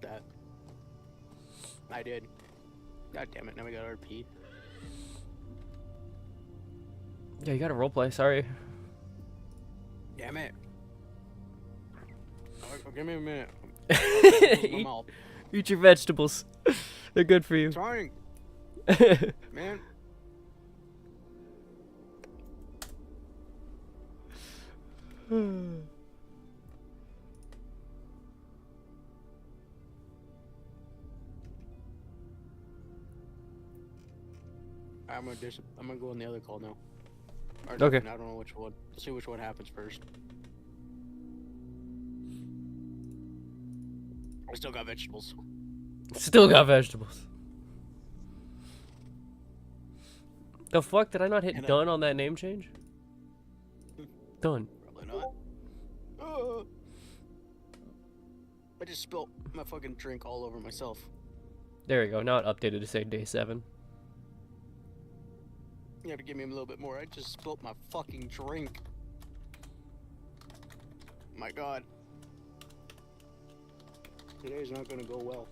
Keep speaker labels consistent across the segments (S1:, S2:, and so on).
S1: that. I did. God damn it, now we got RP.
S2: Yeah, you gotta roleplay, sorry.
S1: Damn it. Oh, give me a minute. My
S2: eat,
S1: mouth.
S2: eat your vegetables. They're good for you.
S1: Trying, man. I'm gonna go on the other call now. Or,
S2: Okay.
S1: I don't know which one. See which one happens first. I still got vegetables.
S2: Still got vegetables. The fuck, did I not hit done on that name change? Done.
S1: Probably not. I just spilled my fucking drink all over myself.
S2: There we go, now it updated to say day 7.
S1: You have to give me a little bit more. I just spilled my fucking drink. My god. Today's not gonna go well.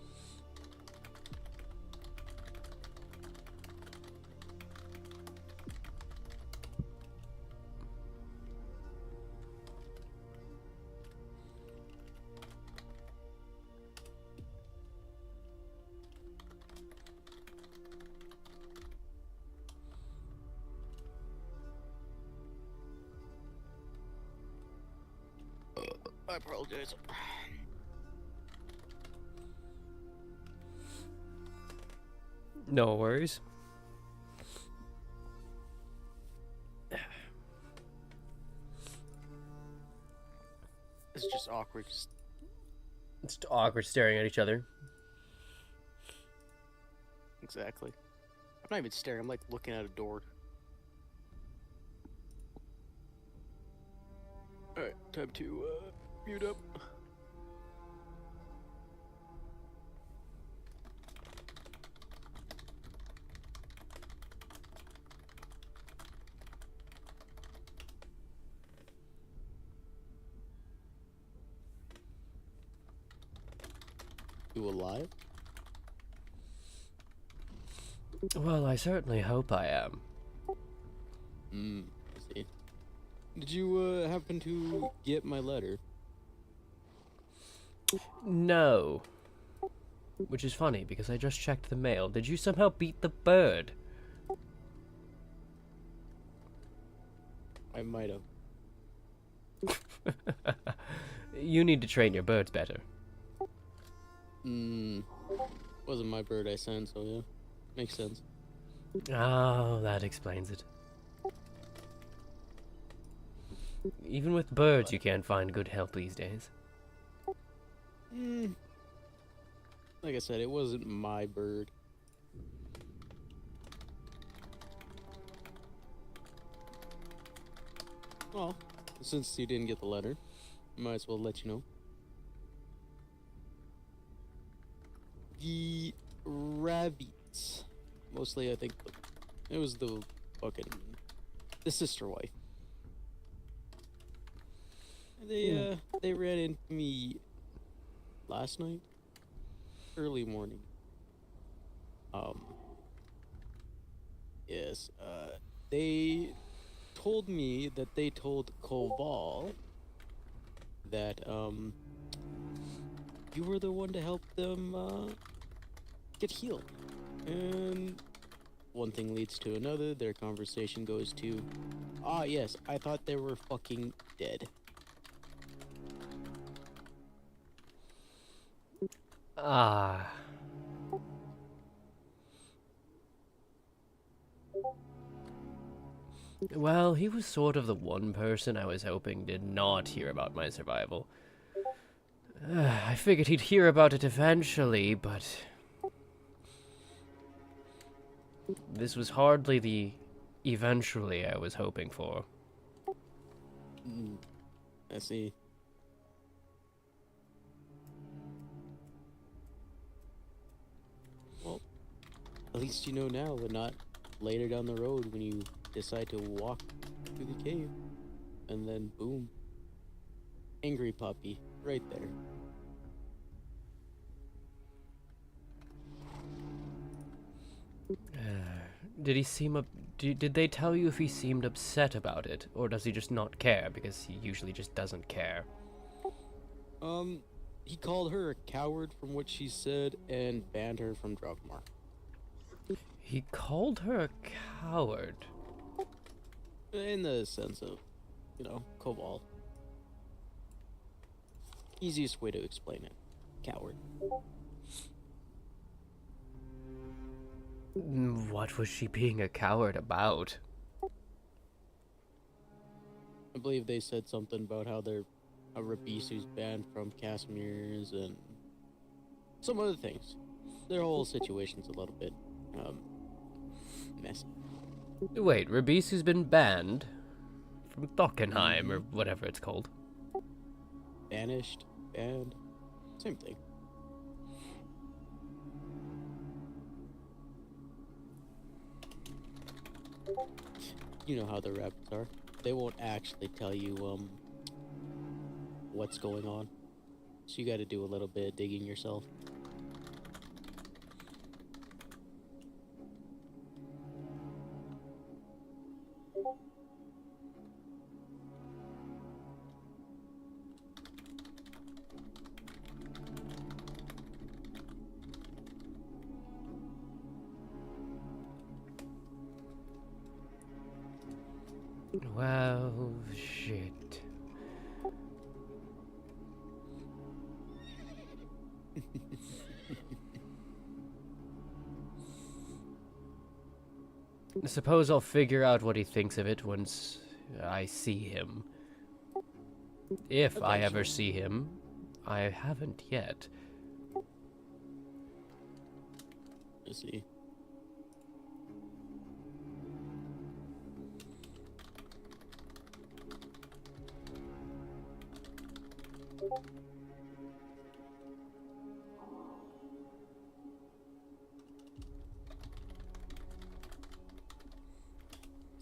S1: I apologize.
S2: No worries.
S1: It's just awkward.
S2: It's awkward staring at each other.
S1: Exactly. I'm not even staring. I'm like looking at a door. Alright, time to mute up. You alive?
S2: Well, I certainly hope I am.
S1: I see. Did you happen to get my letter?
S2: No. Which is funny, because I just checked the mail. Did you somehow beat the bird?
S1: I might have.
S2: You need to train your birds better.
S1: Wasn't my bird I sent, so yeah. Makes sense.
S2: Oh, that explains it. Even with birds, you can't find good help these days.
S1: Like I said, it wasn't my bird. Well, since you didn't get the letter, might as well let you know. The rabbits. Mostly, I think it was the sister wife. They ran into me last night, early morning. Yes. They told me that they told Koval that you were the one to help them get healed. And one thing leads to another. Their conversation goes to, yes, I thought they were fucking dead.
S2: Ah. Well, he was sort of the one person I was hoping did not hear about my survival. I figured he'd hear about it eventually, but this was hardly the eventually I was hoping for.
S1: I see. Well, at least you know now, but not later down the road when you decide to walk through the cave. And then boom. Angry puppy, right there.
S2: Did he seem did they tell you if he seemed upset about it, or does he just not care because he usually just doesn't care?
S1: He called her a coward from what she said and banned her from Drogmar.
S2: He called her a coward.
S1: In the sense of, Koval. Easiest way to explain it. Coward.
S2: What was she being a coward about?
S1: I believe they said something about how they're a Rabisu's banned from Casimir's and some other things. Their whole situation's a little bit, messy.
S2: Wait, Rabisu's been banned from Thockenheim, or whatever it's called.
S1: Banished, banned, same thing. You know how the rabbits are. They won't actually tell you, what's going on. So you gotta do a little bit of digging yourself.
S2: Well, shit. Suppose I'll figure out what he thinks of it once I see him. If I ever see him. I haven't yet.
S1: I see.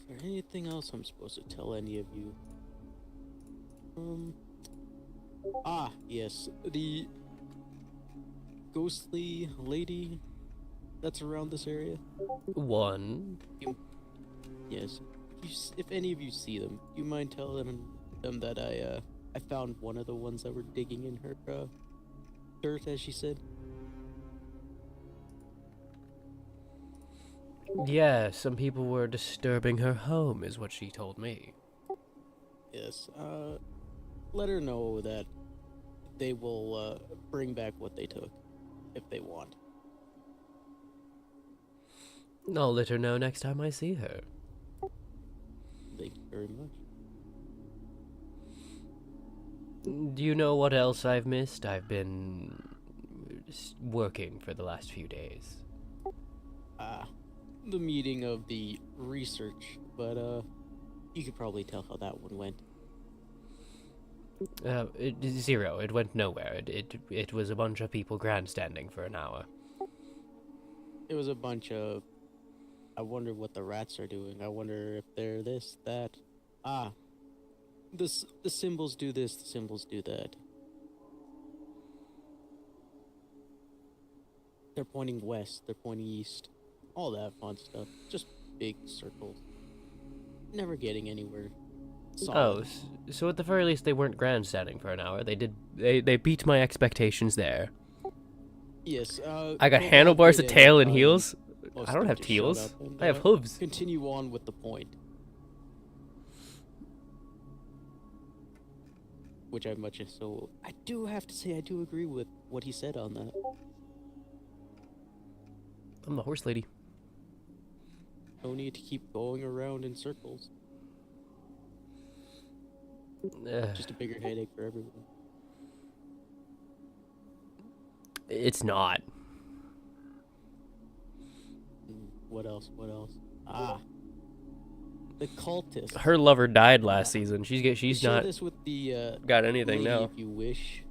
S1: Is there anything else I'm supposed to tell any of you? Yes, the ghostly lady that's around this area.
S2: One.
S1: Yes, if any of you see them, you mind telling them that I found one of the ones that were digging in her dirt, as she said.
S2: Yeah, some people were disturbing her home, is what she told me.
S1: Yes, let her know that they will bring back what they took, if they want.
S2: I'll let her know next time I see her.
S1: Thank you very much.
S2: Do you know what else I've missed? I've been working for the last few days.
S1: The meeting of the research, but you could probably tell how that one went.
S2: Zero. It went nowhere. It was a bunch of people grandstanding for an hour.
S1: It was a bunch of, I wonder what the rats are doing. I wonder if they're this, that. The symbols do this, the symbols do that. They're pointing west, they're pointing east. All that fun stuff. Just big circles. Never getting anywhere solid.
S2: Oh, so at the very least they weren't grandstanding for an hour. They beat my expectations there.
S1: Yes,
S2: I got handlebars, a tail, and heels. I don't have heels. I have hooves.
S1: Continue on with the point. Which I much so I do have to say I do agree with what he said on that.
S2: I'm the horse lady.
S1: No need to keep going around in circles. Just a bigger headache for everyone.
S2: It's not.
S1: What else? What else? The cultist.
S2: Her lover died last season. She's
S1: share
S2: not
S1: this with the,
S2: got anything
S1: lady
S2: now.
S1: if you wish.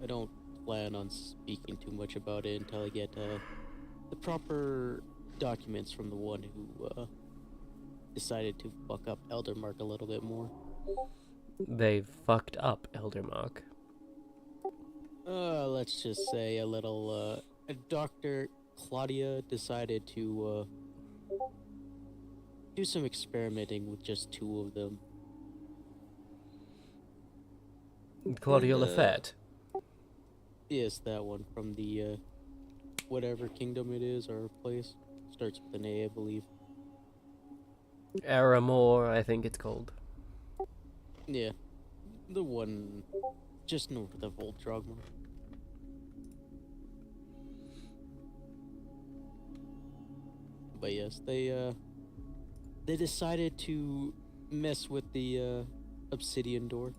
S1: I don't plan on speaking too much about it until I get the proper documents from the one who decided to fuck up Eldermark a little bit more.
S2: They fucked up Eldermark.
S1: Let's just say a little, Dr. Claudia decided to do some experimenting with just two of them.
S2: Claudia
S1: And,
S2: Lafette.
S1: Yes, that one from the whatever kingdom it is or place. Starts with an A, I believe.
S2: Aramore, I think it's called.
S1: Yeah, the one just north of Old Drogma. But yes, they decided to mess with the obsidian door.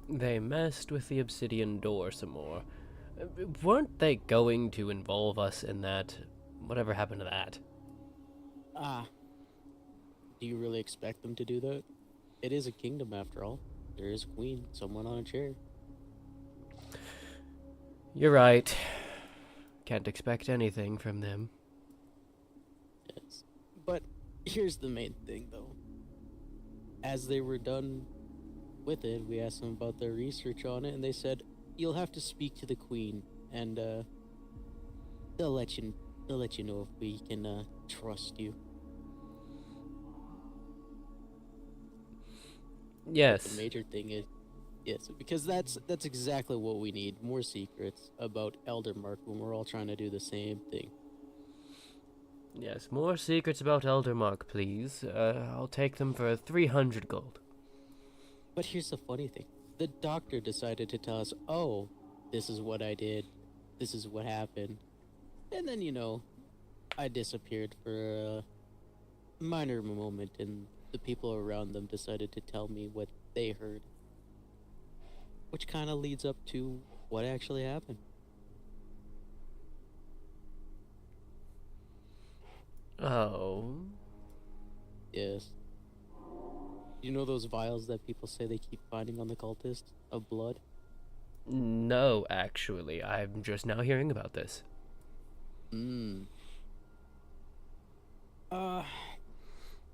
S2: They messed with the obsidian door some more. Weren't they going to involve us in that? Whatever happened to that?
S1: Ah, do you really expect them to do that? It is a kingdom after all. There is a queen, someone on a chair.
S2: You're right. Can't expect anything from them.
S1: Yes. But here's the main thing, though. As they were done with it, we asked them about their research on it, and they said, "You'll have to speak to the queen, and they'll let you know if we can trust you."
S2: Yes.
S1: But the major thing is, yes, because that's exactly what we need. More secrets about Eldermark when we're all trying to do the same thing.
S2: Yes, more secrets about Eldermark, please. I'll take them for 300 gold.
S1: But here's the funny thing. The doctor decided to tell us, "Oh, this is what I did. This is what happened." And then, I disappeared for a minor moment, and the people around them decided to tell me what they heard. Which kind of leads up to what actually happened.
S2: Oh.
S1: Yes. You know those vials that people say they keep finding on the cultists of blood?
S2: No, actually. I'm just now hearing about this.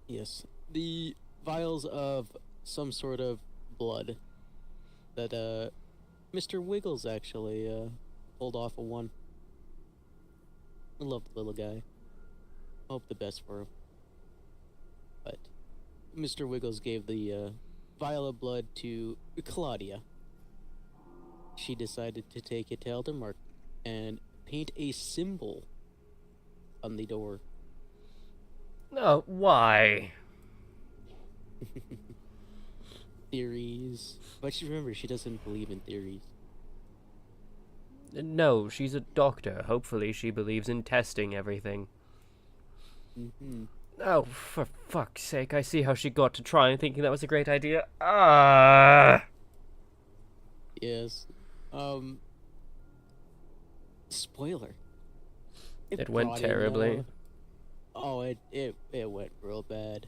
S1: Yes. The vials of some sort of blood that, Mr. Wiggles actually, pulled off of one. I love the little guy. Hope the best for him. But Mr. Wiggles gave the, vial of blood to Claudia. She decided to take it to Eldermark and paint a symbol on the door.
S2: Oh, why?
S1: Theories. But remember, she doesn't believe in theories.
S2: No, she's a doctor. Hopefully she believes in testing everything. Oh, for fuck's sake, I see how she got to trying thinking that was a great idea. Ah!
S1: Yes. Spoiler.
S2: It went
S1: brought in,
S2: terribly.
S1: Oh, it went real bad.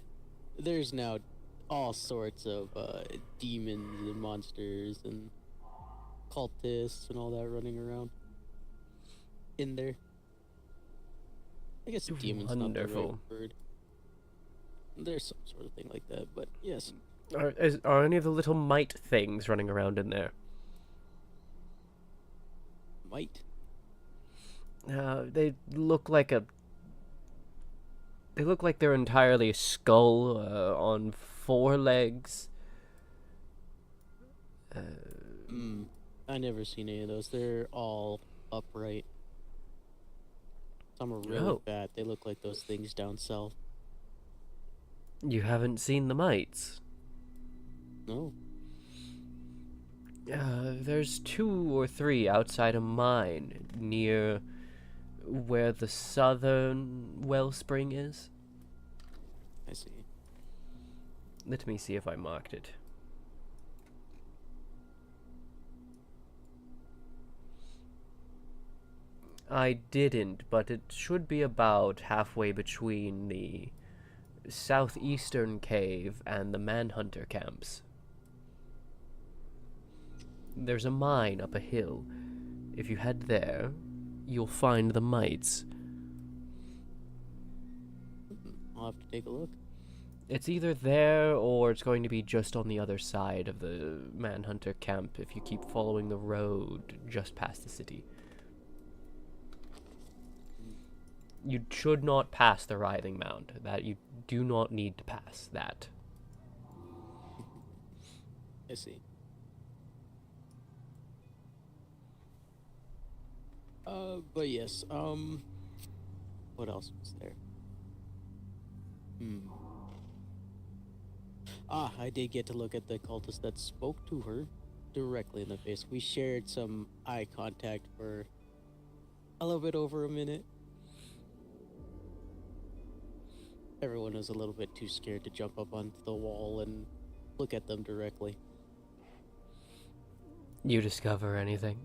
S1: There's now all sorts of demons and monsters and cultists and all that running around in there. I guess demons not the
S2: Wonderful.
S1: right word. There's some sort of thing like that, but yes.
S2: Are any of the little mite things running around in there?
S1: Might.
S2: They look like a... They look like they're entirely a skull on 4 legs.
S1: I never seen any of those. They're all upright. Some are really bad. They look like those things down south.
S2: You haven't seen the mites?
S1: No.
S2: There's 2 or 3 outside of mine, near where the southern wellspring is.
S1: I see.
S2: Let me see if I marked it. I didn't, but it should be about halfway between the southeastern cave and the manhunter camps. There's a mine up a hill. If you head there, you'll find the mites.
S1: I'll have to take a look.
S2: It's either there or it's going to be just on the other side of the manhunter camp if you keep following the road just past the city. You should not pass the writhing mound. That you do not need to pass that.
S1: I see. But yes, what else was there? Hmm. Ah, I did get to look at the cultist that spoke to her directly in the face. We shared some eye contact for a little bit over a minute. Everyone was a little bit too scared to jump up onto the wall and look at them directly.
S2: You discover anything?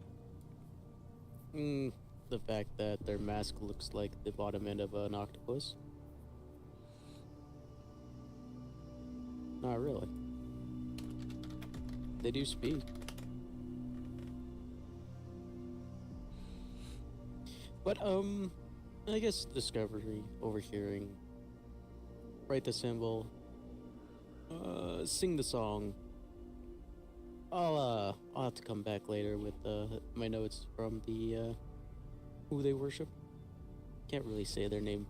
S1: The fact that their mask looks like the bottom end of an octopus. Not really. They do speak. But, I guess discovery, overhearing, write the symbol, sing the song. I'll have to come back later with, my notes from the, who they worship. Can't really say their name.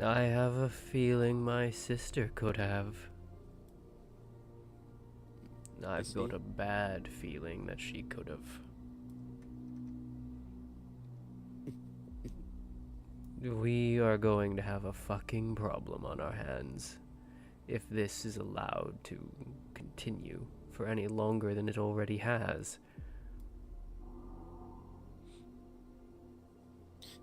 S2: I have a feeling my sister could have. I've got a bad feeling that she could have. We are going to have a fucking problem on our hands if this is allowed to continue for any longer than it already has.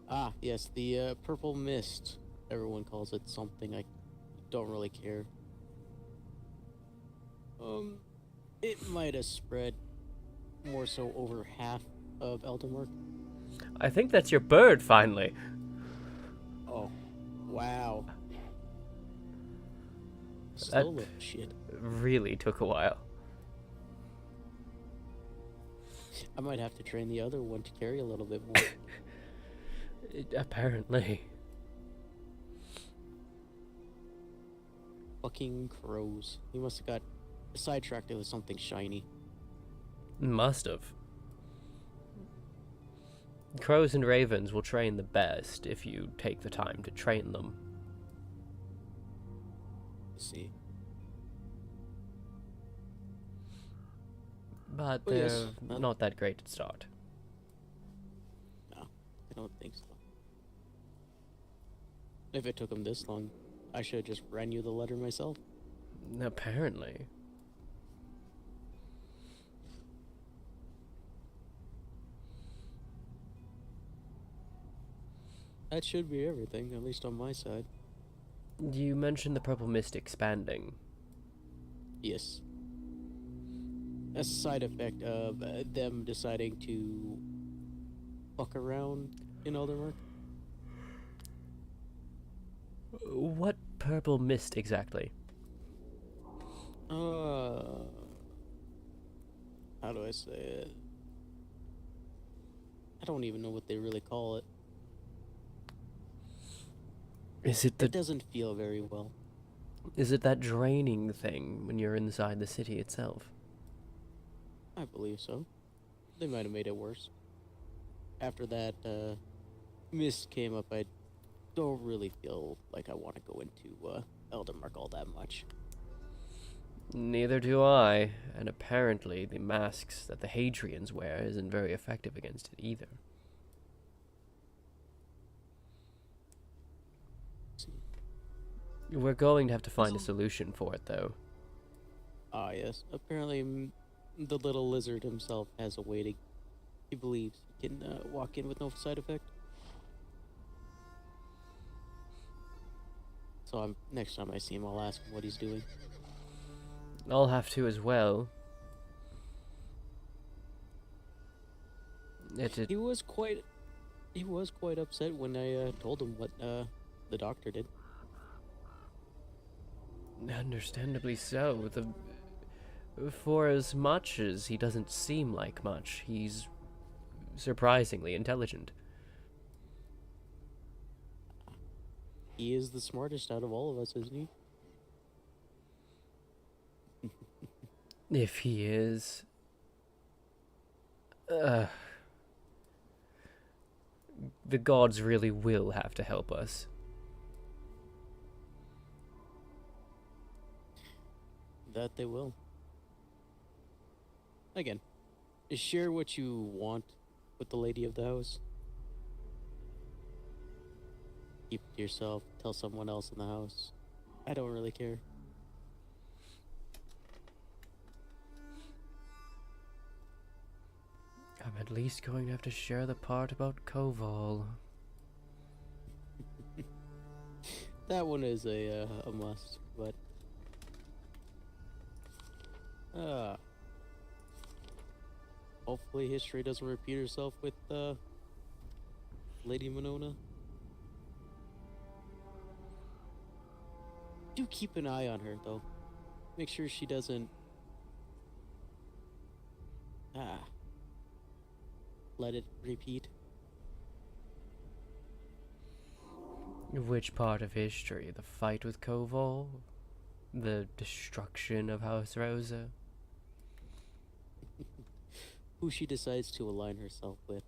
S1: Ah, yes, the purple mist. Everyone calls it something. I don't really care. It might have spread more so over half of Eldenmark.
S2: I think that's your bird, finally.
S1: Oh, wow.
S2: That
S1: Slow little shit.
S2: really took a while.
S1: I might have to train the other one to carry a little bit more.
S2: Apparently.
S1: Fucking crows. He must have got sidetracked with something shiny.
S2: Must have. Crows and ravens will train the best if you take the time to train them.
S1: Let's see.
S2: But
S1: Oh,
S2: they're
S1: yes.
S2: not that great at start.
S1: No, I don't think so. If it took him this long, I should have just ran you the letter myself.
S2: Apparently.
S1: That should be everything, at least on my side.
S2: You mentioned the purple mist expanding.
S1: Yes. A side effect of them deciding to fuck around in Eldermark.
S2: What purple mist exactly?
S1: How do I say it? I don't even know what they really call it.
S2: Is it
S1: It doesn't feel very well.
S2: Is it that draining thing when you're inside the city itself?
S1: I believe so. They might have made it worse. After that mist came up, I don't really feel like I want to go into Eldermark all that much.
S2: Neither do I, and apparently the masks that the Hadrians wear isn't very effective against it either. We're going to have to find a solution for it, though.
S1: Ah, yes. Apparently, the little lizard himself has a way to... He believes he can walk in with no side effect. So next time I see him, I'll ask him what he's doing.
S2: I'll have to as well.
S1: He was quite upset when I told him what the doctor did.
S2: Understandably so. For as much as he doesn't seem like much, he's surprisingly intelligent.
S1: He is the smartest out of all of us, isn't he?
S2: If he is... the gods really will have to help us.
S1: That they will. Again, share what you want with the lady of the house. Keep it to yourself. Tell someone else in the house. I don't really care.
S2: I'm at least going to have to share the part about Koval.
S1: That one is a must, but hopefully history doesn't repeat herself with Lady Monona. Do keep an eye on her though. Make sure she doesn't let it repeat.
S2: Which part of history? The fight with Koval? The destruction of House Rosa?
S1: Who she decides to align herself with.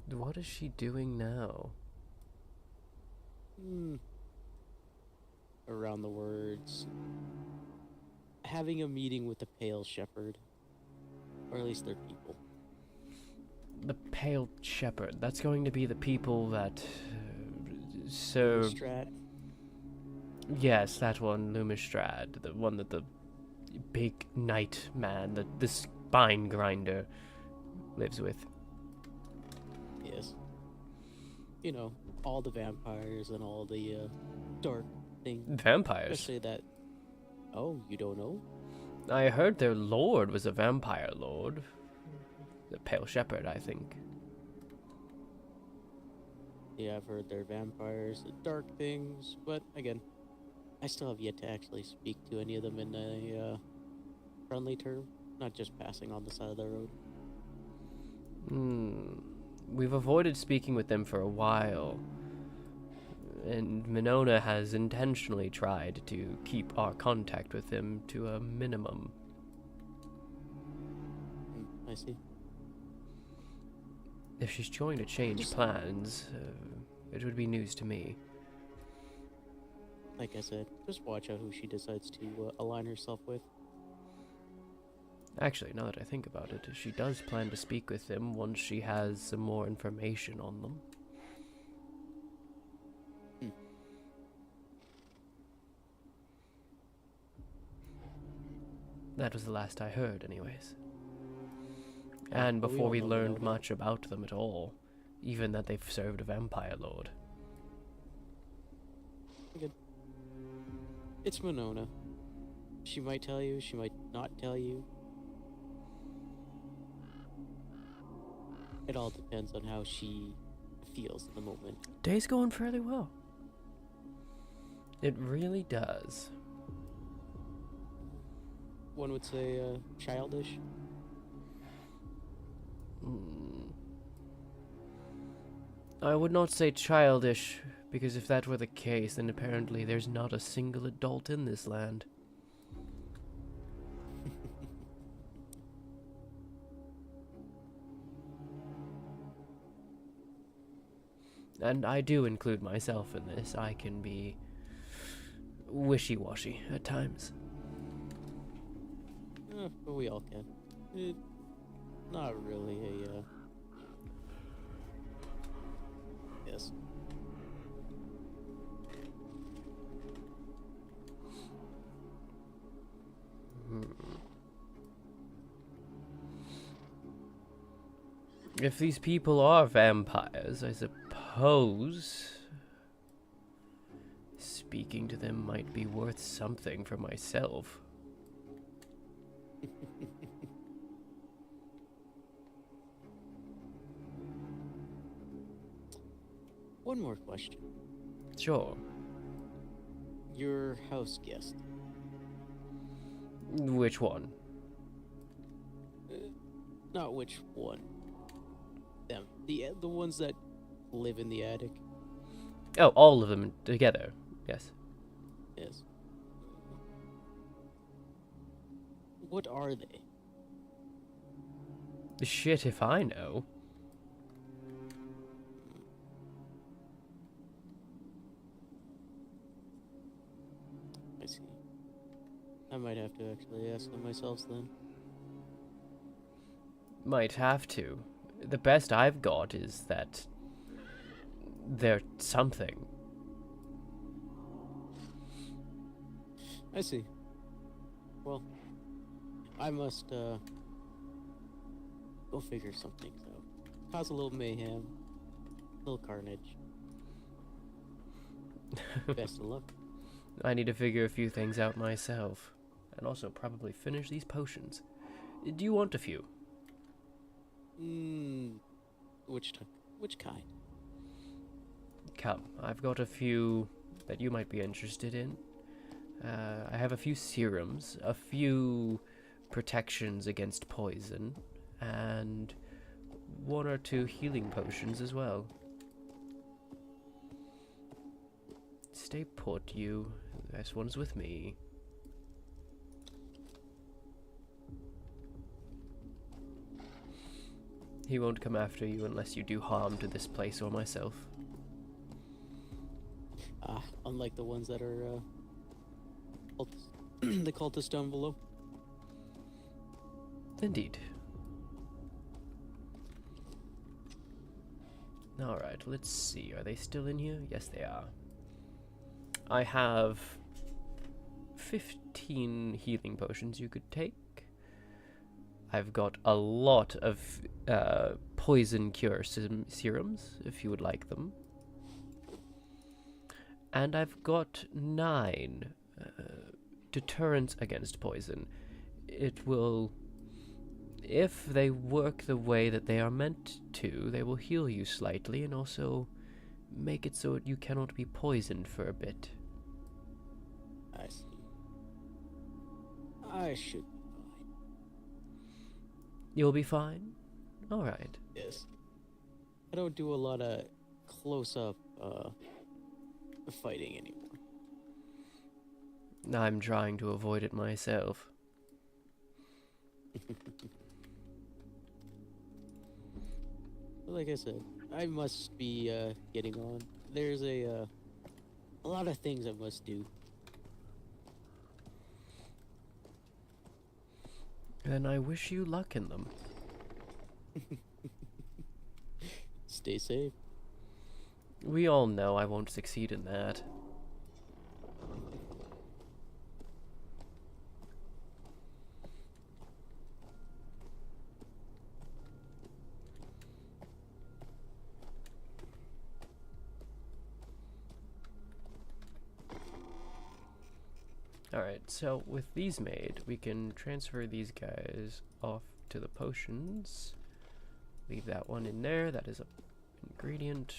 S2: What is she doing now?
S1: Around the words. Having a meeting with the Pale Shepherd. Or at least their people.
S2: The Pale Shepherd. That's going to be the people that serve...
S1: Strat.
S2: Yes, that one, Lumistrad. The one that the big knight man, the spine grinder, lives with.
S1: Yes. You know, all the vampires and all the dark things.
S2: Vampires?
S1: Especially that... Oh, you don't know?
S2: I heard their lord was a vampire lord. The Pale Shepherd, I think.
S1: Yeah, I've heard they're vampires, dark things, but again, I still have yet to actually speak to any of them in a friendly term, not just passing on the side of the road.
S2: We've avoided speaking with them for a while, and Monona has intentionally tried to keep our contact with them to a minimum.
S1: I see.
S2: If she's going to change plans, it would be news to me.
S1: Like I said, just watch out who she decides to align herself with.
S2: Actually, now that I think about it, she does plan to speak with them once she has some more information on them. That was the last I heard, anyways. And before we learned much about them at all, even that they've served a vampire lord.
S1: Good. It's Monona. She might tell you, she might not tell you. It all depends on how she feels in the moment.
S2: Day's going fairly well. It really does.
S1: One would say childish.
S2: I would not say childish, because if that were the case, then apparently there's not a single adult in this land. And I do include myself in this. I can be wishy-washy at times.
S1: But we all can. It's not really a, yes. If these people are vampires, I suppose speaking to them might be worth something for myself. One more question.
S2: Sure.
S1: Your house guest.
S2: Which one?
S1: Not which one. Them. The ones that live in the attic.
S2: Oh, all of them together. Yes.
S1: Yes. What are they?
S2: Shit if I know.
S1: I see. I might have to actually ask them myself then.
S2: Might have to. The best I've got is that they're something.
S1: I see. Well, I must, go figure some things out. Cause a little mayhem. A little carnage. Best of luck.
S2: I need to figure a few things out myself. And also probably finish these potions. Do you want a few?
S1: Which kind?
S2: Come, I've got a few that you might be interested in. I have a few serums, a few protections against poison, and 1 or 2 healing potions as well. Stay put, you. This one's with me. He won't come after you unless you do harm to this place or myself.
S1: Unlike the ones that are, the cultists down below.
S2: Indeed. Alright, let's see. Are they still in here? Yes, they are. I have 15 healing potions you could take. I've got a lot of poison cure serums, if you would like them. And I've got 9 deterrents against poison. It will, if they work the way that they are meant to, they will heal you slightly and also make it so you cannot be poisoned for a bit.
S1: I see. I should be fine.
S2: You'll be fine? Alright.
S1: Yes. I don't do a lot of close-up, fighting anymore.
S2: I'm trying to avoid it myself.
S1: Like I said, I must be, getting on. There's a lot of things I must do.
S2: And I wish you luck in them.
S1: Stay safe.
S2: We all know I won't succeed in that. Alright, so with these made, we can transfer these guys off to the potions. Leave that one in there, that is an ingredient.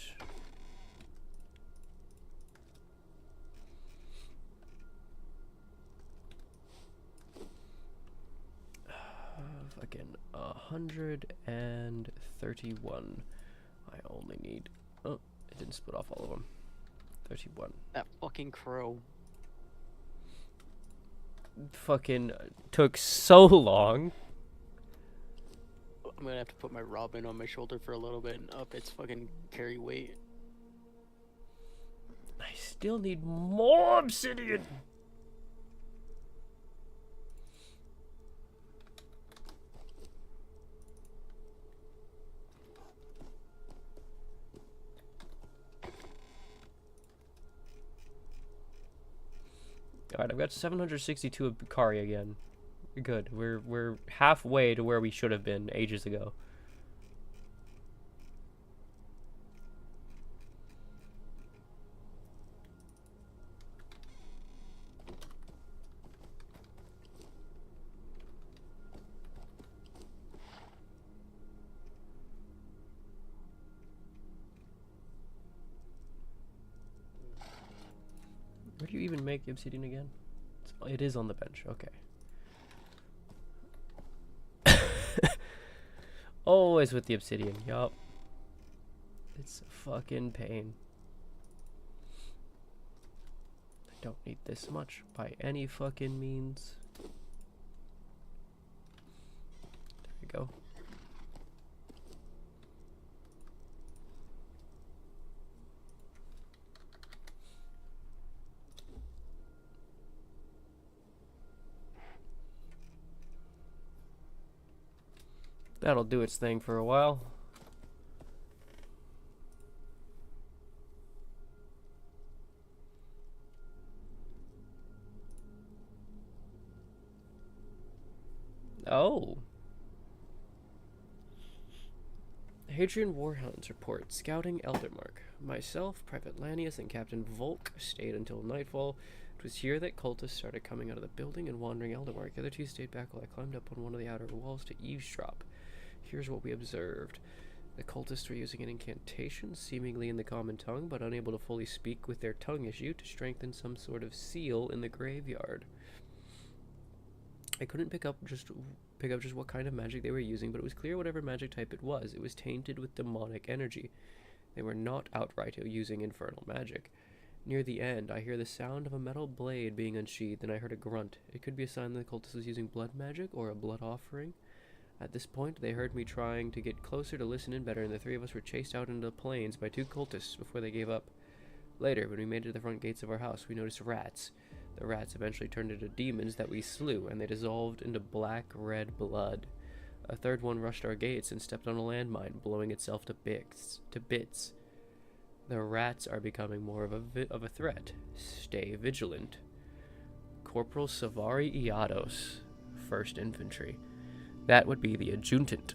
S2: Again, 131. I only need, oh, it didn't split off all of them. 31.
S1: That fucking crow.
S2: Fucking took so long.
S1: I'm gonna have to put my Robin on my shoulder for a little bit and up its fucking carry weight.
S2: I still need more obsidian. Alright, I've got 762 of Bakari again. Good. We're halfway to where we should have been ages ago. Where do you even make the obsidian again? It is on the bench. Okay. Always with the obsidian. Yup. It's a fucking pain. I don't need this much by any fucking means. There we go. That'll do its thing for a while. Oh. Hadrian Warhounds report scouting Eldermark. Myself, Private Lanius, and Captain Volk stayed until nightfall. It was here that cultists started coming out of the building and wandering Eldermark. The other two stayed back while I climbed up on one of the outer walls to eavesdrop. Here's what we observed. The cultists were using an incantation, seemingly in the common tongue, but unable to fully speak with their tongue issue, to strengthen some sort of seal in the graveyard. I couldn't pick up just what kind of magic they were using, but it was clear whatever magic type it was tainted with demonic energy. They were not outright using infernal magic. Near the end, I hear the sound of a metal blade being unsheathed, and I heard a grunt. It could be a sign that the cultist was using blood magic or a blood offering. At this point, they heard me trying to get closer to listen in better, and the three of us were chased out into the plains by two cultists before they gave up. Later, when we made it to the front gates of our house, we noticed rats. The rats eventually turned into demons that we slew, and they dissolved into black-red blood. A third one rushed our gates and stepped on a landmine, blowing itself to bits. The rats are becoming more of a threat. Stay vigilant. Corporal Savari Iados, 1st Infantry. That would be the adjutant.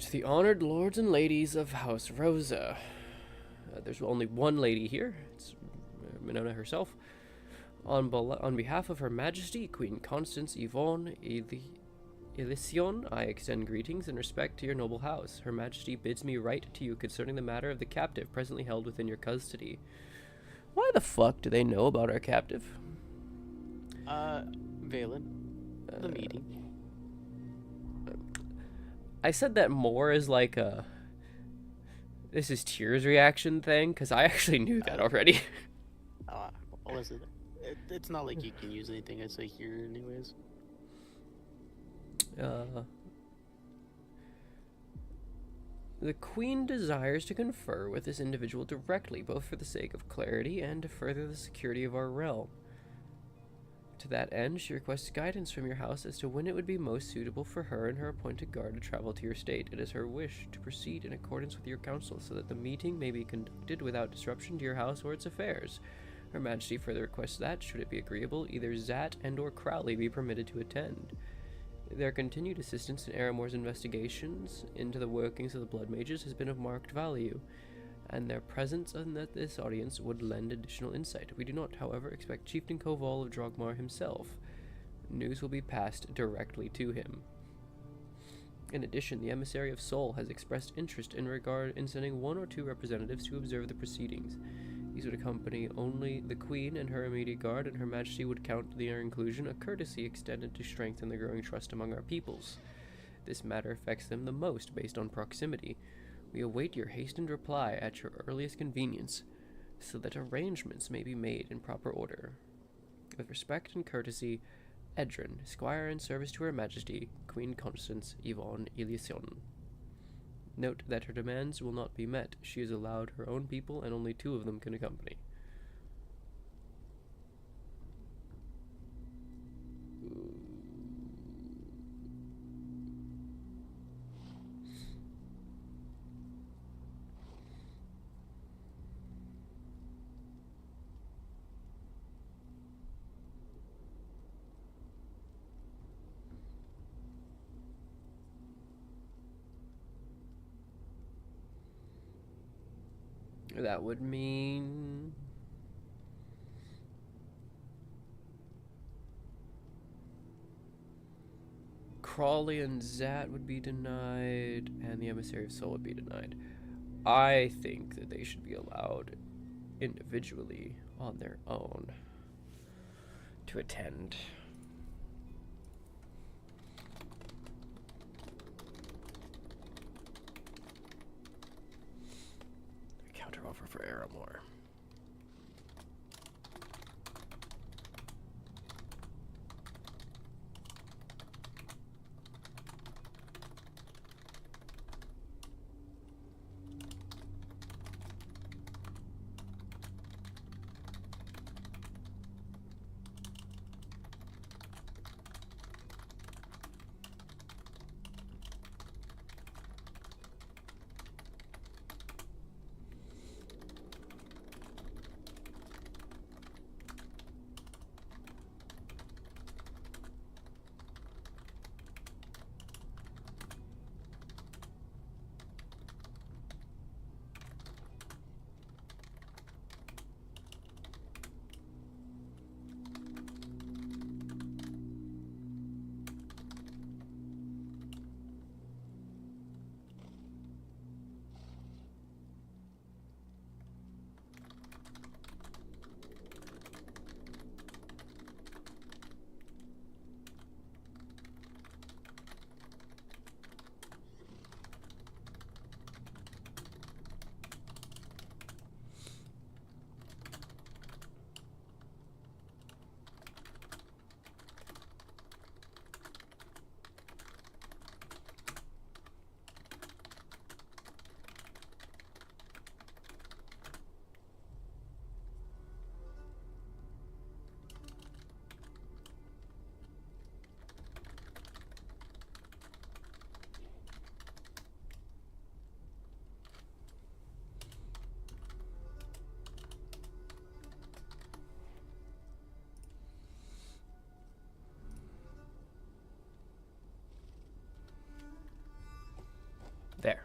S2: To the honored lords and ladies of House Rosa. There's only one lady here. It's Minona herself. On behalf of Her Majesty, Queen Constance Yvonne Elysion, I extend greetings and respect to your noble house. Her Majesty bids me write to you concerning the matter of the captive presently held within your custody. Why the fuck do they know about our captive?
S1: Valen, the meeting.
S2: I said that more as like a this is Tears reaction thing, because I actually knew that already.
S1: What was it? It's not like you can use anything I say here anyways. The Queen desires to confer with this individual directly, both for the sake of clarity and to further the security of our realm. To that end, she requests guidance from your house as to when it would be most suitable for her and her appointed guard to travel to your state. It is her wish to proceed in accordance with your counsel so that the meeting may be conducted without disruption to your house or its affairs. Her Majesty further requests that, should it be agreeable, either Zat and or Crowley be permitted to attend. Their continued assistance in Aramore's investigations into the workings of the Blood Mages has been of marked value, and their presence in this audience would lend additional insight. We do not, however, expect Chieftain Koval of Drogmar himself. News will be passed directly to him. In addition, the Emissary of Sol has expressed interest in sending 1 or 2 representatives to observe the proceedings. These would accompany only the Queen and her immediate guard, and Her Majesty would count their inclusion a courtesy extended to strengthen the growing trust among our peoples. This matter affects them the most based on proximity. We await your hastened reply at your earliest convenience, so that arrangements may be made in proper order. With respect and courtesy, Edrin, Squire in service to Her Majesty, Queen Constance Yvonne Elysion. Note that her demands will not be met. She is allowed her own people, and only 2 of them can accompany. That would mean Crawley and Zat would be denied, and the Emissary of Sol would be denied. I think that they should be allowed individually on their own to attend. Counteroffer for Aramore.
S2: There.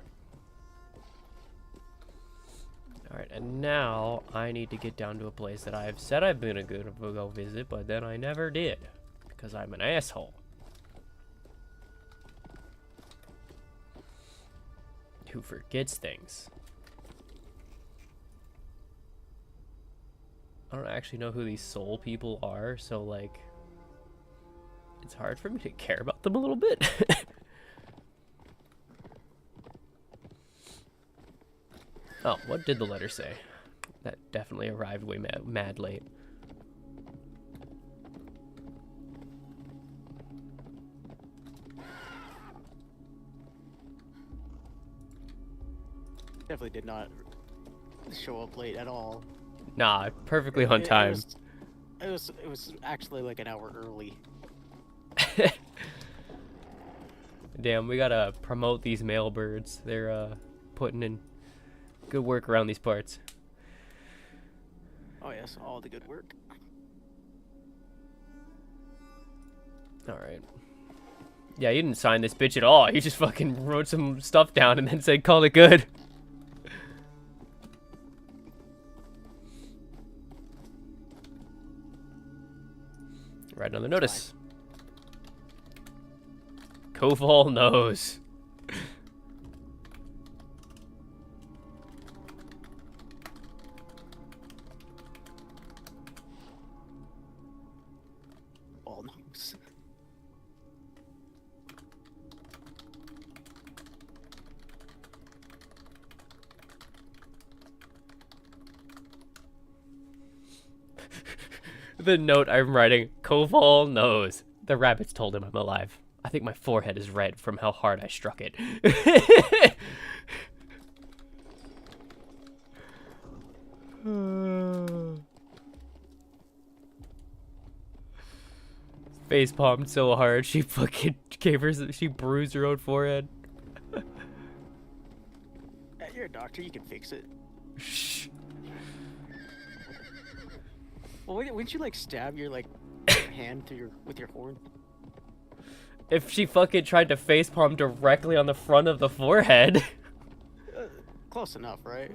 S2: Alright, and now I need to get down to a place that I've said I've been go visit, but then I never did. Because I'm an asshole. Who forgets things. I don't actually know who these soul people are, so like it's hard for me to care about them a little bit. Oh, what did the letter say? That definitely arrived way mad late.
S1: Definitely did not show up late at all.
S2: Nah, perfectly on time.
S1: It was actually like an hour early.
S2: Damn, we gotta promote these male birds. They're putting in good work around these parts.
S1: Oh yes, all the good work.
S2: Alright. Yeah, you didn't sign this bitch at all. You just fucking wrote some stuff down and then said call it good. Write another notice. Koval knows.
S1: All knows.
S2: The note I'm writing, Koval knows. The rabbits told him I'm alive. I think my forehead is red from how hard I struck it. Face palmed so hard she fucking she bruised her own forehead.
S1: You're a doctor, you can fix it.
S2: Shh.
S1: Well, wouldn't you like stab your like hand through with your horn?
S2: If she fucking tried to facepalm directly on the front of the forehead.
S1: Close enough, right?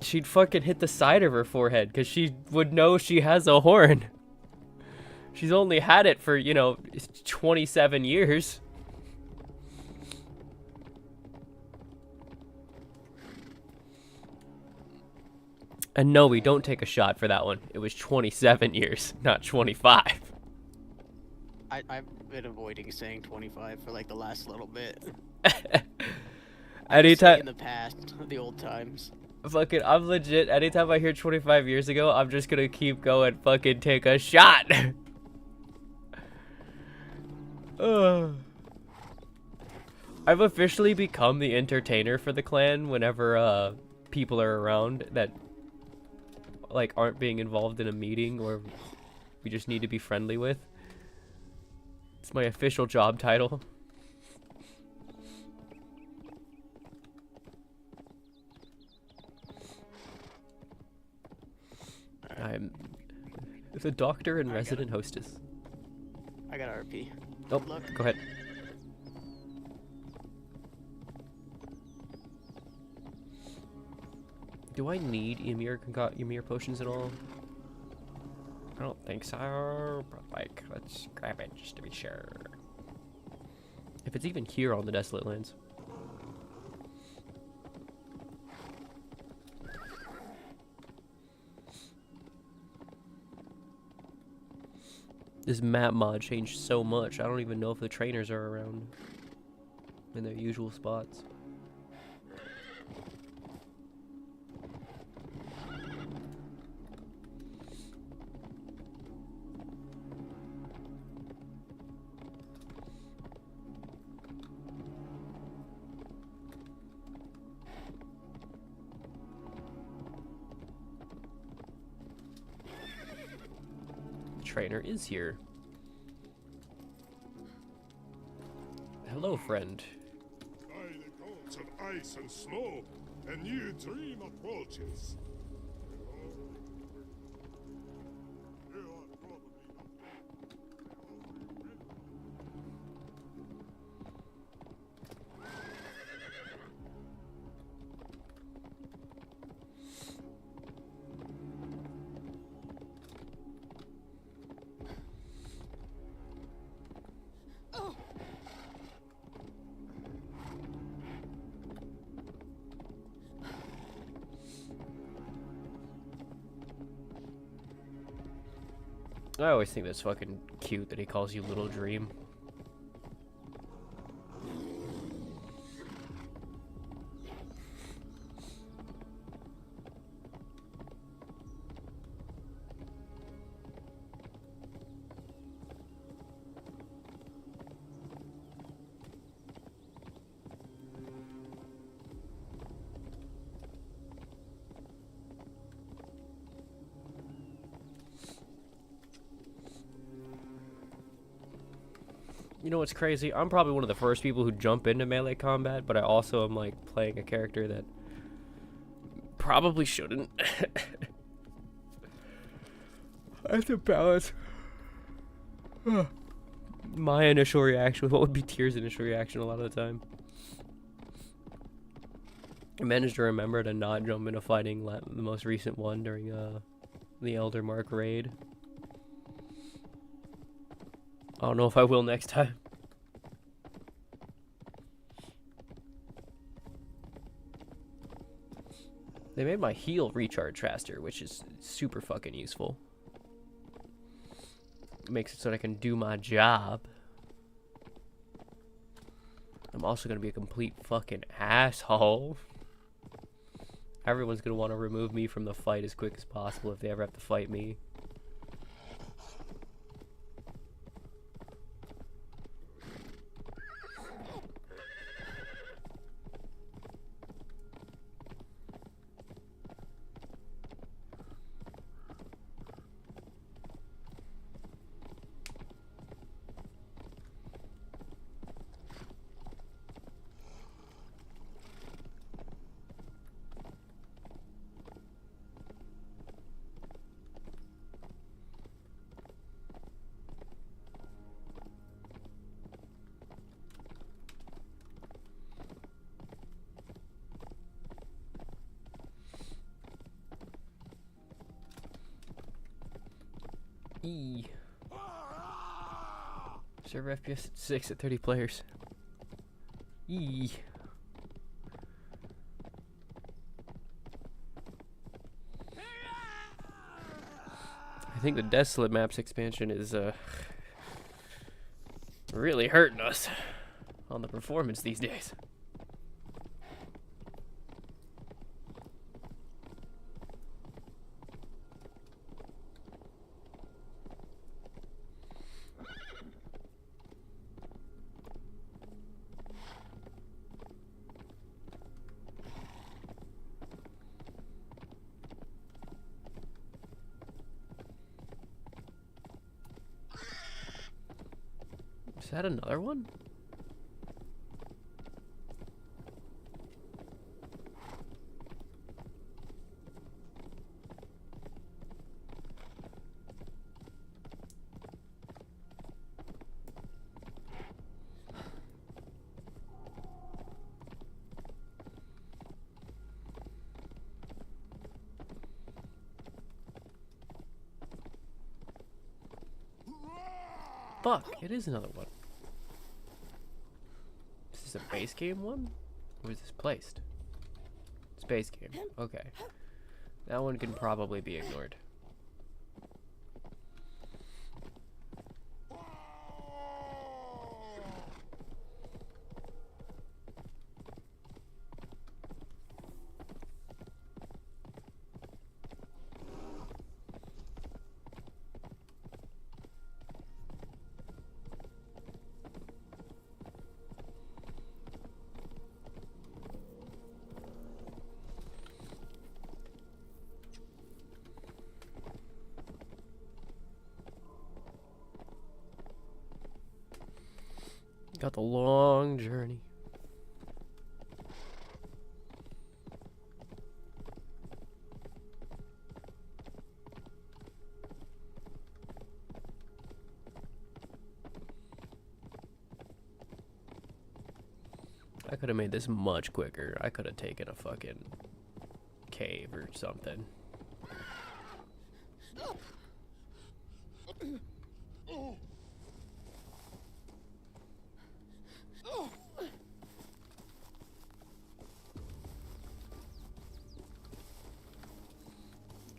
S2: She'd fucking hit the side of her forehead because she would know she has a horn. She's only had it for, 27 years. And no, we don't take a shot for that one. It was 27 years, not 25.
S1: I've been avoiding saying 25 for like the last little bit.
S2: Anytime
S1: in the past, the old times.
S2: Fucking, I'm legit. Anytime I hear 25 years ago, I'm just gonna keep going. Fucking take a shot. I've officially become the entertainer for the clan whenever people are around that like aren't being involved in a meeting or we just need to be friendly with. It's my official job title. I'm the doctor and resident hostess.
S1: I got RP.
S2: Oh,
S1: Good luck.
S2: go ahead. Do I need Ymir potions at all? I don't think so, but like, let's grab it just to be sure. If it's even here on the Desolate Lands. This map mod changed so much, I don't even know if the trainers are around in their usual spots. Trainer is here. Hello, friend.
S3: By the gods of ice and snow, a new dream approaches.
S2: I always think that's fucking cute that he calls you Little Dream. You know what's crazy? I'm probably one of the first people who jump into melee combat, but I also am like playing a character that probably shouldn't. I have to balance my initial reaction with what would be Tyr's initial reaction a lot of the time. I managed to remember to not jump into fighting the most recent one during the Elder Mark raid. I don't know if I will next time. They made my heal recharge faster, which is super fucking useful. It makes it so that I can do my job. I'm also gonna be a complete fucking asshole. Everyone's gonna want to remove me from the fight as quick as possible if they ever have to fight me. E. Server FPS at 6 at 30 players. E. I think the Desolate Maps expansion is really hurting us on the performance these days. Is that another one? Fuck, it is another one. Is this a base game one? Or is this placed? It's base game. Okay. That one can probably be ignored. Got the long journey. I could have made this much quicker. I could have taken a fucking cave or something.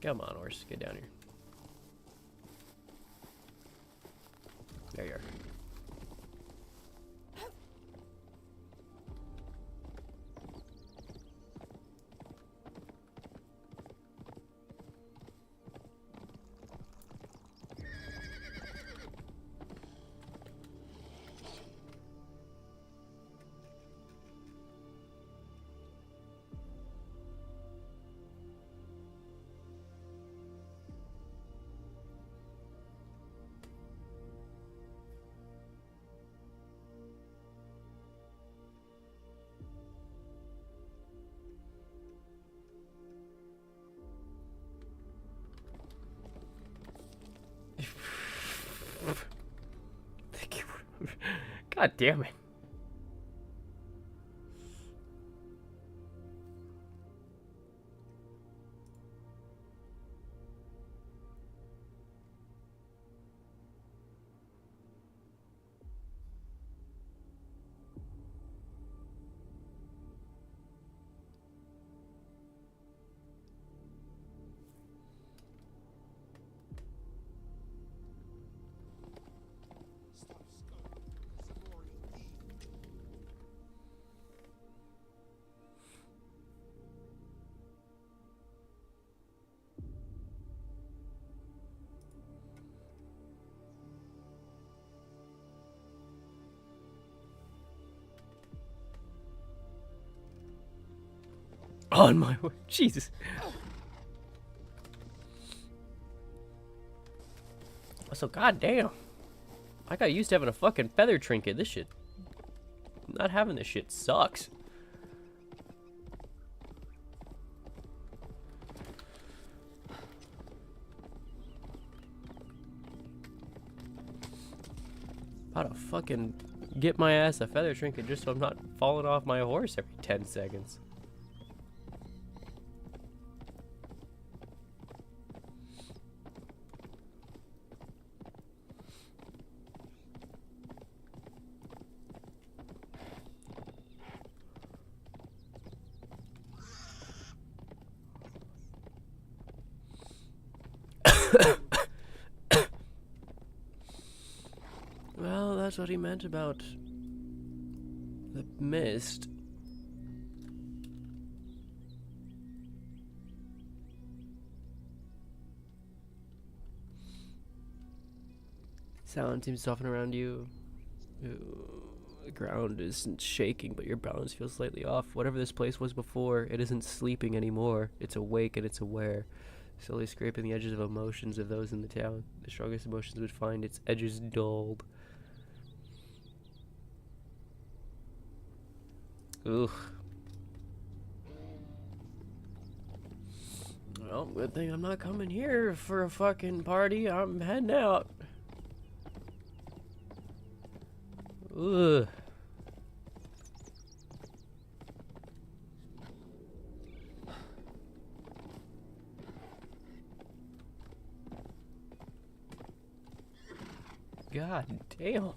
S2: Come on, horse, get down here. God damn it. On my word, Jesus. So goddamn, I got used to having a fucking feather trinket. This shit, not having this shit sucks. About to fucking get my ass a feather trinket just so I'm not falling off my horse every 10 seconds. Well, that's what he meant about the mist. Sound seems to soften around you. The ground isn't shaking, but your balance feels slightly off. Whatever this place was before, it isn't sleeping anymore. It's awake and it's aware. Slowly scraping the edges of emotions of those in the town. The strongest emotions would find its edges dulled. Ugh. Well, good thing I'm not coming here for a fucking party. I'm heading out. Ugh. God damn.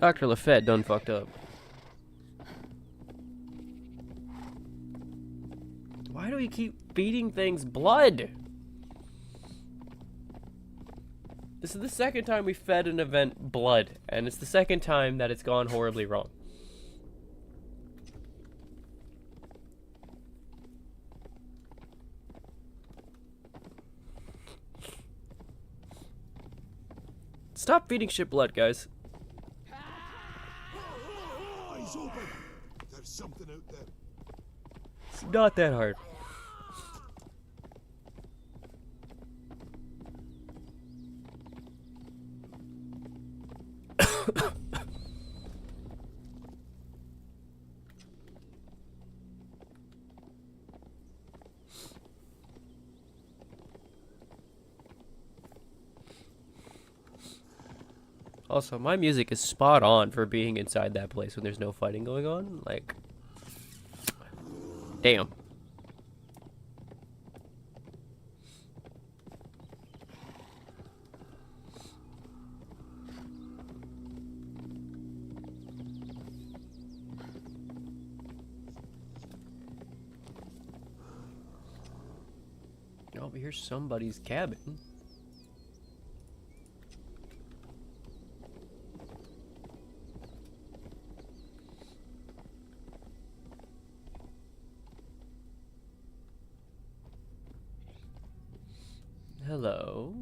S2: Dr. Lafette done fucked up. Why do we keep feeding things blood? This is the second time we fed an event blood, and it's the second time that it's gone horribly wrong. Stop feeding shit blood, guys.
S3: Eyes open! There's something out there.
S2: It's not that hard. Also, my music is spot on for being inside that place when there's no fighting going on. Like, damn. Oh, but here's somebody's cabin. Hello.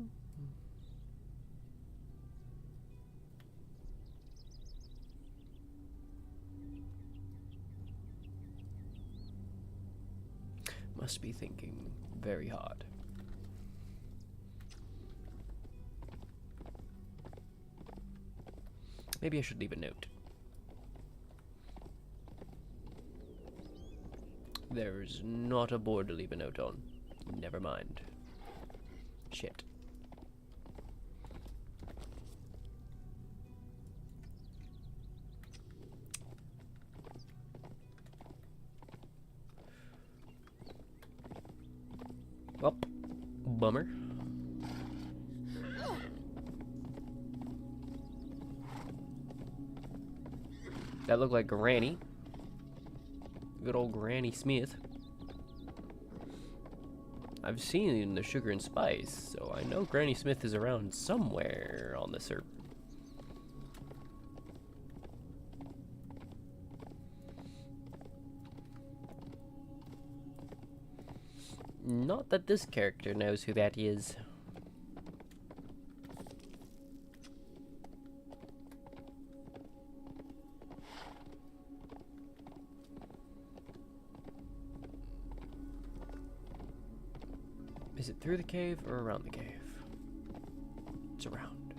S2: Must be thinking very hard. Maybe I should leave a note. There's not a board to leave a note on. Never mind. Shit. Well, bummer. That looked like Granny. Good old Granny Smith. I've seen the sugar and spice, so I know Granny Smith is around somewhere on this earth. Not that this character knows who that is. Is it through the cave or around the cave? It's around.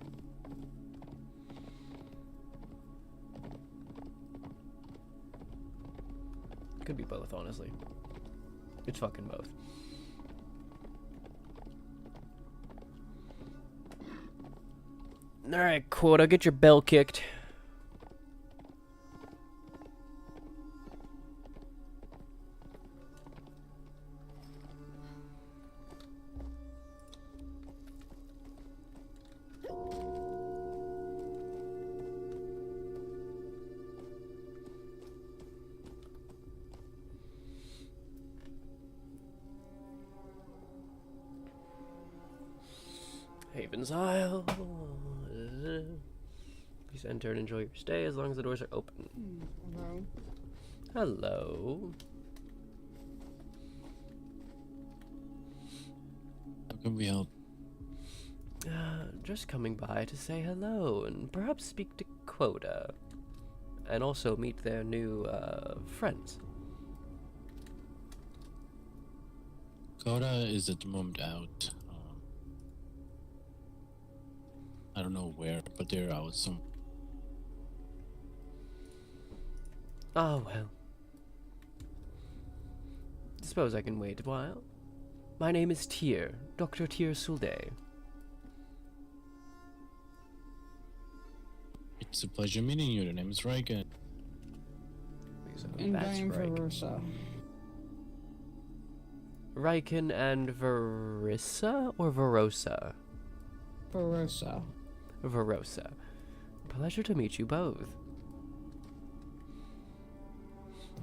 S2: Could be both, honestly. It's fucking both. Alright, Quota, get your bell kicked. Haven's Isle. Please enter and enjoy your stay as long as the doors are open.
S4: Hello.
S2: Hello.
S5: How can we help?
S2: Just coming by to say hello and perhaps speak to Quota. And also meet their new, friends.
S5: Coda is at the moment out. I don't know where, but they're out some.
S2: Oh, well. Suppose I can wait a while. My name is Tyr, Dr. Tyr'Sul'Day.
S5: It's a pleasure meeting you. The name is Riken.
S4: And
S2: That's
S4: Diane
S2: right.
S4: Verosa.
S2: Riken and Verissa or Verosa?
S4: Verosa.
S2: Verosa. Pleasure to meet you both.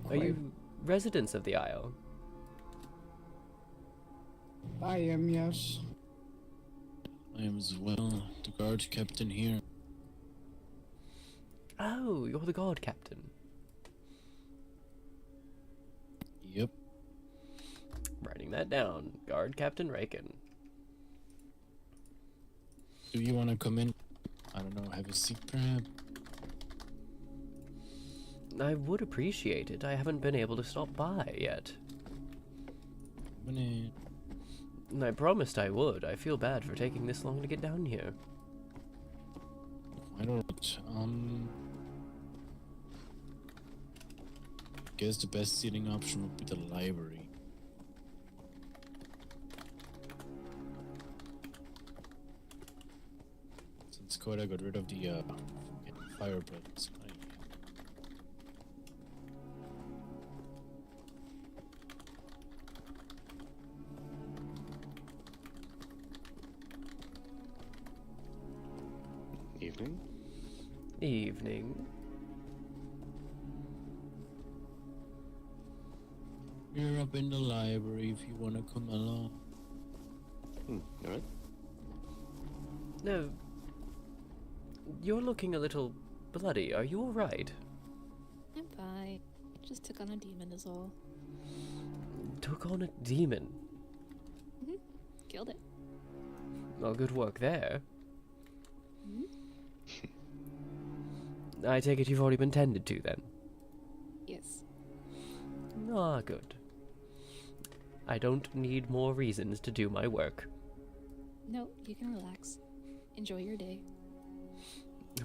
S2: Are you residents of the Isle?
S4: I am, yes.
S5: I am as well. The guard captain here.
S2: Oh, you're the guard captain.
S5: Yep.
S2: Writing that down. Guard Captain Riken.
S5: Do you want to come in? I don't know, have a seat perhaps?
S2: I would appreciate it. I haven't been able to stop by yet.
S5: Minute.
S2: I promised I would. I feel bad for taking this long to get down here.
S5: Quite alright. Guess the best seating option would be the library. Since Koda got rid of the fireplace.
S6: Evening.
S2: Evening.
S5: We're up in the library if you want to come along.
S6: Alright.
S2: No. You're looking a little bloody. Are you alright?
S7: I'm fine. Just took on a demon is all.
S2: Took on a demon.
S7: Killed it.
S2: Well, good work there.
S7: Mhm.
S2: I take it you've already been tended to then.
S7: Yes.
S2: Ah, good. I don't need more reasons to do my work.
S7: No, you can relax. Enjoy your day.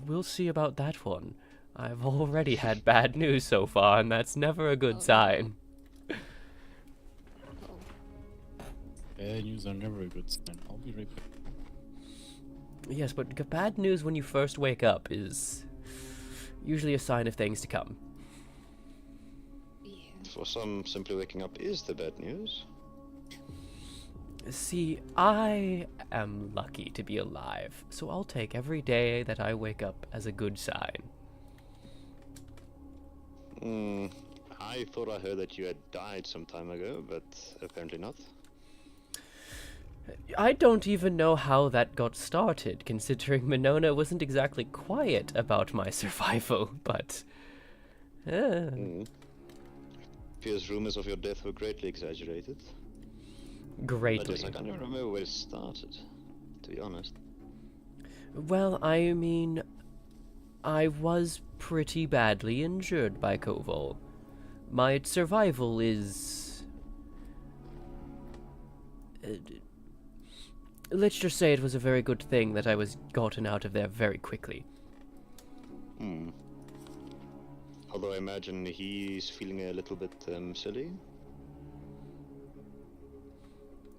S2: We'll see about that one. I've already had bad news so far, and that's never a good
S7: Oh, no.
S2: sign.
S7: Oh,
S5: Yeah, bad news are never a good sign. I'll be right back.
S2: Yes, but bad news when you first wake up is usually a sign of things to come.
S7: Yeah.
S6: For some, simply waking up is the bad news.
S2: See, I am lucky to be alive, so I'll take every day that I wake up as a good sign.
S6: I thought I heard that you had died some time ago, but apparently not.
S2: I don't even know how that got started, considering Minona wasn't exactly quiet about my survival, but...
S6: Fears rumors of your death were greatly exaggerated. But
S2: Greatly.
S6: yes, I can't even remember where it started, to be honest.
S2: Well, I mean, I was pretty badly injured by Koval. My survival is... let's just say it was a very good thing that I was gotten out of there very quickly.
S6: Although I imagine he's feeling a little bit silly.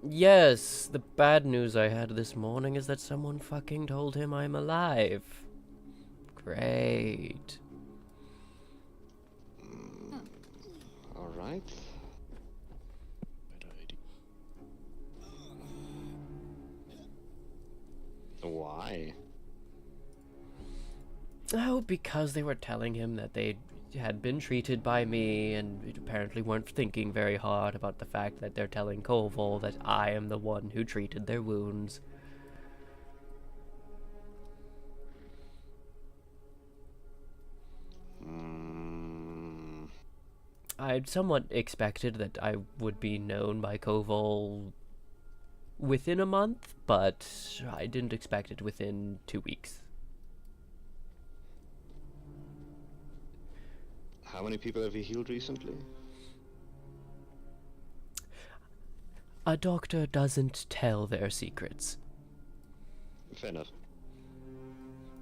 S2: Yes, the bad news I had this morning is that someone fucking told him I'm alive. Great.
S6: Alright.
S5: Bad idea.
S6: Why?
S2: Oh, because they were telling him that they had been treated by me and apparently weren't thinking very hard about the fact that they're telling Koval that I am the one who treated their wounds. I'd somewhat expected that I would be known by Koval within a month, but I didn't expect it within 2 weeks.
S6: How many people have you healed recently?
S2: A doctor doesn't tell their secrets.
S6: Fair enough.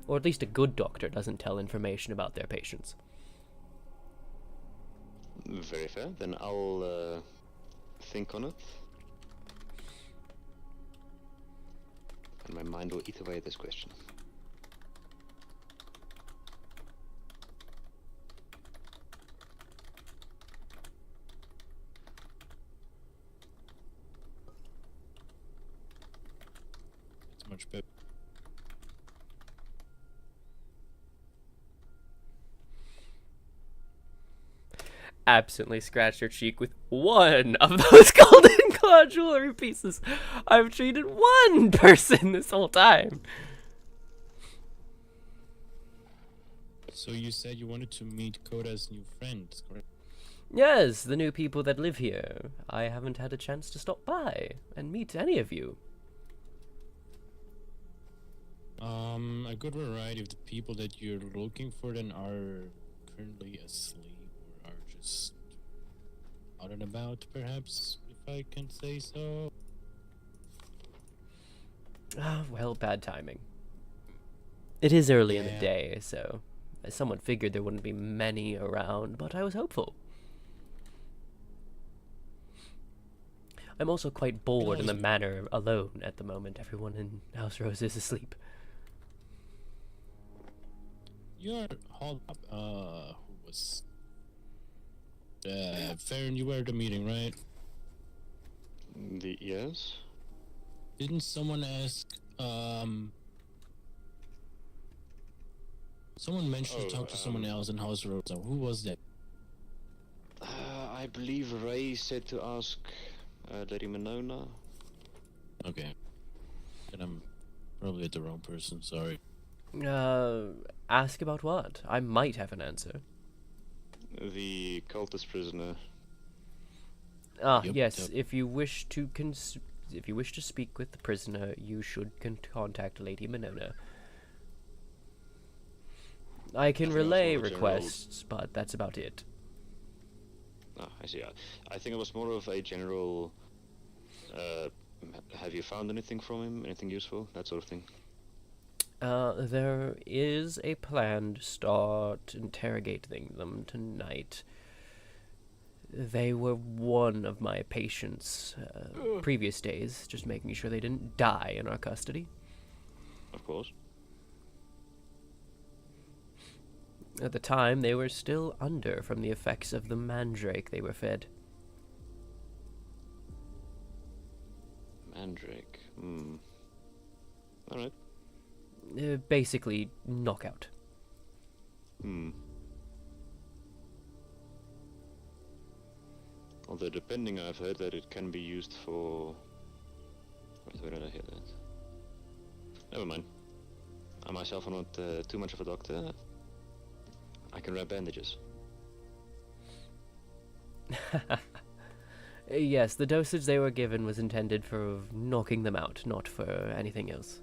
S2: Or at least a good doctor doesn't tell information about their patients.
S6: Very fair. Then I'll think on it. And my mind will eat away at this question.
S5: It's much better.
S2: Absently scratched your cheek with one of those golden claw jewelry pieces. I've treated one person this whole time.
S5: So you said you wanted to meet Koda's new friends, correct?
S2: Yes, the new people that live here. I haven't had a chance to stop by and meet any of you.
S5: A good variety of the people that you're looking for then are currently asleep or are just out and about, perhaps, if I can say so.
S2: Ah, well, bad timing. It is early in the
S5: Yeah.
S2: day, so someone figured there wouldn't be many around, but I was hopeful. I'm also quite bored in the manor alone at the moment. Everyone in House Rose is asleep.
S5: You're hauled up. Who was? Farron, you were at the meeting, right?
S6: Yes?
S5: Didn't someone ask? Someone mentioned to talk to someone else in House Rosa. Who was that?
S6: I believe Ray said to ask Lady Minona.
S5: Okay. Then I'm probably at the wrong person. Sorry.
S2: Ask about what? I might have an answer.
S6: The cultist prisoner.
S2: Ah,
S5: Yep,
S2: yes.
S5: yep.
S2: If you wish to speak with the prisoner, you should contact Lady Minona. I can
S6: I think
S2: relay
S6: that's more of a
S2: requests, but that's about it.
S6: Ah, I see. I think it was more of a general. Have you found anything from him? Anything useful? That sort of thing.
S2: There is a plan to start interrogating them tonight. They were one of my patients previous days, just making sure they didn't die in our custody.
S6: Of course.
S2: At the time, they were still under from the effects of the mandrake they were fed.
S6: Mandrake. Alright.
S2: Basically, knockout.
S6: Although depending, I've heard that it can be used for... Where did I hear that? Never mind. I myself am not too much of a doctor. I can wrap bandages.
S2: Yes, the dosage they were given was intended for knocking them out, not for anything else.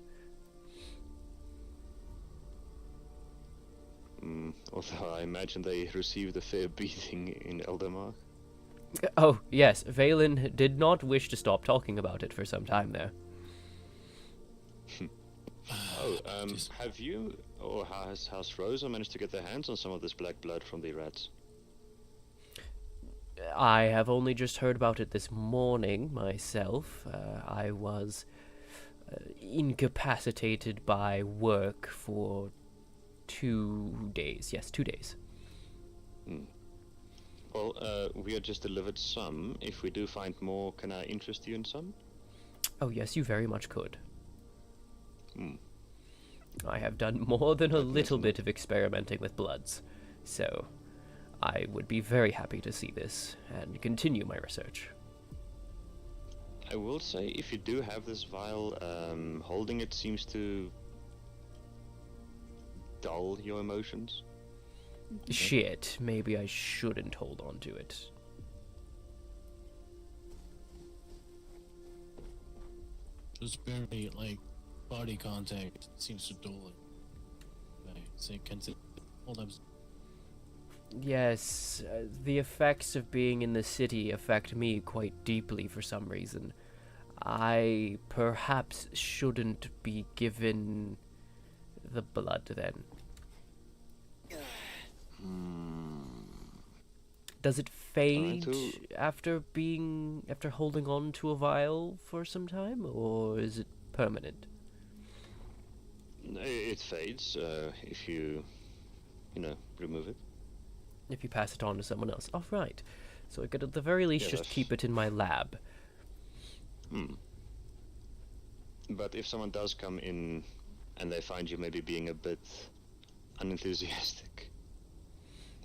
S6: Although I imagine they received a fair beating in Eldermark.
S2: Oh, yes, Valen did not wish to stop talking about it for some time there.
S6: Have you, or has House Rosa managed to get their hands on some of this black blood from the rats?
S2: I have only just heard about it this morning myself. I was incapacitated by work for 2 days. Yes, 2 days.
S6: Well, we had just delivered some. If we do find more, can I interest you in some?
S2: Oh, yes, you very much could. I have done more than a little bit of experimenting with bloods, so I would be very happy to see this and continue my research.
S6: I will say, if you do have this vial, holding it seems to dull your emotions.
S2: Shit, maybe I shouldn't hold on to it.
S5: Just barely, like, body contact seems to dull it. Say, hold up.
S2: Yes, the effects of being in the city affect me quite deeply for some reason. I perhaps shouldn't be given the blood then. Does it fade after holding on to a vial for some time, or is it permanent?
S6: It fades if you remove it.
S2: If you pass it on to someone else. Oh, right. So I could at the very least just keep it in my lab.
S6: But if someone does come in and they find you maybe being a bit unenthusiastic,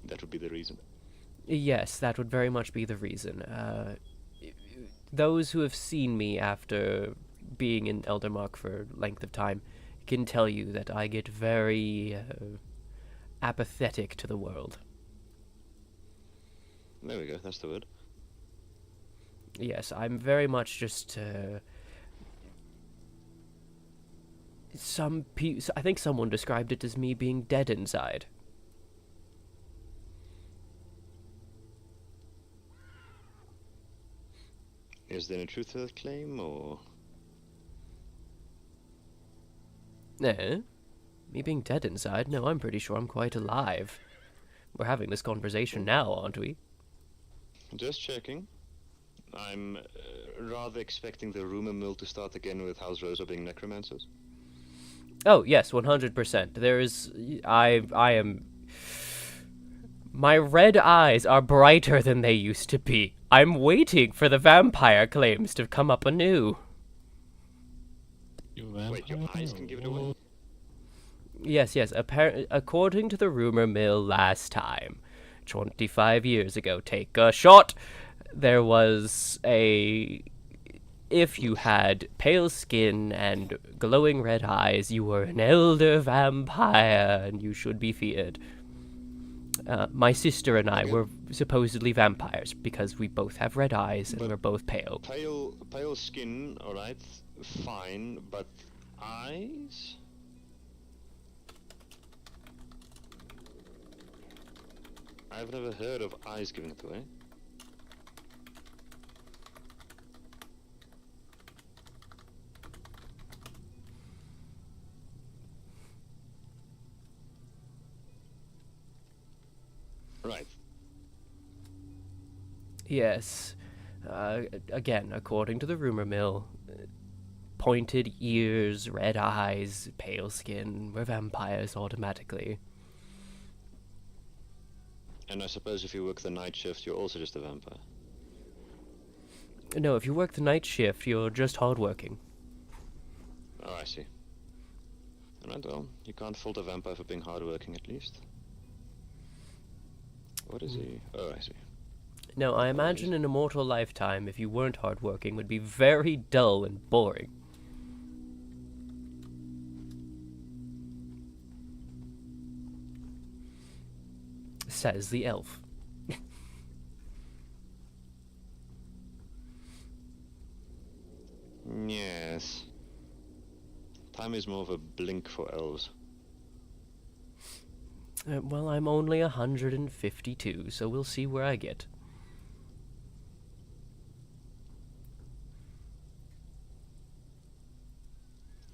S6: that would be the reason.
S2: Yes, that would very much be the reason. Those who have seen me after being in Eldermark for length of time can tell you that I get very apathetic to the world.
S6: There we go, that's the word.
S2: Yes, I'm very much just I think someone described it as me being dead inside.
S6: Is there any truth to that claim, or...?
S2: No. Me being dead inside? No, I'm pretty sure I'm quite alive. We're having this conversation now, aren't we?
S6: Just checking. I'm rather expecting the rumor mill to start again with House Rosa being necromancers.
S2: Oh, yes, 100%. There is... I am... My red eyes are brighter than they used to be. I'm waiting for the vampire claims to come up anew.
S6: Wait, your eyes can give it away?
S2: Yes. According to the rumor mill last time, 25 years ago, take a shot, there was a... If you had pale skin and glowing red eyes, you were an elder vampire, and you should be feared. My sister and I were supposedly vampires, because we both have red eyes, and we're both pale.
S6: Pale skin, alright, fine, but eyes? I've never heard of eyes giving it away. Right.
S2: Yes. Again, according to the rumor mill, pointed ears, red eyes, pale skin, we're vampires automatically.
S6: And I suppose if you work the night shift, you're also just a vampire.
S2: No, if you work the night shift, you're just hardworking.
S6: Oh, I see. Alright, well, you can't fault a vampire for being hardworking, at least. What is he? Oh, I see.
S2: No, I imagine an immortal lifetime, if you weren't hardworking, would be very dull and boring. Says the elf.
S6: Yes. Time is more of a blink for elves.
S2: Well, I'm only 152, so we'll see where I get.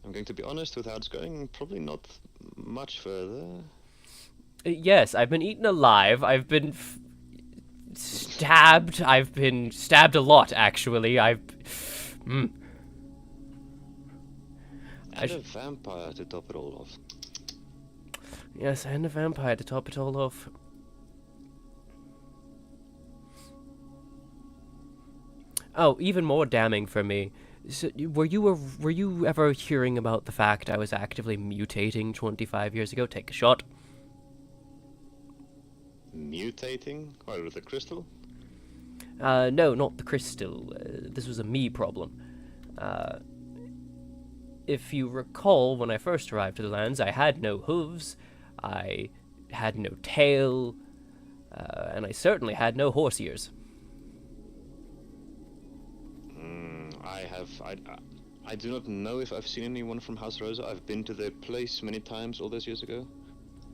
S6: I'm going to be honest with how it's going, probably not much further.
S2: Yes, I've been eaten alive. I've been stabbed. I've been stabbed a lot, actually.
S6: And a vampire to top it all off.
S2: Yes, and a vampire to top it all off. Oh, even more damning for me. So, were you ever hearing about the fact I was actively mutating 25 years ago? Take a shot.
S6: Mutating? What, with a crystal?
S2: No, not the crystal. This was a me problem. If you recall, when I first arrived to the lands, I had no hooves, I had no tail, and I certainly had no horse ears.
S6: I do not know if I've seen anyone from House Rosa. I've been to their place many times all those years ago.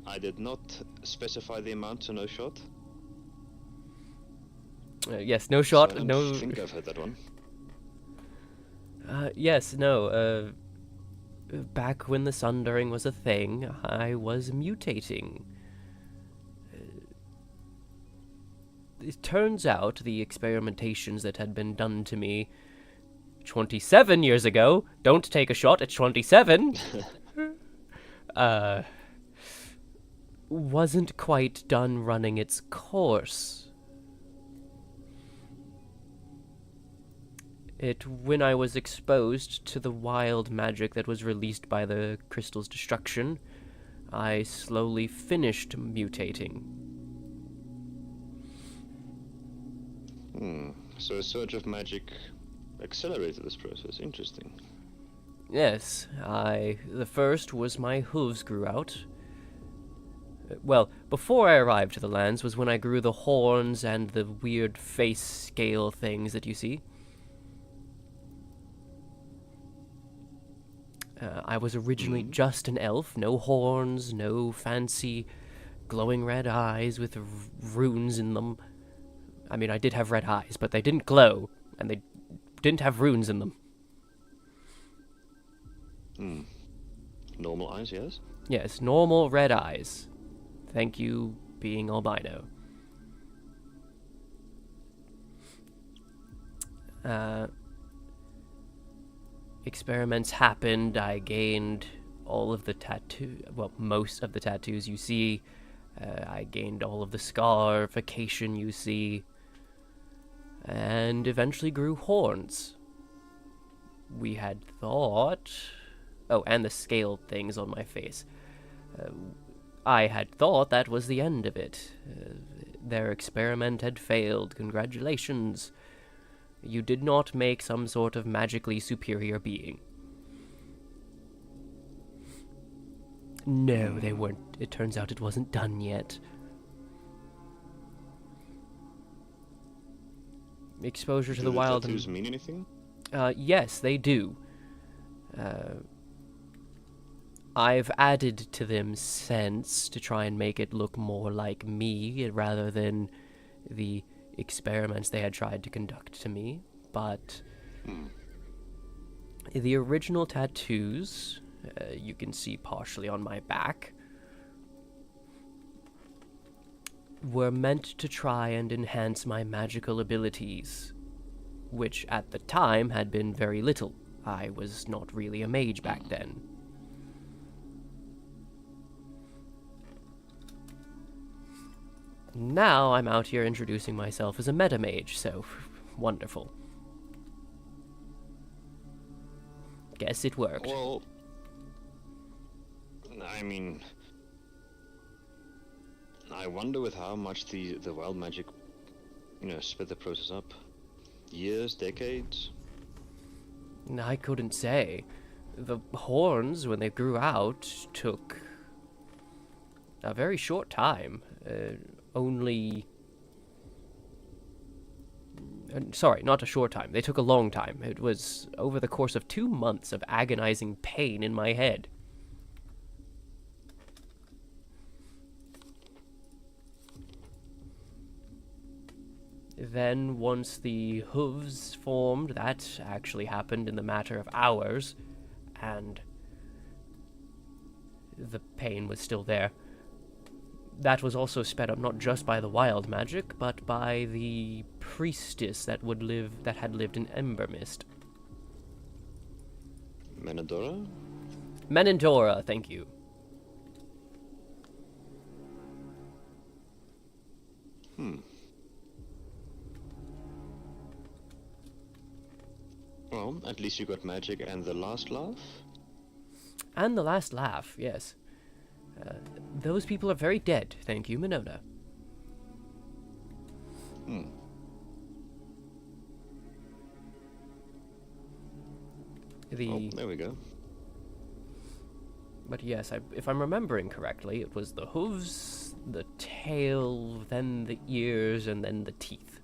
S6: I did not specify the amount, so no shot.
S2: Yes, no shot,
S6: So I don't
S2: no...
S6: think I've heard that one.
S2: Yes, no, back when the Sundering was a thing, I was mutating. It turns out the experimentations that had been done to me 27 years ago, don't take a shot at 27, wasn't quite done running its course. When I was exposed to the wild magic that was released by the crystal's destruction, I slowly finished mutating.
S6: So a surge of magic accelerated this process. Interesting.
S2: Yes, the first was my hooves grew out. Well, before I arrived to the lands was when I grew the horns and the weird face scale things that you see. I was originally just an elf, no horns, no fancy glowing red eyes with runes in them. I mean, I did have red eyes, but they didn't glow, and they didn't have runes in them.
S6: Normal eyes, yes?
S2: Yes, normal red eyes. Thank you, being albino. Experiments happened. I gained all of the most of the tattoos you see. I gained all of the scarification you see. And eventually grew horns. We had thought... Oh, and the scaled things on my face. I had thought that was the end of it. Their experiment had failed. Congratulations. You did not make some sort of magically superior being. No, they weren't. It turns out it wasn't done yet. Exposure to the wild...
S6: Do the tattoos mean anything?
S2: Yes, they do. I've added to them since to try and make it look more like me rather than the experiments they had tried to conduct to me, but the original tattoos you can see partially on my back. were meant to try and enhance my magical abilities, which at the time had been very little. I was not really a mage back then. Now I'm out here introducing myself as a meta mage, so wonderful. Guess it worked.
S6: Well, I mean, I wonder with how much the wild magic, sped the process up. Years, decades?
S2: I couldn't say. The horns, when they grew out, took a very short time. Sorry, not a short time. They took a long time. It was over the course of 2 months of agonizing pain in my head. Then, once the hooves formed, that actually happened in the matter of hours, and the pain was still there. That was also sped up not just by the wild magic, but by the priestess that had lived in Embermist.
S6: Menadora?
S2: Menendora, thank you.
S6: Well, at least you got magic and the last laugh?
S2: And the last laugh, yes. Those people are very dead, thank you, Minona.
S6: Oh, there we go.
S2: But yes, if I'm remembering correctly, it was the hooves, the tail, then the ears, and then the teeth.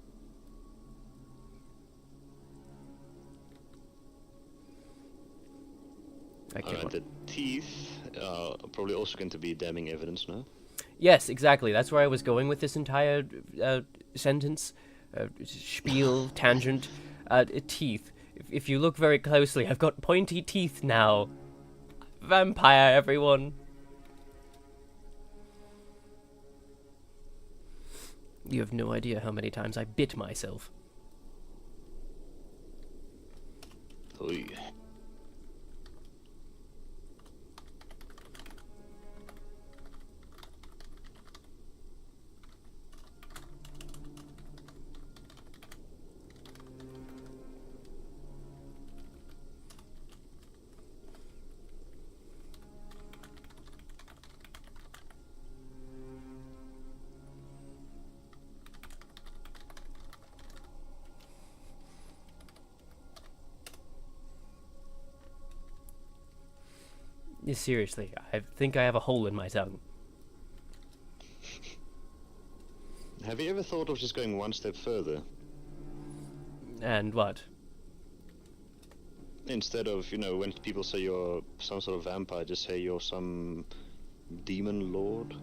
S6: The teeth are probably also going to be damning evidence, no?
S2: Yes, exactly. That's where I was going with this entire sentence. Spiel, tangent. Teeth. If you look very closely, I've got pointy teeth now. Vampire, everyone. You have no idea how many times I bit myself.
S6: Oy.
S2: Seriously, I think I have a hole in my tongue.
S6: Have you ever thought of just going one step further?
S2: And what?
S6: Instead of, when people say you're some sort of vampire, just say you're some demon lord?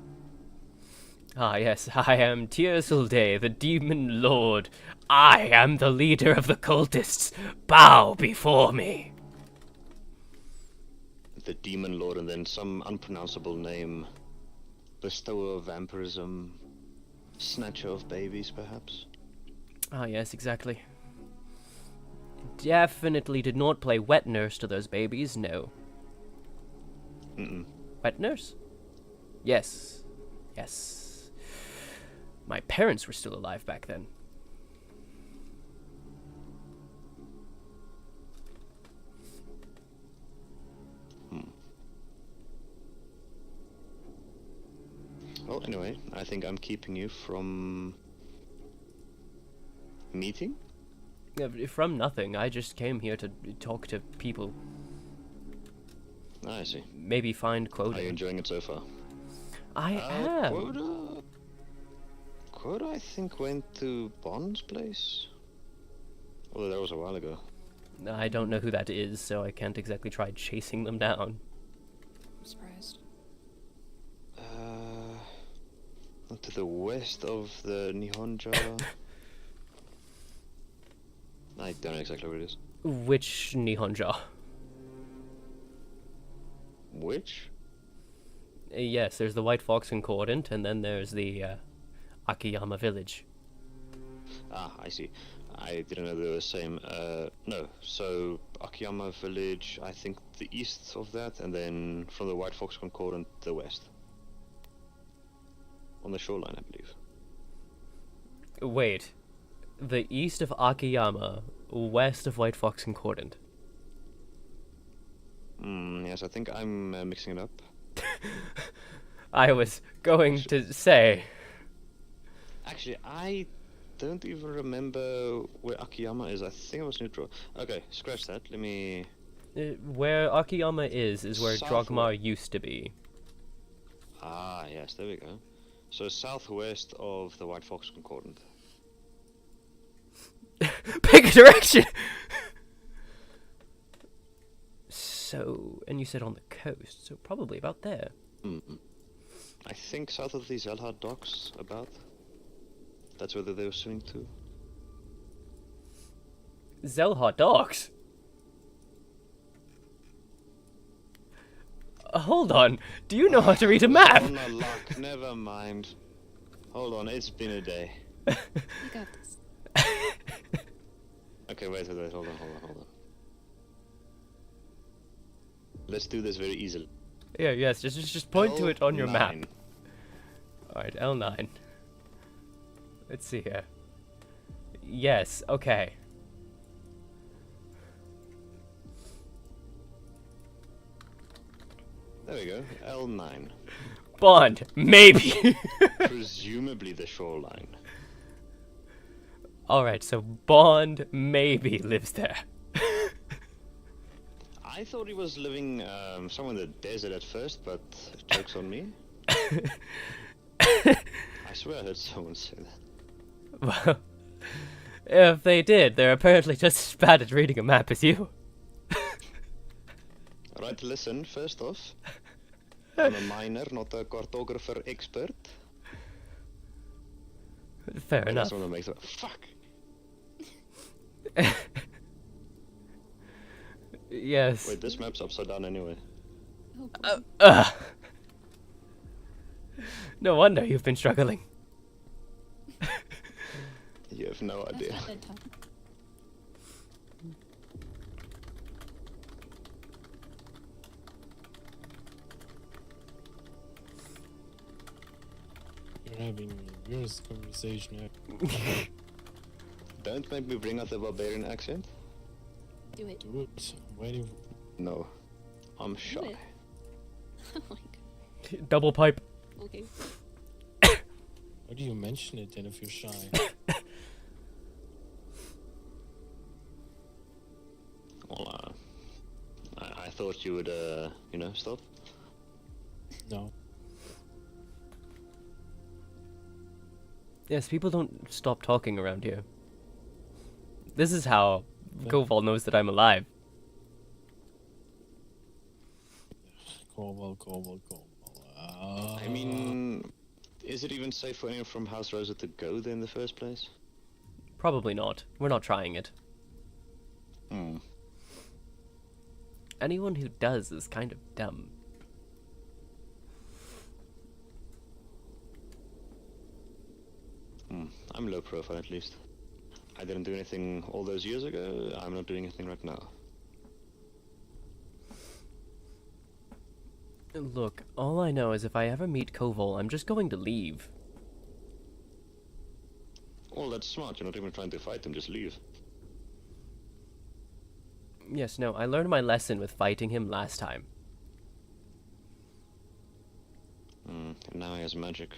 S2: Ah, yes, I am Tyr'Sul'Day, the demon lord. I am the leader of the cultists. Bow before me.
S6: The demon lord, and then some unpronounceable name. Bestower of vampirism. Snatcher of babies, perhaps?
S2: Ah, yes, exactly. Definitely did not play wet nurse to those babies, no. Wet nurse? Yes. Yes. My parents were still alive back then.
S6: Well, anyway, I think I'm keeping you from meeting?
S2: Yeah, from nothing. I just came here to talk to people.
S6: I see.
S2: Maybe find quota.
S6: Are you enjoying it so far?
S2: I am.
S6: Quota, I think, went to Bond's place? Although that was a while ago.
S2: I don't know who that is, so I can't exactly try chasing them down.
S7: I'm surprised.
S6: To the west of the Nihonja. I don't know exactly where it is.
S2: Which Nihonja?
S6: Which?
S2: Yes, there's the White Fox Concordant, and then there's the Akiyama village.
S6: Ah, I see. I didn't know they were the same. No, so Akiyama village, I think the east of that, and then from the White Fox Concordant, the west. On the shoreline, I believe.
S2: Wait. The east of Akiyama, west of White Fox Concordant.
S6: Yes, I think I'm mixing it up.
S2: I was going to say...
S6: Actually, I don't even remember where Akiyama is. I think it was neutral. Okay, scratch that. Let me...
S2: where Akiyama is where
S6: Southward.
S2: Drogmar used to be.
S6: Ah, yes, there we go. So southwest of the White Fox Concordant.
S2: Pick a direction! So, and you said on the coast, so probably about there.
S6: I think south of the Zelhard docks, about. That's where they were swimming to.
S2: Zelhar docks? Hold on, do you know how to read a map?
S6: Oh, no luck. Never mind. Hold on, it's been a day.
S7: You got this.
S6: Okay, wait, hold on. Let's do this very easily.
S2: Yeah, yes, just point to it on your map.
S6: L9.
S2: Alright, L9. Let's see here. Yes, okay.
S6: There we go, L9.
S2: Bond, maybe.
S6: Presumably the shoreline.
S2: Alright, so Bond maybe lives there.
S6: I thought he was living somewhere in the desert at first, but joke's on me. I swear I heard someone say that.
S2: Well, if they did, they're apparently just as bad at reading a map as you.
S6: Alright, listen, first off, I'm a miner, not a cartographer expert.
S2: Fair
S6: And
S2: enough.
S6: that's what makes it. Fuck!
S2: Yes.
S6: Wait, this map's upside down anyway.
S7: Oh, boy.
S2: No wonder you've been struggling.
S6: You have no
S7: That's
S6: idea.
S7: not bedtime.
S5: You're having a worse conversation.
S6: Don't make me bring out the barbarian accent.
S7: Do it.
S5: Do it. Waiting.
S6: No. I'm shy.
S7: it. Oh my god.
S2: Double pipe.
S7: Okay.
S5: Why do you mention it then if you're shy?
S6: Well, I thought you would, stop.
S5: No.
S2: Yes, people don't stop talking around here. This is how Koval knows that I'm alive.
S5: Koval.
S6: I mean, is it even safe for anyone from House Rosa to go there in the first place?
S2: Probably not. We're not trying it. Anyone who does is kind of dumb.
S6: I'm low profile at least. I didn't do anything all those years ago. I'm not doing anything right now.
S2: Look, all I know is if I ever meet Koval, I'm just going to leave.
S6: Well, that's smart. You're not even trying to fight him. Just leave.
S2: Yes, no, I learned my lesson with fighting him last time.
S6: And now he has magic.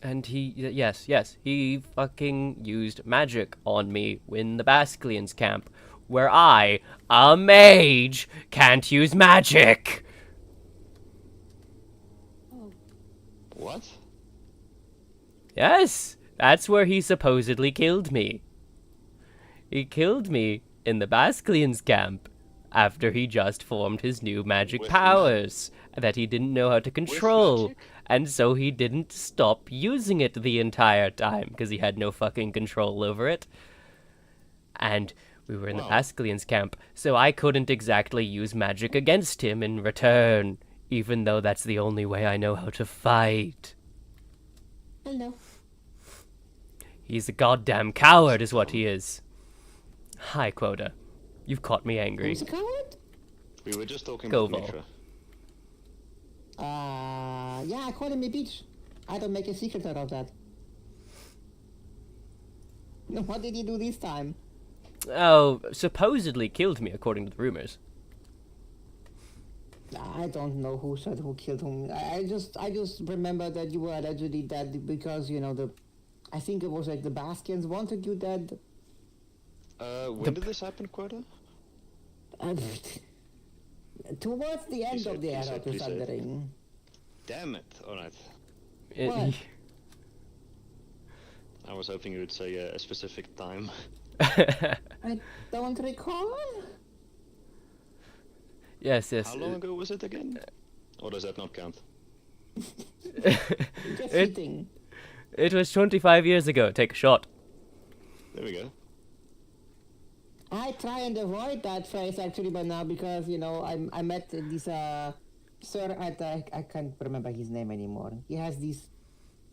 S2: And yes, he fucking used magic on me in the Basilians camp, where I, a mage, can't use magic!
S7: Oh,
S6: What?
S2: Yes, that's where he supposedly killed me. He killed me in the Basilians camp after he just formed his new magic
S6: With
S2: powers that he didn't know how to control.
S6: magic?
S2: And so he didn't stop using it the entire time because he had no fucking control over it. And we were in the
S6: Wow.
S2: Basilians camp, so I couldn't exactly use magic against him in return, even though that's the only way I know how to fight.
S7: hello.
S2: He's a goddamn coward, is what he is. Hi, Quota. You've caught me angry.
S4: Who's a coward?
S6: We were just talking
S2: Go,
S6: about
S2: Vol.
S6: Mitra.
S4: Yeah, I call him a bitch. I don't make a secret out of that. What did he do this time?
S2: Oh, supposedly killed me, according to the rumors.
S4: I don't know who said who killed whom. I just remember that you were allegedly dead because, you know, I think it was like the Bastians wanted you dead.
S6: When did this happen, Quota?
S4: Towards the end
S6: said-
S4: of the
S6: you
S4: era
S6: said-
S4: of
S6: you said-
S4: Thundering.
S6: Damn it! Alright.
S4: What?
S6: I was hoping you would say a specific time.
S4: I don't recall.
S2: Yes.
S6: How long ago was it again? Or does that not count?
S4: Just
S2: It-
S4: sitting.
S2: It was 25 years ago. Take a shot.
S6: There we go.
S4: I try and avoid that phrase actually, but now because you know I met this sir I can't remember his name anymore. He has this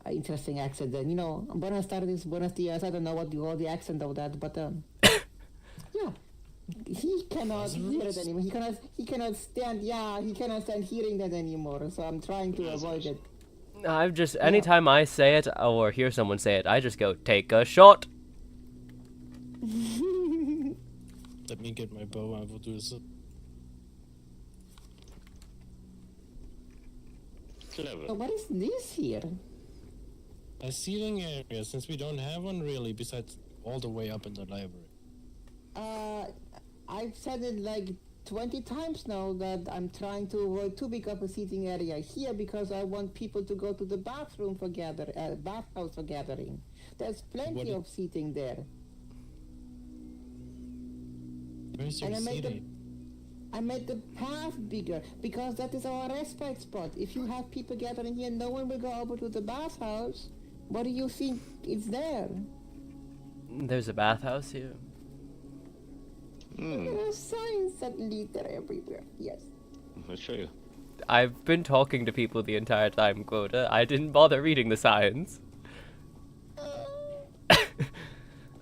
S4: interesting accent. And you know, buenas tardes, buenos dias. I don't know what you call the accent of that, but yeah, he cannot hear it anymore. He cannot stand. Yeah, he cannot stand hearing that anymore. So I'm trying to avoid it.
S2: I've just, anytime I say it or hear someone say it, I just go, take a shot.
S5: Let me get my bow. I will do this.
S6: Clever.
S4: So what is this here?
S5: A seating area, since we don't have one really, besides all the way up in the library.
S4: I've said it like 20 times now that I'm trying to avoid too big of a seating area here because I want people to go to the bathroom for bathhouse for gathering. There's plenty of seating there.
S5: Where's your
S4: And
S5: seating?
S4: I made the path bigger because that is our respite spot. If you have people gathering here, no one will go over to the bathhouse. What do you think is there?
S2: There's a bathhouse here.
S4: There are signs that lead there everywhere. Yes.
S6: I'll show you.
S2: I've been talking to people the entire time, Quota. I didn't bother reading the signs.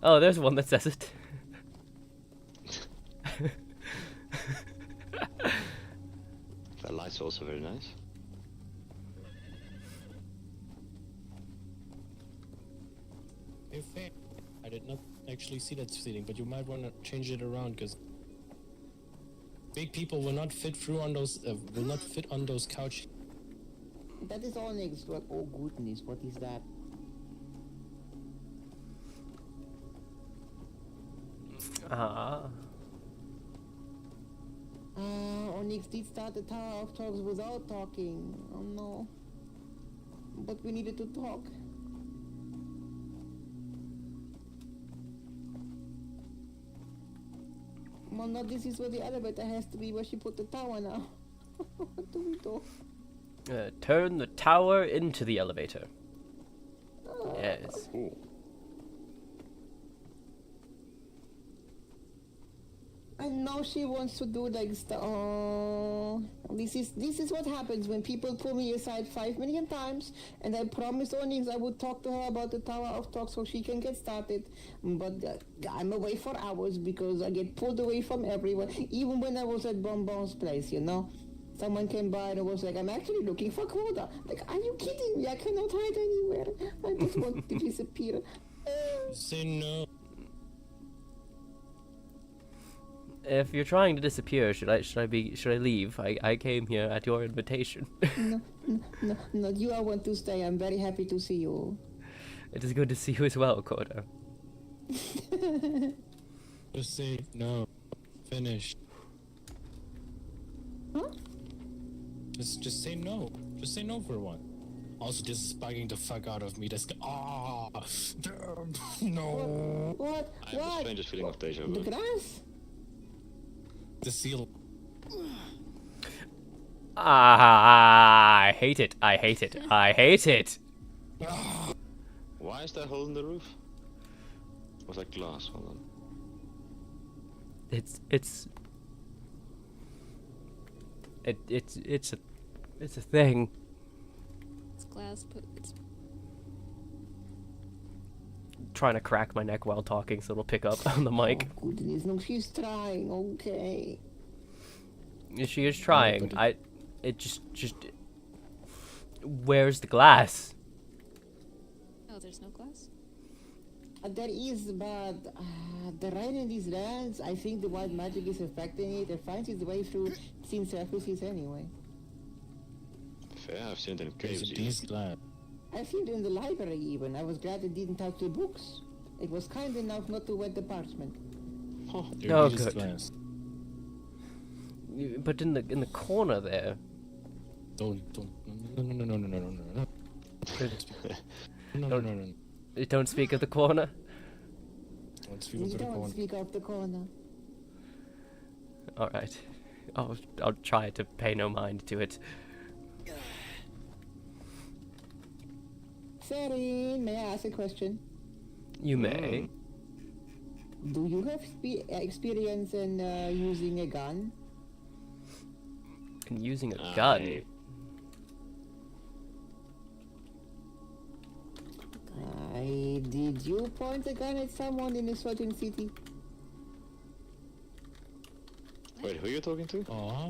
S2: Oh, there's one that says it.
S6: The light's also very nice.
S5: Hey, fair. I did not actually see that seating, but you might want to change it around because big people will not fit through on those. Will not fit on those couches.
S4: That is all next. Oh goodness, what is that?
S2: Ah.
S4: Onyx did start the Tower of Talks without talking. Oh no. But we needed to talk. Well, no, this is where the elevator has to be, where she put the tower now. What do we do?
S2: Turn the tower into the elevator. Yes.
S6: Ooh.
S4: I know she wants to do like oh, this is what happens when people pull me aside 5 million times, and I promised Onyx I would talk to her about the Tower of Talk so she can get started. But I'm away for hours because I get pulled away from everyone. Even when I was at Bonbon's place, you know, someone came by and was like, "I'm actually looking for Quota." Like, are you kidding me? I cannot hide anywhere. I just want to disappear.
S5: Say no.
S2: If you're trying to disappear, should I leave? I came here at your invitation.
S4: No, you all want to stay. I'm very happy to see you.
S2: It is good to see you as well, Quota.
S5: Just say no. Finish.
S4: Huh?
S5: Just say no. Just say no for one. Also, this is bugging the fuck out of me. This guy. Ah, damn. No.
S4: What?
S6: I have the strangest feeling of deja
S4: The
S6: vu.
S4: grass?
S5: The seal.
S2: I hate it. I hate it. I hate it.
S6: Why is there a hole in the roof? Was that glass? Hold on.
S2: It's a thing.
S7: It's glass, but it's
S2: trying to crack my neck while talking so it'll pick up on the mic.
S4: Oh, goodness, no, she's trying. Okay.
S2: She is trying.
S5: but
S2: It just. Where's the glass?
S7: Oh, there's no glass?
S4: There is, but the rain in these lands, I think the white magic is affecting it. It finds its way through thin surfaces anyway.
S6: Fair, I've seen it in
S5: There's
S6: caves.
S5: a
S6: even.
S5: decent glass.
S4: I've seen it in the library even. I was glad it didn't touch the books. It was kind enough not to wet the parchment.
S5: There's
S2: Oh,
S5: a decent
S2: good.
S5: glass.
S2: But in the corner there.
S5: Don't. No.
S2: Don't speak of the corner.
S5: Don't speak
S4: You
S5: of the
S4: don't
S5: corner.
S4: speak of the corner.
S2: All right. I'll try to pay no mind to it.
S4: Serin, may I ask a question?
S2: You may.
S4: Do you have experience in using a gun?
S2: And using a gun.
S4: Did you point a gun at someone in a certain city?
S6: Wait, who are you talking to?
S5: Aw.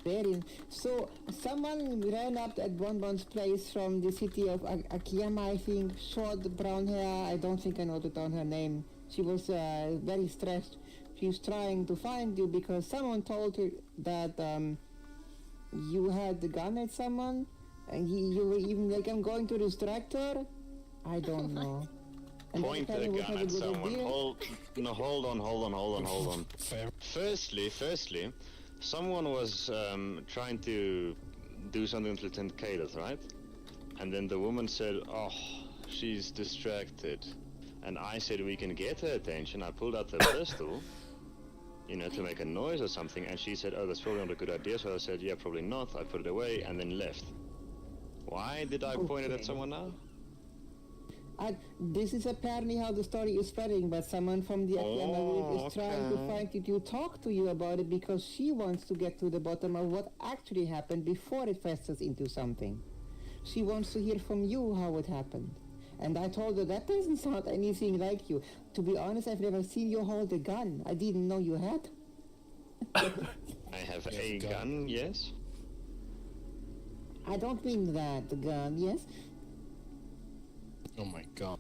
S4: Serin. So, someone ran up at Bonbon's place from the city of Akiyama, I think. Short brown hair. I don't think I noted down her name. She was very stressed. She was trying to find you because someone told her that you had the gun at someone. And you were even like, I'm going to distract her. I don't know. And
S6: Point
S4: that
S6: a
S4: was
S6: gun
S4: not a
S6: at
S4: good
S6: someone.
S4: idea.
S6: Hold on.
S5: Fair.
S6: Firstly, someone was trying to do something with Lieutenant Caleb, right? And then the woman said, "Oh, she's distracted." And I said, "We can get her attention." I pulled out the pistol, to make a noise or something. And she said, "Oh, that's probably not a good idea." So I said, "Yeah, probably not." I put it away and then left. Why did I point it at
S4: Okay.
S6: someone now?
S4: This is apparently how the story is spreading, but someone from the Akiyama village is trying to
S6: okay.
S4: find you to talk to you about it because she wants to get to the bottom of what actually happened before it festers into something. She wants to hear from you how it happened. And I told her that doesn't sound anything like you. To be honest, I've never seen you hold a gun. I didn't know you had.
S6: I have
S5: You have
S6: a
S5: a gun.
S6: gun, yes.
S4: I don't mean that, the gun, yes?
S5: Oh my god.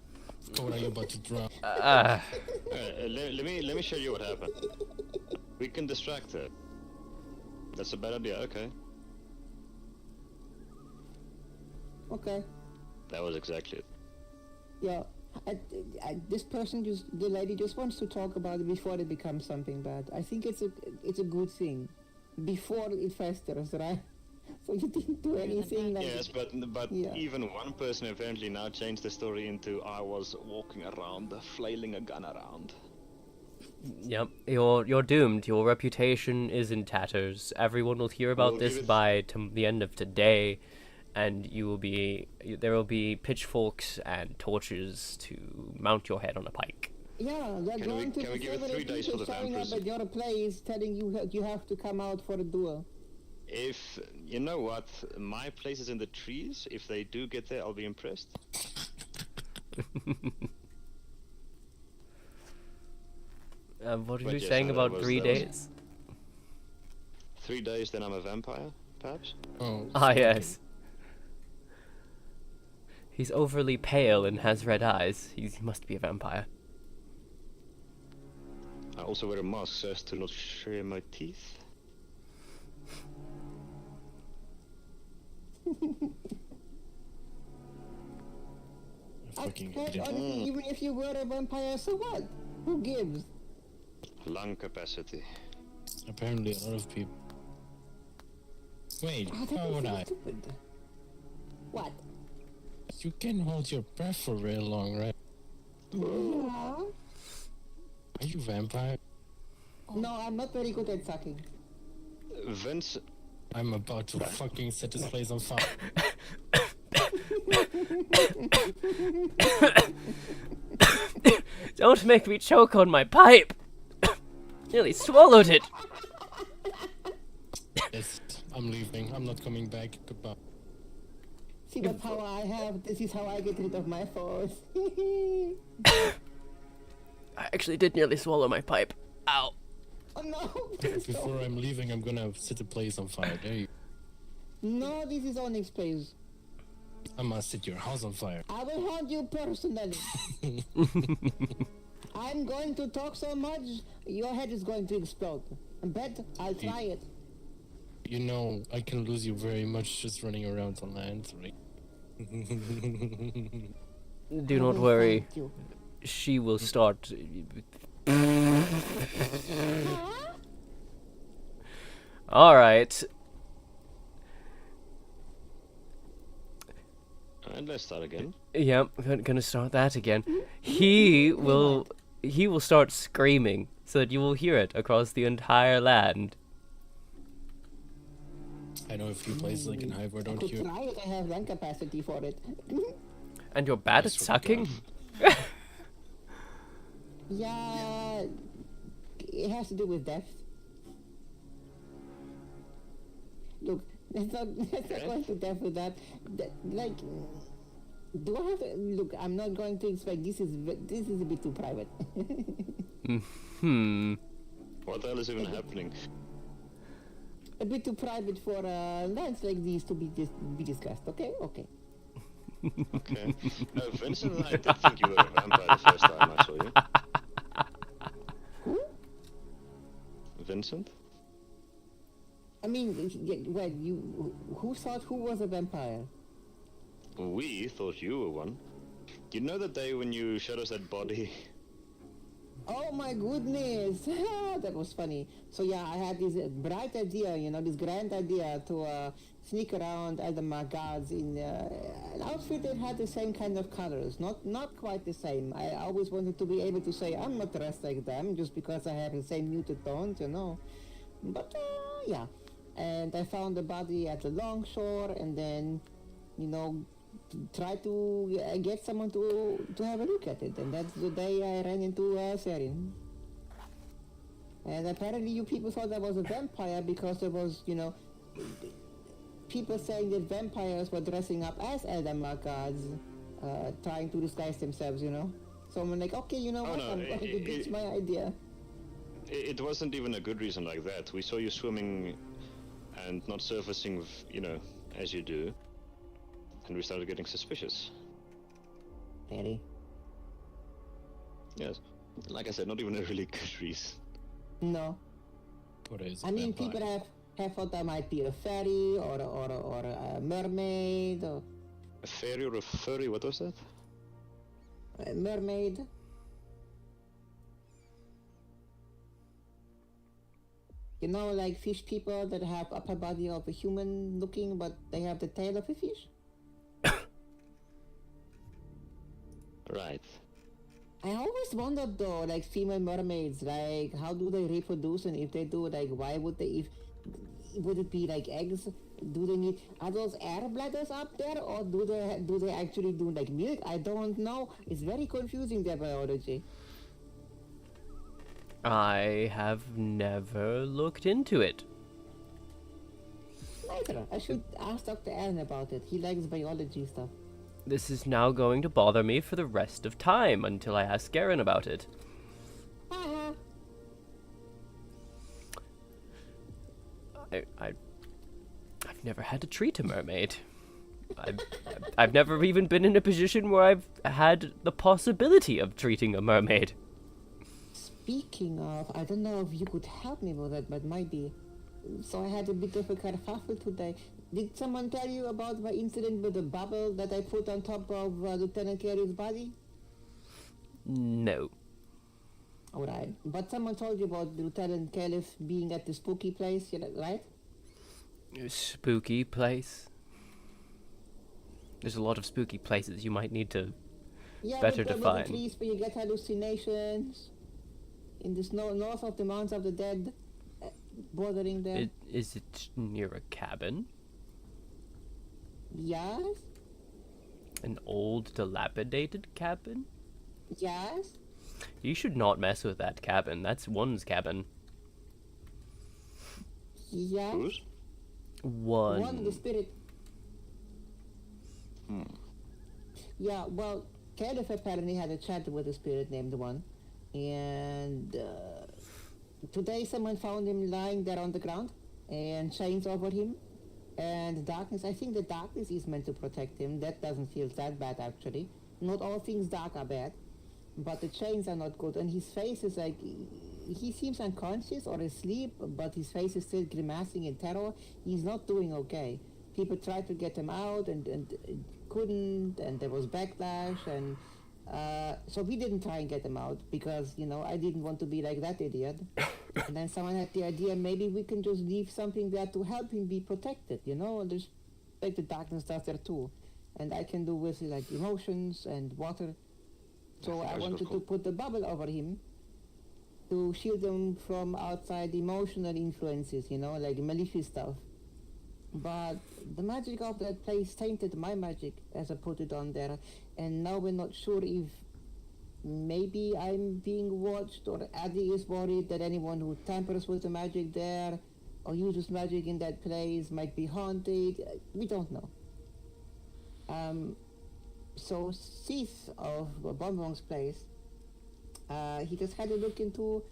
S5: What are you about to drop?
S6: Let me show you what happened. We can distract her. That's a bad idea. Okay.
S4: Okay.
S6: That was exactly it.
S4: Yeah. This person the lady just wants to talk about it before it becomes something bad. I think it's a good thing. Before it festers, right? So you didn't do anything like...
S6: Yes, but
S4: Yeah.
S6: even one person apparently now changed the story into I was walking around, flailing a gun around.
S2: Yep, you're doomed. Your reputation is in tatters. Everyone will hear about
S6: We'll
S2: this
S6: give it-
S2: by the end of today, and there will be pitchforks and torches to mount your head on a pike.
S4: Yeah, they're
S6: Can we-
S4: going to
S6: can we
S4: be
S6: give it
S4: several
S6: 3 days for
S4: people
S6: the
S4: showing up
S6: vampires?
S4: at your place telling you have to come out for a duel.
S6: If you know what, my place is in the trees. If they do get there, I'll be impressed.
S2: What are
S6: But
S2: you
S6: yes,
S2: saying
S6: that
S2: about
S6: was-
S2: 3
S6: that was-
S2: days?
S6: 3 days, then I'm a vampire, perhaps.
S5: Oh.
S2: Ah, yes. He's overly pale and has red eyes. He must be a vampire.
S6: I also wear a mask so as to not show my teeth.
S5: Fucking
S4: Heck,
S5: idiot.
S4: honestly, even if you were a vampire, so what? Who gives?
S6: Lung capacity.
S5: Apparently a lot of people. Wait,
S4: Oh, that
S5: how
S4: is
S5: would
S4: so
S5: I?
S4: stupid. What?
S5: You can hold your breath for real long, right?
S4: Yeah.
S5: Are you vampire?
S4: No, I'm not very good at sucking.
S6: Vince,
S5: I'm about to fucking set this place on fire.
S2: Don't make me choke on my pipe! Nearly swallowed it!
S5: Yes, I'm leaving. I'm not coming back. Goodbye.
S4: See what power I have? This is how I get rid of my foes.
S2: actually did nearly swallow my pipe. Ow.
S4: Oh no! Please
S5: Before
S4: don't.
S5: I'm leaving, I'm gonna set the place on fire. There you.
S4: No, this is Onyx place.
S5: I'm gonna set your house on fire.
S4: I will haunt you personally. I'm going to talk so much, your head is going to explode. I bet I'll try it.
S5: You know, I can lose you very much just running around on land, right?
S2: Do not
S4: I will
S2: worry.
S4: find you.
S2: She will start. Alright.
S6: And let's start again.
S2: Yep, gonna start that again. He will start screaming so that you will hear it across the entire land.
S5: I know a few places I can hide where I
S4: I
S5: don't
S4: could
S5: hear.
S4: try it, I have lung capacity for it.
S2: And you're bad
S5: I
S2: at
S5: swear to
S2: sucking?
S5: God.
S4: Yeah, it has to do with death. Look, let's not go into depth with that. Like, do I have to look? I'm not going to explain. This is a bit too private.
S6: What the hell is even happening?
S4: A bit too private for lands like these to be discussed. Okay, okay.
S6: Okay. Vincent and I did think you were a vampire the first time I saw you.
S4: Who?
S6: Vincent?
S4: I mean, well, who thought who was a vampire?
S6: We thought you were one. You know the day when you showed us that body?
S4: Oh my goodness, that was funny. So yeah, I had this bright idea, this grand idea to sneak around Eldermark guards in an outfit that had the same kind of colors. Not quite the same. I always wanted to be able to say I'm not dressed like them just because I have the same muted tones, But yeah, and I found the body at the longshore, and then, try to get someone to have a look at it, and that's the day I ran into Serin. And apparently you people thought I was a vampire because there was, people saying that vampires were dressing up as Eldermark guards, trying to disguise themselves, So I'm like, okay, you know what,
S6: no,
S4: I'm going to ditch my idea.
S6: It wasn't even a good reason like that. We saw you swimming and not surfacing, as you do. And we started getting suspicious.
S4: Really?
S6: Yes. Like I said, not even a really good reason.
S4: No.
S5: What is
S4: I mean, people have thought I might be a fairy or a mermaid or
S6: A fairy or a furry, what was that?
S4: a mermaid. Like fish people that have upper body of a human looking, but they have the tail of a fish.
S6: Right.
S4: I always wondered though, like female mermaids, like how do they reproduce, and if they do, like why would they? Would it be like eggs? Do they need? Are those air bladders up there, or do they actually do like milk? I don't know. It's very confusing, their biology.
S2: I have never looked into it.
S4: Later, I should ask Dr. Allen about it. He likes biology stuff.
S2: This is now going to bother me for the rest of time until I ask Garen about it.
S4: Haha.
S2: I've never had to treat a mermaid. I've never even been in a position where I've had the possibility of treating a mermaid.
S4: Speaking of, I don't know if you could help me with that, but might be. So I had a bit of a kerfuffle today. Did someone tell you about my incident with the bubble that I put on top of Lieutenant Carey's body?
S2: No.
S4: Alright, but someone told you about Lieutenant Caliph being at the spooky place, right?
S2: Spooky place? There's a lot of spooky places you might need to
S4: Yeah,
S2: better
S4: with the
S2: define.
S4: trees where you get hallucinations. In the snow north of the Mounds of the Dead, bordering there.
S2: Is it near a cabin?
S4: Yes?
S2: An old, dilapidated cabin?
S4: Yes?
S2: You should not mess with that cabin. That's one's cabin.
S4: Yes?
S6: Whose?
S4: One, the spirit. Yeah, well, Caliph apparently had a chat with a spirit named One. And today someone found him lying there on the ground and chains over him. And darkness, I think the darkness is meant to protect him. That doesn't feel that bad actually. Not all things dark are bad, but the chains are not good. And his face is like, he seems unconscious or asleep, but his face is still grimacing in terror. He's not doing okay. People tried to get him out and couldn't, and there was backlash, and so we didn't try and get him out because, you know, I didn't want to be like that idiot. And then someone had the idea, maybe we can just leave something there to help him be protected, you know, and just like the darkness does there too. And I can do with like emotions and water. So I wanted to put the bubble over him to shield him from outside emotional influences, you know, like malicious stuff. But the magic of that place tainted my magic as I put it on there. And now we're not sure if maybe I'm being watched, or Addy is worried that anyone who tampers with the magic there or uses magic in that place might be haunted. We don't know. So Sith of Bonbon's place, he just had a look into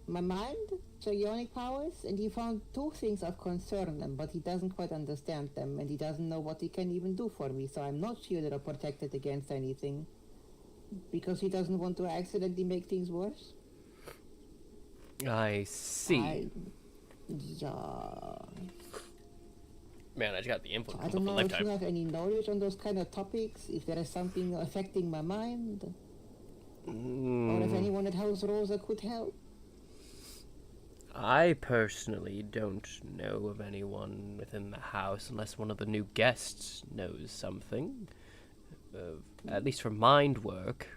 S4: my mind, psionic powers, and he found two things of concern, but he doesn't quite understand them, and he doesn't know what he can even do for me, so I'm not shielded or protected against anything, because he doesn't want to accidentally make things worse.
S2: I see.
S4: Yeah.
S2: Man, I just got the influence
S4: I
S2: of
S4: don't
S2: a
S4: know if you
S2: lifetime.
S4: have any knowledge on those kind of topics, if there is something affecting my mind, or if anyone at House Rosa could help.
S2: I personally don't know of anyone within the house unless one of the new guests knows something. At least for mind work.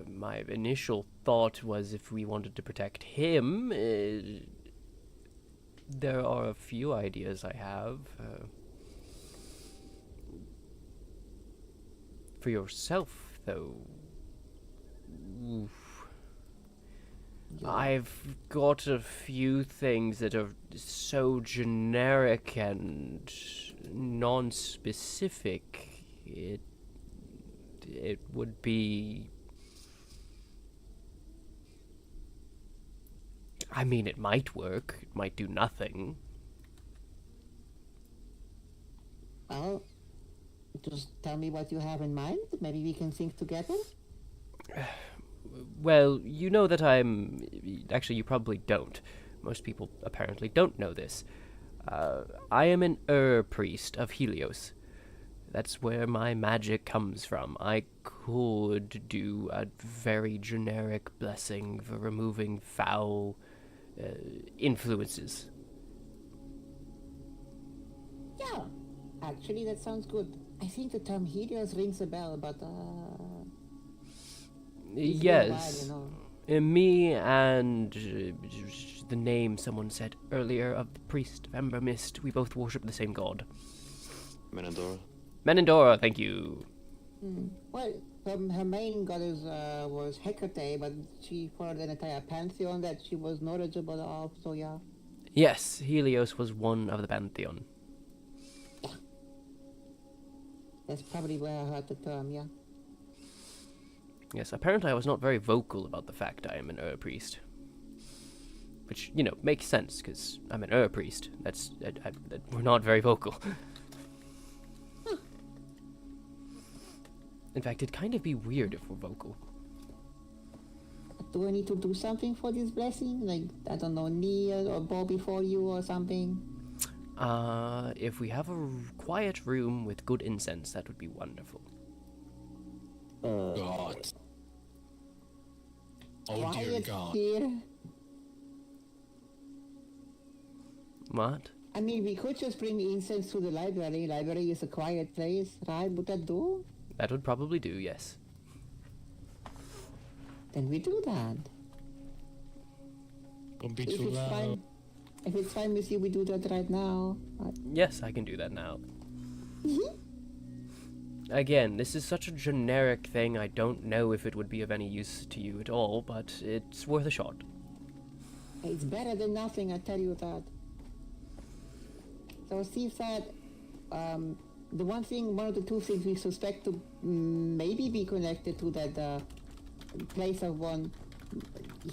S2: My initial thought was if we wanted to protect him, there are a few ideas I have. For yourself, though, oof. I've got a few things that are so generic and non-specific. It would be... I mean, it might work. It might do nothing.
S4: Well, just tell me what you have in mind. Maybe we can think together.
S2: Well, you know that I'm... Actually, you probably don't. Most people apparently don't know this. I am an priest of Helios. That's where my magic comes from. I could do a very generic blessing for removing foul influences.
S4: Yeah, actually that sounds good. I think the term Helios rings a bell, but it's been a while,
S2: Yes.
S4: you know.
S2: Me and the name someone said earlier of the priest of Ember Mist, we both worship the same god.
S6: Menandora.
S2: Menandora, thank you.
S4: Well, her main goddess was Hecate, but she followed an entire pantheon that she was knowledgeable of, so yeah.
S2: Yes, Helios was one of the pantheon.
S4: That's probably where I heard the term, yeah.
S2: Yes, apparently I was not very vocal about the fact I am an priest. Which, you know, makes sense, because I'm an priest. We're not very vocal. In fact, it'd kind of be weird if we're vocal.
S4: Do I need to do something for this blessing? Like, I don't know, kneel or bow before you or something?
S2: If we have a quiet room with good incense, that would be wonderful.
S5: God. Oh dear
S4: Quiet
S5: God.
S4: here.
S2: What?
S4: I mean, we could just bring incense to the library. Library is a quiet place, right? Would that do?
S2: That would probably do, yes.
S4: Then we do that.
S5: Don't be
S4: If
S5: too
S4: it's
S5: loud.
S4: fine, if it's fine with you, we do that right now.
S2: Yes, I can do that now. Again, this is such a generic thing, I don't know if it would be of any use to you at all, but it's worth a shot.
S4: It's better than nothing, I tell you that. So Steve said, the one of the two things we suspect to maybe be connected to that place of one.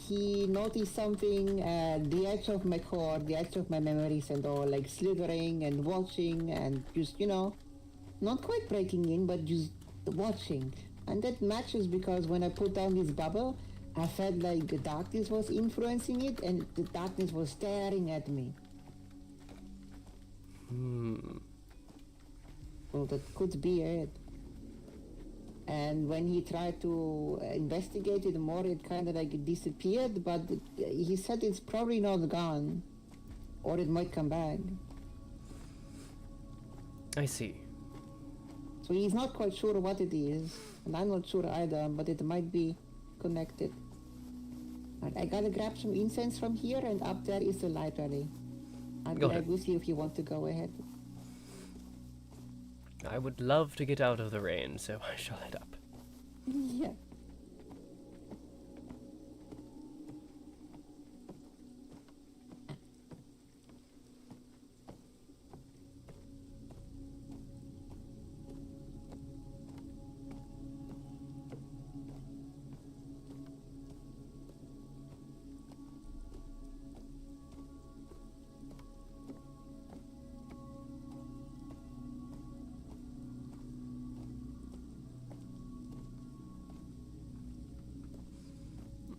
S4: He noticed something at the edge of my core, the edge of my memories and all, like slithering and watching and just, not quite breaking in, but just watching. And that matches because when I put down this bubble, I felt like the darkness was influencing it and the darkness was staring at me. Well, that could be it. And when he tried to investigate it more, it kind of like disappeared, but he said it's probably not gone. Or it might come back.
S2: I see.
S4: So he's not quite sure what it is. And I'm not sure either, but it might be connected. Right, I gotta grab some incense from here, and up there is the library. I'll be right with you if you want to go ahead.
S2: I would love to get out of the rain, so I shall head up.
S4: Yeah.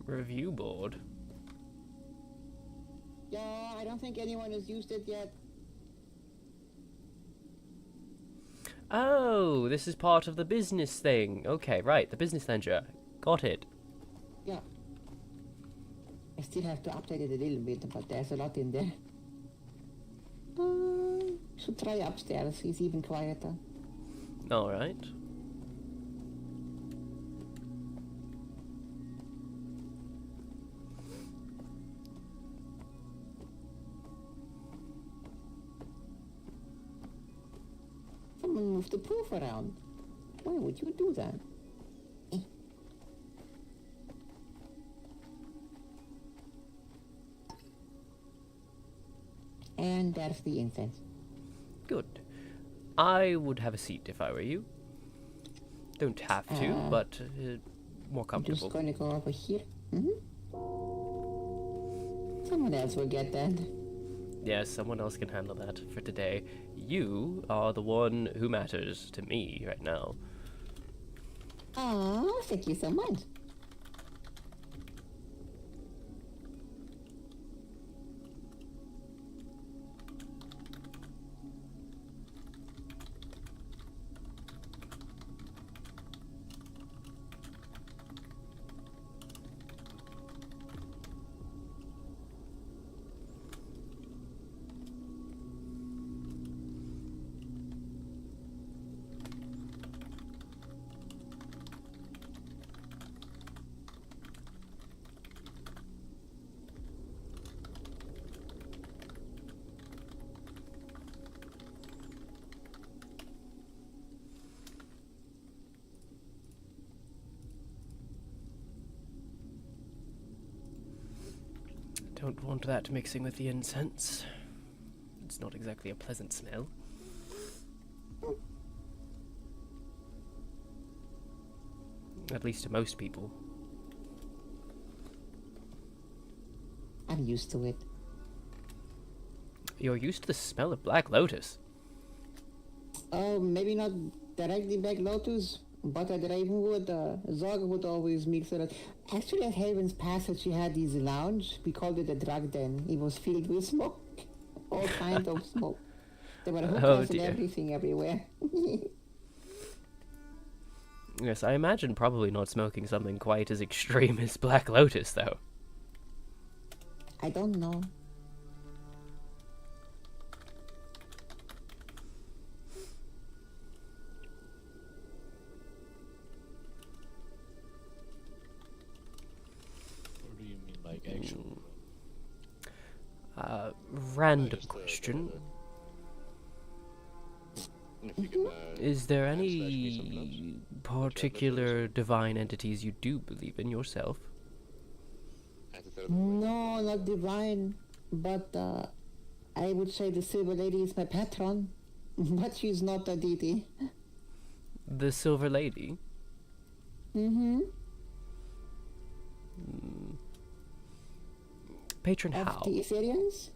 S2: Review board?
S4: Yeah, I don't think anyone has used it yet.
S2: Oh, this is part of the business thing. Okay, right, the business ledger. Got it.
S4: Yeah. I still have to update it a little bit, but there's a lot in there. Should try upstairs, it's even quieter.
S2: Alright.
S4: Someone moved the proof around. Why would you do that? And there's the incense.
S2: Good. I would have a seat if I were you. Don't have to, but more
S4: I'm
S2: comfortable.
S4: just going to go over here. Someone else will get that.
S2: Yes, someone else can handle that for today. You are the one who matters to me right now.
S4: Oh, thank you so much.
S2: Don't want that mixing with the incense. It's not exactly a pleasant smell. At least to most people.
S4: I'm used to it.
S2: You're used to the smell of Black Lotus.
S4: Oh, maybe not directly Black Lotus, but at Ravenwood, Zog would always mix it. Actually, at Haven's Passage, she had this lounge. We called it a drug den. It was filled with smoke. All kinds of smoke. There were hookahs and everything everywhere.
S2: Yes, I imagine probably not smoking something quite as extreme as Black Lotus, though.
S4: I don't know.
S5: Or do you mean like actual?
S2: Random question. Is there any particular divine entities you do believe in yourself?
S4: No, not divine, but I would say the Silver Lady is my patron, but she's not a deity.
S2: The Silver Lady?
S4: Mm-hmm.
S2: Patron
S4: Of
S2: how?
S4: the Assyrians?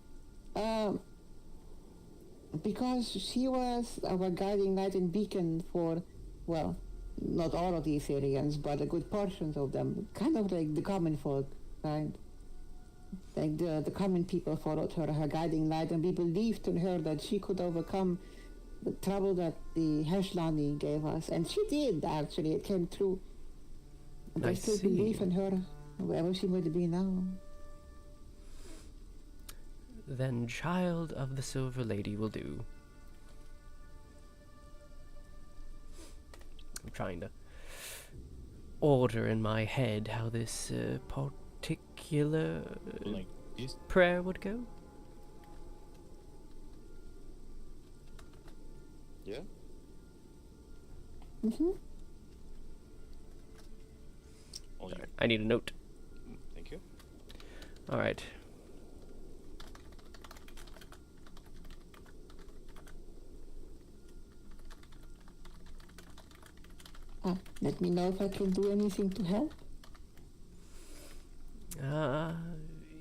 S4: Because she was our guiding light and beacon for, well, not all of the Assyrians, but a good portion of them. Kind of like the common folk, right? Like the common people followed her, her guiding light, and we believed in her that she could overcome the trouble that the Heshlani gave us. And she did, actually. It came true. And I
S2: I
S4: still
S2: see.
S4: believe in her, wherever she might be now.
S2: Then Child of the Silver Lady will do. I'm trying to order in my head how this particular
S5: Like this?
S2: prayer would go.
S6: Yeah?
S4: Mm-hmm.
S6: All you.
S2: I need a note.
S6: Thank you.
S2: Alright.
S4: Let me know if I can do anything to help.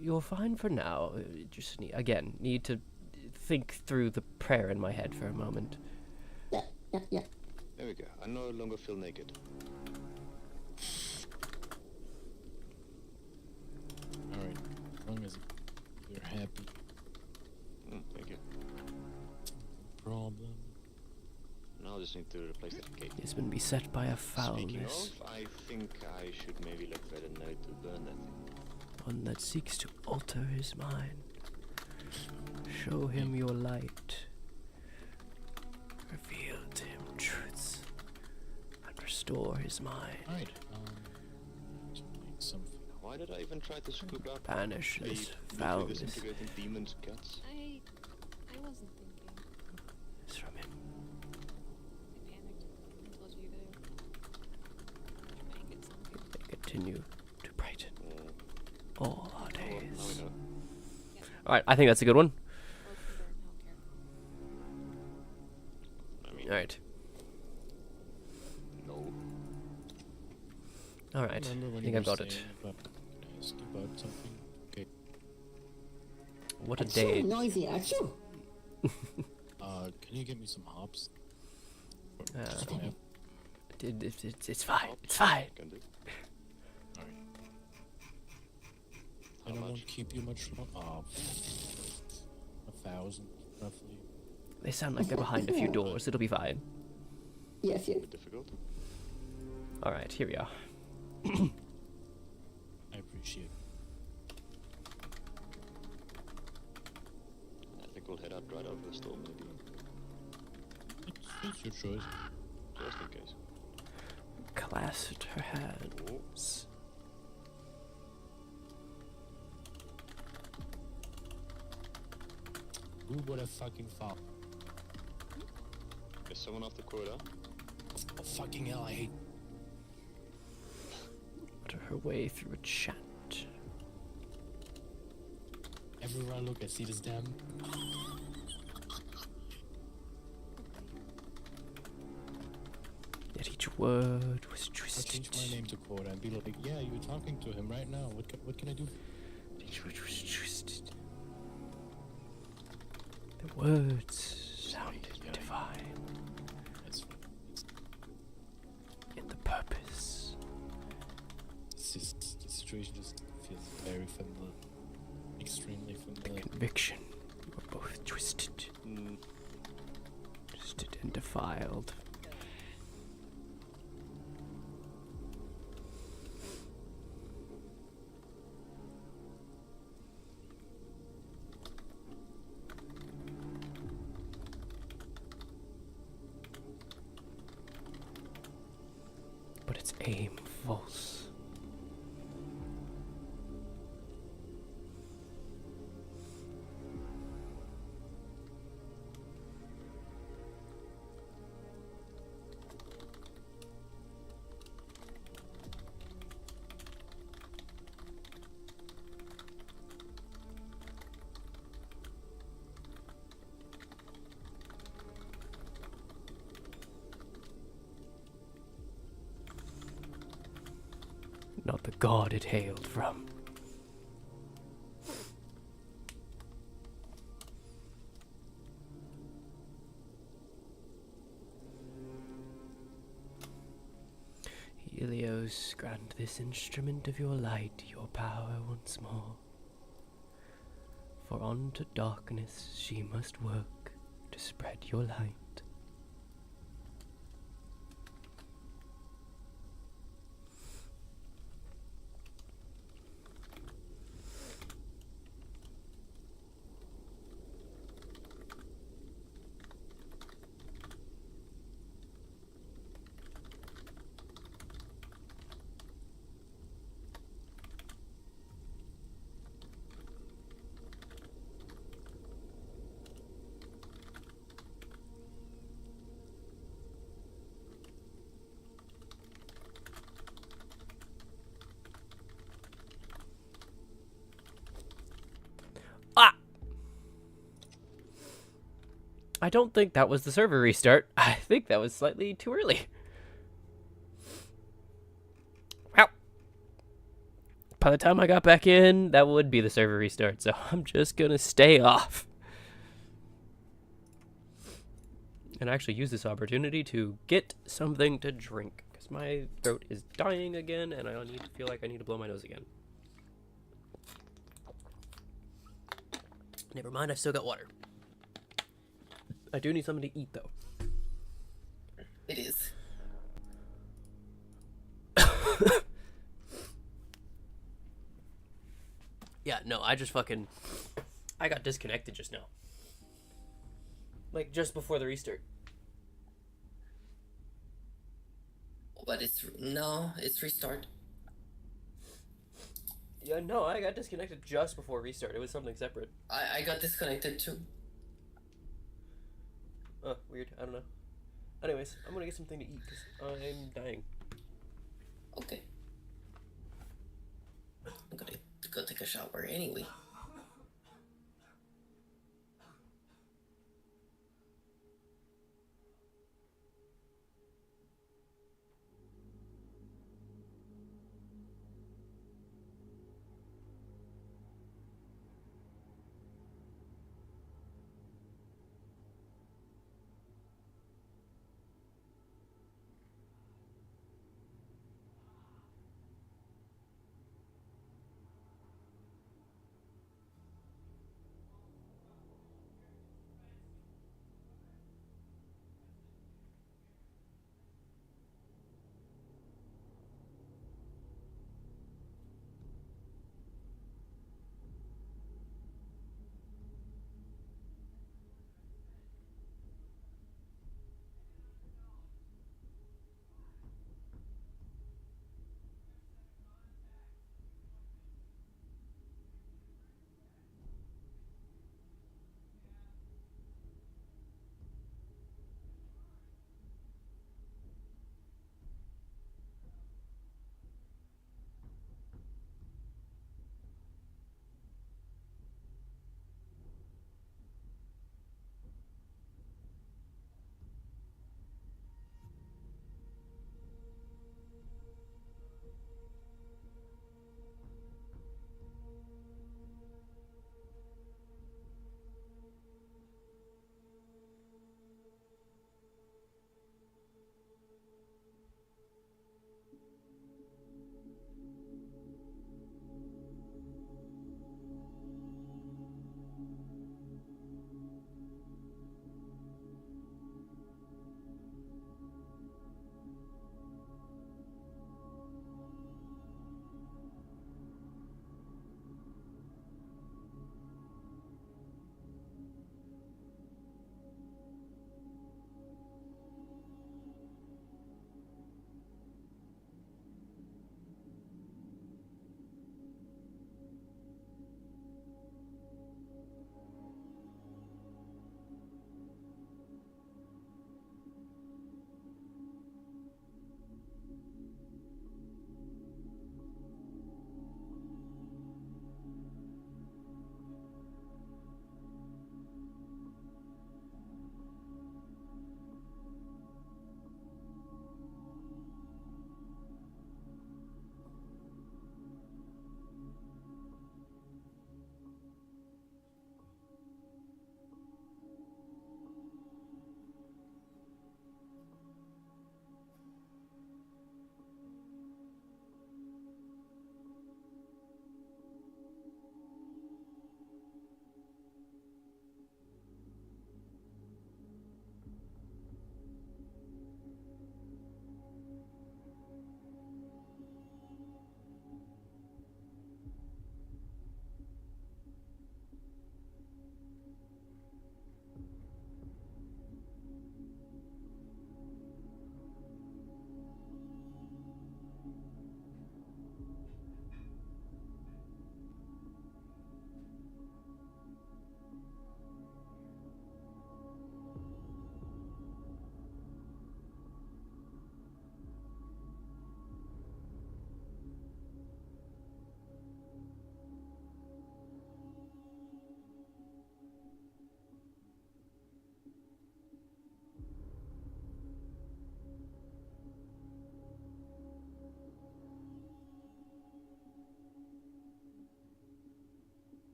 S2: You're fine for now. Just need to think through the prayer in my head for a moment.
S4: Yeah.
S6: There we go. I no longer feel naked.
S5: Alright, as long as you're happy.
S6: Thank you.
S5: Problem.
S6: Now I just need to replace that cake.
S2: He's been beset by a
S6: Speaking
S2: foulness,
S6: of, I think I should maybe let Velen know to burn that thing.
S2: one that seeks to alter his mind. Show him your light. Reveal to him truths and restore his mind.
S5: Alright, to make something.
S6: Why did I even try to scoop out
S2: Banish
S6: the
S2: this
S6: nuclear
S2: foulness
S6: disintegrating demon's guts?
S7: I wasn't thinking.
S2: from him.
S7: I panicked and told you to try and get something.
S2: They continue to brighten all our
S6: Now
S2: days.
S6: we know.
S2: Alright, I think that's a good one.
S7: Both can burn, I don't care.
S6: I mean,
S2: Alright.
S6: no.
S2: Alright.
S5: Remember when
S2: I think
S5: you
S2: I've
S5: were
S2: got it.
S5: saying about, can I ask about something? Okay.
S2: What a
S4: Achoo,
S2: day.
S4: noisy, achoo.
S5: Can you get me some hops? Or
S2: Uh,
S5: just whatever.
S2: It's fine. It's fine.
S6: Can do.
S5: Alright.
S6: How
S5: And I
S6: much?
S5: won't keep you much long. 1,000, roughly.
S2: They sound like they're behind a few doors. It'll be fine.
S4: Yes.
S6: A bit difficult.
S2: Alright, here we are.
S5: I appreciate it.
S6: I think we'll head out right over the storm, maybe.
S5: It's your choice.
S6: Just in case.
S2: Clasped her hands.
S5: Who would have fucking thought?
S6: Is someone off the quota?
S5: Oh, fucking hell, I hate.
S2: Utter her way through a chant.
S5: Everywhere I look, I see this damn.
S2: Yet each word was
S5: I'll
S2: twisted.
S5: change my name to Quota and be like, yeah, you're talking to him right now. What can I do?
S2: Each word was twisted. The words sounded
S5: Yeah.
S2: divine.
S5: That's fine.
S2: Yet the purpose.
S5: It's just, the situation just feels very familiar. Extremely
S2: The
S5: familiar.
S2: conviction were both twisted. Twisted and defiled. But its aim false. not the god it hailed from. Helios, grant this instrument of your light your power once more. For unto darkness she must work to spread your light. Ah! I don't think that was the server restart. I think that was slightly too early. Wow. By the time I got back in, that would be the server restart, so I'm just gonna stay off. And actually use this opportunity to get something to drink, because my throat is dying again, and I feel like I need to blow my nose again. Never mind, I've still got water. I do need something to eat, though.
S8: It is.
S2: Yeah, no, I got disconnected just now. Like, just before the restart.
S8: But it's restart.
S2: Yeah, no, I got disconnected just before restart. It was something separate.
S8: I got disconnected too.
S2: Oh, weird. I don't know. Anyways, I'm gonna get something to eat because I'm dying.
S8: Okay. I'm gonna go take a shower anyway.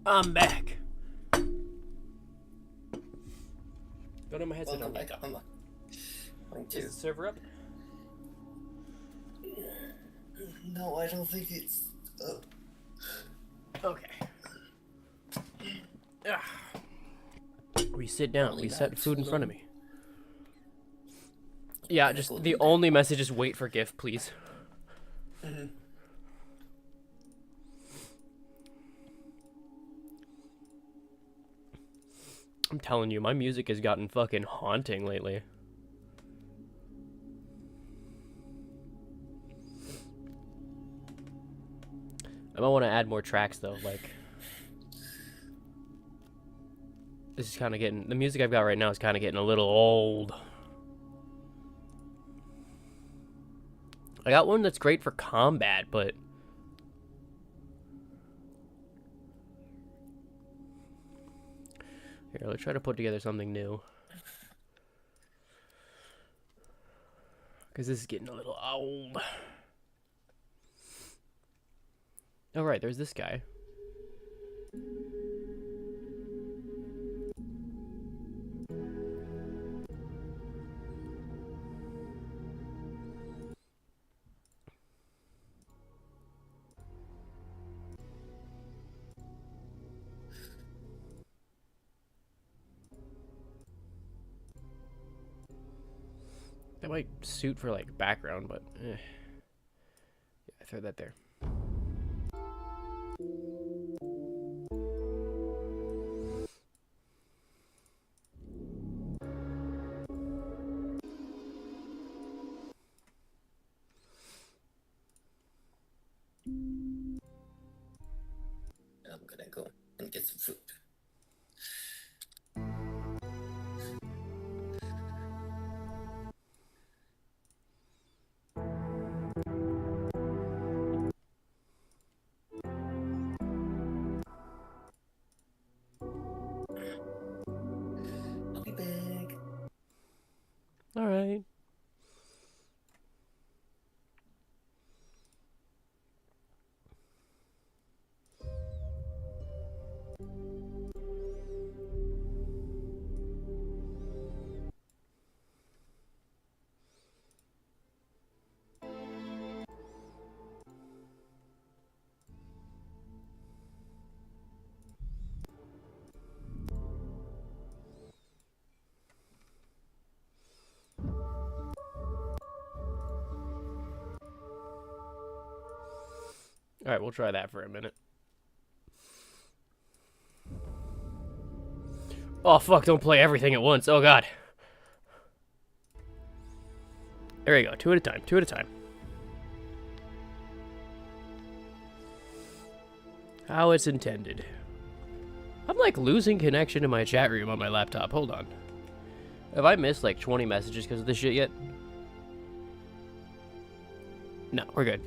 S2: I'm back. Go to my headset.
S8: Welcome back. I'm going
S2: Is
S8: to.
S2: the server up?
S8: No, I don't think it's up.
S2: Okay. We sit down.
S8: Only
S2: We set
S8: that
S2: food in
S8: too
S2: front of
S8: long.
S2: me. Yeah,
S8: Gotta
S2: just
S8: go
S2: the
S8: do that.
S2: only message is wait for gift, please.
S8: Mhm.
S2: I'm telling you, my music has gotten fucking haunting lately. I might want to add more tracks though, like this is kind of getting, the music I've got right now is kind of getting a little old. I got one that's great for combat, but here, let's try to put together something new. Because this is getting a little old. Oh, right, there's this guy. That might suit for like background, but yeah, I throw that there.
S8: I'm gonna go and get some food. I'll be back.
S2: All right. All right, we'll try that for a minute. Oh, fuck, don't play everything at once. Oh, God. There we go. 2 at a time. 2 at a time. How it's intended. I'm, like, losing connection to my chat room on my laptop. Hold on. Have I missed, like, 20 messages because of this shit yet? No, we're good.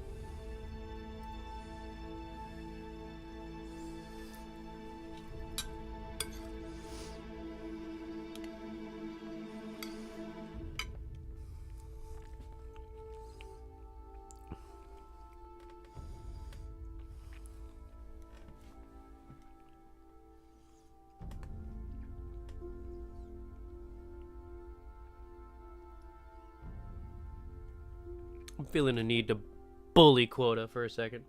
S2: I'm feeling a need to bully quota for a second.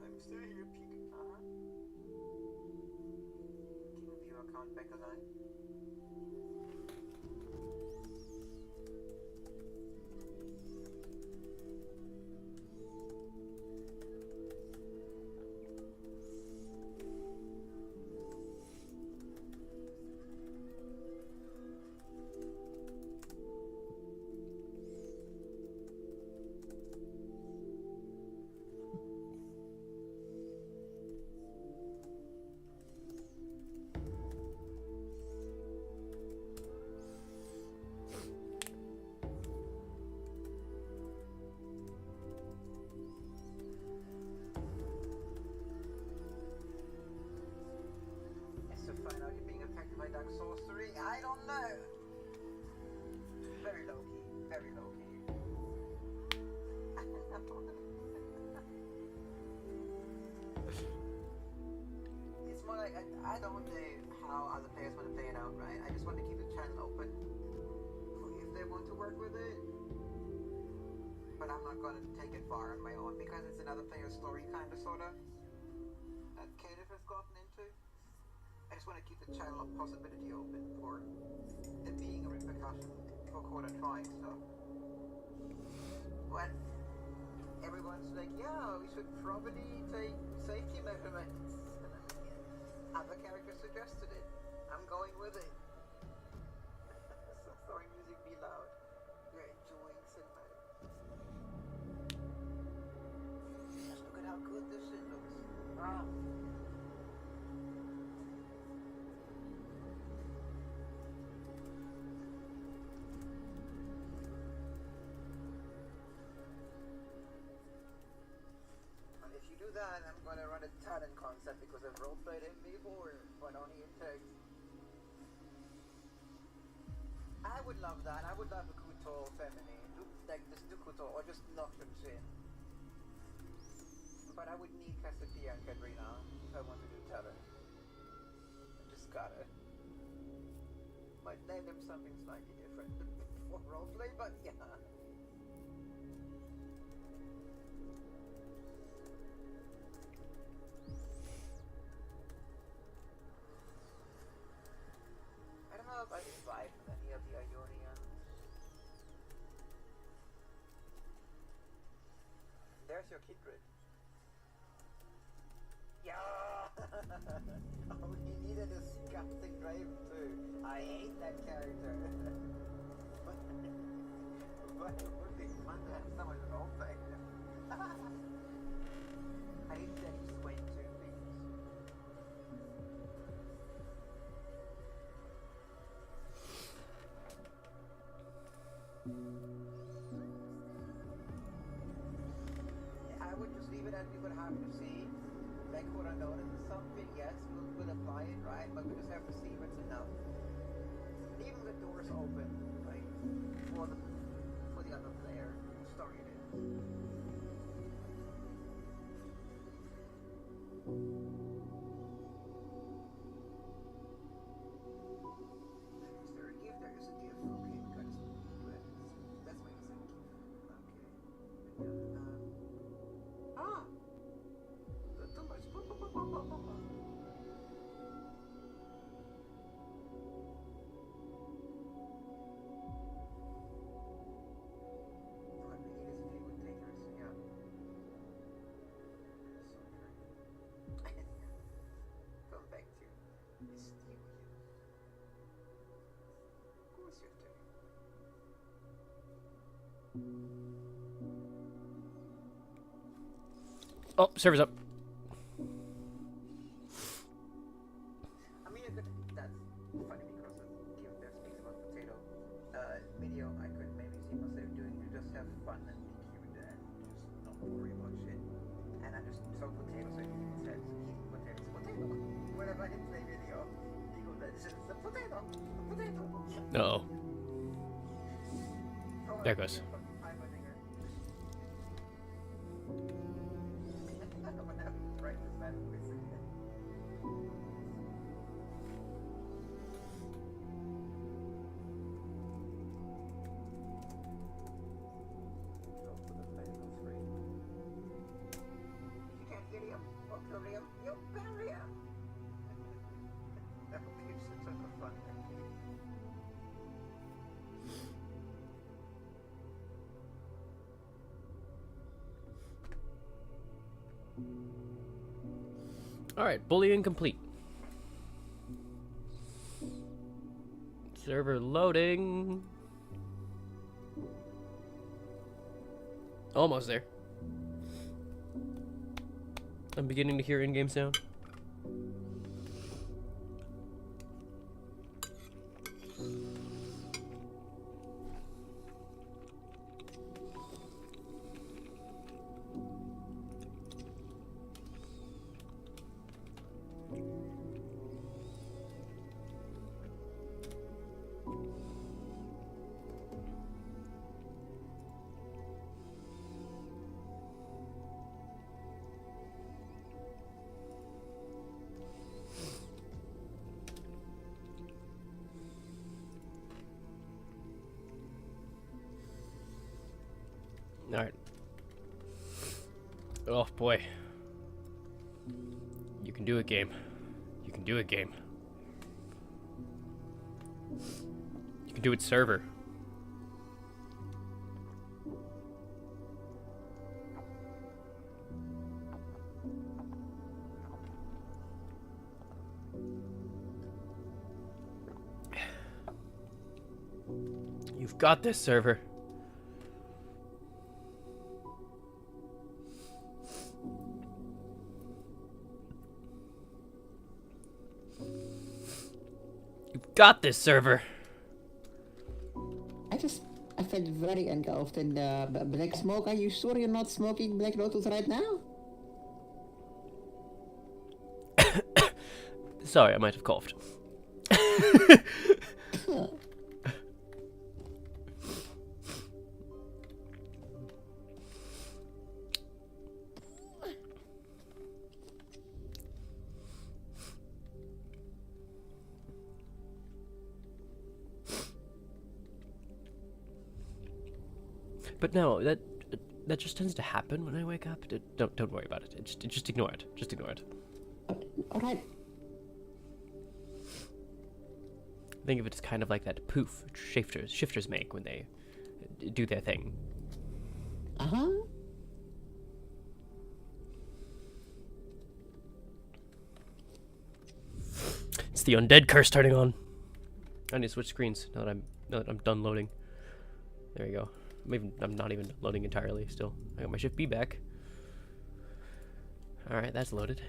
S9: I'm still here, Pete. Keep view account back alive. Dark sorcery? I don't know. Very low key. Very low key. It's more like I don't know how other players want to play it out, right? I just want to keep the channel open for if they want to work with it. But I'm not gonna take it far on my own because it's another player's story, kinda, sorta, that Caleb has gotten into. I just want to keep the channel of possibility open for it being a repercussion for Coda trying stuff. When everyone's like, yeah, we should probably take safety measurements. Other characters suggested it. I'm going with it. So sorry, music be loud. We're enjoying cinema. Just look at how good this shit looks. That I'm gonna run a talent concept because I've roleplayed him before, but only in text. I would love that. I would love a Kuto feminine, like this Dukuto, or just Nocturne Shin. But I would need Cassiopeia and Katrina if I want to do talent. I just gotta. I'd name them something slightly different for roleplay, but yeah. I don't know if I survived with any of the Ionians. There's your kindred. Yeah! Oh, he needed a disgusting Draven too. I hate that character. But it would be fun to have someone roleplay. I need to explain two things. I would just leave it and we would have to see. Like what I noticed is something, yes, we'll apply it, right? But we just have to see if it's enough. Leaving the doors open, right? For the other player, whose story it is. Is there a gift? There is a gift. Okay, we gotta do it. That's my second gift. Okay. Ah! Too much. What we need is a few good takers. Yeah. So true. Come back to mysterious. Of course you do.
S2: Oh, server's up.
S9: I mean, that's funny because given their speaks about potato video, I could maybe see myself doing to just have fun and be cute and just not worry about shit. And I just saw potatoes and he said eating potatoes, potato. Whenever I play video, he goes, it's a potato, a potato.
S2: Uh-oh. There it goes.
S9: You bury him. That would be such a fun thing.
S2: Alright, bullying complete. Server loading. Almost there. I'm beginning to hear in-game sound. Alright. Oh boy. You can do it, game. You can do it, game. You can do it, server. You've got this, server. Got this, server.
S4: I felt very engulfed in the black smoke. Are you sure you're not smoking black lotus right now?
S2: Sorry, I might have coughed. But no, that just tends to happen when I wake up. Don't worry about it. Just ignore it. Just ignore it.
S4: All right.
S2: Think of it as kind of like that poof shifters make when they do their thing.
S4: Uh-huh.
S2: It's the undead curse turning on. I need to switch screens now that I'm done loading. There you go. I'm not even loading entirely still. I got my shift B back. Alright, that's loaded.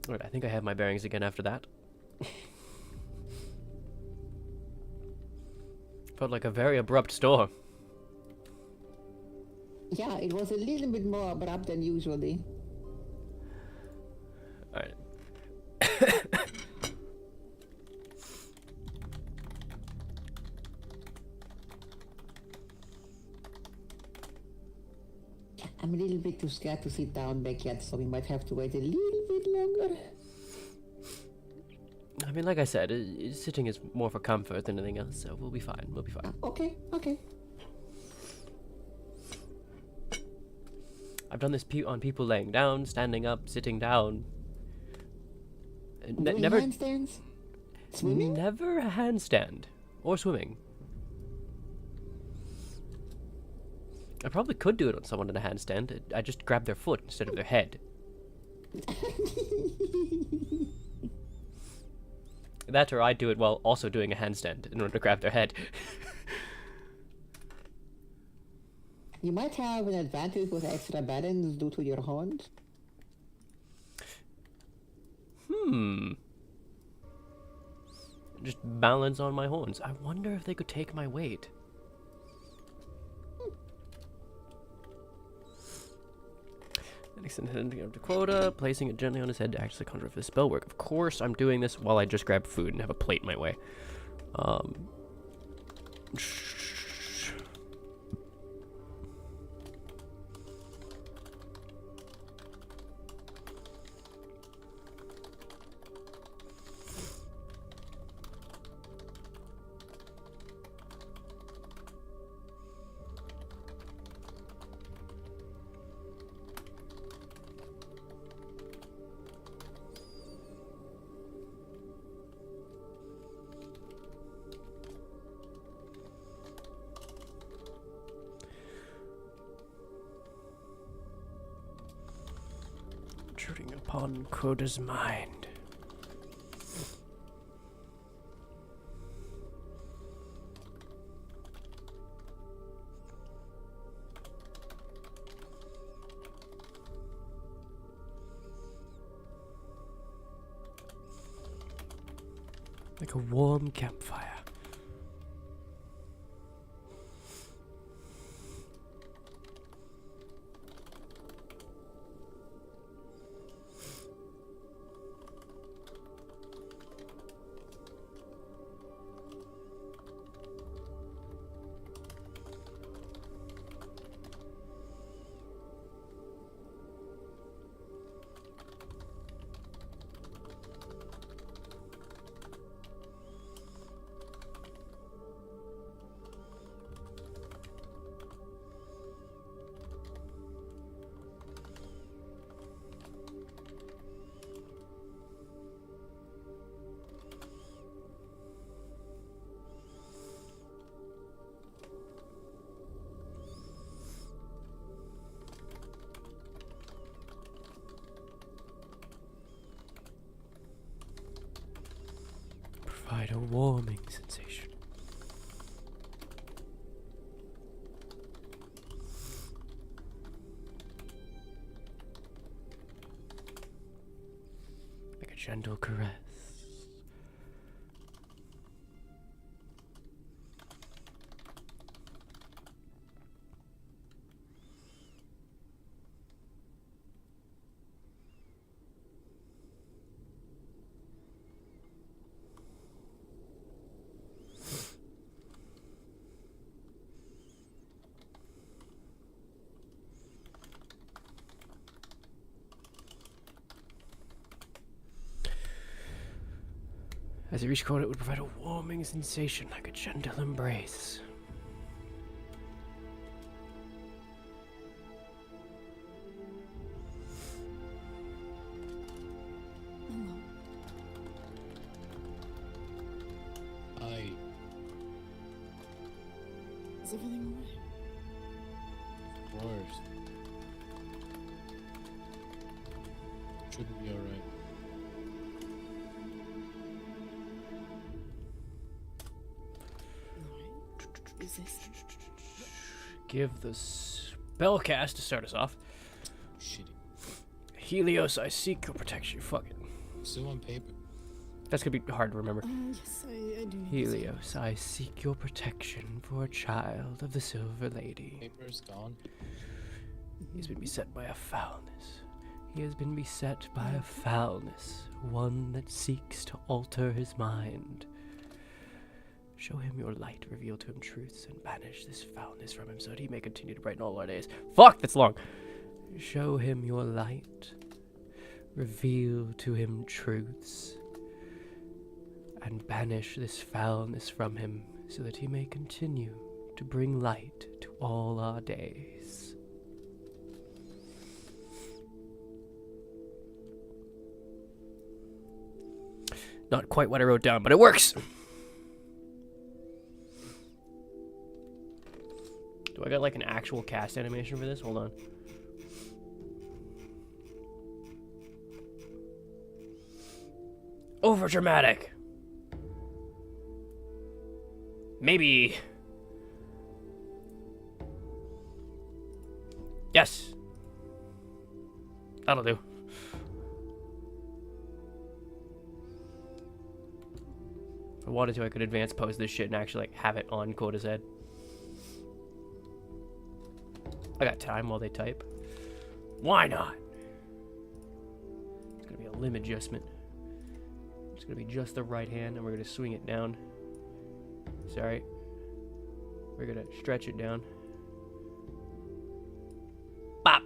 S2: Alright, I think I have my bearings again after that. Felt like a very abrupt storm.
S4: Yeah, it was a little bit more abrupt than usually.
S2: Alright.
S4: I'm a little bit too scared to sit down back yet, so we might have to wait a little bit longer.
S2: I mean, like I said, sitting is more for comfort than anything else, so we'll be fine. We'll be fine.
S4: Okay.
S2: I've done this on people laying down, standing up, sitting down.
S4: Doing
S2: Never
S4: handstands? Swimming?
S2: Never a handstand or swimming. I probably could do it on someone in a handstand. I just grab their foot instead of their head. That or I do it while also doing a handstand in order to grab their head.
S4: You might have an advantage with extra balance due to your horns.
S2: Just balance on my horns. I wonder if they could take my weight. Extending up to quota, placing it gently on his head to actually conjure up his spell work. Of course, I'm doing this while I just grab food and have a plate my way. Intruding upon Coda's mind. Like a warm campfire. Provide a warming sensation. Like a gentle caress. As he reached cold, it would provide a warming sensation like a gentle embrace.
S7: Hello.
S5: I
S7: Is everything alright?
S5: Of course. Should be alright.
S7: Alright. Is this?
S2: Give the spellcast to start us off.
S5: Shitty.
S2: Helios, I seek your protection. Fuck it.
S5: Still on paper.
S2: That's gonna be hard to remember.
S7: Yes, I do. need this.
S2: Helios, I seek your protection for a child of the Silver Lady.
S5: Paper's gone.
S2: He has been beset by a foulness. He has been beset by a foulness, one that seeks to alter his mind. Show him your light, reveal to him truths, and banish this foulness from him so that he may continue to brighten all our days. Fuck, that's long. Show him your light, reveal to him truths, and banish this foulness from him so that he may continue to bring light to all our days. Not quite what I wrote down, but it works! Do I got like an actual cast animation for this? Hold on. Over dramatic. Maybe. Yes. That'll do. If I wanted to, I could advance pose this shit and actually like have it on Coda's head. I got time while they type. Why not? It's gonna be a limb adjustment. It's gonna be just the right hand, and we're gonna swing it down. Sorry. We're gonna stretch it down. Bop!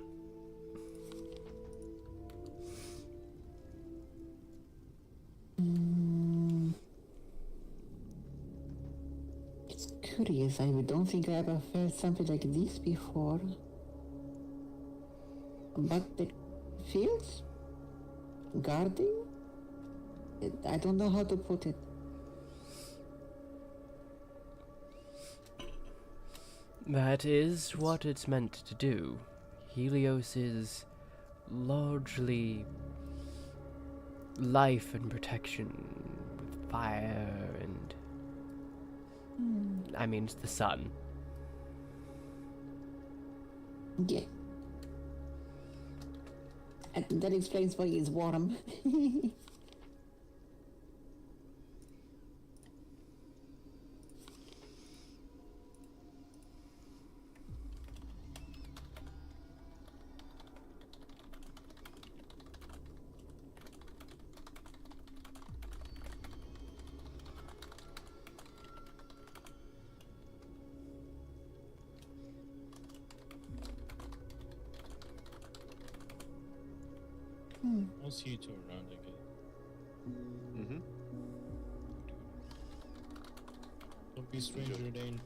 S4: It's curious. I don't think I ever felt something like this before. But it feels guarding. I don't know how to put it.
S2: That is what it's meant to do. Helios is largely life and protection with fire and... I mean, it's the sun.
S4: Yeah. And that explains why it's warm.
S5: I'll see you two around, I guess.
S6: Mm-hmm.
S5: Don't be stranger, Dane.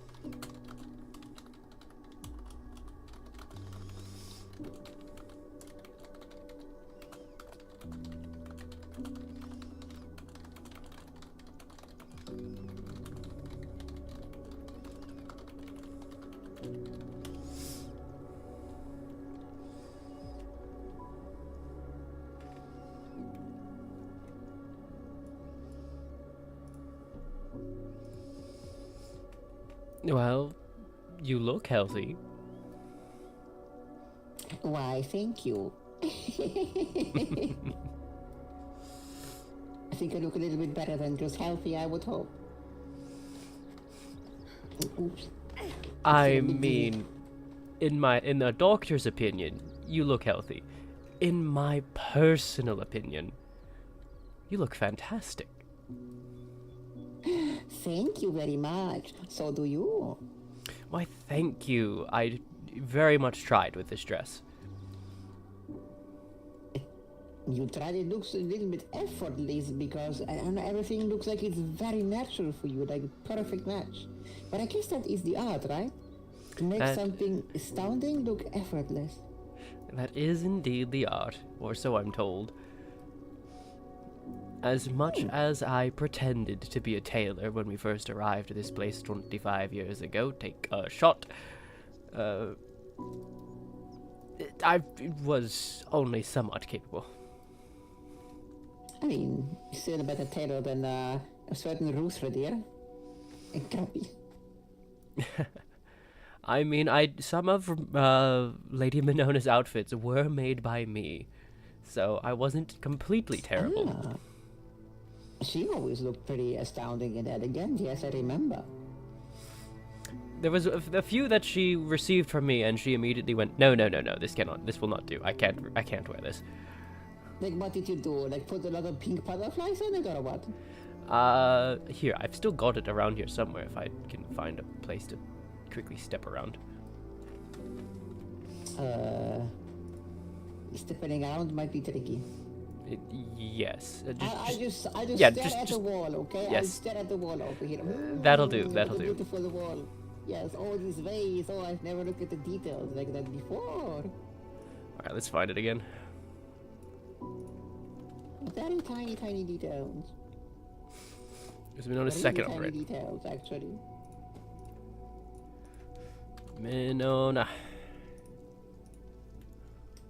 S2: Well, you look healthy.
S4: Why, thank you. I think I look a little bit better than just healthy, I would hope. Oops.
S2: I mean, in the doctor's opinion, you look healthy. In my personal opinion, you look fantastic.
S4: Thank you very much. So do you.
S2: Why, thank you. I very much tried with this dress.
S4: You tried, it looks a little bit effortless because and everything looks like it's very natural for you, like a perfect match. But I guess that is the art, right? To make something astounding look effortless.
S2: That is indeed the art, or so I'm told. As much as I pretended to be a tailor when we first arrived at this place 25 years ago, take a shot, I was only somewhat capable.
S4: I mean, you're still a better tailor than a certain Rooster dear. And Grumpy.
S2: I mean, some of Lady Minona's outfits were made by me, so I wasn't completely terrible.
S4: Ah. She always looked pretty astounding and elegant, yes, I remember.
S2: There was a few that she received from me, and she immediately went, no, this will not do. I can't wear this.
S4: Like, what did you do? Like, put a lot of pink butterflies on it, or what?
S2: Here, I've still got it around here somewhere if I can find a place to quickly step around.
S4: Stepping around might be tricky.
S2: Yes.
S4: I just
S2: yeah,
S4: stare at the wall, okay?
S2: Yes.
S4: I stare at the wall over here.
S2: That'll do,
S4: What
S2: that'll
S4: a
S2: do.
S4: beautiful wall. Yes, all these ways. Oh, I've never looked at the details like that before.
S2: Alright, let's find it again.
S4: Very tiny, tiny details.
S2: There's Minona's
S4: Really
S2: second
S4: tiny
S2: already.
S4: details, actually.
S2: Minona.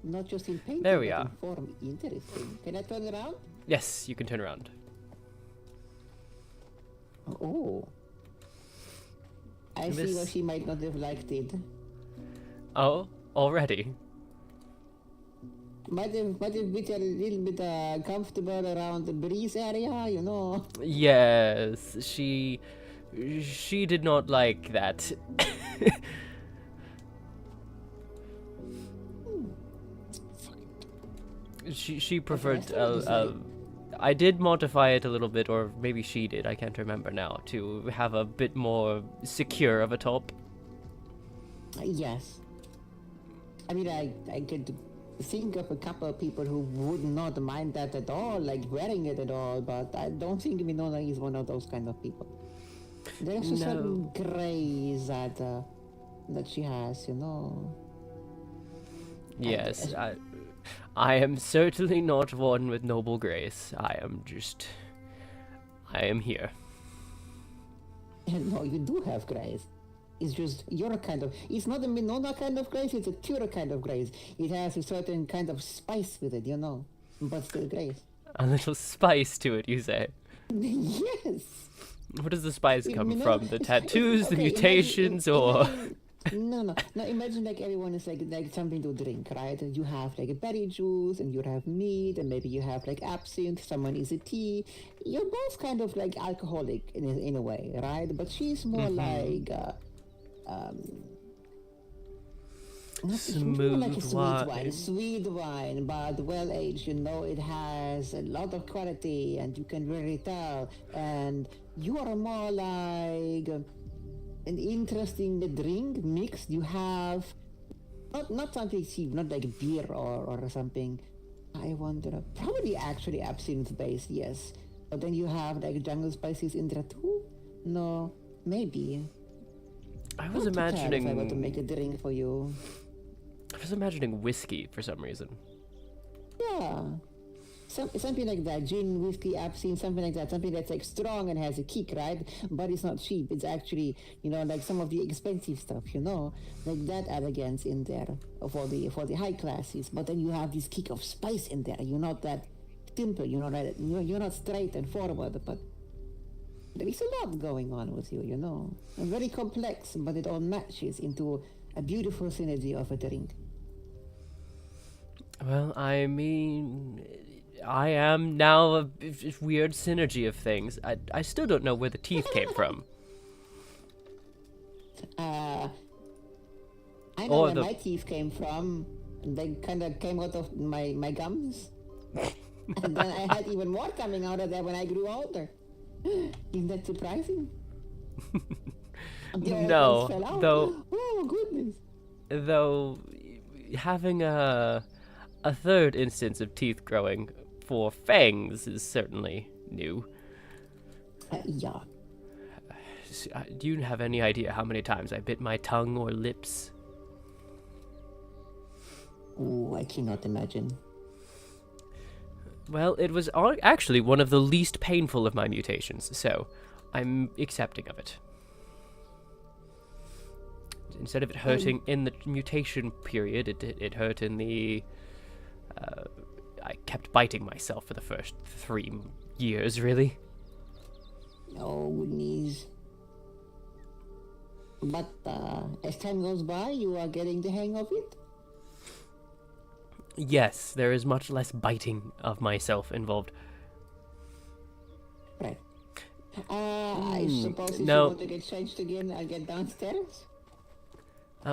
S4: Not just in painting,
S2: There we
S4: but
S2: are.
S4: in form. Interesting. Can I turn around?
S2: Yes, you can turn around.
S4: Oh. I see
S2: This-
S4: why she might not have liked it.
S2: Oh, already?
S4: Might have been a little bit comfortable around the breeze area, you know.
S2: Yes, she did not like that. She preferred. I did modify it a little bit, or maybe she did. I can't remember now. To have a bit more secure of a top.
S4: Yes. I mean, I could think of a couple of people who would not mind that at all, like wearing it at all, but I don't think Minona is one of those kind of people. There's a certain grace that she has, you know.
S2: Yes, I am certainly not one with noble grace. I am here.
S4: No, you do have grace. It's just your kind of. It's not a Minona kind of grace. It's a Tyr kind of grace. It has a certain kind of spice with it, you know, but still grace.
S2: A little spice to it, you say?
S4: Yes.
S2: Where does the spice come
S4: Minona-
S2: from? The tattoos, the
S4: okay,
S2: mutations, or?
S4: No. Imagine like everyone is like something to drink, right? You have like a berry juice, and you have meat, and maybe you have like absinthe. Someone is a tea. You're both kind of like alcoholic in a way, right? But she's more like
S2: smooth
S4: like a
S2: wine.
S4: sweet wine, but well aged. You know, it has a lot of quality, and you can really tell. And you are more like an interesting drink mixed. You have not something cheap, not like beer or something. I wonder, probably actually absinthe based, yes. But then you have like jungle spices in there too. No, maybe.
S2: I was
S4: Not too bad if I were to
S2: imagining.
S4: make a drink for you.
S2: I was imagining whiskey for some reason.
S4: Yeah. Something like that, gin, whiskey, absinthe, something like that, something that's like strong and has a kick, right? But it's not cheap. It's actually, you know, like some of the expensive stuff, you know, like that elegance in there for the high classes. But then you have this kick of spice in there. You're not that simple, you know, right? You're not straight and forward, but there is a lot going on with you, you know, and very complex, but it all matches into a beautiful synergy of a drink.
S2: Well, I mean, I am now a weird synergy of things. I still don't know where the teeth came from.
S4: I know
S2: Or
S4: where
S2: the-
S4: my teeth came from. They kind of came out of my gums. And then I had even more coming out of there when I grew older. Isn't that surprising? The old
S2: No,
S4: ones fell out.
S2: though-
S4: Oh, goodness.
S2: Though, having a A third instance of teeth growing for fangs is certainly new.
S4: Yeah.
S2: Do you have any idea how many times I bit my tongue or lips?
S4: Ooh, I cannot imagine.
S2: Well, it was actually one of the least painful of my mutations, so I'm accepting of it. Instead of it hurting in the mutation period, it hurt in the... I kept biting myself for the first 3 years, really.
S4: Oh, goodness. But as time goes by, you are getting the hang of it?
S2: Yes, there is much less biting of myself involved.
S4: Right. I suppose if
S2: no.
S4: you want to get changed again, I'll get downstairs?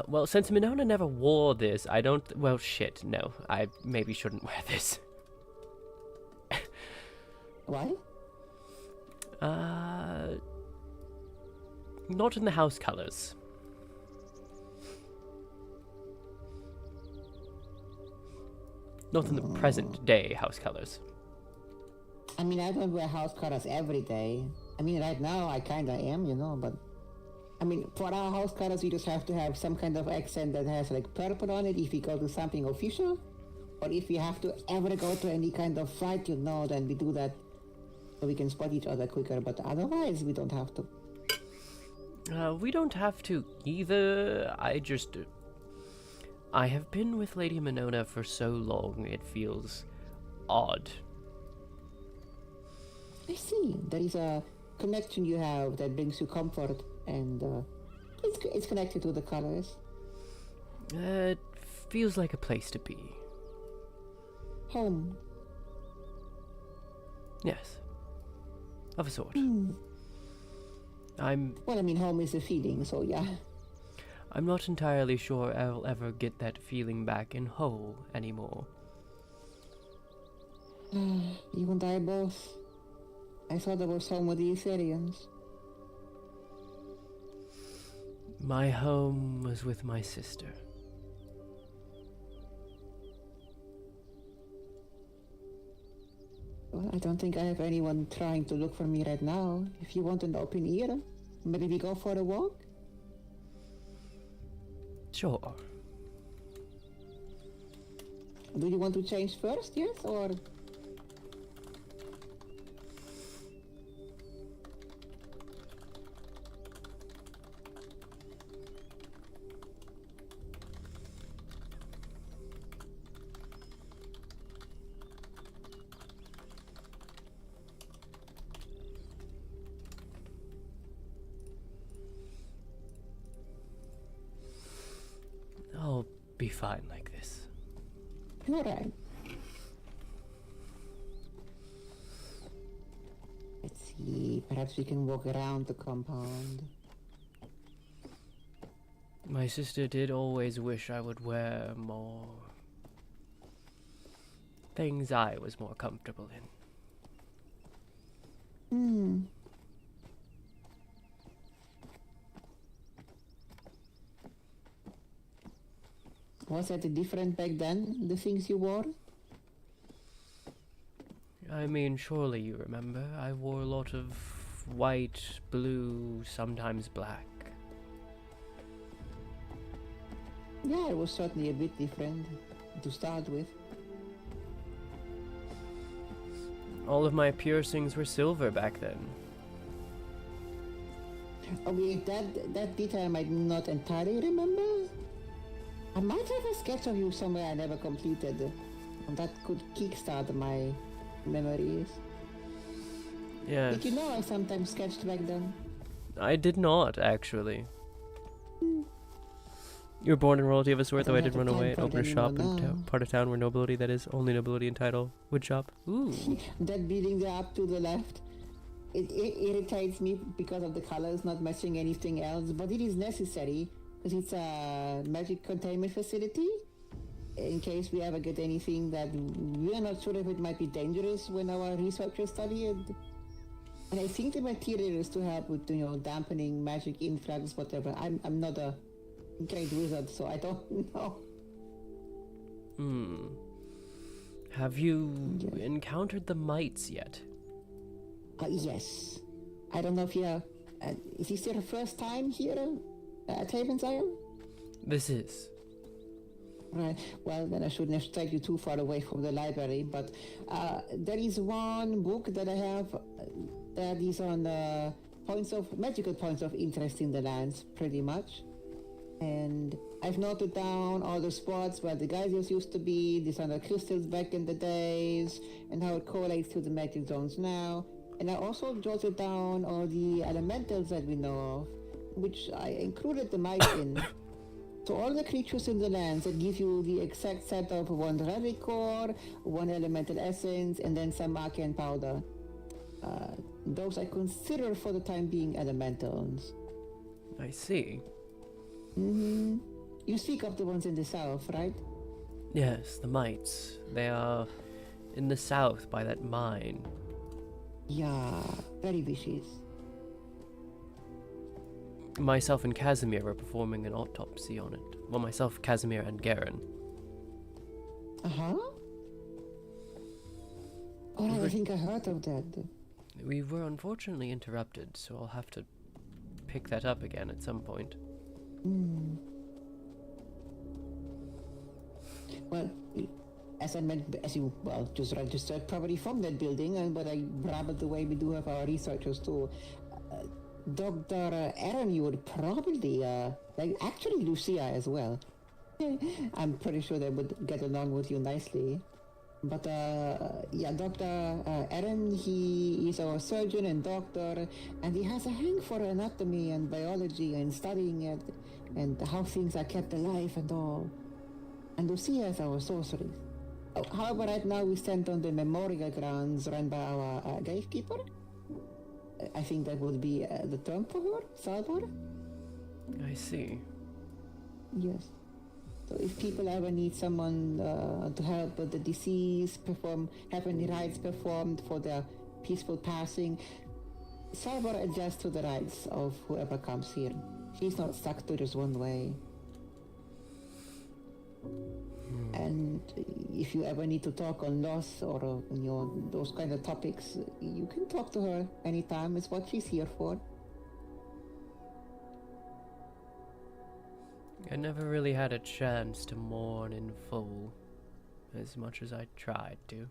S2: Well, since Minona never wore this, I don't... Well, shit, no. I maybe shouldn't wear this.
S4: Why?
S2: Not in the house colors. Not in the present day house colors.
S4: I mean, I don't wear house colors every day. I mean, right now I kinda am, you know, but... I mean, for our house colors, we just have to have some kind of accent that has, like, purple on it if we go to something official. Or if we have to ever go to any kind of fight, you know, then we do that so we can spot each other quicker, but otherwise we don't have to.
S2: We don't have to either. I have been with Lady Minona for so long, it feels odd.
S4: I see. There is a connection you have that brings you comfort, and it's connected to the colors.
S2: It feels like a place to be.
S4: Home.
S2: Yes. Of a sort.
S4: Well, I mean, home is a feeling, so yeah.
S2: I'm not entirely sure I'll ever get that feeling back in whole anymore.
S4: You and I both. I thought I was home with the Ethereans.
S2: My home was with my sister.
S4: Well, I don't think I have anyone trying to look for me right now. If you want an open ear, maybe we go for a walk?
S2: Sure.
S4: Do you want to change first, yes, or...?
S2: I'll be fine like this.
S4: All right. Let's see, perhaps we can walk around the compound.
S2: My sister did always wish I would wear more things I was more comfortable in.
S4: Was that different back then, the things you wore?
S2: I mean, surely you remember. I wore a lot of white, blue, sometimes black.
S4: Yeah, it was certainly a bit different to start with.
S2: All of my piercings were silver back then.
S4: Okay, that detail I might not entirely remember. I might have a sketch of you somewhere I never completed. And that could kickstart my memories.
S2: Yes.
S4: Did you know I sometimes sketched back then?
S2: I did not, actually. You were born in royalty of a sort, though I did run away and open a shop in part of town where nobility, that is, only nobility and title, would shop. Ooh.
S4: That building there up to the left, it irritates me because of the colors not matching anything else, but it is necessary. Because it's a magic containment facility, in case we ever get anything that we are not sure if it might be dangerous when our researchers study it. And I think the material is to help with, you know, dampening magic influx, whatever. I'm not a, great wizard, so I don't know.
S2: Have you
S4: Yeah.
S2: encountered the mites yet?
S4: Yes. I don't know if you're... is this your first time here at Haven's Isle?
S2: This is.
S4: Right. Well, then I shouldn't have taken you too far away from the library. But there is one book that I have that is on magical points of interest in the lands, pretty much. And I've noted down all the spots where the geysers used to be, the thunder crystals back in the days, and how it correlates to the magic zones now. And I also jotted down all the elementals that we know of, which I included the mice in. So all the creatures in the lands that give you the exact set of one relic core, one elemental essence, and then some arcane powder. Those I consider for the time being elementals.
S2: I see.
S4: Mm-hmm. You speak of the ones in the south, right?
S2: Yes, the mites. They are in the south by that mine.
S4: Yeah, very vicious.
S2: Myself and Casimir are performing an autopsy on it. Well, myself, Casimir, and Garen.
S4: Uh-huh. Oh, I think I heard of that.
S2: We were unfortunately interrupted, so I'll have to pick that up again at some point.
S4: Hmm. Well, as I meant, as you, well, just registered probably from that building, but I rabbled the way we do have our researchers too. Dr. Aaron, you would probably, actually Lucia as well. I'm pretty sure they would get along with you nicely. But, yeah, Dr. Aaron, he is our surgeon and doctor, and he has a hang for anatomy and biology and studying it, and how things are kept alive and all. And Lucia is our sorceress. Oh, however, right now we stand on the memorial grounds run by our gatekeeper. I think that would be the term for her, Salvador.
S2: I see.
S4: Yes. So if people ever need someone to help with the disease, have any rites performed for their peaceful passing, Salvador adjusts to the rites of whoever comes here. She's not stuck to just one way. And if you ever need to talk on loss or those kind of topics, you can talk to her anytime. It's what she's here for.
S2: I never really had a chance to mourn in full, as much as I tried to.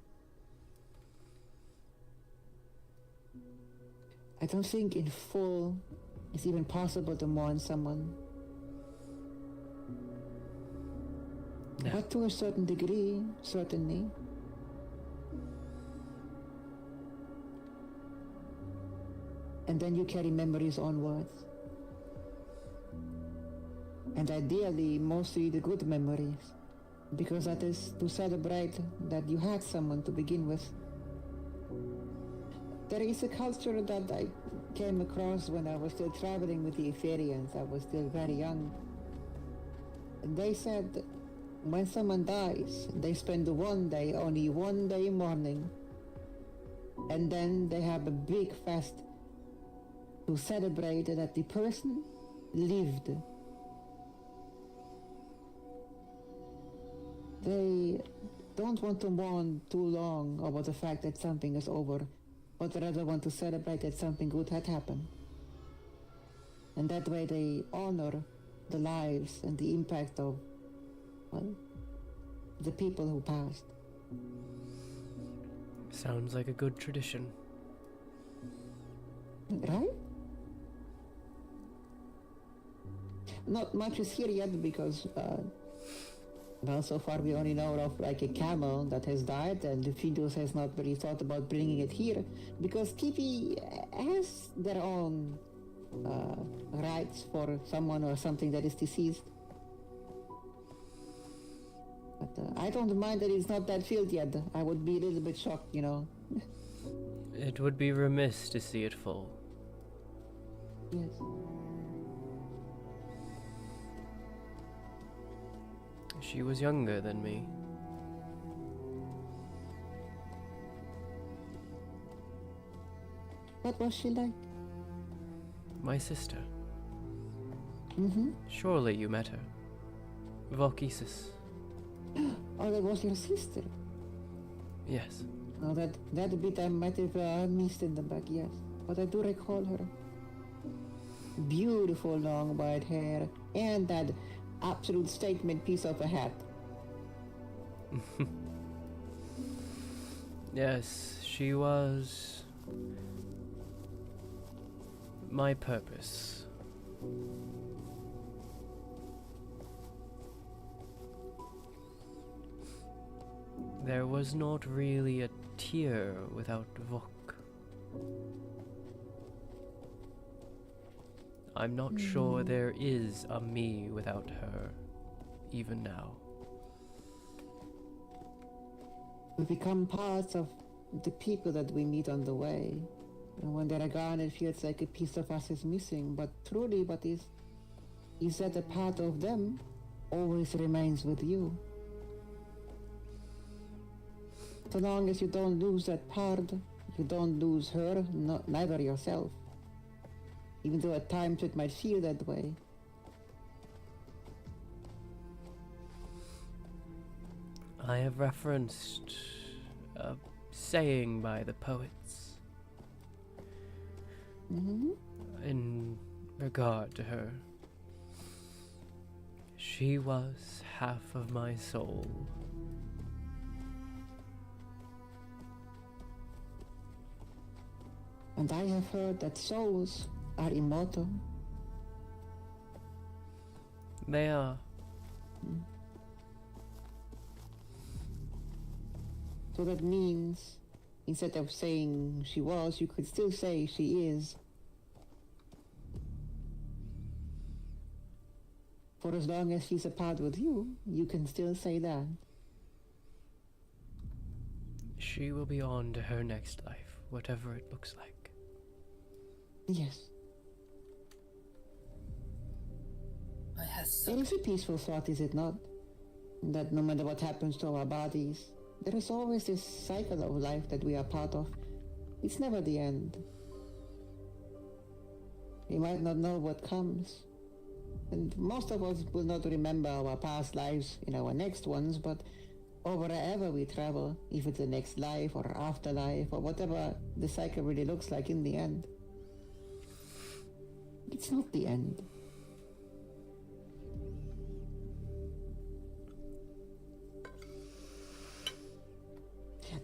S4: I don't think in full it's even possible to mourn someone.
S2: No.
S4: But to a certain degree, certainly. And then you carry memories onwards. And ideally, mostly the good memories. Because that is to celebrate that you had someone to begin with. There is a culture that I came across when I was still traveling with the Epherians. I was still very young. They said when someone dies, they spend only one day mourning. And then they have a big fest to celebrate that the person lived. They don't want to mourn too long about the fact that something is over, but rather want to celebrate that something good had happened. And that way they honor the lives and the impact of, well, the people who passed.
S2: Sounds like a good tradition.
S4: Right? Not much is here yet because, well, so far we only know of like a camel that has died, and the Fidus has not really thought about bringing it here because Tipi has their own rights for someone or something that is deceased. But I don't mind that it's not that filled yet. I would be a little bit shocked, you know.
S2: It would be remiss to see it full.
S4: Yes.
S2: She was younger than me.
S4: What was she like?
S2: My sister.
S4: Mm-hmm.
S2: Surely you met her. Volkisis.
S4: Oh, that was your sister.
S2: Yes.
S4: Now that bit I might have missed in the back, yes. But I do recall her. Beautiful long white hair and that absolute statement piece of a hat.
S2: Yes, she was my purpose. There was not really a tear without Vok. I'm not sure there is a me without her, even now.
S4: We become parts of the people that we meet on the way. And when they're gone, it feels like a piece of us is missing. But truly, what is that a part of them always remains with you. So long as you don't lose that part, you don't lose her, neither yourself. Even though at times it might feel that way.
S2: I have referenced a saying by the poets in regard to her. She was half of my soul.
S4: And I have heard that souls are immortal.
S2: They are.
S4: So that means, instead of saying she was, you could still say she is. For as long as she's apart with you, you can still say that.
S2: She will be on to her next life, whatever it looks like.
S4: Yes.
S8: I have
S4: It is a peaceful thought, is it not? That no matter what happens to our bodies, there is always this cycle of life that we are part of. It's never the end. We might not know what comes. And most of us will not remember our past lives in our next ones, but or wherever we travel, if it's the next life or afterlife or whatever the cycle really looks like in the end. It's not the end.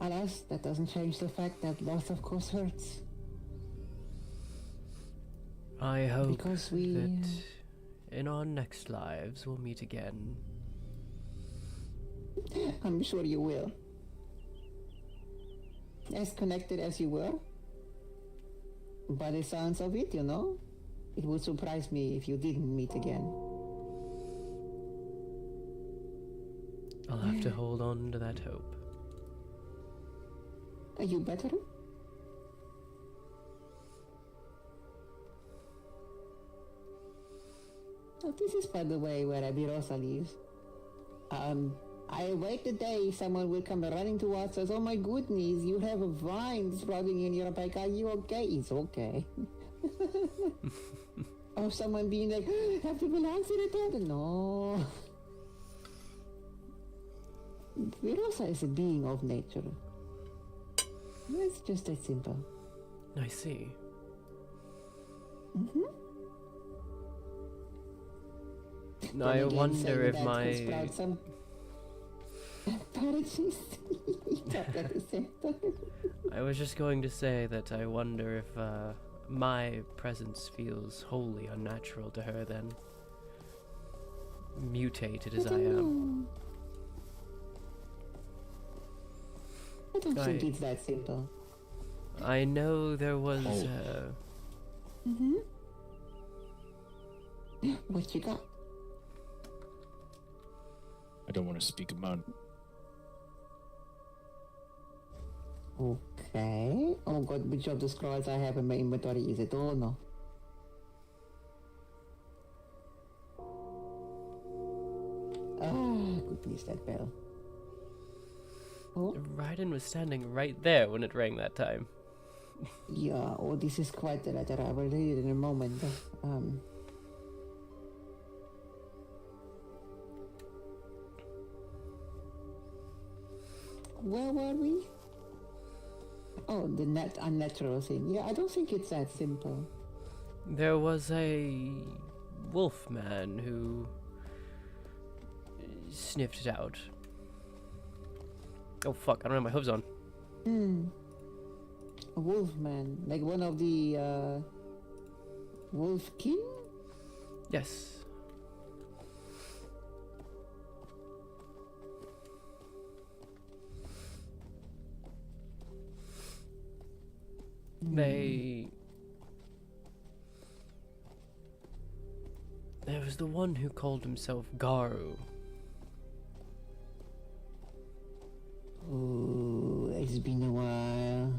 S4: Alas, that doesn't change the fact that loss of course hurts.
S2: I hope
S4: Because we...
S2: that in our next lives we'll meet again.
S4: I'm sure you will. As connected as you were. By the sounds of it, you know, it would surprise me if you didn't meet again.
S2: I'll have to hold on to that hope.
S4: Are you better? Oh, this is, by the way, where Abirosa lives. I await the day someone will come running towards us. Oh my goodness, you have a vine sprouting in your back. Are you okay? It's okay. Or someone being like, have the balance returned? No. Abirosa is a being of nature. It's just that simple.
S2: I see. I wonder if my... I was just going to say that I wonder if my presence feels wholly unnatural to her then. Mutated as I am.
S4: I don't think it's that simple.
S2: I know there was...
S4: What you got?
S5: I don't want to speak about.
S4: Okay. Oh god, which of the scrolls I have in my inventory is it? Oh no. Ah, goodness, that bell. Oh?
S2: Raiden was standing right there when it rang that time.
S4: Yeah, oh, this is quite the letter. I will read it in a moment. where were we? Oh, the unnatural thing. Yeah, I don't think it's that simple.
S2: There was a wolf man who sniffed it out. Oh fuck, I don't have my hooves on.
S4: A wolf man, like one of the wolf king?
S2: Yes. There was the one who called himself Garu.
S4: Ooh, it's been a while.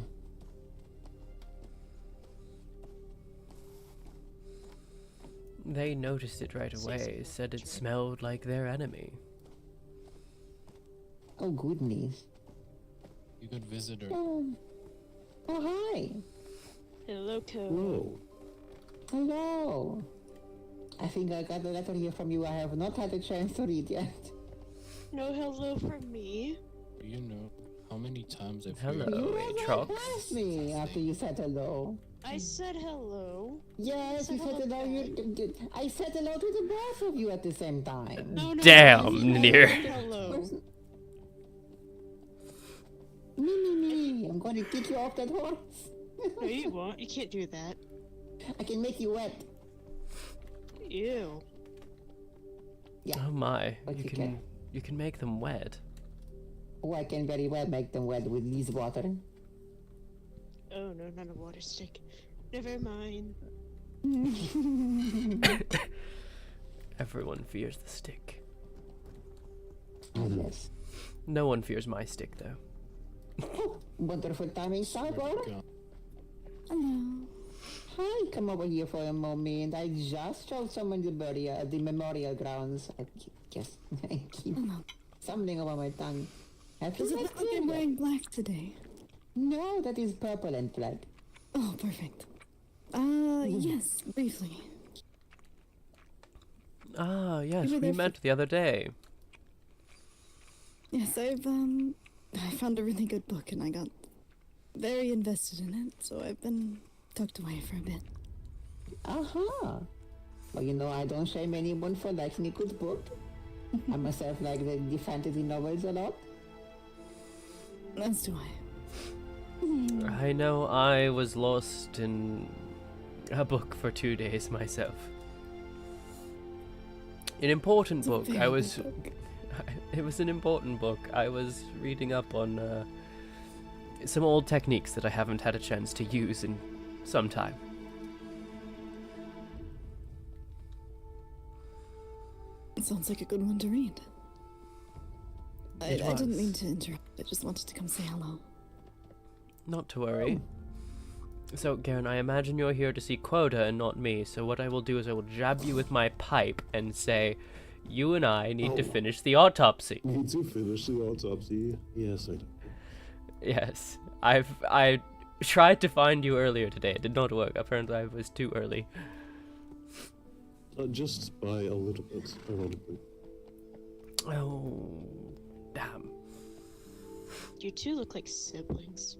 S2: They noticed it right away, said it smelled like their enemy.
S4: Oh, goodness.
S5: You could visit her.
S4: Oh, hi.
S7: Hello, Code.
S1: Whoa.
S4: Hello. I think I got a letter here from you I have not had a chance to read yet.
S7: No hello from me.
S5: Do you know how many times I've
S2: Hello.
S5: heard
S4: You
S2: Aatrox.
S4: ran past me after you said hello.
S7: I said hello.
S4: Yes, you said hello. I said hello to the both of you at the same time.
S7: No, no.
S2: Damn,
S7: no,
S2: Nier.
S7: Hello.
S4: Me. I'm going to kick you off that horse.
S7: No, you won't. You can't do that.
S4: I can make you wet.
S7: Ew.
S4: Yeah.
S2: Oh my,
S4: But
S2: you can make them wet.
S4: Oh, I can very well make them wet with this water.
S7: Oh no, not a water stick. Never mind.
S2: Everyone fears the stick.
S4: Oh, yes.
S2: No one fears my stick, though.
S4: Wonderful timing, Cyborg.
S5: God.
S4: Hello. Hi, come over here for a moment. I just showed someone the memorial grounds. I keep stumbling over my tongue.
S10: Does it look like I'm wearing black today?
S4: No, that is purple and black.
S10: Oh, perfect. Yes, briefly.
S2: Ah, yes,
S10: You were
S2: we
S10: there
S2: met the other day.
S10: Yes, I found a really good book and I got very invested in it, so I've been tucked away for a bit.
S4: Aha. Well, you know, I don't shame anyone for liking a good book. I myself like the fantasy novels a lot.
S10: As do I.
S2: I know I was lost in a book for 2 days myself. An important
S10: It's a
S2: book.
S10: very good book.
S2: It was an important book. I was reading up on some old techniques that I haven't had a chance to use in some time.
S10: It sounds like a good one to read. I
S2: It
S10: didn't
S2: was.
S10: mean to interrupt. I just wanted to come say hello.
S2: Not to worry. So, Garen, I imagine you're here to see Quota and not me, so what I will do is I will jab you with my pipe and say, you and I need to finish the autopsy.
S3: Need to finish the autopsy. Yes, I do.
S2: Yes. I tried to find you earlier today. It did not work. Apparently I was too early.
S3: Just by a little bit, ironically.
S2: Oh, damn.
S7: You two look like siblings.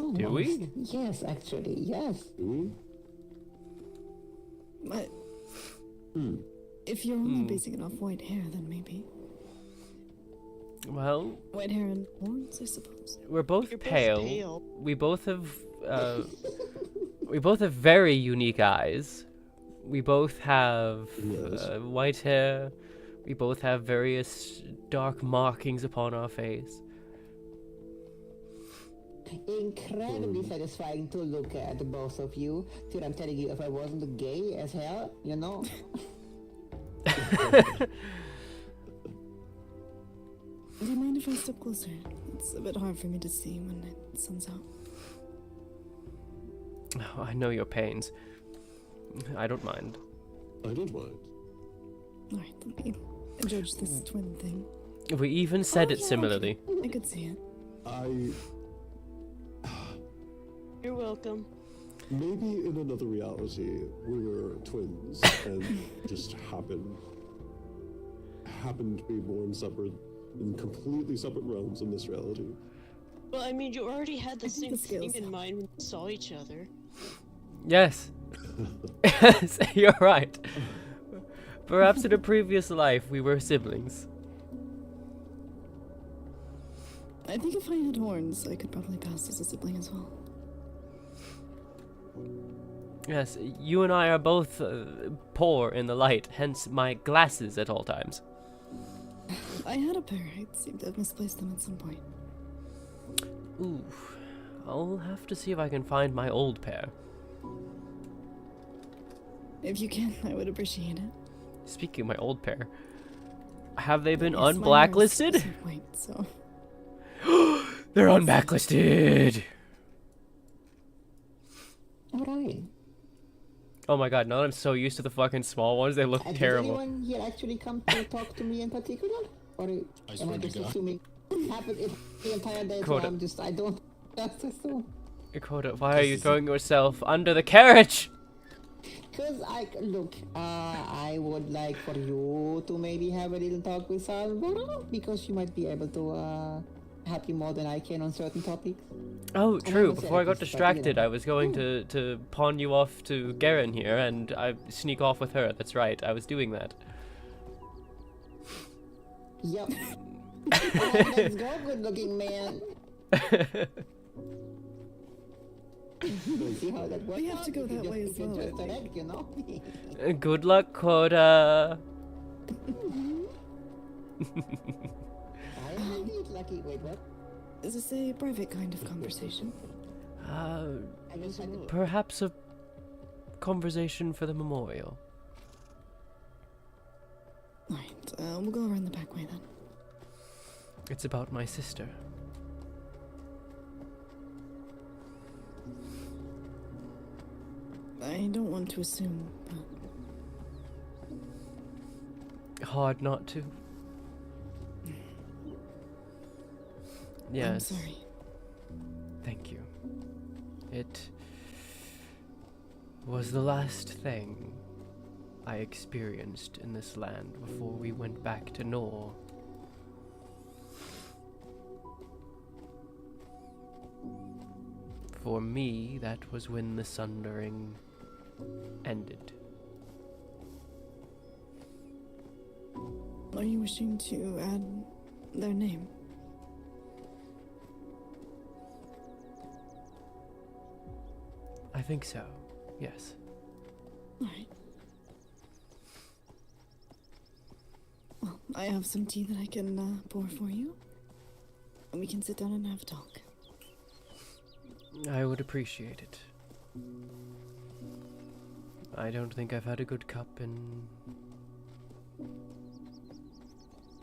S4: Oh,
S2: Do we?
S4: Yes, actually, yes.
S3: Do
S10: But
S3: we?
S10: if you're only basing it off white hair, then maybe.
S2: Well,
S10: White hair and horns, I suppose.
S2: we're both
S7: You're both
S2: pale.
S7: pale.
S2: We both have very unique eyes. We both have
S3: Yes.
S2: white hair. We both have various dark markings upon our face.
S4: Incredibly satisfying to look at, both of you. Dude, I'm telling you, if I wasn't gay as hell, you know.
S10: Do you mind if I step closer? It's a bit hard for me to see when the sun's out.
S2: Oh, I know your pains. I don't mind.
S3: I don't mind.
S10: Alright, let me judge this twin thing.
S2: We even said it similarly.
S10: I could see it.
S7: You're welcome.
S3: Maybe in another reality we were twins and just
S11: happen to be born separate in completely separate realms in this reality.
S12: Well, I mean, you already had the same
S10: the
S12: thing
S10: scales
S12: in
S10: help.
S12: mind when you saw each other.
S2: Yes. Yes, you're right. Perhaps in a previous life we were siblings.
S10: I think if I had horns, I could probably pass as a sibling as well.
S2: Yes, you and I are both poor in the light, hence my glasses at all times.
S10: I had a pair. I seem to have misplaced them at some point.
S2: Ooh, I'll have to see if I can find my old pair.
S10: If you can, I would appreciate it.
S2: Speaking of my old pair, have they been
S10: Yes, mine are
S2: unblacklisted?
S10: so white, so.
S2: They're unbacklisted!
S4: Alright.
S2: Oh my god, now that I'm so used to the fucking small ones, they look
S4: Did
S2: terrible.
S4: anyone here actually come to talk to me in particular? Or am I
S5: swear to
S4: just
S5: God.
S4: assuming it happened the entire day, so
S2: Quota.
S4: I don't just assume.
S2: Dakota, why are you throwing yourself under the carriage?
S4: Because I would like for you to maybe have a little talk with Salvador, because she might be able to help you more than I can on certain topics.
S2: Oh,
S4: And I
S2: true.
S4: will say
S2: Before I
S4: that
S2: got
S4: this is
S2: distracted,
S4: like,
S2: I was going to pawn you off to Garen here, and I sneak off with her. That's right, I was doing that.
S4: Yep. Alright, let's go, good-looking man. We'll see how that works.
S10: We have to go that way as well, I
S4: Just
S10: think.
S4: direct, you know.
S2: Good luck, Coda.
S4: I am indeed lucky. Wait, what?
S10: Is this a private kind of conversation?
S4: I just had to...
S2: Perhaps a conversation for the memorial.
S10: Alright, we'll go around the back way then.
S2: It's about my sister.
S10: I don't want to assume, but
S2: Hard not to. Yes.
S10: I'm sorry.
S2: Thank you. It was the last thing I experienced in this land before we went back to Nor. For me, that was when the sundering ended.
S10: Are you wishing to add their name?
S2: I think so, yes.
S10: Alright. Well, I have some tea that I can pour for you. And we can sit down and have a talk.
S2: I would appreciate it. I don't think I've had a good cup in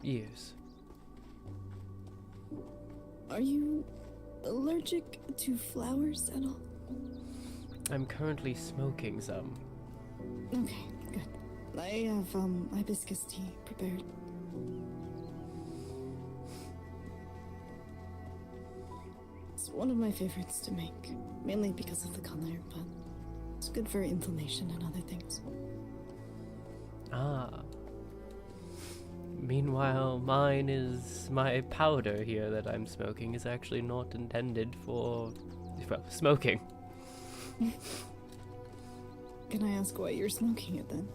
S2: years.
S10: Are you allergic to flowers at all?
S2: I'm currently smoking some.
S10: Okay, good. I have hibiscus tea prepared. It's one of my favorites to make, mainly because of the color, but it's good for inflammation and other things.
S2: Ah. Meanwhile, mine is my powder here that I'm smoking is actually not intended for, well, smoking.
S10: Can I ask why you're smoking it then?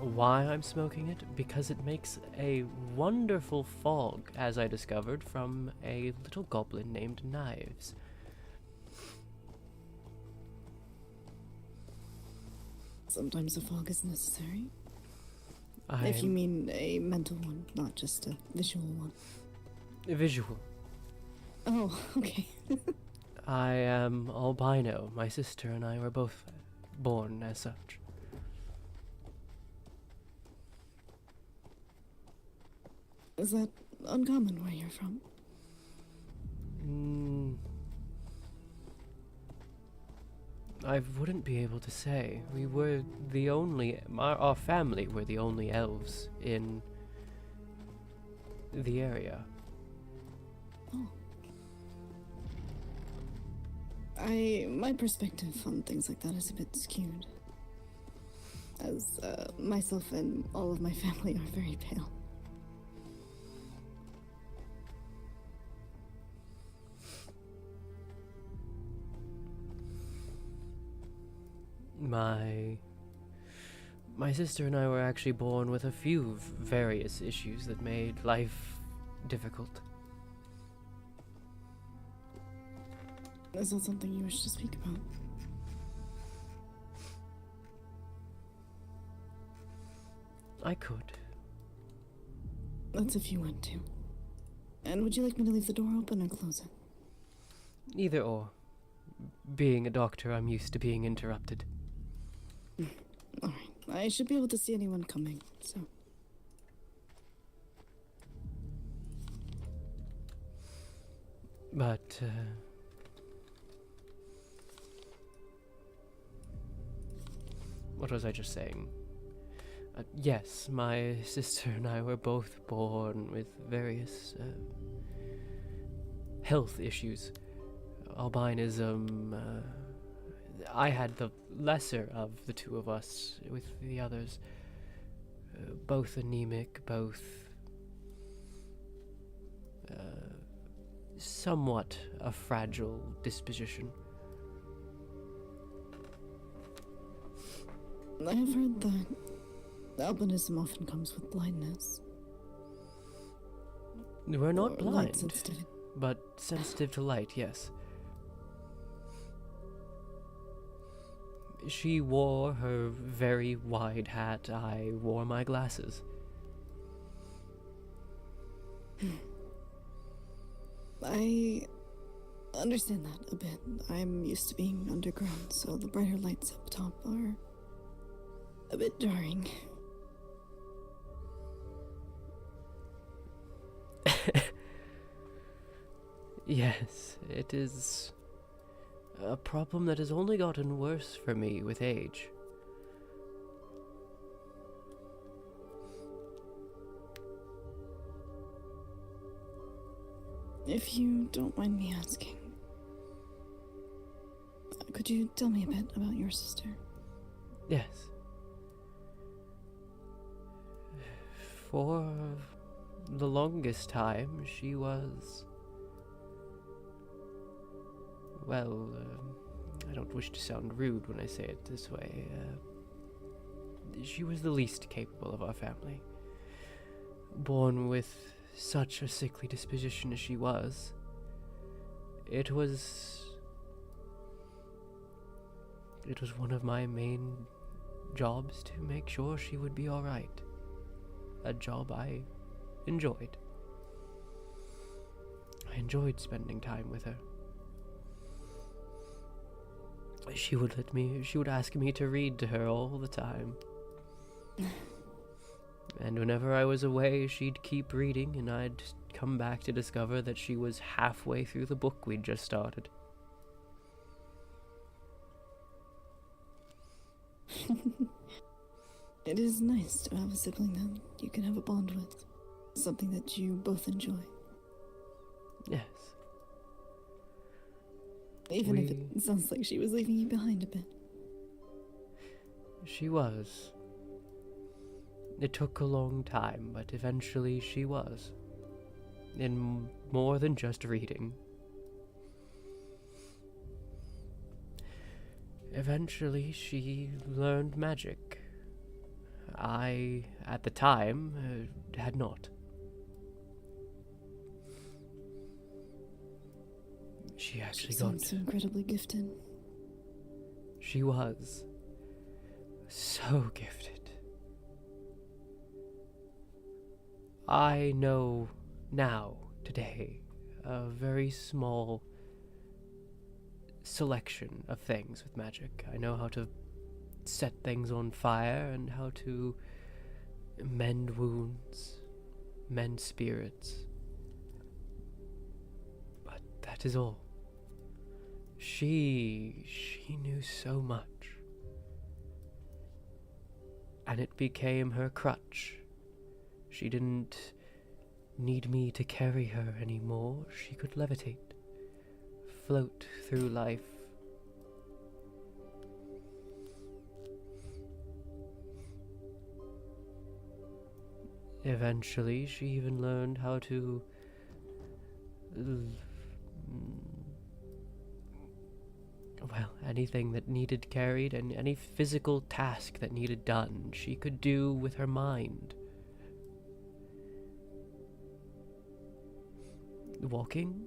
S2: Why I'm smoking it? Because it makes a wonderful fog, as I discovered from a little goblin named Knives.
S10: Sometimes a fog is necessary. If you mean a mental one, not just a visual one.
S2: Visual.
S10: Oh, okay.
S2: I am albino. My sister and I were both born as such.
S10: Is that uncommon where you're from?
S2: I wouldn't be able to say. We were the only, our family were the only elves in the area.
S10: Oh. My perspective on things like that is a bit skewed. as myself and all of my family are very pale.
S2: My sister and I were actually born with a few various issues that made life difficult.
S10: Is that something you wish to speak about?
S2: I could.
S10: That's if you want to. And would you like me to leave the door open or close it?
S2: Either or. Being a doctor, I'm used to being interrupted.
S10: Alright, I should be able to see anyone coming, so...
S2: But, what was I just saying? Yes, my sister and I were both born with various, health issues. Albinism, I had the lesser of the two of us with the others. Both anemic, both somewhat a fragile disposition.
S10: I have heard that albinism often comes with blindness.
S2: We're not
S10: Or light
S2: blind,
S10: sensitivity.
S2: but sensitive to light, yes. She wore her very wide hat, I wore my glasses.
S10: I understand that a bit. I'm used to being underground, so the brighter lights up top are a bit jarring.
S2: Yes, it is a problem that has only gotten worse for me with age.
S10: If you don't mind me asking, could you tell me a bit about your sister?
S2: Yes. For the longest time, she was... Well, I don't wish to sound rude when I say it this way. She was the least capable of our family. Born with such a sickly disposition as she was, it was one of my main jobs to make sure she would be alright. A job I enjoyed. I enjoyed spending time with her. She would ask me to read to her all the time. And whenever I was away, she'd keep reading, and I'd come back to discover that she was halfway through the book we'd just started.
S10: It is nice to have a sibling that you can have a bond with. Something that you both enjoy.
S2: Yes.
S10: Even if it sounds like she was leaving you behind a bit.
S2: She was. It took a long time, but eventually she was. In more than just reading. Eventually she learned magic. I, at the time, had not. She actually
S10: sounds incredibly gifted.
S2: She was. So gifted. I know now, today, a very small selection of things with magic. I know how to set things on fire and how to mend wounds, mend spirits. But that is all. She knew so much. And it became her crutch. She didn't need me to carry her anymore. She could levitate, float through life. Eventually, she even learned how to well, anything that needed carried and any physical task that needed done, she could do with her mind. Walking,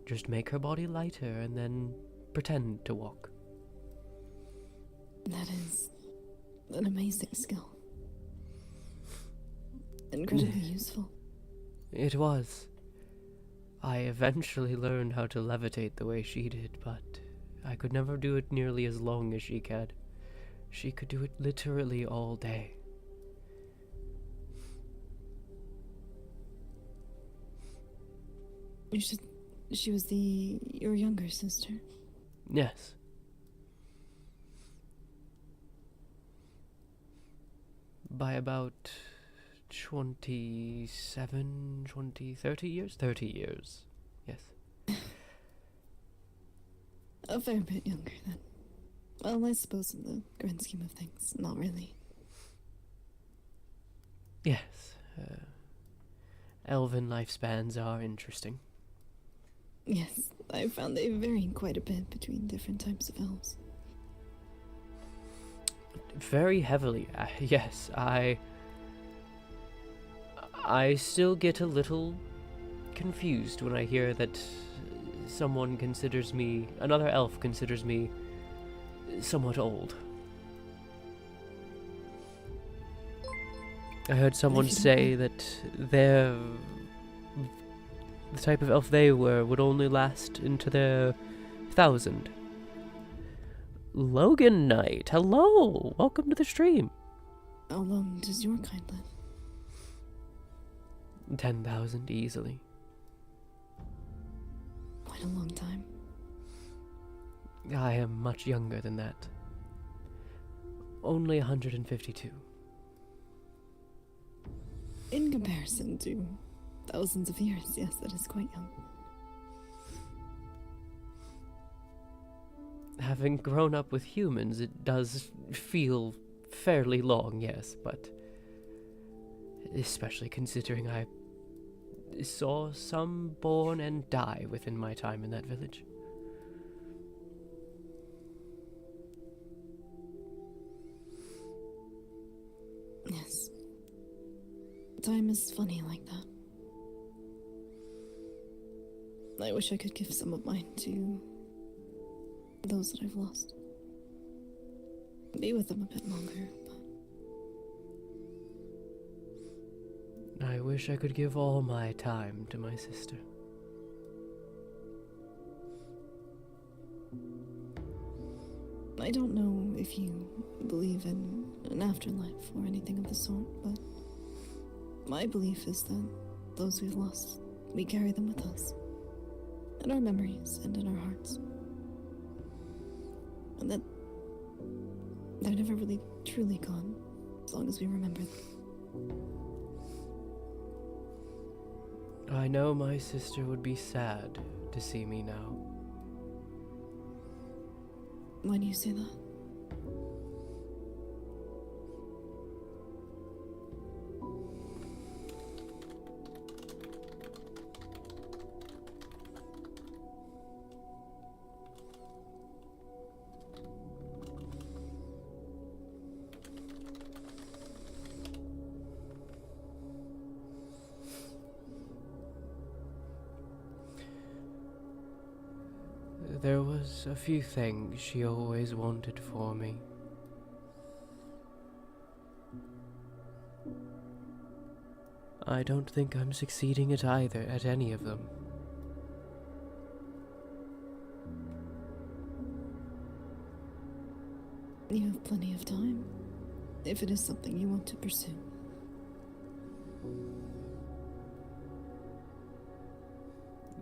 S2: just make her body lighter and then pretend to walk.
S10: That is an amazing skill. Incredibly useful.
S2: It was. I eventually learned how to levitate the way she did, but I could never do it nearly as long as she could. She could do it literally all day.
S10: She was your younger sister?
S2: Yes. By about 27, 20, 30 years? 30 years, yes.
S10: A fair bit younger then. Well, I suppose in the grand scheme of things, not really.
S2: Yes. Elven lifespans are interesting.
S10: Yes, I found they vary quite a bit between different types of elves.
S2: Very heavily, yes. I still get a little confused when I hear that another elf considers me somewhat old. I heard someone say that the type of elf they were would only last into their 1,000. Logan Knight, hello! Welcome to the stream.
S10: How long does your kind live?
S2: 10,000 easily.
S10: Quite a long time.
S2: I am much younger than that. Only 152.
S10: In comparison to thousands of years, yes, that is quite young.
S2: Having grown up with humans, it does feel fairly long, yes, but especially considering I saw some born and die within my time in that village.
S10: Yes. Time is funny like that. I wish I could give some of mine to those that I've lost. Be with them a bit longer, but
S2: I wish I could give all my time to my sister.
S10: I don't know if you believe in an afterlife or anything of the sort, but my belief is that those we've lost, we carry them with us, in our memories and in our hearts. And that they're never really truly gone, as long as we remember them.
S2: I know my sister would be sad to see me now.
S10: Why do you say that?
S2: There was a few things she always wanted for me. I don't think I'm succeeding at any of them.
S10: You have plenty of time, if it is something you want to pursue.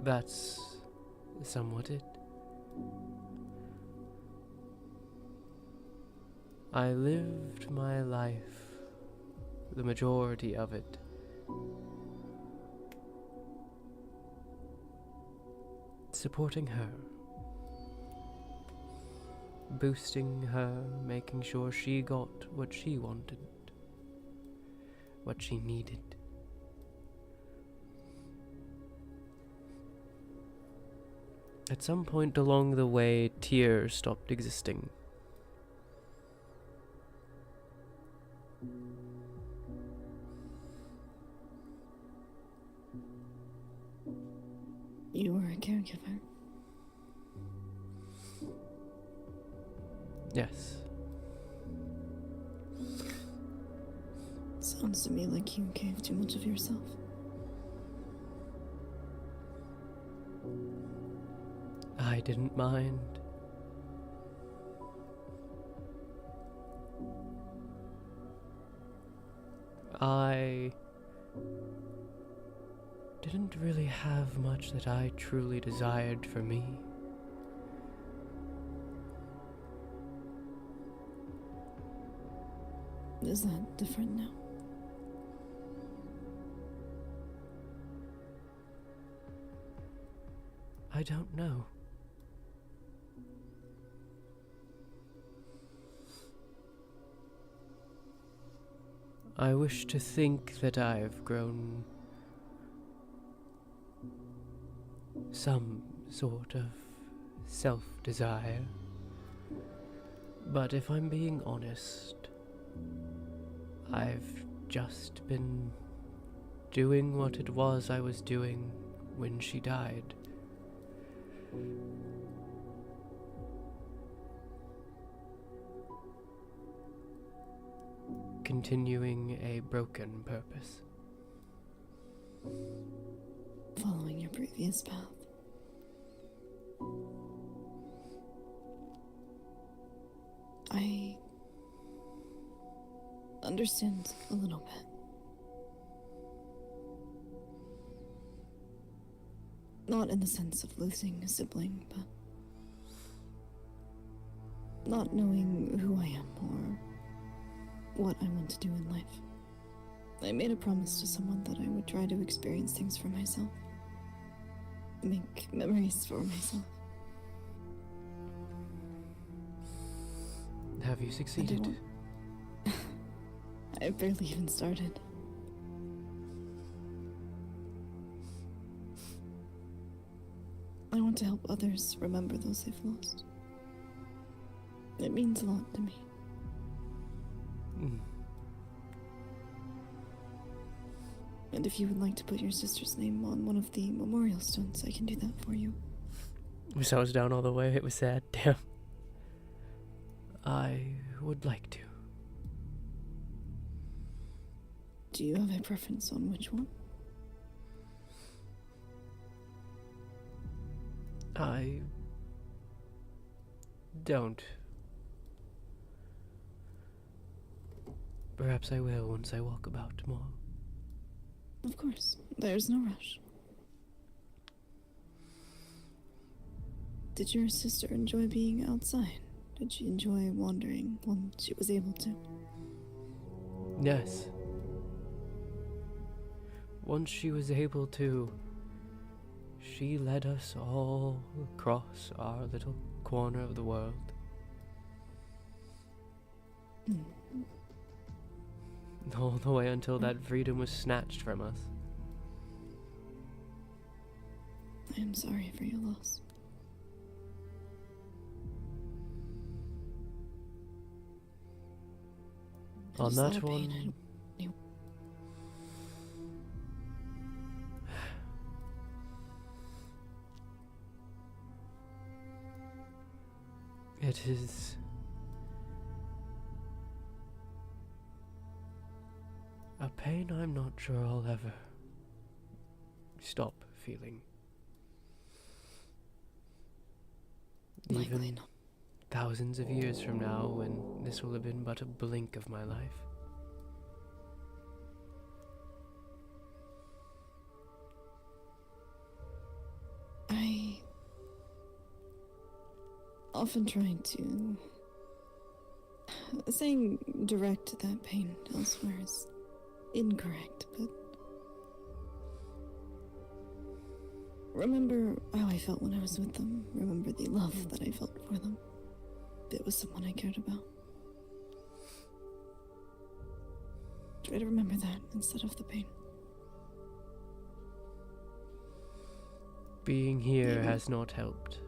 S2: That's somewhat it. I lived my life, the majority of it, supporting her, boosting her, making sure she got what she wanted, what she needed. At some point along the way, Tyr stopped existing.
S10: You were a caregiver.
S2: Yes.
S10: Sounds to me like you gave too much of yourself.
S2: I didn't mind. I didn't really have much that I truly desired for me.
S10: Is that different now?
S2: I don't know. I wish to think that I've grown some sort of self-desire. But if I'm being honest, I've just been doing what it was I was doing when she died. Continuing a broken purpose.
S10: Following your previous path. I understand a little bit. Not in the sense of losing a sibling, but not knowing who I am or what I want to do in life. I made a promise to someone that I would try to experience things for myself. Make memories for myself.
S2: Have you succeeded?
S10: I've barely even started. I want to help others remember those they've lost. It means a lot to me. And if you would like to put your sister's name on one of the memorial stones, I can do that for you.
S2: Wish I was down all the way. It was sad. Damn. I would like to.
S10: Do you have a preference on which one?
S2: I don't. Perhaps I will once I walk about more.
S10: Of course. There's no rush. Did your sister enjoy being outside? Did she enjoy wandering when she was able to?
S2: Yes. Once she was able to, she led us all across our little corner of the world. All the way until that freedom was snatched from us.
S10: I am sorry for your loss.
S2: On that one, it is a pain I'm not sure I'll ever stop feeling. Even thousands of years from now, when this will have been but a blink of my life.
S10: I often try to... Saying direct that pain elsewhere is incorrect, but... Remember how I felt when I was with them. Remember the love that I felt for them. It was someone I cared about. Try to remember that instead of the pain.
S2: Being here has not helped.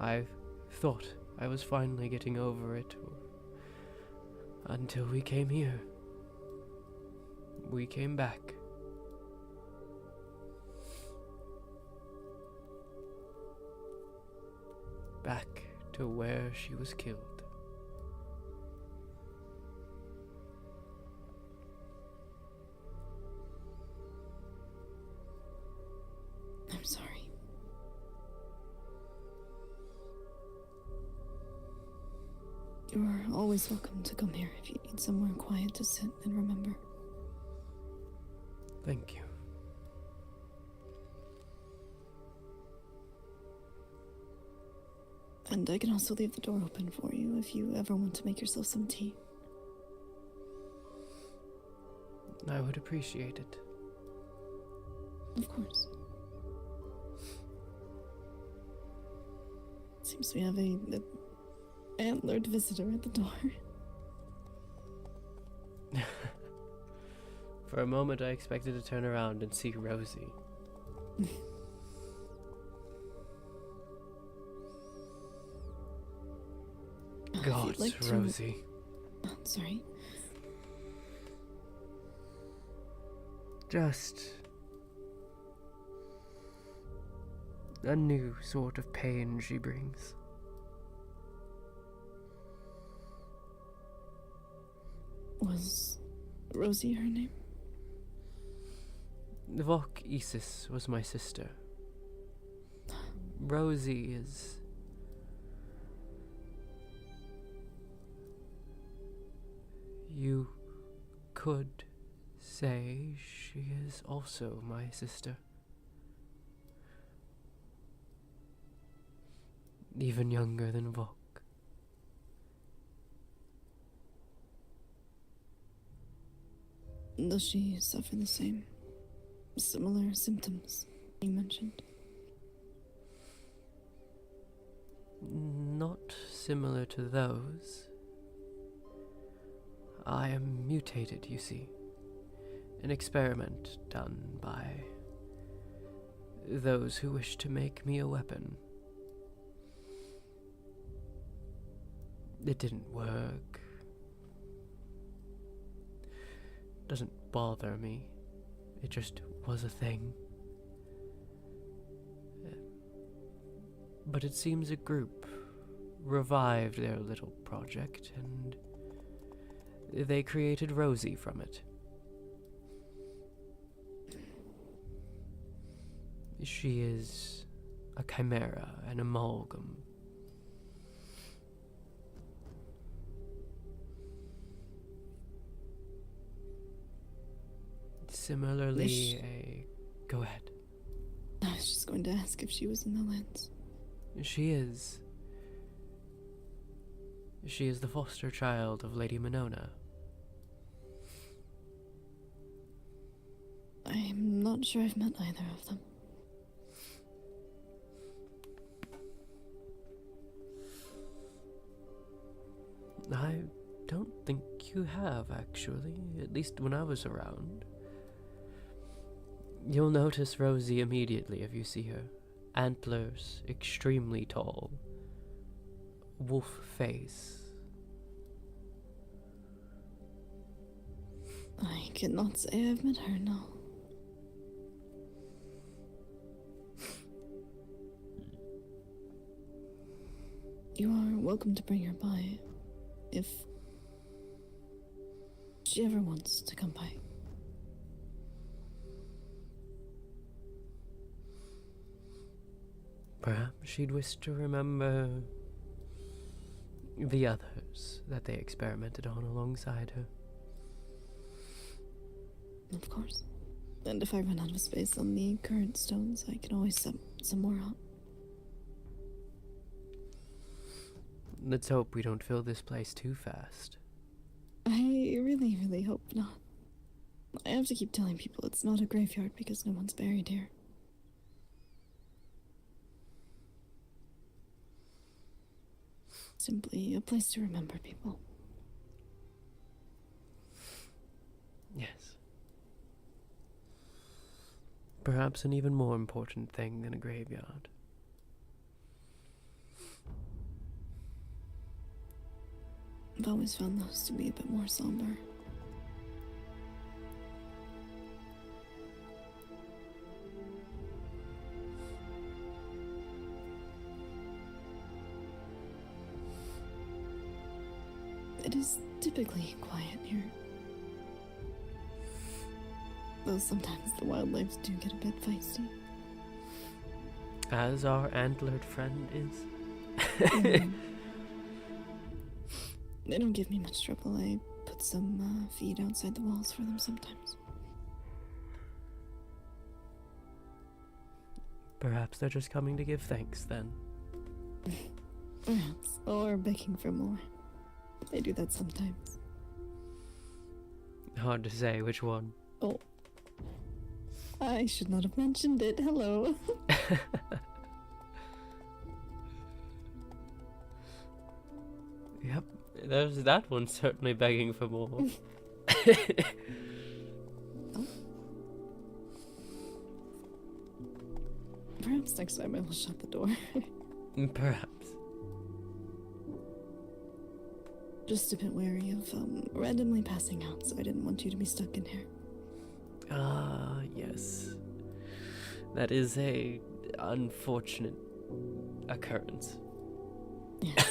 S2: I thought I was finally getting over it until we came here. We came back. Back to where she was killed.
S10: I'm sorry. You're always welcome to come here if you need somewhere quiet to sit and remember.
S2: Thank you.
S10: And I can also leave the door open for you if you ever want to make yourself some tea.
S2: I would appreciate it.
S10: Of course. Seems we have a antlered visitor at the door.
S2: For a moment, I expected to turn around and see Rosie. God,
S10: like to-
S2: Rosie.
S10: Oh, sorry.
S2: Just a new sort of pain she brings.
S10: Was Rosie her name?
S2: Vok Isis was my sister. Rosie is... You could say she is also my sister. Even younger than Vok.
S10: Does she suffer the same, similar symptoms you mentioned?
S2: Not similar to those. I am mutated, you see. An experiment done by those who wish to make me a weapon. It didn't work. Doesn't bother me. It just was a thing. But it seems a group revived their little project, and they created Rosie from it. She is a chimera, an amalgam. Similarly, Go ahead.
S10: I was just going to ask if she was in the lands.
S2: She is. She is the foster child of Lady Monona.
S10: I'm not sure I've met either of them.
S2: I don't think you have, actually, at least when I was around. You'll notice Rosie immediately if you see her. Antlers, extremely tall. Wolf face.
S10: I cannot say I've met her, no. You are welcome to bring her by, if she ever wants to come by.
S2: Perhaps she'd wish to remember the others that they experimented on alongside her.
S10: Of course. And if I run out of space on the current stones, I can always send some more out.
S2: Let's hope we don't fill this place too fast.
S10: I really, really hope not. I have to keep telling people it's not a graveyard because no one's buried here. Simply a place to remember people.
S2: Yes. Perhaps an even more important thing than a graveyard.
S10: I've always found those to be a bit more somber. It is typically quiet here. Though sometimes the wildlife do get a bit feisty.
S2: As our antlered friend is.
S10: Mhm. They don't give me much trouble. I put some feed outside the walls for them sometimes.
S2: Perhaps they're just coming to give thanks then.
S10: Perhaps. Or begging for more. They do that sometimes.
S2: Hard to say which one.
S10: Oh. I should not have mentioned it. Hello.
S2: Yep, there's that one certainly begging for more.
S10: Oh. Perhaps next time I will shut the door.
S2: Perhaps.
S10: Just a bit wary of randomly passing out, so I didn't want you to be stuck in here.
S2: Ah, yes. That is a unfortunate occurrence.
S10: Yeah.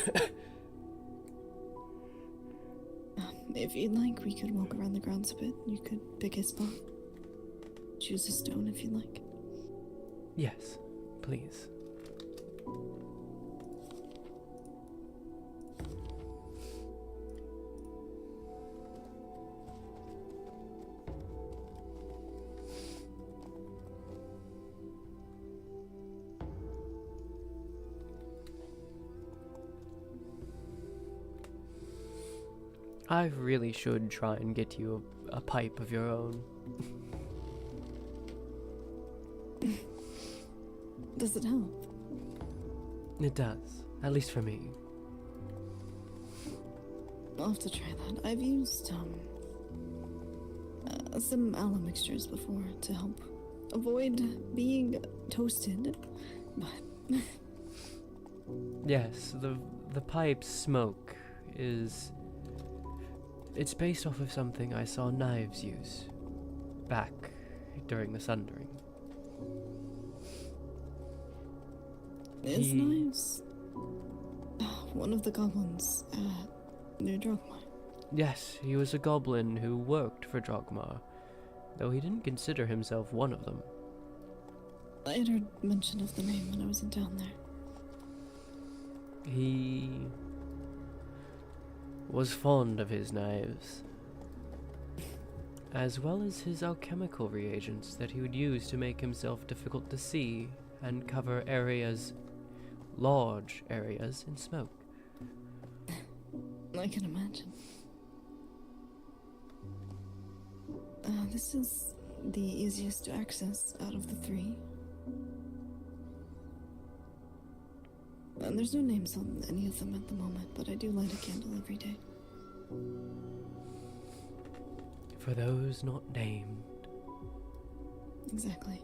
S10: If you'd like, we could walk around the grounds a bit. You could pick a spot. Choose a stone if you'd like.
S2: Yes, please. I really should try and get you a pipe of your own.
S10: Does it help?
S2: It does, at least for me.
S10: I'll have to try that. I've used some aloe mixtures before to help avoid being toasted, but
S2: Yes, the pipe's smoke is... It's based off of something I saw knives use back during the Sundering.
S10: Is knives one of the goblins near Drogmar?
S2: Yes, he was a goblin who worked for Drogmar, though he didn't consider himself one of them.
S10: I had heard mention of the name when I was in town there.
S2: He was fond of his knives, as well as his alchemical reagents that he would use to make himself difficult to see and cover areas, large areas, in smoke.
S10: I can imagine. This is the easiest to access out of the three. And there's no names on any of them at the moment, but I do light a candle every day.
S2: For those not named.
S10: Exactly.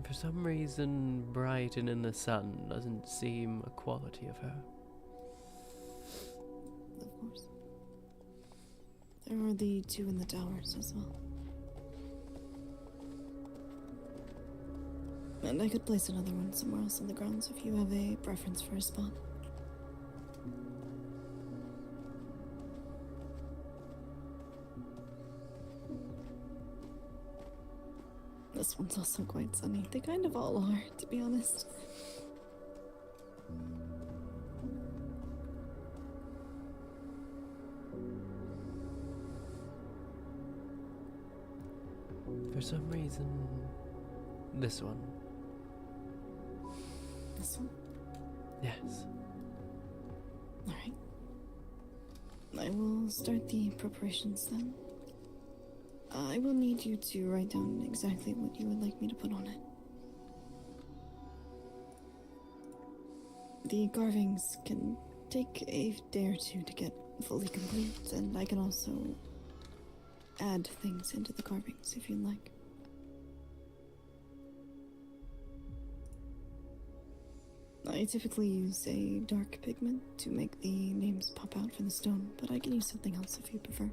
S2: For some reason, bright and in the sun doesn't seem a quality of her.
S10: Of course. There are the two in the towers as well. And I could place another one somewhere else on the grounds if you have a preference for a spot. This one's also quite sunny. They kind of all are, to be honest.
S2: For some reason, this one.
S10: This one?
S2: Yes.
S10: Alright. I will start the preparations then. I will need you to write down exactly what you would like me to put on it. The carvings can take a day or two to get fully complete, and I can also add things into the carvings if you'd like. I typically use a dark pigment to make the names pop out from the stone, but I can use something else if you prefer.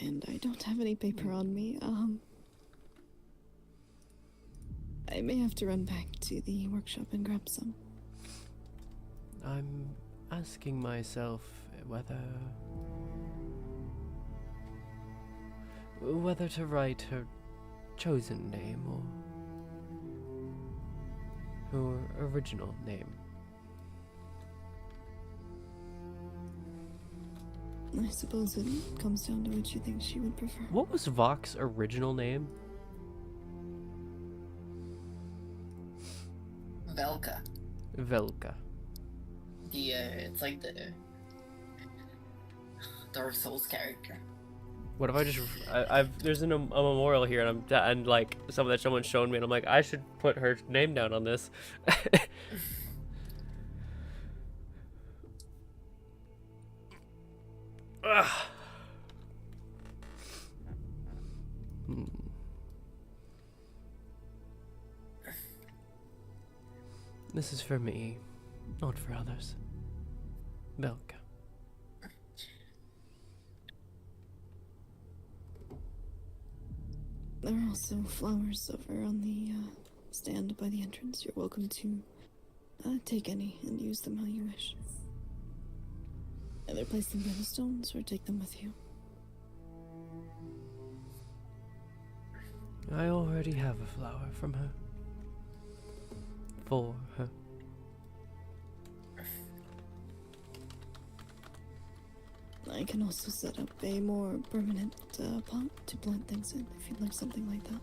S10: And I don't have any paper on me. I may have to run back to the workshop and grab some.
S2: I'm asking myself whether to write her chosen name or her original name.
S10: I suppose it comes down to which you think she would prefer.
S2: What was Vox's original name?
S8: Velka.
S2: Velka.
S8: It's like the Dark Souls character.
S2: What if I just there's a memorial here, and like some that someone's shown me, and I'm like, I should put her name down on this. This is for me, not for others. Velka.
S10: There are also flowers over on the stand by the entrance. You're welcome to take any and use them how you wish. Either place them by the stones or take them with you.
S2: I already have a flower from her. For her.
S10: I can also set up a more permanent pot to plant things in if you'd like something like that.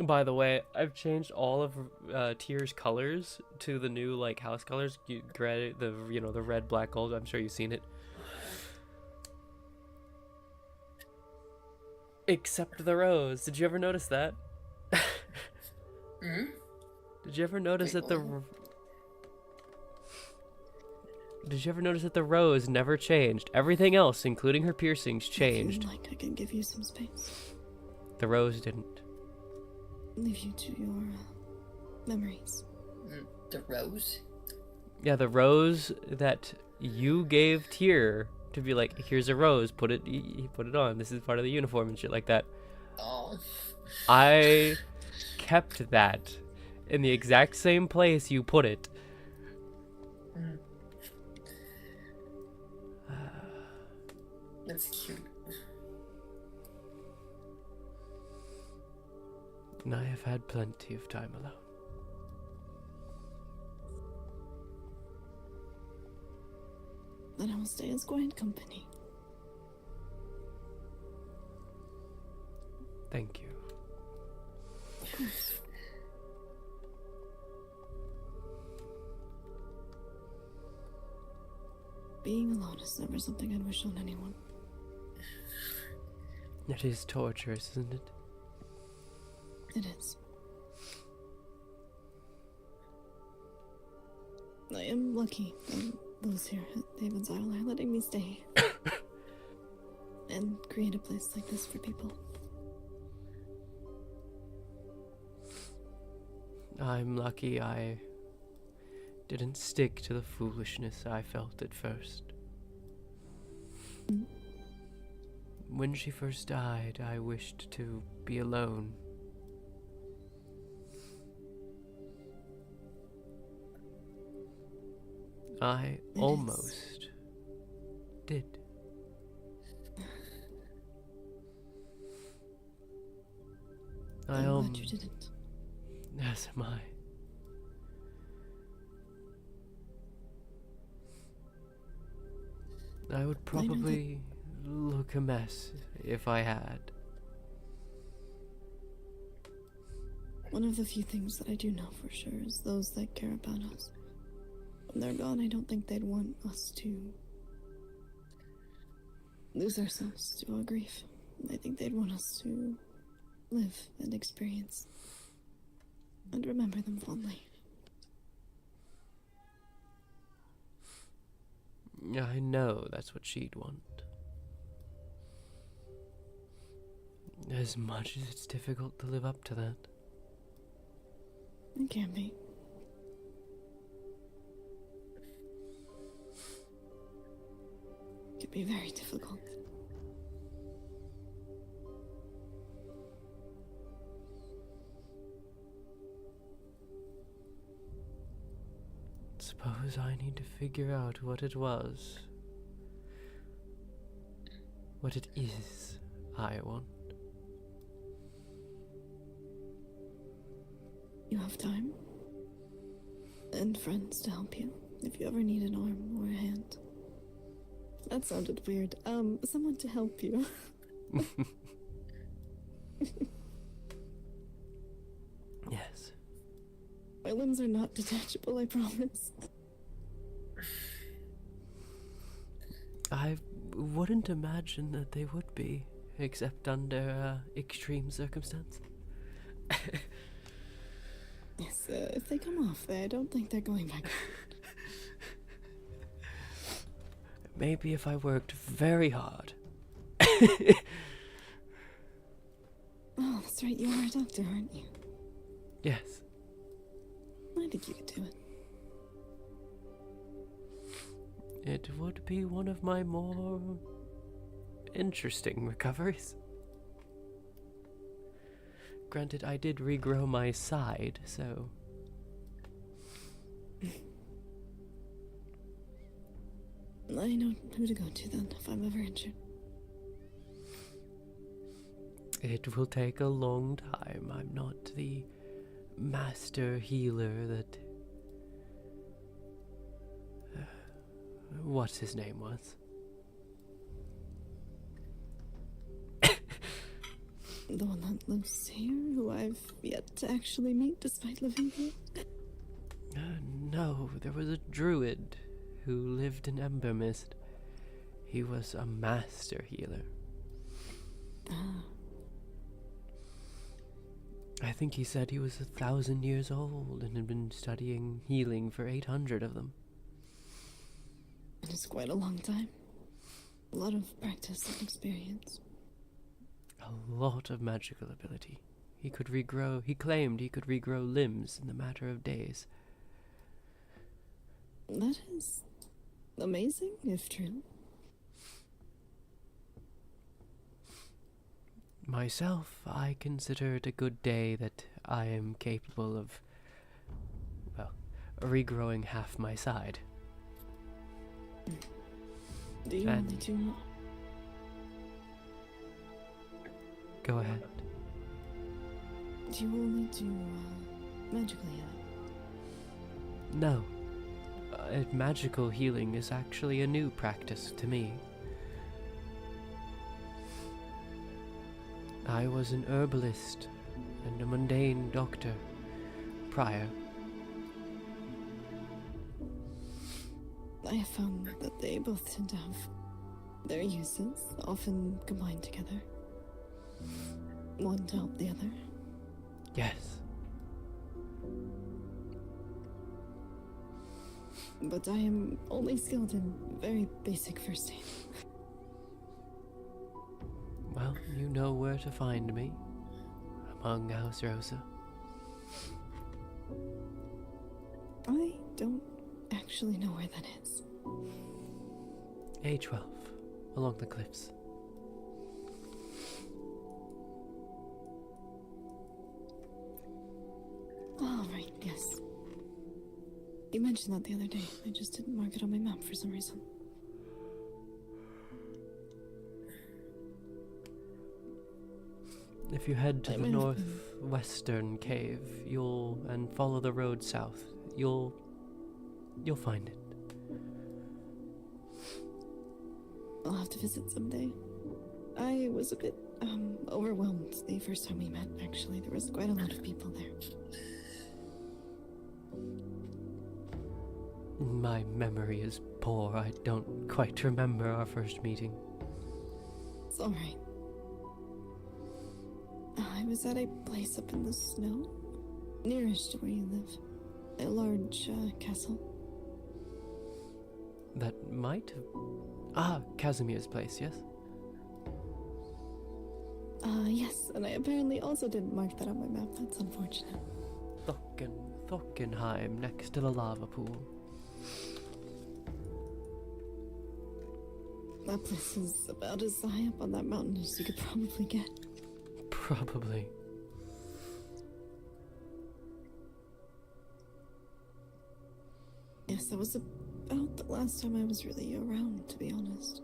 S2: By the way, I've changed all of Tyr's colors to the new like house colors. Gray, the red, black, gold. I'm sure you've seen it. Except the rose. Did you ever notice that?
S8: Hmm?
S2: Did you ever notice that the rose never changed? Everything else, including her piercings, changed.
S10: If you'd like, I can give you some space.
S2: The rose didn't.
S10: Leave you to your memories.
S8: The rose?
S2: Yeah, the rose that you gave Tyr to be like, here's a rose, put it on. This is part of the uniform and shit like that.
S8: Oh.
S2: I kept that in the exact same place you put it.
S8: That's cute.
S2: And I have had plenty of time alone.
S10: Then I will stay as quiet company.
S2: Thank you.
S10: Of course. Being alone is never something I'd wish on anyone.
S2: It is torturous, isn't it?
S10: It is. I am lucky that those here at Haven's Isle are letting me stay and create a place like this for people.
S2: I'm lucky I didn't stick to the foolishness I felt at first. When she first died, I wished to be alone. I almost did.
S10: I'm glad you didn't.
S2: As am I. I would probably look a mess if I had.
S10: One of the few things that I do know for sure is those that care about us. When they're gone, I don't think they'd want us to lose ourselves to our grief. I think they'd want us to live and experience and remember them fondly.
S2: I know that's what she'd want. As much as it's difficult to live up to that.
S10: It can be. It can be very difficult.
S2: Suppose I need to figure out what it was. What it is I want.
S10: You have time and friends to help you if you ever need an arm or a hand. That sounded weird. Someone to help you.
S2: Yes.
S10: My limbs are not detachable, I promise.
S2: I wouldn't imagine that they would be, except under extreme circumstance.
S10: Yes, if they come off, I don't think they're going back.
S2: Maybe if I worked very hard.
S10: Oh, that's right, you are a doctor, aren't you?
S2: Yes.
S10: I think you could do it.
S2: It would be one of my more interesting recoveries. Granted, I did regrow my side, so...
S10: I know who to go to then, if I'm ever injured.
S2: It will take a long time. I'm not the master healer that... what's his name was?
S10: The one that lives here, who I've yet to actually meet despite living here?
S2: No, there was a druid who lived in Ember Mist. He was a master healer.
S10: Ah.
S2: I think he said he was 1,000 years old and had been studying healing for 800 of them.
S10: It is quite a long time. A lot of practice and experience.
S2: A lot of magical ability. He claimed he could regrow limbs in the matter of days.
S10: That is amazing, if true.
S2: Myself, I consider it a good day that I am capable of, well, regrowing half my side.
S10: Do you only do...
S2: Go ahead.
S10: Do you only do magical healing?
S2: No. Magical healing is actually a new practice to me. I was an herbalist and a mundane doctor prior.
S10: I have found that they both tend to have their uses, often combined together. One to help the other.
S2: Yes.
S10: But I am only skilled in very basic first aid.
S2: Well, you know where to find me. Among House Rosa.
S10: I don't actually know where that is.
S2: A12, along the cliffs.
S10: mentioned that the other day. I just didn't mark it on my map for some reason.
S2: If you head to
S10: That
S2: the
S10: might have been-
S2: northwestern cave, and follow the road south, you'll find it.
S10: I'll have to visit someday. I was a bit, overwhelmed the first time we met, actually. There was quite a lot of people there.
S2: My memory is poor. I don't quite remember our first meeting.
S10: It's alright. I was at a place up in the snow, nearest to where you live. A large, castle.
S2: That might have... Ah, Casimir's place, yes?
S10: Yes, and I apparently also didn't mark that on my map. That's unfortunate.
S2: Thockenheim, next to the lava pool.
S10: That place is about as high up on that mountain as you could probably get.
S2: Probably.
S10: Yes, that was about the last time I was really around, to be honest.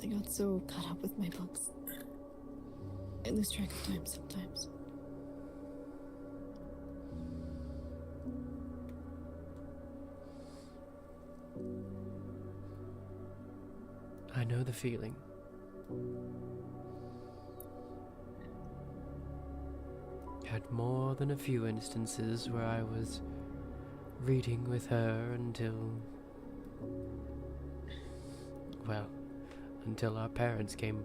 S10: I got so caught up with my books. I lose track of time sometimes.
S2: I know the feeling. Had more than a few instances where I was reading with her until our parents came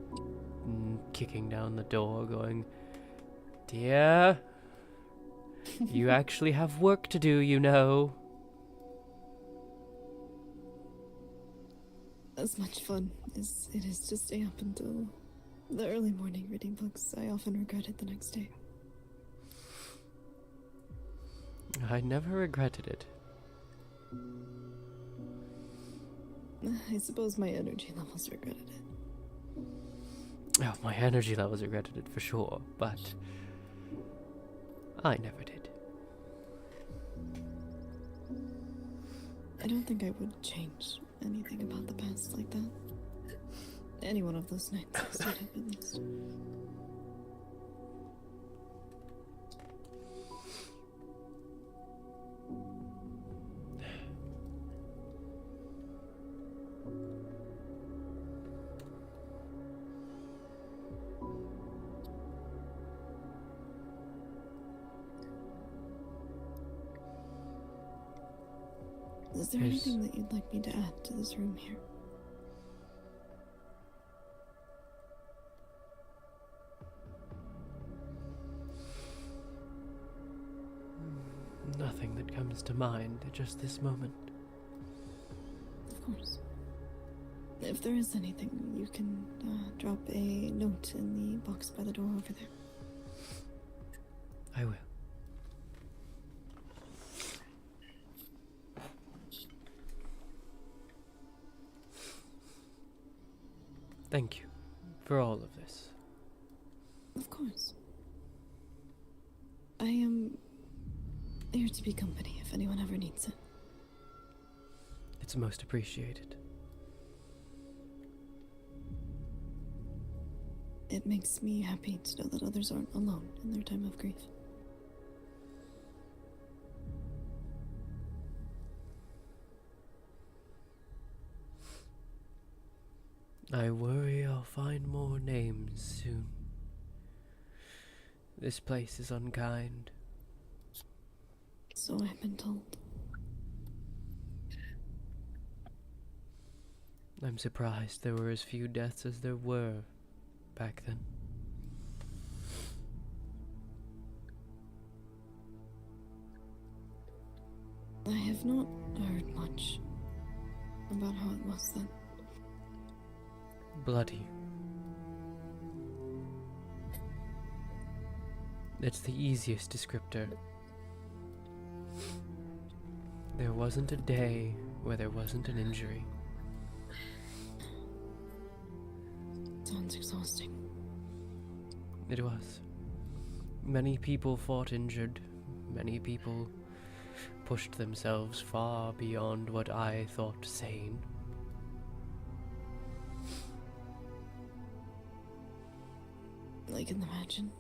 S2: kicking down the door going, "Dear, you actually have work to do, you know."
S10: As much fun as it is to stay up until the early morning reading books, I often regret it the next day.
S2: I never regretted it.
S10: I suppose my energy levels regretted it.
S2: Oh, my energy levels regretted it for sure, but I never did.
S10: I don't think I would change anything about the past like that. Any one of those nights I stayed up at least. Is there
S2: There's-
S10: anything that you'd like me to add to this room here?
S2: Nothing that comes to mind at just this moment.
S10: Of course. If there is anything, you can drop a note in the box by the door over there.
S2: I will. Thank you for all of this.
S10: Of course. I am here to be company if anyone ever needs it.
S2: It's most appreciated.
S10: It makes me happy to know that others aren't alone in their time of grief.
S2: I worry I'll find more names soon. This place is unkind.
S10: So I've been told.
S2: I'm surprised there were as few deaths as there were back then.
S10: I have not heard much about how it was then.
S2: Bloody. It's the easiest descriptor. There wasn't a day where there wasn't an injury.
S10: Sounds exhausting.
S2: It was. Many people fought injured. Many people pushed themselves far beyond what I thought sane.
S10: I can imagine.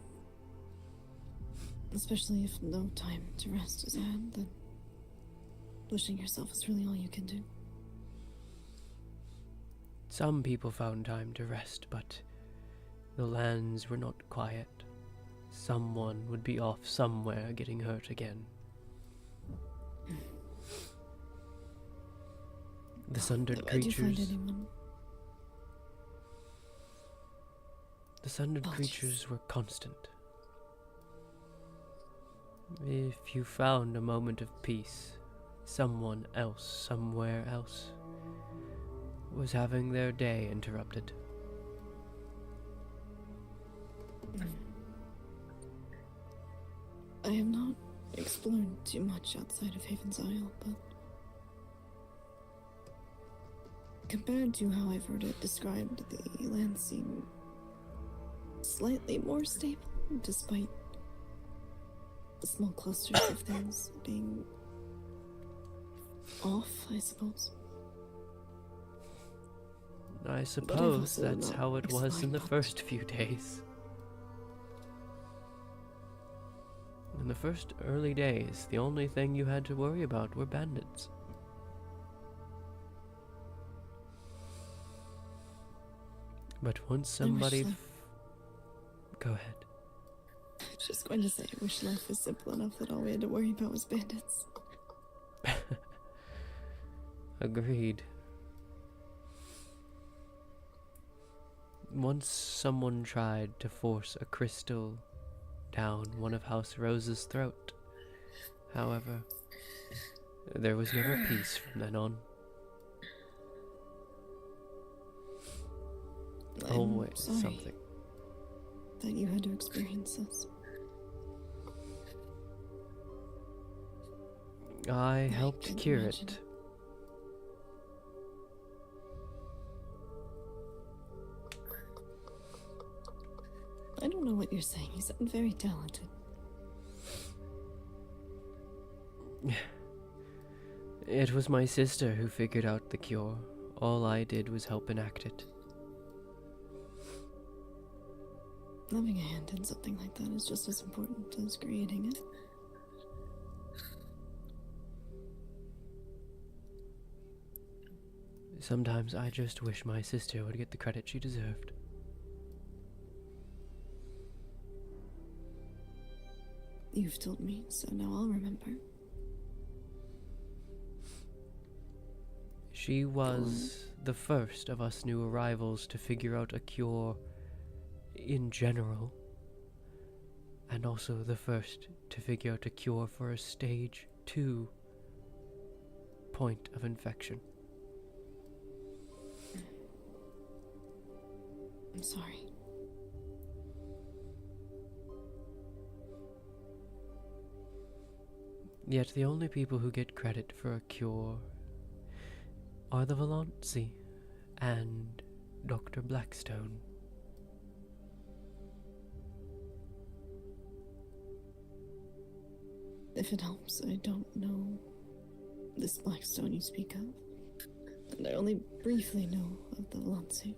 S10: Especially if no time to rest is had, then pushing yourself is really all you can do.
S2: Some people found time to rest, but the lands were not quiet. Someone would be off somewhere getting hurt again. The sundered
S10: Did you find
S2: creatures.
S10: anyone?
S2: The sundered
S10: Oh, jeez.
S2: creatures were constant. If you found a moment of peace, someone else, somewhere else, was having their day interrupted.
S10: I have not explored too much outside of Haven's Isle, but compared to how I've heard it described, the land seemed slightly more stable, despite the small clusters of things being off, I suppose.
S2: I
S10: But I've
S2: suppose
S10: also
S2: that's
S10: not
S2: how it was in
S10: explored
S2: the
S10: much.
S2: first few days. In the first early days, the only thing you had to worry about were bandits. But once somebody... Go ahead.
S10: I was just going to say, I wish life was simple enough that all we had to worry about was bandits.
S2: Agreed. Once someone tried to force a crystal down one of House Rose's throat. However, there was never peace from then on.
S10: I'm
S2: Always
S10: sorry
S2: something.
S10: that you had to experience this.
S2: I helped
S10: can
S2: cure
S10: imagine.
S2: it.
S10: I don't know what you're saying. You sound very talented.
S2: It was my sister who figured out the cure. All I did was help enact it.
S10: Having a hand in something like that is just as important as creating it.
S2: Sometimes I just wish my sister would get the credit she deserved.
S10: You've told me, so now I'll remember.
S2: She was the first of us new arrivals to figure out a cure in general, and also the first to figure out a cure for a stage 2 point of infection.
S10: I'm sorry.
S2: Yet the only people who get credit for a cure are the Valanci and Dr. Blackstone.
S10: If it helps, I don't know this Blackstone you speak of. And I only briefly know of the Valanci.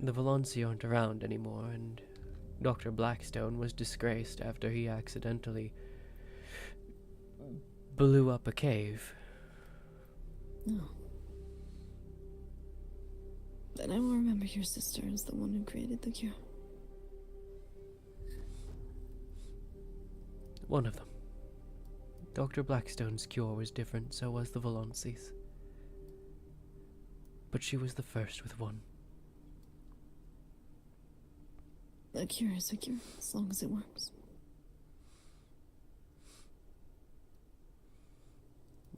S2: The Valanci aren't around anymore, and Dr. Blackstone was disgraced after he accidentally blew up a cave.
S10: Oh. Then I will remember your sister as the one who created the cure.
S2: One of them. Dr. Blackstone's cure was different, so was the Valanci's. But she was the first with one.
S10: A cure is a cure, as long as it works.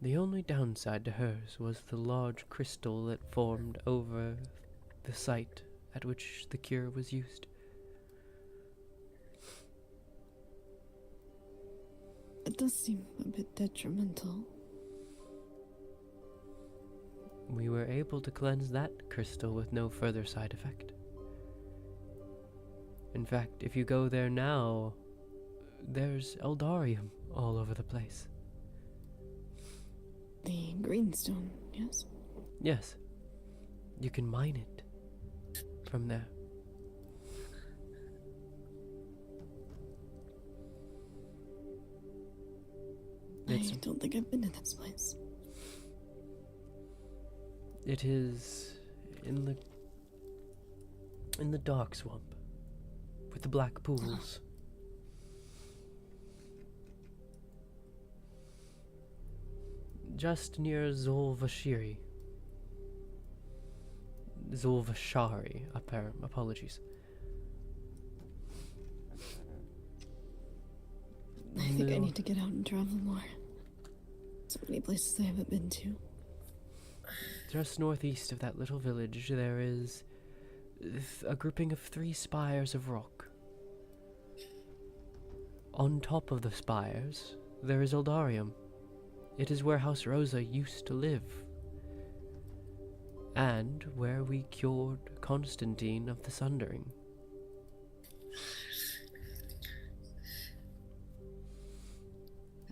S2: The only downside to hers was the large crystal that formed over the site at which the cure was used.
S10: It does seem a bit detrimental.
S2: We were able to cleanse that crystal with no further side effect. In fact, if you go there now, There's Eldarium all over the place.
S10: The greenstone, yes?
S2: Yes. You can mine it from there.
S10: I don't think I've been to this place.
S2: It is in the dark swamp with the black pools. Just near Zulvashiri. Zulvashari, apologies.
S10: I think I need to get out and travel more. So many places I haven't been to.
S2: Just northeast of that little village, there is a grouping of 3 spires of rock. On top of the spires, there is Eldarium. It is where House Rosa used to live, and where we cured Constantine of the Sundering.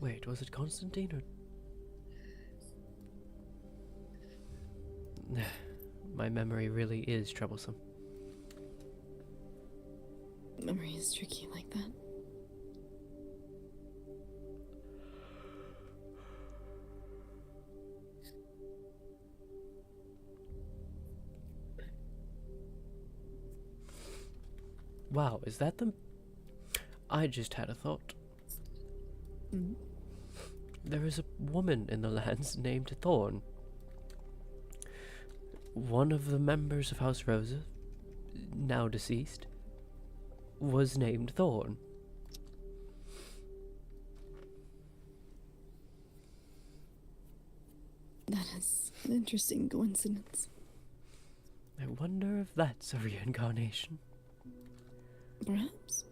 S2: Wait, was it Constantine or... My memory really is troublesome.
S10: Memory is tricky like that.
S2: Wow, is that the... I just had a thought.
S10: Mm.
S2: There is a woman in the lands named Thorn. One of the members of House Rosa, now deceased, was named Thorn.
S10: That is an interesting coincidence.
S2: I wonder if that's a reincarnation.
S10: Perhaps.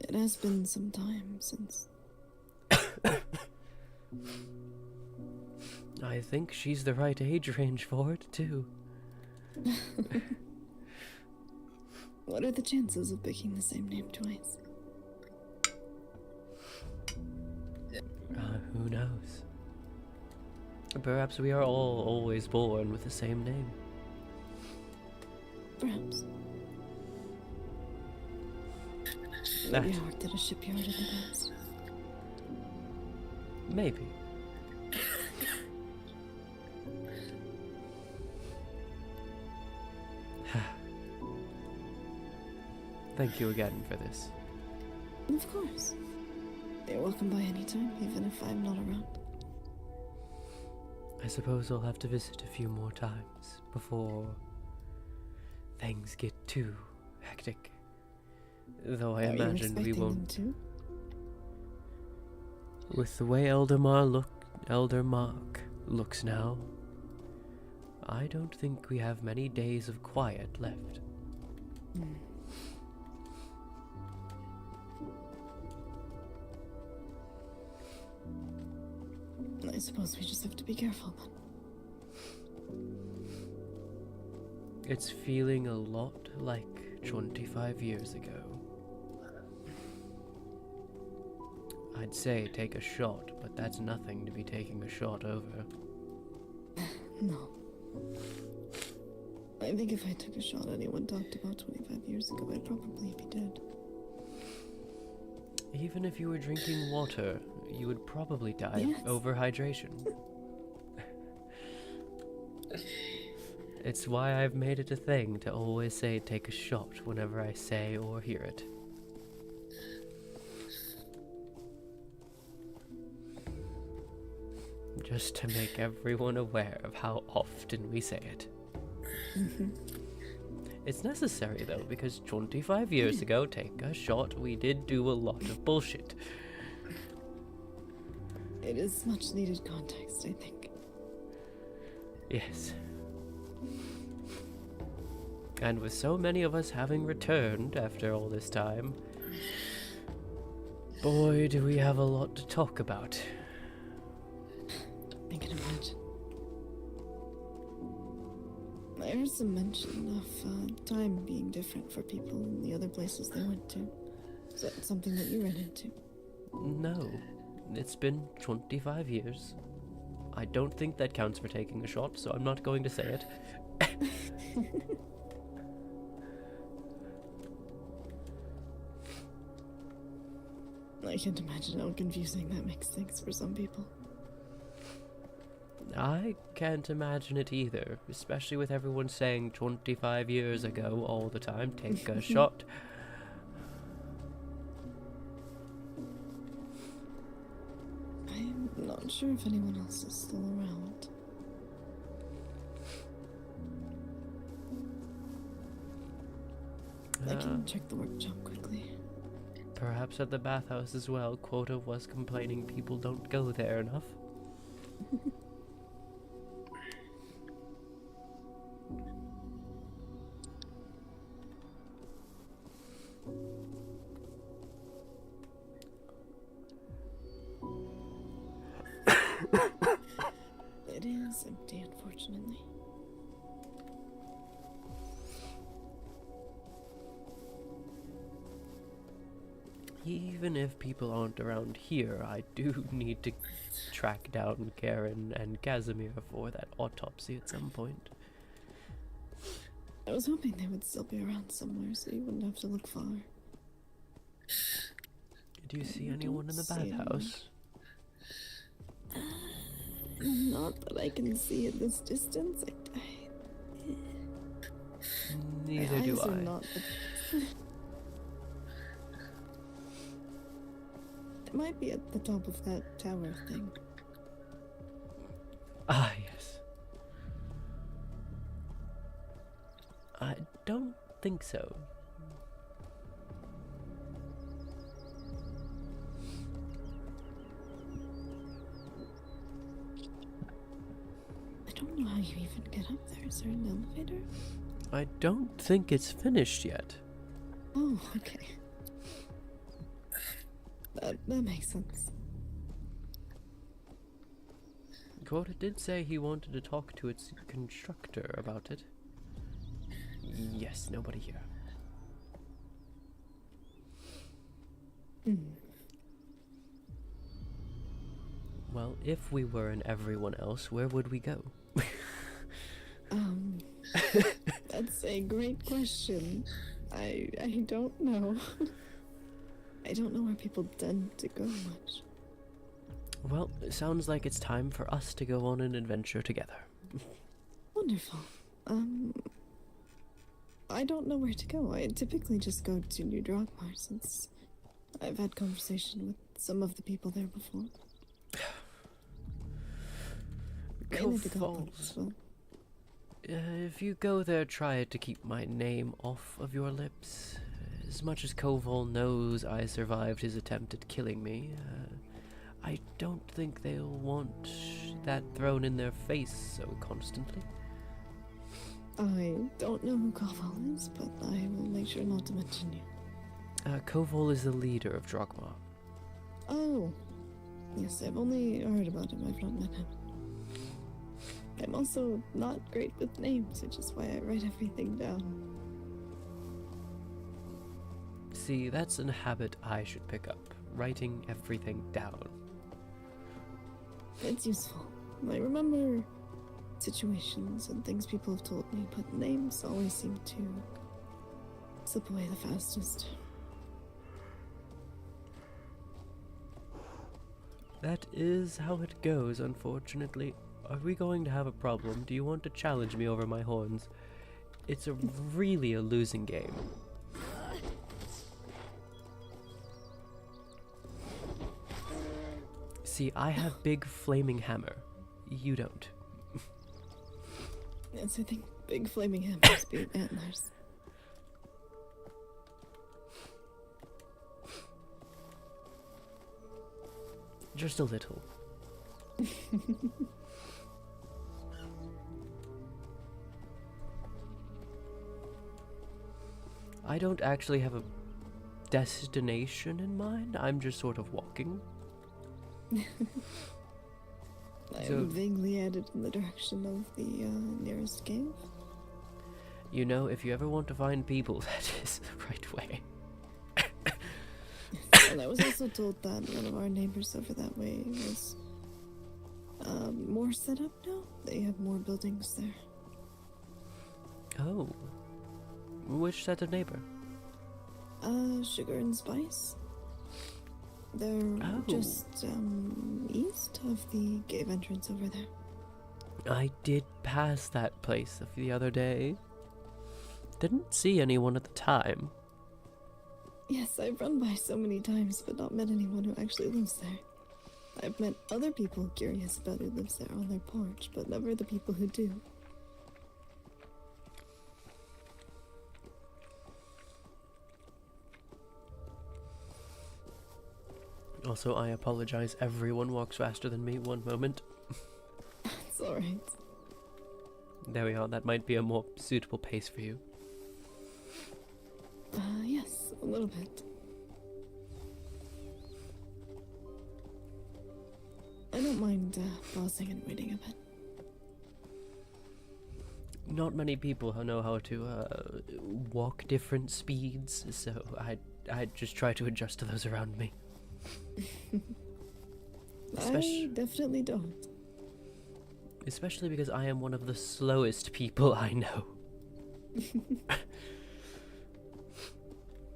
S10: It has been some time since...
S2: I think she's the right age range for it, too.
S10: What are the chances of picking the same name twice?
S2: Who knows? Perhaps we are all always born with the same name.
S10: Perhaps.
S2: That.
S10: Maybe I worked at a shipyard in the past.
S2: Maybe. Thank you again for this.
S10: Of course. You're welcome by any time, even if I'm not around.
S2: I suppose I'll have to visit a few more times before things get too hectic. Though I imagine we won't.
S10: To?
S2: With the way Elder Mark looks now, I don't think we have many days of quiet left.
S10: Hmm. I suppose we just have to be careful then.
S2: It's feeling a lot like 25 years ago. I'd say take a shot, but that's nothing to be taking a shot over.
S10: No. I think if I took a shot anyone talked about 25 years ago, I'd probably be dead.
S2: Even if you were drinking water, you would probably die
S10: Yes.
S2: of overhydration. It's why I've made it a thing to always say take a shot whenever I say or hear it. Just to make everyone aware of how often we say it. It's necessary though, because 25 years ago, take a shot, we did do a lot of bullshit.
S10: It is much needed context, I think.
S2: Yes. And with so many of us having returned after all this time, boy, do we have a lot to talk about.
S10: I can imagine. I heard some mention of time being different for people in the other places they went to. Is that something that you ran into?
S2: No. It's been 25 years. I don't think that counts for taking a shot, so I'm not going to say it.
S10: I can't imagine how confusing that makes things for some people.
S2: I can't imagine it either, especially with everyone saying 25 years ago all the time, take a shot.
S10: I'm not sure if anyone else is still around. I can check the workshop quickly.
S2: Perhaps at the bathhouse as well. Quota was complaining people don't go there enough.
S10: It is empty, unfortunately.
S2: Even if people aren't around here, I do need to track down Karen and Casimir for that autopsy at some point.
S10: I was hoping they would still be around somewhere so you wouldn't have to look far.
S2: Do you see anyone in the bathhouse?
S10: Not that I can see at this distance.
S2: Neither
S10: my
S2: do
S10: eyes are
S2: I.
S10: not the... It might be at the top of that tower thing.
S2: Ah, yes. I don't think so.
S10: I don't know how you even get up there. Is there an elevator?
S2: I don't think it's finished yet.
S10: Oh, okay. That makes sense.
S2: Quota did say he wanted to talk to its constructor about it. Yes, nobody here. Well, if we weren't everyone else, where would we go?
S10: That's a great question. I don't know. I don't know where people tend to go much.
S2: Well, it sounds like it's time for us to go on an adventure together.
S10: Wonderful. I don't know where to go. I typically just go to New Drogmar since I've had conversation with some of the people there before. Mainly the goblins as well.
S2: If you go there, try to keep my name off of your lips. As much as Koval knows I survived his attempt at killing me, I don't think they'll want that thrown in their face so constantly.
S10: I don't know who Koval is, but I will make sure not to mention you.
S2: Koval is the leader of Drogmar.
S10: Oh, yes, I've only heard about him. I've not met him. I'm also not great with names, which is why I write everything down.
S2: See, that's a habit I should pick up, writing everything down.
S10: It's useful. I remember situations and things people have told me, but names always seem to slip away the fastest.
S2: That is how it goes, unfortunately. Are we going to have a problem? Do you want to challenge me over my horns? It's really a losing game. See, I have big flaming hammer. You don't.
S10: Yes, I think big flaming hammers beat antlers.
S2: Just a little. I don't actually have a destination in mind. I'm just sort of walking.
S10: I'm vaguely headed in the direction of the nearest cave.
S2: You know, if you ever want to find people, that is the right way.
S10: And I was also told that one of our neighbors over that way was more set up now. They have more buildings there.
S2: Oh. Which set of neighbor?
S10: Sugar and Spice. They're just east of the cave entrance over there.
S2: I did pass that place the other day. Didn't see anyone at the time.
S10: Yes, I've run by so many times, but not met anyone who actually lives there. I've met other people curious about who lives there on their porch, but never the people who do.
S2: Also, I apologize. Everyone walks faster than me. One moment.
S10: It's alright.
S2: There we are. That might be a more suitable pace for you.
S10: Yes, a little bit. I don't mind pausing and waiting a bit.
S2: Not many people know how to walk different speeds, so I just try to adjust to those around me.
S10: I definitely don't.
S2: Especially because I am one of the slowest people I know.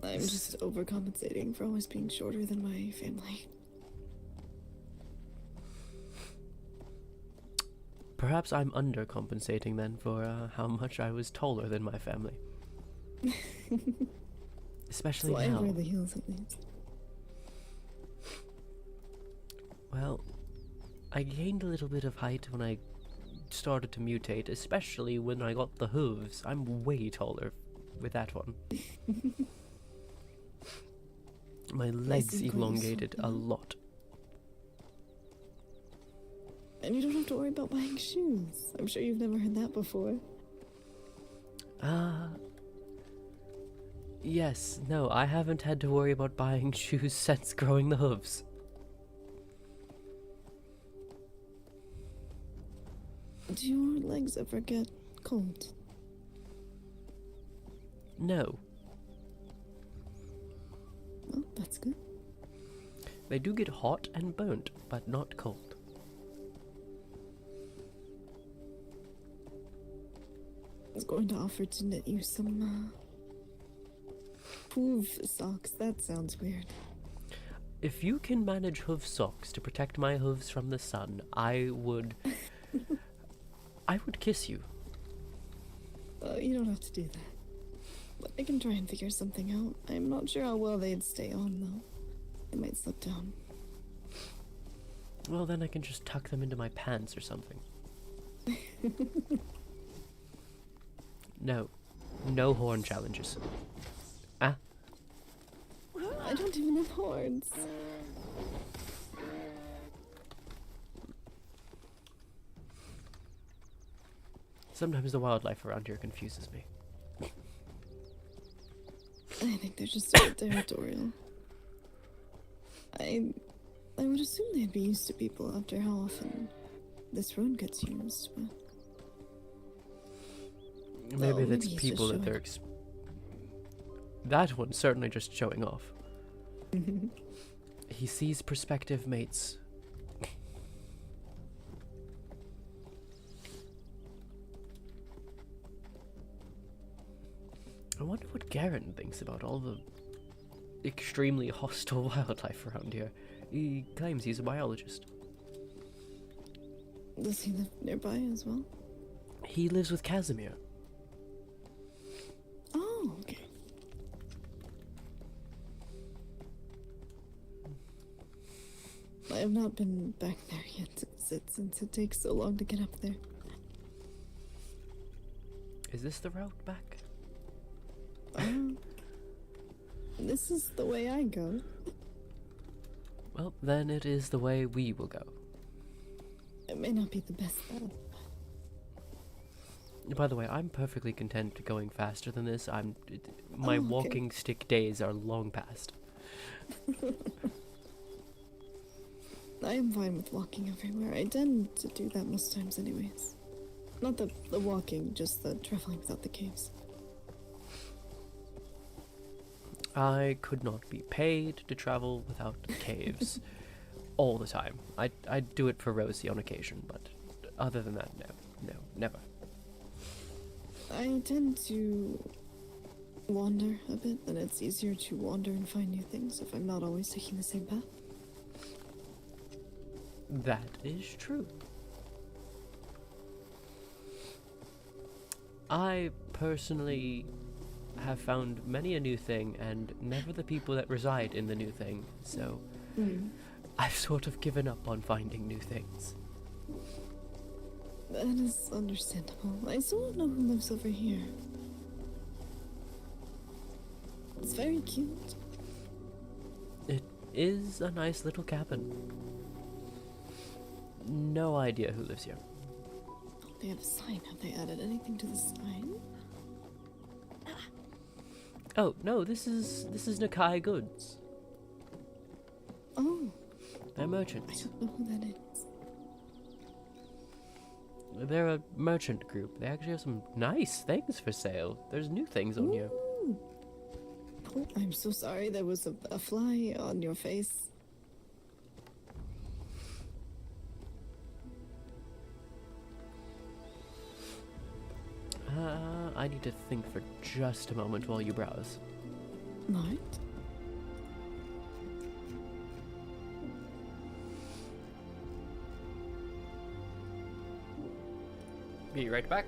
S10: I'm just overcompensating for always being shorter than my family.
S2: Perhaps I'm undercompensating then for how much I was taller than my family. Especially
S10: so
S2: now.
S10: I wear the heels at least.
S2: Well, I gained a little bit of height when I started to mutate, especially when I got the hooves. I'm way taller with that one. My legs elongated a lot.
S10: And you don't have to worry about buying shoes. I'm sure you've never heard that before.
S2: Yes, no, I haven't had to worry about buying shoes since growing the hooves.
S10: Do your legs ever get cold?
S2: No.
S10: Well, that's good.
S2: They do get hot and burnt, but not cold.
S10: I was going to offer to knit you some hoof socks. That sounds weird.
S2: If you can manage hoof socks to protect my hooves from the sun, I would... I would kiss you.
S10: You don't have to do that. But I can try and figure something out. I'm not sure how well they'd stay on, though. They might slip down.
S2: Well, then I can just tuck them into my pants or something. No. No horn challenges. Ah?
S10: I don't even have horns.
S2: Sometimes the wildlife around here confuses me.
S10: I think they're just a bit territorial. I would assume they'd be used to people after how often this road gets used, but...
S2: Maybe that's people that they're... That one's certainly just showing off. He sees prospective mates. I wonder what Garen thinks about all the extremely hostile wildlife around here. He claims he's a biologist.
S10: Does he live nearby as well?
S2: He lives with Casimir.
S10: Oh, okay. I have not been back there yet since it takes so long to get up there.
S2: Is this the route back?
S10: This is the way I go.
S2: Well, then it is the way we will go.
S10: It may not be the best path.
S2: By the way, I'm perfectly content going faster than this. My walking stick days are long past.
S10: I am fine with walking everywhere. I tend to do that most times anyways. Not the walking, just the traveling without the caves.
S2: I could not be paid to travel without caves all the time. I'd do it for Rosie on occasion, but other than that, no, never.
S10: I tend to wander a bit, and it's easier to wander and find new things if I'm not always taking the same path.
S2: That is true. I personally have found many a new thing, and never the people that reside in the new thing, so I've sort of given up on finding new things.
S10: That is understandable. I still don't know who lives over here. It's very cute.
S2: It is a nice little cabin. No idea who lives here.
S10: They have a sign. Have they added anything to the sign?
S2: Oh, no, this is Nakai Goods.
S10: Oh.
S2: They're merchants.
S10: I don't know who that is.
S2: They're a merchant group. They actually have some nice things for sale. There's new things on here.
S10: Oh, I'm so sorry there was a fly on your face.
S2: I need to think for just a moment while you browse.
S10: Right.
S2: Be right back.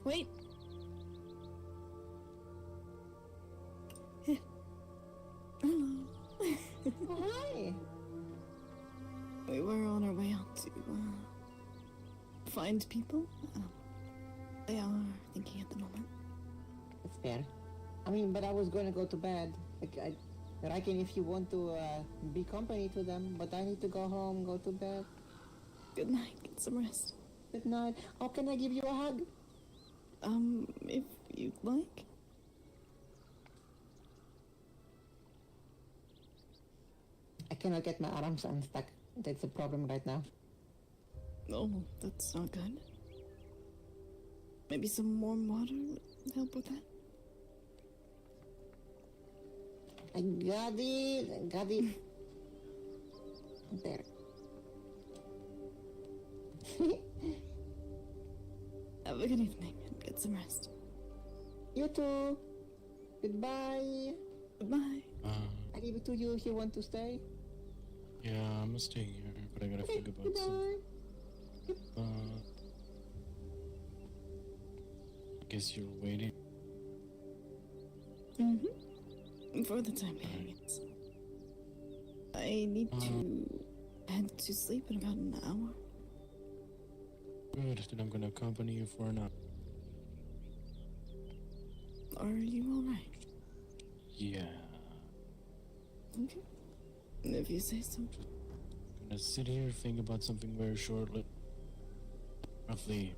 S10: Wait. Hello.
S4: Oh, hi.
S10: We were on our way out to find people. They are thinking at the moment.
S4: It's fair. I mean, but I was going to go to bed. Like, I reckon if you want to be company to them, but I need to go home, go to bed.
S10: Good night. Get some rest.
S4: Good night. How can I give you a hug?
S10: If you'd like.
S4: I cannot get my arms unstuck. That's a problem right now.
S10: Oh, that's not good. Maybe some warm water would help with that.
S4: I got it. I got it. There.
S10: Have a good evening and get some rest.
S4: You too. Goodbye.
S10: Goodbye.
S4: I leave it to you if you want to stay.
S5: Yeah, I'm gonna stay here, but I gotta
S4: Okay,
S5: think about
S4: goodbye.
S5: I guess you're waiting.
S10: Mm-hmm. For the time being, it's... I need to head to sleep in about an hour.
S5: Good, then I'm gonna accompany you for an hour.
S10: Are you alright?
S5: Yeah.
S10: Okay. If you say so.
S5: Gonna sit here, think about something very shortly. Roughly,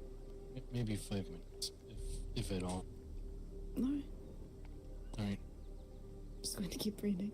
S5: maybe 5 minutes, if at all.
S10: Alright.
S5: Alright.
S10: Just going to keep reading.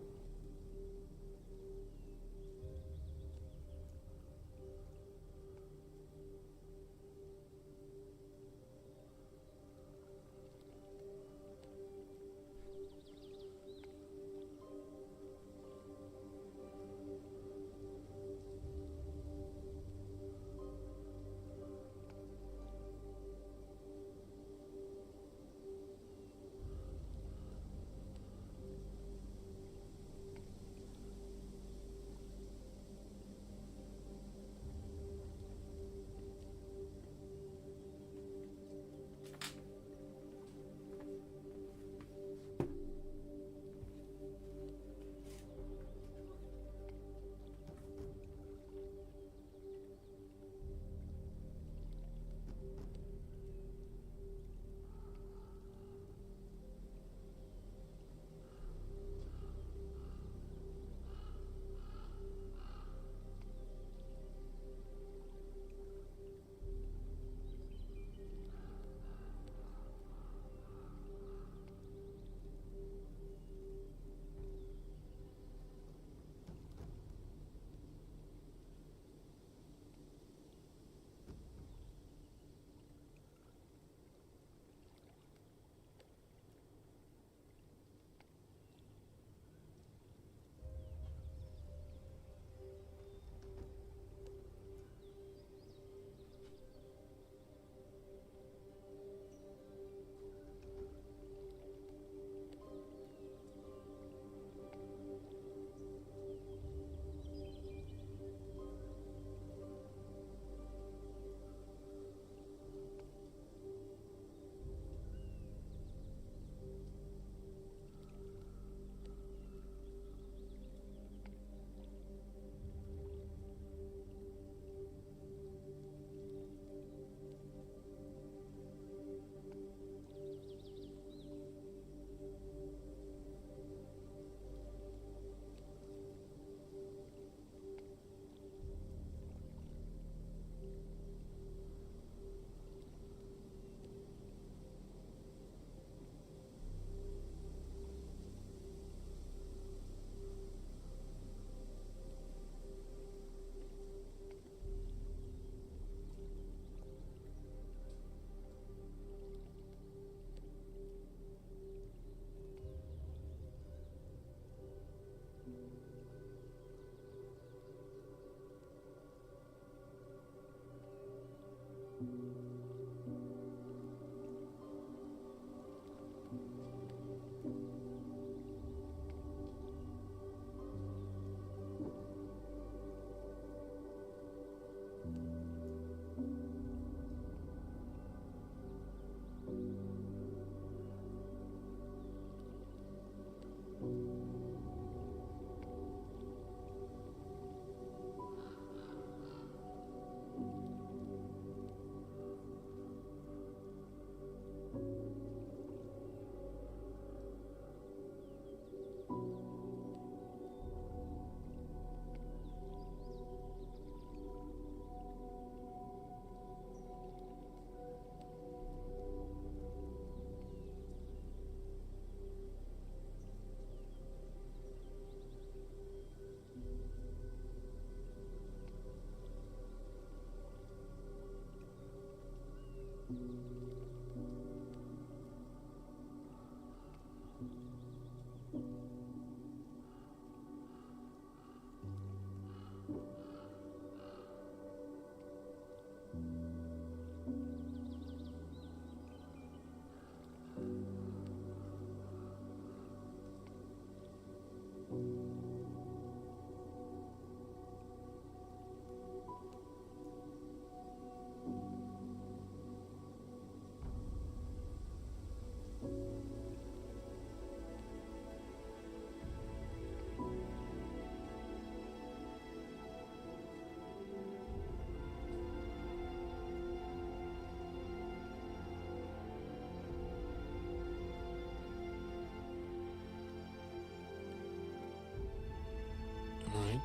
S5: Alright.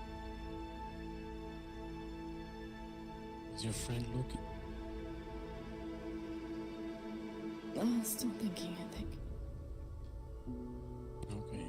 S5: Is your friend looking?
S10: Still thinking, I think.
S5: Okay.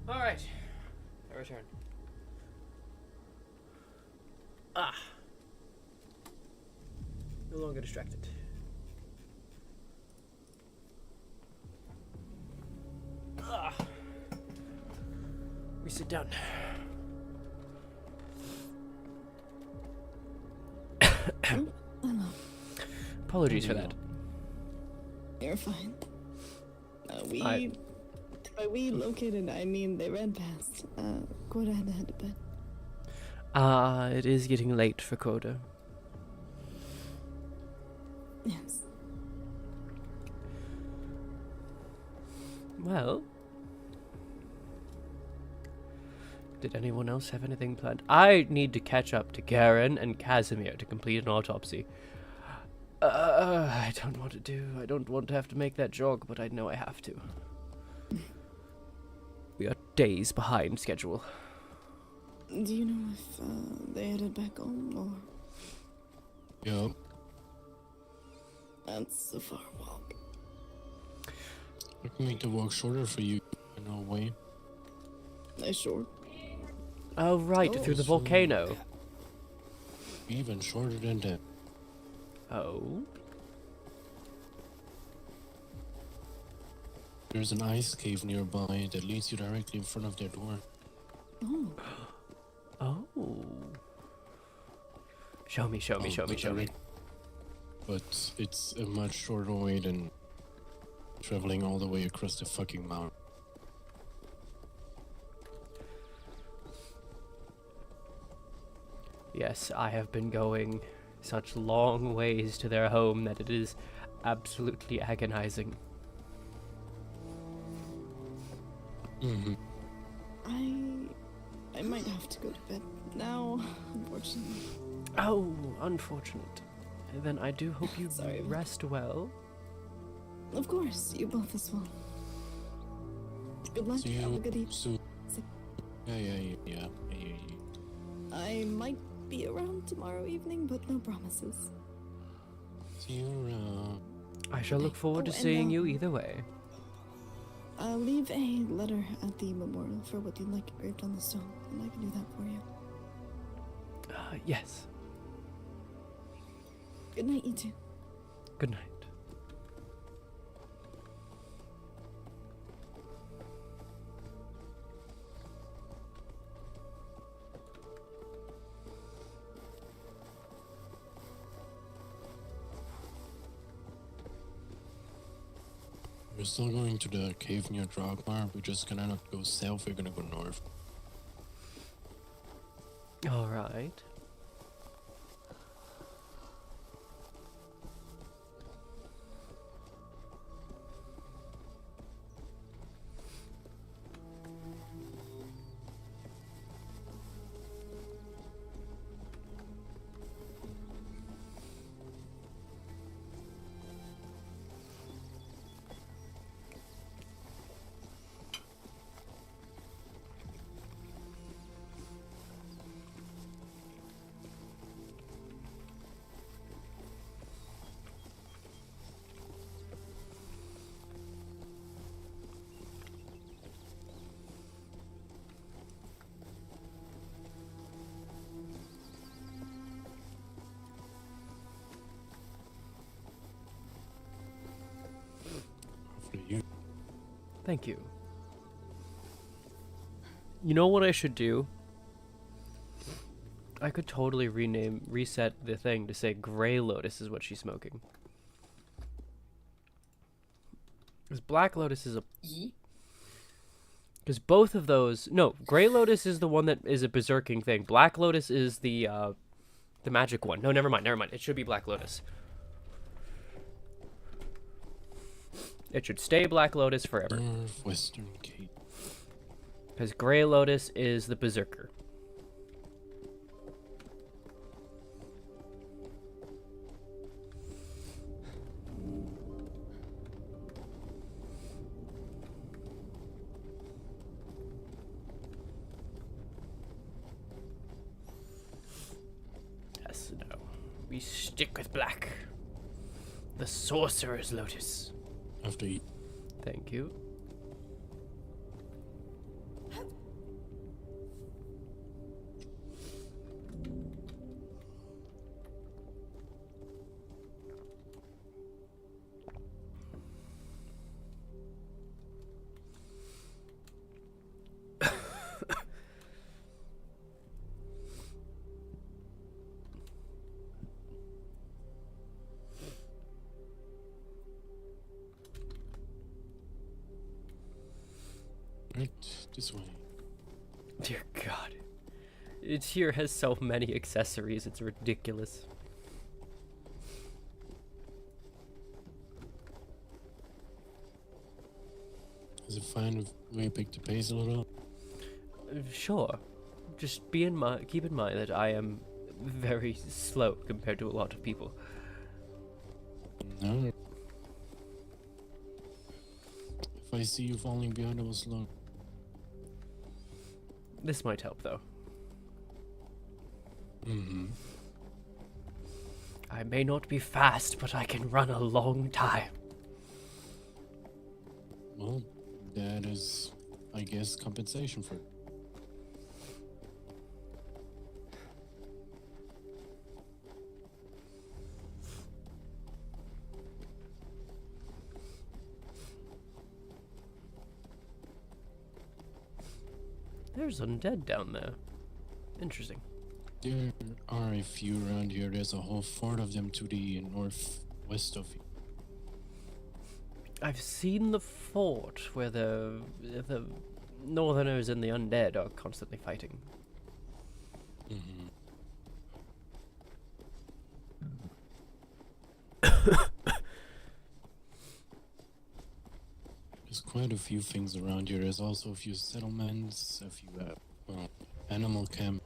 S2: Alright. I return. Ah. No longer distracted. Ah. We sit down. Apologies for that.
S10: You're fine. By we located, I mean they ran past. Quota had to head to bed.
S2: It is getting late for Coda.
S10: Yes.
S2: Well, did anyone else have anything planned? I need to catch up to Garen and Casimir to complete an autopsy. I don't want to have to make that jog, but I know I have to. We are days behind schedule.
S10: Do you know if they headed back home or?
S5: Yup.
S10: That's a far walk.
S5: I can make the walk shorter for you in a way.
S10: Sure.
S2: Oh, right, through the volcano.
S5: Even shorter than that.
S2: Oh?
S5: There's an ice cave nearby that leads you directly in front of their door.
S10: Oh.
S2: Oh. Show me, show me, show me, show me.
S5: But it's a much shorter way than traveling all the way across the fucking mountain.
S2: Yes, I have been going such long ways to their home that it is absolutely agonizing.
S5: Mm-hmm.
S10: I might have to go to bed now, unfortunately.
S2: Oh, unfortunate. Then I do hope you
S10: Sorry.
S2: rest well.
S10: Of course, you both as well. Good luck.
S5: See
S10: Have a
S5: you
S10: good evening.
S5: soon.
S10: See-
S5: Yeah.
S10: I might be around tomorrow evening, but no promises.
S5: See you around.
S2: I shall look forward to
S10: and,
S2: seeing you either way.
S10: I'll leave a letter at the memorial for what you'd like engraved on the stone, and I can do that for you.
S2: Yes.
S10: Good night, you two.
S2: Good night.
S5: We're still going to the cave near Drogmar. We're just gonna not go south, we're gonna go north.
S2: Alright.
S5: After you.
S2: Thank you. You know what I should do? I could totally reset the thing to say Grey Lotus is what she's smoking. Because Black Lotus is a... Because both of those... No, Grey Lotus is the one that is a berserking thing. Black Lotus is the magic one. No, never mind. It should be Black Lotus. It should stay Black Lotus forever.
S5: Northwestern Cape.
S2: Because Grey Lotus is the berserker. Yes, no. We stick with black. The Sorcerer's Lotus.
S5: After you.
S2: Thank you.
S5: Right this way.
S2: Dear God. It here has so many accessories, it's ridiculous.
S5: Is it fine if we pick the pace a little?
S2: Sure. Just keep in mind that I am very slow compared to a lot of people.
S5: No. If I see you falling behind, I will slow.
S2: This might help, though.
S5: Mm-hmm.
S2: I may not be fast, but I can run a long time.
S5: Well, that is, I guess, compensation for it.
S2: There's undead down there. Interesting.
S5: There are a few around here. There's a whole fort of them to the northwest of you.
S2: I've seen the fort where the Northerners and the undead are constantly fighting.
S5: Mm-hmm. There's quite a few things around here. There's also a few settlements, a few, animal camp.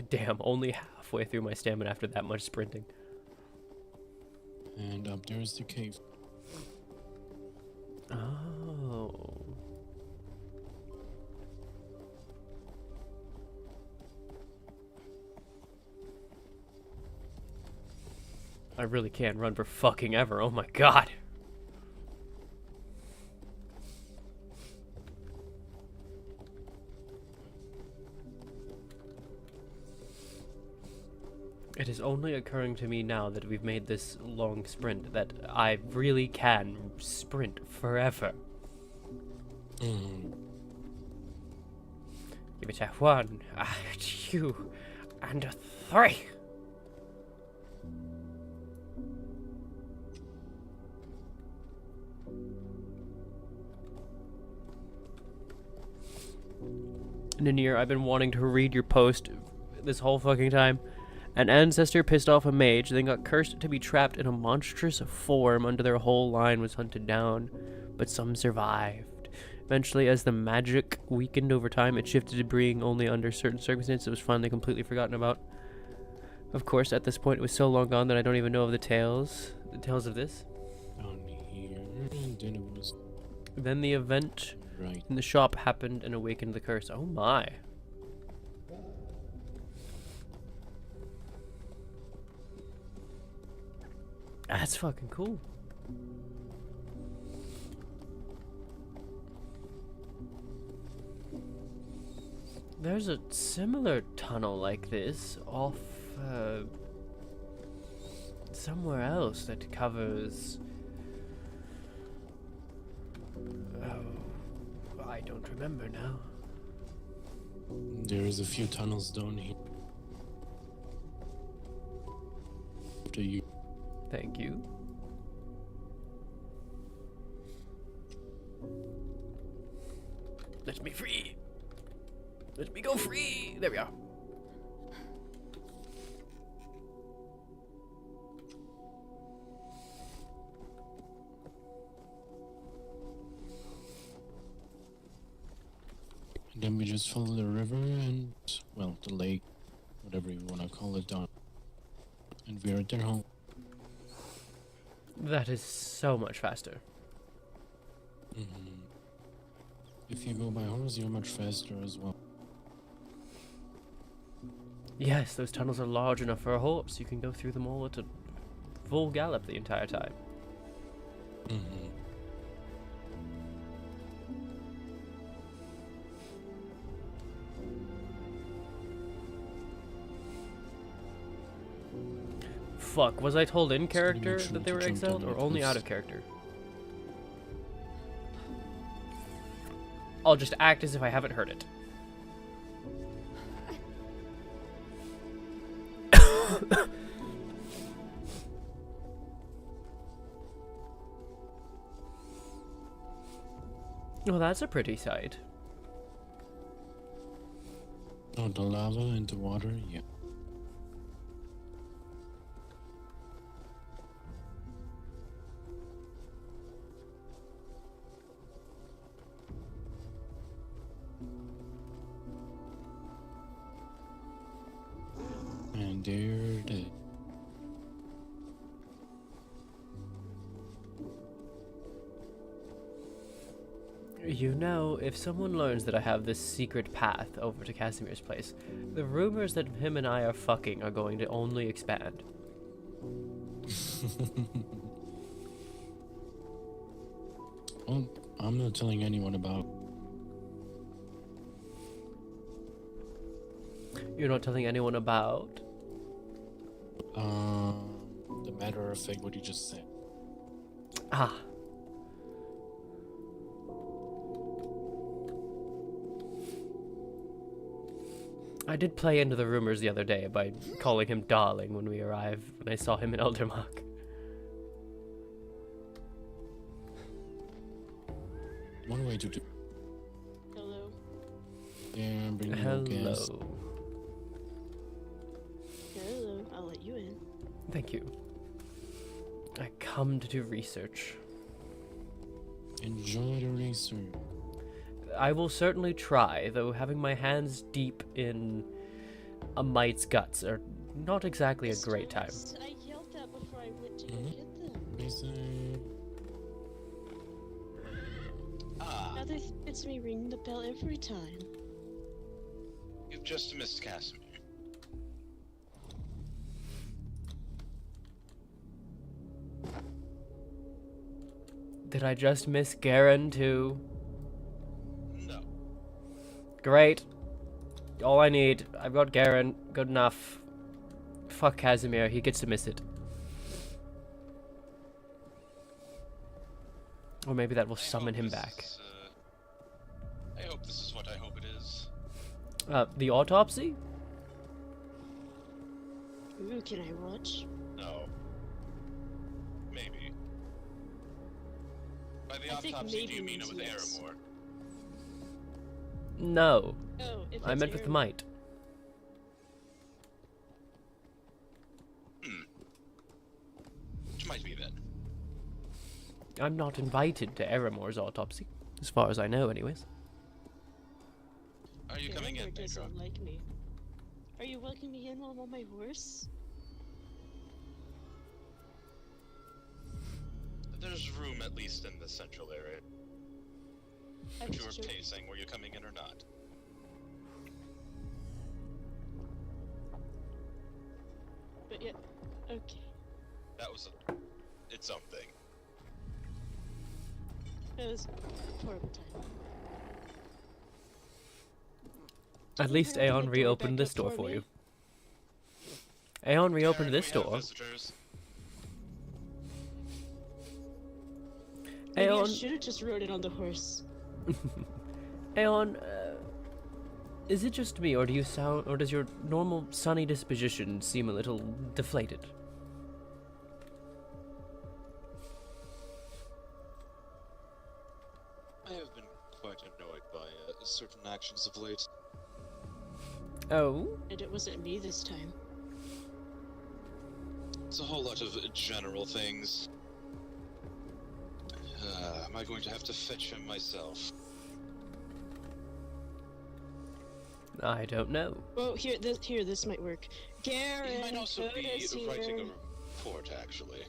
S2: Damn, only halfway through my stamina after that much sprinting.
S5: And up there's the cave.
S2: Oh. I really can't run for fucking ever. Oh my god. It is only occurring to me now that we've made this long sprint that I really can sprint forever.
S5: Mm.
S2: Give it a 1, a 2, and a 3. Ninir, I've been wanting to read your post this whole fucking time. An ancestor pissed off a mage, then got cursed to be trapped in a monstrous form until their whole line was hunted down, but some survived. Eventually, as the magic weakened over time, it shifted to being only under certain circumstances. It was finally completely forgotten about. Of course, at this point, it was so long gone that I don't even know of the tales of this.
S5: Down here, and then it was
S2: Then the event
S5: right.
S2: in the shop happened and awakened the curse. Oh my. That's fucking cool. There's a similar tunnel like this off somewhere else that covers... Oh, I don't remember now.
S5: There's a few tunnels down here. After you.
S2: Thank you. Let me free. Let me go free. There we are.
S5: And then we just follow the river and, well, the lake, whatever you want to call it, down. And we're at their home.
S2: That is so much faster.
S5: Mm-hmm. If you go by horse, you're much faster as well.
S2: Yes, those tunnels are large enough for a horse. You can go through them all at a full gallop the entire time.
S5: Mm-hmm.
S2: Fuck, was I told in character
S5: make sure
S2: that they
S5: to
S2: were
S5: jump
S2: exiled,
S5: on
S2: or
S5: my
S2: only out
S5: post.
S2: of character? I'll just act as if I haven't heard it. Well, that's a pretty sight.
S5: Oh, the lava and the water, yeah. And they're dead.
S2: You know, if someone learns that I have this secret path over to Casimir's place, the rumors that him and I are fucking are going to only expand.
S5: Well, I'm not telling anyone about.
S2: You're not telling anyone about?
S5: The matter of fact, what you just said.
S2: Ah. I did play into the rumors the other day by calling him darling when we arrived, when I saw him in Eldermark.
S5: One way to do.
S12: Hello.
S5: Yeah, bring
S2: Hello.
S5: guest.
S12: Hello. I'll let you in.
S2: Thank you. I come to do research.
S5: Enjoy the research.
S2: I will certainly try, though having my hands deep in a mite's guts are not exactly a great time.
S12: I yelled that before I went to go get them. Now it's me ringing the bell every time.
S13: You've just missed Casimir.
S2: Did I just miss Garen too?
S13: No.
S2: Great. All I need. I've got Garen. Good enough. Fuck Casimir. He gets to miss it. Or maybe that will summon him back.
S13: I hope this is what I hope it is.
S2: The autopsy?
S12: Ooh, can I watch?
S13: No. Maybe. By the
S12: I think
S13: autopsy, do
S12: maybe
S13: you mean it with
S12: means yes.
S13: Aramore?
S2: No.
S12: Oh, if
S2: I
S12: it's
S2: meant with the
S12: Aaron-
S2: mite.
S13: Which might be then.
S2: I'm not invited to Aramore's autopsy. As far as I know, anyways.
S13: Are you coming in,
S12: Aramore
S13: Pedro?
S12: doesn't like me. Are you welcoming me in while I'm on my horse?
S13: There's room at least in the central area.
S12: I'm
S13: But you were
S12: just joking.
S13: pacing. Were you coming in or not?
S12: But yeah, okay.
S13: That was its own thing.
S12: It was a horrible time.
S2: At least
S12: Can you open
S2: Aeon
S12: the door
S2: reopened
S12: back
S2: this
S12: up
S2: door
S12: for
S2: for
S12: me?
S2: you. Aeon reopened
S13: Darren,
S2: this
S13: we have
S2: door.
S13: visitors.
S12: Maybe I
S2: Aeon,
S12: should have just rode it on the horse.
S2: Aeon, is it just me, or do you sound, or does your normal sunny disposition seem a little deflated?
S13: I have been quite annoyed by certain actions of late.
S2: Oh?
S12: And it wasn't me this time.
S13: It's a whole lot of general things. Am I going to have to fetch him myself?
S2: I don't know.
S12: Well, this might work. Garen,
S13: He might also be
S12: Coda's
S13: writing
S12: here.
S13: a report, actually.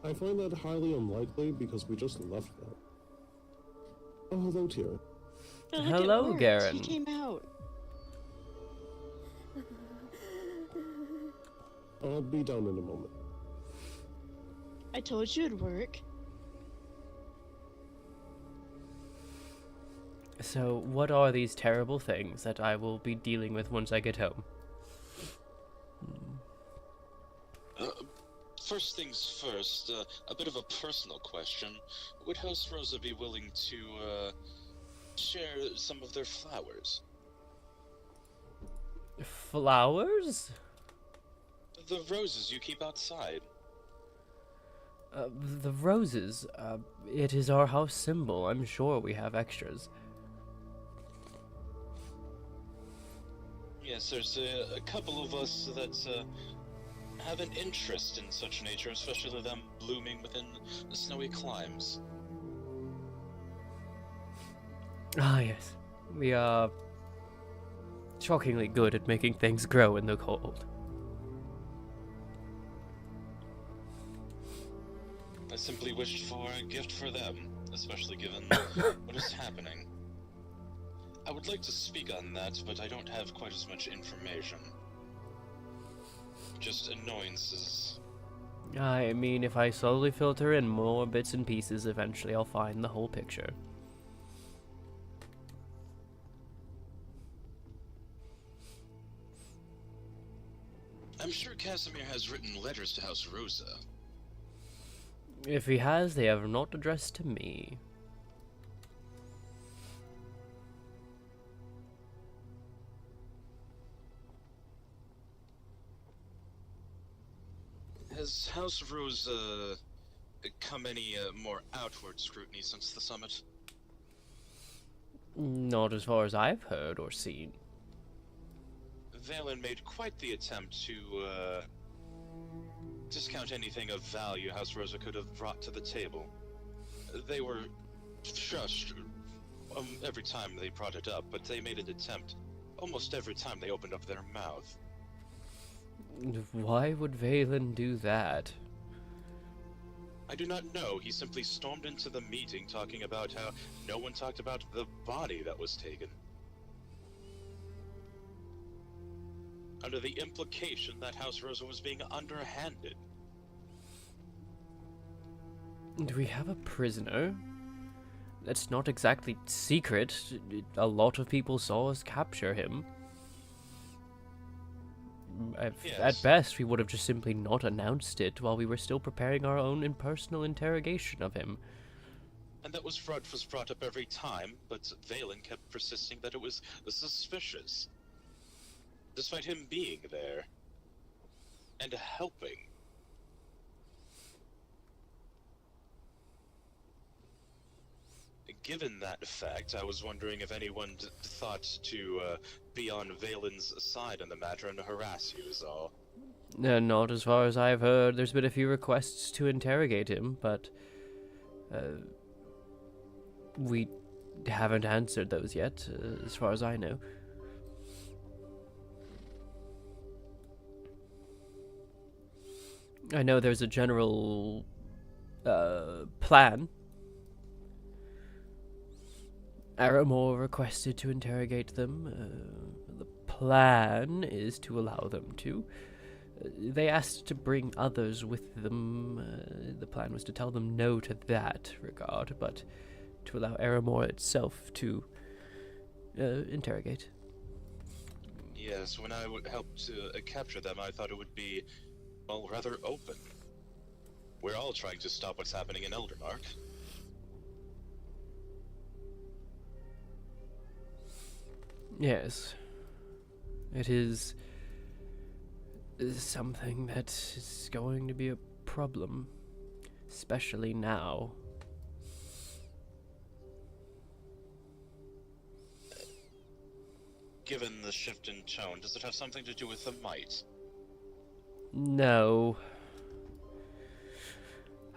S11: I find that highly unlikely because we just left that. Oh, hello, Tyr.
S12: Oh, look, it
S2: Hello,
S12: worked.
S2: Garen.
S12: He came out.
S11: I'll be down in a moment.
S12: I told you it'd work.
S2: So, what are these terrible things that I will be dealing with once I get home?
S13: First things first, a bit of a personal question. Would House Rosa be willing to, share some of their flowers?
S2: Flowers?
S13: The roses you keep outside.
S2: The roses. It is our house symbol. I'm sure we have extras.
S13: Yes, there's a couple of us that, have an interest in such nature, especially them blooming within the snowy climes.
S2: Ah, yes. We are shockingly good at making things grow in the cold.
S13: I simply wished for a gift for them, especially given what is happening. I would like to speak on that, but I don't have quite as much information. Just annoyances.
S2: I mean, if I slowly filter in more bits and pieces, eventually I'll find the whole picture.
S13: I'm sure Casimir has written letters to House Rosa.
S2: If he has, they are not addressed to me.
S13: House Rose come any more outward scrutiny since the summit?
S2: Not as far as I've heard or seen.
S13: Valen made quite the attempt to discount anything of value House Rosa could have brought to the table. They were shushed every time they brought it up, but they made an attempt almost every time they opened up their mouth.
S2: Why would Valen do that?
S13: I do not know. He simply stormed into the meeting talking about how no one talked about the body that was taken. Under the implication that House Rosa was being underhanded.
S2: Do we have a prisoner? That's not exactly secret. A lot of people saw us capture him.
S13: Yes.
S2: At best, we would have just simply not announced it while we were still preparing our own impersonal interrogation of him.
S13: And that was brought up every time, but Valen kept persisting that it was suspicious. Despite him being there. And helping. Given that fact, I was wondering if anyone thought to be on Valen's side in the matter and harass you is all.
S2: Not as far as I've heard. There's been a few requests to interrogate him, but we haven't answered those yet, as far as I know. I know there's a general plan. Aramore requested to interrogate them. The plan is to allow them to. They asked to bring others with them. The plan was to tell them no to that regard, but to allow Aramore itself to interrogate.
S13: Yes, when I would help to capture them, I thought it would be, well, rather open. We're all trying to stop what's happening in Eldermark.
S2: Yes. It is something that is going to be a problem, especially now.
S13: Given the shift in tone, does it have something to do with the might?
S2: No.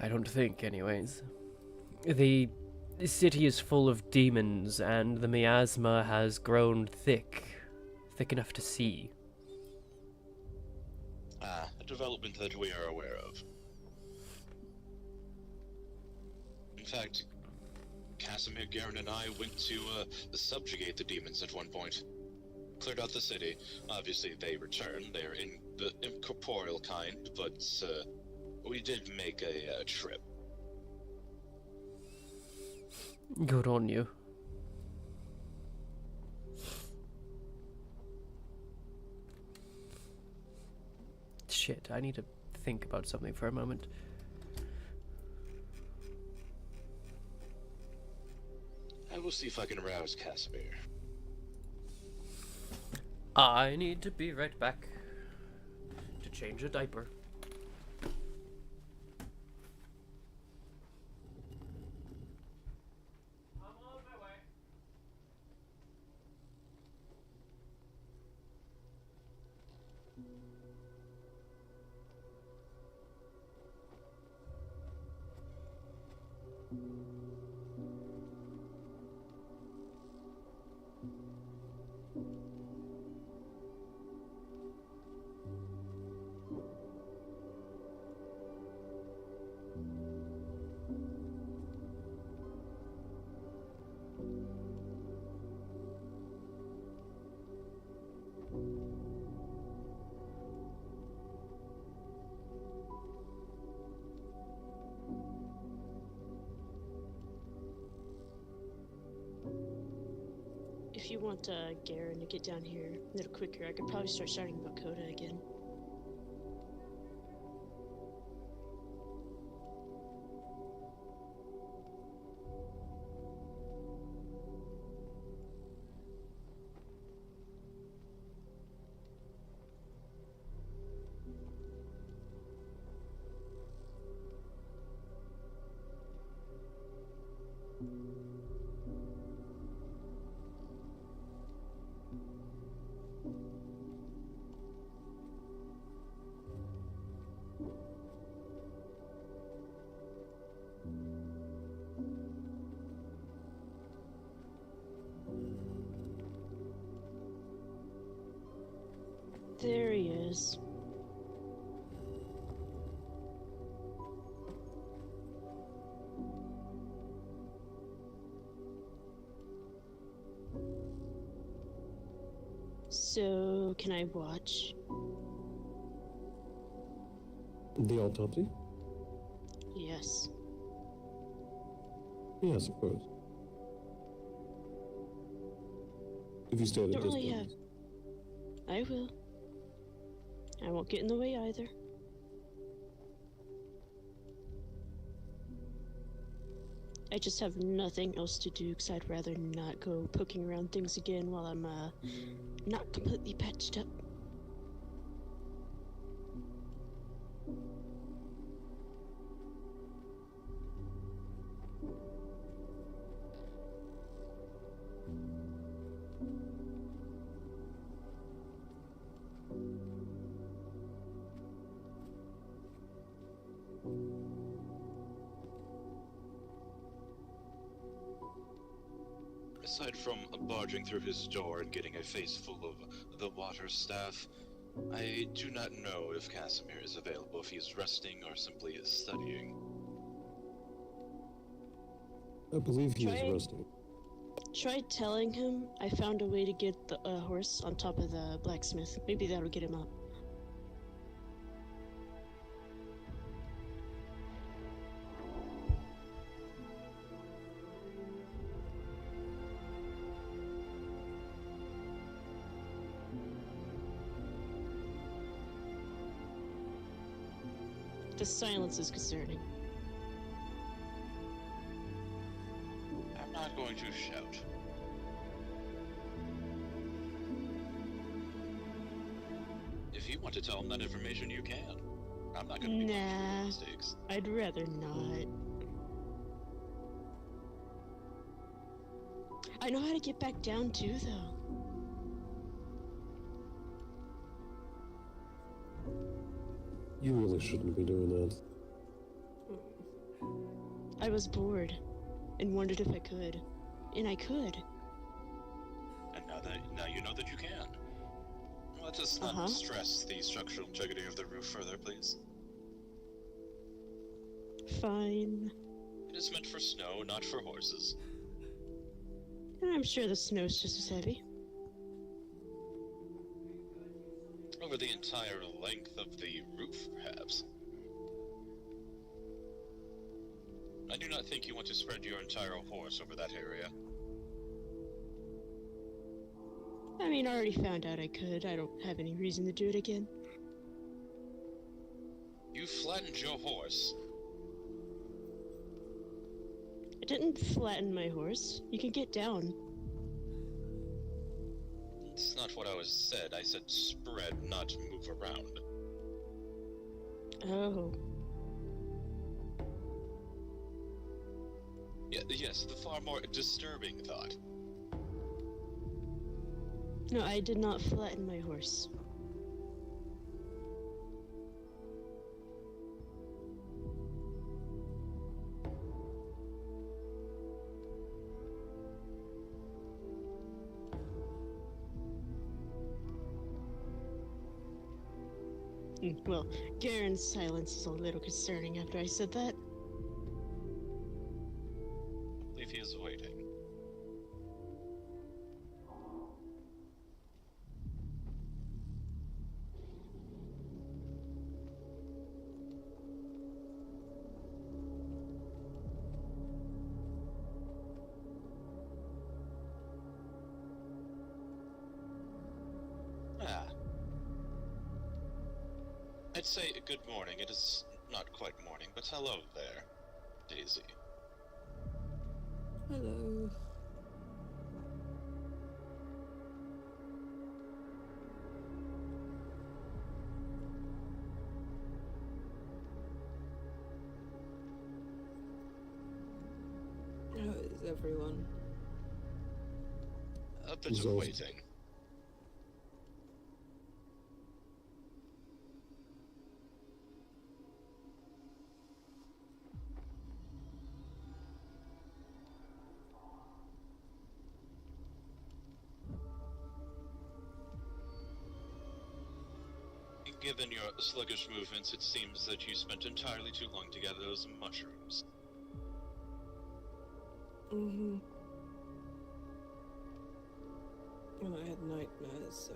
S2: I don't think, anyways. The city is full of demons, and the miasma has grown thick enough to see.
S13: Ah, a development that we are aware of. In fact, Casimir, Garen, and I went to subjugate the demons at one point. Cleared out the city. Obviously, they returned. They're in the incorporeal kind, but we did make a trip.
S2: Good on you. Shit, I need to think about something for a moment.
S13: I will see if I can rouse Casimir.
S2: I need to be right back to change a diaper.
S12: If you want Garen to get down here a little quicker, I could probably start shouting about Coda again. is. So, can I watch?
S11: The autopsy?
S12: Yes.
S11: Yes, of course. If you stay at a
S12: Don't really
S11: distance.
S12: I will. I won't get in the way either. I just have nothing else to do because I'd rather not go poking around things again while I'm not completely patched up.
S13: Aside from barging through his door and getting a face full of the water staff, I do not know if Casimir is available, if he's resting or simply studying.
S11: I believe he is
S12: Try-
S11: resting.
S12: Try telling him I found a way to get the horse on top of the blacksmith. Maybe that'll get him up. The silence is concerning.
S13: I'm not going to shout. If you want to tell him that information, you can. I'm not going to be
S12: Nah,
S13: mistakes.
S12: I'd rather not. I know how to get back down too, though.
S11: You really shouldn't be doing that.
S12: I was bored and wondered if I could. And I could.
S13: And now you know that you can. Let us not stress the structural integrity of the roof further, please.
S12: Fine.
S13: It is meant for snow, not for horses.
S12: And I'm sure the snow's just as heavy.
S13: Over the entire length of the roof, perhaps. I do not think you want to spread your entire horse over that area.
S12: I mean, I already found out I could. I don't have any reason to do it again.
S13: You flattened your horse.
S12: I didn't flatten my horse. You can get down.
S13: That's not what I was said. I said spread, not move around.
S12: Oh.
S13: Yes, the far more disturbing thought.
S12: No, I did not flatten my horse. Well, Garen's silence is a little concerning after I said that.
S13: I believe he is waiting. I'd say good morning. It is not quite morning, but hello there, Daisy.
S10: Hello. How is everyone?
S13: A bit of waiting. Given your sluggish movements, it seems that you spent entirely too long to gather those mushrooms.
S14: Mm-hmm. And I had nightmares, so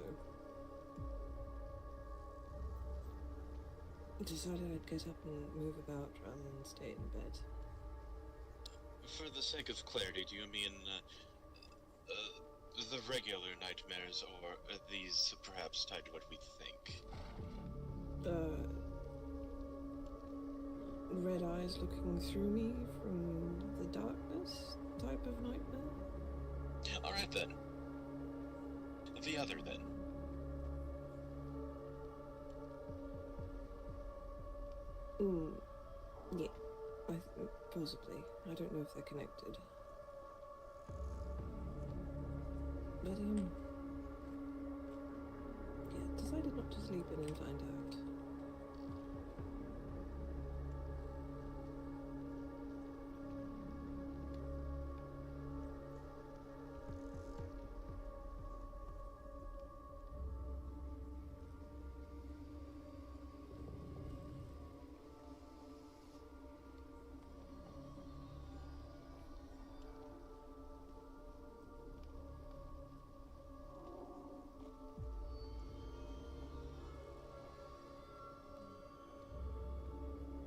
S14: I decided I'd get up and move about rather than stay in bed.
S13: For the sake of clarity, do you mean the regular nightmares, or are these perhaps tied to what we think?
S14: Red eyes looking through me from the darkness type of nightmare?
S13: Alright then. The other then.
S14: Yeah. Possibly. I don't know if they're connected. But, yeah, decided not to sleep in and find out.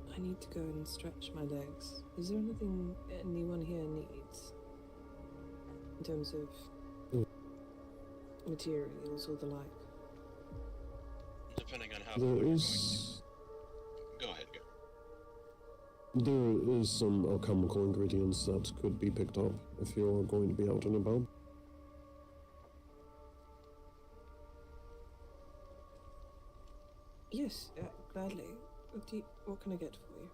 S14: I need to go and stretch my legs. Is there anything anyone here needs? In terms of materials or the like?
S13: Depending on how
S11: There is...
S13: Go ahead, go.
S11: There is some alchemical ingredients that could be picked up if you're going to be out and about.
S14: Yes, gladly. What can I get for you?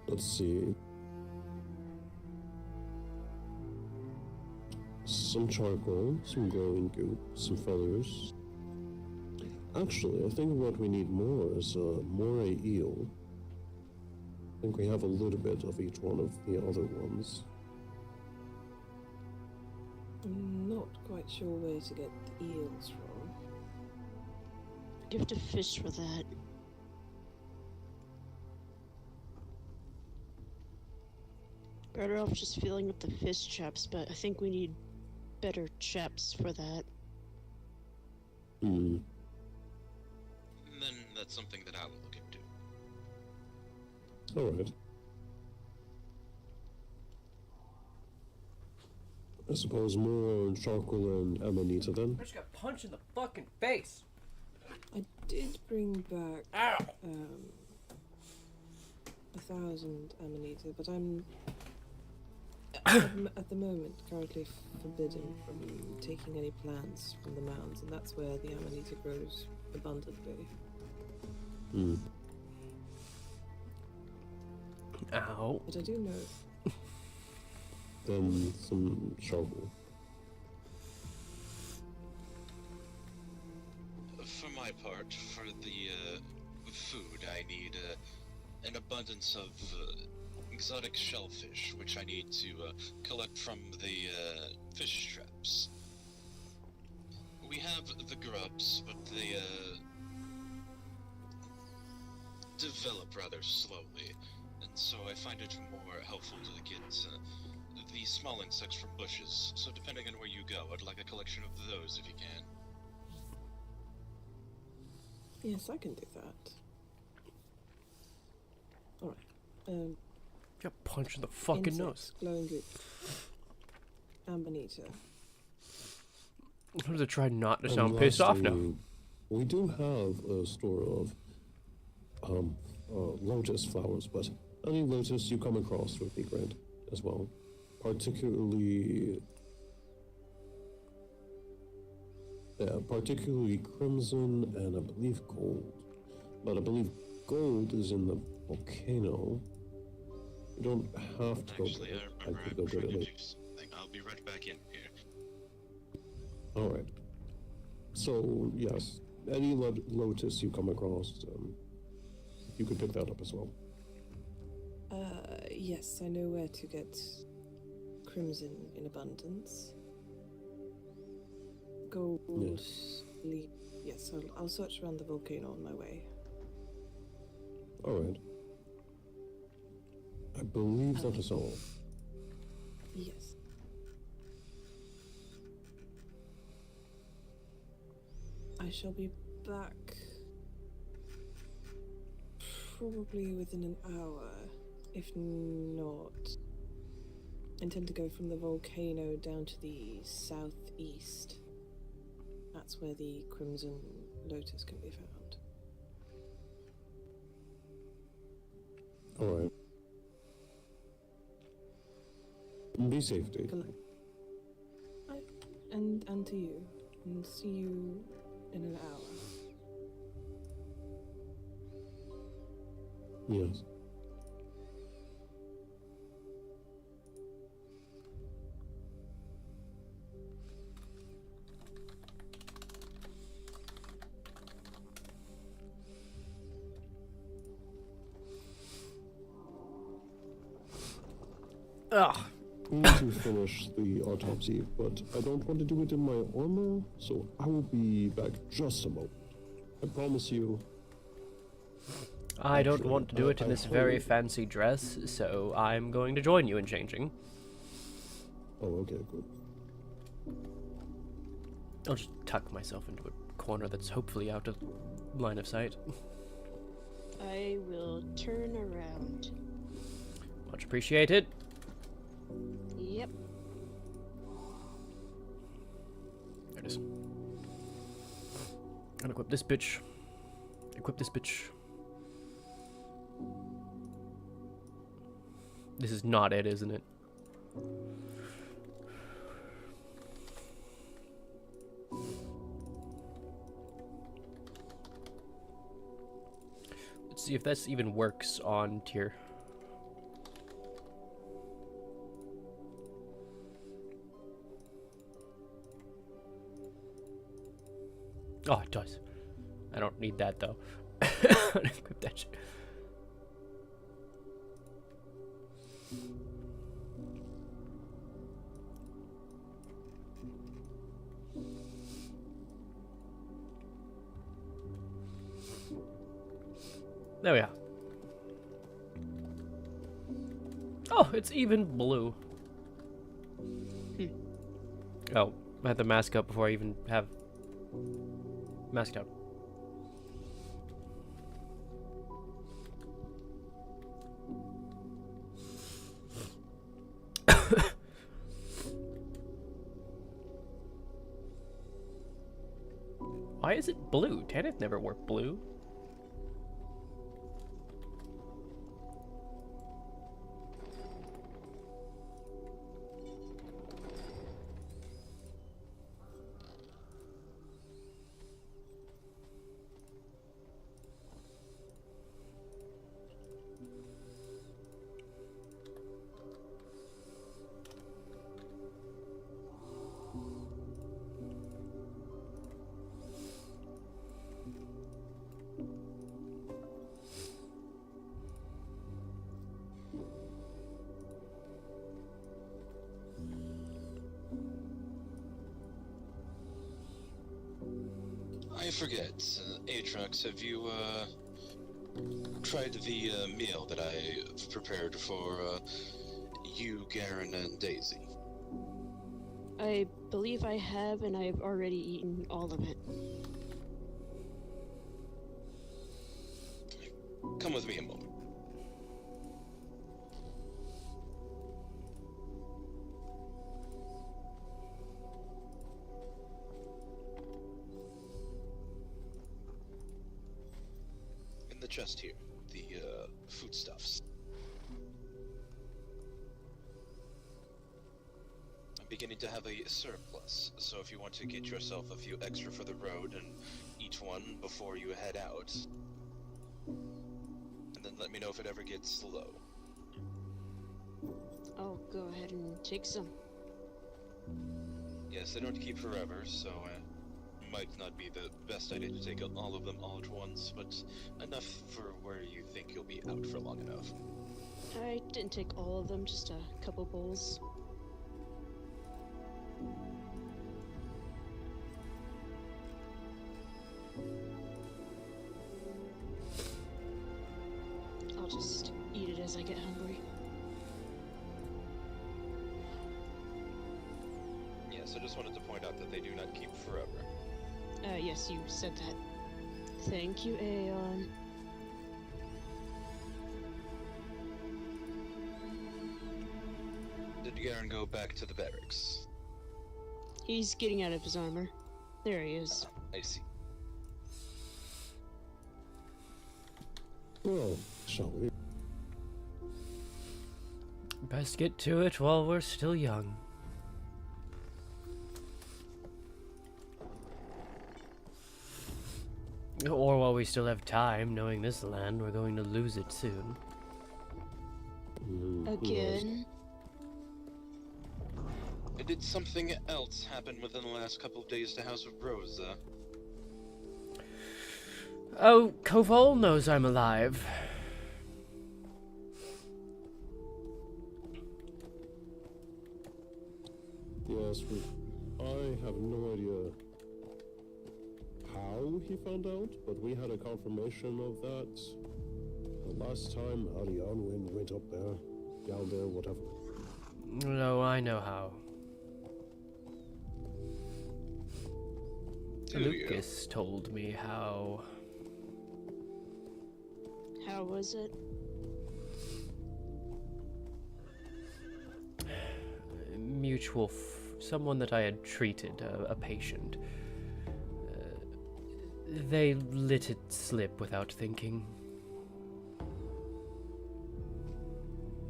S11: Let's see. Some charcoal, some glowing goop, some feathers. Actually, I think what we need more is a moray eel. I think we have a little bit of each one of the other ones.
S14: I'm not quite sure where to get the eels from.
S12: You have to fish for that. Better off just filling up the fish traps, but I think we need better traps for that.
S11: Hmm.
S13: Then that's something that I'll look into.
S11: Alright. I suppose more charcoal and amanita then?
S2: I just got punched in the fucking face.
S14: I did bring back 1,000 amanita, but I'm at the moment currently forbidden from taking any plants from the mounds, and that's where the amanita grows abundantly.
S11: Hmm.
S2: Ow.
S14: But I do know.
S11: Then some charcoal.
S13: For my part, for the food, I need an abundance of exotic shellfish, which I need to collect from the fish traps. We have the grubs, but they develop rather slowly, and so I find it more helpful to get the small insects from bushes. So depending on where you go, I'd like a collection of those if you can.
S14: Yes, I can do that. Alright.
S2: Got punched in the fucking
S14: insects,
S2: nose.
S14: Glowing goop. Amanita.
S2: I'm going to try not to sound pissed off now.
S11: We do have a store of lotus flowers, but any lotus you come across would be great as well. Particularly crimson and I believe gold. But I believe gold is in the volcano. You don't have to
S13: Actually,
S11: go.
S13: I remember
S11: I could
S13: I'm
S11: go get
S13: trying to
S11: it.
S13: do something. I'll be right back in here.
S11: All right. So yes, any lotus you come across, you can pick that up as well.
S14: Yes, I know where to get crimson in abundance. Gold.
S11: Yes.
S14: Yes, I'll search around the volcano on my way.
S11: All right. I believe that is all.
S14: Yes. I shall be back probably within an hour, if not. I intend to go from the volcano down to the southeast. That's where the Crimson Lotus can be found.
S11: All right. Be safe, Dave.
S14: And to you. And see you in an hour.
S11: Yes.
S2: Ugh.
S11: I need to finish the autopsy, but I don't want to do it in my armor, so I will be back just a moment. I promise you.
S2: I don't want to do it in this very
S11: hope-
S2: fancy dress, so I'm going to join you in changing.
S11: Oh, okay, good.
S2: I'll just tuck myself into a corner that's hopefully out of line of sight.
S12: I will turn around.
S2: Much appreciated.
S12: Yep.
S2: There it is. And equip this bitch. Equip this bitch. This is not it, isn't it? Let's see if this even works on tier. Oh, it does. I don't need that though. Equip that shit. There we are. Oh, it's even blue. Oh, I had the mask up before I even have mask down. Why is it blue? Tanith never wore blue.
S13: I forget, Atrox, have you, tried the, meal that I prepared for, you, Garen, and Daisy?
S12: I believe I have, and I've already eaten all of it.
S13: Come with me a moment. In the chest here, the, foodstuffs. I'm beginning to have a surplus, so if you want to get yourself a few extra for the road and eat one before you head out. And then let me know if it ever gets low.
S12: I'll go ahead and take some.
S13: Yes, they don't keep forever, so might not be the best idea to take all of them all at once, but enough for where you think you'll be out for long enough.
S12: I didn't take all of them, just a couple bowls. I'll just eat it as I get hungry.
S13: Yes, I just wanted to point out that they do not keep forever.
S12: Yes, you said that. Thank you, Aeon.
S13: Did Garen go back to the barracks?
S12: He's getting out of his armor. There he is.
S13: I see.
S11: Well, shall we?
S2: Best get to it while we're still young. Or while we still have time, knowing this land, we're going to lose it soon.
S12: Again?
S13: Did something else happen within the last couple of days to House of Rosa?
S2: Oh, Koval knows I'm alive.
S11: Yes, I have no idea how he found out, but we had a confirmation of that the last time Arianwin went up there, down there, whatever.
S2: No, I know how. Lucas told me how.
S12: How was it?
S2: Mutual, someone that I had treated, a patient. They let it slip without thinking.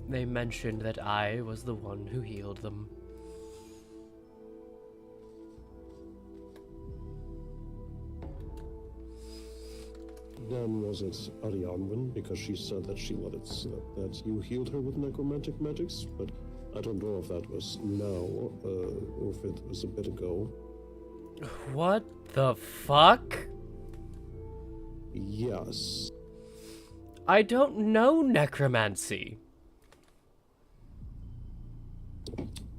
S2: They mentioned that I was the one who healed them.
S11: Then was it Arianwin, because she said that she let it slip, that you healed her with necromantic magics, but I don't know if that was now, or if it was a bit ago.
S2: What the fuck?
S11: Yes.
S2: I don't know necromancy.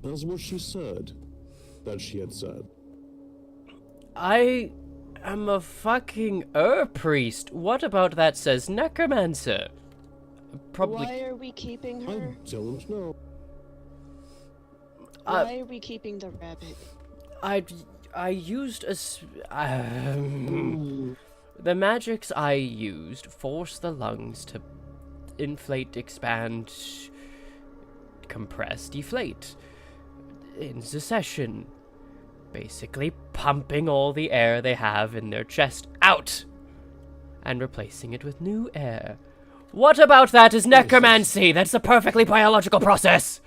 S11: That's what she said. That she had said.
S2: I am a fucking priest. What about that says necromancer? Probably.
S12: Why are we keeping her?
S11: I don't know.
S12: Why are we keeping the rabbit?
S2: I used a the magics I used forced the lungs to inflate, expand, compress, deflate in succession, basically pumping all the air they have in their chest out and replacing it with new air. What about that is necromancy? That's a perfectly biological process.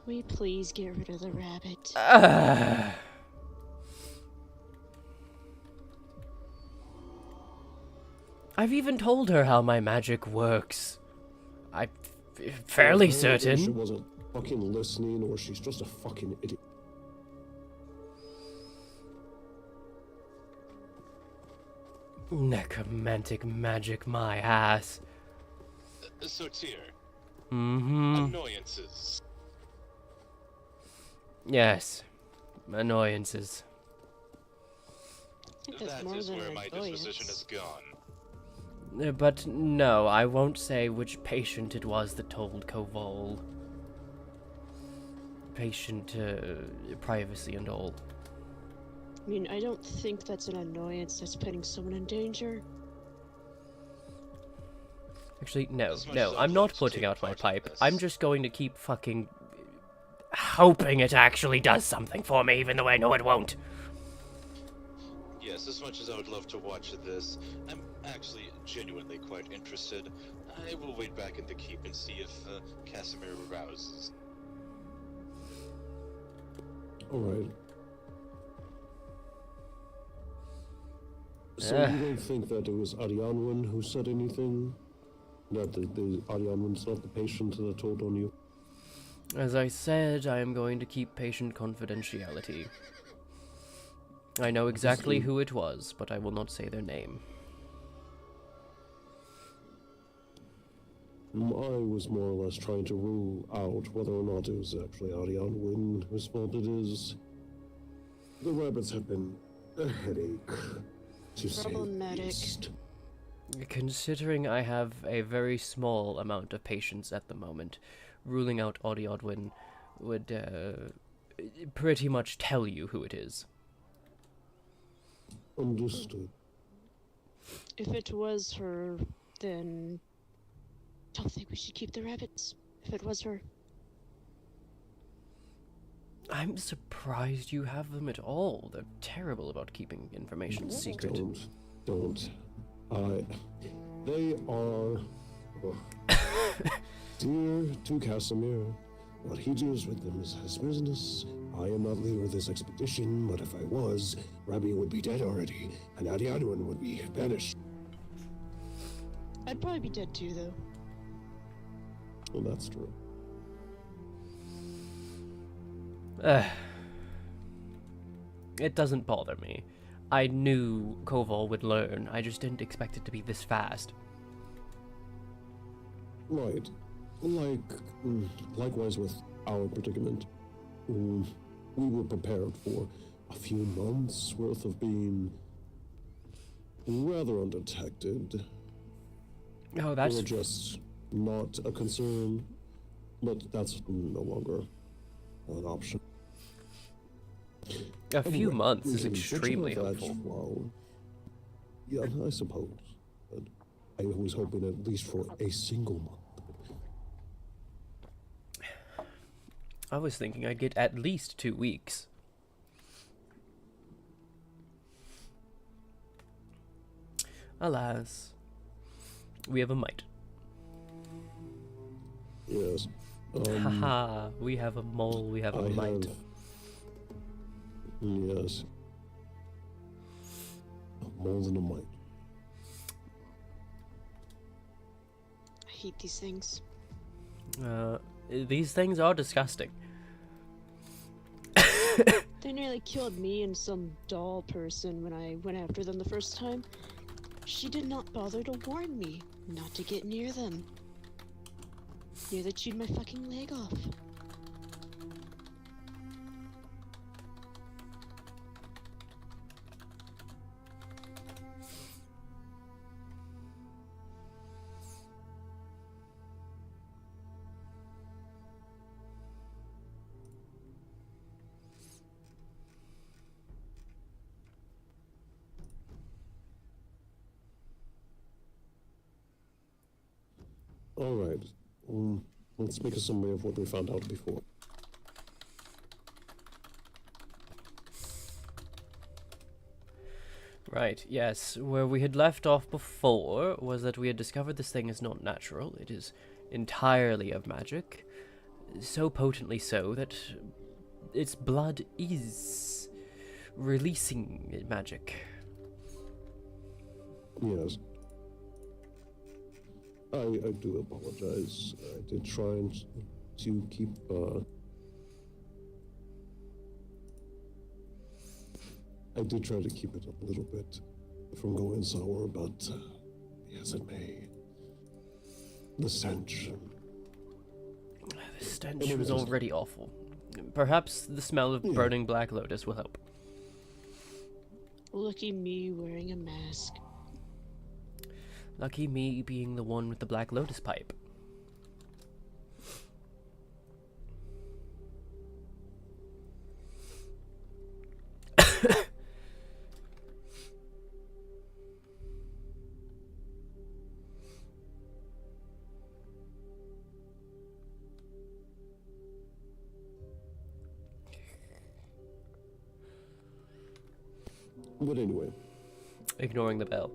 S12: Can we please get rid of the rabbit?
S2: I've even told her how my magic works. I'm fairly certain.
S11: She wasn't fucking listening, or she's just a fucking idiot.
S2: Necromantic magic, my ass.
S13: So, Tyr.
S2: Annoyances. Yes. Annoyances.
S13: That is where my disposition has gone.
S2: But no, I won't say which patient it was that told Koval. Patient, privacy and all.
S12: I mean, I don't think that's an annoyance that's putting someone in danger.
S2: Actually, no, I'm not putting out my pipe. I'm just going to keep fucking hoping it actually does something for me, even though I know it won't.
S13: Yes, as much as I would love to watch this, I'm actually genuinely quite interested. I will wait back in the keep and see if Casimir rouses.
S11: Alright. So you don't think that it was Arianwen who said anything? That the Arianwen's not the patient that told on you?
S2: As I said, I am going to keep patient confidentiality. I know exactly who it was, but I will not say their name.
S11: I was more or less trying to rule out whether or not it was actually Arianwen whose fault it is. The rabbits have been a headache, to say the least.
S2: Considering I have a very small amount of patience at the moment, ruling out Arianwen would pretty much tell you who it is.
S11: Understood.
S12: If it was her, then don't think we should keep the rabbits. If it was her.
S2: I'm surprised you have them at all. They're terrible about keeping information secret.
S11: Don't. They are dear to Casimir. What he does with them is his business. I am not leader of this expedition, but if I was, Rabbi would be dead already, and Arianwen would be banished.
S12: I'd probably be dead too, though.
S11: Well, that's true.
S2: It doesn't bother me. I knew Koval would learn. I just didn't expect it to be this fast.
S11: Right. Likewise with our predicament. We were prepared for a few months worth of being rather undetected.
S2: Oh, that's...
S11: We're just not a concern, but that's no longer an option.
S2: A few months is extremely helpful.
S11: Well, yeah, I suppose. But I was hoping at least for a single month.
S2: I was thinking I'd get at least 2 weeks. Alas, we have a mite.
S11: Yes.
S2: Haha, we have a mole, we have a mite.
S11: Yes. A mole and a mite.
S12: I hate these things.
S2: These things are disgusting.
S12: They nearly killed me and some doll person when I went after them the first time. She did not bother to warn me not to get near them. Nearly chewed my fucking leg off.
S11: All right. Let's make a summary of what we found out before.
S2: Right, yes. Where we had left off before was that we had discovered this thing is not natural. It is entirely of magic. So potently so that its blood is releasing magic.
S11: Yes. I do apologize. I did try to keep, I did try to keep it a little bit from going sour, but yes, it may. The stench.
S2: The stench was already awful. Perhaps the smell of burning Black Lotus will help.
S12: Lucky me wearing a mask.
S2: Lucky me being the one with the Black Lotus pipe.
S11: But anyway.
S2: Ignoring the bell.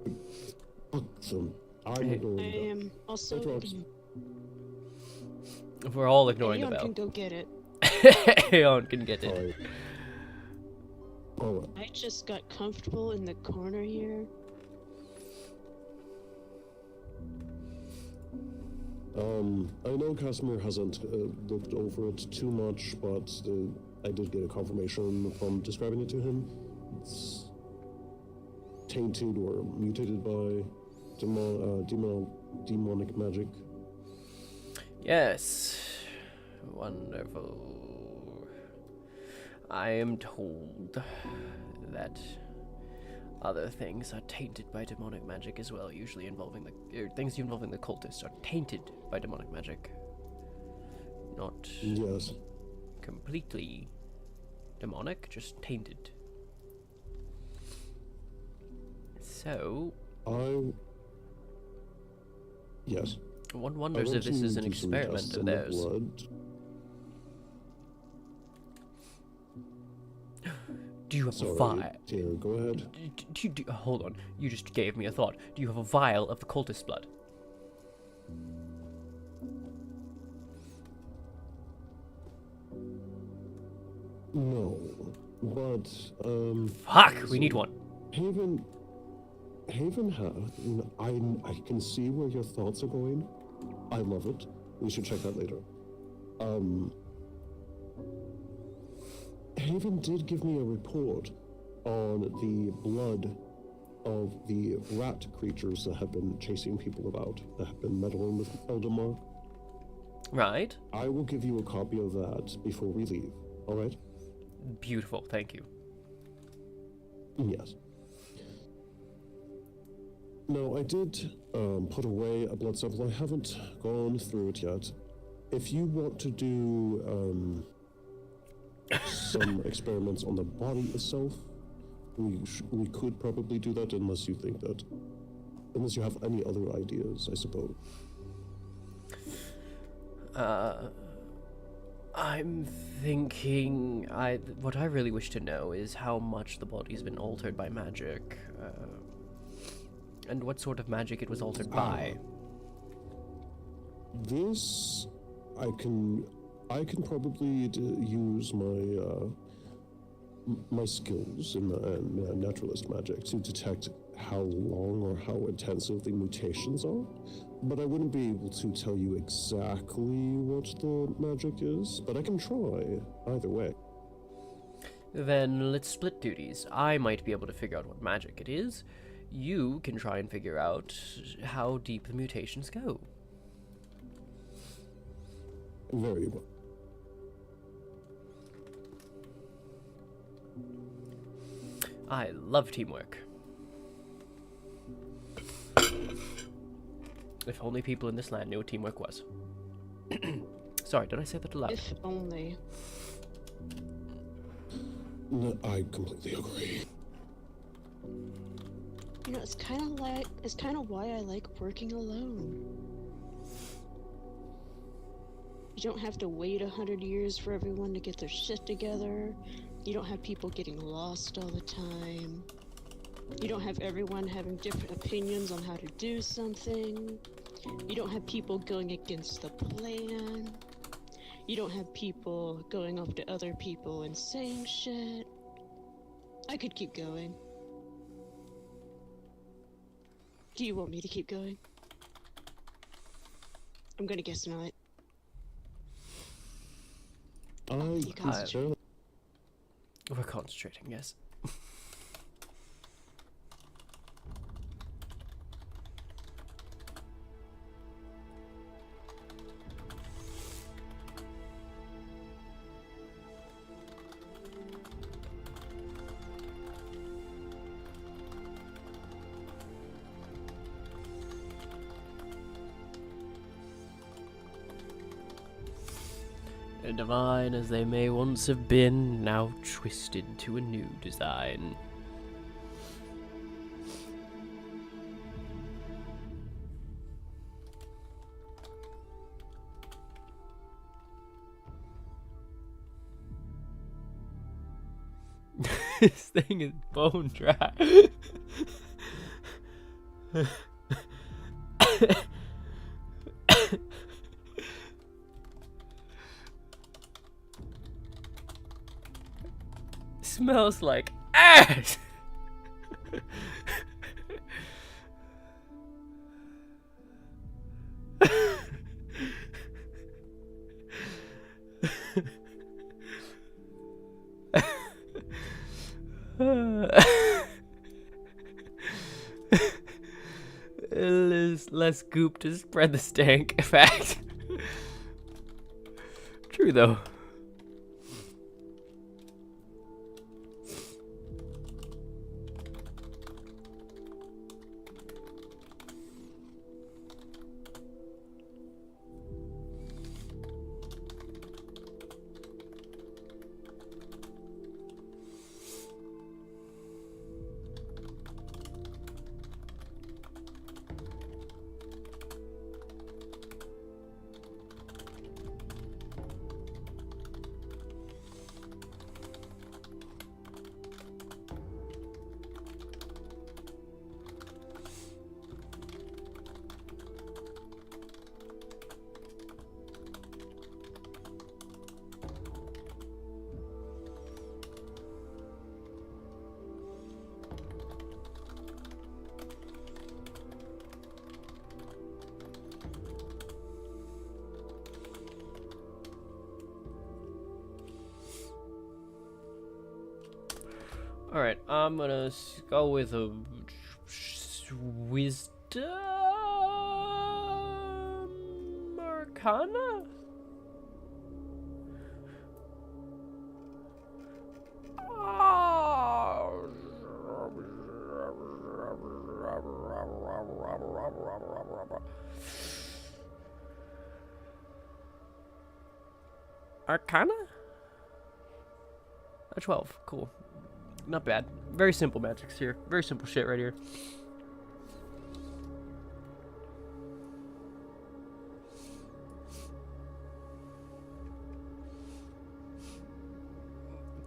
S12: I am also.
S2: We're all ignoring
S12: Aeon
S2: the bell.
S12: Can go get it.
S2: Aeon can get it.
S12: I just got comfortable in the corner here.
S11: I know Casimir hasn't looked over it too much, but I did get a confirmation from describing it to him. It's tainted or mutated by demonic magic.
S2: Yes. Wonderful. I am told that other things are tainted by demonic magic as well, usually involving things involving the cultists are tainted by demonic magic. Not
S11: yes,
S2: completely demonic, just tainted. So
S11: yes.
S2: One wonders if this is an experiment of theirs. Do you have a vial?
S11: Go ahead.
S2: Hold on. You just gave me a thought. Do you have a vial of the cultist blood?
S11: No, but
S2: Fuck! We need one.
S11: Haven I can see where your thoughts are going. I love it. We should check that later. Haven did give me a report on the blood of the rat creatures that have been chasing people about, that have been meddling with Eldamar.
S2: Right.
S11: I will give you a copy of that before we leave, alright?
S2: Beautiful, thank you.
S11: Yes. No, I did put away a blood sample. I haven't gone through it yet. If you want to do some experiments on the body itself, we could probably do that, unless you think that, unless you have any other ideas, I suppose.
S2: I'm thinking, what I really wish to know is how much the body's been altered by magic, and what sort of magic it was altered by.
S11: This, I can probably use my skills in naturalist magic to detect how long or how intensive the mutations are, but I wouldn't be able to tell you exactly what the magic is, but I can try either way.
S2: Then let's split duties. I might be able to figure out what magic it is. You can try and figure out how deep the mutations go.
S11: Very well.
S2: I love teamwork. If only people in this land knew what teamwork was. Sorry, did I say that aloud?
S12: If only.
S11: No, I completely agree.
S12: You know, it's kind of why I like working alone. You don't have to wait 100 years for everyone to get their shit together. You don't have people getting lost all the time. You don't have everyone having different opinions on how to do something. You don't have people going against the plan. You don't have people going up to other people and saying shit. I could keep going. Do you want me to keep going? I'm gonna guess not.
S2: We're concentrating, yes. Divine as they may once have been, now twisted to a new design. This thing is bone dry. Smells like ass. Less goop to spread the stank. Fact. True though. Alright, I'm gonna go with a wisdom arcana? Arcana? A 12, cool. Not bad. Very simple magics here. Very simple shit right here.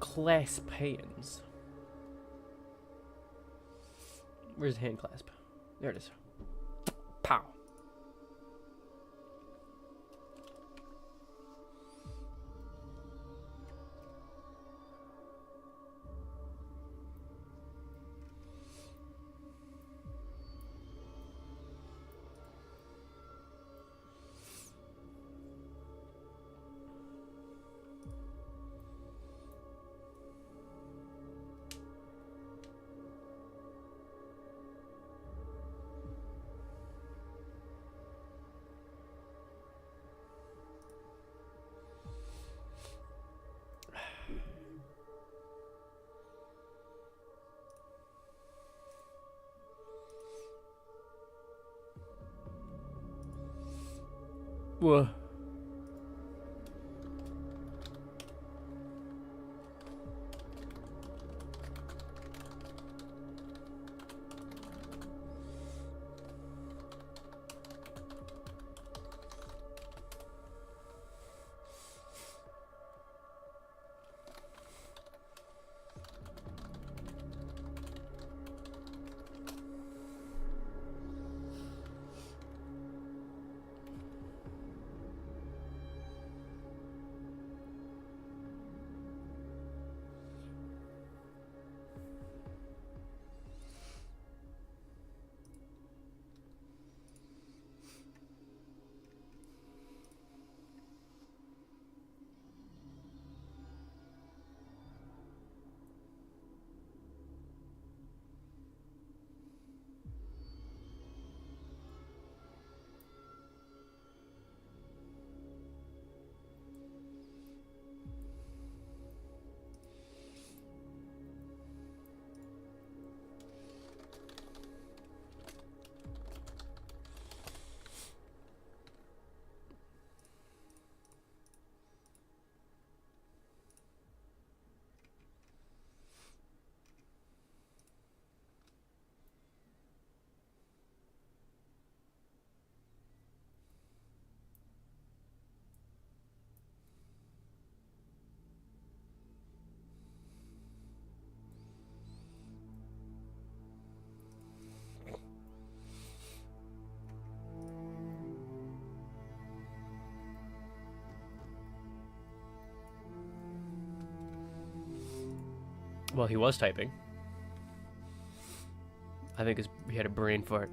S2: Clasp hands. Where's the hand clasp? There it is. Pow. Whoa. Well, he was typing. I think he had a brain fart.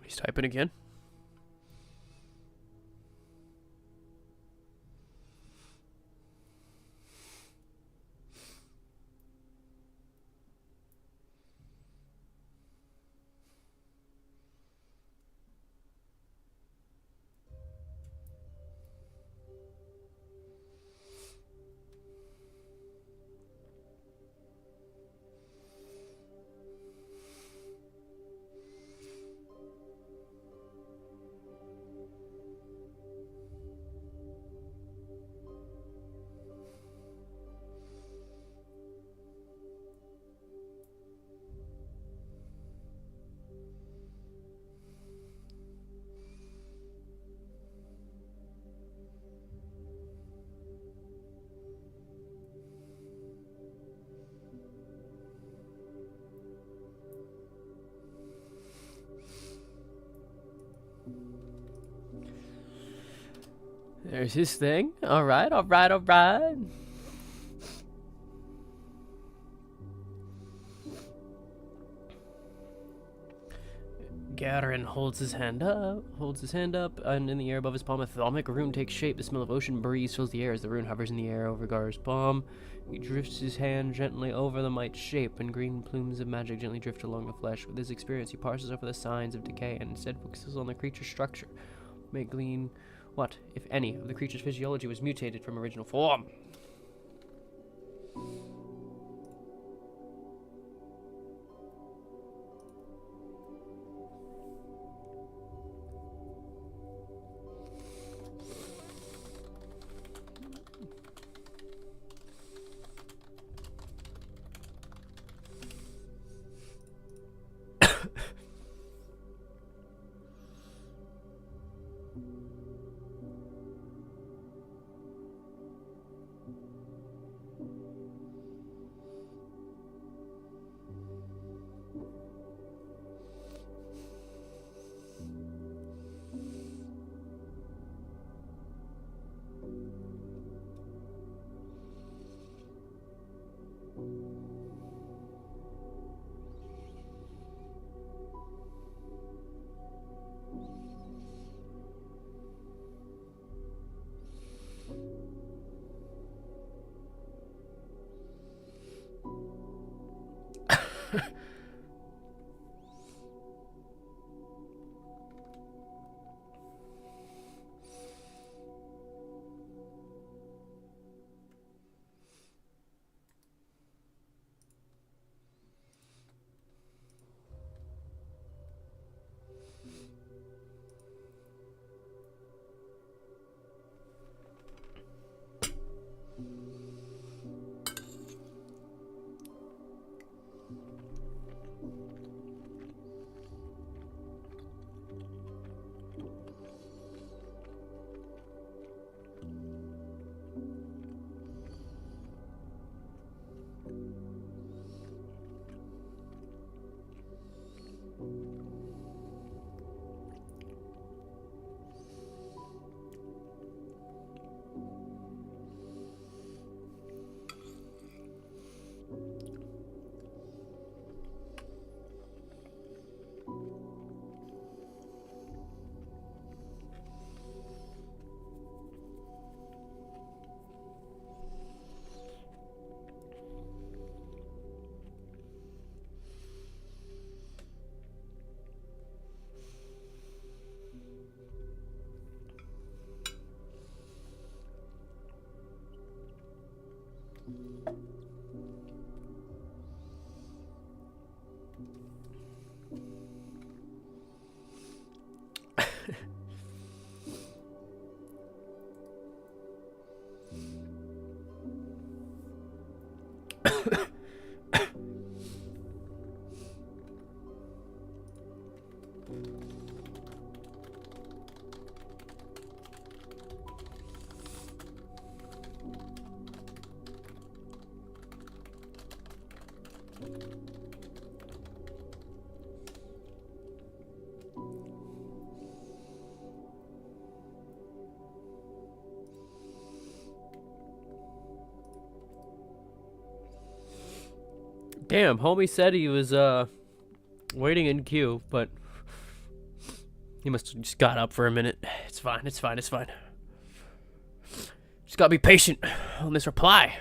S2: He's typing again. There's his thing. Alright, alright, alright. Gadarin holds his hand up, and in the air above his palm, a thaumic rune takes shape. The smell of ocean breeze fills the air as the rune hovers in the air over Gar's palm. He drifts his hand gently over the mite's shape, and green plumes of magic gently drift along the flesh. With his experience, he parses over the signs of decay and instead focuses on the creature's structure. May glean what, if any, of the creature's physiology was mutated from original form. Damn, homie said he was waiting in queue, but He must have just got up for a minute. It's fine, it's fine, it's fine. Just gotta be patient on this reply.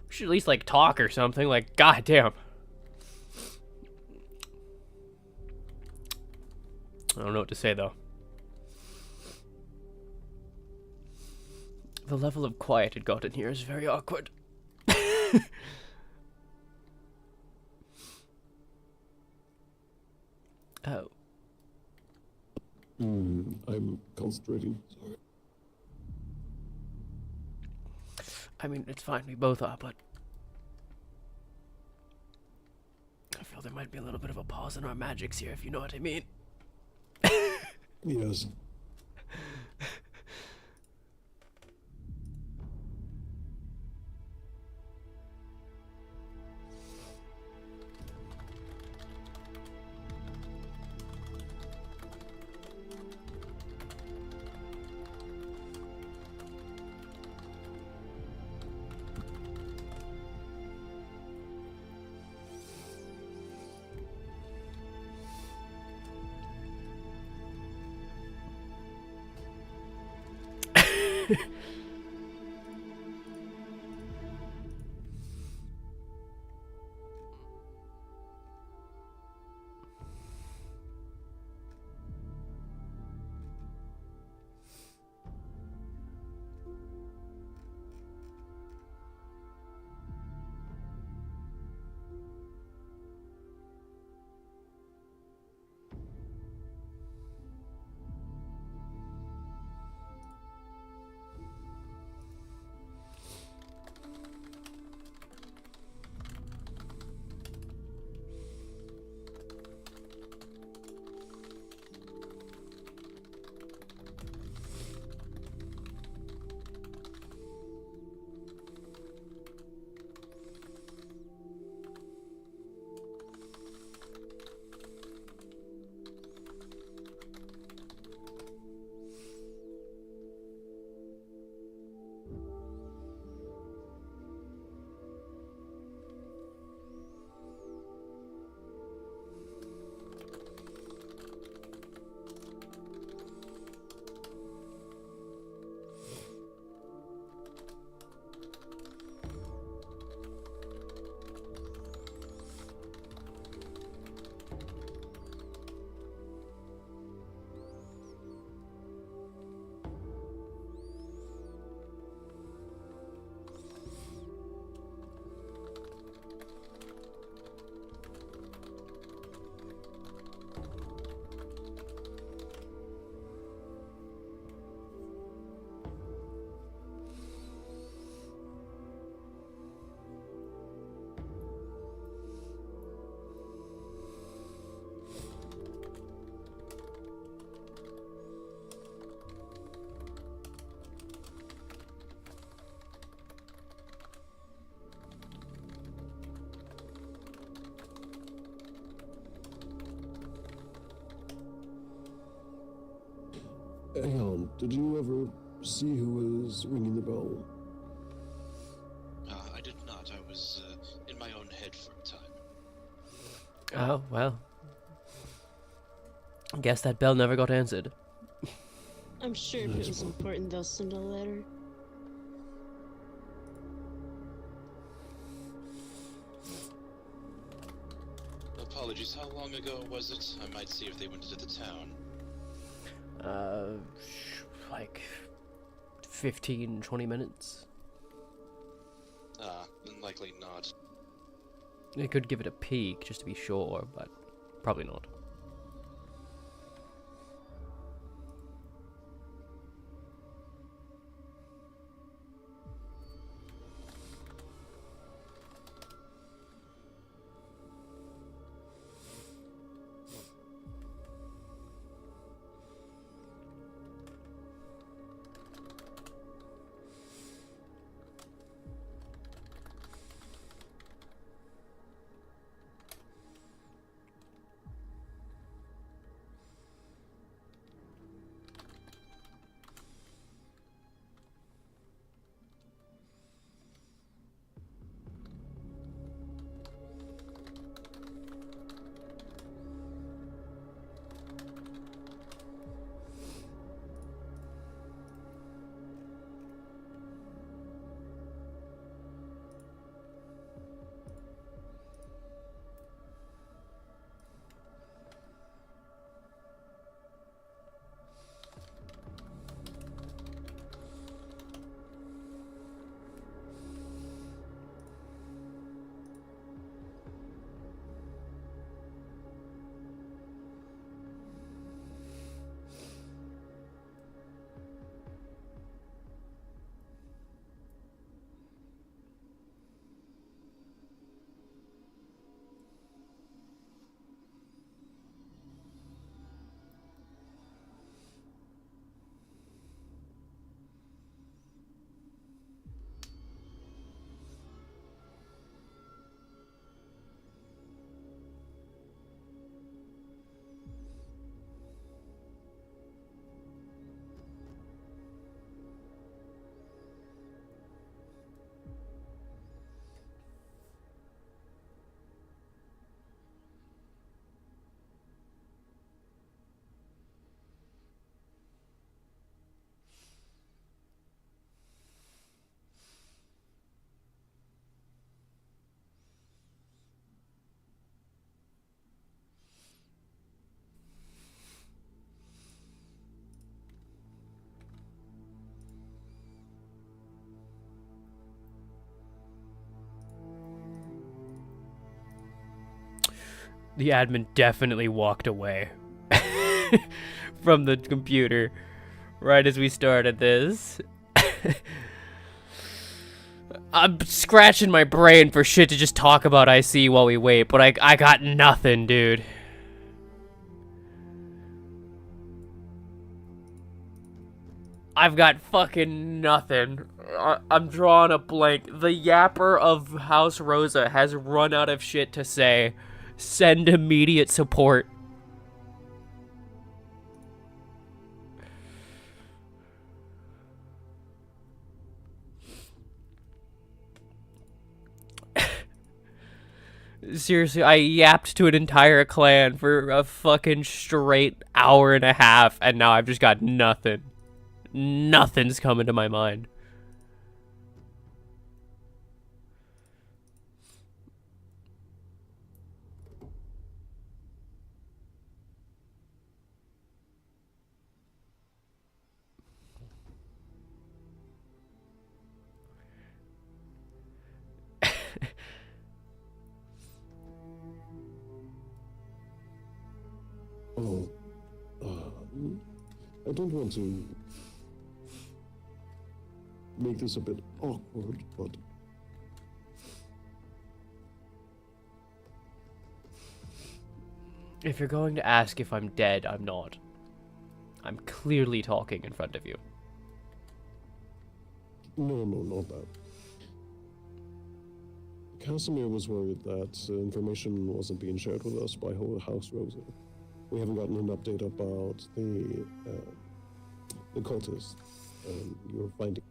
S2: We should at least, like, talk or something. Like, goddamn. I don't know what to say, though. The level of quiet it got in here is very awkward. Oh.
S11: I'm concentrating. Sorry.
S2: I mean, it's fine. We both are, but I feel there might be a little bit of a pause in our magics here, if you know what I mean.
S11: Yes. Hang on, did you ever see who was ringing the bell?
S13: I did not. I was in my own head for a time.
S2: Oh, well. Guess that bell never got answered.
S12: I'm sure if it was important, they'll send a letter.
S13: Apologies, how long ago was it? I might see if they went into the town.
S2: Like 15, 20 minutes.
S13: Then likely not.
S2: They could give it a peek just to be sure, but probably not. The admin definitely walked away from the computer right as we started this. I'm scratching my brain for shit to just talk about IC while we wait, but I got nothing, dude. I've got fucking nothing. I'm drawing a blank. The yapper of House Rosa has run out of shit to say. Send immediate support. Seriously, I yapped to an entire clan for a fucking straight hour and a half, and now I've just got nothing. Nothing's coming to my mind.
S11: Oh, I don't want to make this a bit awkward, but
S2: if you're going to ask if I'm dead, I'm not. I'm clearly talking in front of you.
S11: no, not that. Casimir was worried that information wasn't being shared with us by House Rosa. We haven't gotten an update about the cultist you're finding.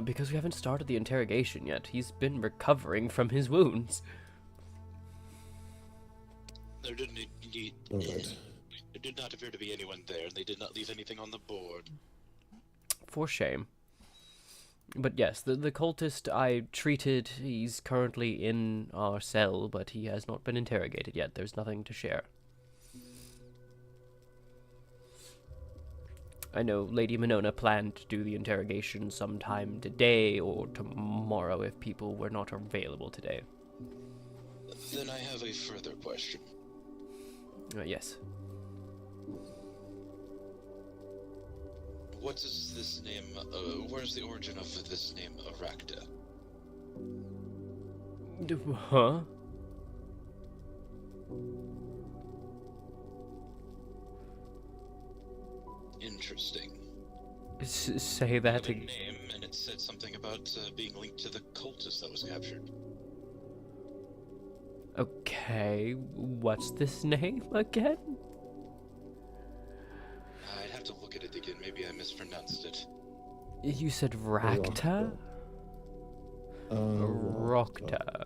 S2: Because we haven't started the interrogation yet. He's been recovering from his wounds.
S13: There didn't indeed.
S11: Alright.
S13: There did not appear to be anyone there, and they did not leave anything on the board.
S2: For shame. But yes, the cultist I treated, he's currently in our cell, but he has not been interrogated yet. There's nothing to share. I know Lady Minona planned to do the interrogation sometime today or tomorrow if people were not available today.
S13: Then I have a further question.
S2: Yes.
S13: What is this name, where's the origin of this name, Arakta?
S2: Huh?
S13: Interesting.
S2: Say that again.
S13: Name, and it said something about being linked to the cultist that was captured.
S2: Okay, what's this name again?
S13: I'd have to look at it again, maybe I mispronounced it.
S2: You said Rakta? Rokta.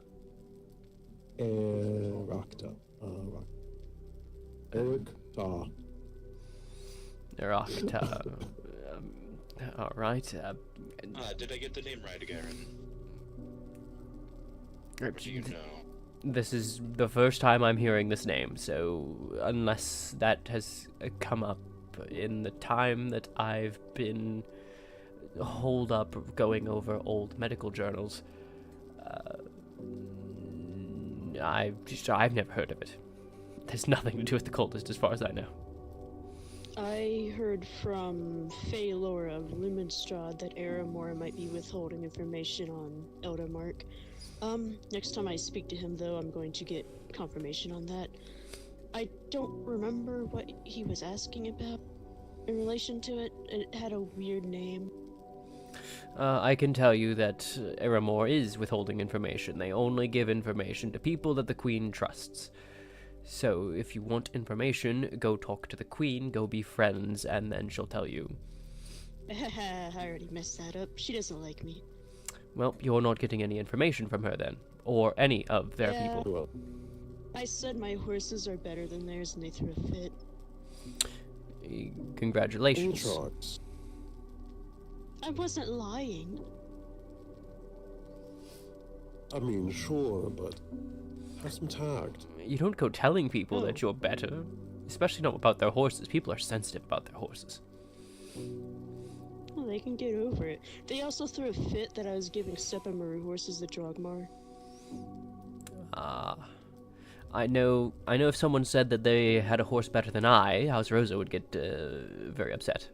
S11: Rakta. Eric Ta.
S2: Rakta. Alright.
S13: Did I get the name right, Garen? Or do you know?
S2: This is the first time I'm hearing this name, so unless that has come up in the time that I've been holed up going over old medical journals, I've never heard of it. There's nothing to do with the cultist as far as I know.
S12: I heard from Phaelor of Lumenstrad that Aramor might be withholding information on Eldermark. Next time I speak to him, though, I'm going to get confirmation on that. I don't remember what he was asking about in relation to it. It had a weird name.
S2: I can tell you that Aramor is withholding information. They only give information to people that the Queen trusts. So, if you want information, go talk to the Queen, go be friends, and then she'll tell you.
S12: I already messed that up. She doesn't like me.
S2: Well, you're not getting any information from her then. Or any of their people.
S12: I said my horses are better than theirs, and they threw a fit.
S2: Congratulations.
S12: I wasn't lying.
S11: I mean, sure, but have some tact.
S2: You don't go telling people that you're better. Especially not about their horses. People are sensitive about their horses.
S12: Well, they can get over it. They also threw a fit that I was giving Stepamaru horses the Drogmar.
S2: I know if someone said that they had a horse better than I, House Rosa would get very upset.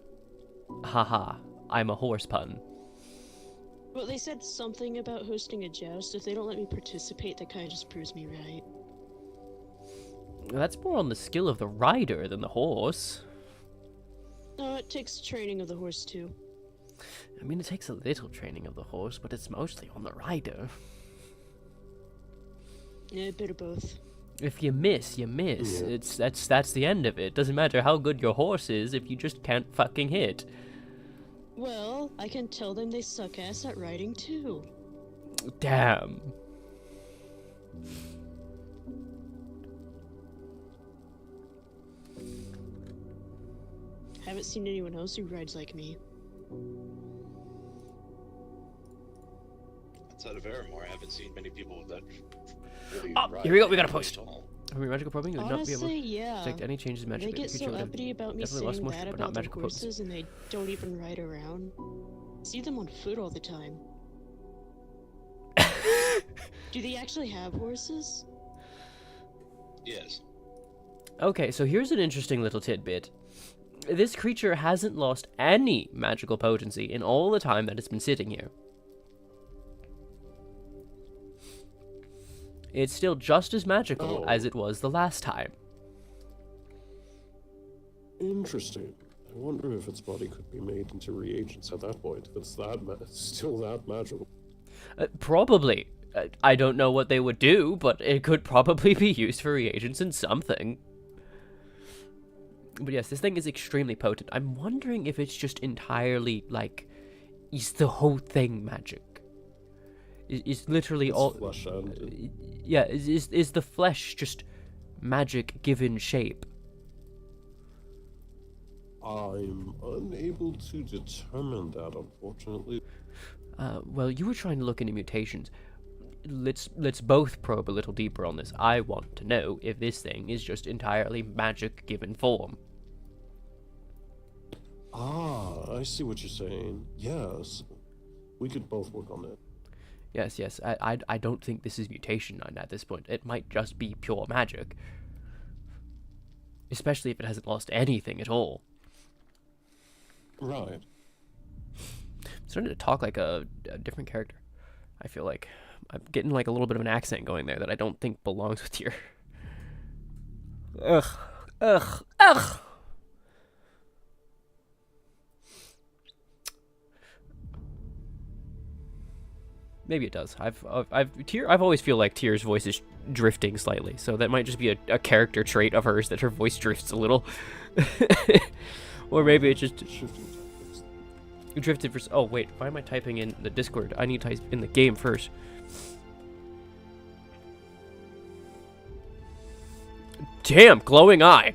S2: Haha, I'm a horse pun.
S12: Well, they said something about hosting a joust. If they don't let me participate, that kind of just proves me right.
S2: That's more on the skill of the rider than the horse.
S12: No, it takes training of the horse too.
S2: I mean, it takes a little training of the horse, but it's mostly on the rider.
S12: Yeah, a bit of both.
S2: If you miss, you miss.
S11: Yeah.
S2: That's the end of it. Doesn't matter how good your horse is if you just can't fucking hit.
S12: Well, I can tell them they suck ass at riding too.
S2: Damn.
S12: Haven't seen anyone else who rides like me.
S13: Outside of Aramore, I haven't seen many people that really ride
S2: Here we go. We got a
S13: really
S2: post.
S13: at all.
S2: From your magical probing, you would not be able
S12: Honestly,
S2: to
S12: yeah.
S2: detect any changes magically.
S12: They get
S2: The
S12: so
S2: creature would have
S12: uppity about me
S2: definitely lost
S12: saying
S2: moisture,
S12: that
S2: but not
S12: about the
S2: magical potency.
S12: horses, and they don't even ride around. See them on foot all the time. Do they actually have horses?
S13: Yes.
S2: Okay, so here's an interesting little tidbit. This creature hasn't lost any magical potency in all the time that it's been sitting here. It's still just as magical as it was the last time.
S11: Interesting. I wonder if its body could be made into reagents at that point. If it's still that magical.
S2: Probably. I don't know what they would do, but it could probably be used for reagents in something. But yes, this thing is extremely potent. I'm wondering if it's just entirely, like, is the whole thing magic? Is literally
S11: It's
S2: all...
S11: flesh and...
S2: Yeah, is the flesh just magic given shape?
S11: I'm unable to determine that, unfortunately.
S2: Well, you were trying to look into mutations. Let's both probe a little deeper on this. I want to know if this thing is just entirely magic given form.
S11: Ah, I see what you're saying. Yes. We could both work on it.
S2: Yes. I don't think this is mutation at this point. It might just be pure magic. Especially if it hasn't lost anything at all.
S11: Right.
S2: I'm starting to talk like a different character. I feel like I'm getting like a little bit of an accent going there that I don't think belongs with your... Ugh. Maybe it does. I've always feel like Tyr's voice is drifting slightly, so that might just be a character trait of hers that her voice drifts a little. Or maybe it just drifted for... Oh, wait. Why am I typing in the Discord? I need to type in the game first. Damn, glowing eye.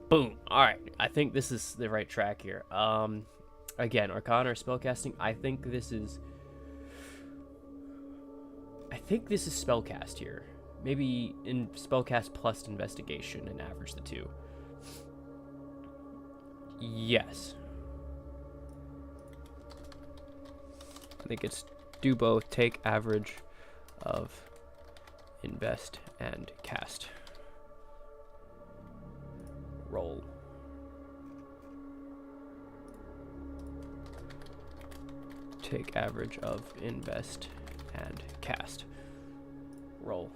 S2: Boom. All right. I think this is the right track here. Again, Arcana or spellcasting. I think this is spellcast here. Maybe in spellcast plus investigation and average the two. Yes. I think it's do both, take average of invest and cast. Roll. Take average of invest and cast. Roll.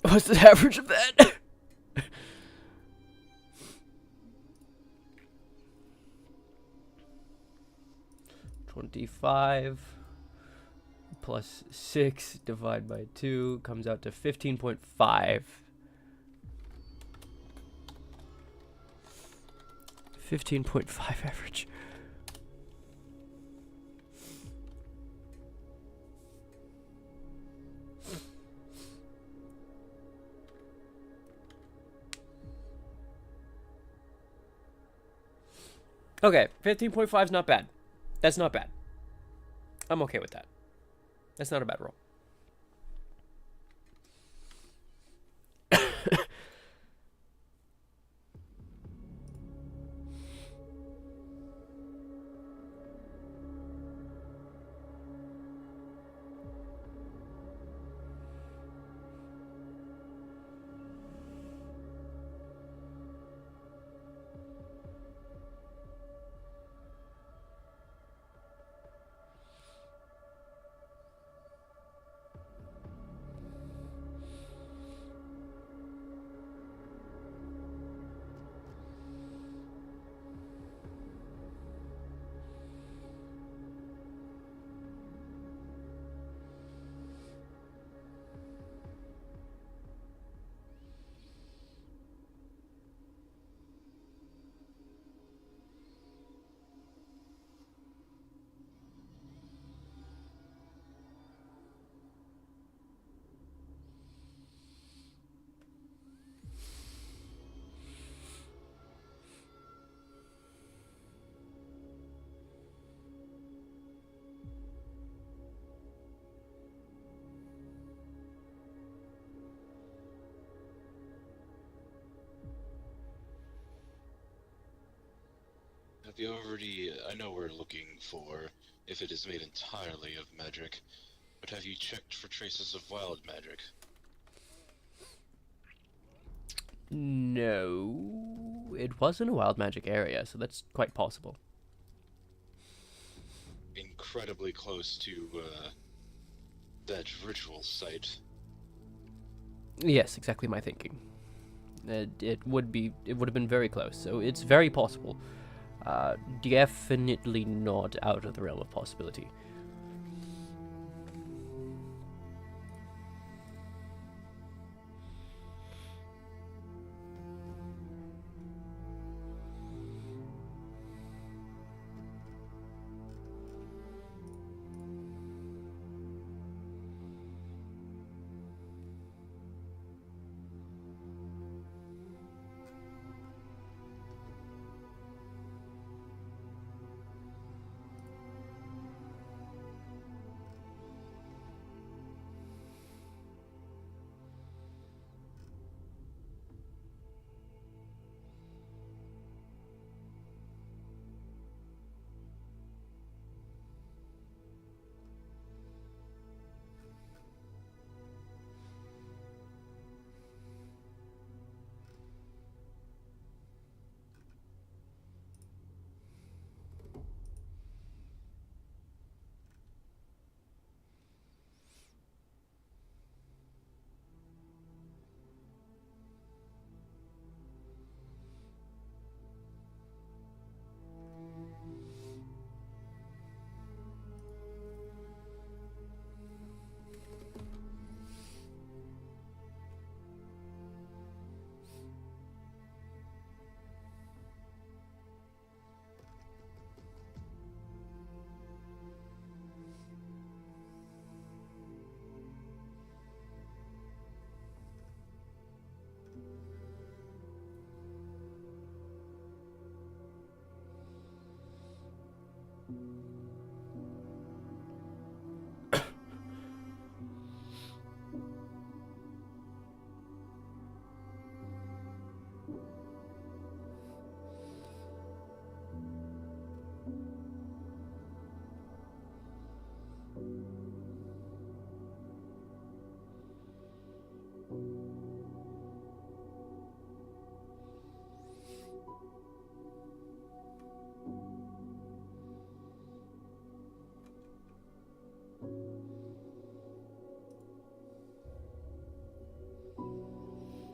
S2: What's the average of that? 25 plus 6 divided by 2 comes out to 15.5. 15.5 average. Okay, 15.5 is not bad. That's not bad. I'm okay with that. That's not a bad roll.
S13: Have you already, I know we're looking for if it is made entirely of magic, but have you checked for traces of wild magic?
S2: No, it wasn't a wild magic area, so that's quite possible.
S13: Incredibly close to, that ritual site.
S2: Yes, exactly my thinking. It would have been very close, so it's very possible. Definitely not out of the realm of possibility.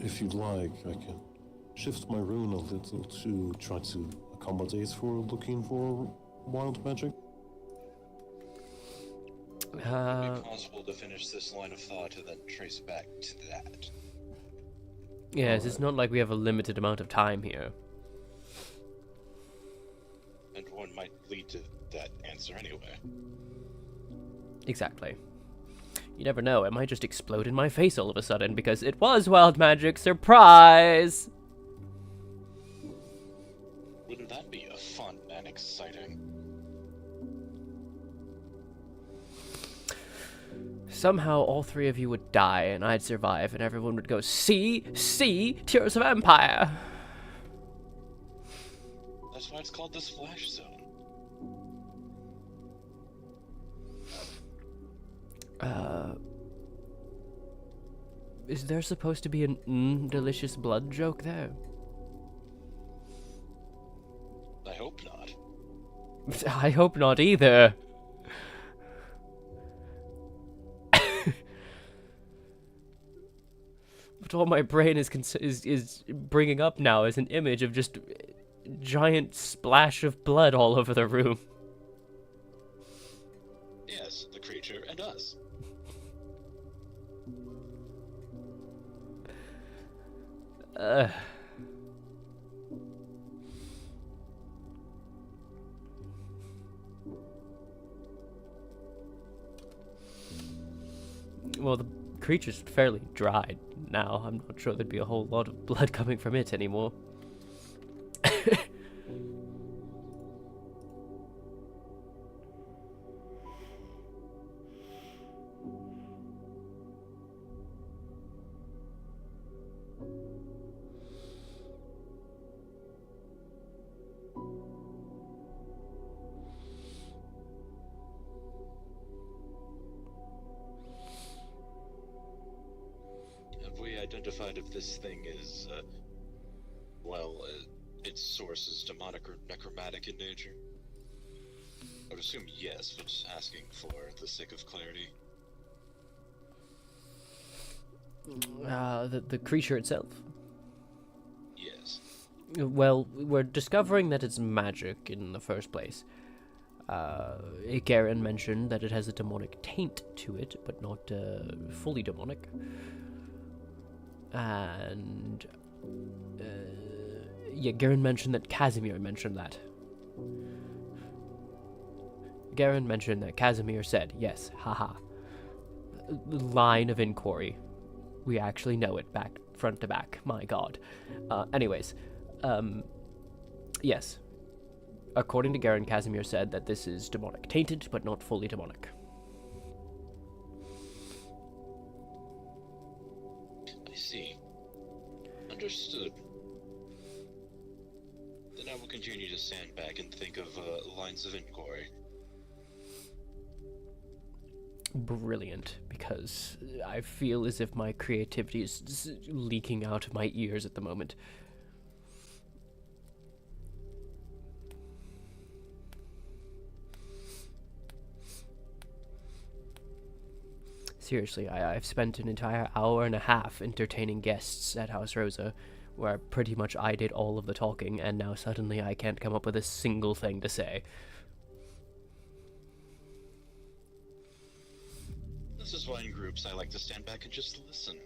S11: If you'd like, I can shift my rune a little to try to accommodate for looking for wild magic.
S13: Would it be possible to finish this line of thought and then trace back to that?
S2: Yes, it's not like we have a limited amount of time here.
S13: And one might lead to that answer anyway.
S2: Exactly. You never know, it might just explode in my face all of a sudden because it was wild magic. Surprise!
S13: Wouldn't that be fun and exciting?
S2: Somehow all three of you would die and I'd survive and everyone would go, see, Tears of Empire!
S13: That's why it's called the Splash Zone.
S2: Is there supposed to be an delicious blood joke there?
S13: I hope not.
S2: I hope not either. But all my brain is bringing up now is an image of just giant splash of blood all over the room.
S13: Yes, the creature and us.
S2: Well, the creature's fairly dried now. I'm not sure there'd be a whole lot of blood coming from it anymore.
S13: Identified if this thing is, its source is demonic or necromantic in nature? I would assume yes, but asking for the sake of clarity.
S2: The creature itself?
S13: Yes.
S2: Well, we're discovering that it's magic in the first place. Garen mentioned that it has a demonic taint to it, but not fully demonic. And Garen mentioned that Casimir mentioned that. Garen mentioned that Casimir said, yes, haha. Line of inquiry. We actually know it front to back. My god. Anyways, yes. According to Garen, Casimir said that this is demonic tainted, but not fully demonic.
S13: I see. Understood. Then I will continue to stand back and think of lines of inquiry.
S2: Brilliant, because I feel as if my creativity is leaking out of my ears at the moment. Seriously, I've spent an entire hour and a half entertaining guests at House Rosa, where pretty much I did all of the talking, and now suddenly I can't come up with a single thing to say.
S13: This is why in groups I like to stand back and just listen.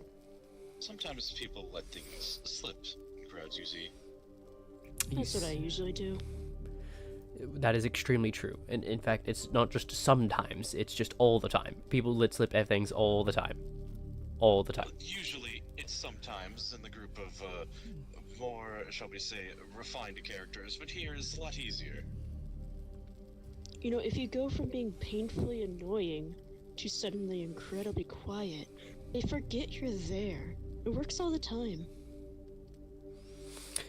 S13: Sometimes people let things slip in crowds, you see.
S12: That's what I usually do.
S2: That is extremely true. And in fact, it's not just sometimes, it's just all the time. People let slip things all the time. All the time.
S13: Usually, it's sometimes in the group of more, shall we say, refined characters, but here is a lot easier.
S12: You know, if you go from being painfully annoying to suddenly incredibly quiet, they forget you're there. It works all the time.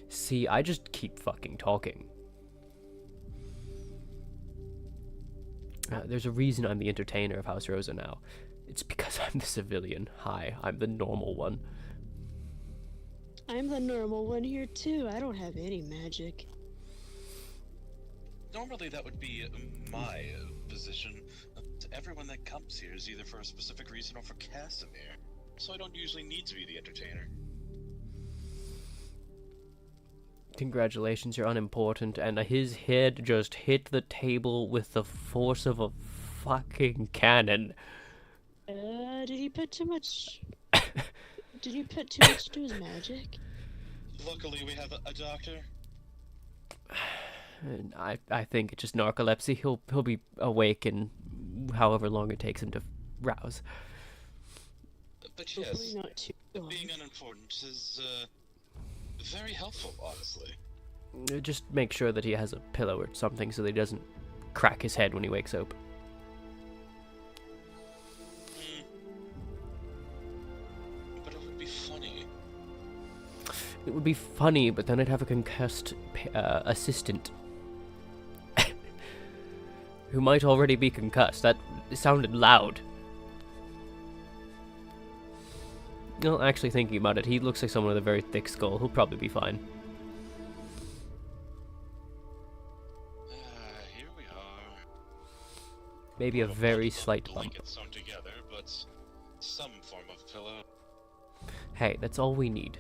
S2: See, I just keep fucking talking. There's a reason I'm the entertainer of House Rosa now. It's because I'm the civilian. Hi, I'm the normal one.
S12: I'm the normal one here too. I don't have any magic.
S13: Normally that would be my position. Everyone that comes here is either for a specific reason or for Casimir, so I don't usually need to be the entertainer.
S2: Congratulations, you're unimportant, and his head just hit the table with the force of a fucking cannon.
S12: Did he put too much... Did he put too much to his magic?
S13: Luckily we have a doctor.
S2: I think it's just narcolepsy. He'll be awake in however long it takes him to rouse.
S13: But yes, being unimportant is very helpful, honestly.
S2: Just make sure that he has a pillow or something so that he doesn't crack his head when he wakes up.
S13: But it would be funny.
S2: It would be funny, but then I'd have a concussed assistant who might already be concussed. That sounded loud. No, actually thinking about it, he looks like someone with a very thick skull. He'll probably be fine.
S13: Here we are.
S2: Maybe a very slight bump.
S13: Blanket sewn together, but some form of pillow.
S2: Hey, that's all we need.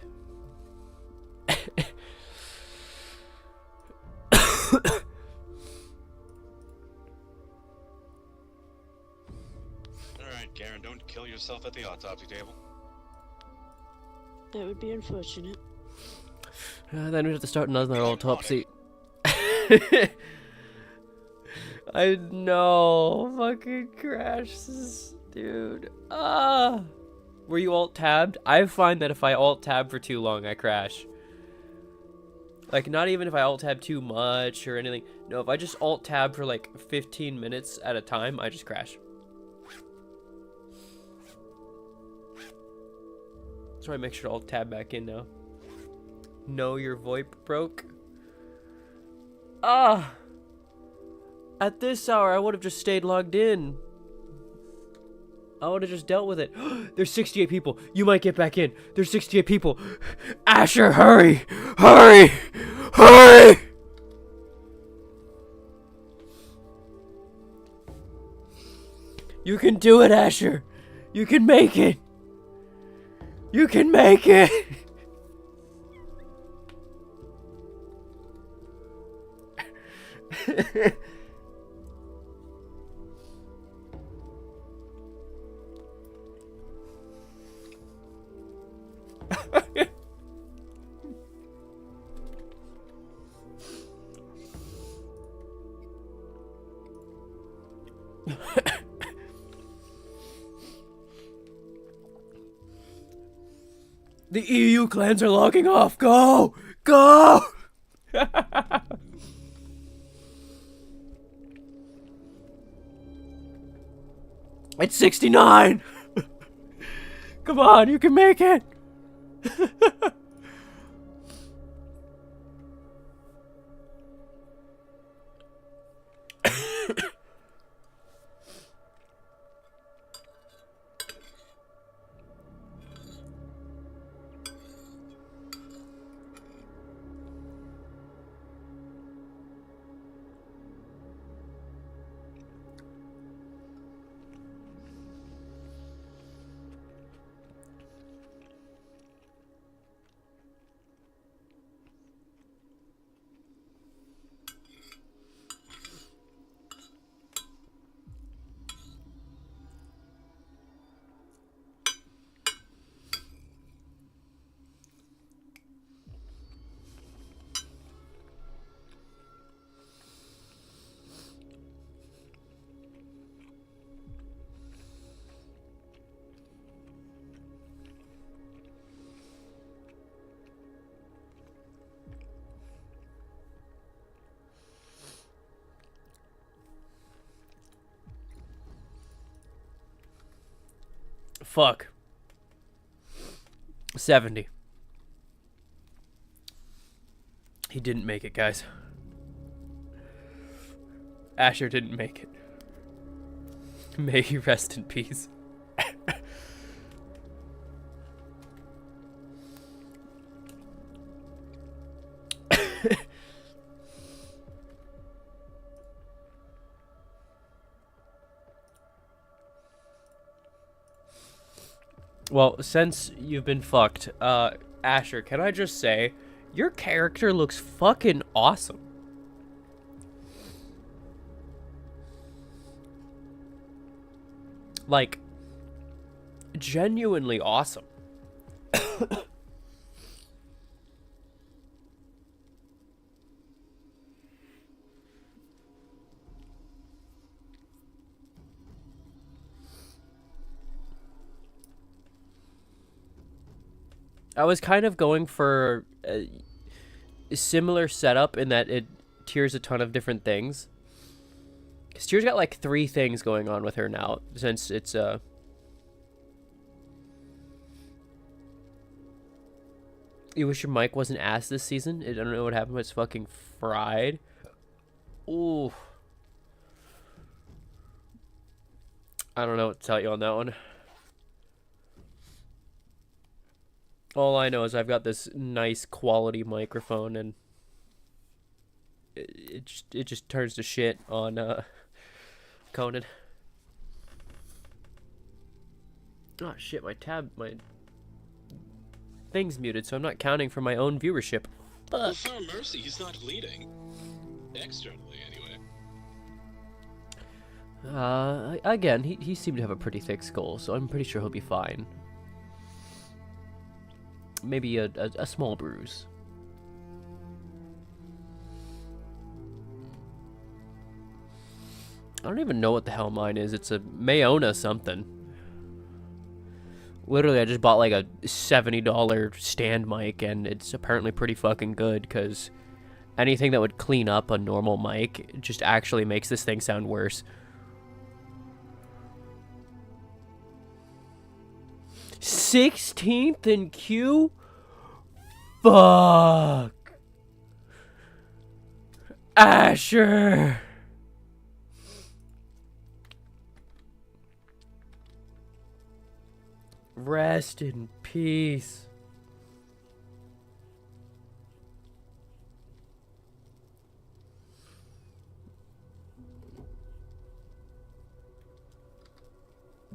S13: Alright, Garen, don't kill yourself at the autopsy table.
S12: That would be unfortunate.
S2: Then we have to start another autopsy. I know, fucking crashes, dude. Were you alt-tabbed? I find that if I alt-tab for too long, I crash. Like, not even if I alt-tab too much or anything. No, if I just alt-tab for like 15 minutes at a time, I just crash. So I make sure to alt-tab back in now. No, your VoIP broke. At this hour, I would have just stayed logged in. I would have just dealt with it. There's 68 people. You might get back in. There's 68 people. Asher, hurry! Hurry! Hurry! You can do it, Asher. You can make it. You can make it. The EU clans are logging off. Go! Go! It's 69! Come on, you can make it! Fuck. 70. He didn't make it, guys. Asher didn't make it. May he rest in peace. Well, since you've been fucked, Asher, can I just say, your character looks fucking awesome. Like, genuinely awesome. I was kind of going for a similar setup in that it tiers a ton of different things. Because Tyr's got like 3 things going on with her now, since it's You wish your mic wasn't ass this season? I don't know what happened, but it's fucking fried. Ooh. I don't know what to tell you on that one. All I know is I've got this nice quality microphone, and it just turns to shit on Conan. Oh shit, my thing's muted, so I'm not counting for my own viewership.
S13: Well, for mercy, he's not bleeding. Externally, anyway.
S2: Again, he seemed to have a pretty thick skull, so I'm pretty sure he'll be fine. Maybe a small bruise. I don't even know what the hell mine is. It's a Mayona something. Literally, I just bought like a $70 stand mic, and it's apparently pretty fucking good, because anything that would clean up a normal mic just actually makes this thing sound worse. 16th in Q? Fuck. Asher. Rest in peace.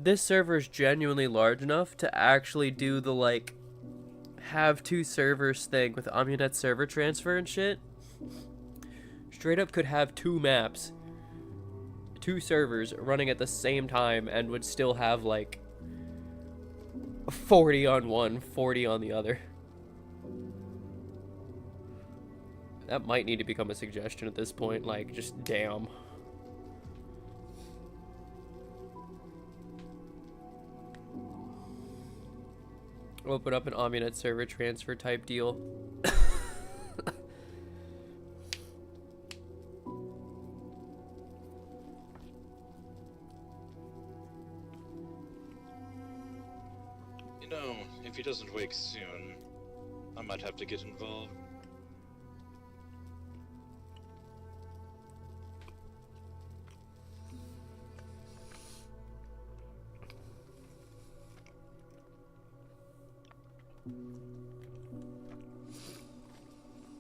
S2: This server is genuinely large enough to actually do the, like, have 2 servers thing with Amunet server transfer and shit. Straight up could have 2 maps, 2 servers running at the same time, and would still have, like, 40 on one, 40 on the other. That might need to become a suggestion at this point, like, just damn. Open up an Amunet server transfer type deal.
S13: You know, if he doesn't wake soon, I might have to get involved.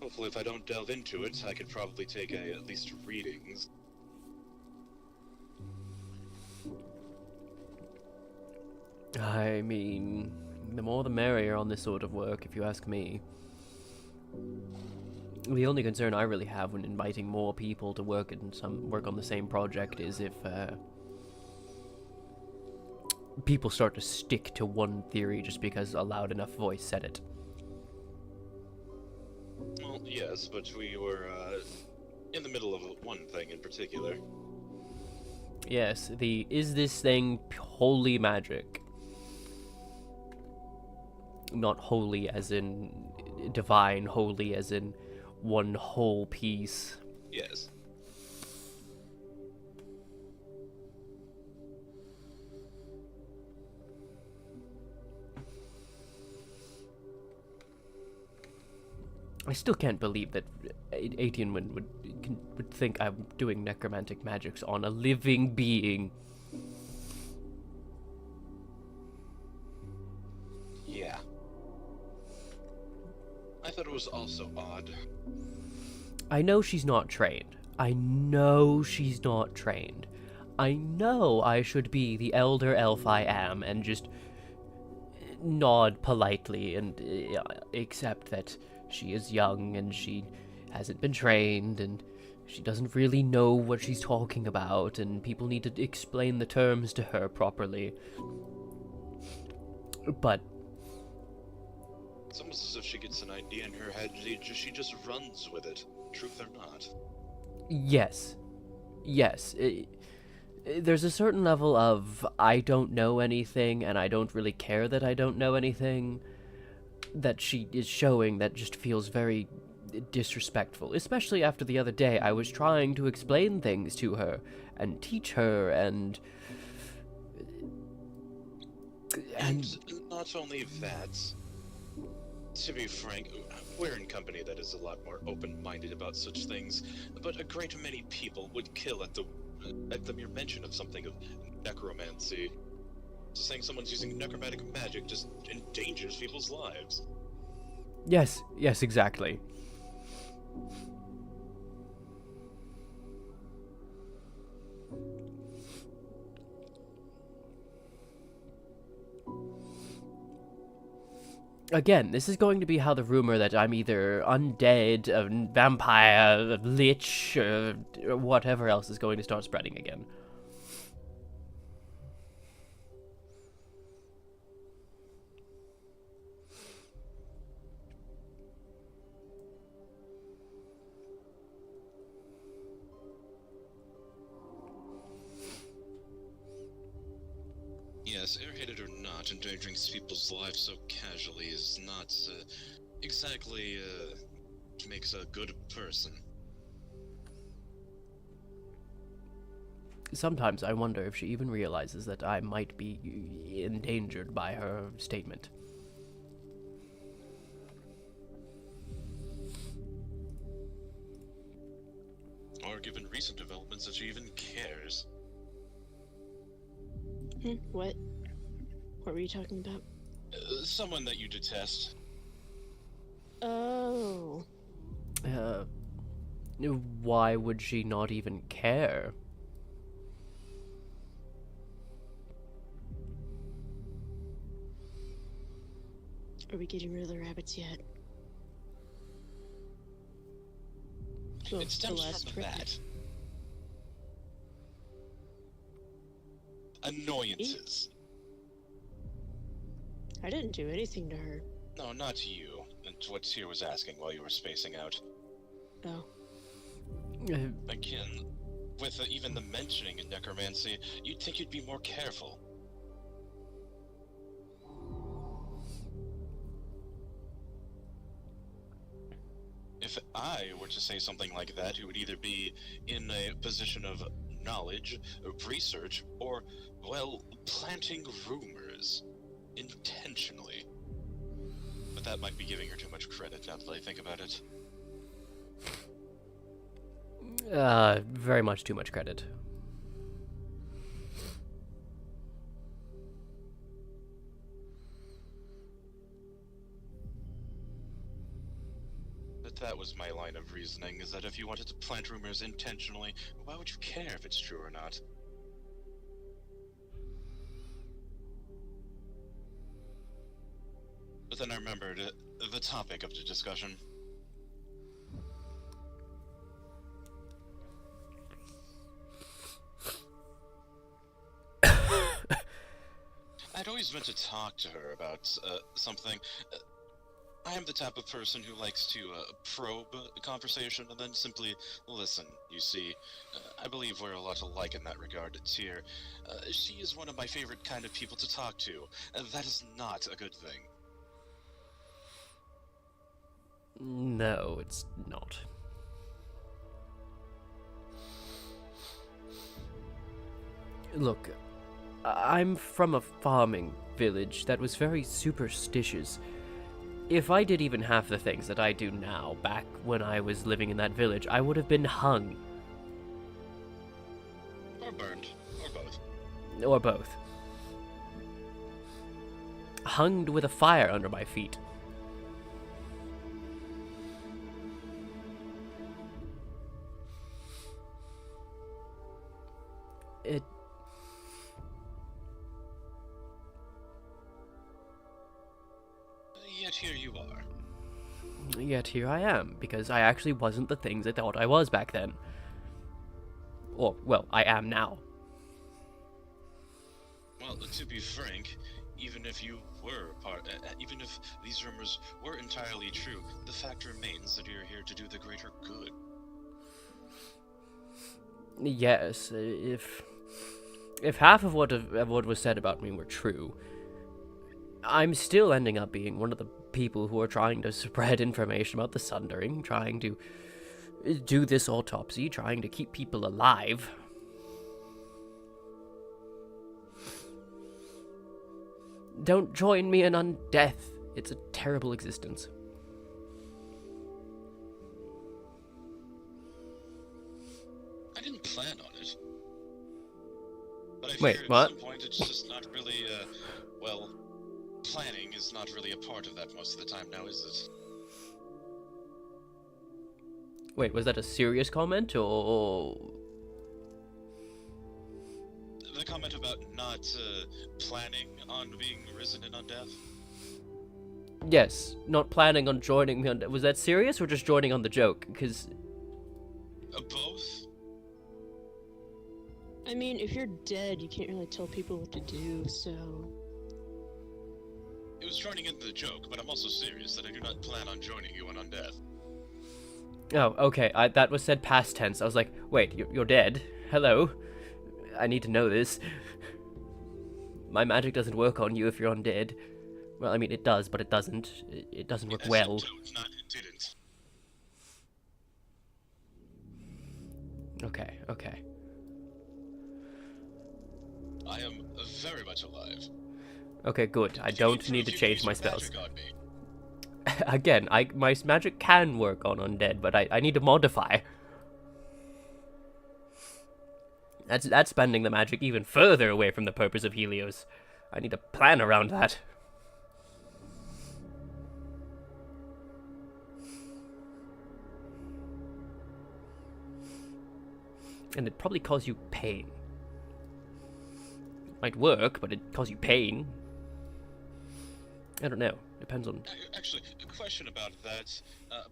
S13: Hopefully, if I don't delve into it, I could probably take at least readings.
S2: I mean, the more the merrier on this sort of work, if you ask me. The only concern I really have when inviting more people to work on the same project is if people start to stick to one theory just because a loud enough voice said it.
S13: Well, yes, but we were in the middle of one thing in particular.
S2: Yes, is this thing wholly magic? Not holy as in divine, holy as in one whole piece.
S13: Yes.
S2: I still can't believe that Aetian would think I'm doing necromantic magics on a living being.
S13: Yeah. I thought it was also odd.
S2: I know she's not trained. I know she's not trained. I know I should be the elder elf I am and just nod politely and accept that she is young and she hasn't been trained and she doesn't really know what she's talking about and people need to explain the terms to her properly. But
S13: it's almost as if she gets an idea in her head, she just runs with it, truth or not.
S2: yes. There's a certain level of I don't know anything and I don't really care that I don't know anything that she is showing that just feels very disrespectful, especially after the other day I was trying to explain things to her and teach her and
S13: not only that, to be frank, we're in company that is a lot more open-minded about such things, but a great many people would kill at the mere mention of something of necromancy. So saying someone's using necromantic magic just endangers people's lives.
S2: Yes, exactly. Again, this is going to be how the rumor that I'm either undead, a vampire, a lich, or whatever else is going to start spreading again.
S13: Yes, airheaded or not, endangering people's lives so casually is not exactly makes a good person.
S2: Sometimes I wonder if she even realizes that I might be endangered by her statement.
S13: Or given recent developments that she even cares.
S12: What? What were you talking about?
S13: Someone that you detest.
S12: Oh.
S2: Why would she not even care?
S12: Are we getting rid of the rabbits yet? Well,
S13: It stems from that. Annoyances.
S12: I didn't do anything to her.
S13: No, not you. It's what Tyr was asking while you were spacing out.
S12: Oh.
S13: Again, with even the mentioning of necromancy, you'd think you'd be more careful. If I were to say something like that, it would either be in a position of knowledge, research, or, well, planting rumors. Intentionally. But that might be giving her too much credit now that I think about it.
S2: Very much too much credit.
S13: But that was my line of reasoning, is that if you wanted to plant rumors intentionally, why would you care if it's true or not? But then I remembered the topic of the discussion. I'd always meant to talk to her about something. I am the type of person who likes to probe a conversation and then simply listen. You see, I believe we're a lot alike in that regard, Tyr. She is one of my favorite kind of people to talk to. That is not a good thing.
S2: No, it's not. Look, I'm from a farming village that was very superstitious. if I did even half the things that I do now, back when I was living in that village, I would have been hung.
S13: Or burned. Or both.
S2: Or both. Hunged with a fire under my feet. It...
S13: Yet here you are.
S2: Yet here I am, because I actually wasn't the things I thought I was back then. Or, well, I am now.
S13: Well, to be frank, even if you were even if these rumors were entirely true, the fact remains that you're here to do the greater good.
S2: Yes, if half of what was said about me were true, I'm still ending up being one of the people who are trying to spread information about the Sundering, trying to do this autopsy, trying to keep people alive. Don't join me in undeath. It's a terrible existence.
S13: I didn't plan on it. But I
S2: Wait,
S13: figure
S2: what?
S13: at some point it's just not really, well, planning is not really a part of that most of the time now, is it?
S2: Wait, was that a serious comment, or...
S13: The comment about not, planning on being risen in undeath?
S2: Yes, not planning on joining me on... Was that serious, or just joining on the joke? Because...
S13: Both?
S12: I mean, if you're dead, you can't really tell people what to do, so...
S13: It was joining in the joke, but I'm also serious that I do not plan on joining you in undeath.
S2: Oh, okay, that was said past tense. I was like, wait, you're dead? Hello? I need to know this. My magic doesn't work on you if you're undead. Well, I mean, it does, but it doesn't. It doesn't work well.
S13: Not it didn't.
S2: Okay.
S13: I am very much alive.
S2: Okay, good. I don't need to change my spells. Again, my magic can work on undead, but I need to modify. That's spending the magic even further away from the purpose of Helios. I need to plan around that. And it'd probably cause you pain. It might work, but it'd cause you pain. I don't know. Depends on...
S13: Actually, a question about that.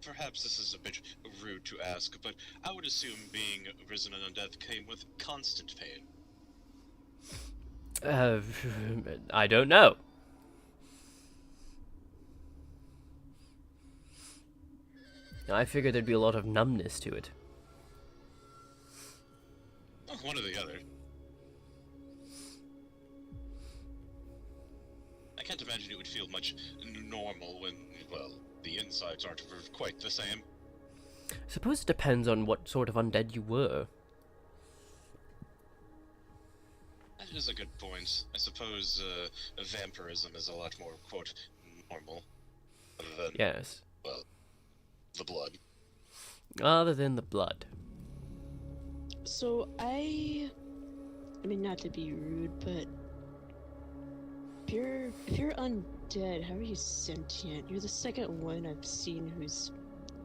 S13: Perhaps this is a bit rude to ask, but I would assume being risen in undeath came with constant pain.
S2: I don't know. I figured there'd be a lot of numbness to it.
S13: One or the other. I can't imagine it would feel much normal when, well, the insides aren't quite the same.
S2: Suppose it depends on what sort of undead you were.
S13: That is a good point. I suppose vampirism is a lot more, quote, normal. Other than,
S2: yes.
S13: Well, the blood.
S2: Other than the blood.
S12: So I mean, not to be rude, but if you're undead, how are you sentient? You're the second one I've seen who's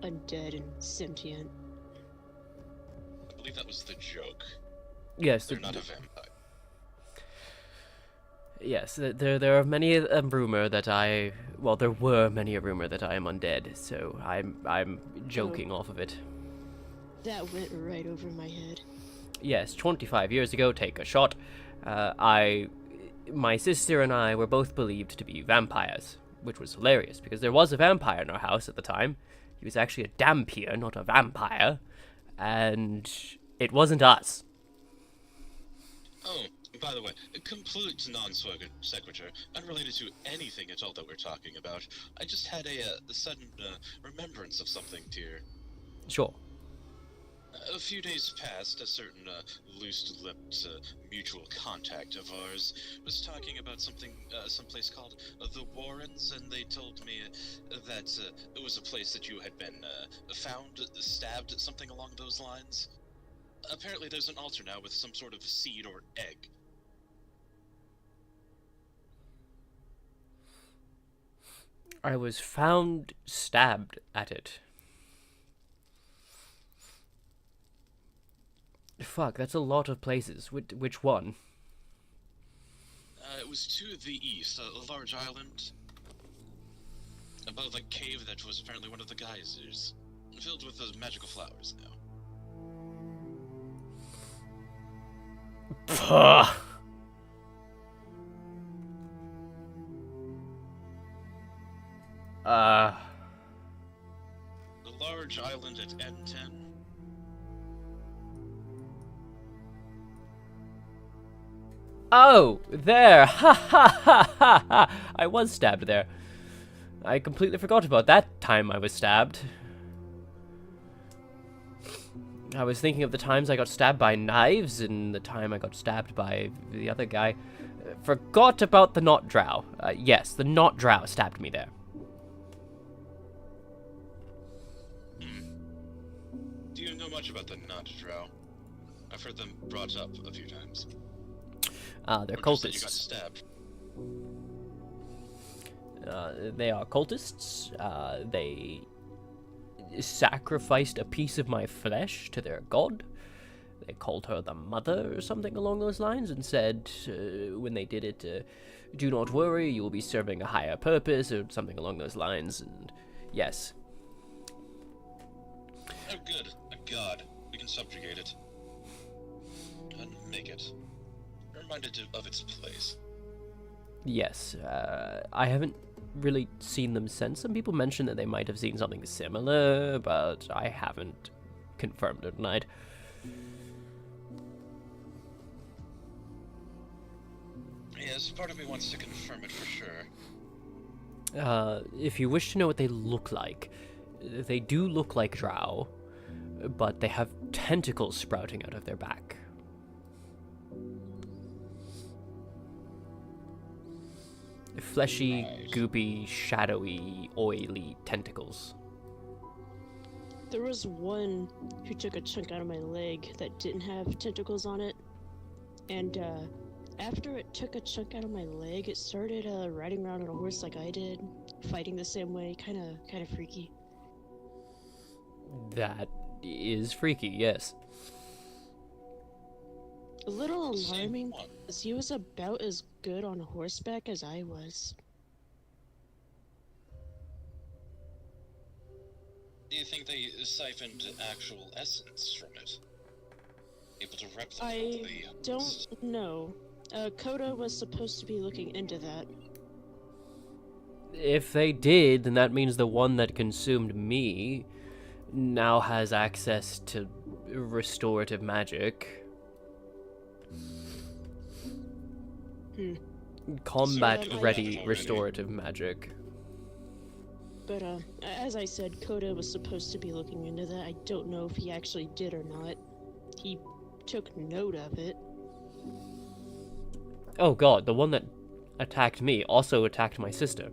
S12: undead and sentient.
S13: I believe that was the joke.
S2: Yes.
S13: They're not a vampire.
S2: Yes, there are many a rumor that there were many a rumor that I am undead, so I'm joking off of it.
S12: That went right over my head.
S2: Yes, 25 years ago, take a shot. My sister and I were both believed to be vampires, which was hilarious, because there was a vampire in our house at the time. He was actually a dhampir, not a vampire, and it wasn't us.
S13: Oh, by the way, a complete non-sequitur, unrelated to anything at all that we're talking about. I just had a sudden remembrance of something, dear.
S2: Sure.
S13: A few days past, a certain loose-lipped mutual contact of ours was talking about someplace called the Warrens, and they told me that it was a place that you had been found, stabbed, something along those lines. Apparently there's an altar now with some sort of seed or egg.
S2: I was found stabbed at it. Fuck, that's a lot of places. Which one?
S13: It was to the east, a large island above a cave that was apparently one of the geysers, filled with those magical flowers now. The large island at N10.
S2: Oh, there! Ha ha ha ha ha! I was stabbed there. I completely forgot about that time I was stabbed. I was thinking of the times I got stabbed by knives and the time I got stabbed by the other guy. Forgot about the Not Drow. Yes, the Not Drow stabbed me there.
S13: Do you know much about the Not Drow? I've heard them brought up a few times.
S2: They're
S13: You
S2: cultists.
S13: got stabbed.
S2: They are cultists. They sacrificed a piece of my flesh to their god. They called her the Mother or something along those lines and said, when they did it, do not worry, you will be serving a higher purpose or something along those lines. And yes.
S13: Oh good, a god. We can subjugate it. And make it. Reminded of its place.
S2: Yes, I haven't really seen them since. Some people mentioned that they might have seen something similar, but I haven't confirmed or denied.
S13: Yes, part of me wants to confirm it for sure.
S2: If you wish to know what they look like, they do look like drow, but they have tentacles sprouting out of their back. Fleshy, goopy, shadowy, oily tentacles.
S12: There was one who took a chunk out of my leg that didn't have tentacles on it, and after it took a chunk out of my leg, it started riding around on a horse like I did, fighting the same way, kind of freaky.
S2: That is freaky, yes.
S12: A little alarming, because he was about as good on horseback as I was.
S13: Do you think they siphoned actual essence from it? Able to replicate
S12: I don't know. Coda was supposed to be looking into that.
S2: If they did, then that means the one that consumed me now has access to restorative magic. Combat-ready restorative magic.
S12: But, as I said, Coda was supposed to be looking into that. I don't know if he actually did or not. He took note of it.
S2: Oh god, the one that attacked me also attacked my sister.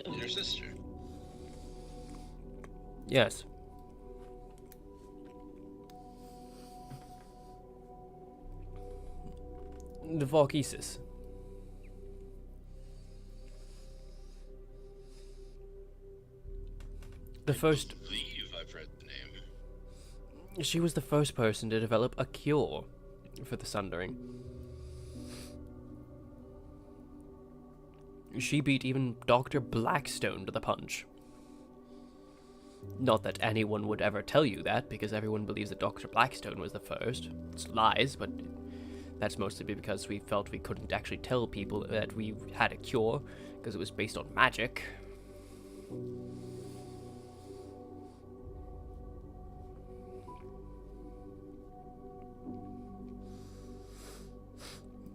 S13: Your sister?
S2: Yes. The Valkysis. The first...
S13: I believe I've read the name.
S2: She was the first person to develop a cure for the Sundering. She beat even Dr. Blackstone to the punch. Not that anyone would ever tell you that, because everyone believes that Dr. Blackstone was the first. It's lies, but that's mostly because we felt we couldn't actually tell people that we had a cure, because it was based on magic.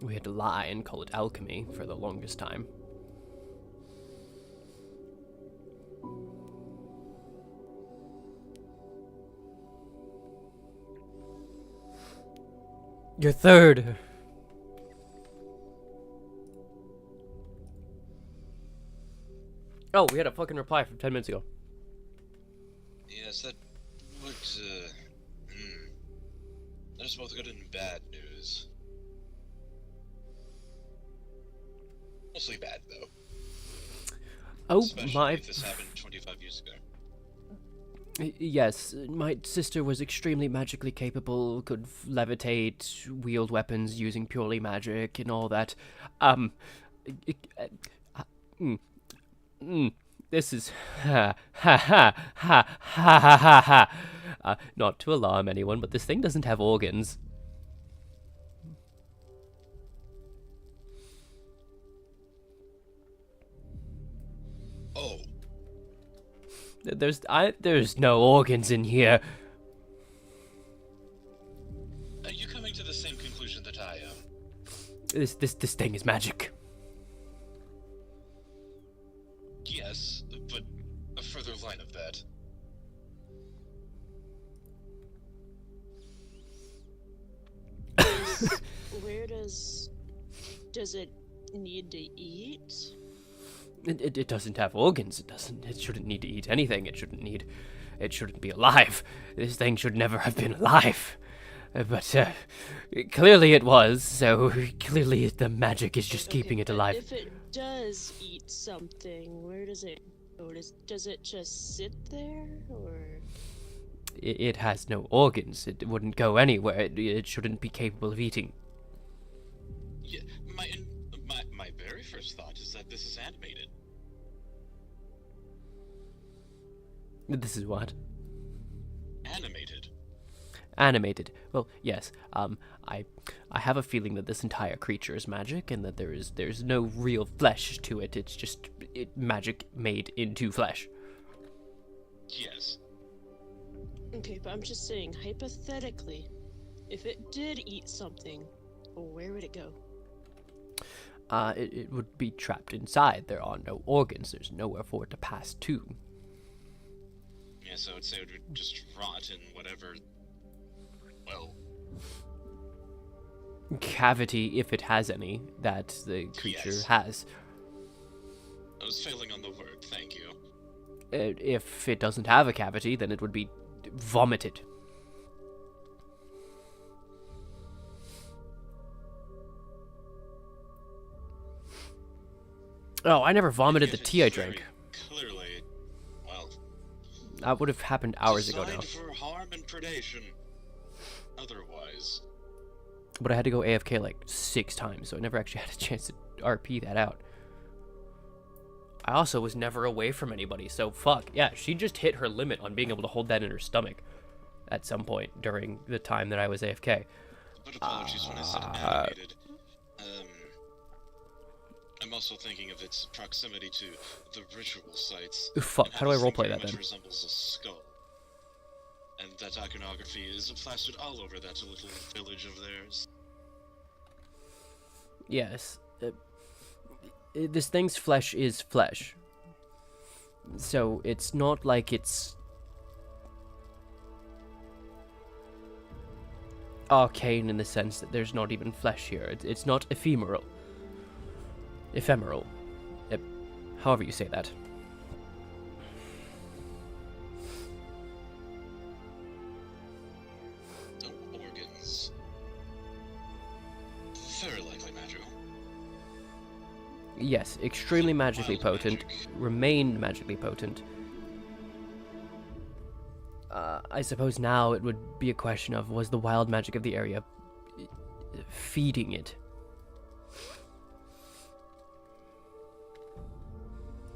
S2: We had to lie and call it alchemy for the longest time. Your third. Oh, we had a fucking reply from 10 minutes ago.
S13: Yes, that would, There's both good and bad news. Mostly bad, though.
S2: Oh,
S13: Especially
S2: my...
S13: if this happened 25 years ago.
S2: Yes, my sister was extremely magically capable, could levitate, wield weapons using purely magic and all that. This is ha ha ha ha ha ha ha ha. Not to alarm anyone, but this thing doesn't have organs.
S13: Oh.
S2: There's no organs in here.
S13: Are you coming to the same conclusion that I am?
S2: This thing is magic.
S13: Yes, but a further line of that.
S12: Where does it need to eat?
S2: It doesn't have organs. It shouldn't need to eat anything. It shouldn't be alive. This thing should never have been alive. But clearly it was, so clearly the magic is just keeping it alive.
S12: If it does eat something, where does it go? Does it just sit there, or...?
S2: It has no organs. It wouldn't go anywhere. It shouldn't be capable of eating.
S13: Yeah, my very first thought is that this is animated.
S2: This is what?
S13: Animated.
S2: Animated. Well, yes. I have a feeling that this entire creature is magic, and that there's no real flesh to it. It's just magic made into flesh.
S13: Yes.
S12: Okay, but I'm just saying, hypothetically, if it did eat something, where would it go?
S2: It would be trapped inside. There are no organs. There's nowhere for it to pass to.
S13: Yeah, so I'd say it would just rot in whatever, well...
S2: cavity, if it has any, that the creature has.
S13: I was failing on the word, thank you.
S2: If it doesn't have a cavity, then it would be vomited. Oh, I never vomited the tea I drank.
S13: Clearly, well...
S2: That would have happened hours ago now.
S13: Designed for harm and predation. Otherwise...
S2: But I had to go AFK like 6 times, so I never actually had a chance to RP that out. I also was never away from anybody, so fuck. Yeah, she just hit her limit on being able to hold that in her stomach at some point during the time that I was AFK.
S13: But apologies when I said animated. I'm also thinking of its proximity to the ritual sites.
S2: Fuck, how do I roleplay that then?
S13: Resembles a skull. And that iconography is plastered all over that little village of theirs.
S2: Yes. This thing's flesh is flesh. So it's not like it's arcane in the sense that there's not even flesh here. It's not ephemeral. Ephemeral. However you say that.
S13: No organs. Very likely magical.
S2: Yes, extremely magically potent. Remained magically potent. I suppose now it would be a question of, was the wild magic of the area feeding it?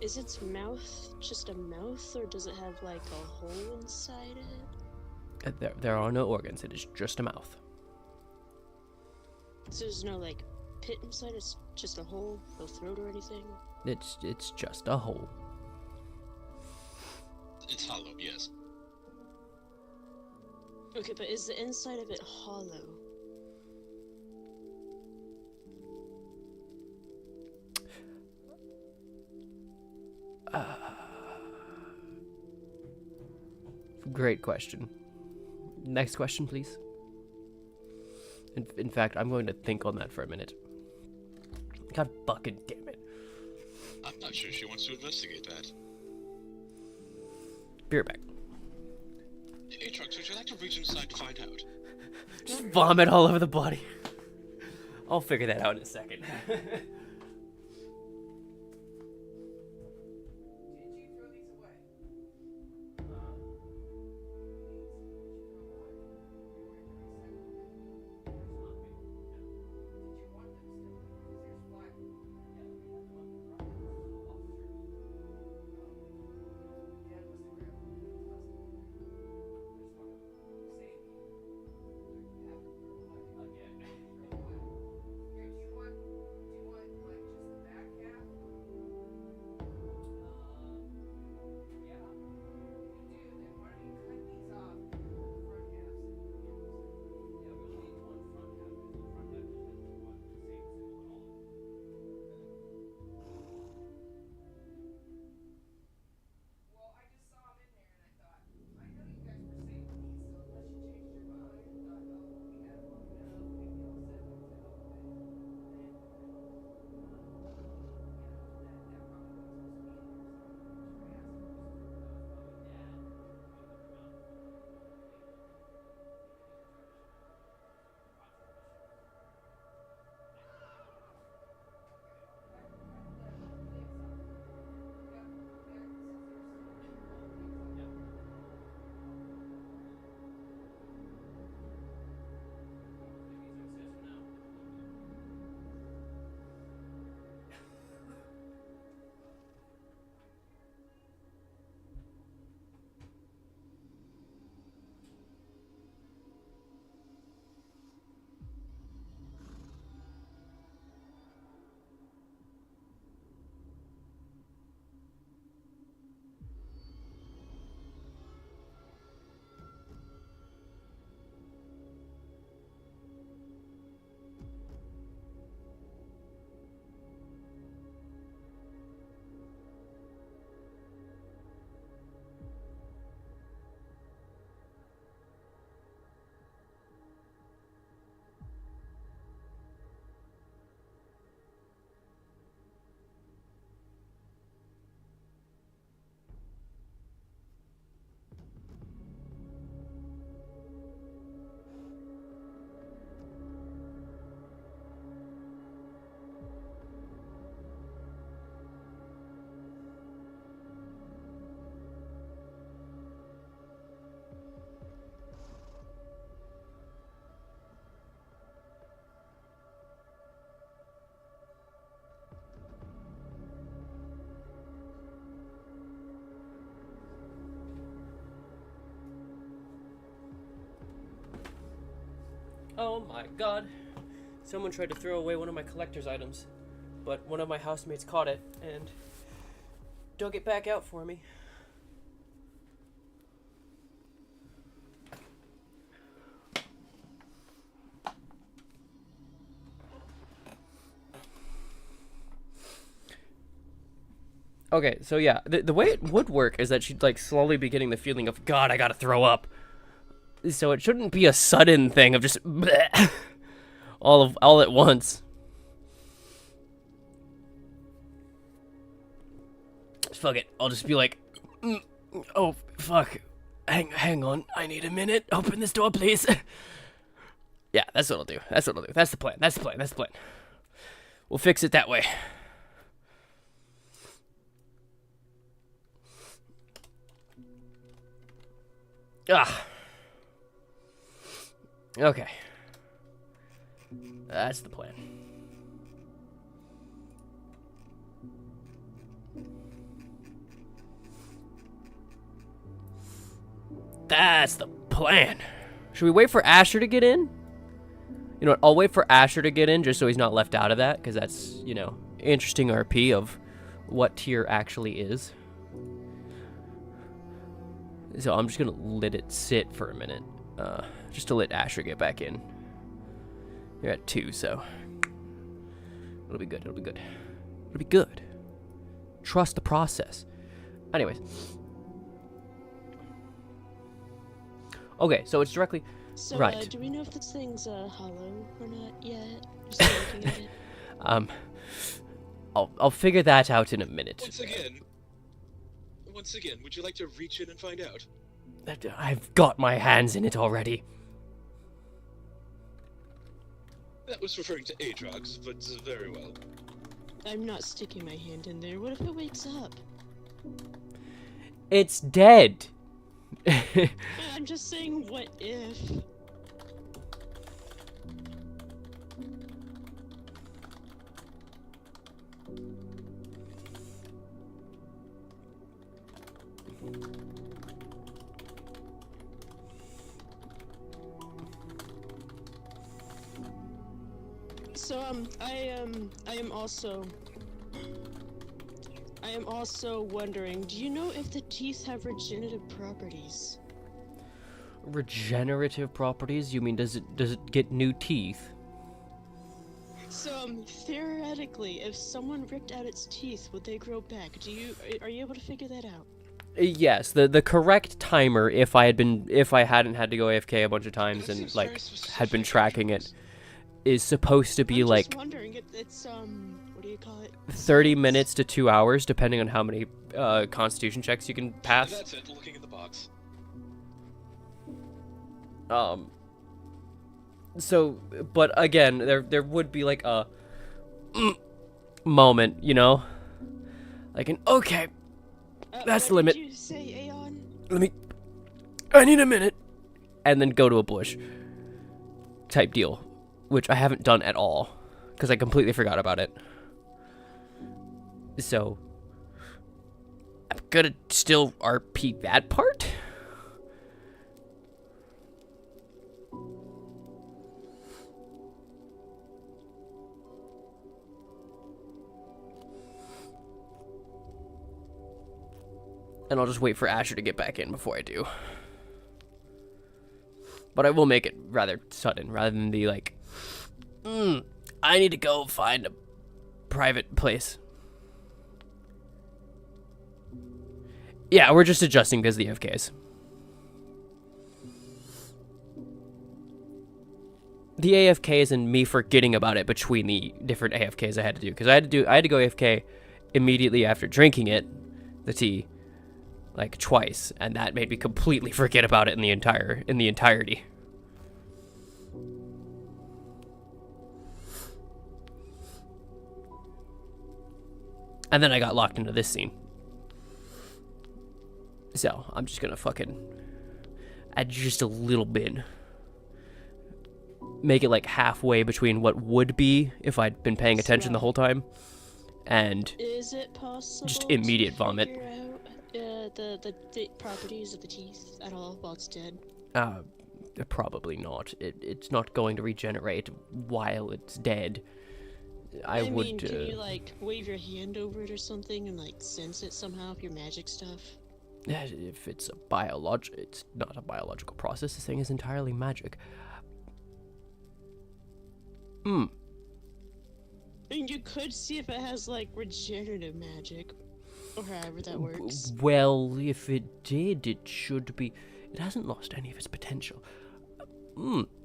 S12: Is its mouth just a mouth, or does it have like a hole inside it?
S2: There are no organs, it is just a mouth.
S12: So there's no like pit inside, it's just a hole, no throat or anything?
S2: It's just a hole.
S13: It's hollow, yes.
S12: Okay, but is the inside of it hollow?
S2: Great question. Next question, please. In fact, I'm going to think on that for a minute. God fucking damn it.
S13: I'm not sure she wants to investigate that.
S2: Be right back.
S13: Hey, Trunks, would you like to reach inside to find out?
S2: Just vomit all over the body. I'll figure that out in a second. Oh my god. Someone tried to throw away one of my collector's items, but one of my housemates caught it and dug it back out for me. Okay, so yeah, the way it would work is that she'd like slowly be getting the feeling of, God, I gotta throw up. So it shouldn't be a sudden thing of just bleh, all at once. Fuck it, I'll just be like, oh fuck, hang on, I need a minute. Open this door, please. Yeah, that's what I'll do. That's what I'll do. That's the plan. That's the plan. That's the plan. We'll fix it that way. Ah. Okay. That's the plan. That's the plan. Should we wait for Asher to get in? You know what, I'll wait for Asher to get in just so he's not left out of that, because that's, you know, interesting RP of what tier actually is. So I'm just gonna let it sit for a minute, just to let Asher get back in. You're at 2, so it'll be good. It'll be good. It'll be good. Trust the process. Anyways, okay, so it's directly.
S12: So,
S2: Right.
S12: do we know if this thing's hollow or not yet? Just looking at it.
S2: I'll figure that out in a minute.
S13: Once again, would you like to reach in and find out?
S2: I've got my hands in it already.
S13: That was referring to Aatrox, but very well.
S12: I'm not sticking my hand in there. What if it wakes up?
S2: It's dead.
S12: I'm just saying, what if? So, I am also wondering, do you know if the teeth have regenerative properties?
S2: Regenerative properties? You mean does it get new teeth?
S12: So, theoretically, if someone ripped out its teeth, would they grow back? Are you able to figure that out?
S2: Yes, the correct timer, if I hadn't had to go AFK a bunch of times and like had been tracking it, is supposed to be
S12: I'm
S2: like
S12: just wondering, it's what do you call it?
S2: 30 minutes to 2 hours, depending on how many constitution checks you can pass.
S13: That's it, looking at the box.
S2: So, but again, there would be like a moment, you know, like an okay, that's the limit.
S12: What did you say, Aeon?
S2: I need a minute, and then go to a bush type deal, which I haven't done at all because I completely forgot about it. So I'm gonna still RP that part. And I'll just wait for Asher to get back in before I do. But I will make it rather sudden, rather than be like, I need to go find a private place. Yeah, we're just adjusting because of the AFKs. The AFKs and me forgetting about it between the different AFKs I had to do. Because I had to go AFK immediately after drinking it, the tea. Like twice, and that made me completely forget about it in the entirety. And then I got locked into this scene. So, I'm just gonna fucking add just a little bit. Make it like halfway between what would be if I'd been paying attention the whole time, and
S12: is it possible
S2: just immediate
S12: to
S2: vomit.
S12: figure out, the properties of the teeth at all while it's dead?
S2: Probably not. It's not going to regenerate while it's dead. I would.
S12: Mean, can you like wave your hand over it or something and like sense it somehow with your magic stuff?
S2: If it's it's not a biological process. This thing is entirely magic.
S12: And you could see if it has like regenerative magic, or however that works.
S2: Well, if it did, it should be. It hasn't lost any of its potential.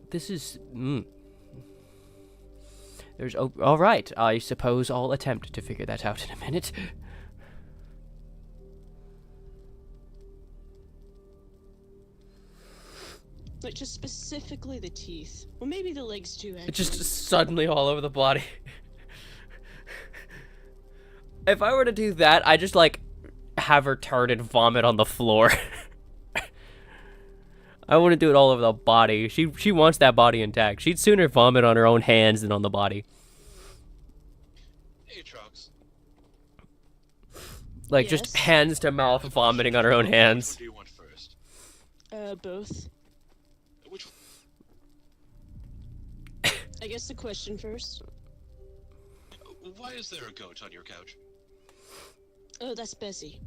S2: This is. There's. Oh, all right. I suppose I'll attempt to figure that out in a minute.
S12: Like just specifically the teeth. Well, maybe the legs too. Actually.
S2: It's just suddenly all over the body. If I were to do that, I just like have her turn and vomit on the floor. I wouldn't do it all over the body. She wants that body intact. She'd sooner vomit on her own hands than on the body.
S13: Aatrox.
S2: Like just hands to mouth vomiting on her own hands.
S13: What do you want first?
S12: Both.
S13: Which?
S12: I guess the question first.
S13: Why is there a goat on your couch?
S12: Oh, that's Bessie.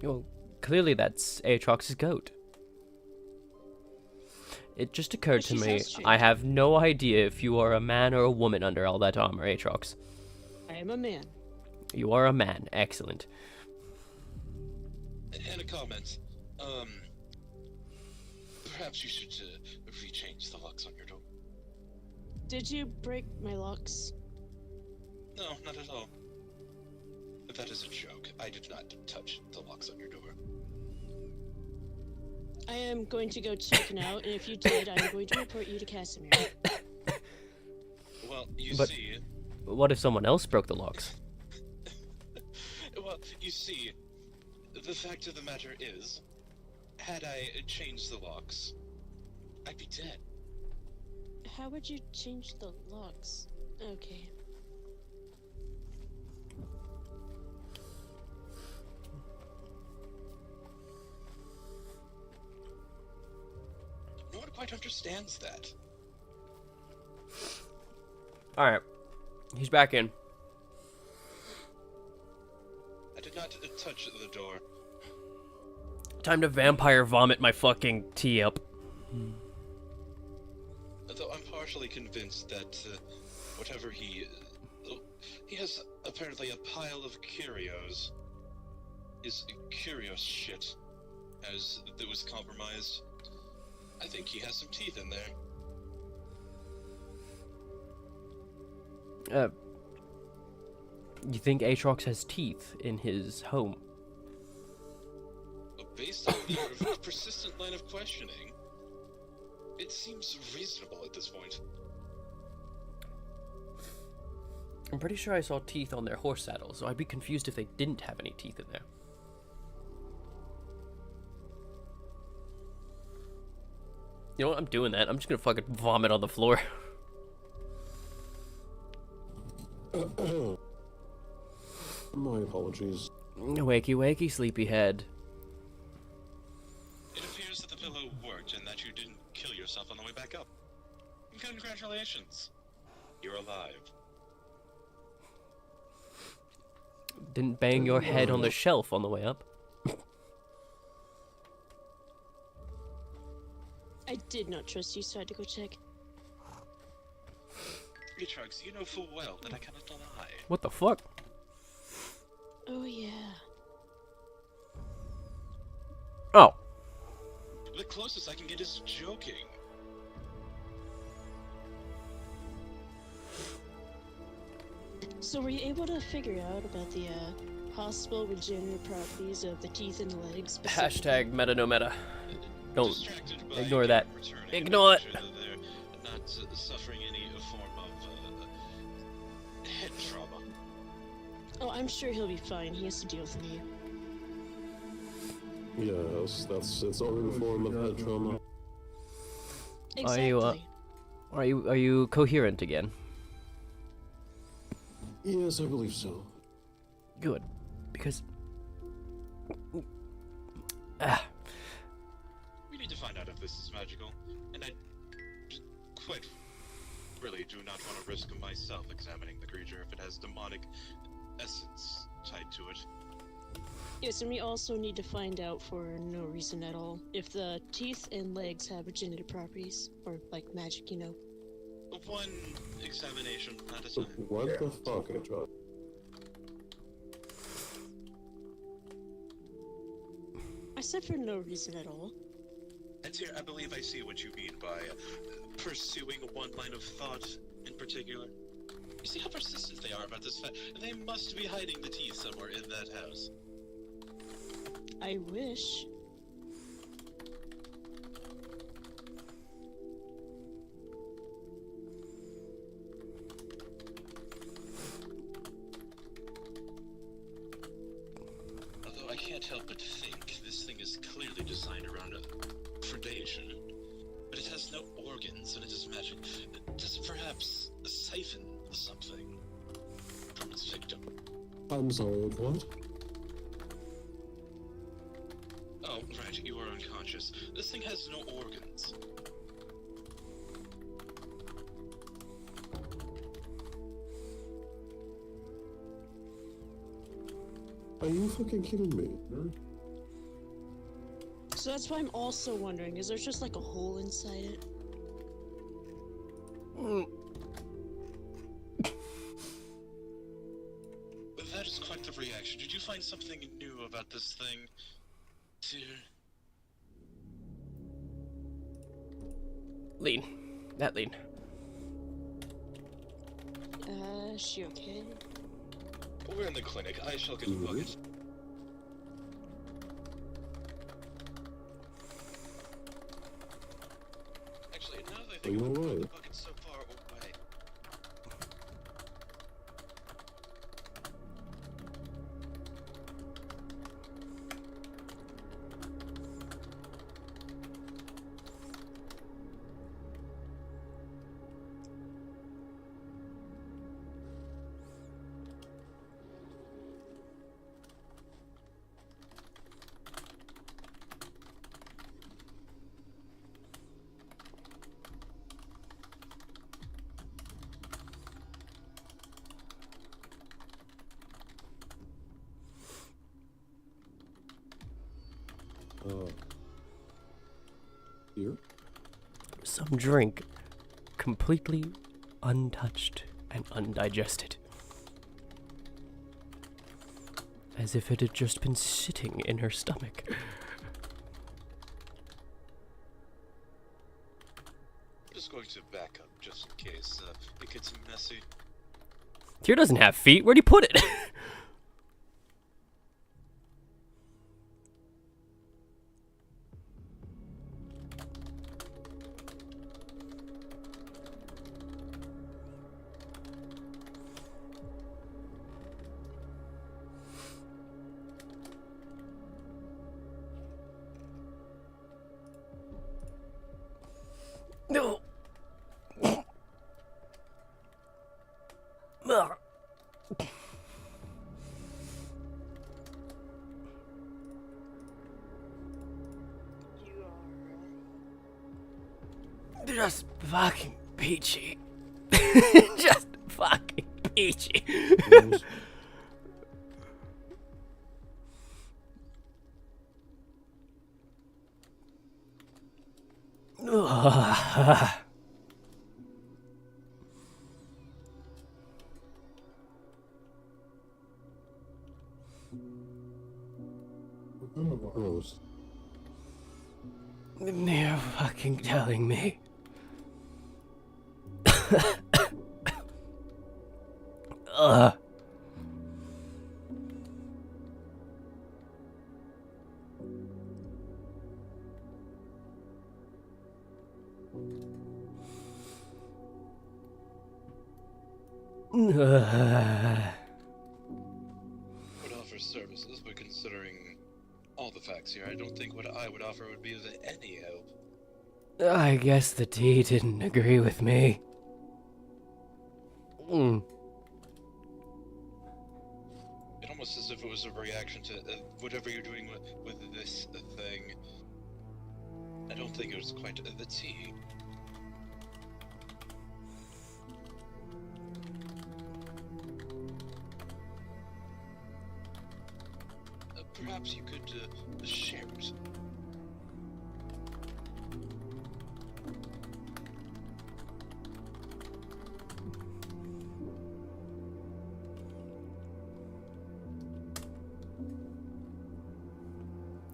S2: Well, clearly that's Aatrox's goat. It just occurred to me, I have no idea if you are a man or a woman under all that armor, Aatrox.
S12: I am a man.
S2: You are a man. Excellent.
S13: And a comment. Perhaps you should rechange the locks on your door.
S12: Did you break my locks?
S13: No, not at all. That is a joke. I did not touch the locks on your door.
S12: I am going to go check now, and if you did, I am going to report you to Casimir.
S13: Well,
S2: But
S13: see...
S2: what if someone else broke the locks?
S13: Well, you see, the fact of the matter is, had I changed the locks, I'd be dead.
S12: How would you change the locks? Okay.
S13: No one quite understands that.
S2: Alright. He's back in.
S13: I did not touch the door.
S2: Time to vampire vomit my fucking tea up.
S13: Though I'm partially convinced that whatever he has apparently a pile of curios. Is curios shit, as it was compromised. I think he has some teeth in there.
S2: You think Aatrox has teeth in his home?
S13: Based on your persistent line of questioning, it seems reasonable at this point.
S2: I'm pretty sure I saw teeth on their horse saddles, so I'd be confused if they didn't have any teeth in there. You know what? I'm doing that. I'm just gonna fucking vomit on the floor.
S11: My apologies.
S2: Wakey, wakey, sleepyhead.
S13: It appears that the pillow worked and that you didn't kill yourself on the way back up. Congratulations. You're alive.
S2: Didn't bang your head on the shelf on the way up.
S12: I did not trust you, so I had to go check.
S13: Aatrox, you know full well that I cannot lie.
S2: What the fuck?
S12: Oh, yeah.
S2: Oh.
S13: The closest I can get is joking.
S12: So were you able to figure out about the possible regenerative properties of the teeth and legs?
S2: Hashtag meta no meta. Don't ignore that. Ignore it.
S13: They're not suffering any form of head trauma.
S12: Oh, I'm sure he'll be fine. He has to deal with me.
S11: Yes, it's all in the form of head trauma.
S12: Exactly.
S2: Are you coherent again?
S11: Yes, I believe so.
S2: Good, because
S13: We need to find out if this is magical, and I quite really do not want to risk myself examining the creature if it has demonic essence tied to it.
S12: Yes, and we also need to find out for no reason at all if the teeth and legs have regenerative properties, or like magic, you know.
S13: One examination at a time.
S11: What the fuck, Aatrox?
S12: I said for no reason at all.
S13: And here, I believe I see what you mean by pursuing one line of thought in particular. You see how persistent they are about this fact? They must be hiding the teeth somewhere in that house.
S12: I wish.
S13: Although I can't help but think this thing is clearly designed around predation. But it has no organs and it is magic. Does it perhaps siphon something from its victim?
S11: I'm sorry, what?
S13: Oh, right, you are unconscious. This thing has no organs.
S11: Are you fucking kidding me?
S12: So that's why I'm also wondering, is there just like a hole inside it?
S13: That is quite the reaction. Did you find something new about this thing, dear?
S2: Lean. That lean.
S12: She okay?
S13: We're in the clinic. I shall get a bucket. Actually, now that I
S11: Are
S13: think
S11: you
S13: about it, the
S11: alright?
S13: bucket's so far away.
S11: Here?
S2: Some drink, completely untouched and undigested. As if it had just been sitting in her stomach.
S13: Just going to back up just in case it gets messy.
S2: Tyr doesn't have feet. Where'd he put it? No. Just fucking peachy. Just fucking peachy.
S11: Gross.
S2: You're fucking telling me.
S13: Would offer services, but considering all the facts here, I don't think what I would offer would be of any help.
S2: I guess the tea didn't agree with me.
S13: It almost as if it was a reaction to whatever you're doing with this thing. I don't think it was quite the tea. Perhaps you could share it.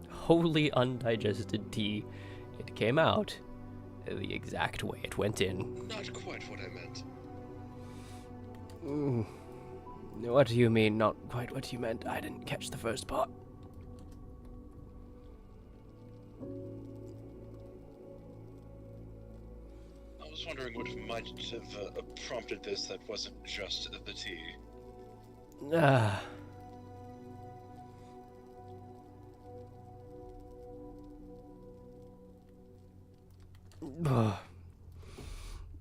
S2: Wholly undigested tea. It came out the exact way it went in.
S13: Not quite what I meant.
S2: What do you mean, not quite what you meant? I didn't catch the first part.
S13: I was wondering what might have prompted this that wasn't just the tea.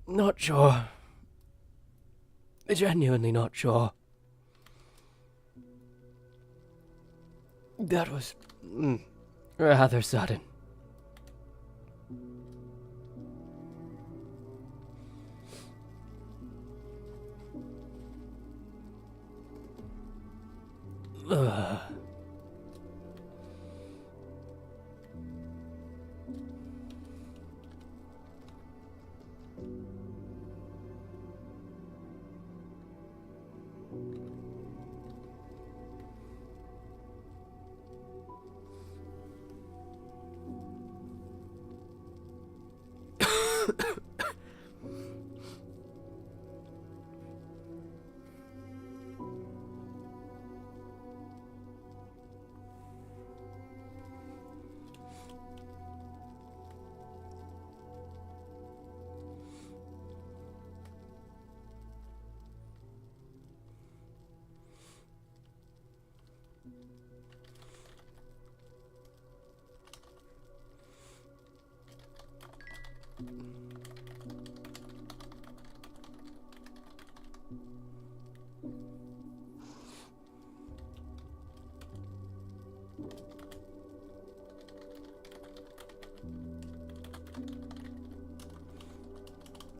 S2: Not sure. Genuinely not sure. That was rather sudden.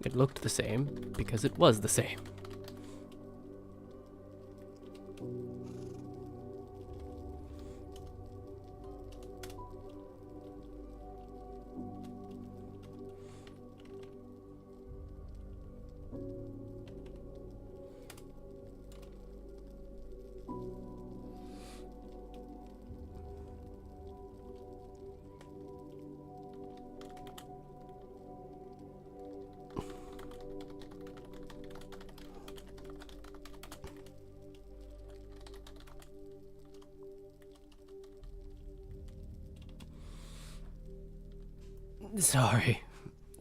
S2: It looked the same because it was the same. Sorry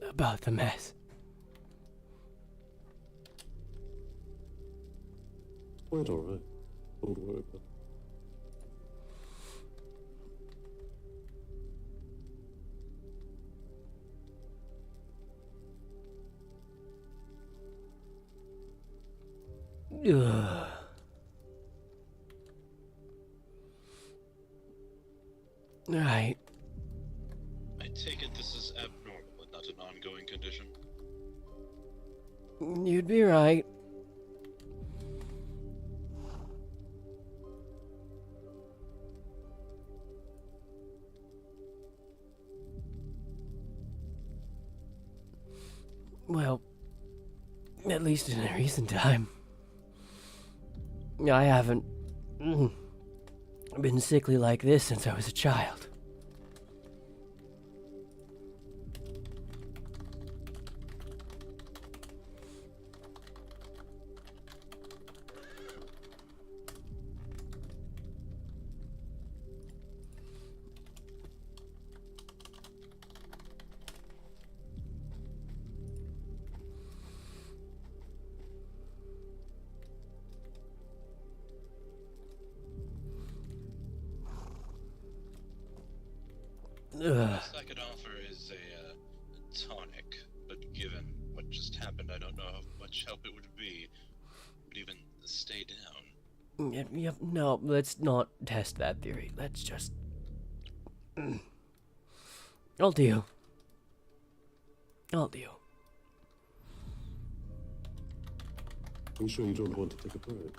S2: about the mess.
S11: Quite alright. Don't worry about it.
S2: Ugh. Right.
S13: I take it this is abnormal and not an ongoing condition.
S2: You'd be right. Well, at least in a recent time. I haven't been sickly like this since I was a child.
S13: The best I could offer is a tonic, but given what just happened, I don't know how much help it would be. Would even stay down.
S2: Yep, no, let's not test that theory. Let's just... I'll deal. I'll deal.
S11: Are you sure you don't want to take a break?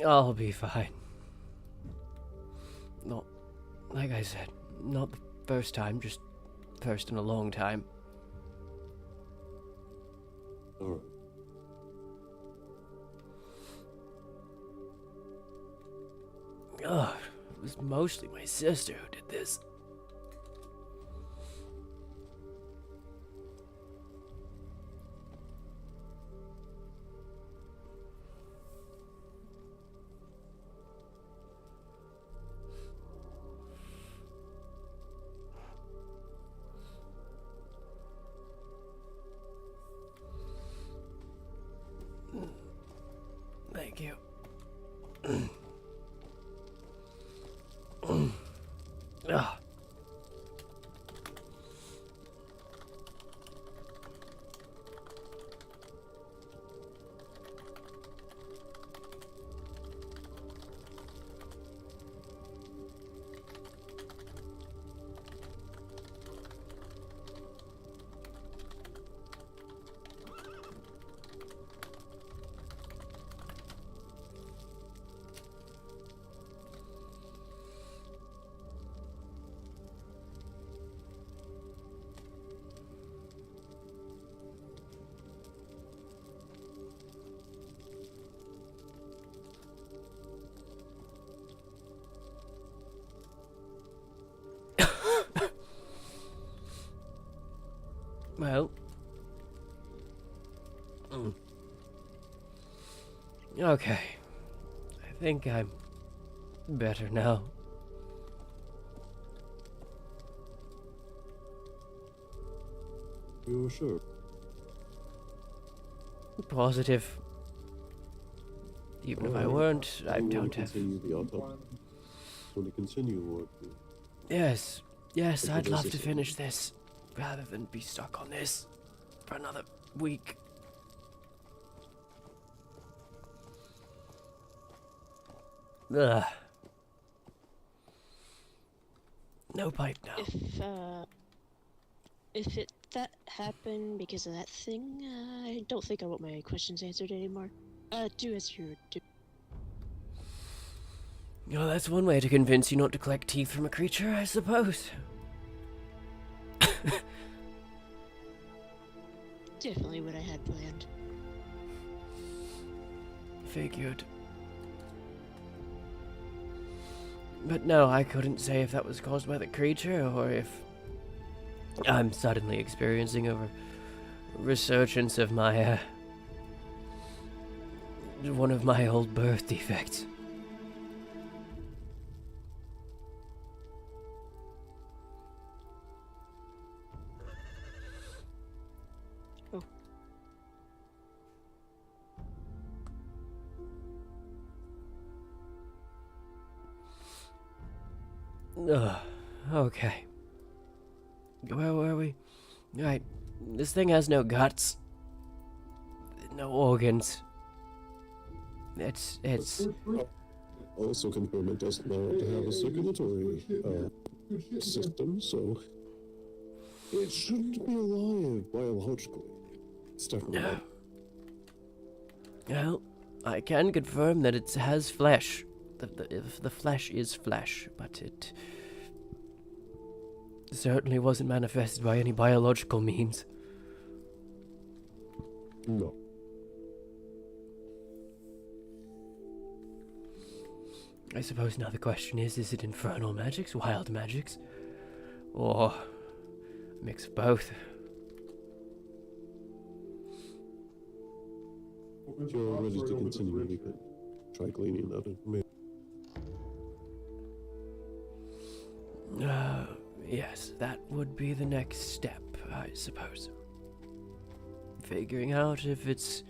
S2: I'll be fine. Not, like I said, not the first time, just first in a long time.
S11: Alright.
S2: Ugh, it was mostly my sister who did this. Thank you. Ah. Well. Okay. I think I'm better now.
S11: You're sure?
S2: Positive. Even if I weren't, I don't have.
S11: Continue the autopsy. Want to continue, or
S2: Yes, yes,
S11: Okay,
S2: I'd love
S11: this
S2: to
S11: is-
S2: finish this rather than be stuck on this for another week. Ugh. No pipe now.
S12: If that happened because of that thing, I don't think I want my questions answered anymore. Do as you do.
S2: Well, that's one way to convince you not to collect teeth from a creature, I suppose.
S12: Definitely what I had planned.
S2: Figured. But no, I couldn't say if that was caused by the creature or if I'm suddenly experiencing a resurgence of my, one of my old birth defects. Ugh, okay. Where were we? Right, this thing has no guts. No organs. It's...
S11: Also confirm it does not have a circulatory system, so it shouldn't be alive biologically. It's definitely not.
S2: Well, I can confirm that it has flesh. The flesh is flesh, but it certainly wasn't manifested by any biological means.
S11: No.
S2: I suppose now the question is it infernal magics, wild magics, or a mix of both?
S11: If you're ready to continue, we can try gleaning that information.
S2: Yes, that would be the next step, I suppose. Figuring out if it's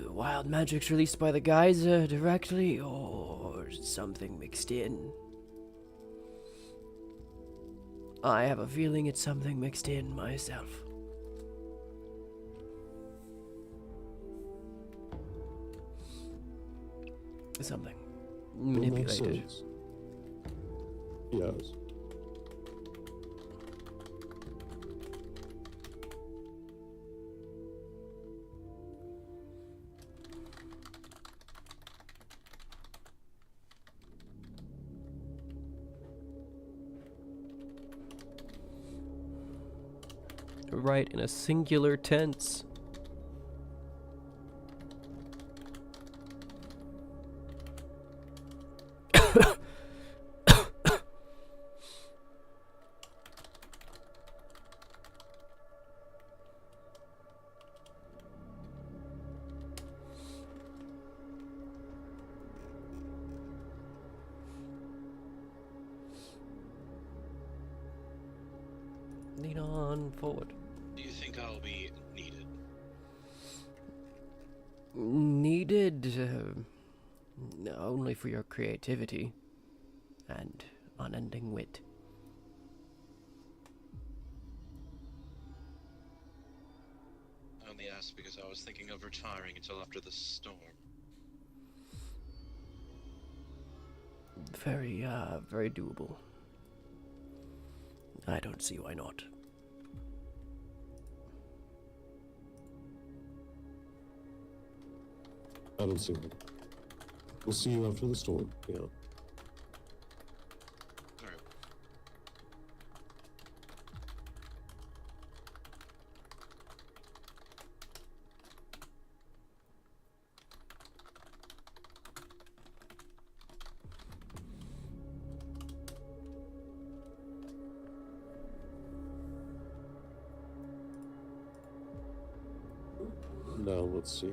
S2: wild magics released by the geyser directly, or something mixed in. I have a feeling it's something mixed in myself. Something manipulated.
S11: Yes.
S2: Right in a singular tense. Lean on forward.
S13: Do you think I'll be needed?
S2: Needed only for your creativity and unending wit.
S13: I only asked because I was thinking of retiring until after the storm.
S2: Very, very doable. I don't see why not.
S11: I don't see one. We'll see you after the storm, yeah. Now let's see.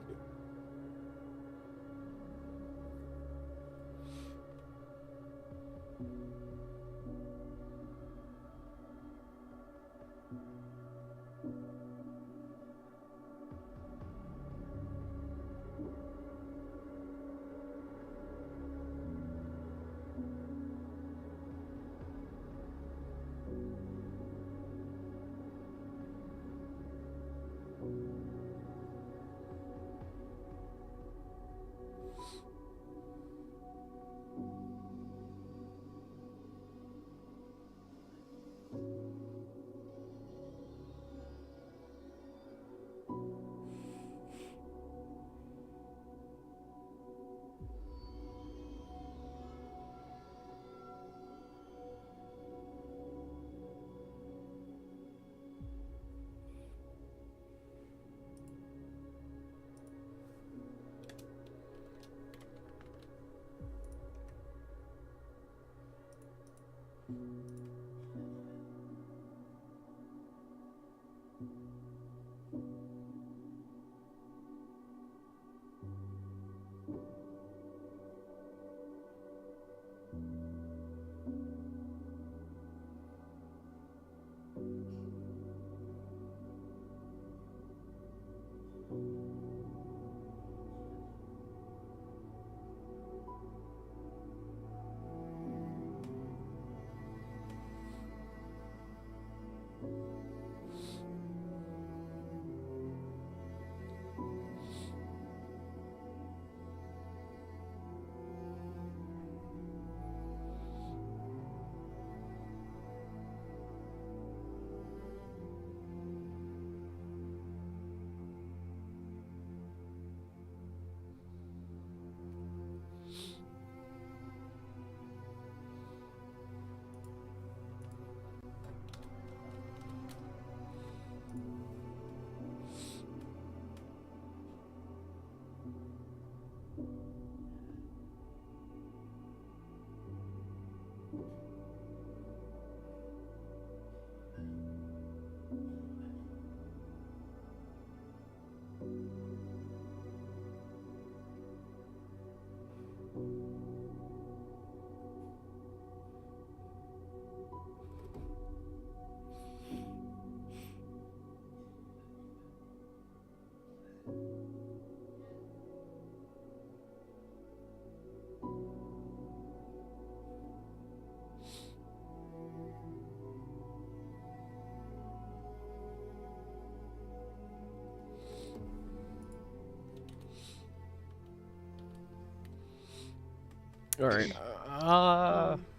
S2: All right.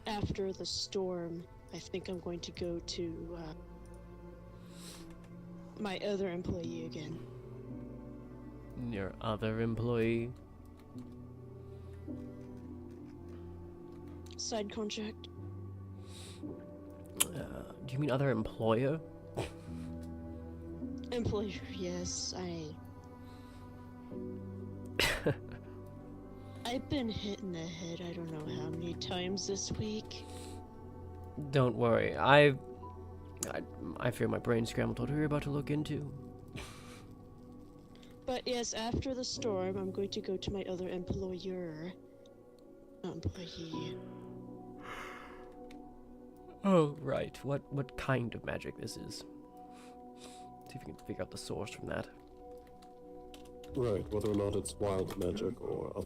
S12: After the storm, I think I'm going to go to my other employee again.
S2: Your other employee?
S12: Side contract.
S2: Do you mean other employer?
S12: Employer, yes. I've been hit in the head I don't know how many times this week.
S2: Don't worry. I fear my brain scrambled. What are you about to look into?
S12: But yes, after the storm, I'm going to go to my other employer. Employee.
S2: Oh, right. What kind of magic this is. See if you can figure out the source from that.
S11: Right, whether or not it's wild magic or...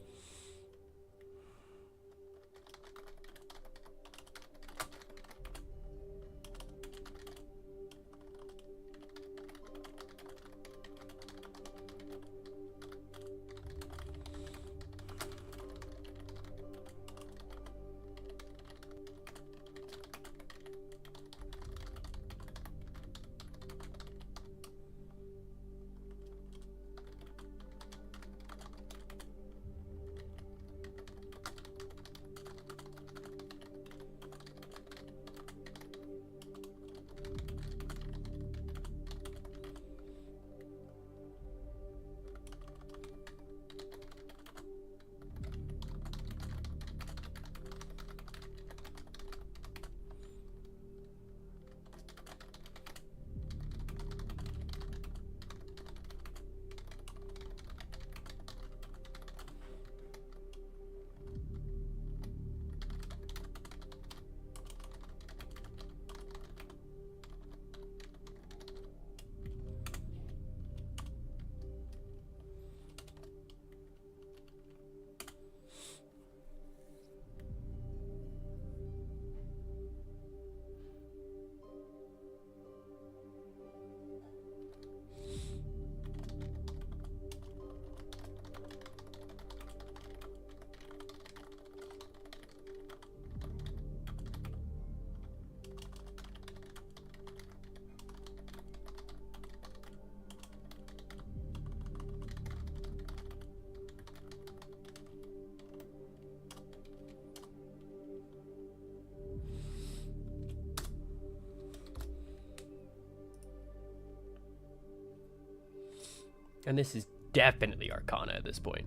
S2: And this is definitely Arcana at this point.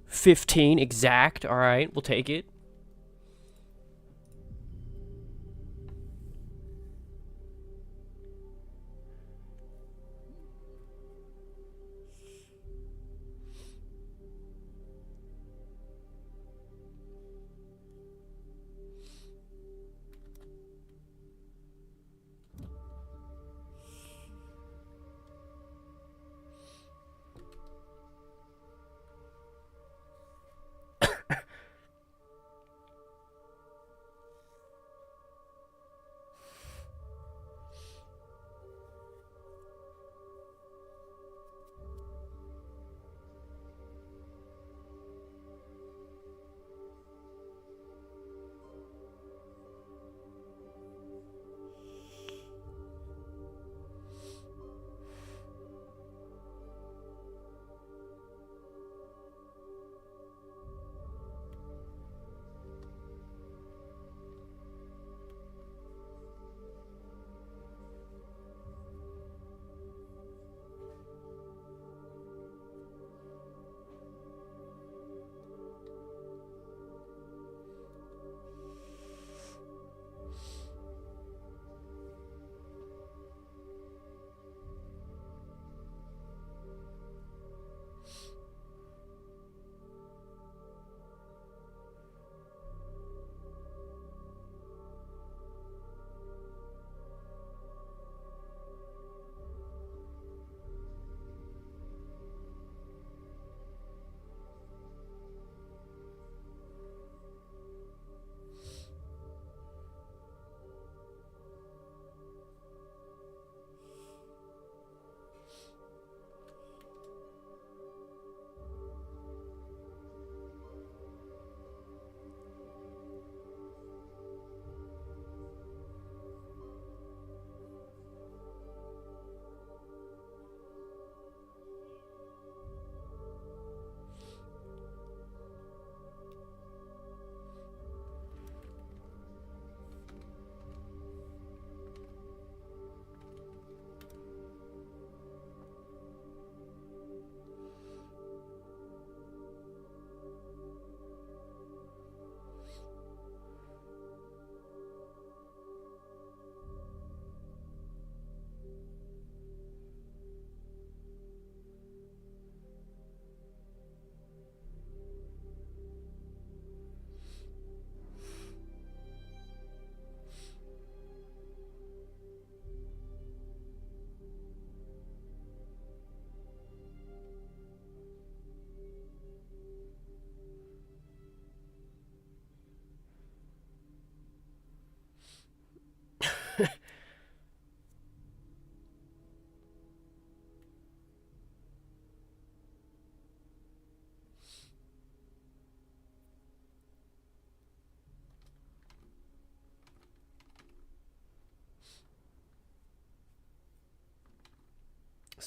S2: 15 exact. All right, we'll take it.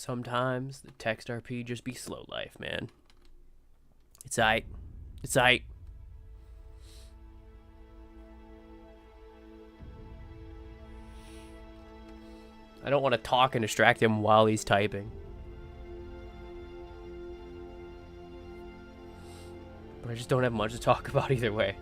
S2: Sometimes the text RP just be slow life, man. It's aight. It's aight. I don't want to talk and distract him while he's typing. But I just don't have much to talk about either way.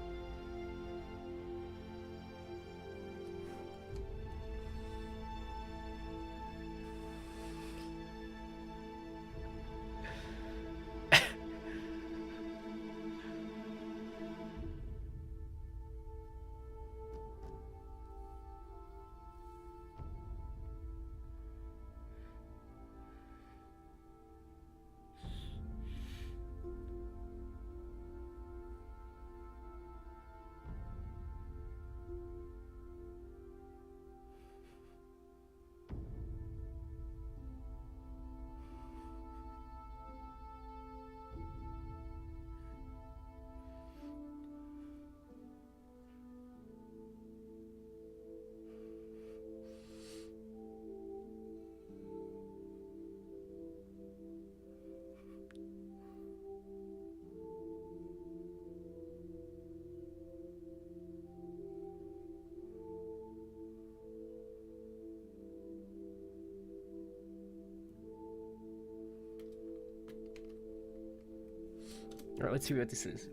S2: Alright, let's see what this is.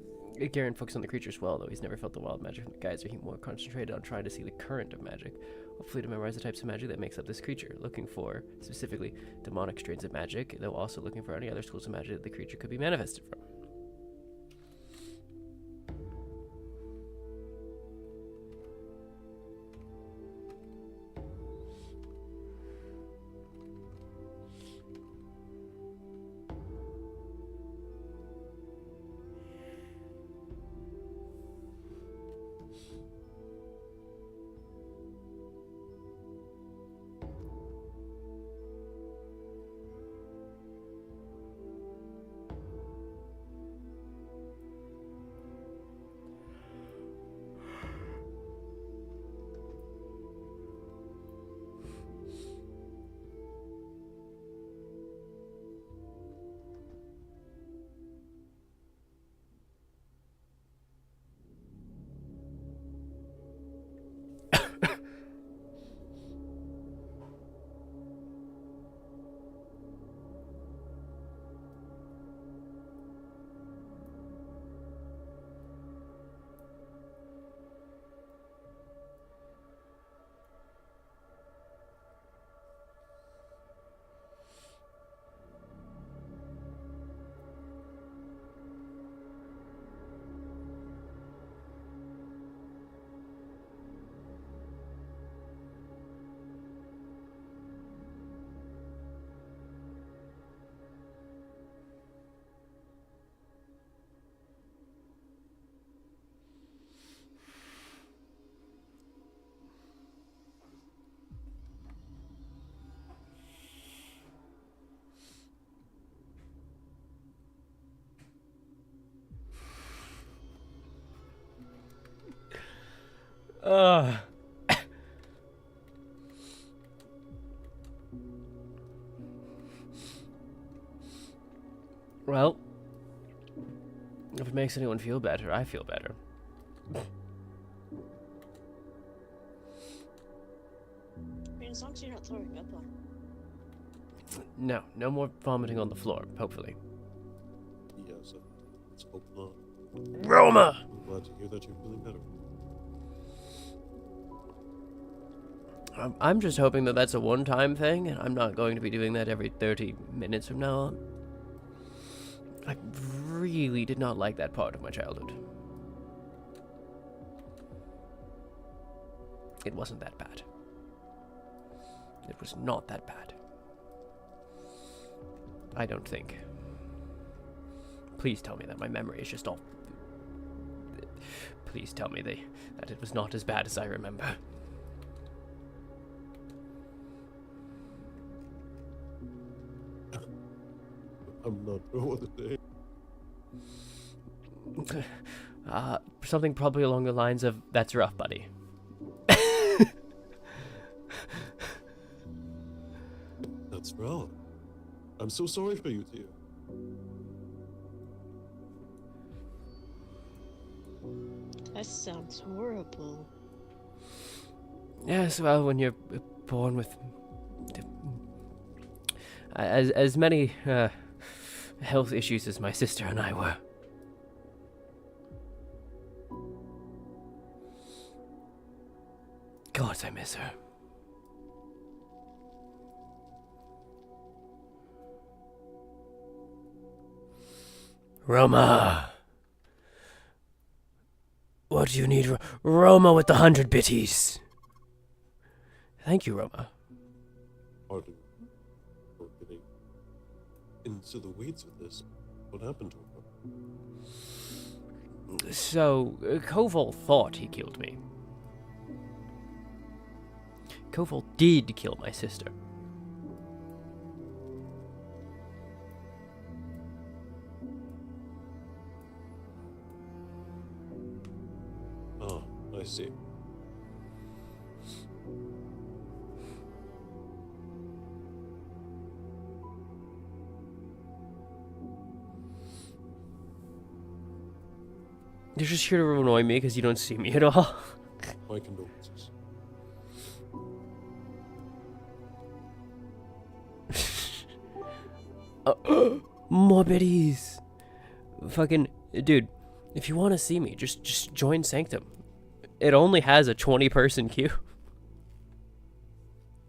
S2: Garen focuses on the creature's well, though he's never felt the wild magic from the geyser. He more concentrated on trying to see the current of magic, hopefully to memorize the types of magic that makes up this creature, looking for, specifically, demonic strains of magic, though also looking for any other schools of magic that the creature could be manifested from. Well, if it makes anyone feel better, I feel better.
S12: I mean, as long as you're not throwing up on.
S2: No, no more vomiting on the floor, hopefully.
S11: Yes, let's hope not.
S2: Roma!
S11: I'm glad to hear that you're feeling better.
S2: I'm just hoping that that's a one-time thing, and I'm not going to be doing that every 30 minutes from now on. I really did not like that part of my childhood. It wasn't that bad. It was not that bad. I don't think. Please tell me that my memory is just off. Please tell me that it was not as bad as I remember.
S11: I'm not sure what to say.
S2: Something probably along the lines of, "That's rough, buddy."
S11: That's rough. I'm so sorry for you, dear.
S12: That sounds horrible.
S2: Yes, well, when you're born with as many health issues as my sister and I were. God, I miss her. Roma! What do you need? Roma with the 100 bitties! Thank you, Roma.
S11: Pardon for getting into the weeds with this. What happened to her?
S2: So, Koval thought he killed me. Koval did kill my sister.
S11: Oh, I see.
S2: You're just here to annoy me because you don't see me at all.
S11: My condolences.
S2: More biddies. Fucking dude, if you want to see me, just join Sanctum. It only has a 20-person queue.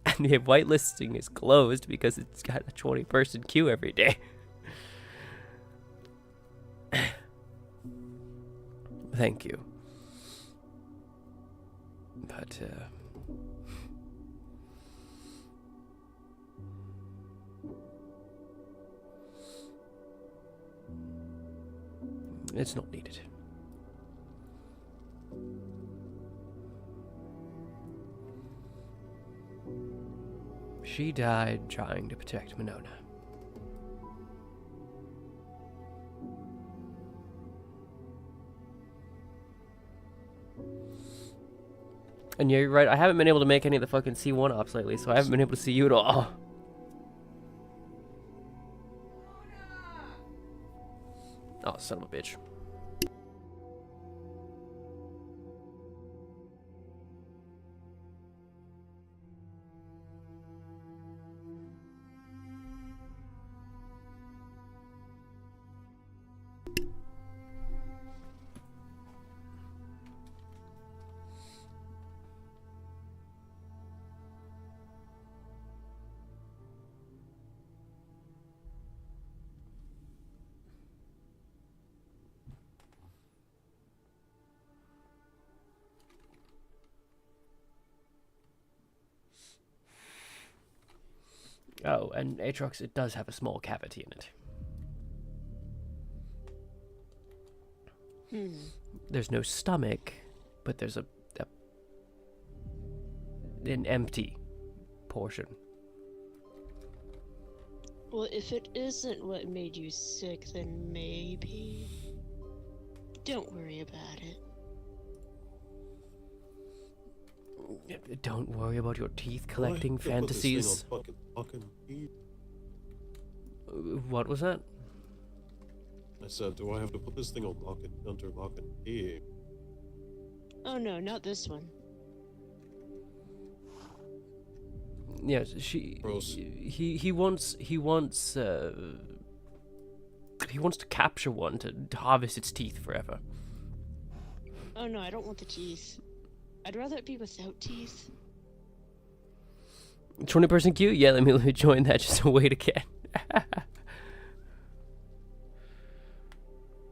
S2: And the whitelisting is closed because it's got a 20-person queue every day. Thank you. But, it's not needed. She died trying to protect Monona. And you're right, I haven't been able to make any of the fucking C1 ops lately, so I haven't been able to see you at all. Oh, son of a bitch. Oh, and Aatrox, it does have a small cavity in it. There's no stomach, but there's an empty portion.
S12: Well, if it isn't what made you sick, then maybe. Don't worry about it.
S2: Don't worry about your teeth collecting fantasies. What was that?
S11: I said, do I have to put this thing on under lock and key?
S12: Oh no, not this one.
S2: Yes, he wants to capture one to harvest its teeth forever.
S12: Oh no, I don't want the teeth. I'd rather it be without teeth.
S2: 20-person queue? Yeah, let me join that just to wait again.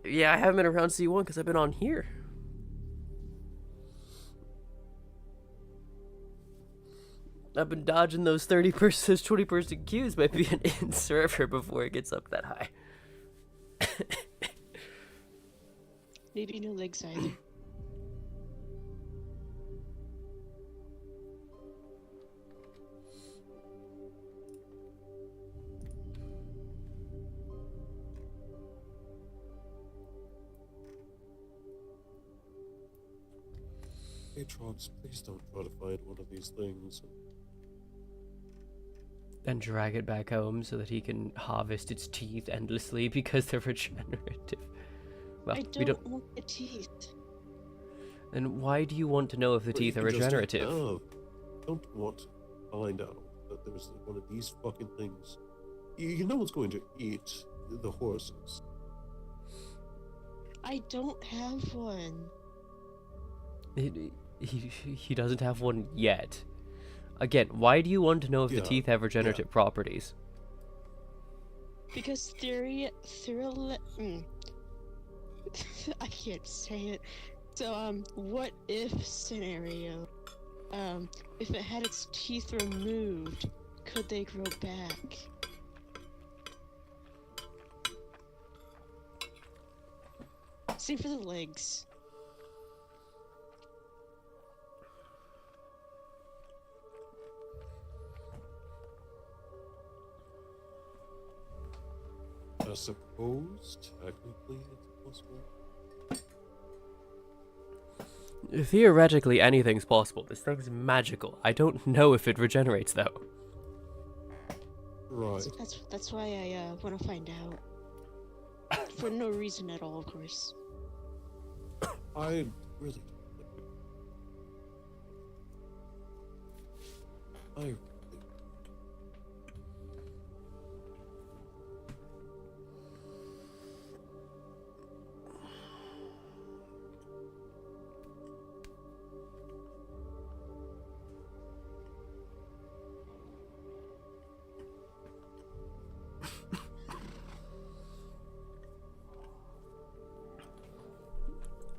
S2: Yeah, I haven't been around C1 because I've been on here. I've been dodging those 20-person queues by being in server before it gets up that high.
S12: Maybe no legs either.
S11: Aatrox, please don't try to find one of these things.
S2: And drag it back home so that he can harvest its teeth endlessly because they're regenerative. Well,
S12: I don't want the teeth.
S2: Then why do you want to know if the teeth are regenerative?
S11: Don't want to find out that there's one of these fucking things. You know what's going to eat the horses.
S12: I don't have one.
S2: He doesn't have one yet. Again, why do you want to know if the teeth have regenerative properties?
S12: Because I can't say it. So, what if scenario? If it had its teeth removed, could they grow back? Same for the legs.
S11: I suppose, technically, it's possible.
S2: Theoretically, anything's possible. This thing's magical. I don't know if it regenerates, though.
S11: Right.
S12: So that's why I want to find out. For no reason at all, of course.
S11: I really don't.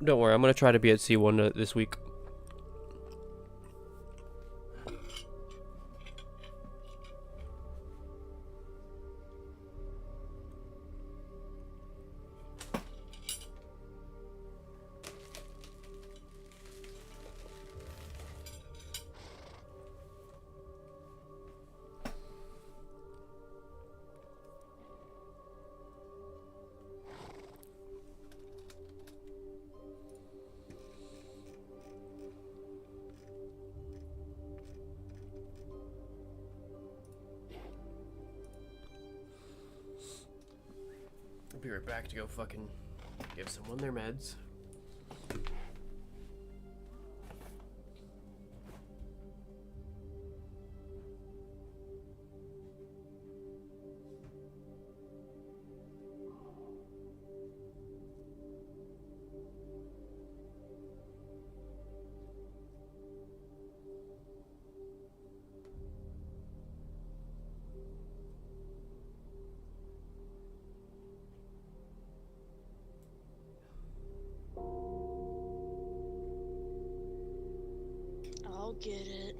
S2: Don't worry, I'm gonna try to be at C1 this week. I'll be right back to go fucking give someone their meds.
S12: I'll get it.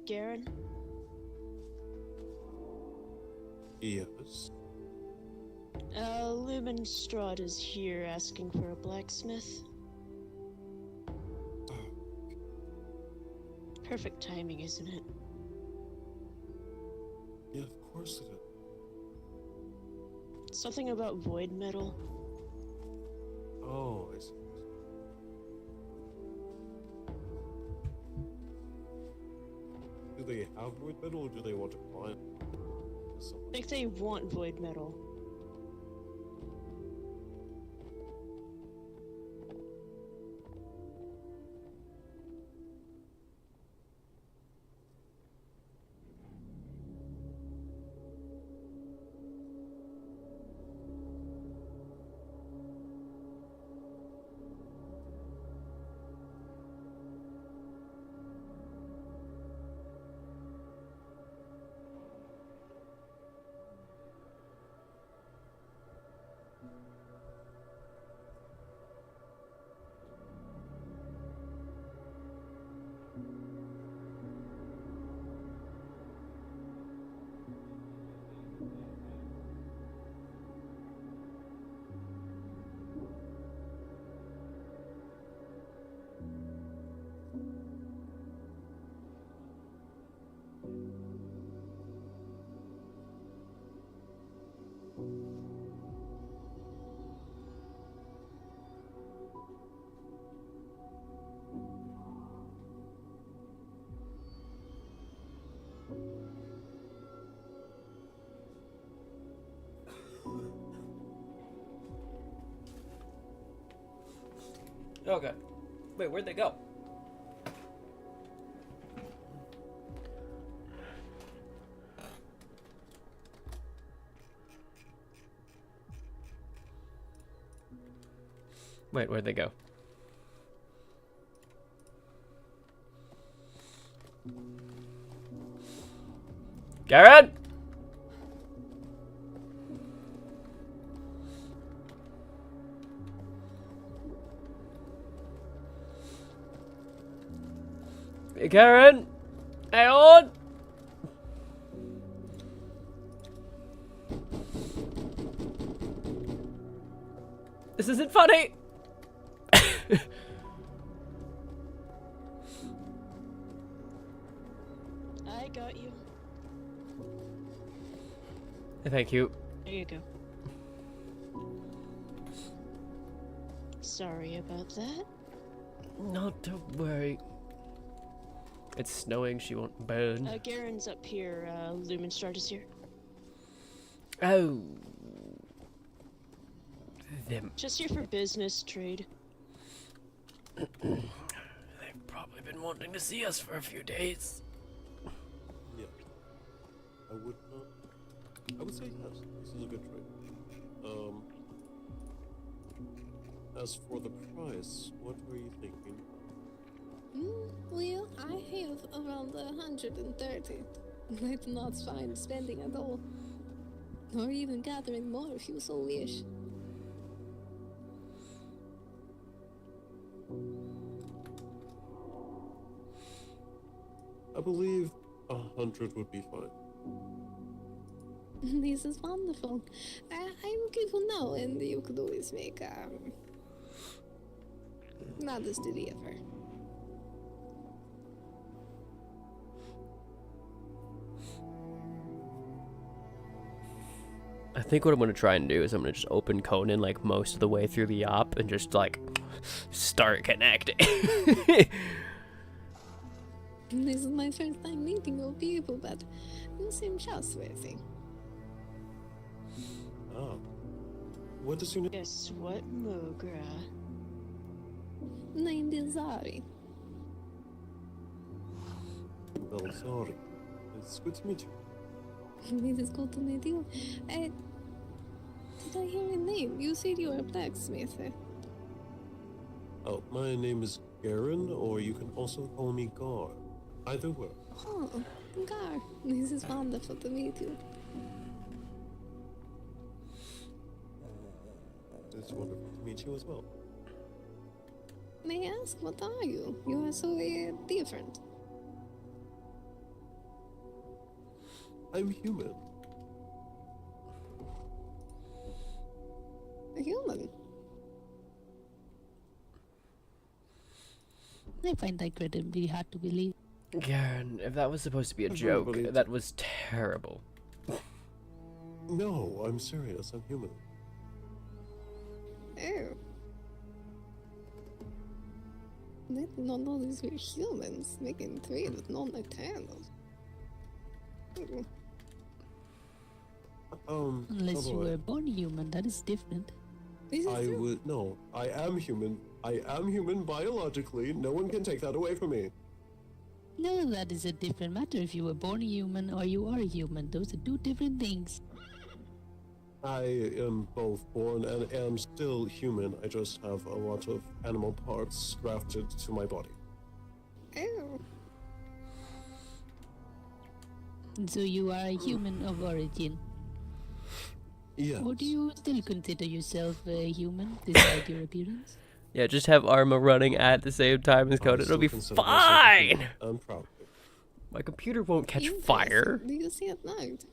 S12: Garen?
S11: Yes.
S12: Lumen Strahd is here asking for a blacksmith. Perfect timing, isn't it?
S11: Yeah, of course it is.
S12: Something about void metal.
S11: Oh, I see. Do they have void metal or do they want to buy it?
S12: I think they want void metal.
S2: Okay. Wait, where'd they go? Wait, where'd they go? Garen? Garen? Hang on! This isn't funny!
S12: I got you.
S2: Thank you.
S12: There you go. Sorry about that.
S2: Not to worry. It's snowing, she won't burn.
S12: Garen's up here. Lumenstrad is here.
S2: Oh. Them.
S12: Just here for business, trade.
S2: They've probably been wanting to see us for a few days.
S11: Yeah. I would say yes. This is a good trade. As for the price, what were you thinking?
S10: Well, I have around 130. It's not fine spending at all. Or even gathering more if you so wish.
S11: I believe 100 would be fine.
S10: This is wonderful. I will give you now, and you could always make another deliver.
S2: I think what I'm going to try and do is I'm going to just open Conan like most of the way through the op and just like start connecting.
S10: This is my first time meeting your people, but you seem trustworthy.
S11: Oh. What does your name?
S12: Guess what, Mogra?
S10: Named is Zari.
S11: Well, sorry. It's good to meet you.
S10: It is good to meet you. Did I hear your name? You said you were a blacksmith.
S11: Oh, my name is Garen, or you can also call me Gar. Either way.
S10: Oh, Gar. This is wonderful to meet you.
S11: It's wonderful to meet you as well.
S10: May I ask, what are you? You are so different.
S11: I'm human.
S10: A human?
S15: I find that incredibly hard to believe.
S2: Garen, if that was supposed to be a
S11: I've
S2: joke,
S11: believed
S2: that was terrible.
S11: No, I'm serious. I'm human.
S10: Oh. I did not know these were humans making trade with non-eternals.
S15: Unless you
S11: although
S15: were born human, that is different.
S11: I would no. I am human. I am human biologically. No one can take that away from me.
S15: No, that is a different matter. If you were born human or you are human, those are two different things.
S11: I am both born and am still human. I just have a lot of animal parts grafted to my body.
S10: Oh.
S15: So you are a human of origin.
S11: Yes.
S15: Or do you still consider yourself a human despite your appearance?
S2: Yeah, just have Arma running at the same time as Conan. It'll be fine!
S11: I'm proud.
S2: My computer won't catch fire.
S10: Do you see at night?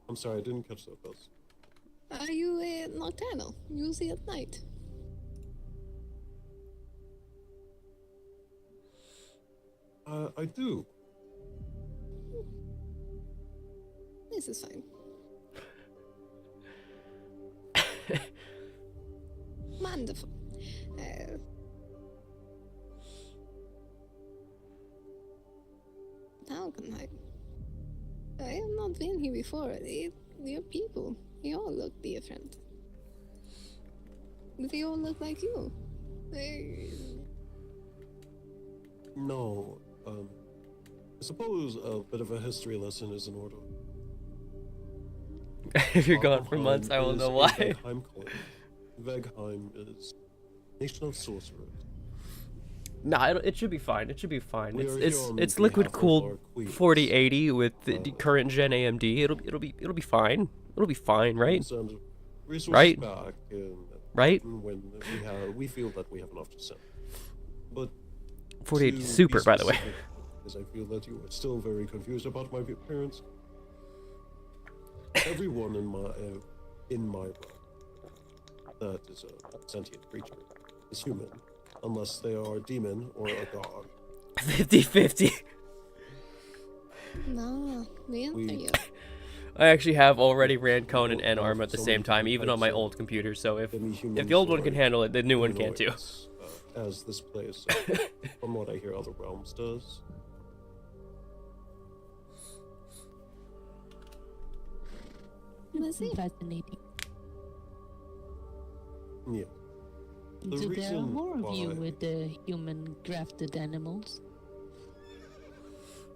S11: I'm sorry, I didn't catch that, Buzz.
S10: Are you nocturnal? You see at night?
S11: I do.
S10: This is fine. Wonderful. How can I have not been here before. Your people. They all look different. They all look like you.
S11: No, I suppose a bit of a history lesson is in order.
S2: If you're gone for months, I will know why.
S11: Vegheim coin. Vegheim is nation of sorcerers.
S2: Nah, it should be fine. It should be fine.
S11: We are
S2: It's
S11: here on
S2: it's
S11: behalf
S2: liquid
S11: of
S2: cooled
S11: our queens.
S2: 4080 with the current gen AMD. It'll be fine. It'll be fine, right?
S11: Send resources
S2: Right?
S11: back
S2: Right?
S11: when we feel that we have enough to send. But
S2: 4080
S11: to
S2: Super,
S11: be
S2: by the way.
S11: specific, because I feel that you are still very confused about my appearance. Everyone in my realm that is a sentient creature is human, unless they are a demon or a god.
S2: 50-50.
S10: No, the answer you.
S2: I actually have already ran Conan and Arm at the same time, even on my old computer. So if the old one can handle it, the new one can too.
S11: As this place, from what I hear, other realms does.
S15: Fascinating.
S11: Yeah. The
S15: So there are
S11: reason
S15: more of you
S11: why-
S15: with the human grafted animals.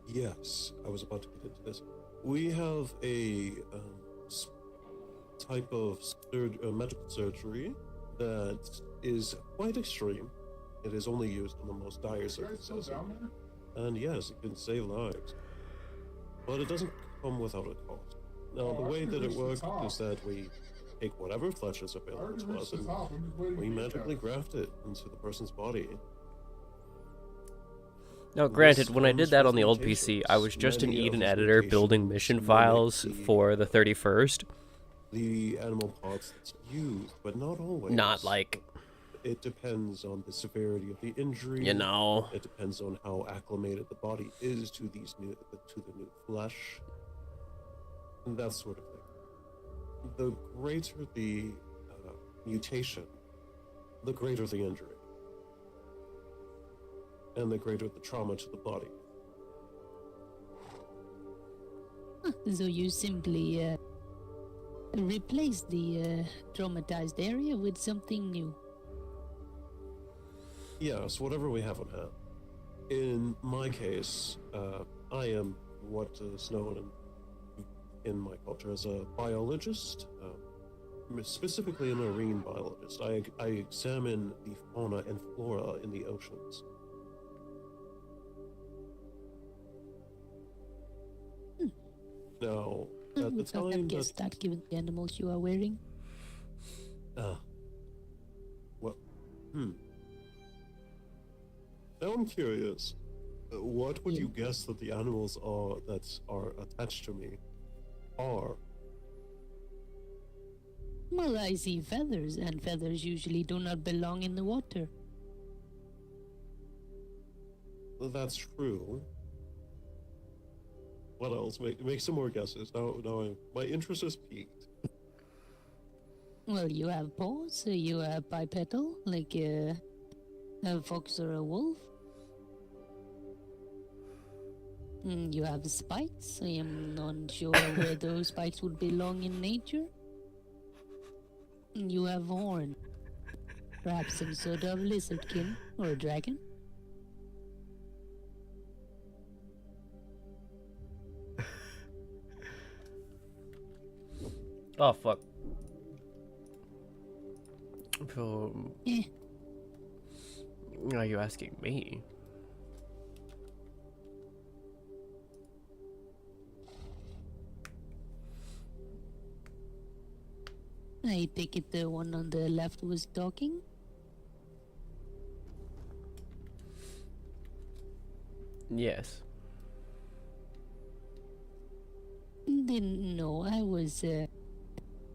S11: Yes, I was about to get into this. We have a type of medical surgery that is quite extreme. It is only used in the most dire circumstances. And yes, it can save lives. But it doesn't come without a cost. Now, the way that it works is that we take whatever flesh is available to us and we magically graft it into the person's body.
S2: Now, granted, when I did that on the old PC, I was just an Eden editor building mission files for the 31st.
S11: The animal parts that's used, but not always.
S2: Not like...
S11: It depends on the severity of the injury.
S2: You know.
S11: It depends on how acclimated the body is to the new flesh. And that sort of thing. The greater the mutation, the greater the injury. And the greater the trauma to the body.
S15: So you simply replace the traumatized area with something new.
S11: Yes, whatever we have on hand. In my case, I am what is known in my culture as a biologist, specifically a marine biologist. I examine the fauna and flora in the oceans. Now, at the time
S15: I guess that given the animals you are wearing.
S11: Well, Now I'm curious. What would you guess that the animals that are attached to me are?
S15: Well, I see feathers, and feathers usually do not belong in the water.
S11: That's true. What else? Make some more guesses. Now my interest is piqued.
S15: Well, you have paws, you have bipedal, like a fox or a wolf. You have spikes. I am not sure where those spikes would belong in nature. You have horn. Perhaps some sort of lizardkin or a dragon.
S2: Oh, fuck. Are you asking me?
S15: I take it the one on the left was talking?
S2: Yes.
S15: Didn't know. I was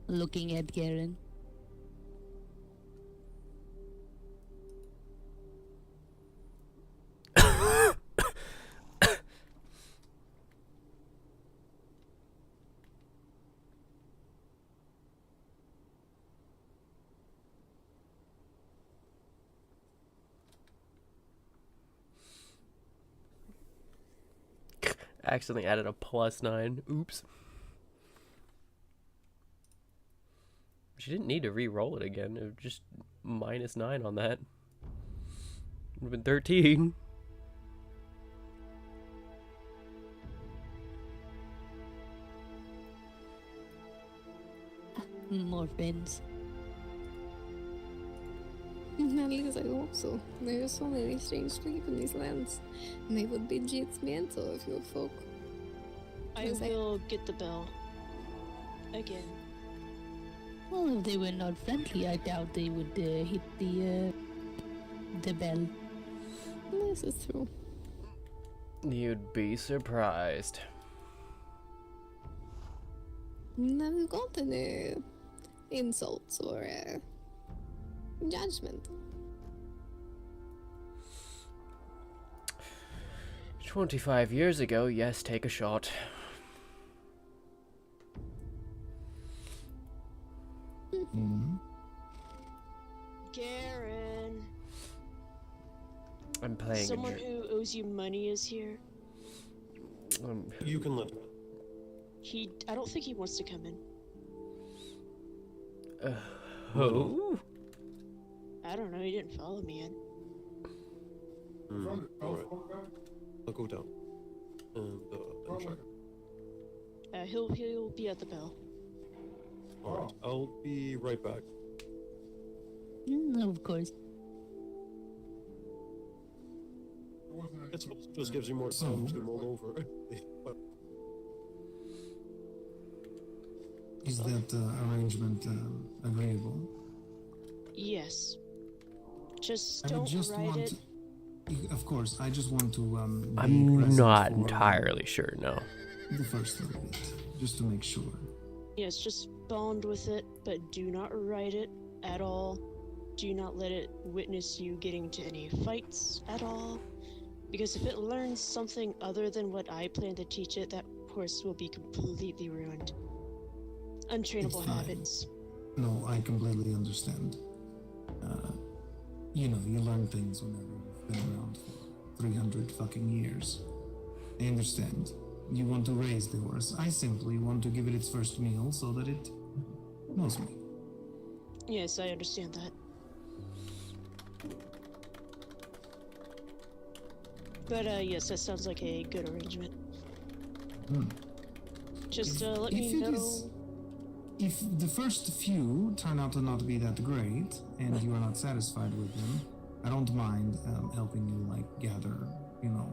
S15: looking at Garen.
S2: Accidentally added a +9. Oops. She didn't need to re-roll it again. It was just -9 on that. Would have been 13.
S15: More friends.
S10: At least I hope so. There are so many strange people in these lands, and they would be judgmental of your folk.
S12: I will get the bell. Again.
S15: Well, if they were not friendly, I doubt they would hit the bell.
S10: This is true.
S2: You'd be surprised.
S10: Never got any insults or judgment.
S2: 25 years ago, yes, take a shot.
S12: Garen.
S2: I'm playing.
S12: Someone who owes you money is here.
S11: You can let.
S12: I don't think he wants to come in.
S2: Who?
S12: I don't know. He didn't follow me in.
S11: Alright. I'll go down. And check.
S12: He'll be at the bell.
S11: Alright, I'll be right back.
S15: Of course.
S11: It just gives you more time to mull over.
S16: Is that arrangement agreeable?
S12: Yes. Just
S16: I would
S12: don't
S16: just
S12: write
S16: want
S12: it.
S16: Of course, I just want to.
S2: I'm not entirely sure, no.
S16: The first little bit, just to make sure.
S12: Yes, just bond with it, but do not write it at all. Do not let it witness you getting to any fights at all. Because if it learns something other than what I plan to teach it, that horse will be completely ruined. Untrainable habits.
S16: No, I completely understand. You know, you learn things whenever you've been around for 300 fucking years. I understand. You want to raise the horse. I simply want to give it its first meal so that it knows me.
S12: Yes, I understand that. But yes, that sounds like a good arrangement. Just let me know.
S16: If the first few turn out to not be that great, and you are not satisfied with them, I don't mind helping you, like, gather, you know,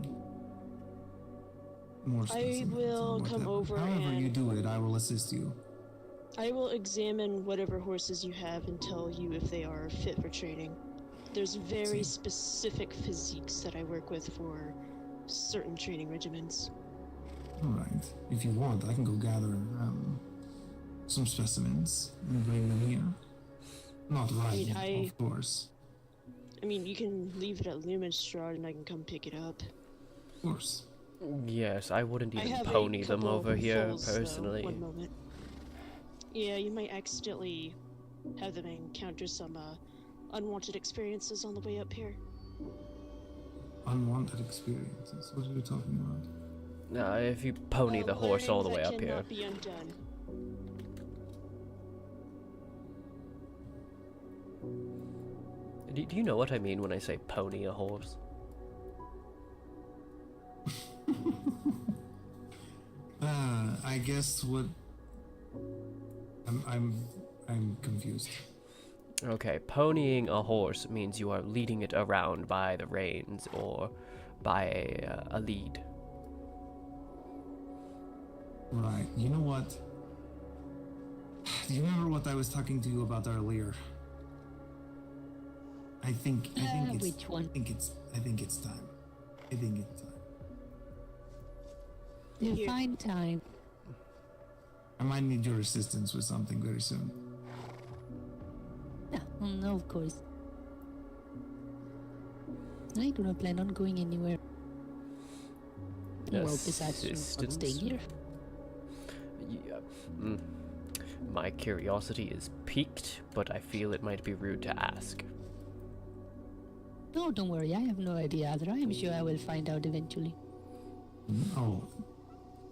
S16: more specimens.
S12: I will come over
S16: However
S12: and
S16: you do it, I will assist you.
S12: I will examine whatever horses you have and tell you if they are fit for training. There's very specific physiques that I work with for certain training regimens.
S16: Alright. If you want, I can go gather some specimens and bring them here. Not right, of course.
S12: I mean, you can leave it at Lumenstrad and I can come pick it up.
S16: Of course.
S2: Yes, I wouldn't
S12: I
S2: even
S12: have
S2: pony
S12: a
S2: them
S12: couple
S2: over here,
S12: foals, though.
S2: personally.
S12: One moment. Yeah, you might accidentally have them encounter some unwanted experiences on the way up here.
S16: Unwanted experiences. What are you talking about?
S2: No, if you pony the horse all the way
S12: learning
S2: up
S12: that
S2: here.
S12: cannot be undone.
S2: Do you know what I mean when I say pony a horse?
S16: I guess what I'm confused.
S2: Okay, ponying a horse means you are leading it around by the reins or by a lead.
S16: Right. You know what? Do you remember what I was talking to you about earlier? I think it's
S15: which one?
S16: I think it's time. I think it's time.
S15: Define time.
S16: I might need your assistance with something very soon.
S15: Yeah, no, of course. I do not plan on going anywhere. Well, besides not staying here.
S2: Yeah. My curiosity is piqued, but I feel it might be rude to ask.
S15: No, don't worry. I have no idea either. I am sure I will find out eventually.
S16: Oh.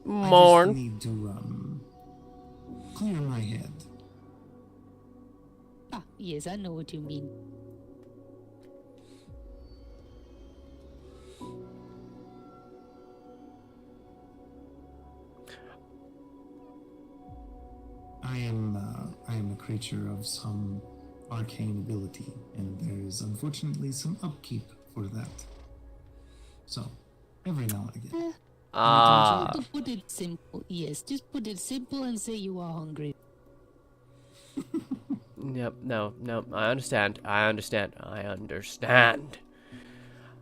S2: Morn.
S16: I just need to clear my head.
S15: Yes, I know what you mean.
S16: I am a creature of some arcane ability, and there is unfortunately some upkeep for that. So, every now and again.
S15: To put it simple, yes, just put it simple and say you are hungry.
S2: Yep, no, I understand.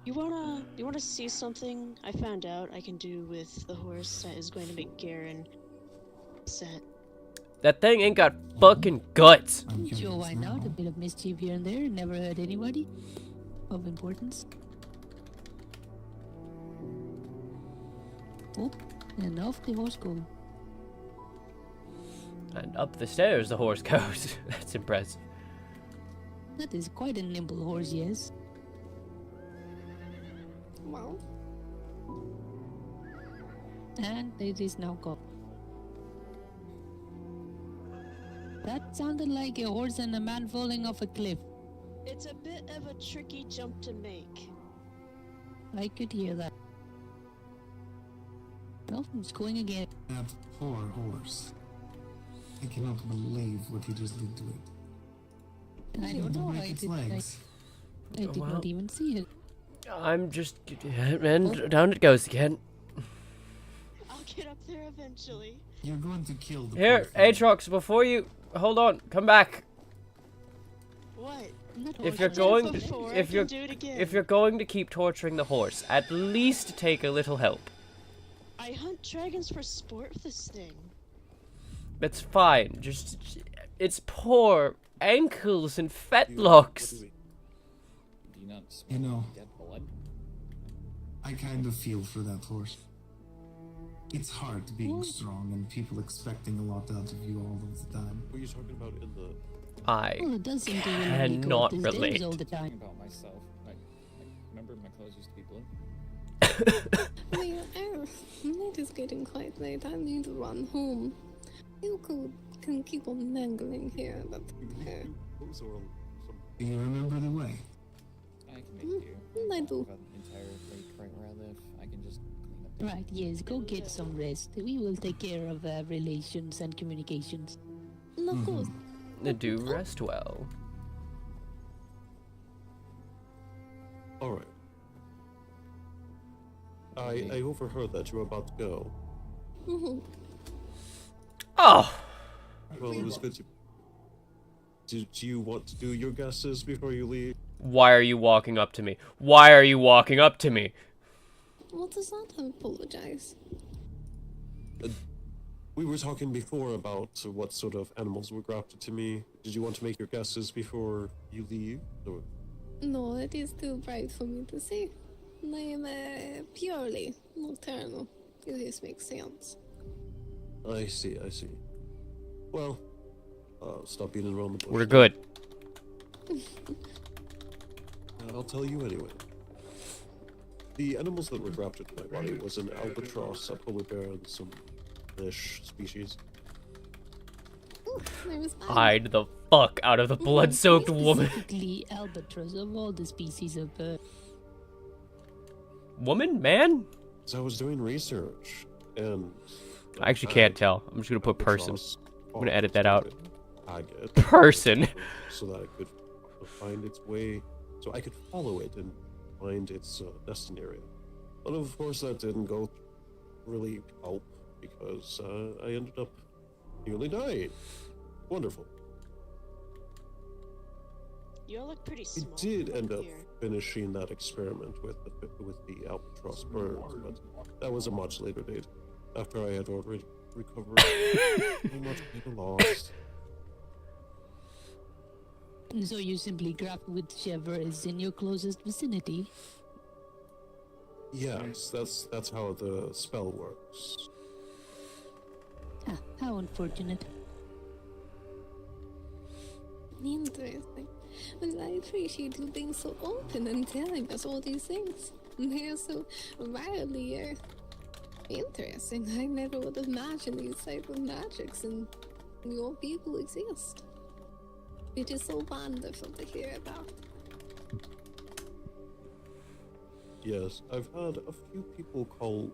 S12: You wanna see something I found out I can do with the horse that is going to make Garen upset?
S2: That thing ain't got fucking guts.
S15: Sure, why not? A bit of mischief here and there, never hurt anybody of importance. Oh, and off the horse goes.
S2: And up the stairs the horse goes. That's impressive.
S15: That is quite a nimble horse, yes.
S10: Well,
S15: And it is now gone. That sounded like a horse and a man falling off a cliff.
S12: It's a bit of a tricky jump to make.
S15: I could hear that. Well, it's going again.
S16: That poor horse. I cannot believe what he just did to it.
S15: I don't know.
S16: Break its legs.
S15: I did not even see it.
S2: I'm just... And down it goes again.
S12: I'll get up there eventually.
S16: You're going to kill the
S2: Here, Aatrox, before you... Hold on, come back.
S12: What?
S2: If you're going to keep torturing the horse, at least take a little help.
S12: I hunt dragons for sport with this thing.
S2: That's fine. Just its poor ankles and fetlocks.
S16: You know, I kind of feel for that horse. It's hard being strong and people expecting a lot out of you all of the time.
S11: What are you talking about in the...
S2: I
S15: it does seem to really go
S2: cannot
S15: up these stairs
S2: relate.
S15: all the time.
S17: About myself. I remember my clothes used to be blue.
S10: It is getting quite late. I need to run home. You can keep on mangling here, but...
S16: Do you remember the way?
S17: I can make do.
S10: I do.
S17: Got an entire lake right where I live. I can just clean up.
S15: Right, yes, go get some rest. We will take care of relations and communications.
S10: Of course.
S2: Do rest well.
S11: Alright. I overheard that you were about to go.
S2: Oh!
S11: Well, it was good to... Do you want to do your guesses before you leave?
S2: Why are you walking up to me? Why are you walking up to me?
S10: What does that apologize?
S11: We were talking before about what sort of animals were grafted to me. Did you want to make your guesses before you leave? Or...
S10: No, it is too bright for me to see. I am purely nocturnal. This makes sense.
S11: I see. Well, stop beating around the bush.
S2: We're good.
S11: I'll tell you anyway. The animals that were grafted to my body was an albatross, a polar bear, and some fish species.
S10: Ooh, there was
S2: Hide the fuck out of the blood-soaked woman.
S15: Specifically, albatross of all the species of bird.
S2: Woman? Man?
S11: So I was doing research, and...
S2: I actually can't tell. I'm just gonna put person. I'm gonna edit that out.
S11: Agate,
S2: Person.
S11: So that it could find its way, so I could follow it and find its nesting area. But of course that didn't go really help, because I ended up nearly dying. Wonderful.
S12: You all look pretty
S11: I
S12: small.
S11: did end up
S12: here.
S11: finishing that experiment with the albatross birds, but that was a much later date, after I had already recovered so much people lost.
S15: So you simply grab whichever is in your closest vicinity.
S11: Yes, that's how the spell works.
S15: Ah, how unfortunate.
S10: Interesting. Well, I appreciate you being so open and telling us all these things. They are so wildly interesting. I never would have imagined these type of magics and your people exist. It is so wonderful to hear about.
S11: Yes, I've had a few people call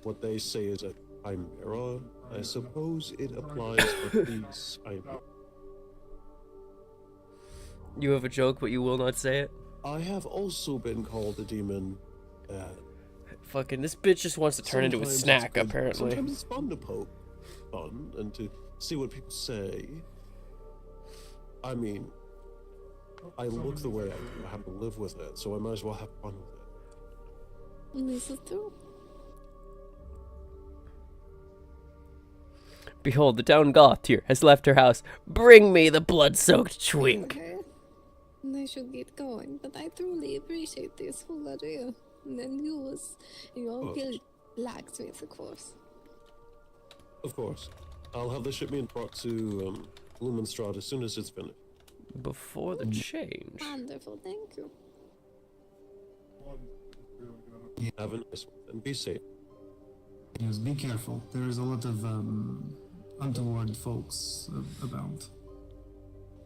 S11: what they say is a chimera. I suppose it applies for these.
S2: You have a joke, but you will not say it?
S11: I have also been called a demon.
S2: Fucking, this bitch just wants to turn into a
S11: Sometimes it's
S2: snack,
S11: good-
S2: apparently.
S11: Sometimes it's fun to poke fun and to see what people say. I mean, I look the way I do. I have to live with it, so I might as well have fun with it.
S10: This is true.
S2: Behold, the town goth here has left her house. Bring me the blood-soaked twink.
S10: Okay. I should get going, but I truly appreciate this whole idea. And then your guild blacksmith, of course.
S11: Of course. I'll have the shipment brought to Lumenstrad as soon as it's finished.
S2: Before the change.
S10: Wonderful, thank you.
S11: Have a nice one, and be safe.
S16: Yes, be careful. There is a lot of untoward folks about.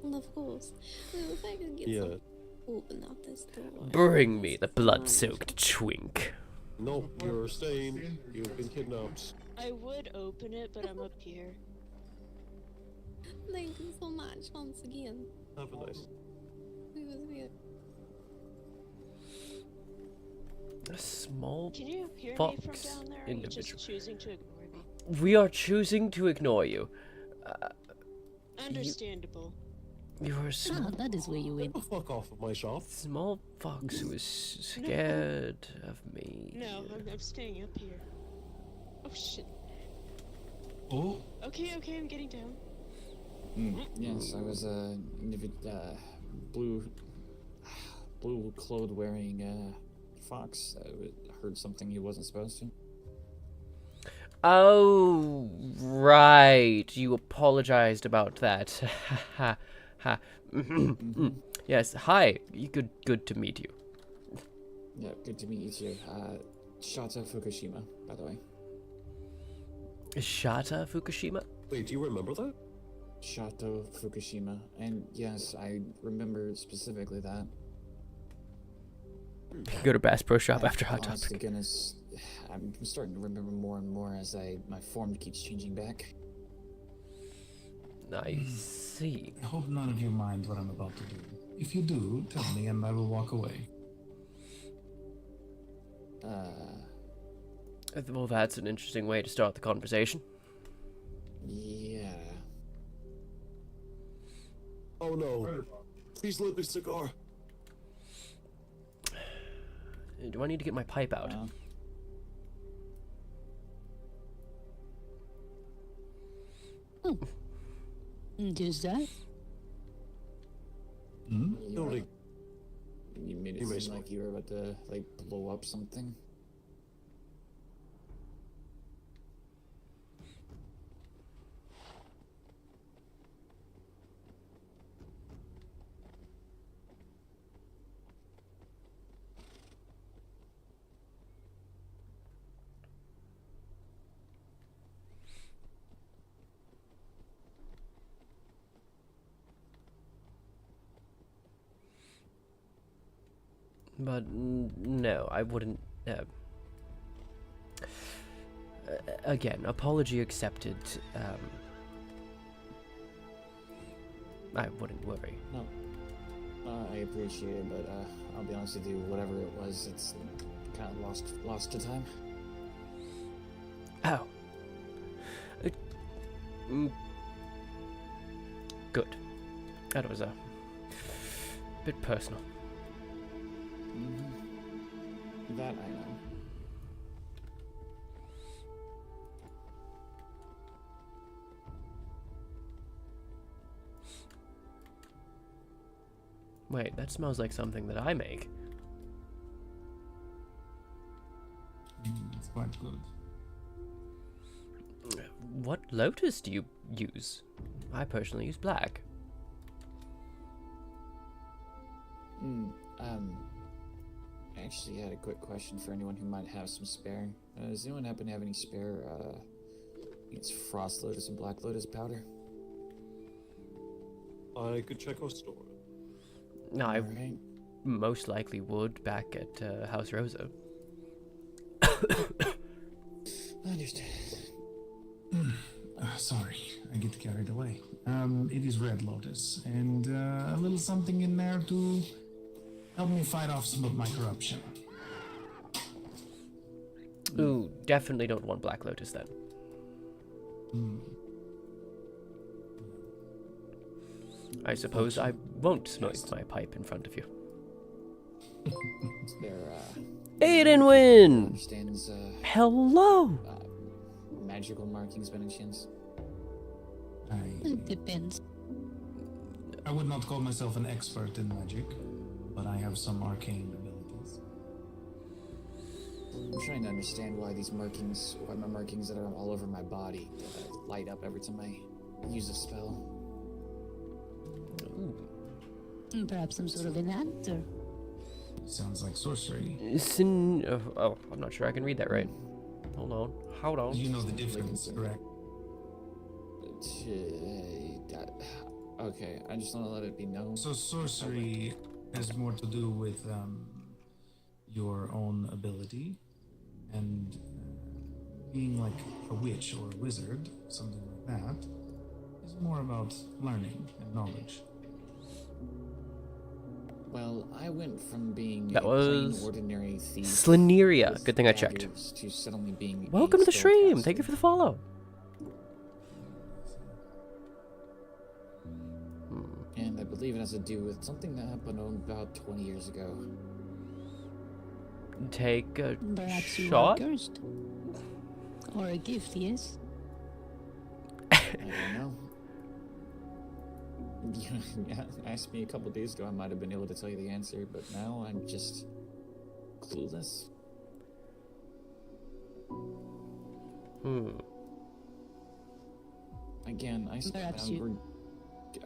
S10: Well, of course. Well, if I could get some open out this door.
S2: Bring me the blood-soaked twink.
S11: No, you're staying. You've been kidnapped.
S12: I would open it, but I'm up here.
S10: Thank you so much once again.
S11: Have a nice.
S10: It was weird.
S2: A small
S12: Can you hear me
S2: fox
S12: from down there? Or are you just choosing to ignore me?
S2: We are choosing to ignore you.
S12: Understandable.
S2: You are a small...
S15: that is where you went.
S11: Fuck off of my shop.
S2: Small fox who is scared of me.
S12: No, I'm staying up here. Oh shit.
S17: Oh.
S12: Okay, I'm getting down.
S17: Yes, I was blue clothes wearing fox. Heard something he wasn't supposed to.
S2: Oh, right. You apologized about that. Ha ha. Yes. Hi. Good to meet you.
S17: Yeah, good to meet you too. Shata Fukushima, by the way.
S2: Shata Fukushima?
S11: Wait, do you remember that?
S17: Shato Fukushima, and yes, I remember specifically that.
S2: Go to Bass Pro Shop after Hot
S17: Honest to
S2: Topic.
S17: goodness, I'm starting to remember more and more as my form keeps changing back.
S2: I see.
S16: I hope none of you mind what I'm about to do. If you do, tell me and I will walk away.
S2: Well, that's an interesting way to start the conversation.
S17: Yeah.
S11: Oh no. Please let me cigar.
S2: Do I need to get my pipe out?
S15: Just that?
S17: You made it seem like you were about to blow up something.
S2: But no, I wouldn't. Again, apology accepted. I wouldn't worry.
S17: No, I appreciate it, but I'll be honest with you. Whatever it was, it's kind of lost to time.
S2: Oh. Good. That was a bit personal.
S17: That I know.
S2: Wait, that smells like something that I make.
S16: It's quite good.
S2: What lotus do you use? I personally use black.
S17: I actually had a quick question for anyone who might have some spare. Does anyone happen to have any spare, it's frost lotus and black lotus powder?
S11: I could check our store.
S2: No, I most likely would back at House Rosa.
S17: I understand.
S16: Sorry, I get carried away. It is Red Lotus, and a little something in there to help me fight off some of my corruption.
S2: Ooh, definitely don't want Black Lotus then. I suppose I won't smoke my pipe in front of you.
S17: Is there,
S2: Aiden Win!
S17: understands,
S2: Hello!
S17: magical markings by any chance?
S15: It depends.
S16: I would not call myself an expert in magic, but I have some arcane abilities.
S17: I'm trying to understand why these markings, why my markings that are all over my body light up every time I use a spell.
S15: Perhaps some sort of an answer.
S16: Sounds like sorcery.
S2: Oh, I'm not sure I can read that right. Hold on.
S16: You know the difference, correct?
S17: Okay, I just want to let it be known.
S16: So sorcery has more to do with your own ability, and being like a witch or a wizard, something like that, is more about learning and knowledge.
S17: Well, I went from being
S2: That
S17: a plain
S2: was
S17: ordinary thief
S2: Slineria.
S17: with
S2: Good thing I checked.
S17: daggers to suddenly being
S2: Welcome
S17: a
S2: to the stream.
S17: spellcaster.
S2: Thank you for the follow.
S17: And I believe it has to do with something that happened about 20 years ago.
S2: Take a
S15: Perhaps you are
S2: shot.
S15: cursed. Or a gift, yes?
S17: I don't know. Yeah, asked me a couple days ago, I might have been able to tell you the answer, but now I'm just clueless. Again,
S15: Perhaps you-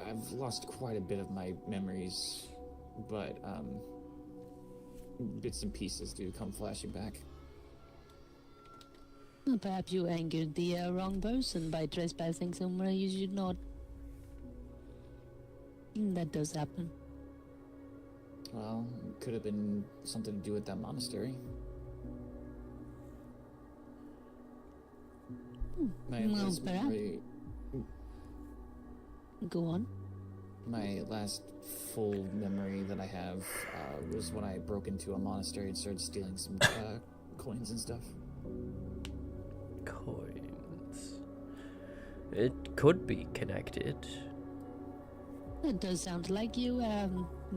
S17: I've lost quite a bit of my memories, but bits and pieces do come flashing back.
S15: Perhaps you angered the wrong person by trespassing somewhere you should not. That does happen.
S17: Well, it could have been something to do with that monastery. My
S15: Well,
S17: last
S15: perhaps.
S17: memory,
S15: Go on.
S17: my last full memory that I have was when I broke into a monastery and started stealing some coins and stuff.
S2: Coins. It could be connected.
S15: That does sound like you,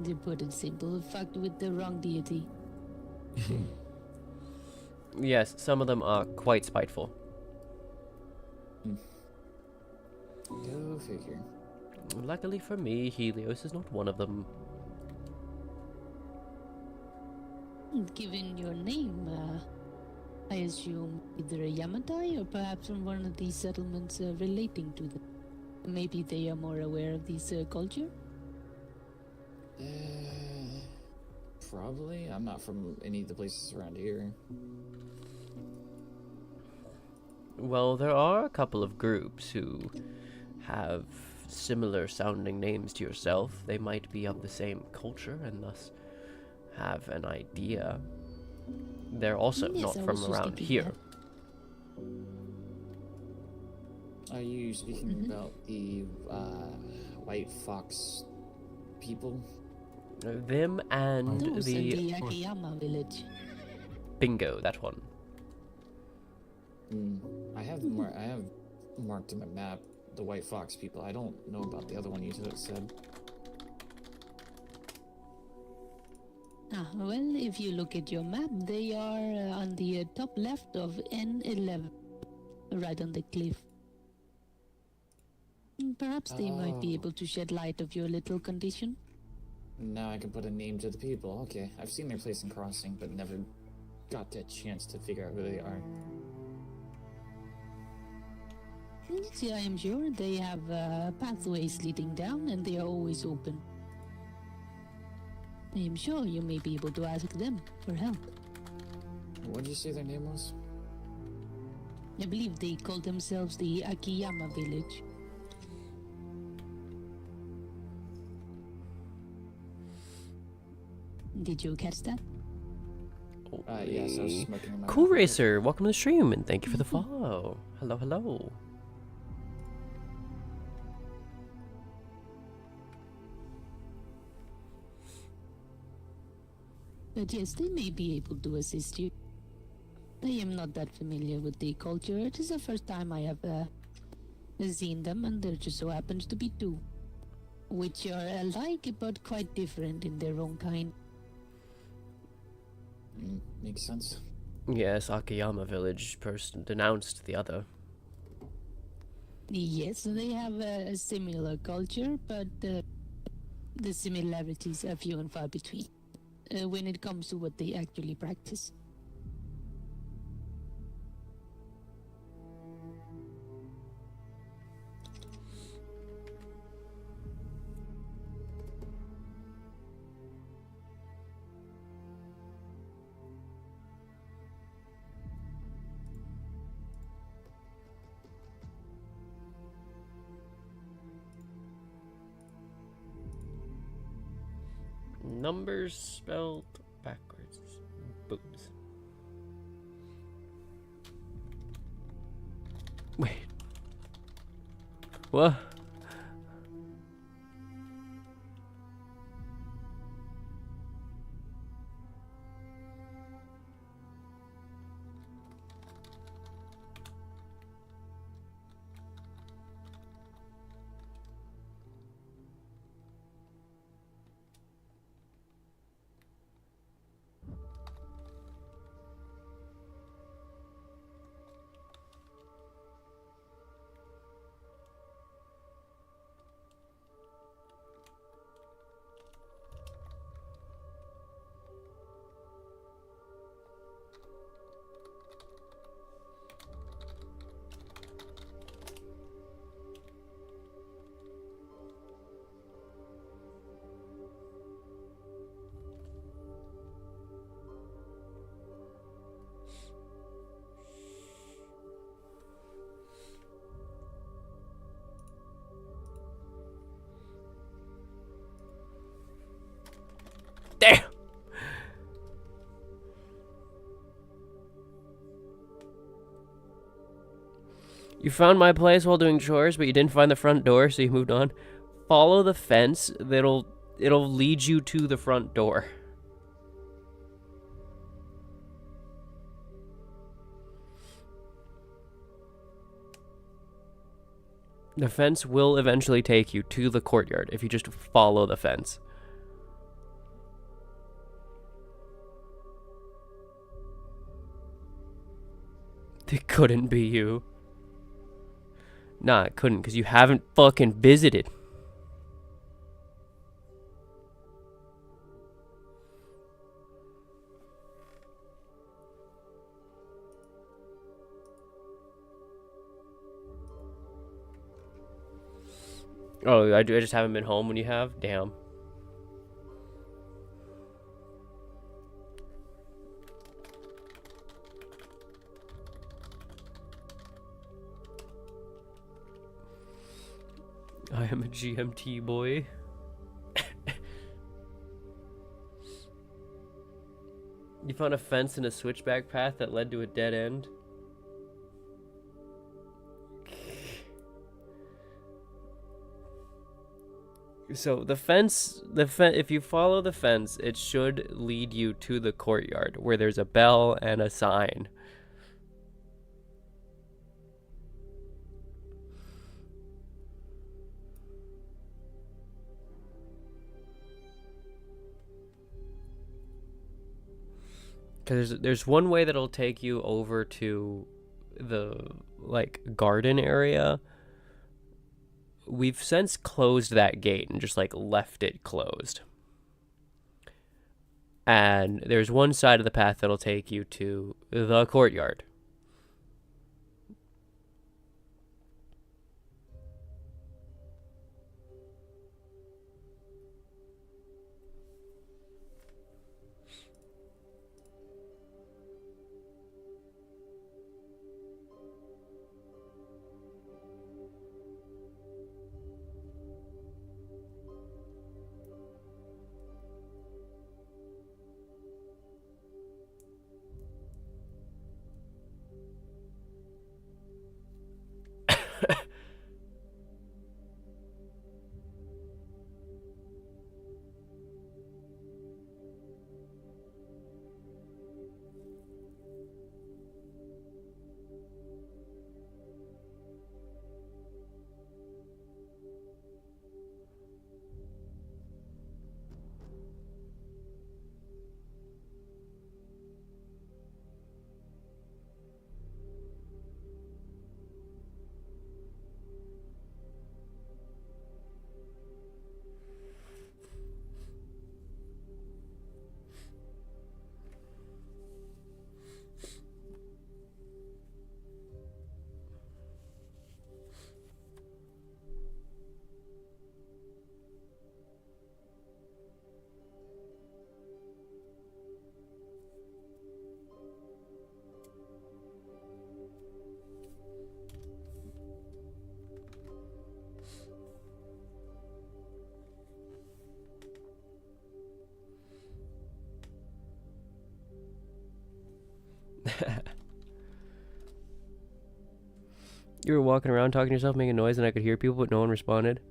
S15: to put it simple, fucked with the wrong deity.
S2: Yes, some of them are quite spiteful.
S17: Go figure.
S2: Luckily for me, Helios is not one of them.
S15: Given your name, I assume either a Yamatai or perhaps from one of these settlements relating to them. Maybe they are more aware of this culture?
S17: Probably. I'm not from any of the places around here.
S2: Well, there are a couple of groups who have similar sounding names to yourself. They might be of the same culture and thus have an idea. They're also
S15: Yes,
S2: not
S15: I
S2: from
S15: was just
S2: around
S15: thinking
S2: here.
S17: Are you speaking about the White Fox people?
S2: Them and
S15: Those in
S2: the
S15: the Akiyama village.
S2: bingo, that one.
S17: I have marked on my map the White Fox people. I don't know about the other one you said.
S15: Well, if you look at your map, they are on the top left of N11, right on the cliff. Perhaps they might be able to shed light of your little condition.
S17: Now I can put a name to the people. Okay, I've seen their place in Crossing, but never got that chance to figure out who they are.
S15: See, I am sure they have pathways leading down, and they are always open. I am sure you may be able to ask them for help.
S17: What did you say their name was?
S15: I believe they call themselves the Akiyama village. Did you catch that?
S17: Yes, I was smoking in my
S2: Cool
S17: mouth.
S2: Racer, welcome to the stream and thank you for the follow. Hello, hello.
S15: But yes, they may be able to assist you. I am not that familiar with the culture. It is the first time I have seen them, and there just so happens to be two, which are alike but quite different in their own kind.
S17: Makes sense.
S2: Yes, Akiyama village person denounced the other.
S15: Yes, they have a similar culture, but the similarities are few and far between when it comes to what they actually practice.
S2: Numbers spelled backwards. Boobs. Wait. What? Damn! You found my place while doing chores, but you didn't find the front door, so you moved on. Follow the fence. It'll lead you to the front door. The fence will eventually take you to the courtyard if you just follow the fence. It couldn't be you. Nah, it couldn't, because you haven't fucking visited. Oh, I just haven't been home when you have? Damn. I am a GMT boy. You found a fence and a switchback path that led to a dead end. So the fence, if you follow the fence, it should lead you to the courtyard where there's a bell and a sign. Because there's one way that'll take you over to the, like, garden area. We've since closed that gate and just, like, left it closed. And there's one side of the path that'll take you to the courtyard. You were walking around talking to yourself, making noise, and I could hear people, but no one responded.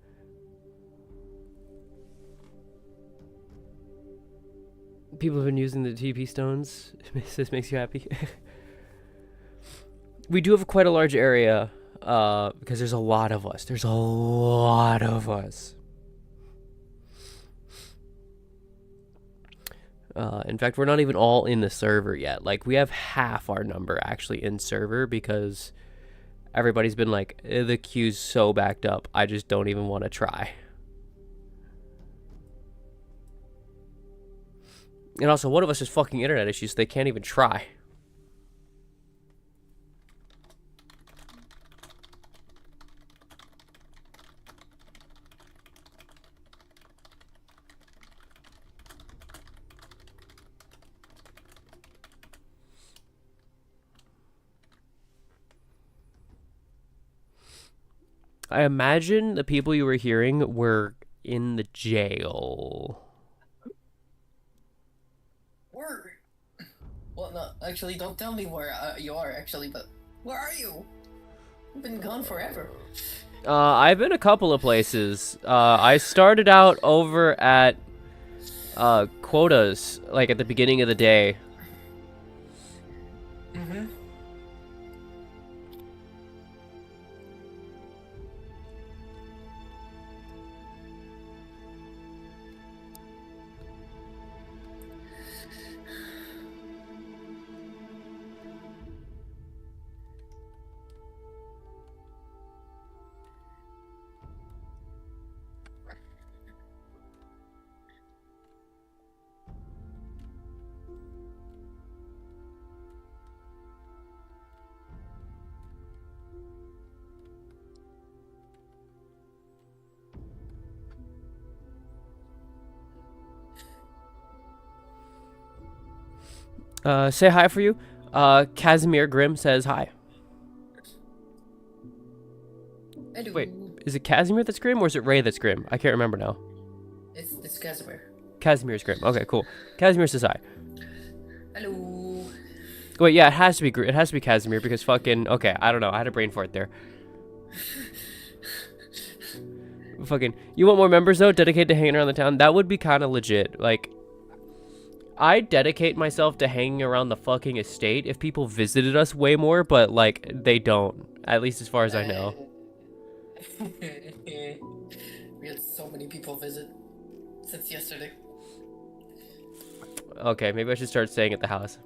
S2: People have been using the TP stones. This makes you happy. We do have quite a large area, because there's a lot of us. There's a lot of us. In fact, we're not even all in the server yet. Like, we have half our number actually in server because everybody's been like, the queue's so backed up, I just don't even want to try. And also, one of us has fucking internet issues, so they can't even try. I imagine the people you were hearing were in the jail.
S8: Where? Well, no, actually, don't tell me where you are, actually, but where are you? You've been gone forever.
S2: I've been a couple of places. I started out over at quotas, like at the beginning of the day.
S8: Mm-hmm.
S2: Say hi for you. Casimir Grimm says hi.
S8: Hello.
S2: Wait, is it Casimir that's Grimm or is it Ray that's Grimm? I can't remember now.
S8: It's Casimir.
S2: Casimir's Grimm. Okay, cool. Casimir says hi.
S8: Hello.
S2: Wait, yeah, it has to be it has to be Casimir because fucking okay, I don't know. I had a brain fart there. Fucking, you want more members though? Dedicated to hanging around the town? That would be kind of legit. Like, I dedicate myself to hanging around the fucking estate if people visited us way more, but like they don't. At least as far as I know.
S8: We had so many people visit since yesterday.
S2: Okay, maybe I should start staying at the house.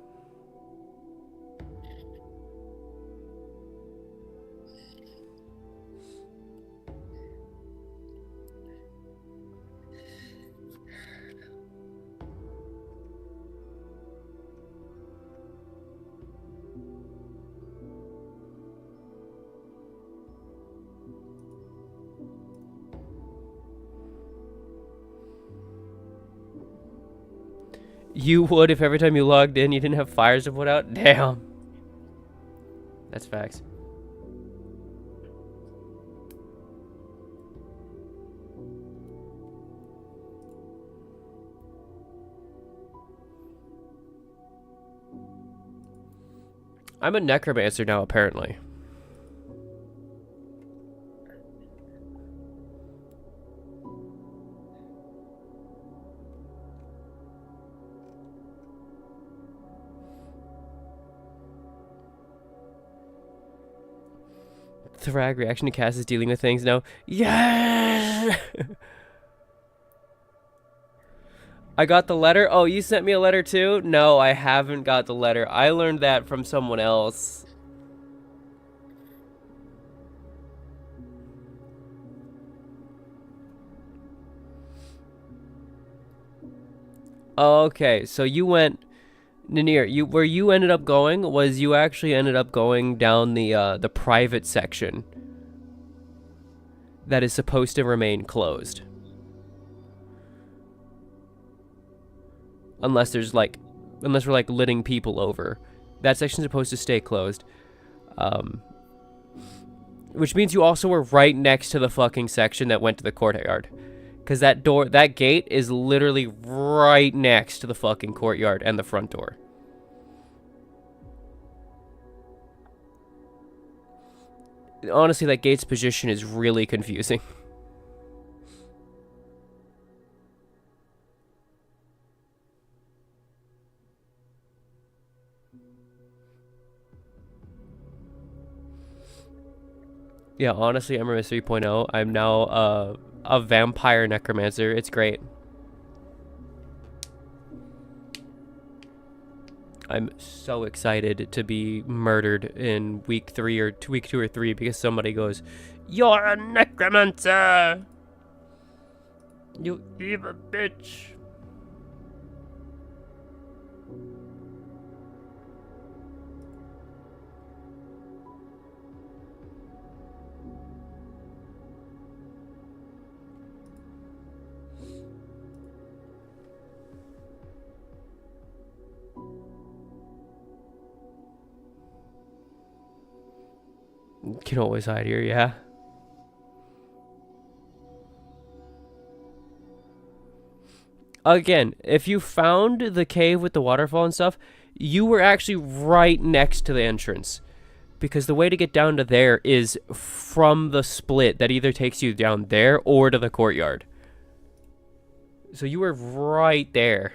S2: You would if every time you logged in you didn't have fires to put out? Damn. That's facts. I'm a necromancer now, apparently. Thrag reaction to Cass is dealing with things now. Yes! I got the letter. Oh, you sent me a letter too? No, I haven't got the letter. I learned that from someone else. Okay, so you went, Ninir, where you ended up going was you actually ended up going down the private section that is supposed to remain closed. Unless we're like letting people over. That section's supposed to stay closed. Which means you also were right next to the fucking section that went to the courtyard. Because that gate is literally right next to the fucking courtyard and the front door. Honestly, that gate's position is really confusing. Yeah, honestly, MMS 3.0, I'm now a vampire necromancer. It's great. I'm so excited to be murdered in week 2 or 3 because somebody goes, "You're a necromancer! You evil bitch!" You can always hide here, yeah. Again, if you found the cave with the waterfall and stuff, you were actually right next to the entrance. Because the way to get down to there is from the split that either takes you down there or to the courtyard. So you were right there.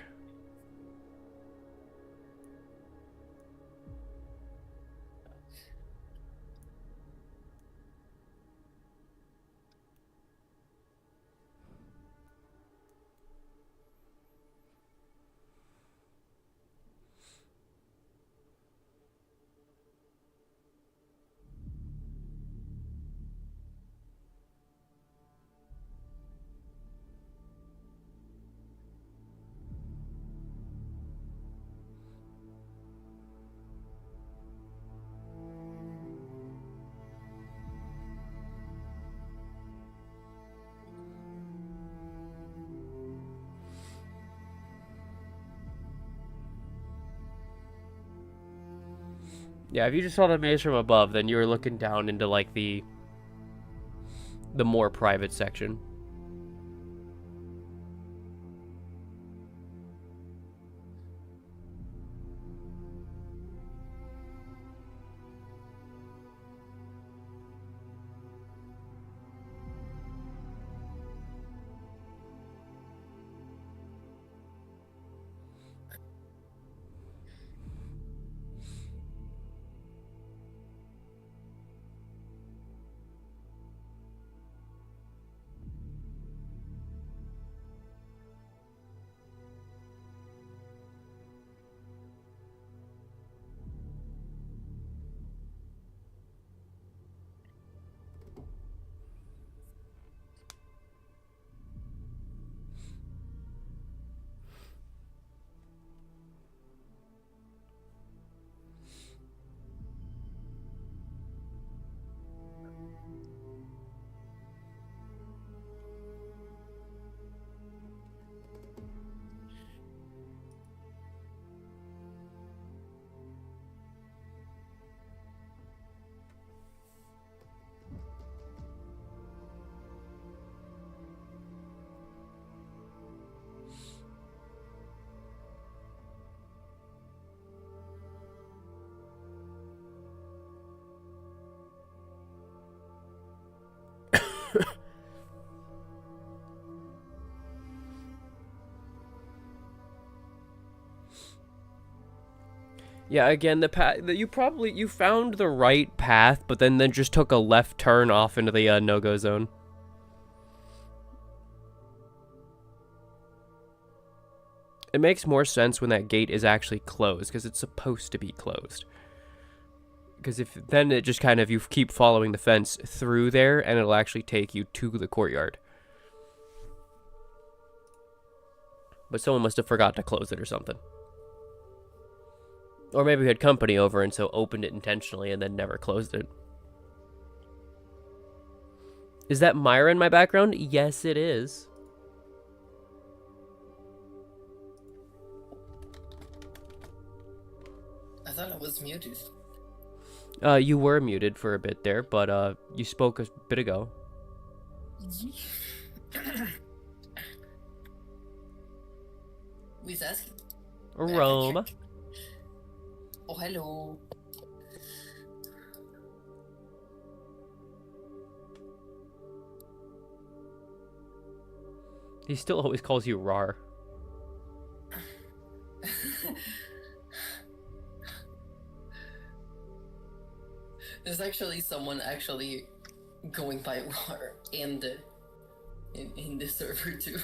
S2: Yeah, if you just saw the maze from above, then you were looking down into like the more private section. Yeah, again, the path that you found the right path, but then just took a left turn off into the no-go zone. It makes more sense when that gate is actually closed, because it's supposed to be closed. Because if then it just kind of, you keep following the fence through there, and it'll actually take you to the courtyard. But someone must have forgot to close it or something. Or maybe we had company over and so opened it intentionally and then never closed it. Is that Myra in my background? Yes, it is.
S8: I thought I was muted.
S2: You were muted for a bit there, but you spoke a bit ago.
S8: Who's asking?
S2: Roma.
S8: Oh, hello.
S2: He still always calls you Rar.
S8: There's actually someone actually going by RAR and in this server too.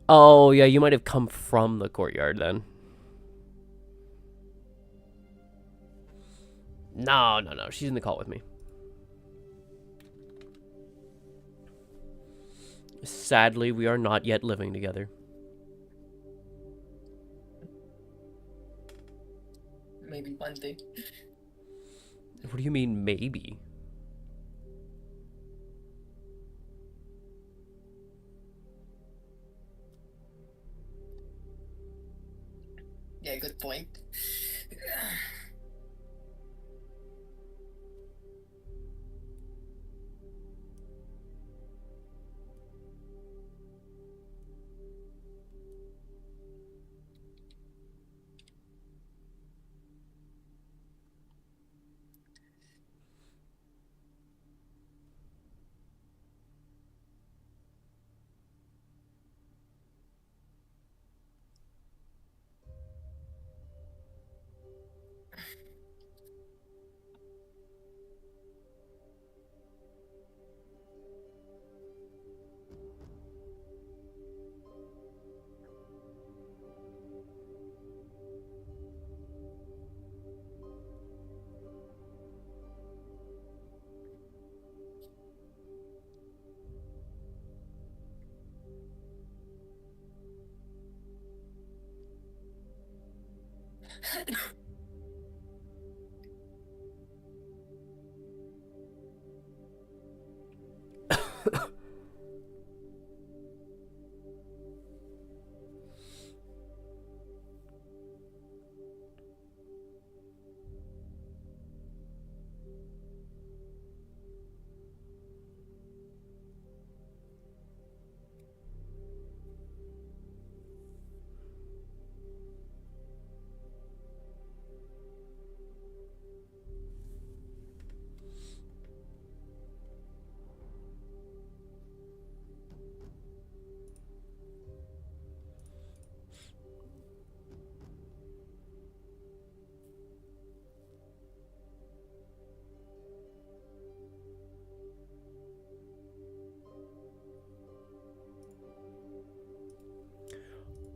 S2: Oh, yeah, you might have come from the courtyard then. No, no, no. She's in the call with me. Sadly, we are not yet living together.
S8: Maybe one day.
S2: What do you mean, maybe?
S8: Yeah, good point.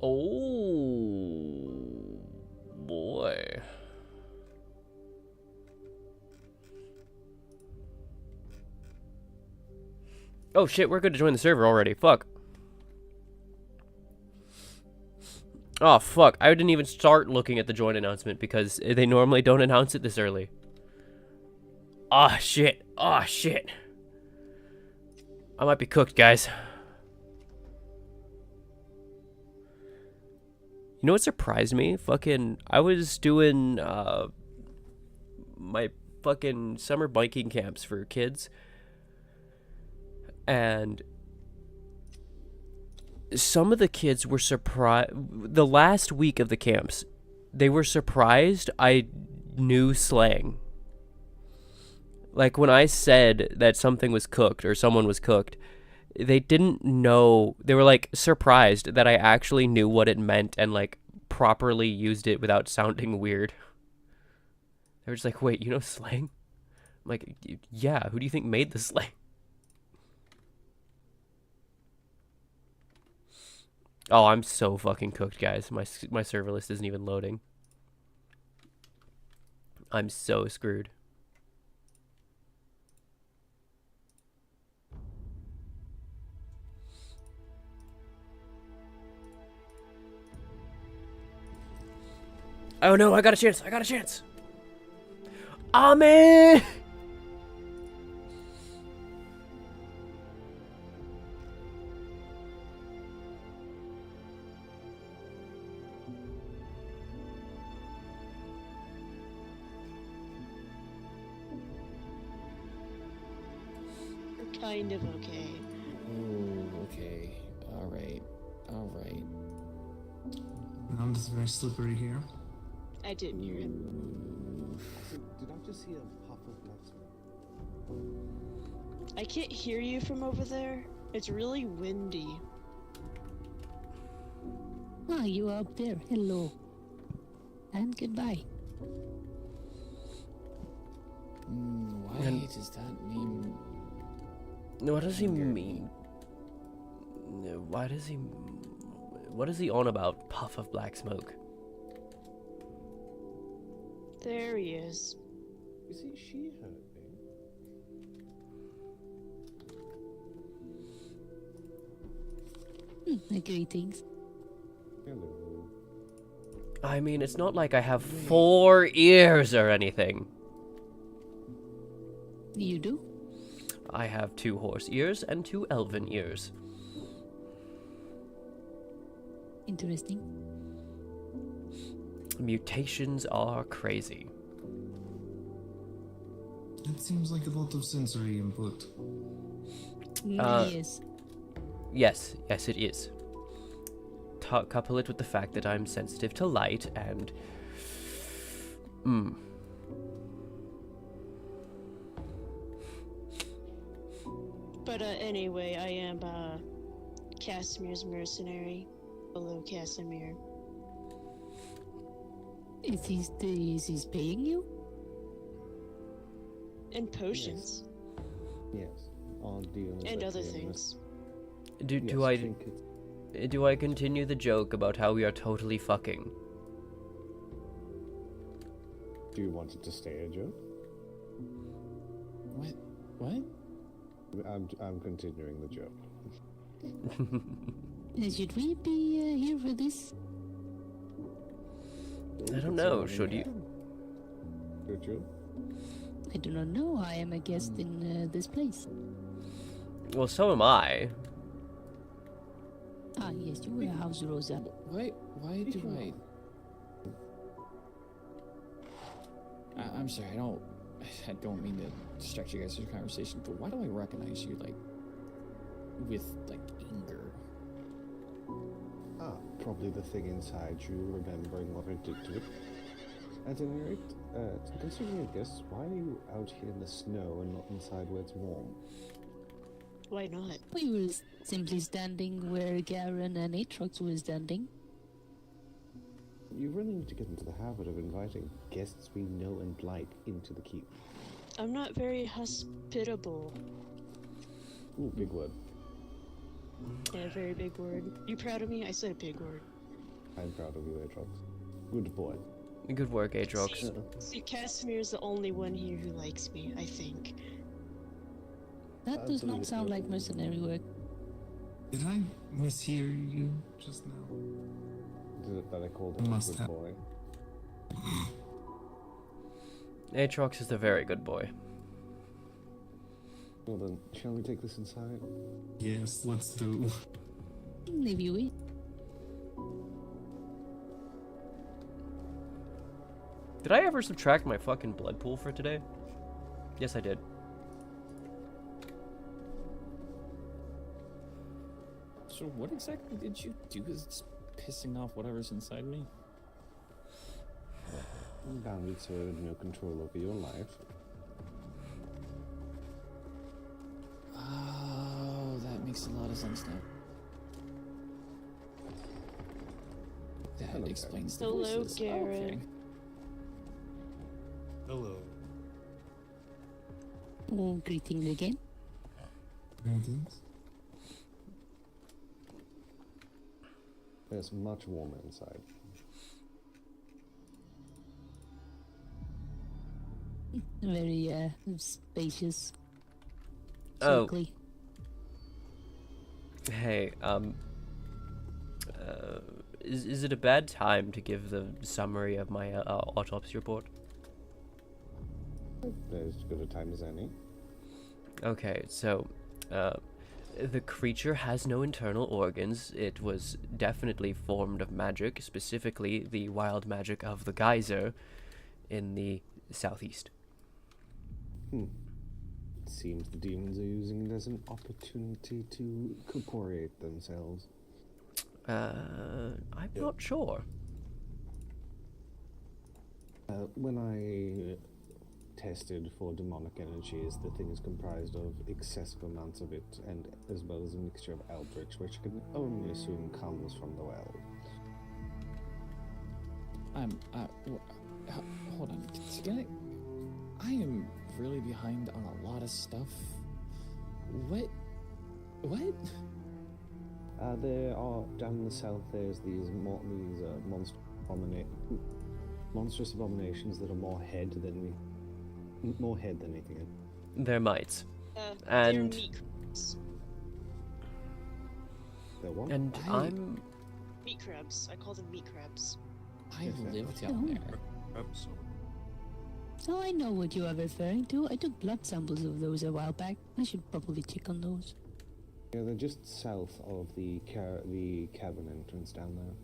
S2: Oh, boy. Oh shit, we're good to join the server already. Fuck. Oh fuck, I didn't even start looking at the join announcement because they normally don't announce it this early. Ah shit, ah shit. I might be cooked, guys. You know what surprised me? I was doing, my fucking summer biking camps for kids. And some of the kids were surprised. The last week of the camps, they were surprised I knew slang. Like when I said that something was cooked or someone was cooked, they didn't know. They were like surprised that I actually knew what it meant and like properly used it without sounding weird. They were just like, wait, you know slang? I'm like, yeah, who do you think made the slang? Oh, I'm so fucking cooked, guys. My server list isn't even loading. I'm so screwed. Oh no, I got a chance. I got a chance. Ah, man.
S12: Kind of okay.
S17: Ooh, okay. Alright. Alright.
S16: Ground is very slippery here.
S12: I didn't hear him.
S11: Did I just see a puff of black smoke?
S12: I can't hear you from over there. It's really windy.
S15: Ah, you are up there. Hello. And goodbye.
S17: Why does that mean...
S2: What does he mean? Why does he... What is he on about, puff of black smoke?
S12: There he is.
S11: Is it she heard me?
S15: Greetings.
S11: Hello.
S2: I mean, it's not like I have 4 ears or anything.
S15: You do?
S2: I have 2 horse ears and 2 elven ears.
S15: Interesting.
S2: Mutations are crazy.
S16: It seems like a lot of sensory input.
S15: Yes.
S2: Yes, it is. Couple it with the fact that I'm sensitive to light and...
S12: But anyway, I am Casimir's mercenary. Below Casimir.
S15: Is he paying you?
S12: And potions.
S11: Yes. I'll deal
S12: And
S11: with
S12: other
S11: the
S12: things.
S2: Do I continue the joke about how we are totally fucking?
S11: Do you want it to stay a joke?
S17: What?
S11: I'm continuing the joke.
S15: Should we be here for this?
S2: I don't know, should you?
S11: Should you?
S15: I do not know. I am a guest in this place.
S2: Well, so am I.
S15: Ah, yes, you were House Rosa.
S17: Why do I'm sorry, I don't mean to distract you guys from the conversation, but why do I recognize you, like, with, like, anger?
S11: Probably the thing inside you remembering what I did to it. At any rate, considering a guest, why are you out here in the snow and not inside where it's warm?
S12: Why not?
S15: We were simply standing where Garen and Aatrox were standing.
S11: You really need to get into the habit of inviting guests we know and like into the keep.
S12: I'm not very hospitable.
S11: Ooh, big word.
S12: Yeah, very big word. You proud of me? I said a big word.
S11: I'm proud of you, Aatrox. Good boy.
S2: Good work, Aatrox.
S12: See, Casimir's the only one here who likes me, I think.
S15: That does not sound like mercenary work.
S16: Did I mishear you just now?
S11: That I called him a good boy.
S2: Aatrox is a very good boy.
S11: Well then, shall we take this inside?
S16: Yes, let's do.
S15: If you wish.
S2: Did I ever subtract my fucking blood pool for today? Yes, I did.
S17: So what exactly did you do that's pissing off whatever's inside me?
S11: I'm bounded so I have no control over your life.
S17: Oh, that makes a lot of sense now. That explains the
S12: Hello,
S17: voices.
S12: Garen.
S17: Okay.
S16: Hello.
S15: Oh, greetings again.
S16: Greetings.
S11: It's much warmer inside.
S15: Very spacious.
S2: Oh.
S15: Circly.
S2: Hey, is it a bad time to give the summary of my autopsy report?
S11: As good a time as any.
S2: Okay, so the creature has no internal organs. It was definitely formed of magic, specifically the wild magic of the geyser in the southeast.
S11: It seems the demons are using it as an opportunity to corporeate themselves.
S2: I'm not sure.
S11: When I tested for demonic energies, the thing is comprised of excessive amounts of it, and as well as a mixture of eldritch, which I can only assume comes from the well.
S17: Hold on. I am really behind on a lot of stuff. What?
S11: There are, down in the south, there's these monstrous abominations that are more head than anything.
S2: They're mites.
S12: They're
S2: And
S12: meat crabs.
S11: They're what?
S2: And I'm
S12: Meat crabs. I call them meat crabs.
S17: I lived down there.
S15: So I know what you are referring to. I took blood samples of those a while back. I should probably check on those.
S11: Yeah, they're just south of the cavern entrance down there.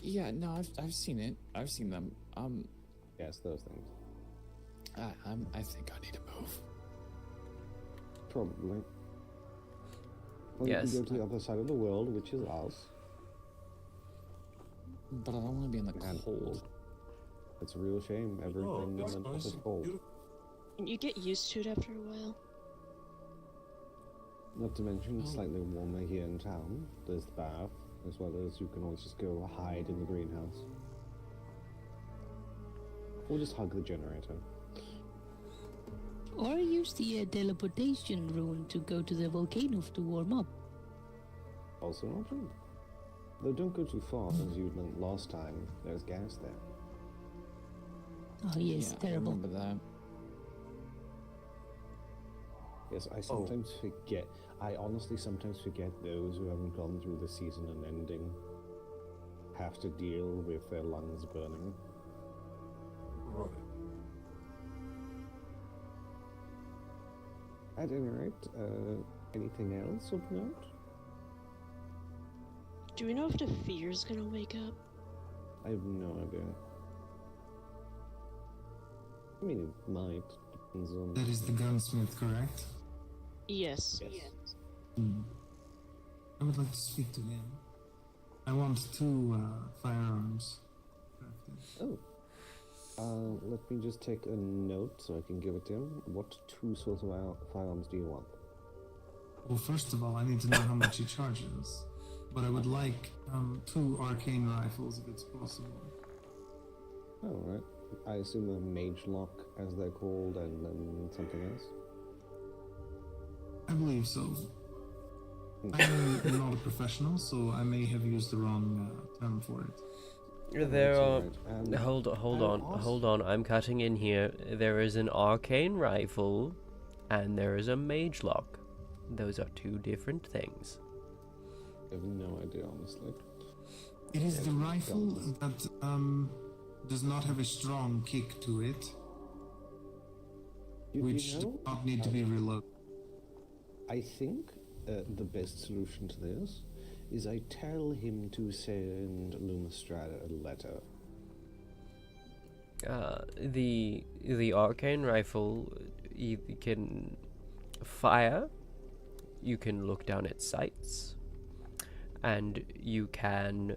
S17: Yeah, no, I've seen it. I've seen them.
S11: Yes, those things.
S17: I think I need to move.
S11: Probably. Well,
S2: Yes.
S11: you can go to the other side of the world, which is us.
S17: But I don't want to be in the cold.
S11: It's a real shame. Everything
S3: that's
S11: in the
S3: nice
S11: is
S3: and
S11: cold.
S12: You get used to it after a while.
S11: Not to mention, it's slightly warmer here in town. There's the bath, as well as you can always just go hide in the greenhouse. Or just hug the generator.
S15: Or use the teleportation rune to go to the volcano to warm up.
S11: Also an option. Though don't go too far, as you learned last time, there's gas there.
S15: Oh yes,
S17: Yeah,
S15: terrible.
S17: I remember that.
S11: Yes, I sometimes forget. I honestly sometimes forget those who haven't gone through the season and ending have to deal with their lungs burning.
S3: Right.
S11: At any rate, anything else of note?
S12: Do we know if the fear's gonna wake up?
S11: I have no idea. I mean, it might. Depends on...
S16: That is the gunsmith, correct?
S12: Yes.
S16: I would like to speak to him. I want 2 firearms crafted.
S11: Oh. Let me just take a note so I can give it to him. What 2 sorts of firearms do you want?
S16: Well, first of all, I need to know how much he charges. But I would like 2 arcane rifles if it's possible.
S11: Oh, right. I assume a mage lock, as they're called, and then something else?
S16: I believe so. I'm not a professional, so I may have used the wrong term for it.
S2: There are... Hold on. I'm cutting in here. There is an arcane rifle, and there is a mage lock. Those are 2 different things.
S11: I have no idea, honestly.
S16: It is the rifle that does not have a strong kick to it, which does not need to be reloaded.
S11: I think the best solution to this is I tell him to send Lumistrada a letter.
S2: The arcane rifle, you can fire, you can look down at sights, and you can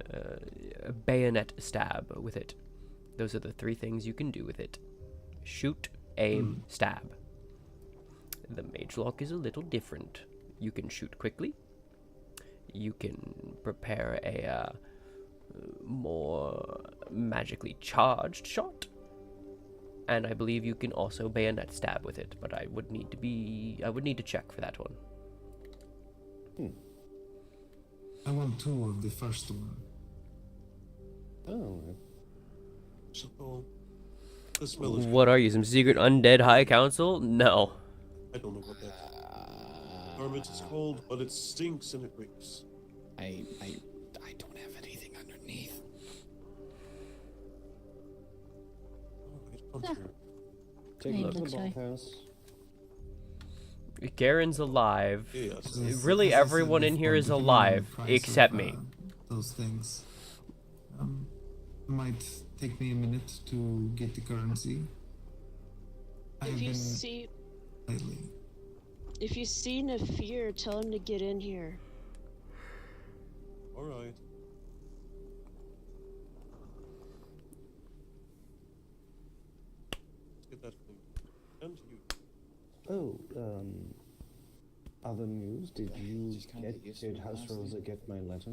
S2: bayonet stab with it. Those are the 3 things you can do with it. Shoot, aim, stab. The mage lock is a little different. You can shoot quickly. You can prepare a more magically charged shot. And I believe you can also bayonet stab with it, but I would need to check for that one.
S16: I want 2 of the first one.
S11: Oh.
S3: So, the smell is...
S2: What are you, some secret undead high council? No.
S3: I don't know what that garment is called, but it stinks and it reeks.
S17: I don't have anything underneath.
S11: Take
S15: Hey,
S11: me to the
S15: looks like-
S11: bathhouse.
S2: Garen's alive.
S11: Yes.
S2: Really,
S16: As I said
S2: everyone in here
S16: before,
S2: is
S16: depending on the
S2: alive
S16: price
S2: except
S16: of,
S2: me.
S16: Those things. Might take me a minute to get the currency. I've
S12: If you
S16: been
S12: see,
S16: lately.
S12: if you see Nafir, tell him to get in here.
S11: Alright. Get that food. And you. Oh, other news? Did House Rosa get my letter?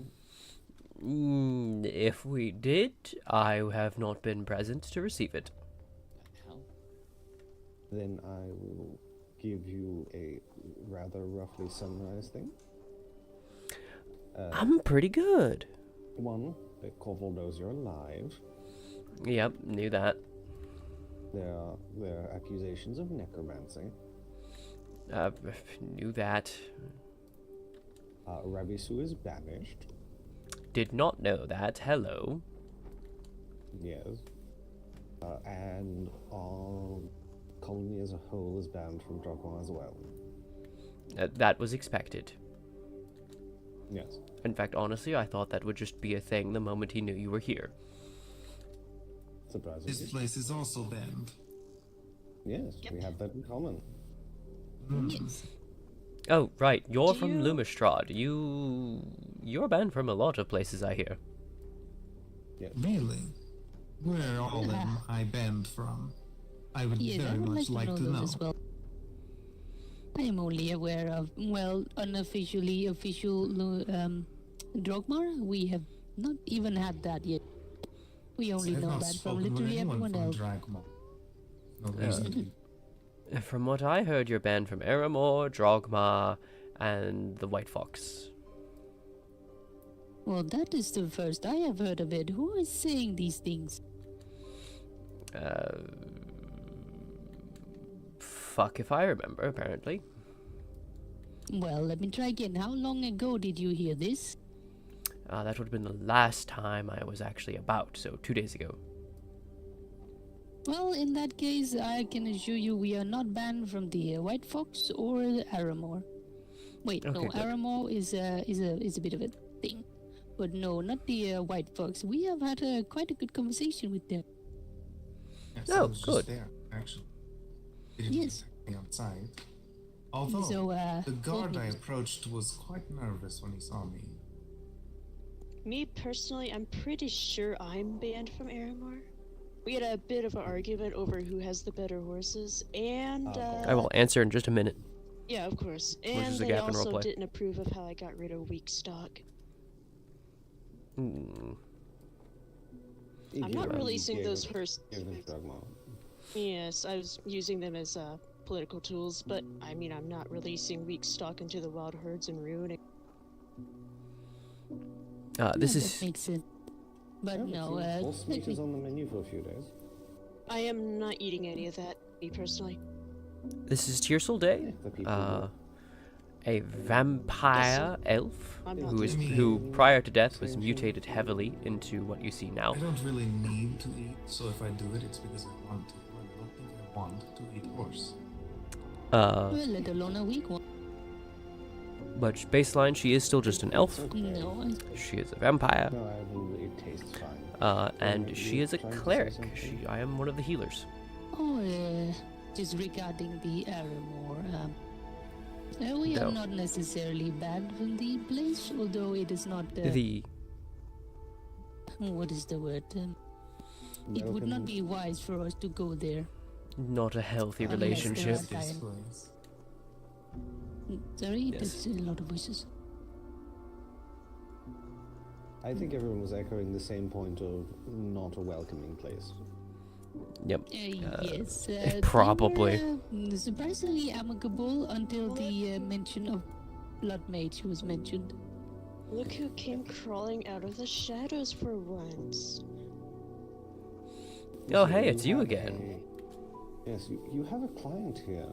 S2: If we did, I have not been present to receive it.
S11: Then I will give you a rather roughly summarized thing.
S2: I'm pretty good.
S11: One, Corval knows you're alive.
S2: Yep, knew that.
S11: There are accusations of necromancy.
S2: Knew that.
S11: Ravisu is banished.
S2: Did not know that. Hello.
S11: Yes. And our colony as a whole is banned from Drogma as well.
S2: That was expected.
S11: Yes.
S2: In fact, honestly, I thought that would just be a thing the moment he knew you were here.
S11: Surprising.
S16: This place is also banned.
S11: Yes, we have that in common.
S15: Yes.
S2: Oh, right. You're from Lumistrad. You're banned from a lot of places, I hear.
S11: Yes.
S16: Really? Where all am I banned from? I would
S15: Yes, I
S16: very
S15: would
S16: much like to
S15: those
S16: know.
S15: as well. I am only aware of, well, unofficially official Drogmar. We have not even had that yet. We only
S16: I've
S15: know
S16: not
S15: that from
S16: spoken with
S15: literally
S16: anyone
S15: everyone
S16: from
S15: else.
S16: Dragmar. No reason to.
S2: From what I heard, you're banned from Eramor, Drogma, and the White Fox.
S15: Well, that is the first I have heard of it. Who is saying these things?
S2: Fuck if I remember, apparently.
S15: Well, let me try again. How long ago did you hear this?
S2: That would have been the last time I was actually about, so 2 days ago.
S15: Well, in that case, I can assure you we are not banned from the White Fox or the Aramor. Wait,
S2: Okay,
S15: no,
S2: good.
S15: Aramor is a bit of a thing, but no, not the White Fox. We have had quite a good conversation with them.
S16: Yes,
S2: Oh,
S16: I was
S2: good.
S16: just there, actually. They didn't
S15: Yes.
S16: take me outside. Although,
S15: So,
S16: the guard
S15: hold
S16: I
S15: me-
S16: approached was quite nervous when he saw me.
S12: Me personally, I'm pretty sure I'm banned from Aramor. We had a bit of an argument over who has the better horses, and
S2: I will answer in just a minute.
S12: yeah, of course.
S2: Which
S12: And
S2: is a
S12: they
S2: gap in
S12: also
S2: roleplay.
S12: didn't approve of how I got rid of weak stock. I'm not releasing those first. Yes, I was using them as political tools, but I mean, I'm not releasing weak stock into the wild herds and ruining.
S2: This
S15: Yeah,
S2: is
S15: that makes sense. But no,
S11: Horse meat is on the menu for a few days.
S12: I am not eating any of that, me personally.
S2: Tyr'Sul'Day, a vampire elf
S12: I'm not
S2: who prior to death was mutated heavily into what you see now.
S16: I don't really need to eat, so if I do it, it's because I want to. I don't think I want to eat horse.
S15: well, let alone a weak one.
S2: But baseline, she is still just an elf.
S15: No,
S2: She is a vampire.
S11: No, it tastes fine.
S2: And she is a cleric. I am one of the healers.
S15: oh, just regarding the Aramor, we
S2: No.
S15: are not necessarily banned from the place, although it is not what is the word? It would not be wise for us to go there.
S2: Not a healthy
S15: Unless there
S2: relationship.
S15: are time. Sorry, that's a lot of voices.
S11: I think everyone was echoing the same point of not a welcoming place.
S2: Yep.
S15: Yes.
S2: Probably.
S15: They were, surprisingly amicable until the mention of Blood Mage was mentioned.
S12: Look who came crawling out of the shadows for once.
S2: Oh, hey, it's you again.
S11: Yes, you have a client here.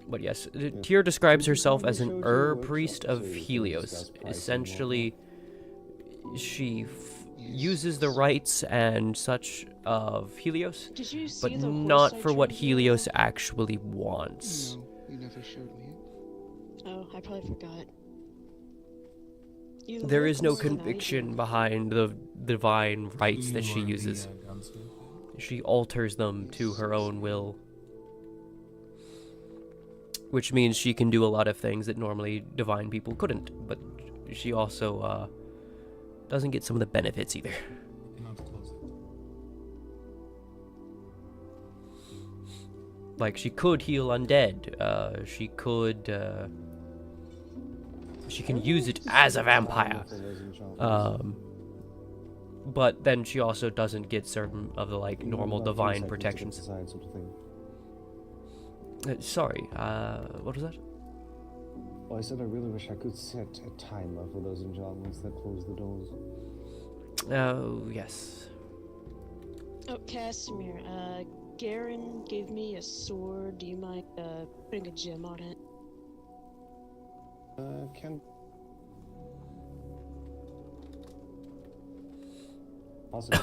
S2: But yes, Tyr describes herself as an priest of Helios. Essentially, she uses the rights and such of Helios,
S12: Did you see
S2: but
S12: the horse
S2: not
S12: I
S2: for what
S12: trained you
S2: Helios actually wants.
S18: No, you never showed me it.
S12: Oh, I probably forgot. You
S2: There
S12: look
S2: is no
S12: more than I do.
S2: conviction behind the divine rights that she
S16: You are the,
S2: uses.
S16: gunsmith.
S2: She alters them to her own will. Which means she can do a lot of things that normally divine people couldn't, but she also doesn't get some of the benefits either.
S16: You cannot close it.
S2: Like, she could heal undead. She can use it as a vampire. But then she also doesn't get certain of the, like, normal divine protections. Sorry, what was that?
S19: Well, I said I really wish I could set a timer for those enchantments that close the doors.
S2: Oh, yes.
S12: Oh, Casimir, Garen gave me a sword. Do you mind, putting a gem on it?
S19: Can... Possibly.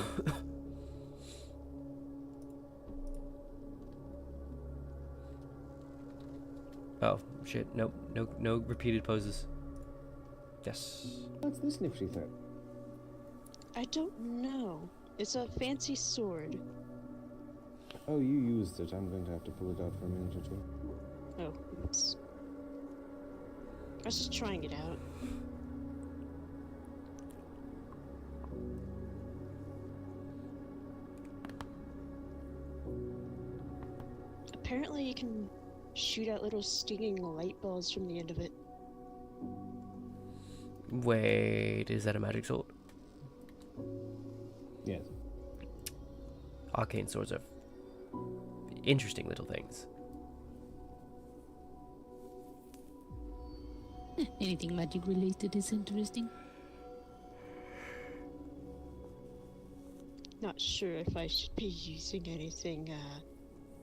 S2: Oh, shit. Nope. No repeated poses. Yes.
S19: What's this nifty thing?
S12: I don't know. It's a fancy sword.
S19: Oh, you used it. I'm going to have to pull it out for a minute or two.
S12: Oh, oops. I was just trying it out. Apparently you can shoot out little stinging light balls from the end of it.
S2: Wait, is that a magic sword?
S19: Yes.
S2: Arcane swords are interesting little things.
S15: Anything magic related is interesting.
S12: Not sure if I should be using anything,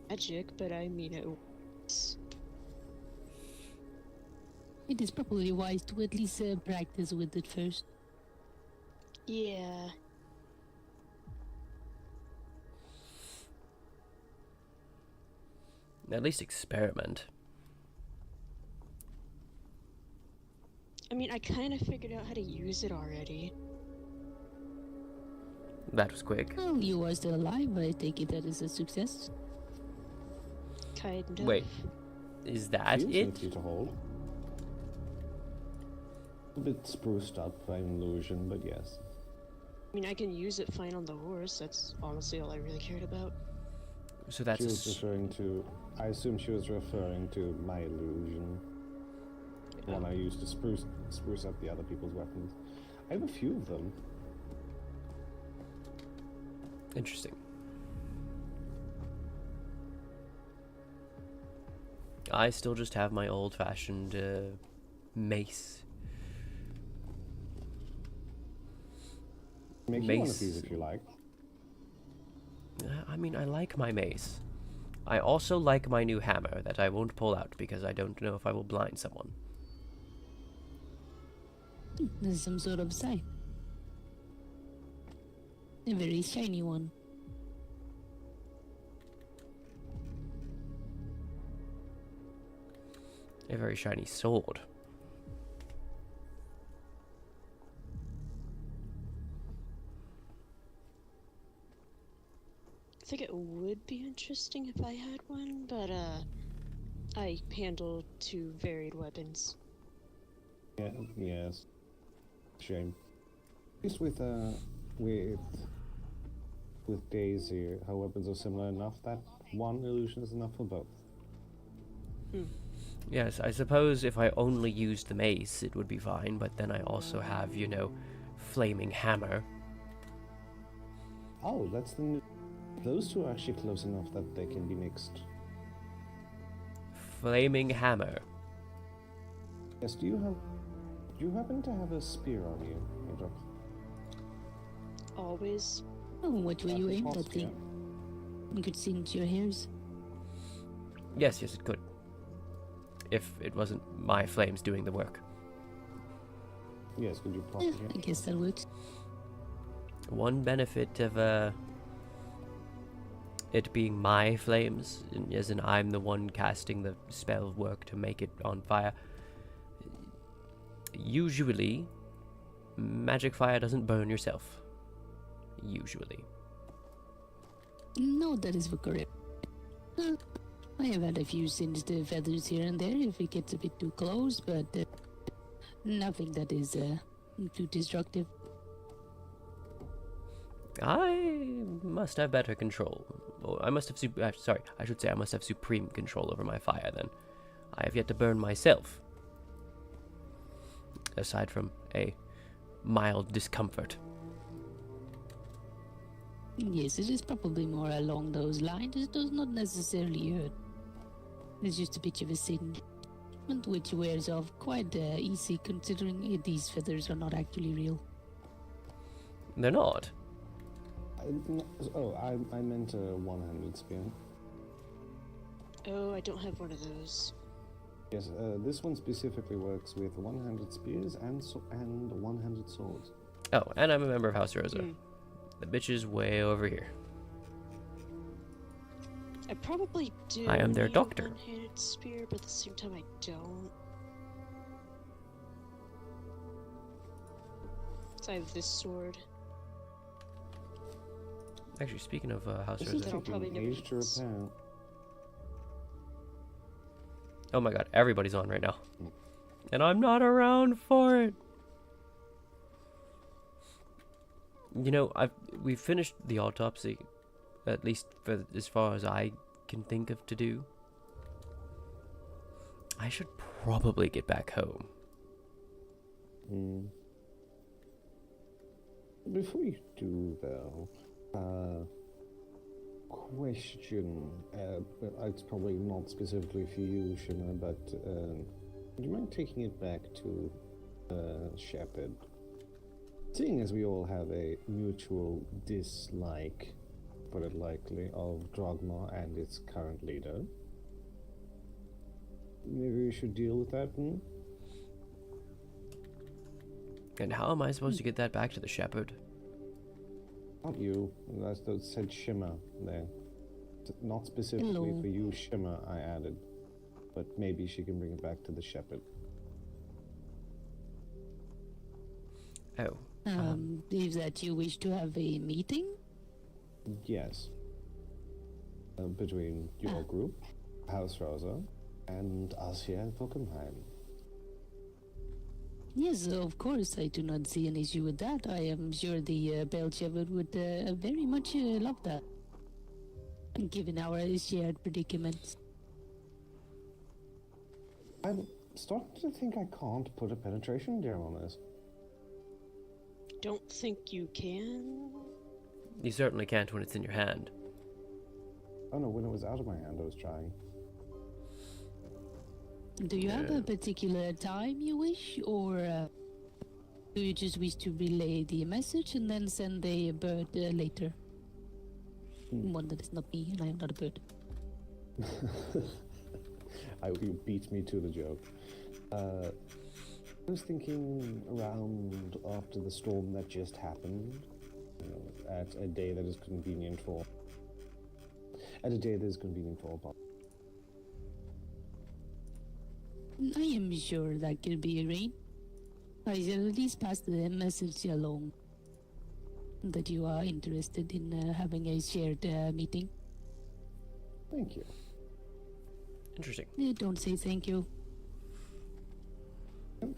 S12: magic, but I mean it works.
S15: It is probably wise to at least practice with it first.
S12: Yeah.
S2: At least experiment.
S12: I mean, I kind of figured out how to use it already.
S2: That was quick.
S15: Oh, you are still alive. I take it that is a success.
S12: Kind of.
S2: Wait, is that
S19: Feels
S2: it?
S19: nifty to hold. A bit spruced up by an illusion, but yes.
S12: I mean, I can use it fine on the horse. That's honestly all I really cared about.
S2: So that's
S19: She was referring to... I assume she was referring to my illusion. The one I used to spruce up the other people's weapons. I have a few of them.
S2: Interesting. I still just have my old-fashioned mace.
S19: Make you one of these if you like.
S2: I mean, I like my mace. I also like my new hammer that I won't pull out because I don't know if I will blind someone.
S15: There's some sort of sign. A very shiny one.
S2: A very shiny sword.
S12: I think it would be interesting if I had one, but I handle two varied weapons.
S19: Yeah, yes. Shame. At least with Daisy, her weapons are similar enough that one illusion is enough for both.
S2: Yes, I suppose if I only used the mace, it would be fine, but then I also have, you know, flaming hammer.
S19: Oh, that's the new... Those two are actually close enough that they can be mixed.
S2: Flaming hammer.
S19: Yes, do you happen to have a spear on you, Adolf?
S12: Always.
S15: Oh, what will you
S19: That's
S15: aim that
S19: possible,
S15: thing? You could singe your hairs.
S2: Yes, it could. If it wasn't my flames doing the work.
S19: Yes, could you pop
S15: Eh,
S19: here?
S15: I guess that works.
S2: One benefit of it being my flames, as in I'm the one casting the spell work to make it on fire. Usually, magic fire doesn't burn yourself. Usually.
S15: No, that is correct. I have had a few singed feathers here and there if it gets a bit too close, but nothing that is too destructive.
S2: I must have better control. Or I must have sorry, I should say I must have supreme control over my fire then. I have yet to burn myself. Aside from a mild discomfort.
S15: Yes, it is probably more along those lines. It does not necessarily hurt. It's just a bit of a sin, which wears off quite easy considering these feathers are not actually real.
S2: They're not?
S19: I meant a one-handed spear.
S12: Oh, I don't have one of those.
S19: Yes, this one specifically works with one-handed spears and one-handed swords.
S2: Oh, and I'm a member of House Rosa. The bitch is way over here.
S12: I probably do.
S2: I am their
S12: need a
S2: doctor.
S12: one-handed spear, but at the same time I don't. So I have this sword.
S2: Actually, speaking of House
S19: This is
S2: Rosa.
S19: taking age to repair.
S2: Oh my god, everybody's on right now. And I'm not around for it. You know, we've finished the autopsy, at least for as far as I can think of to do. I should probably get back home.
S19: Before you do, though, question. It's probably not specifically for you, Shimmer, but would you mind taking it back to Shepherd? Seeing as we all have a mutual dislike, put it lightly, of Drogma and its current leader, maybe we should deal with that.
S2: And how am I supposed to get that back to the Shepherd?
S19: Not you. That said Shimmer there. Not specifically
S15: Hello.
S19: for you, Shimmer, I added. But maybe she can bring it back to the Shepherd.
S2: Oh.
S15: Is that you wish to have a meeting?
S19: Yes. Between your group, House Rosa, and us here at Vulcanheim.
S15: Yes, of course, I do not see an issue with that. I am sure the Bell Shepherd would very much love that, given our shared predicaments.
S19: I'm starting to think I can't put a penetration gem on this.
S12: Don't think you can.
S2: You certainly can't when it's in your hand.
S19: Oh no, when it was out of my hand, I was trying.
S15: Do you have a particular time you wish, or do you just wish to relay the message and then send a bird later? One that is not me, and I am not a bird.
S19: You beat me to the joke. I was thinking around after the storm that just happened, at a day that is convenient for. At a day that is convenient for all parties.
S15: I am sure that can be arranged. I shall at least pass the message along that you are interested in having a shared meeting.
S19: Thank you.
S2: Interesting.
S15: Don't say thank you.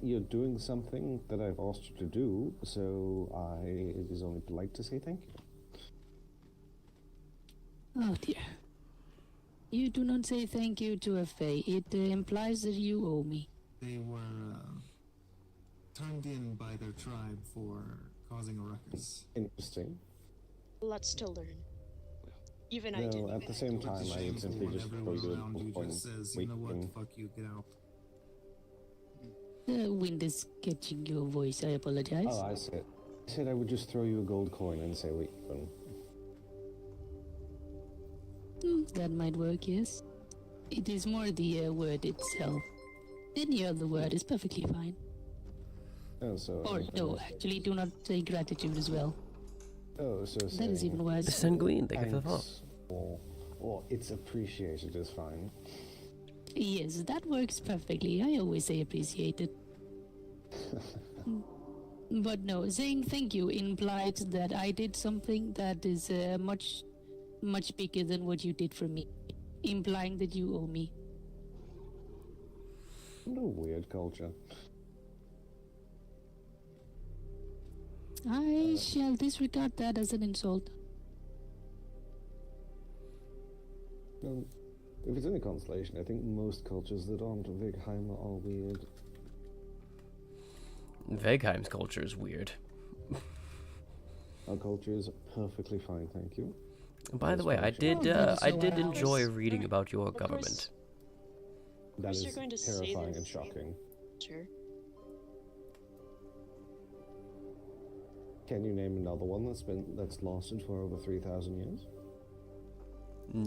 S19: You're doing something that I've asked you to do, so it is only polite to say thank you.
S15: Oh dear. You do not say thank you to a Fae. It implies that you owe me.
S16: They were turned in by their tribe for causing a ruckus.
S19: Interesting.
S12: Lots to learn. Even I
S19: No,
S12: didn't.
S19: at the same time, I would simply just throw you
S16: around you
S19: a
S16: just says, you know what, fuck you, get out.
S15: The wind is catching your voice. I apologize.
S19: Oh, I said I would just throw you a gold coin and say we even.
S15: That might work, yes. It is more the word itself. Any other word is perfectly fine.
S19: Oh, so.
S15: Or no, actually, do not say gratitude as well.
S19: Oh, so
S15: That is
S19: saying
S15: even worse.
S2: Sanguine, thank you for the follow.
S19: thanks or it's appreciated is fine.
S15: Yes, that works perfectly. I always say appreciated. But no, saying thank you implied that I did something that is much bigger than what you did for me, implying that you owe me.
S19: What a weird culture.
S15: I shall disregard that as an insult.
S19: Well, if it's any consolation, I think most cultures that aren't Vigheimer are weird.
S2: Vegheim's culture is weird.
S19: Our culture is perfectly fine, thank you.
S2: By the way, I did enjoy reading about your government.
S19: That is
S12: you're going to say
S19: terrifying
S12: this.
S19: and shocking.
S12: Sure.
S19: Can you name another one that's lasted for over 3,000 years?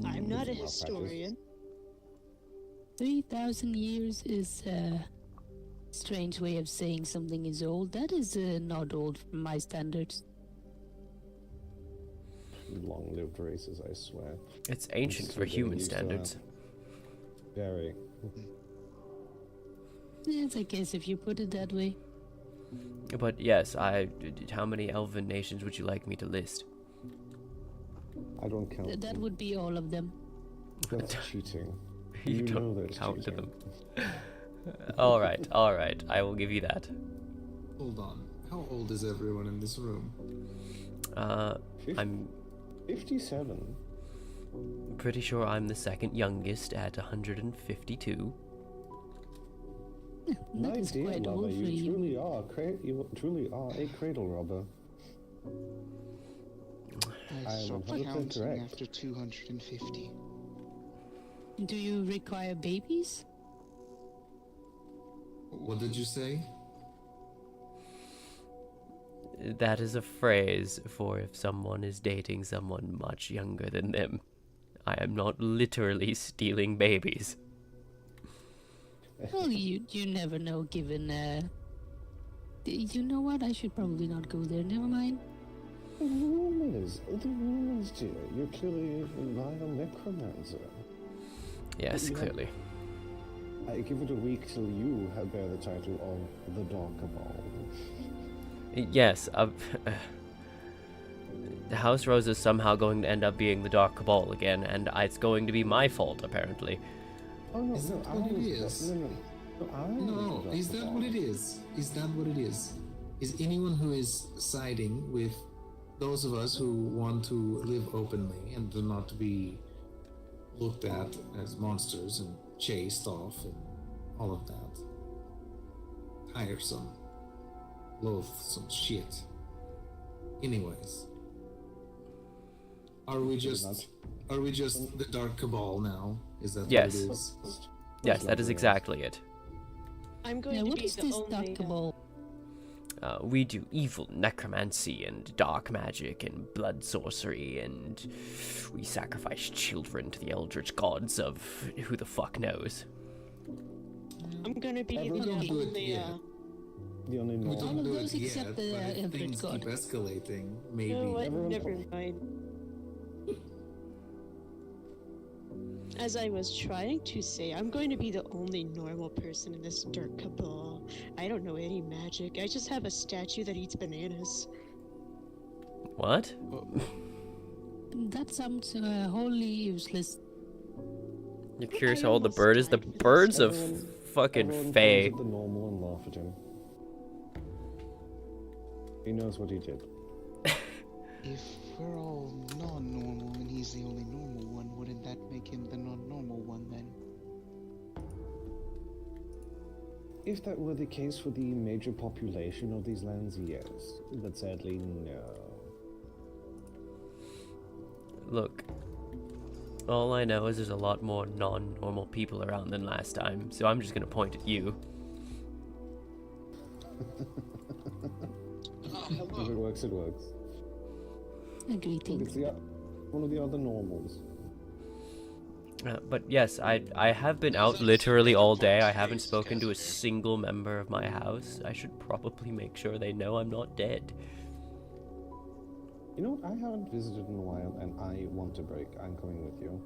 S12: I'm not a
S19: Malpractice.
S12: historian.
S15: 3,000 years is a strange way of saying something is old. That is not old from my standards.
S19: Long-lived races, I swear.
S2: It's ancient for human standards.
S19: Very.
S15: Yes, I guess if you put it that way.
S2: But yes, how many elven nations would you like me to list?
S19: I don't count.
S15: That would be all of them.
S19: That's cheating.
S2: You
S19: know
S2: don't
S19: that's
S2: count
S19: cheating.
S2: them. All right, I will give you that.
S16: Hold on. How old is everyone in this room?
S2: I'm
S19: 57.
S2: pretty sure I'm the second youngest at 152.
S19: My
S15: That is
S19: dear
S15: quite
S19: lover,
S15: old for
S19: you
S15: you.
S19: truly are a cradle robber.
S18: I
S19: I am
S18: stopped
S19: 100%
S18: counting
S19: correct.
S18: after 250.
S15: Do you require babies?
S16: What did you say?
S2: That is a phrase for if someone is dating someone much younger than them. I am not literally stealing babies.
S15: Well, you never know, given, you know what? I should probably not go there. Never mind.
S19: The rumors, dear. You're clearly a vile necromancer.
S2: Yes,
S19: You know,
S2: clearly.
S19: I give it a week till you bear the title of the Dark Cabal.
S2: Yes, the House Rose is somehow going to end up being the Dark Cabal again, and it's going to be my fault, apparently.
S19: Oh no,
S16: Is that what it is? No, is that what it is? Is that what it is? Is anyone who is siding with those of us who want to live openly and do not be looked at as monsters and chased off and all of that tiresome, loathsome shit? Anyways, are we just the Dark Cabal now? Is that
S2: Yes.
S16: what it is?
S2: Yes, that is exactly it.
S12: I'm going
S15: Now,
S12: to
S15: what
S12: be
S15: is
S12: the
S15: this
S12: only.
S15: Dark Cabal?
S2: We do evil necromancy and dark magic and blood sorcery, and we sacrifice children to the eldritch gods of who the fuck knows.
S12: I'm going to be
S16: We
S12: the
S16: don't do it
S12: only.
S16: yet.
S19: The only
S16: We
S19: normal.
S16: don't
S15: All of
S16: do
S15: those
S16: it
S15: except
S16: yet,
S15: the
S16: but if
S15: Eldritch
S16: things
S15: God.
S16: keep escalating, maybe.
S12: No, what? Never mind. As I was trying to say, I'm going to be the only normal person in this dark cabal. I don't know any magic. I just have a statue that eats bananas.
S2: What?
S15: That sounds wholly useless.
S2: You're curious how old the bird is? The bird's of fucking
S19: Everyone
S2: Fae.
S19: calls it the normal and laugh at him. He knows what he did.
S18: If we're all non-normal and he's the only normal one, wouldn't that make him the non-normal one then?
S19: If that were the case for the major population of these lands, yes. But sadly, no.
S2: Look, all I know is there's a lot more non-normal people around than last time, so I'm just gonna point at you.
S19: If it works, it works.
S15: Greetings.
S19: It's one of the other normals.
S2: But yes, I have been out literally all day. I haven't spoken to a single member of my house. I should probably make sure they know I'm not dead.
S19: You know what? I haven't visited in a while, and I want a break. I'm coming with you.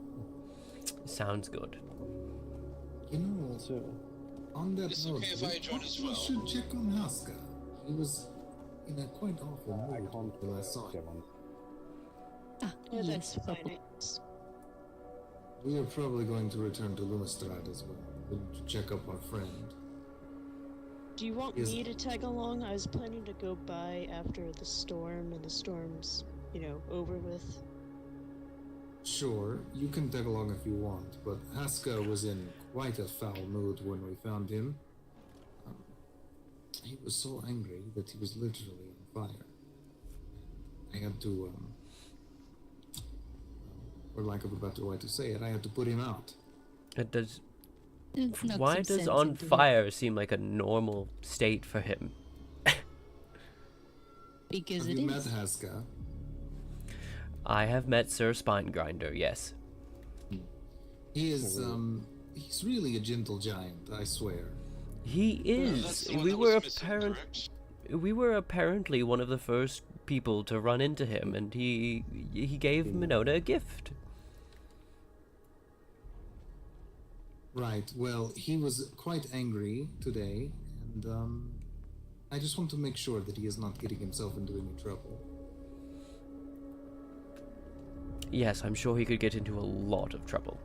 S2: Sounds good.
S16: You know,
S19: So,
S16: on that
S13: It's
S16: note,
S13: okay if I join as
S16: we
S13: well.
S16: should check on Haska. He was in a quite awful
S19: I
S16: mood
S19: can't
S16: when I saw him.
S12: Yeah, that's
S15: Yes,
S12: fine.
S15: Papa.
S16: We are probably going to return to Lumistrad as well, to check up our friend.
S12: Do you want
S16: Is-
S12: me to tag along? I was planning to go by after the storm and the storm's, over with.
S16: Sure, you can tag along if you want, but Haska was in quite a foul mood when we found him. He was so angry that he was literally on fire. I had to, for lack of a better way to say it, I had to put him out.
S2: It does.
S15: It's not
S2: Why
S15: some
S2: does
S15: sense
S2: on
S15: into it.
S2: fire seem like a normal state for him?
S15: Because
S16: Have
S15: it
S16: you met
S15: is.
S16: Haska?
S2: I have met Sir Spinegrinder, yes.
S16: He is, he's really a gentle giant, I swear.
S2: He
S13: that's
S2: is.
S13: the one
S2: We
S13: that
S2: were
S13: was missing, correct?
S2: we were apparently one of the first people to run into him, and he gave Minota a gift.
S16: Right, well, he was quite angry today, and, I just want to make sure that he is not getting himself into any trouble.
S2: Yes, I'm sure he could get into a lot of trouble.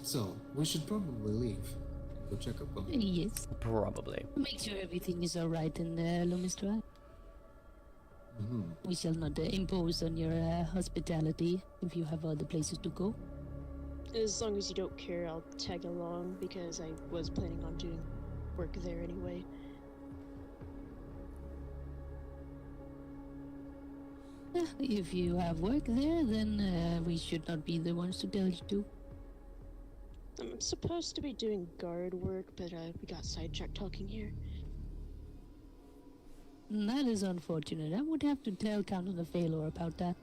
S16: So, we should probably leave. Go check up on him.
S15: Yes.
S2: Probably.
S15: Make sure everything is alright in Lumistrad. We shall not impose on your hospitality if you have other places to go.
S12: As long as you don't care, I'll tag along because I was planning on doing work there anyway.
S15: If you have work there, then we should not be the ones to tell you to.
S12: I'm supposed to be doing guard work, but we got sidetracked talking here.
S15: That is unfortunate. I would have to tell Count the Failure about that.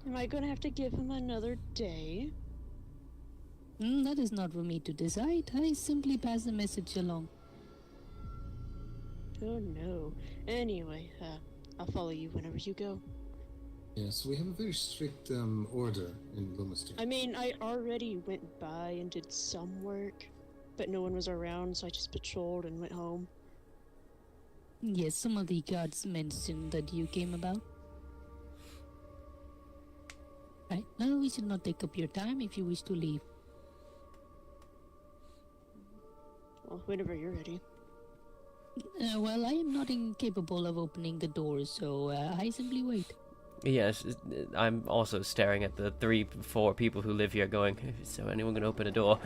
S12: Am I gonna have to give him another day?
S15: That is not for me to decide. I simply pass the message along.
S12: Oh no. Anyway, I'll follow you whenever you go.
S16: Yes, we have a very strict order in Lumistrad.
S12: I mean, I already went by and did some work, but no one was around, so I just patrolled and went home.
S15: Yes, some of the guards mentioned that you came about. Right, well, we should not take up your time if you wish to leave.
S12: Well, whenever you're ready.
S15: Well, I am not incapable of opening the doors, so I simply wait.
S2: Yes, I'm also staring at the 3-4 people who live here going, so anyone can open a door?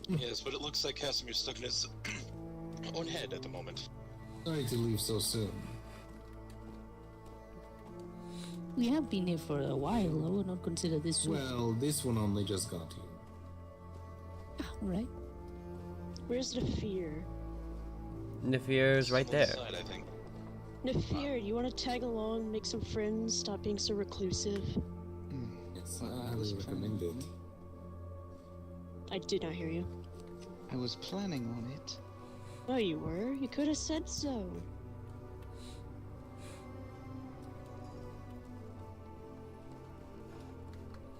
S13: Yes, but it looks like Casimir's stuck in his own head at the moment.
S16: Sorry to leave so soon.
S15: We have been here for a while. I would not consider this so.
S16: Well, this one only just got here.
S15: Right.
S12: Where's Nafir?
S2: Nafir's right there.
S13: Side, I think.
S12: Nafir, you want to tag along, make some friends, stop being so reclusive?
S16: Yes, I highly recommend it.
S12: I did not hear you.
S18: I was planning on it.
S12: Oh, you were? You could have said so.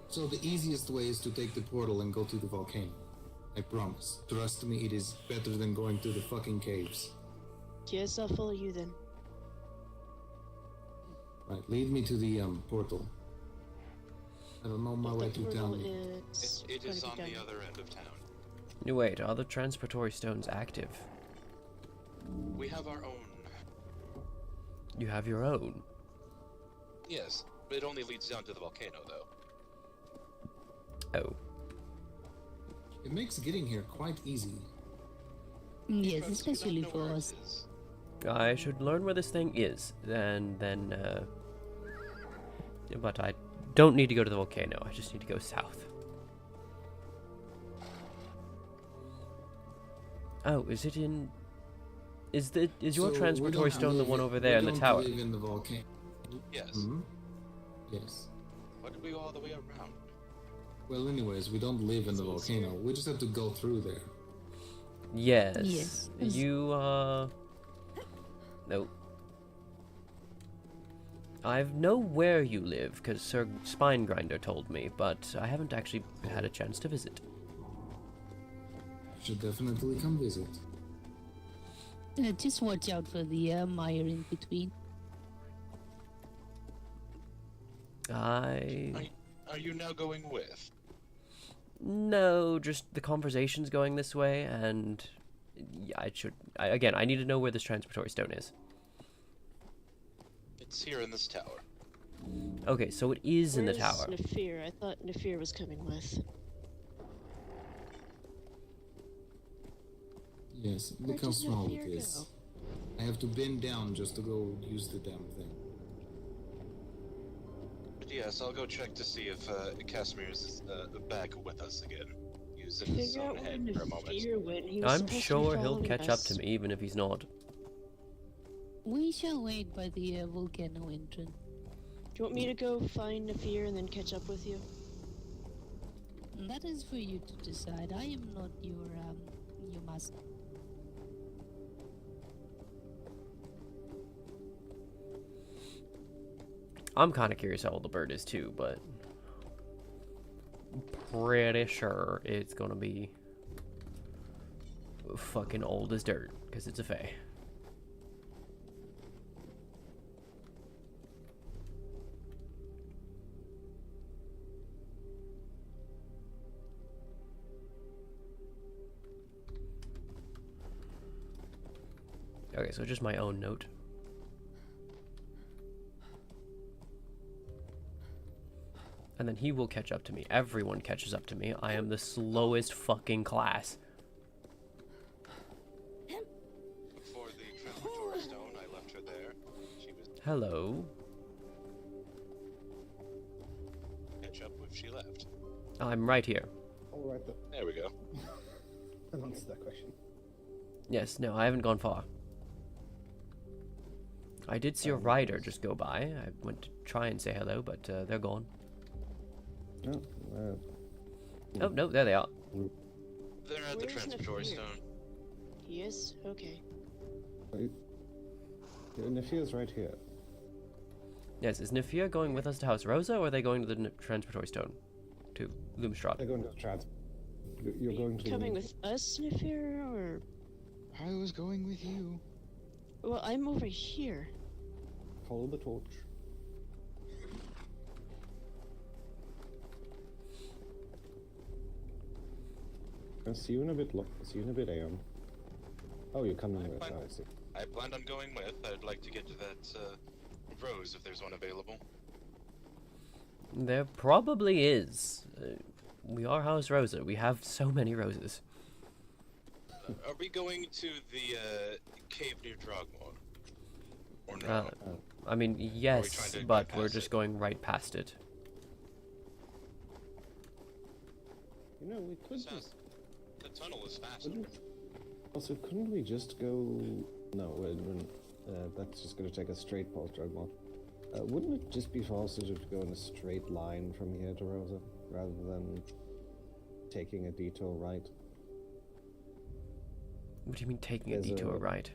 S16: So the easiest way is to take the portal and go to the volcano. I promise. Trust me, it is better than going to the fucking caves.
S12: Yes, I'll follow you then.
S16: Right, lead me to the portal. I don't know my way to town.
S13: It is on the other end of town.
S2: Wait, are the transportory stones active?
S13: We have our own.
S2: You have your own?
S13: Yes, it only leads down to the volcano, though.
S2: Oh.
S16: It makes getting here quite easy.
S15: Yes, especially for us.
S2: I should learn where this thing is, and then, but I don't need to go to the volcano, I just need to go south. Oh, is it in... Is your
S16: So
S2: transportory stone the one over there in the tower?
S16: We live in the volcano.
S13: Yes.
S16: Hmm? Yes.
S13: Why did we go all the way around?
S16: Well, anyways, we don't live in the volcano. We just have to go through there.
S2: Yes.
S15: Yes.
S2: You, No. I know where you live, because Sir Spinegrinder told me, but I haven't actually had a chance to visit.
S16: Should definitely come visit.
S15: Just watch out for the mire in between.
S13: Are you now going with?
S2: No, just the conversation's going this way, and again, I need to know where this transitory stone is.
S13: It's here in this tower.
S2: Okay, so it is in the tower.
S12: Where's Nefir? I thought Nefir was coming with.
S16: Yes,
S12: Where
S16: look how
S12: did
S16: small
S12: Nefir
S16: it is.
S12: go?
S16: I have to bend down just to go use the damn thing.
S13: But yes, I'll go check to see if Casimir's back with us again. Using his
S12: Figure
S13: own
S12: out where
S13: head for a moment.
S12: Nefir went. He was
S2: I'm
S12: supposed to be
S2: sure he'll
S12: following
S2: catch up to
S12: us.
S2: me, even if he's not.
S15: We shall wait by the volcano entrance.
S12: Do you want me to go find Nefir and then catch up with you?
S15: That is for you to decide. I am not your master.
S2: I'm kind of curious how old the bird is too, but pretty sure it's gonna be fucking old as dirt, because it's a fae. Okay, so just my own note. And then he will catch up to me. Everyone catches up to me. I am the slowest fucking class.
S13: Before the transitory stone, I left her there. She was
S2: Hello.
S13: catch up if she left.
S2: I'm right here.
S19: All right, then.
S13: There we go.
S19: That answers that question.
S2: Yes, no, I haven't gone far. I did see a rider just go by. I went to try and say hello, but they're gone. Oh, no, there they are.
S13: They're at the
S12: Where's
S13: transitory
S12: Nefir?
S13: stone.
S12: He is? Okay.
S19: Nefir's right here.
S2: Yes, is Nefir going with us to House Rosa, or are they going to the transitory stone? To Lumstrad?
S19: They're going to the trans. You're going to.
S12: Coming with us, Nefir, or?
S18: I was going with you.
S12: Well, I'm over here.
S19: Follow the torch. I'll see you in a bit. See you in a bit, Aeon. Oh, you're coming with. Oh, I see.
S13: I planned on going with. I'd like to get to that rose if there's one available.
S2: There probably is. We are House Rosa. We have so many roses.
S13: Are we going to the cave near Drogmore? Or no?
S2: I mean, yes, but we're just going right past it.
S19: You know, we could just.
S13: The tunnel is faster.
S19: Also, couldn't we just go? No, that's just going to take us straight past Drugmont. Wouldn't it just be faster to go in a straight line from here to Rosa, rather than taking a detour right?
S2: What do you mean taking a detour right?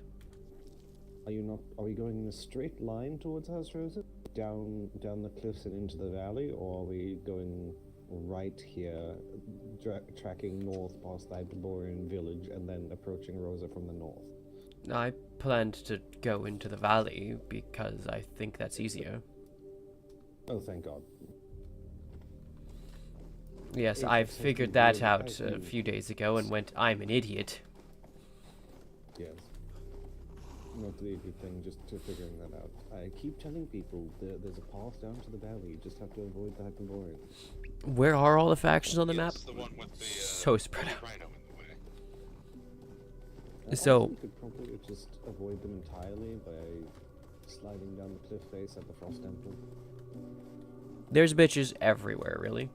S19: Are you not? Are we going in a straight line towards House Rosa, down the cliffs and into the valley, or are we going right here, tracking north past the Hyperborean village and then approaching Rosa from the north?
S2: I planned to go into the valley because I think that's easier.
S19: Oh, thank God.
S2: Yes, I figured that out a few days ago and went, I'm an idiot.
S19: Yes. Not the idiot thing, just to figuring that out. I keep telling people there's a path down to the valley, you just have to avoid the Hyperboreans.
S2: Where are all the factions on the map?
S13: The one with the,
S2: so spread out.
S13: rhino in the way.
S2: So
S19: we could probably just avoid them entirely by sliding down the cliff face at the Frost Temple.
S2: There's bitches everywhere, really.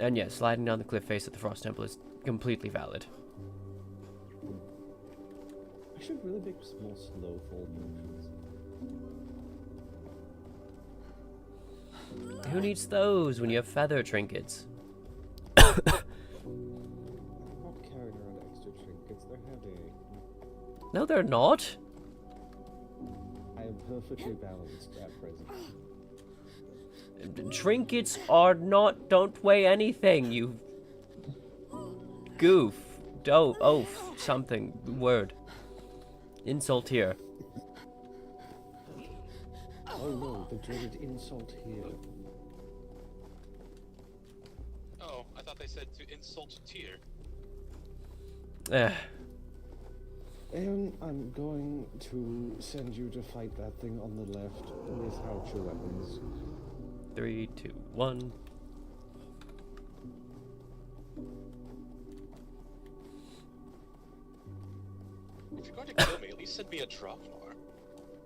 S2: And yes, sliding down the cliff face at the Frost Temple is completely valid.
S19: I should really make more slow fall potions.
S2: Who needs those when you have feather trinkets?
S19: I'm not carrying around extra trinkets, they're heavy.
S2: No, they're not.
S19: perfectly balanced at present.
S2: Trinkets don't weigh anything, you goof. Oaf, something, word. Insult here.
S19: Oh no, the dreaded insult here.
S13: Oh, I thought they said to insult Tyr.
S19: And I'm going to send you to fight that thing on the left. List out your weapons.
S2: 3, 2, 1.
S13: If you're going to kill me, at least send me a Drogmar.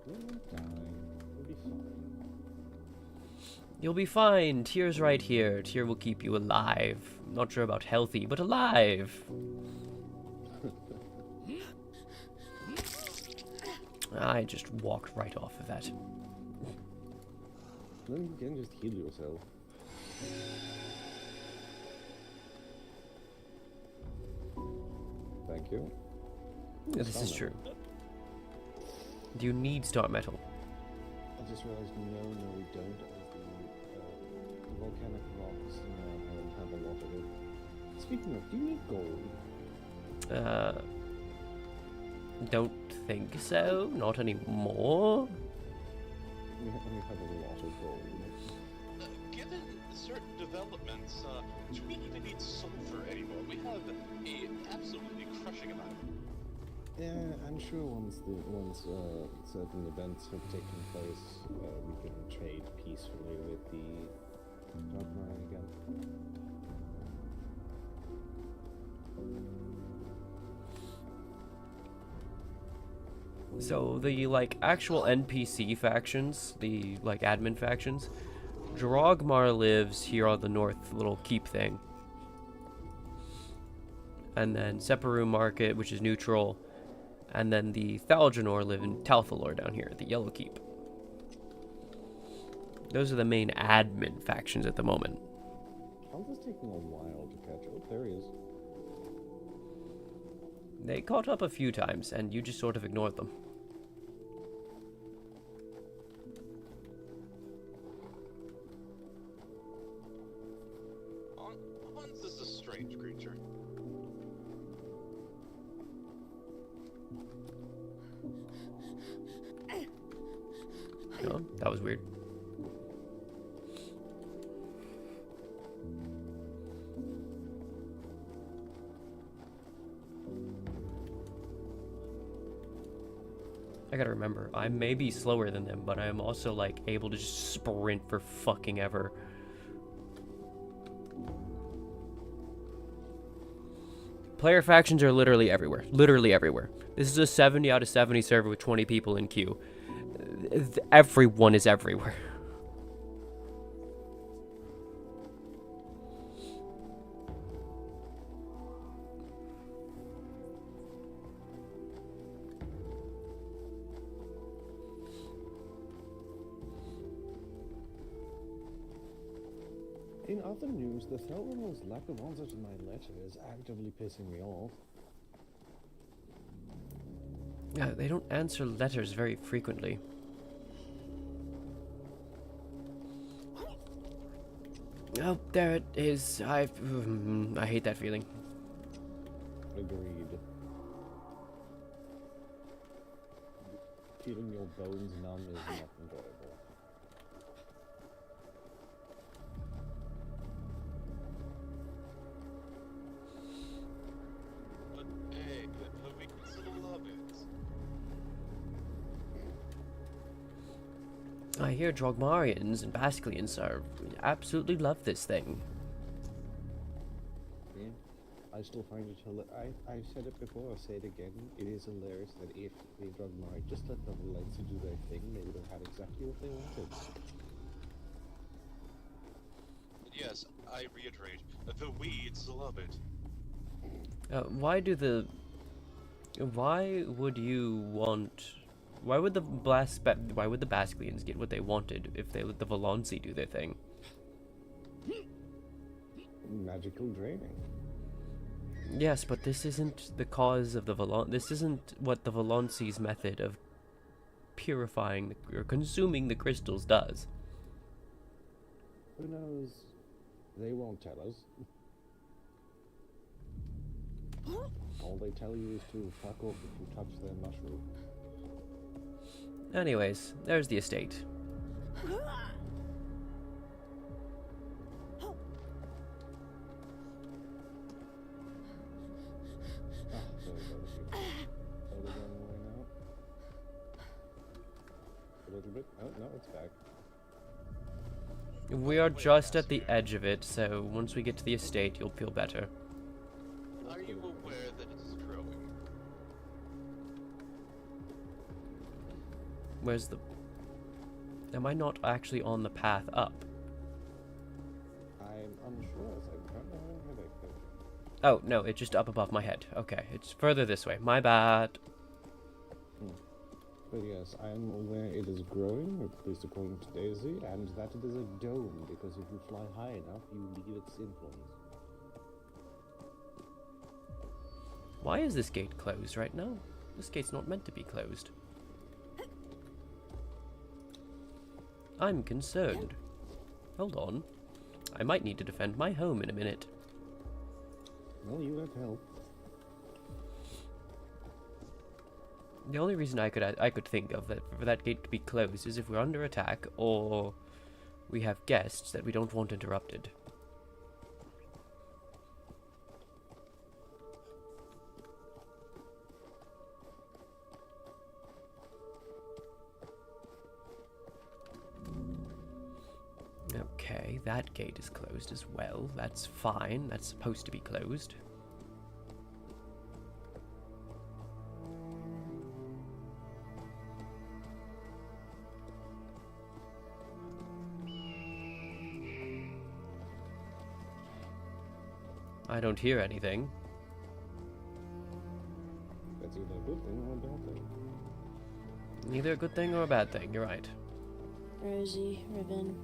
S19: You'll be fine.
S2: You'll be fine. Tyr's right here. Tyr will keep you alive. Not sure about healthy, but alive. I just walked right off of that.
S19: Then you can just heal yourself. Thank you.
S2: Yeah, this is true. Do you need star metal?
S19: I just realized, no, we don't, as the volcanic rocks in our home have a lot of it. Speaking of, do you need gold?
S2: Don't think so. Not anymore.
S19: We have a lot of gold.
S13: Given certain developments, do we even need sulfur anymore? We have an absolutely crushing amount.
S19: Yeah, I'm sure once certain events have taken place, we can trade peacefully with the Dogma again.
S2: So the actual NPC factions, the admin factions, Drogmar lives here on the north little keep thing. And then Separu Market, which is neutral. And then the Thaljanor live in Talthalor down here at the Yellow Keep. Those are the main admin factions at the moment.
S19: Taltha's taking a while to catch up. There he is.
S2: They caught up a few times, and you just sort of ignored them.
S13: Hans is a strange creature.
S2: Oh, that was weird. I gotta remember, I may be slower than them, but I am also able to just sprint for fucking ever. Player factions are literally everywhere. Literally everywhere. This is a 70 out of 70 server with 20 people in queue. Everyone is everywhere.
S19: In other news, the Thaljanor's lack of answer to my letter is actively pissing me off.
S2: Yeah, they don't answer letters very frequently. Oh, there it is. I hate that feeling.
S19: Agreed. Feeling your bones numb is not enjoyable.
S13: But hey, we can still love it.
S2: I hear Drogmarians and Basclians absolutely love this thing.
S19: Yeah, I still find it I've said it before, I'll say it again. It is hilarious that if the Drogmari just let the Valenci do their thing, they would have had exactly what they wanted.
S13: Yes, I reiterate, the weeds love it.
S2: Why would the Basclians get what they wanted if they let the Valenci do their thing?
S19: Magical draining.
S2: Yes, but this isn't the cause of the this isn't what the Valanci's method of purifying or consuming the crystals does.
S19: Who knows? They won't tell us. All they tell you is to fuck off if you touch their mushroom.
S2: Anyways, there's the estate.
S19: A little bit. Oh, no, it's back.
S2: We are just at the edge of it, so once we get to the estate, you'll feel better.
S20: Are you aware that it's growing?
S2: Where's the... Am I not actually on the path up?
S19: I'm unsure as I'm currently having a headache though.
S2: Oh, no, it's just up above my head. Okay, it's further this way. My bad.
S19: But yes, I am aware it is growing, at least according to Daisy, and that it is a dome, because if you fly high enough, you leave its influence.
S2: Why is this gate closed right now? This gate's not meant to be closed. I'm concerned. Hold on. I might need to defend my home in a minute.
S19: Well, you have help.
S2: The only reason I could think of that for that gate to be closed is if we're under attack or we have guests that we don't want interrupted. Okay, that gate is closed as well. That's fine. That's supposed to be closed. I don't hear anything.
S19: That's either a good thing or a bad thing.
S2: Neither a good thing or a bad thing, you're right.
S12: Rosie, Riven.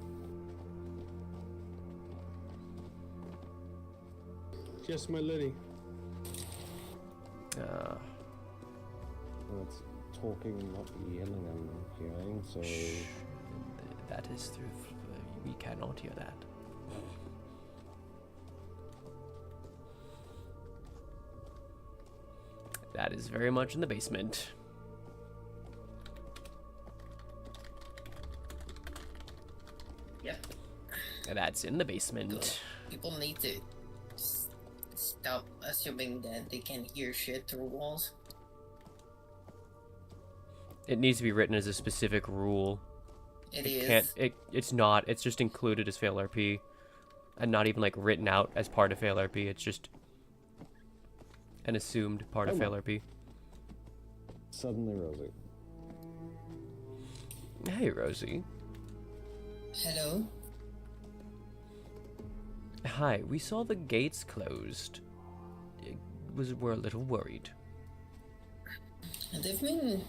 S11: Yes, my lady.
S19: Well, it's talking, not yelling, I'm hearing, so...
S2: That is through... we cannot hear that. That is very much in the basement.
S8: Yep.
S2: That's in the basement.
S8: Good. People need to stop assuming that they can hear shit through walls.
S2: It needs to be written as a specific rule.
S8: It
S2: is. It's not. It's just included as fail RP. And not even like written out as part of fail RP. It's just an assumed part of fail RP.
S19: Suddenly, Rosie.
S2: Hey, Rosie.
S8: Hello?
S2: Hi, we saw the gates closed. We're a little worried.
S8: They've been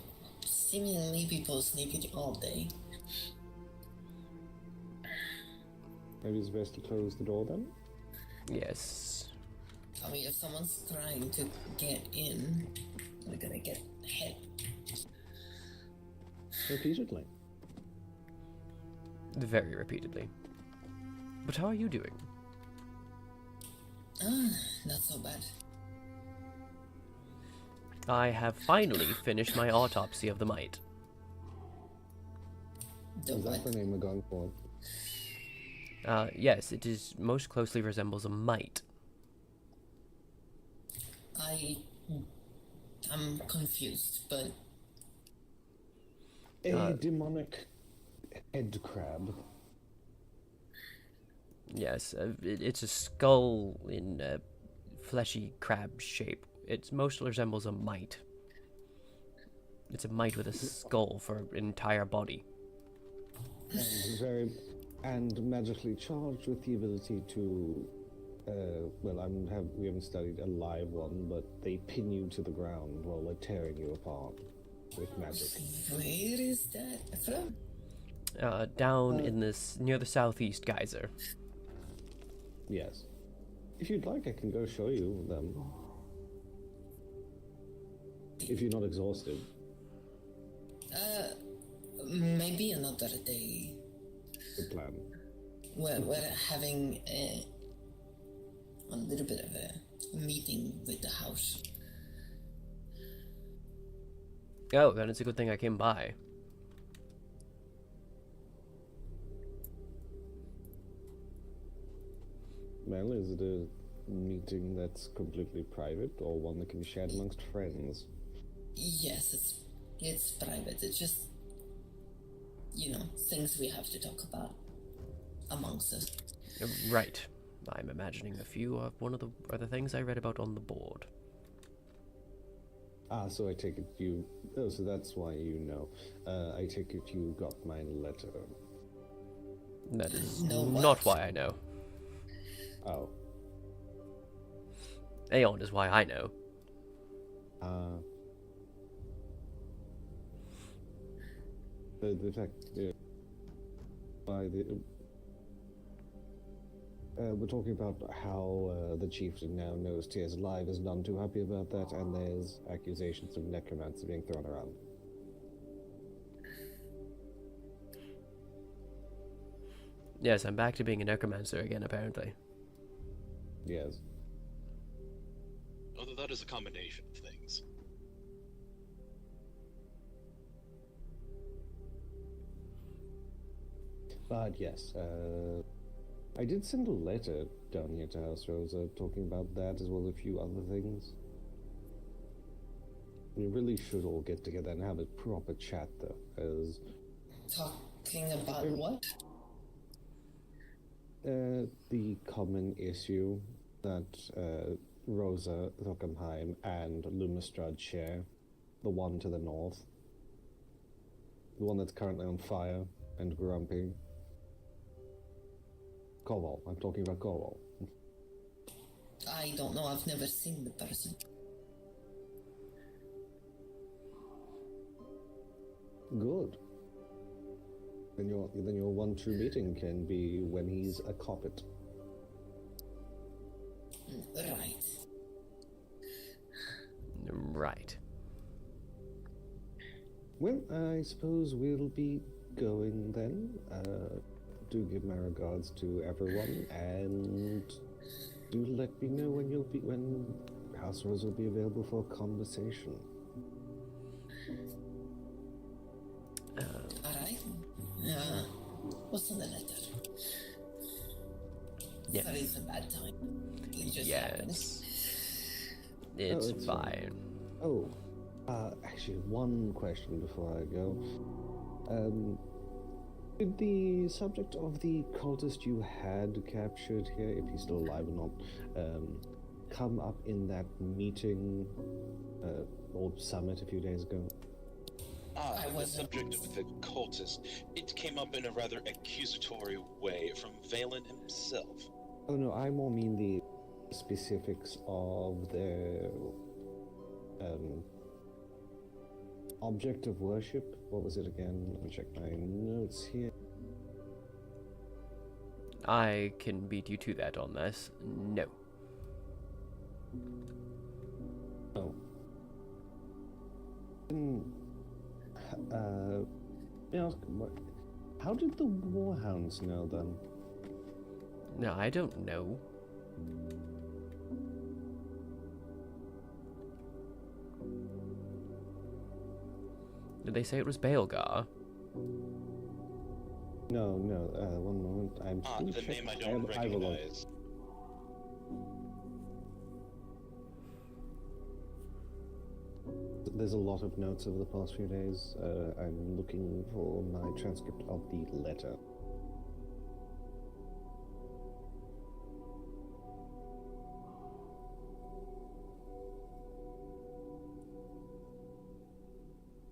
S8: seemingly people sneaking all day.
S19: Maybe it's best to close the door then?
S2: Yes.
S8: I mean, if someone's trying to get in, they're gonna get hit.
S19: Repeatedly.
S2: Very repeatedly. But how are you doing?
S8: Not so bad.
S2: I have finally finished my autopsy of the mite.
S19: Is that the name we're going for?
S2: Yes, it is most closely resembles a mite.
S8: I'm confused, but...
S19: A demonic head crab.
S2: Yes, it's a skull in a fleshy crab shape. It most resembles a mite. It's a mite with a skull for an entire body.
S19: And magically charged with the ability to, we haven't studied a live one, but they pin you to the ground while they're tearing you apart with magic.
S8: Where is that from?
S2: Down in this, near the southeast geyser.
S19: Yes. If you'd like, I can go show you them. If you're not exhausted.
S8: maybe another day.
S11: Good plan.
S8: We're having a little bit of a meeting with the house.
S2: Oh, then it's a good thing I came by.
S11: Well, is it a meeting that's completely private or one that can be shared amongst friends?
S8: Yes, it's private. It's just, things we have to talk about amongst us.
S2: Right. I'm imagining a few of one of the other things I read about on the board.
S11: Ah, so I take it you... Oh, so that's why you know. I take it you got my letter.
S2: That is
S8: No,
S2: not why I know.
S11: Oh.
S2: Aeon is why I know.
S11: The fact... we're talking about how the chieftain now knows Tears alive is none too happy about that, and there's accusations of necromancy being thrown around.
S2: Yes, I'm back to being a necromancer again, apparently.
S11: Yes.
S13: Although that is a combination of things.
S11: But yes, I did send a letter down here to House Rosa talking about that as well as a few other things. We really should all get together and have a proper chat, though, as...
S8: Talking about what?
S11: The common issue that Rosa, Thockenheim, and Lumistrad share. The one to the north. The one that's currently on fire and grumpy. Koval. I'm talking about Koval.
S8: I don't know. I've never seen the person.
S11: Good. Then your one true meeting can be when he's a coppet.
S8: Right.
S2: Right.
S11: Well, I suppose we'll be going then. Do give my regards to everyone, and do let me know when House Rose will be available for a conversation.
S8: Alright. What's in the letter?
S2: Yeah.
S8: Sorry, it's a bad time. It just happens.
S2: It's fine.
S11: Oh, actually, one question before I go. Did the subject of the cultist you had captured here, if he's still alive or not, come up in that meeting or summit a few days ago?
S13: The subject of the cultist. It came up in a rather accusatory way from Valen himself.
S11: Oh no, I more mean the specifics of their object of worship. What was it again? Let me check my notes here.
S2: I can beat you to that on this. No.
S11: Oh. May I ask, how did the Warhounds know then?
S2: No, I don't know. Did they say it was Baelgar?
S11: No, one moment. I'm just gonna
S13: the
S11: check.
S13: name I don't recognize.
S11: There's a lot of notes over the past few days. I'm looking for my transcript of the letter.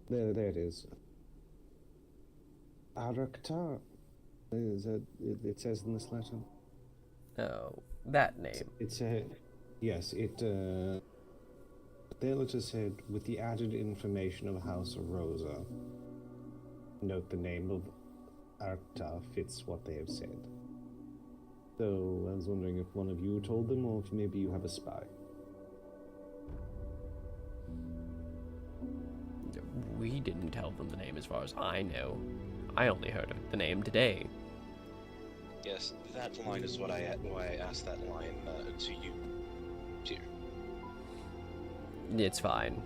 S11: There it is. Araktar. It says in this letter.
S2: Oh, that name.
S11: It's a... Yes, it... Their letter said, with the added information of House Rosa, note the name of Araktar fits what they have said. So, I was wondering if one of you told them, or if maybe you have a spy.
S2: We didn't tell them the name as far as I know. I only heard the name today.
S13: Yes, that line is why I asked that line to you, dear.
S2: It's fine.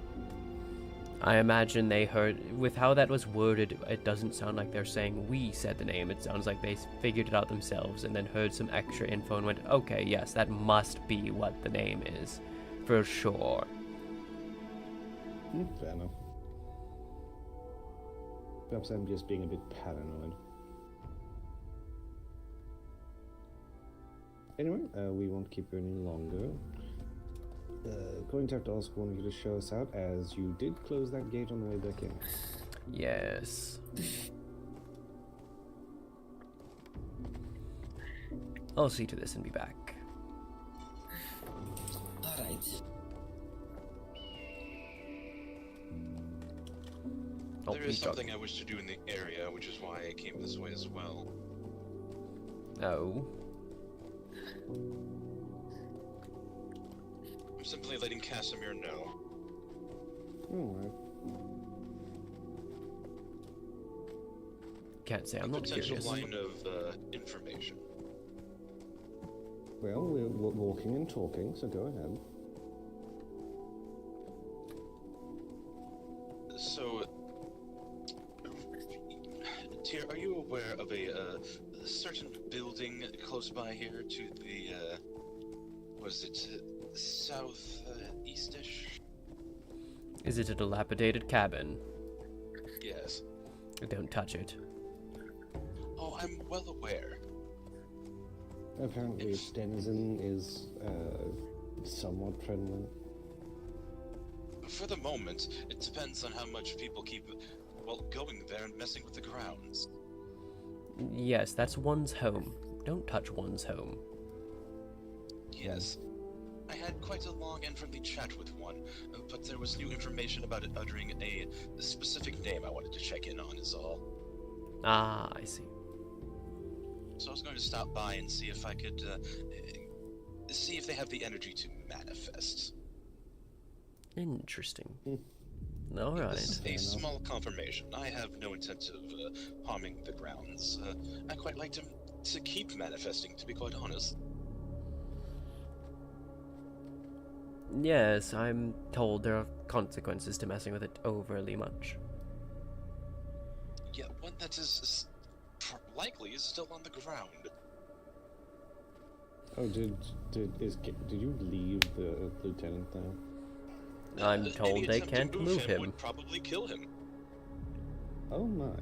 S2: I imagine they heard, with how that was worded, it doesn't sound like they're saying we said the name. It sounds like they figured it out themselves and then heard some extra info and went, okay, yes, that must be what the name is. For sure.
S19: Fair enough. Perhaps I'm just being a bit paranoid. Anyway, we won't keep you any longer. Going to have to ask one of you to show us out, as you did close that gate on the way back in.
S2: Yes. I'll see to this and be back.
S8: Alright.
S2: Oh,
S13: There is something I wish to do in the area, which is why I came this way as well.
S2: Oh.
S13: I'm simply letting Casimir know.
S19: Alright.
S2: Can't say I'm
S13: A
S2: not
S13: potential
S2: curious.
S13: line of information.
S19: Well, we're walking and talking, so go ahead.
S13: So, Tyr, are you aware of a certain building close by here to the, was it south-eastish?
S2: Is it a dilapidated cabin?
S13: Yes.
S2: Don't touch it.
S13: Oh, I'm well aware.
S19: Apparently its denizen is somewhat friendly.
S13: For the moment, it depends on how much people keep, well, going there and messing with the grounds.
S2: Yes, that's one's home. Don't touch one's home.
S13: Yes. I had quite a long and friendly chat with one, but there was new information about it uttering a specific name I wanted to check in on is all.
S2: Ah, I see.
S13: So I was going to stop by and see if I could, see if they have the energy to manifest.
S2: Interesting. Alright.
S13: This is a small confirmation. I have no intent of harming the grounds. I quite like to keep manifesting, to be quite honest.
S2: Yes, I'm told there are consequences to messing with it overly much.
S13: Yeah, one that is likely is still on the ground.
S19: Oh, did you leave the lieutenant now?
S2: I'm told
S13: Any
S2: they
S13: attempt to
S2: can't move him.
S13: would probably kill him.
S19: Oh my.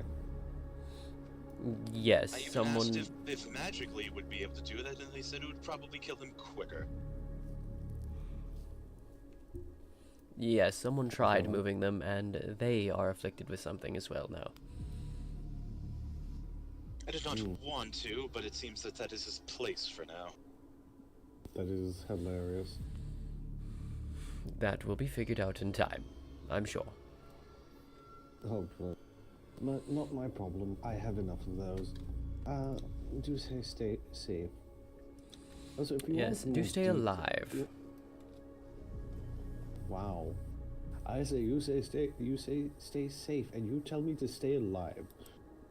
S2: Yes,
S13: I even
S2: someone...
S13: asked if magically it would be able to do that, and they said it would probably kill him quicker.
S2: Yes, someone tried moving them, and they are afflicted with something as well now.
S13: I did not want to, but it seems that is his place for now.
S19: That is hilarious.
S2: That will be figured out in time, I'm sure.
S19: Hopefully. Not my problem. I have enough of those. Do stay safe. Also, if you
S2: Yes,
S19: want
S2: do
S19: more
S2: stay
S19: detail-
S2: alive.
S19: Wow. I say stay safe, and you tell me to stay alive.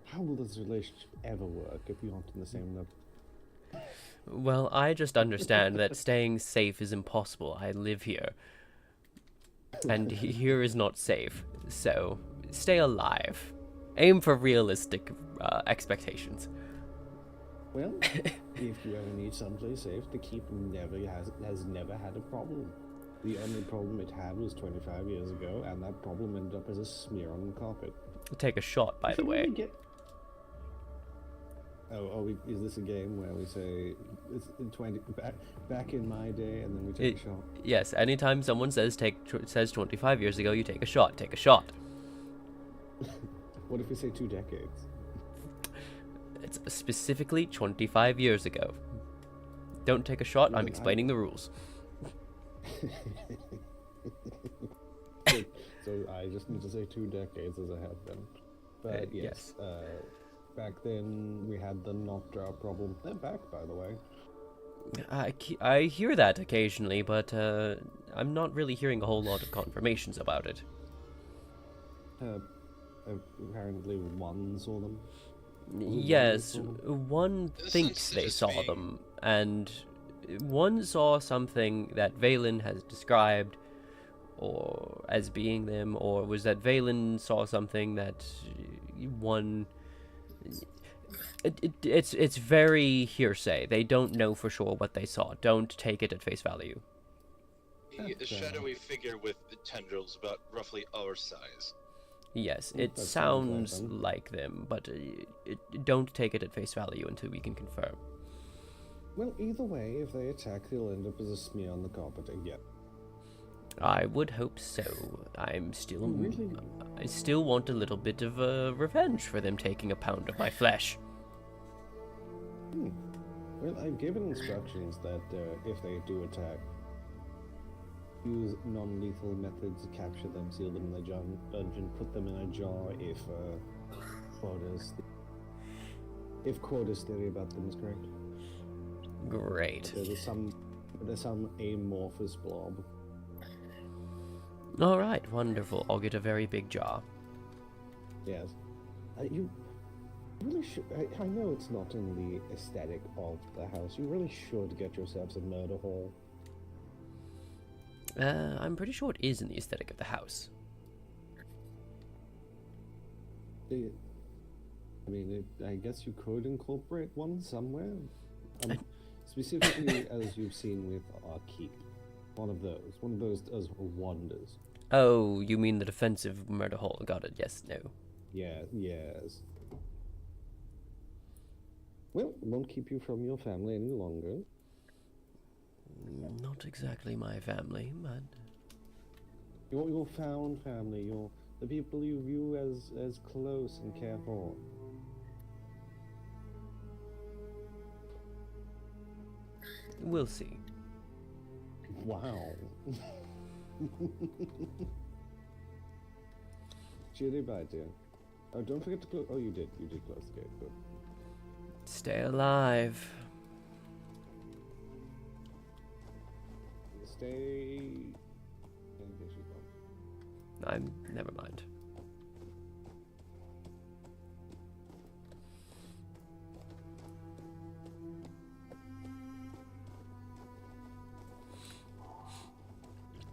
S19: How will this relationship ever work if we aren't in the same level?
S2: Well, I just understand that staying safe is impossible. I live here. And here is not safe. So, stay alive. Aim for realistic expectations.
S19: Well, if you ever need someplace safe, the keep has never had a problem. The only problem it had was 25 years ago, and that problem ended up as a smear on the carpet.
S2: Take a shot, by the way.
S19: Is this a game where we say it's in back in my day, and then we take a shot?
S2: Yes, anytime someone says 25 years ago, you take a shot. Take a shot.
S19: What if we say 2 decades?
S2: It's specifically 25 years ago. Don't take a shot. I'm explaining the rules.
S19: So I just need to say 2 decades as I have been. But yes. Back then we had the knocked out problem. They're back, by the way.
S2: I hear that occasionally, but I'm not really hearing a whole lot of confirmations about it.
S19: apparently one saw them.
S2: Yes, one thinks they saw them, and one saw something that Valen has described or as being them, or was that Valen saw something that one... It's very hearsay. They don't know for sure what they saw. Don't take it at face value.
S13: A shadowy figure with tendrils about roughly our size.
S2: Yes,
S19: Mm,
S2: it
S19: that sounds
S2: sounds
S19: like them.
S2: like them, but don't take it at face value until we can confirm.
S19: Well, either way, if they attack, they'll end up as a smear on the carpet again.
S2: I would hope so. I still want a little bit of revenge for them taking a pound of my flesh.
S19: Well, I've given instructions that if they do attack, use non-lethal methods to capture them, seal them in the dungeon, put them in a jar if Quota's theory about them is correct.
S2: Great.
S19: There's some amorphous blob.
S2: All right, wonderful. I'll get a very big jar.
S19: Yes. You really should. I know it's not in the aesthetic of the house. You really should get yourselves a murder hall.
S2: I'm pretty sure it is in the aesthetic of the house.
S19: I guess you could incorporate one somewhere. Specifically, as you've seen with our keep. One of those does wonders.
S2: Oh, you mean the defensive murder hole? Got it. Yes. No.
S19: Yeah. Yes. Well, won't keep you from your family any longer.
S2: Not exactly my family, but
S19: Your found family, the people you view as close and care for.
S2: we'll see.
S19: Wow. Cheery bye, dear. Oh, don't forget to close. Oh, you did. You did close the gate. Good.
S2: Stay alive.
S19: Stay.
S2: Never mind.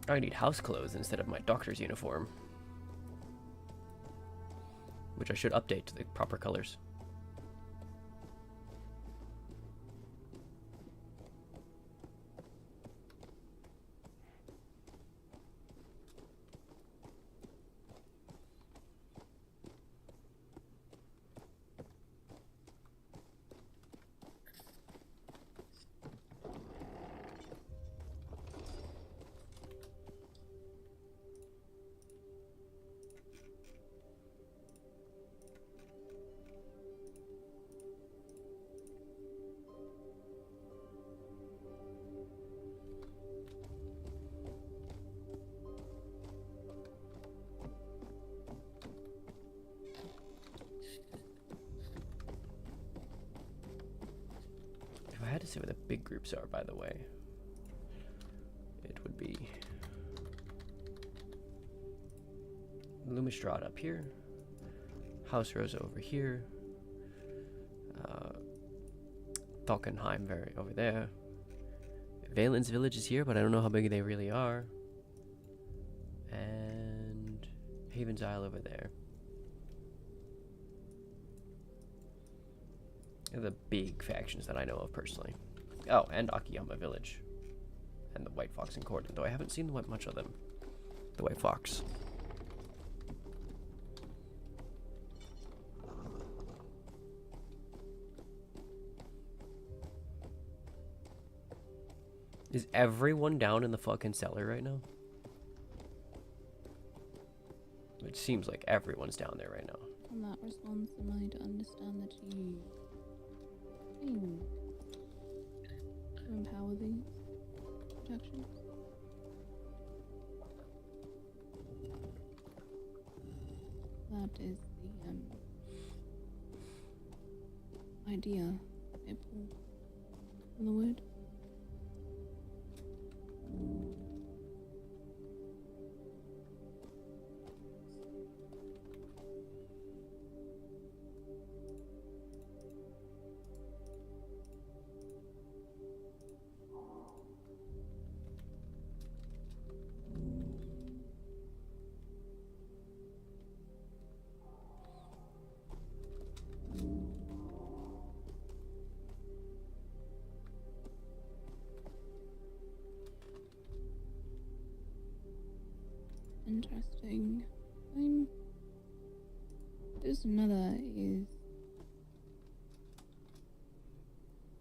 S2: I need house clothes instead of my doctor's uniform, which I should update to the proper colors. If I had to say where the big groups are, by the way, it would be Lumistrad up here, House Rosa over here, Falkenheim over there. Valen's village is here, but I don't know how big they really are. And Haven's Isle over there. They're the big factions that I know of personally. Oh, and Akiyama Village. And the White Fox and Cordon, though I haven't seen much of them. The White Fox. Is everyone down in the fucking cellar right now? It seems like everyone's down there right now.
S10: On that response, am I to understand that you aim to empower these protections? That is the idea I pulled from the wood. interesting. There's another is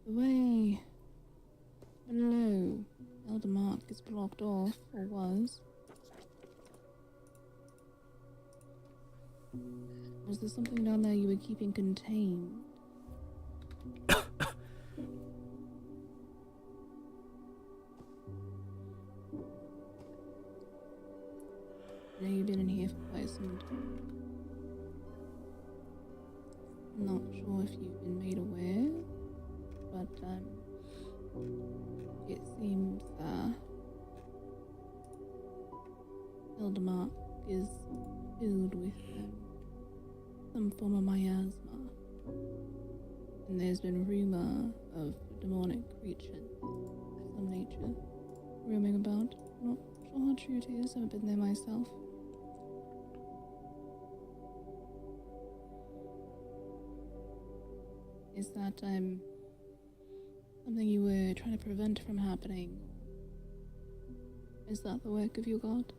S10: the way below Elder Mark is blocked off, or was. Was there something down there you were keeping contained? I know you've been in here for quite some time. I'm not sure if you've been made aware, but it seems that Elder Mark is filled with some form of miasma, and there's been rumor of demonic creatures of some nature roaming about. Not sure how true it is. Haven't been there myself. Is that something you were trying to prevent from happening? Is that the work of your god?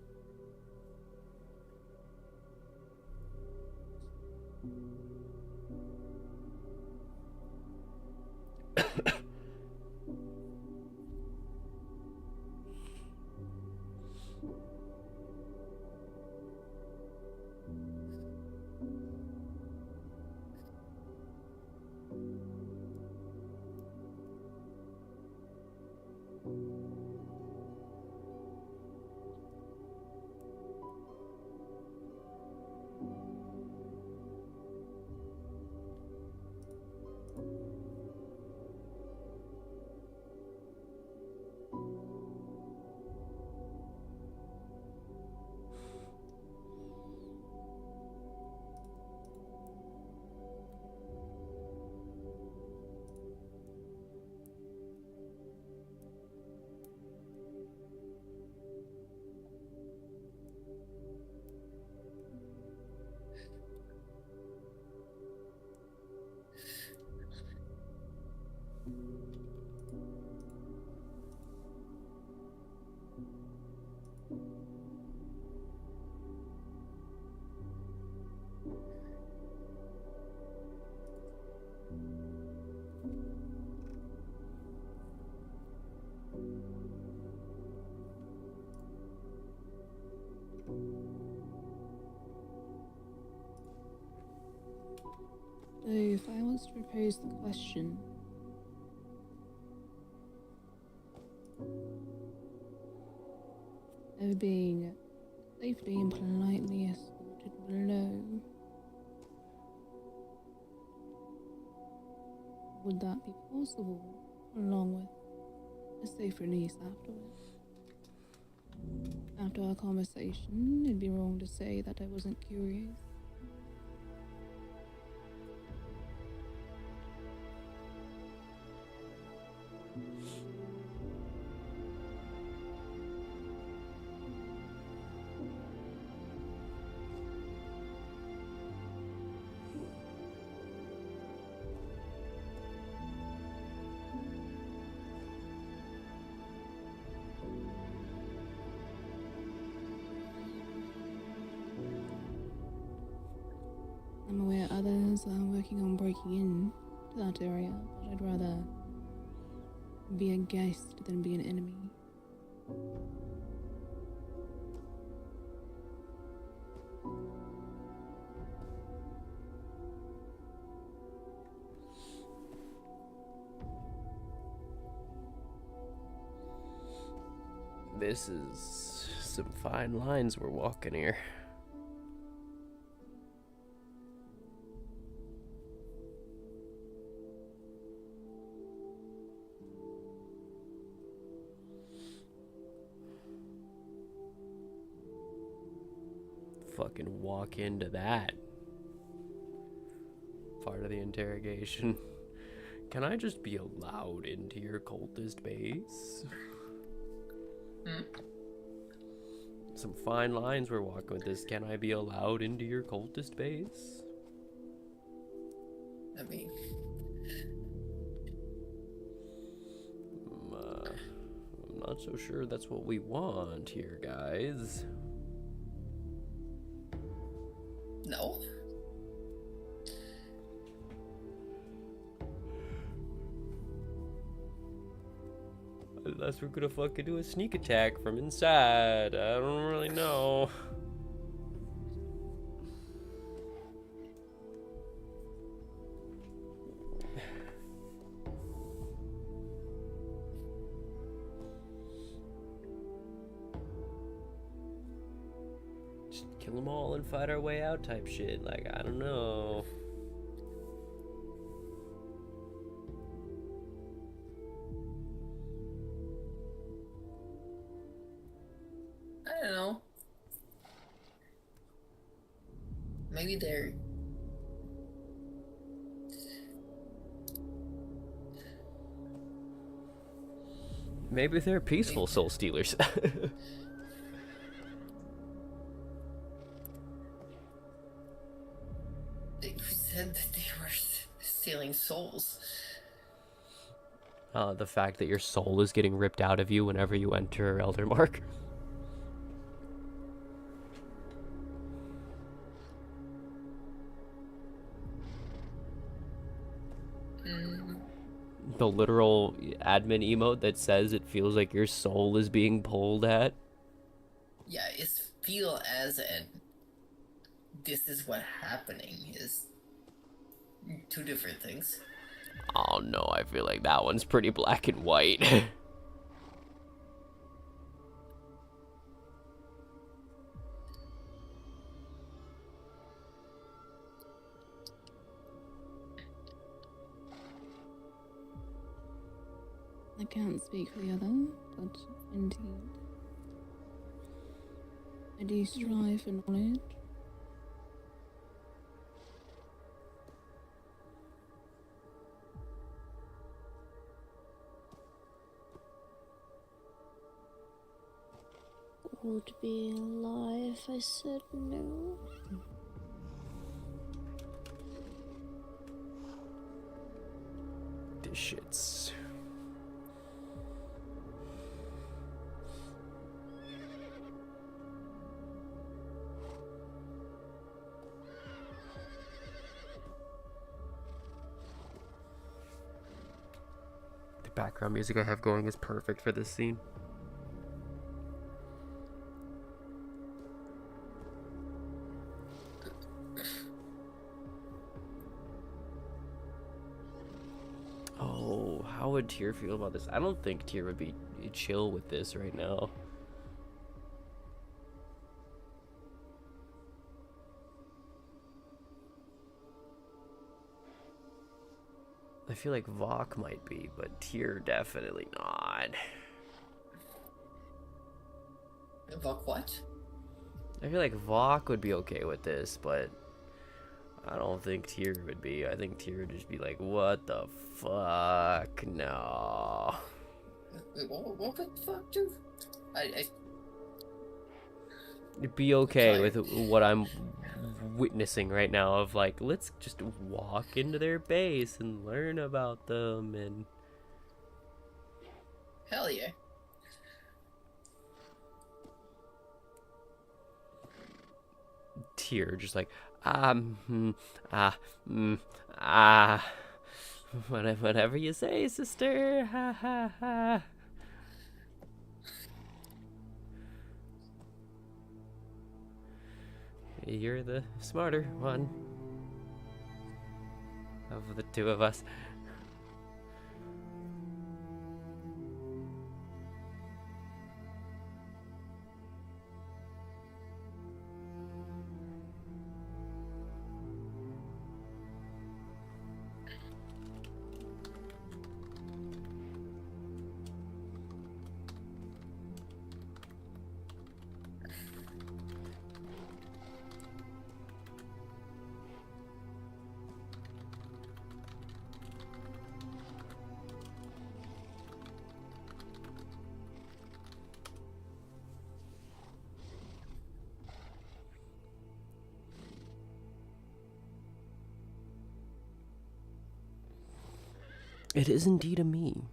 S10: So if I was to propose the question, of being safely and politely escorted below, would that be possible, along with a safe release afterwards? After our conversation, it'd be wrong to say that I wasn't curious. I'm aware others are working on breaking in to that area, but I'd rather be a guest than be an enemy.
S2: This is some fine lines we're walking here. Fucking walk into that part of the interrogation. Can I just be allowed into your cultist base? Some fine lines we're walking with this. Can I be allowed into your cultist base?
S8: I mean,
S2: I'm not so sure that's what we want here, guys.
S8: No.
S2: Unless we're gonna fucking do a sneak attack from inside. I don't really know. Just kill them all and fight our way out type shit. Like, I don't know.
S8: I don't know. Maybe they're...
S2: Maybe they're peaceful soul stealers.
S8: They said that they were stealing souls.
S2: The fact that your soul is getting ripped out of you whenever you enter Elder Mark. The literal admin emote that says it feels like your soul is being pulled at.
S8: Yeah, it's feel as an this is what happening is two different things.
S2: Oh no, I feel like that one's pretty black and white.
S10: I can't speak for the other, but indeed, I do strive for knowledge.
S12: Would be a lie if I said no.
S2: This shit's... The background music I have going is perfect for this scene. Oh, how would Tyr feel about this? I don't think Tyr would be chill with this right now. I feel like Vok might be, but Tyr definitely not.
S8: Vok what?
S2: I feel like Vok would be okay with this, but I don't think Tyr would be. I think Tyr would just be like, what the fuck? No.
S8: Wait, what the fuck, dude?
S2: Be okay with what I'm witnessing right now of like, let's just walk into their base and learn about them and...
S8: Hell yeah.
S2: Tyr just like, whatever you say, sister, ha ha ha. You're the smarter one of the two of us. It is indeed a me.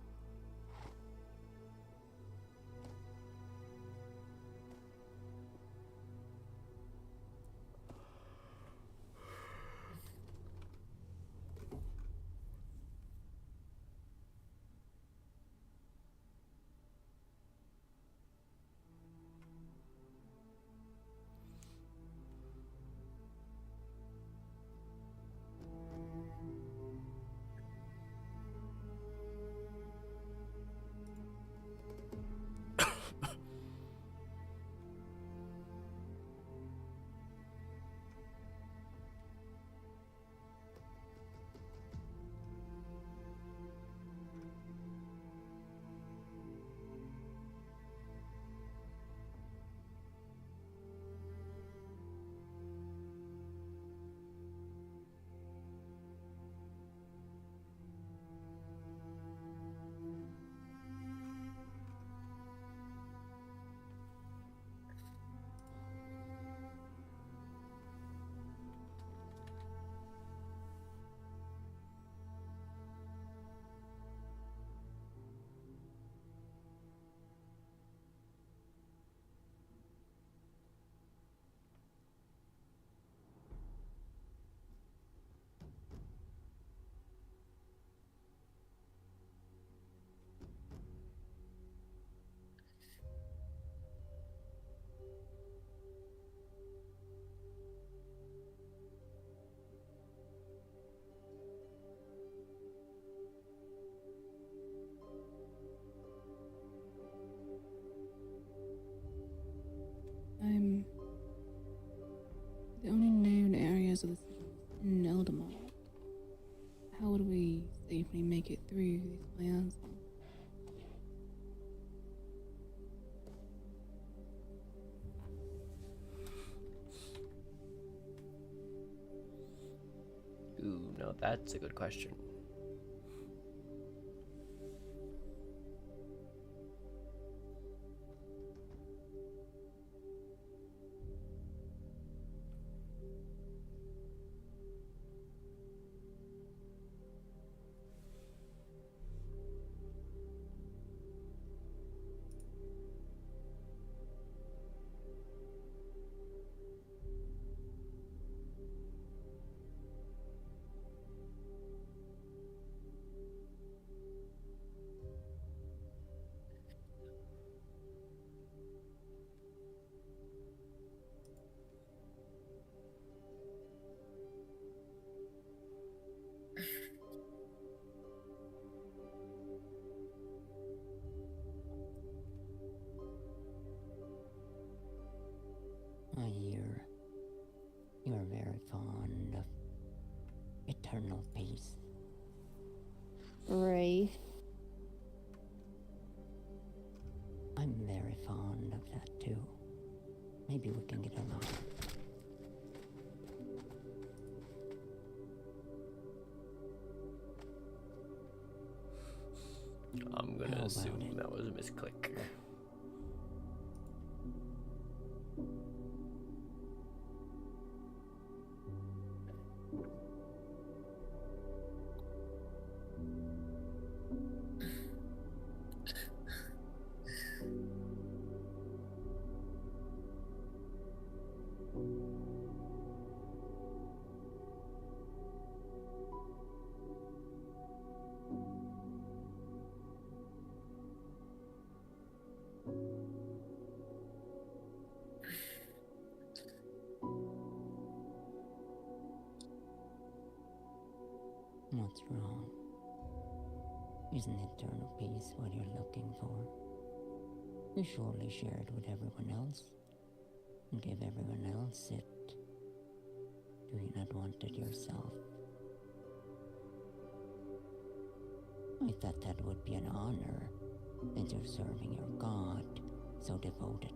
S10: know them all. How would we safely make it through these miasmas?
S2: Ooh, no, that's a good question.
S21: I hear you're very fond of eternal peace.
S4: Ray.
S21: I'm very fond of that too. Maybe we can get along.
S2: I'm gonna assume that was a misclick.
S21: What's wrong? Isn't eternal peace what you're looking for? You surely share it with everyone else, and give everyone else it. Do you not want it yourself? I thought that would be an honor, since you're serving your God so devoted.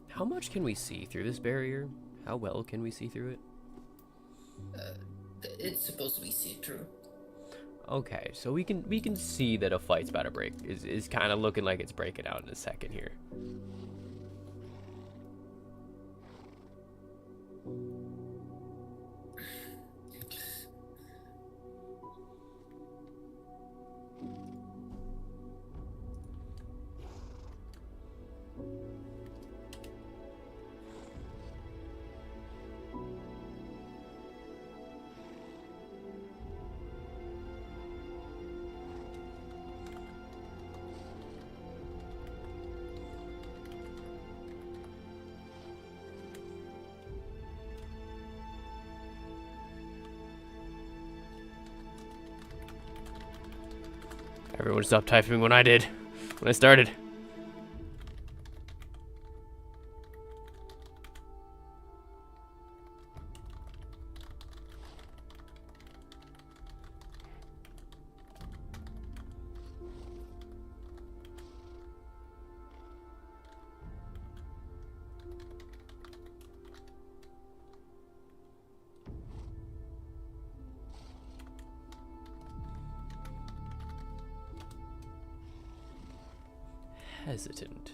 S2: How much can we see through this barrier? How well can we see through it?
S8: It's supposed to be see-through.
S2: Okay, so we can see that a fight's about to break. Is kind of looking like it's breaking out in a second here. Everyone stopped typing when I did. When I started. Hesitant.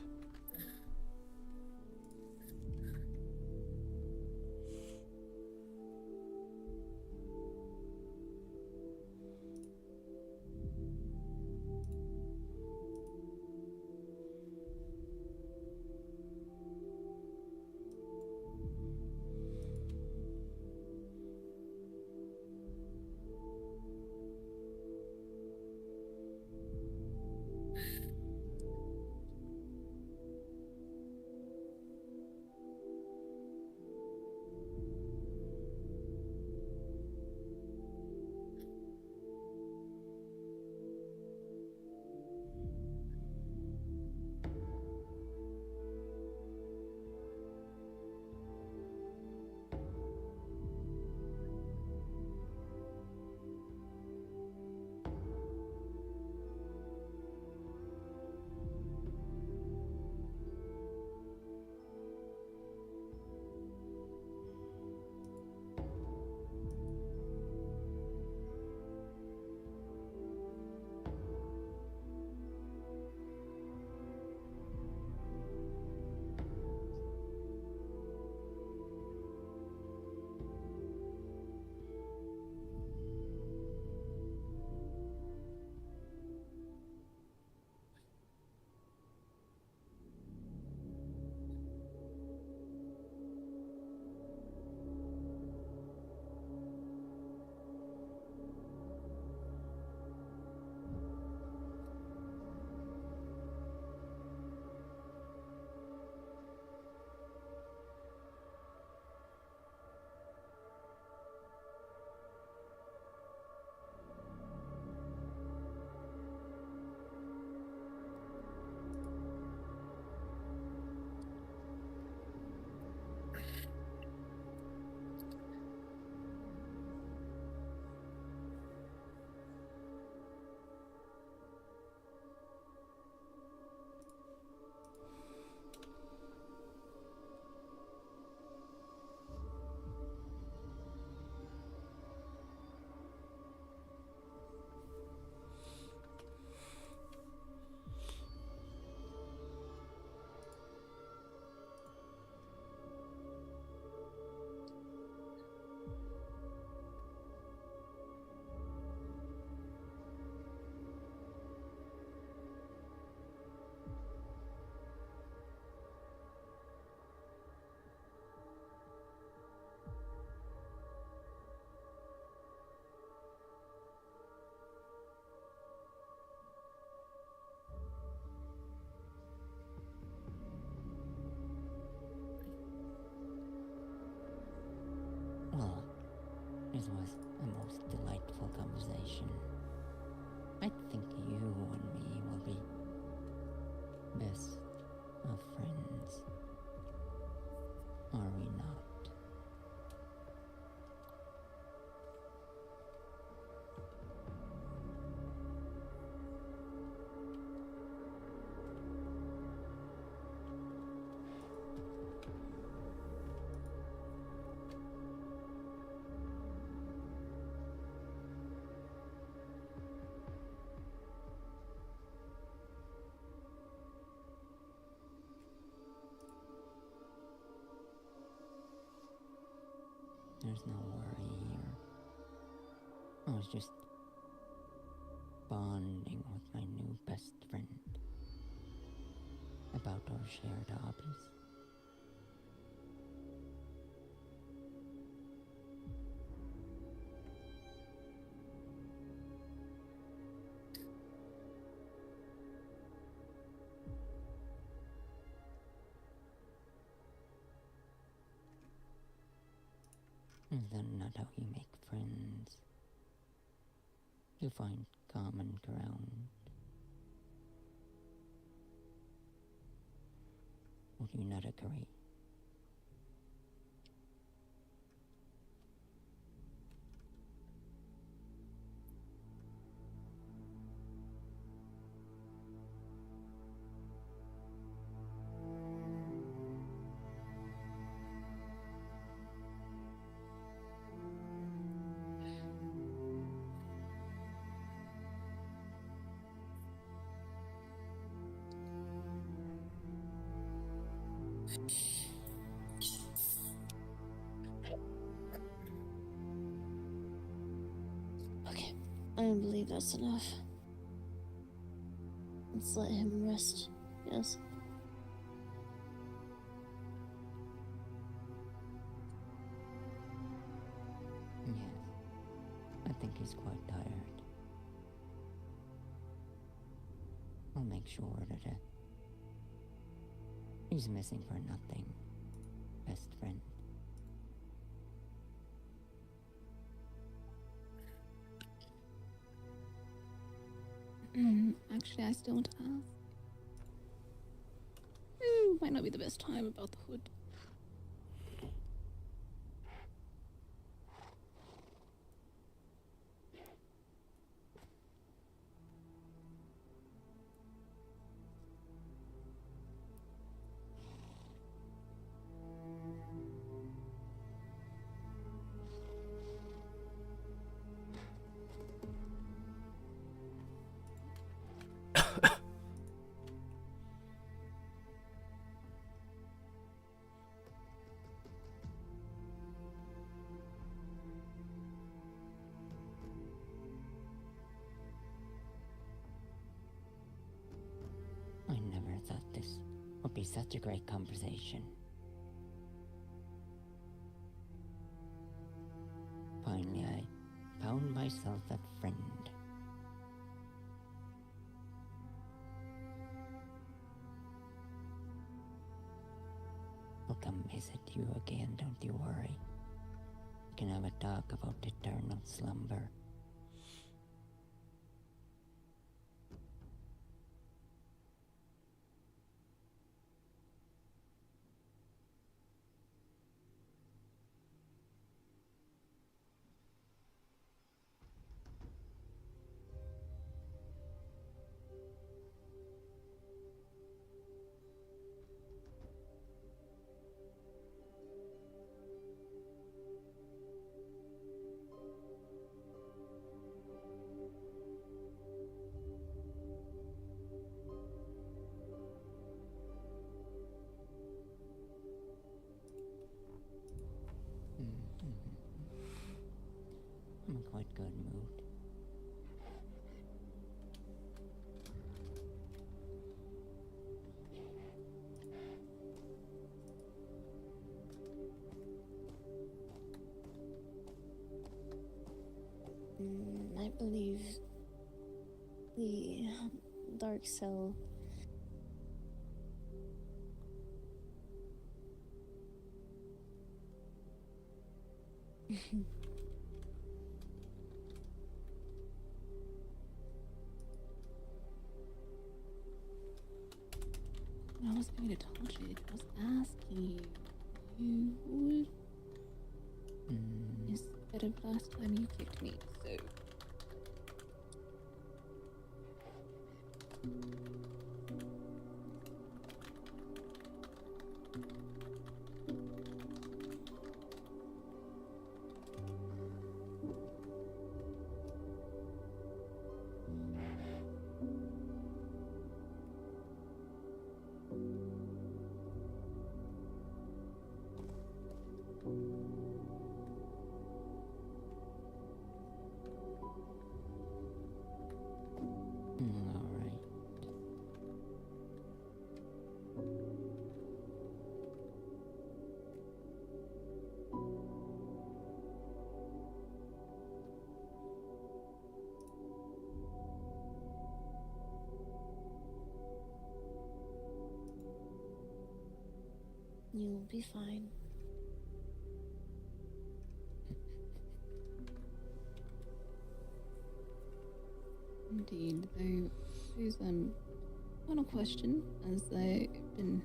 S21: Well, it was a most delightful conversation. I think you and me will be best of friends. Are we not? There's no worry here. I was just bonding with my new best friend about our shared hobbies. Is that not how you make friends? You find common ground. Would you not agree?
S10: Okay, I believe that's enough. Let's let him rest. Yes.
S21: Yes. I think he's quite tired. I'll make sure that he's missing for nothing, best friend.
S10: Actually, I still want to ask. Might not be the best time about the hood.
S21: I never thought this would be such a great conversation. Finally, I found myself a friend. I'll come visit you again, don't you worry. We can have a talk about eternal slumber. I'm in quite good mood.
S10: I believe the dark cell I was going to touch it. I was asking you would. Instead of last time you kicked me, so.
S21: Alright.
S10: You'll be fine. Indeed, though, there's final question, as I've been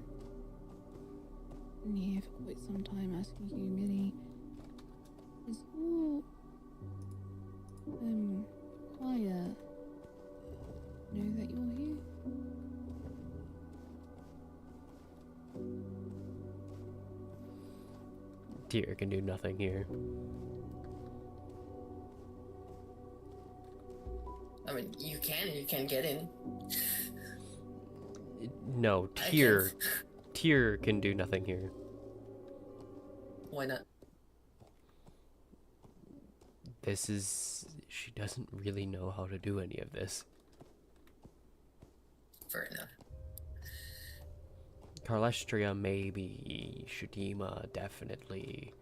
S10: been here for quite some time asking you, Minnie. Is your choir know that you're here?
S2: Tyr can do nothing here.
S8: I mean, you can get in.
S2: No, Tyr can do nothing here.
S8: Why not?
S2: She doesn't really know how to do any of this.
S8: Fair enough.
S2: Carlestria maybe, Shadima definitely.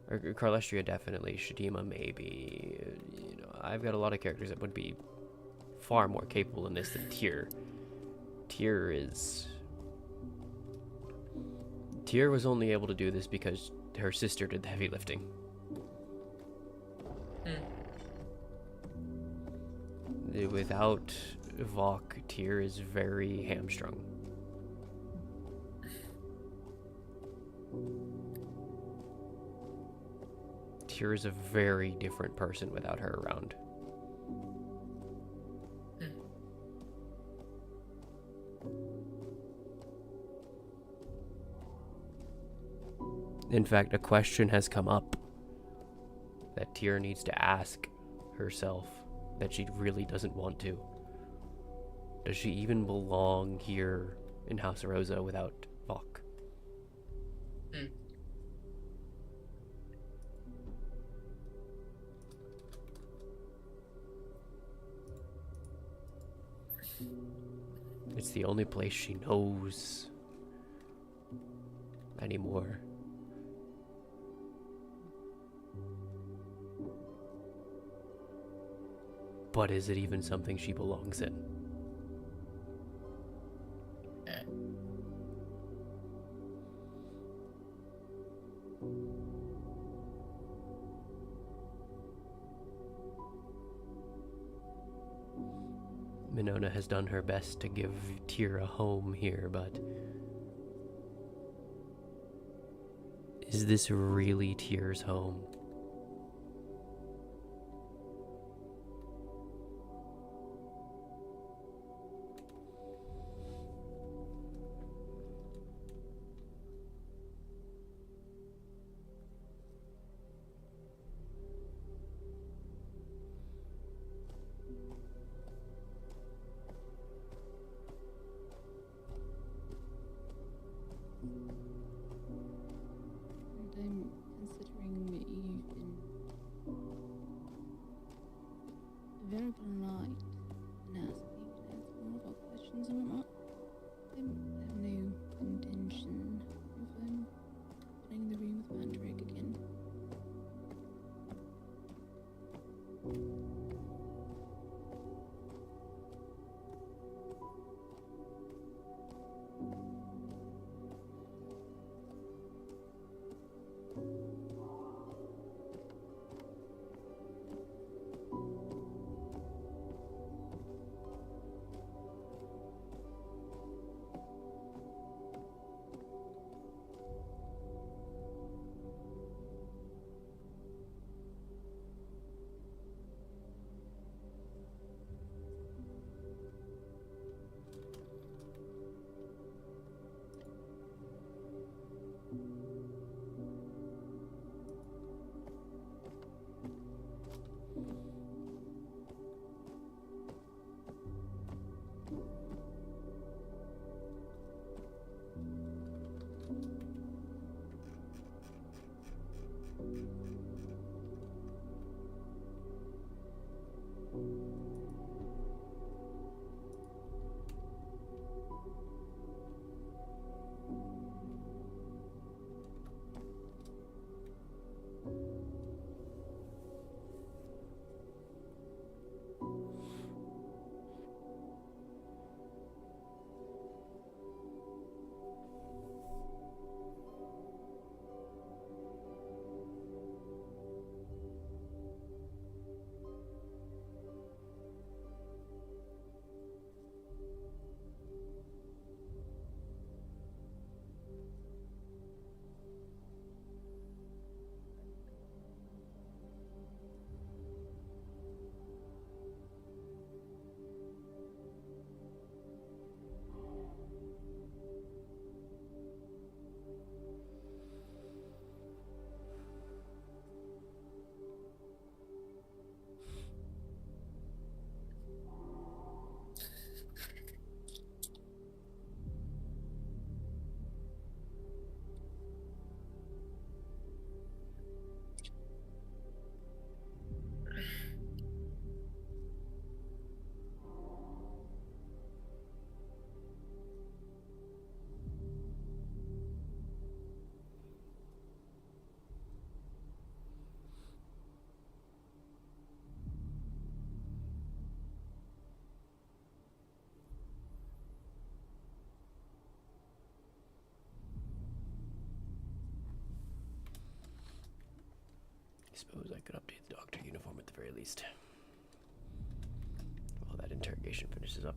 S2: Or Carlestria definitely, Shadima maybe. You know, I've got a lot of characters that would be far more capable in this than Tyr. Tyr was only able to do this because her sister did the heavy lifting. Without Vok, Tyr is very hamstrung. Tyr is a very different person without her around. In fact, a question has come up that Tyr needs to ask herself that she really doesn't want to. Does she even belong here in House Rosa without Vok? It's the only place she knows anymore. But is it even something she belongs in? Minona has done her best to give Tyr a home here, but is this really Tyr's home?
S10: And I'm considering you
S2: suppose I could update the doctor uniform at the very least. While that interrogation finishes up.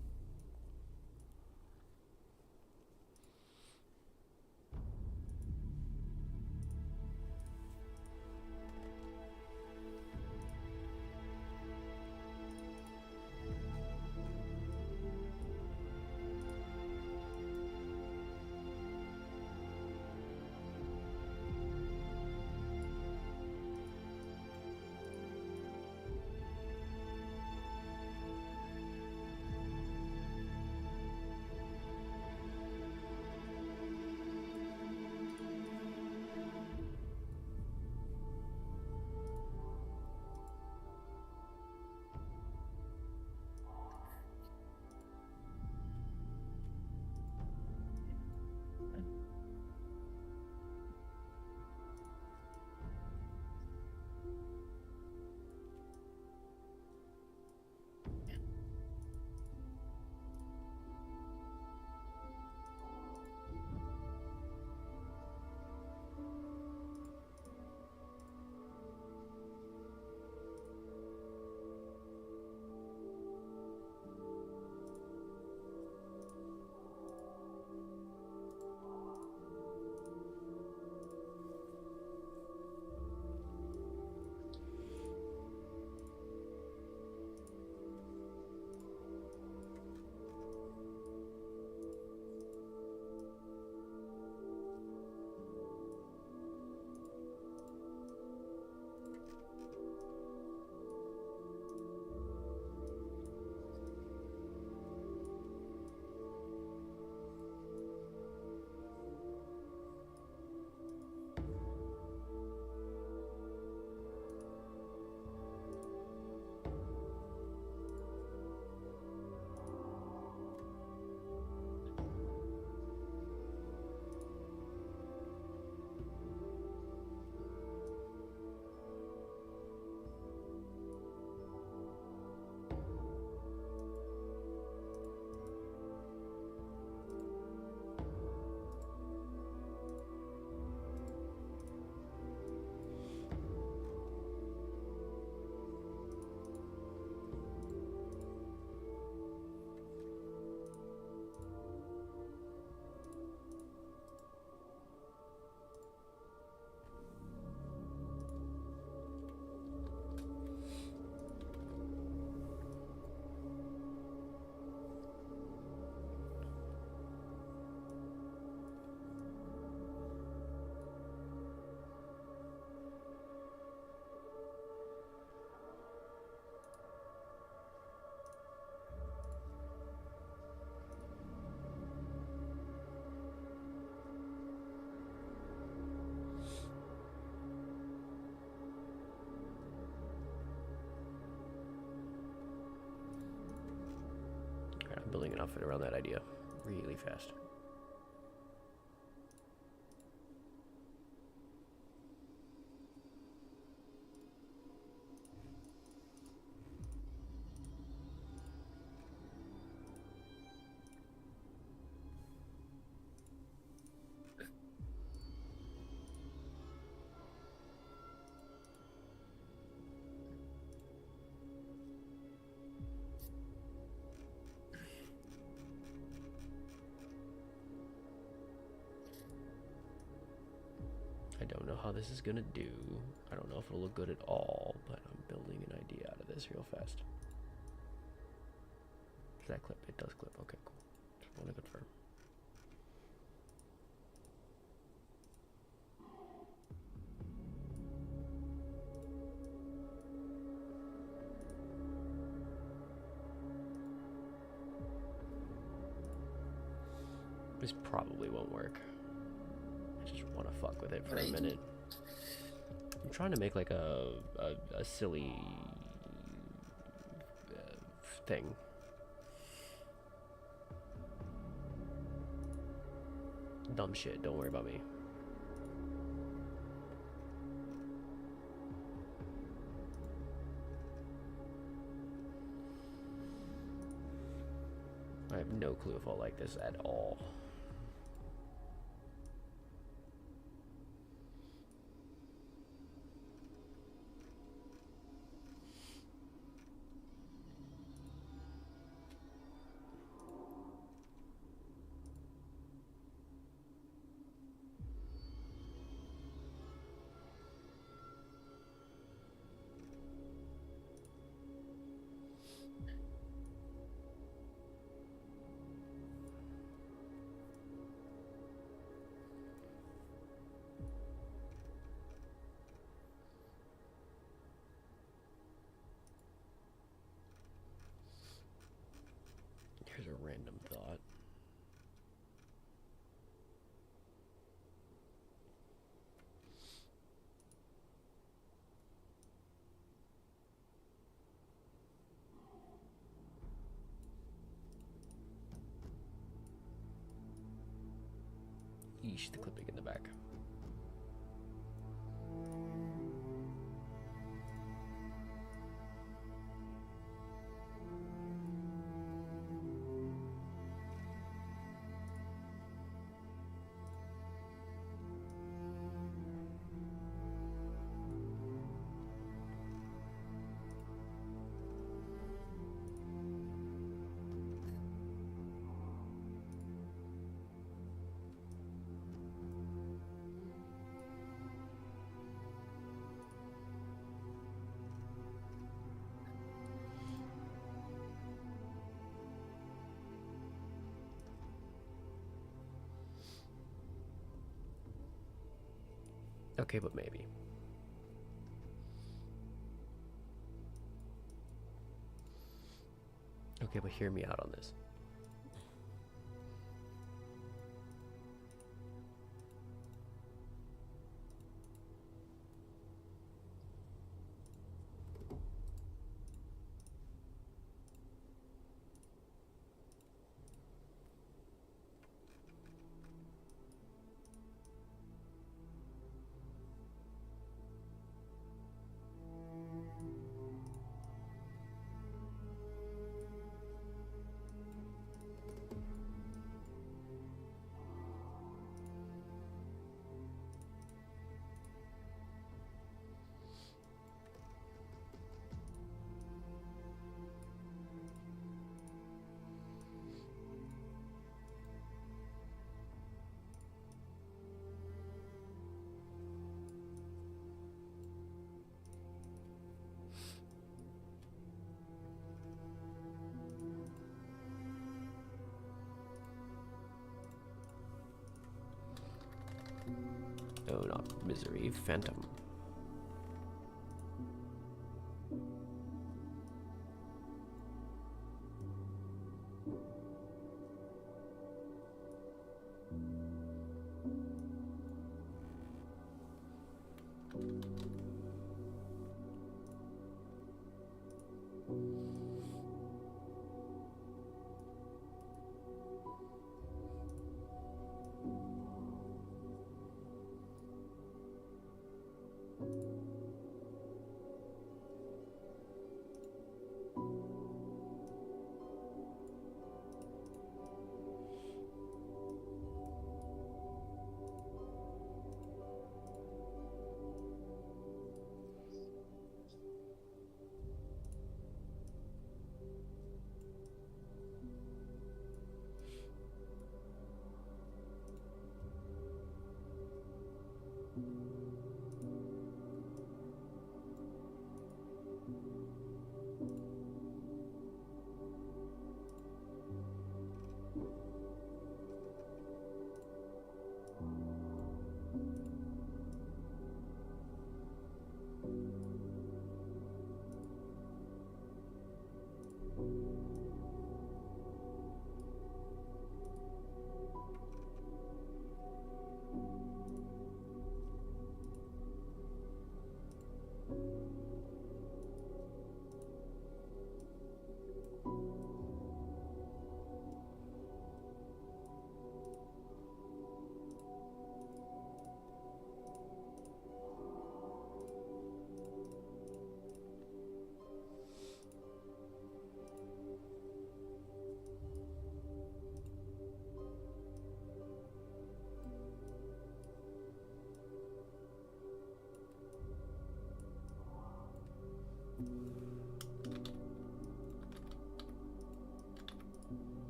S2: I'm building an outfit around that idea really fast. I don't know how this is gonna do. I don't know if it'll look good at all, but I'm building an idea out of this real fast. Does that clip? It does clip. Okay, cool. Just want to confirm. This probably won't work. I just want to fuck with it for a minute. I'm trying to make like a silly thing. Dumb shit, don't worry about me. I have no clue if I'll like this at all. random thought. Yeesh, the clipping in the back. Okay, but maybe. Okay, but hear me out on this. No, not misery, phantom.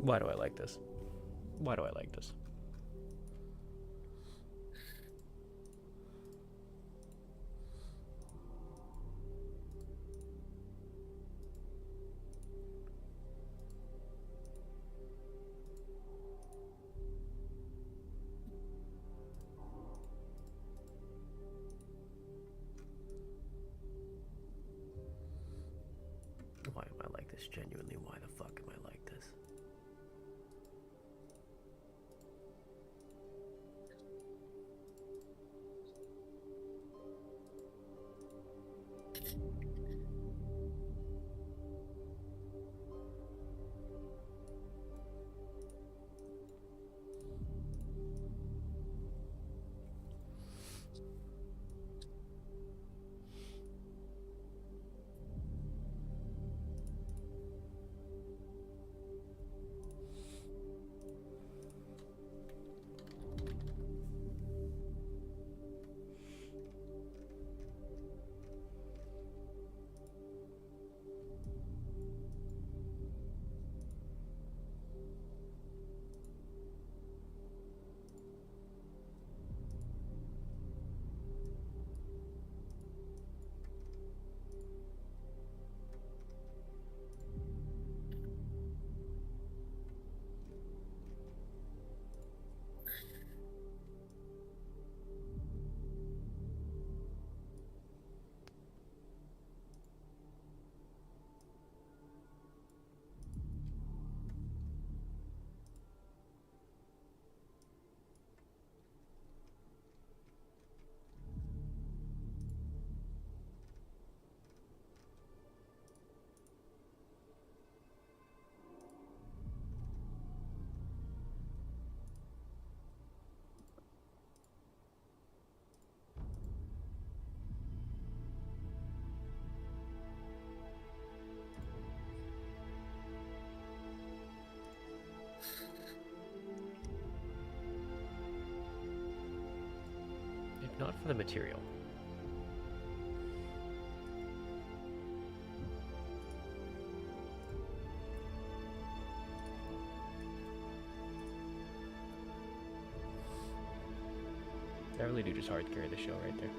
S2: Why do I like this? Why do I like this? Why am I like this? Genuinely, why the fuck am I like this? If not for the material. I really do just hard carry the show right there.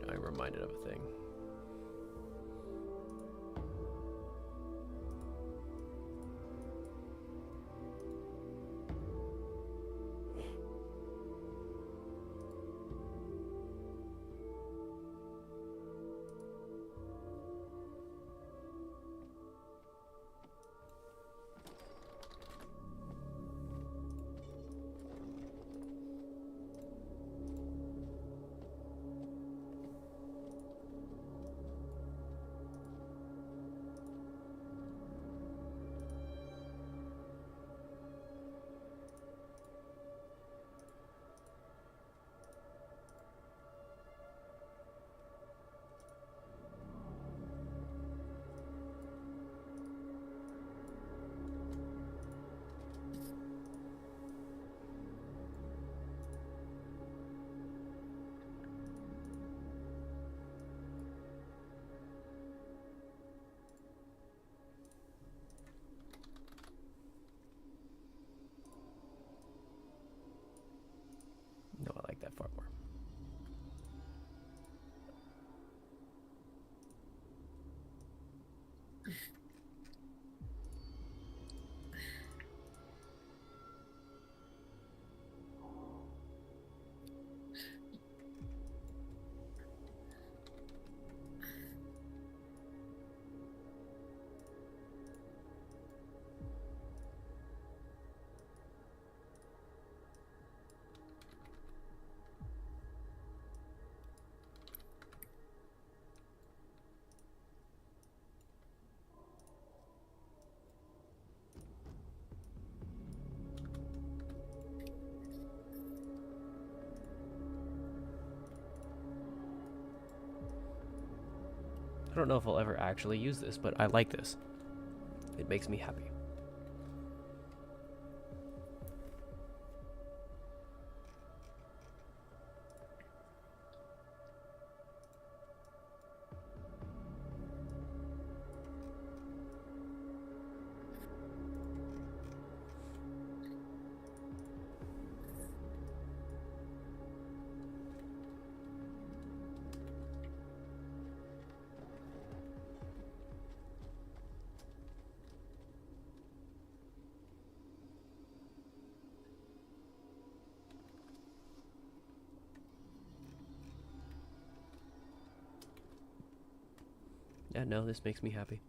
S2: I'm reminded of a thing. I don't know if I'll ever actually use this, but I like this. It makes me happy. Yeah, no, this makes me happy.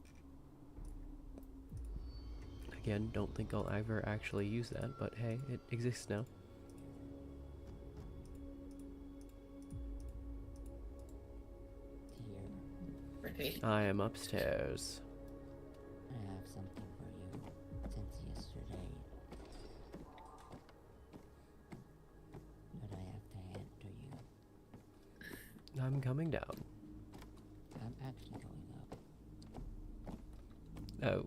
S2: Again, don't think I'll ever actually use that, but hey, it exists now. I am upstairs.
S21: I have something for you since yesterday. But I have to hand to you.
S2: I'm coming down.
S21: I'm actually going up.
S2: Oh.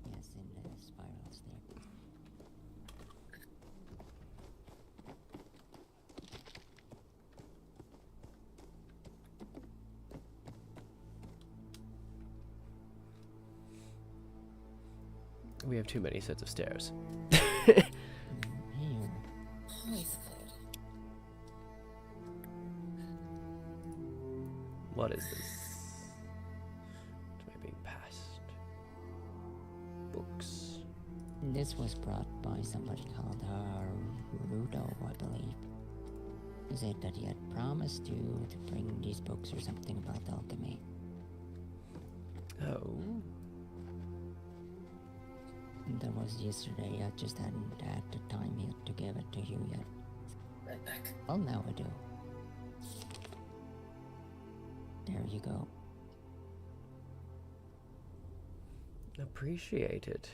S21: Yes, in the spiral staircase.
S2: We have too many sets of stairs.
S21: Here.
S2: What is this? What am I being passed? Books.
S21: This was brought by somebody called Rudo, I believe. He said that he had promised you to bring these books or something about alchemy.
S2: Oh.
S21: That was yesterday. I just hadn't had the time yet to give it to you yet.
S8: Right back.
S21: Well, now I do. There you go.
S2: Appreciate it.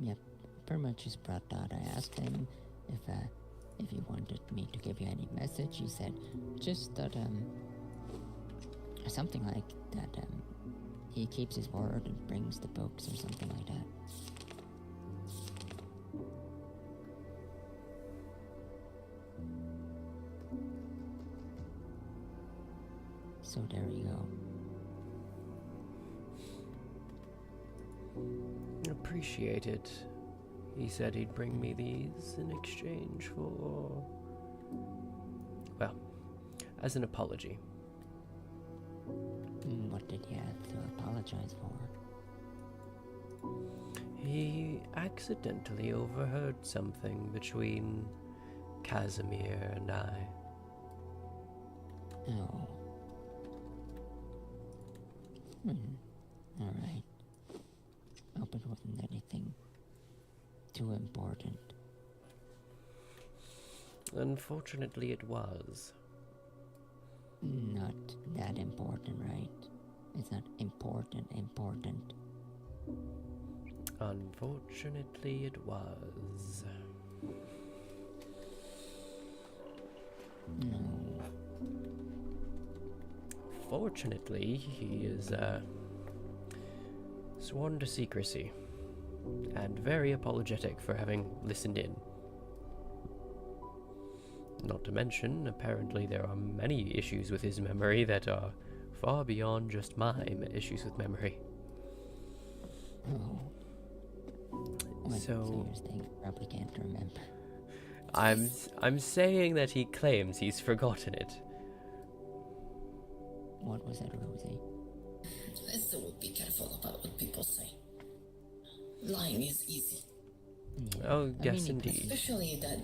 S21: Yep, Perma just brought that. I asked him if he wanted me to give you any message. He said just that something like that he keeps his word and brings the books or something like that. So there you go.
S2: Appreciate it. He said he'd bring me these in exchange for... well, as an apology.
S21: What did you have to apologize for?
S2: He accidentally overheard something between Casimir and I.
S21: Oh. Alright. Hope it wasn't anything too important.
S2: Unfortunately, it was.
S21: Not that important, right? It's not important.
S2: Unfortunately, it was.
S21: No.
S2: Fortunately, he is, sworn to secrecy, and very apologetic for having listened in. Not to mention, apparently there are many issues with his memory that are far beyond just my issues with memory.
S21: Oh. What
S2: So
S21: serious thing probably can't remember.
S2: I'm saying that he claims he's forgotten it.
S21: What was that, Rosie?
S8: So be careful about what people say. Lying is easy.
S21: Yeah.
S2: Oh, yes, indeed.
S8: Especially that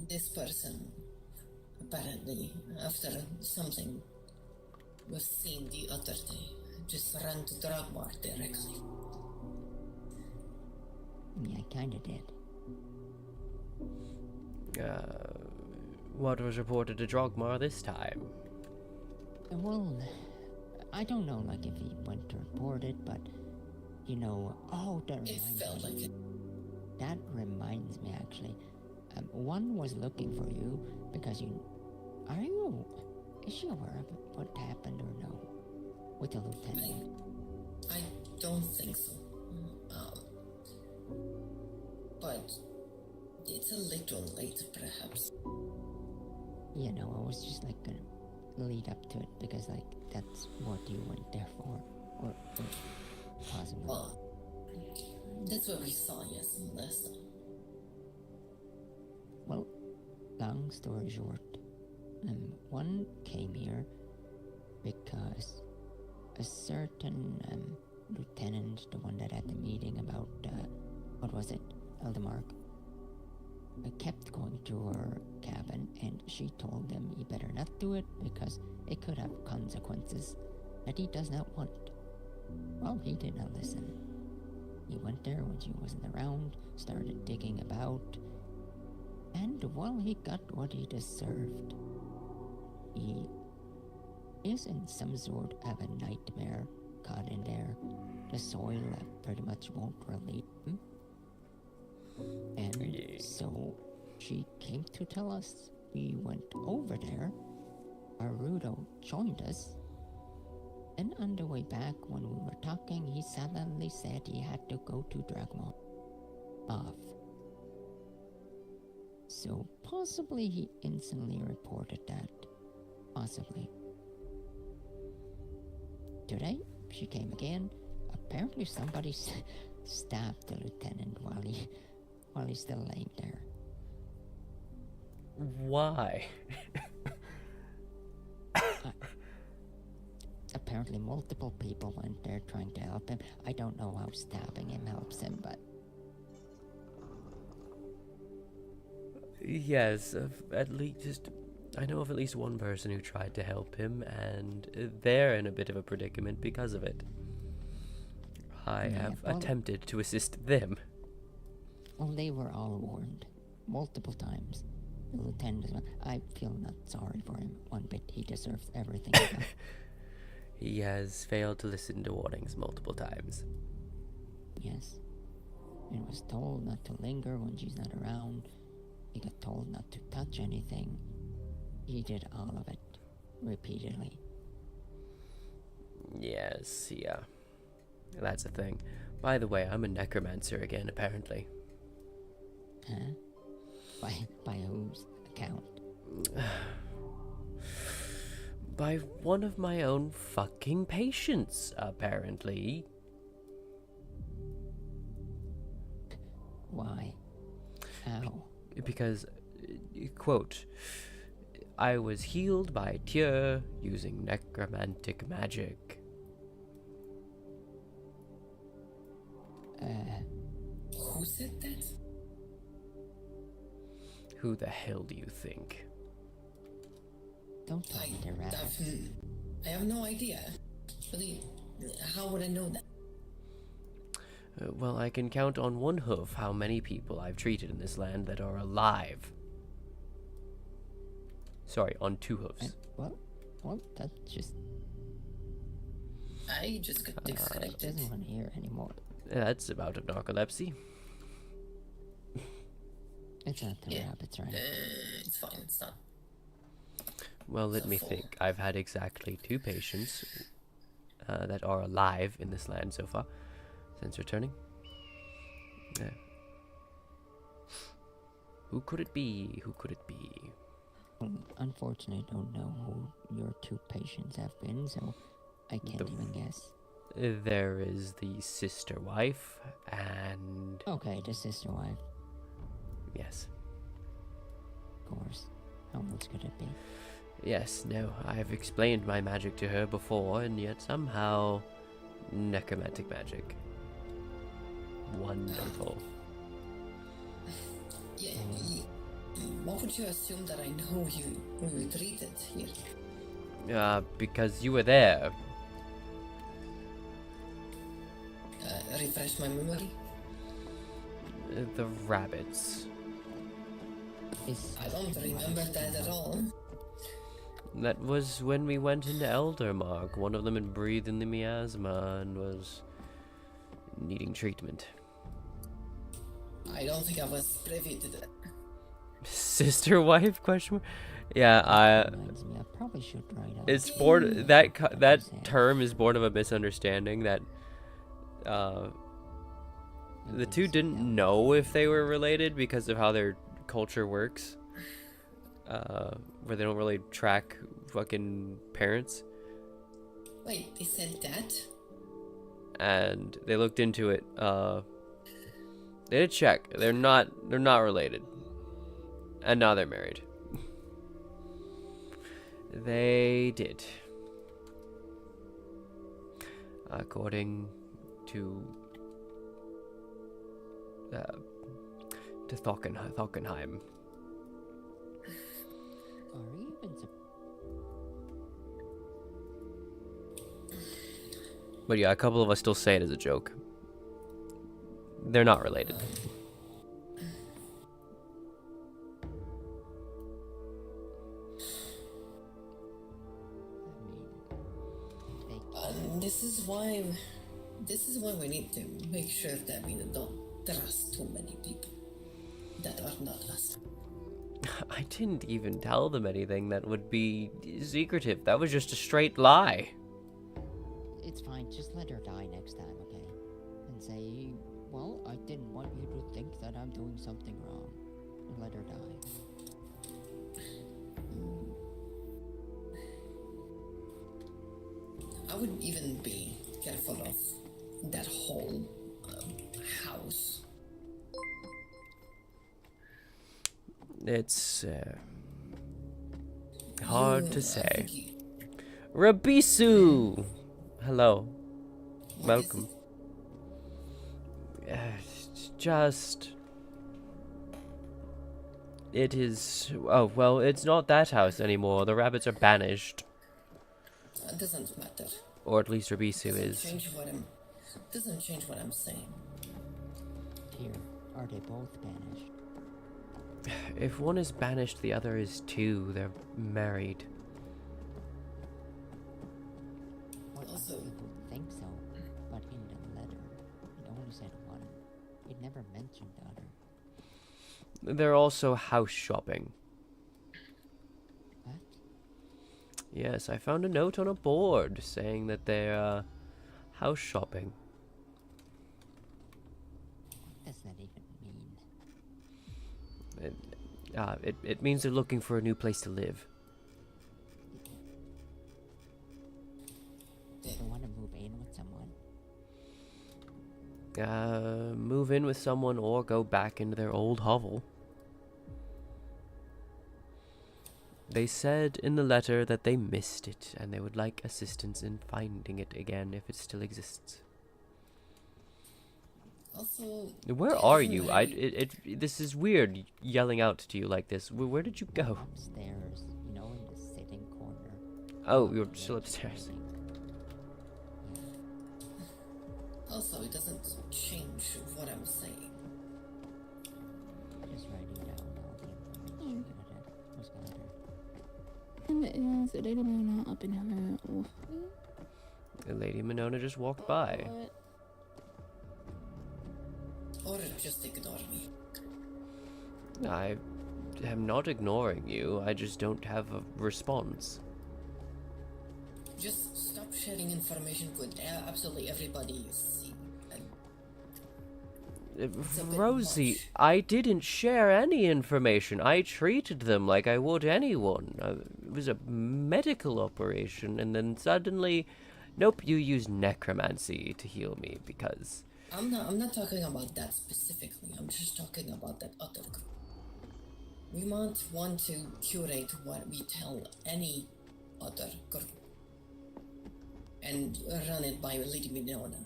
S8: this person, apparently, after something was seen the other day, just ran to drug mart directly.
S21: I kinda did.
S2: What was reported to Drogmar this time?
S21: Well, I don't know, like, if he went to report it, but, you know, that reminds me. That reminds me, actually. One was looking for you because is she aware of what happened or no? With the lieutenant?
S8: I don't think so. But it's a little late, perhaps.
S21: You know, I was just, like, gonna lead up to it because, like, that's what you went there for. Or possibly.
S8: Well, that's what we saw, yes, last time.
S21: Well, long story short, one came here because a certain lieutenant, the one that had the meeting about, what was it, Eldemark, kept going to her cabin, and she told him he better not do it because it could have consequences that he does not want. Well, he did not listen. He went there when she wasn't around, started digging about, and, well, he got what he deserved. He is in some sort of a nightmare caught in there. The soil pretty much won't release him. And so she came to tell us. We went over there. Arudo joined us. And on the way back, when we were talking, he suddenly said he had to go to Dragmar. Off. So possibly he instantly reported that. Possibly. Today, she came again. Apparently somebody stabbed the lieutenant while he's still laying there.
S2: Why?
S21: Apparently multiple people went there trying to help him. I don't know how stabbing him helps him, but...
S2: Yes, at least... I know of at least one person who tried to help him, and they're in a bit of a predicament because of it. I have attempted to assist them.
S21: Well, they were all warned. Multiple times. The lieutenant as well. I feel not sorry for him one bit. He deserves everything he got.
S2: He has failed to listen to warnings multiple times.
S21: Yes. He was told not to linger when she's not around. He got told not to touch anything. He did all of it. Repeatedly.
S2: Yes, yeah. That's a thing. By the way, I'm a necromancer again, apparently.
S21: Huh? By whose account?
S2: By one of my own fucking patients, apparently.
S21: Why? How?
S2: Because, quote, I was healed by Tyr using necromantic magic.
S8: Who said that?
S2: Who the hell do you think?
S21: Don't tell me they're rabbits.
S8: I have no idea. Really, how would I know that?
S2: Well, I can count on one hoof how many people I've treated in this land that are alive. Sorry, on two hoofs.
S21: Well, that's just...
S8: I just got disconnected.
S21: Doesn't want to hear anymore.
S2: That's about of narcolepsy.
S21: It's not the rabbits, right?
S8: It's fine, it's not.
S2: Well, let me think. I've had exactly 2 patients that are alive in this land so far since returning. Yeah. Who could it be? Who could it be?
S21: Well, unfortunately, I don't know who your 2 patients have been, so I can't even guess.
S2: There is the sister wife and...
S21: Okay, the sister wife.
S2: Yes.
S21: Of course. How else could it be?
S2: Yes, no, I have explained my magic to her before, and yet somehow... necromantic magic. Wonderful.
S8: Yeah, what would you assume that I know who you treated here?
S2: Because you were there.
S8: Refresh my memory?
S2: the rabbits.
S8: I don't remember that at all.
S2: That was when we went into Eldermark. One of them had breathed in the miasma and was needing treatment.
S8: I don't think I was privy to that.
S2: Sister wife? Question mark? Yeah, I
S21: probably should write out.
S2: It's born that term is born of a misunderstanding that the two didn't know if they were related because of how their culture works. Where they don't really track fucking parents.
S8: Wait, they said that?
S2: And they looked into it. They did check. They're not related. And now they're married. They did. According to Thockenheim. But yeah, a couple of us still say it as a joke. They're not related.
S8: This is why we need to make sure that we don't trust too many people that are not us.
S2: I didn't even tell them anything that would be secretive. That was just a straight lie.
S21: It's fine, just let her die next time, okay? And say, well, I didn't want you to think that I'm doing something wrong. Let her die.
S8: I would even be careful of that whole house.
S2: It's hard to say. Rabisu! Hello. Welcome. It is... Oh, well, it's not that house anymore. The rabbits are banished.
S8: It doesn't matter.
S2: Or at least Rabisu is.
S8: Doesn't change what I'm saying.
S21: Here, are they both banished?
S2: If one is banished, the other is too. They're married.
S21: Also, people think so, but in the letter, it only said one. It never mentioned the other.
S2: They're also house shopping.
S21: What?
S2: Yes, I found a note on a board saying that they're house shopping.
S21: What does that even mean?
S2: It means they're looking for a new place to live.
S21: They want to move in with someone?
S2: Move in with someone or go back into their old hovel. They said in the letter that they missed it and they would like assistance in finding it again if it still exists.
S8: Also,
S2: where are you? This is weird yelling out to you like this. Where did you go?
S21: Upstairs, you know, in the sitting corner.
S2: Oh, you're still upstairs.
S8: Also, it doesn't change what I'm saying.
S21: Just writing down all the information. What's the letter?
S10: And is Lady Monona up in her office?
S2: Lady Monona just walked by.
S8: Or just ignore me.
S2: I am not ignoring you. I just don't have a response.
S8: Just stop sharing information with absolutely everybody you see.
S2: Rosie, I didn't share any information. I treated them like I would anyone. It was a medical operation, and then suddenly, nope, you used necromancy to heal me because...
S8: I'm not talking about that specifically. I'm just talking about that other group. We might want to curate what we tell any other group and run it by Lady Minona.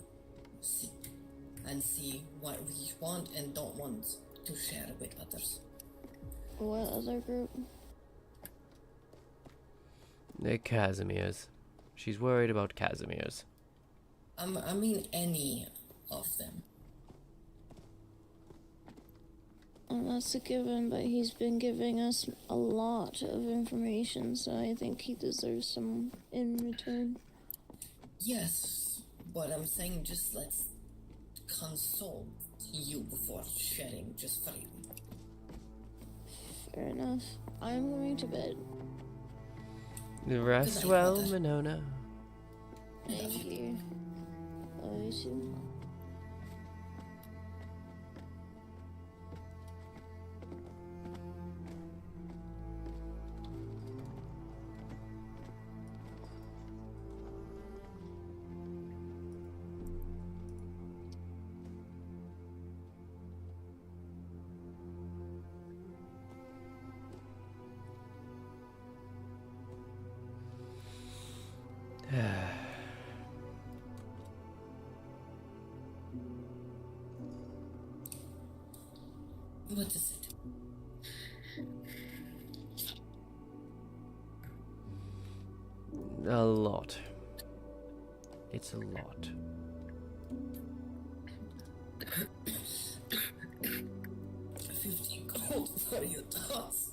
S8: See what we want and don't want to share with others.
S10: What other group?
S2: The Casimirs. She's worried about Casimirs.
S8: I mean any of them.
S10: that's a given, but he's been giving us a lot of information, so I think he deserves some in return.
S8: Yes, but I'm saying just let's consult you before sharing just freely.
S10: Fair enough. I'm going to bed.
S2: Rest well, Minona.
S10: Thank you. Love you too.
S8: What is it?
S2: A lot. It's a lot.
S8: 50 gold for your thoughts.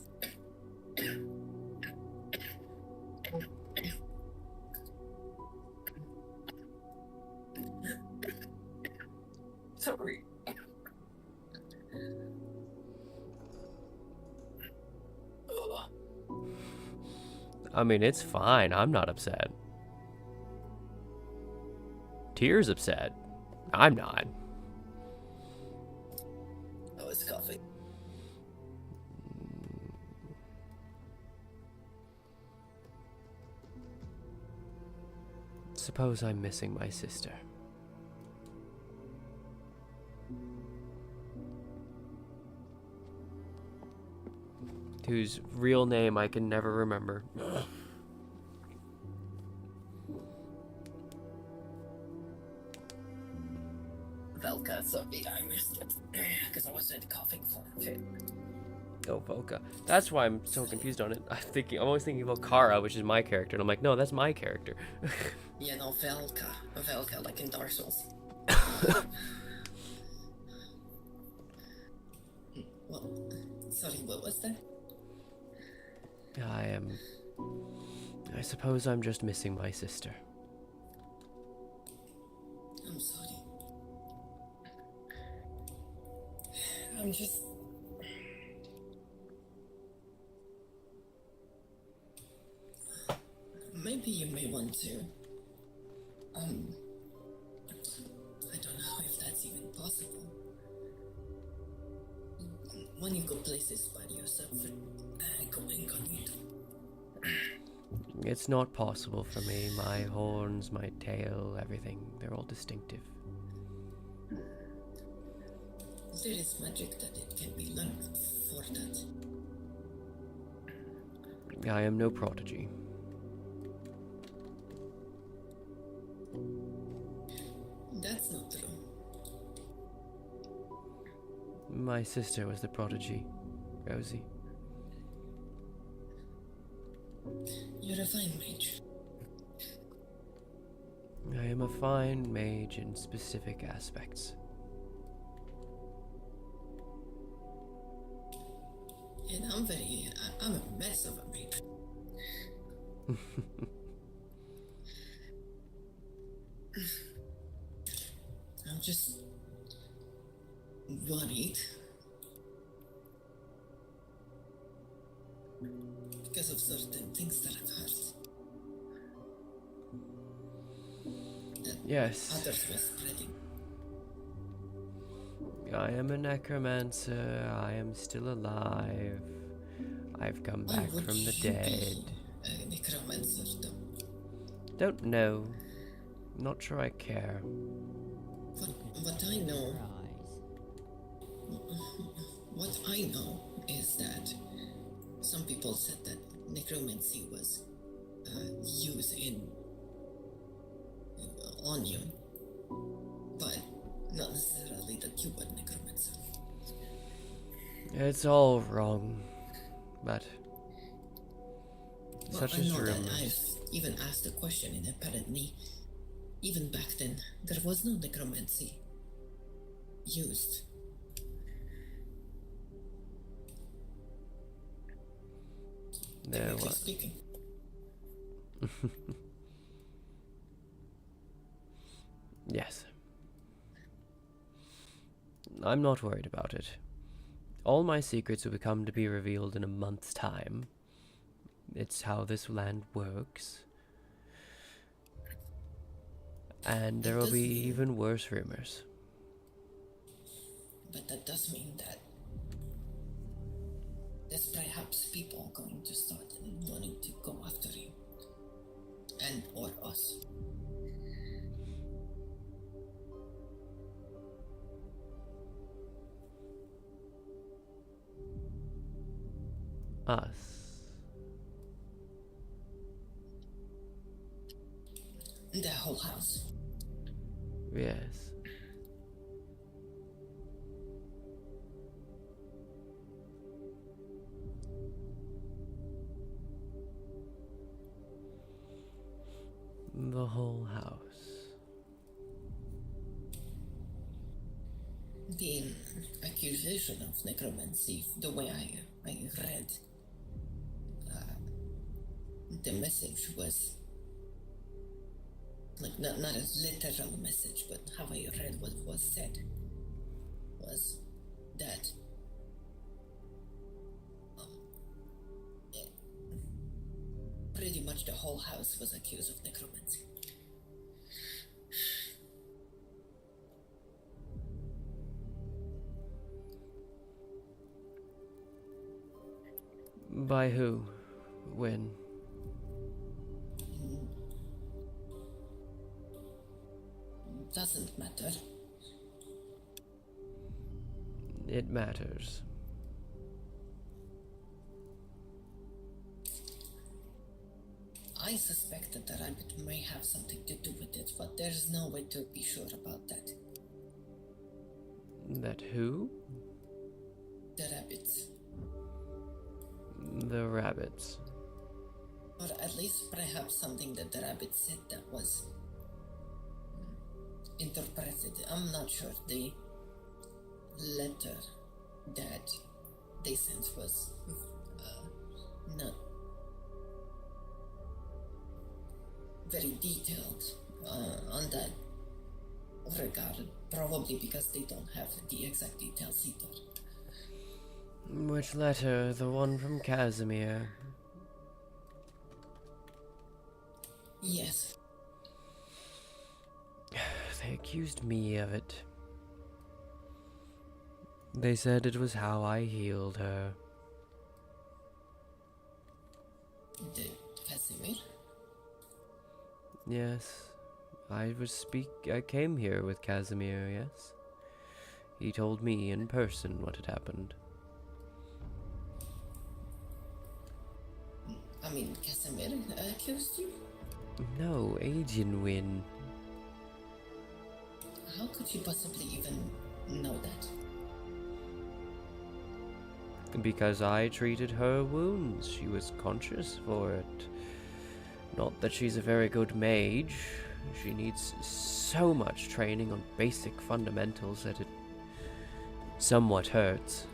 S8: Sorry.
S2: I mean, it's fine. I'm not upset. Tyr's upset. I'm not.
S8: Oh, it's coffee.
S2: Suppose I'm missing my sister. Whose real name I can never remember.
S8: Velka, sorry, I missed it. Because I wasn't coughing for a bit.
S2: Oh, Volka. That's why I'm so confused on it. I'm always thinking about Kara, which is my character, and I'm like, no, that's my character.
S8: Yeah, no, Velka. Velka, like in Dark Souls. Well, sorry, what was that?
S2: I suppose I'm just missing my sister.
S8: I'm sorry. I'm just... Maybe you may want to... I don't know if that's even possible. When you go places by yourself and go incognito.
S2: It's not possible for me. My horns, my tail, everything, they're all distinctive.
S8: There is magic that it can be learned for that.
S2: I am no prodigy.
S8: That's not true.
S2: My sister was the prodigy, Rosie.
S8: You're a fine mage.
S2: I am a fine mage in specific aspects.
S8: And I'm a mess of a mage. I'm just worried because of certain things that I've heard. That
S2: Yes.
S8: others were spreading.
S2: I am a necromancer. I am still alive. I've come
S8: Why
S2: back
S8: would
S2: from the
S8: you
S2: dead.
S8: be a necromancer, though?
S2: Don't know. Not sure I care.
S8: What I know... What I know is that some people said that necromancy was used on you, but not necessarily that you were necromancer.
S2: It's all wrong, but
S8: Well,
S2: such
S8: I
S2: is
S8: know that
S2: rumors.
S8: I've even asked the question, and apparently, even back then, there was no necromancy used.
S2: There
S8: Technically
S2: was.
S8: speaking.
S2: Yes. I'm not worried about it. All my secrets will become to be revealed in a month's time. It's how this land works. And there will be even worse rumors.
S8: But that does mean that there's perhaps people going to start wanting to go after you. And or us.
S2: Us.
S8: The whole house.
S2: Yes. The whole house.
S8: The accusation of necromancy, the way I read the message was like not a literal message, but how I read what was said was that pretty much the whole house was accused of necromancy.
S2: By who? When?
S8: Doesn't matter.
S2: It matters.
S8: I suspect that the rabbit may have something to do with it, but there's no way to be sure about that.
S2: That who?
S8: The rabbits.
S2: The rabbits.
S8: Or at least perhaps something that the rabbit said that was interpreted. I'm not sure. The letter that they sent was not very detailed on that regard, probably because they don't have the exact details either.
S2: Which letter? The one from Casimir?
S8: Yes.
S2: They accused me of it. They said it was how I healed her.
S8: Did Casimir?
S2: Yes. I came here with Casimir, yes. He told me in person what had happened.
S8: I mean, Casimir accused you?
S2: No, Agent Win.
S8: How could you possibly even know that?
S2: Because I treated her wounds. She was conscious for it. Not that she's a very good mage. She needs so much training on basic fundamentals that it somewhat hurts.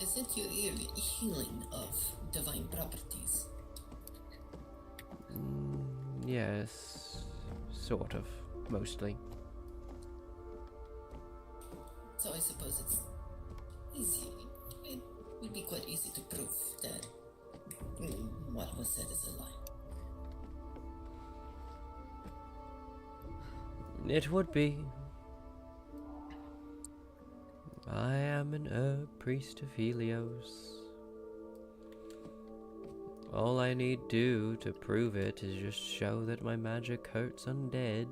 S8: Isn't your healing of divine properties?
S2: Yes, sort of, mostly.
S8: So I suppose it's easy. It would be quite easy to prove that what was said is a lie.
S2: It would be. I am an herb priest of Helios. All I need do to prove it is just show that my magic hurts undead.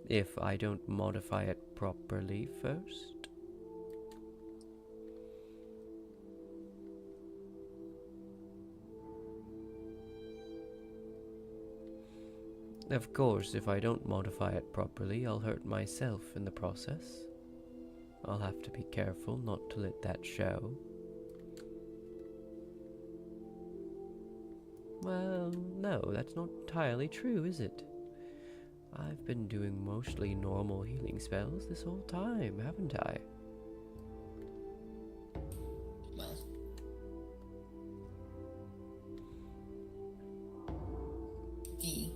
S2: If I don't modify it properly first. Of course, if I don't modify it properly, I'll hurt myself in the process. I'll have to be careful not to let that show. Well, no, that's not entirely true, is it? I've been doing mostly normal healing spells this whole time, haven't I?
S8: Well, the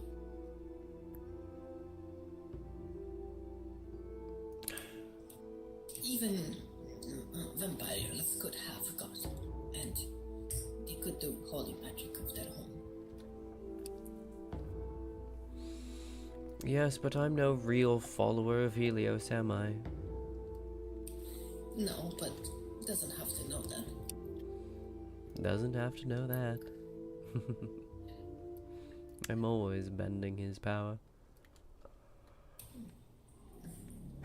S8: even vampires could have God, and they could do holy magic of their own.
S2: Yes, but I'm no real follower of Helios, am I?
S8: No, but doesn't have to know that.
S2: Doesn't have to know that. I'm always bending his power.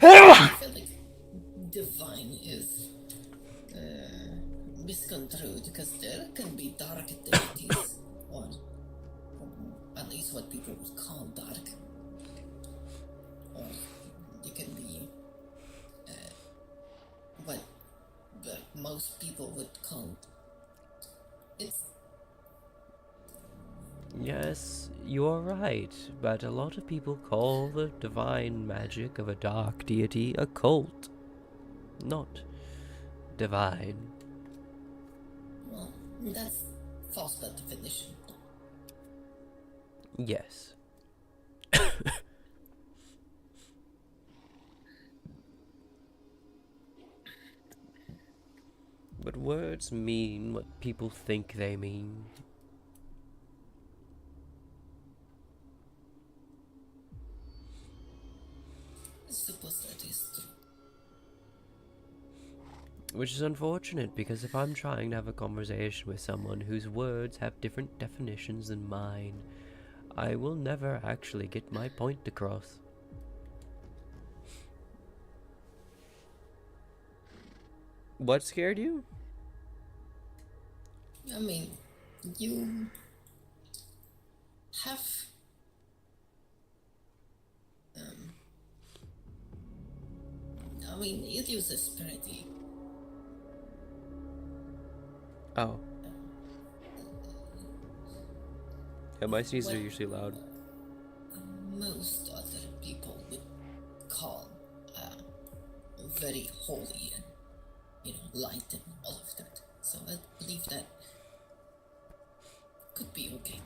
S8: I feel like divine is misconstrued because there can be dark deities, or at least what people would call dark, or it can be what most people would call it's.
S2: Yes, you're right, but a lot of people call the divine magic of a dark deity a cult, not divine.
S8: Well, that's false by definition.
S2: Yes. But words mean what people think they mean.
S8: I suppose that is true.
S2: Which is unfortunate, because if I'm trying to have a conversation with someone whose words have different definitions than mine, I will never actually get my point across. What scared you?
S8: I mean, you have I mean, it uses pretty.
S2: Oh. Yeah, my sneezes are usually loud.
S8: Most other people would call very holy and, light and all of that. So I believe that could be okay.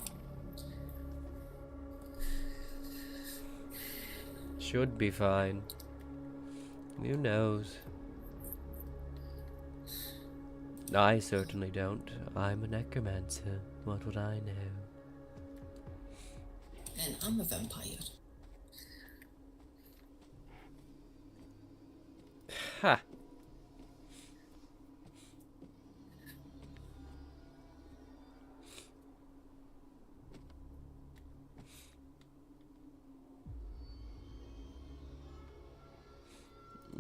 S2: Should be fine. Who knows? I certainly don't. I'm a necromancer. What would I know?
S8: And I'm a vampire.
S2: Ha!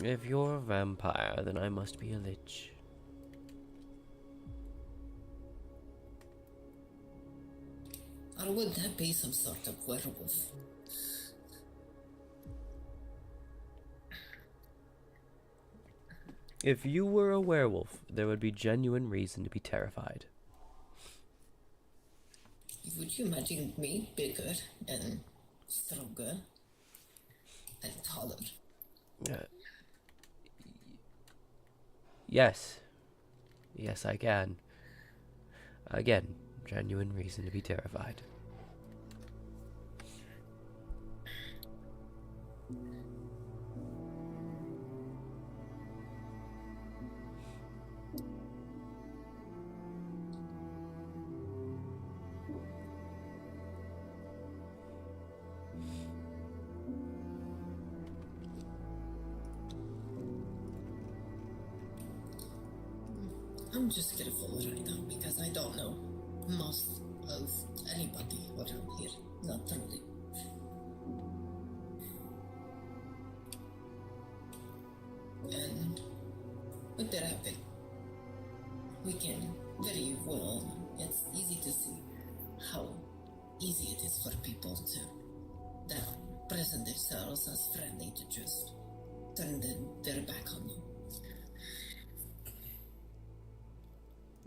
S2: If you're a vampire, then I must be a lich.
S8: Or would that be some sort of werewolf?
S2: If you were a werewolf, there would be genuine reason to be terrified.
S8: Would you imagine me bigger and stronger and taller?
S2: Yes. Yes, I can. Again, genuine reason to be terrified.
S8: I'm just careful right now because I don't know most of anybody around here. Not really. And with that happen, we can very well, it's easy to see how easy it is for people to that present themselves as friendly to just turn their back on you.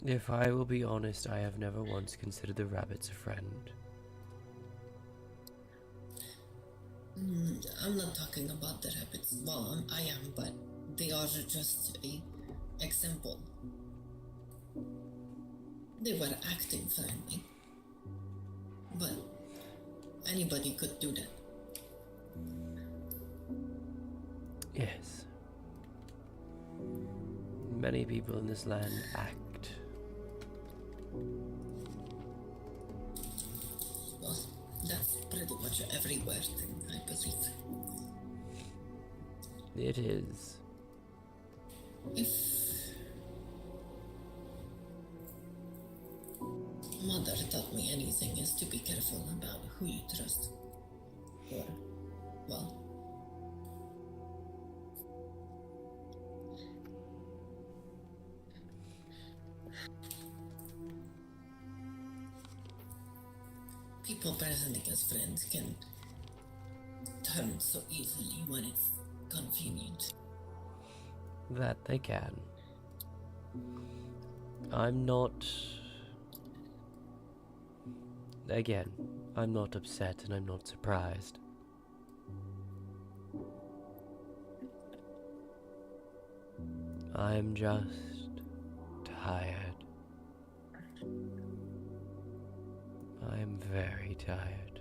S2: If I will be honest, I have never once considered the rabbits a friend.
S8: I'm not talking about the rabbits. Well, I am, but they are just a example. They were acting friendly. But anybody could do that.
S2: Yes. Many people in this land act.
S8: Well, that's pretty much everywhere, then, I believe.
S2: It is.
S8: If Mother taught me anything, is to be careful about who you trust. Or, well, people presenting as friends can turn so easily when it's convenient.
S2: That they can. I'm not... Again, I'm not upset and I'm not surprised. I'm just tired. I am very tired.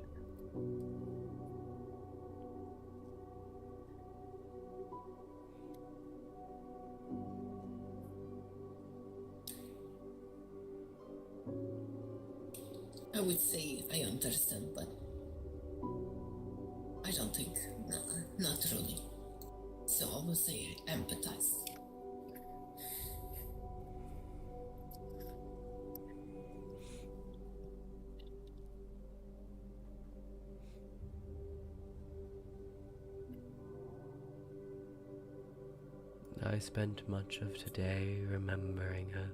S8: I would say I understand, but I don't think, not really. So I will say I empathize.
S2: I spent much of today remembering her.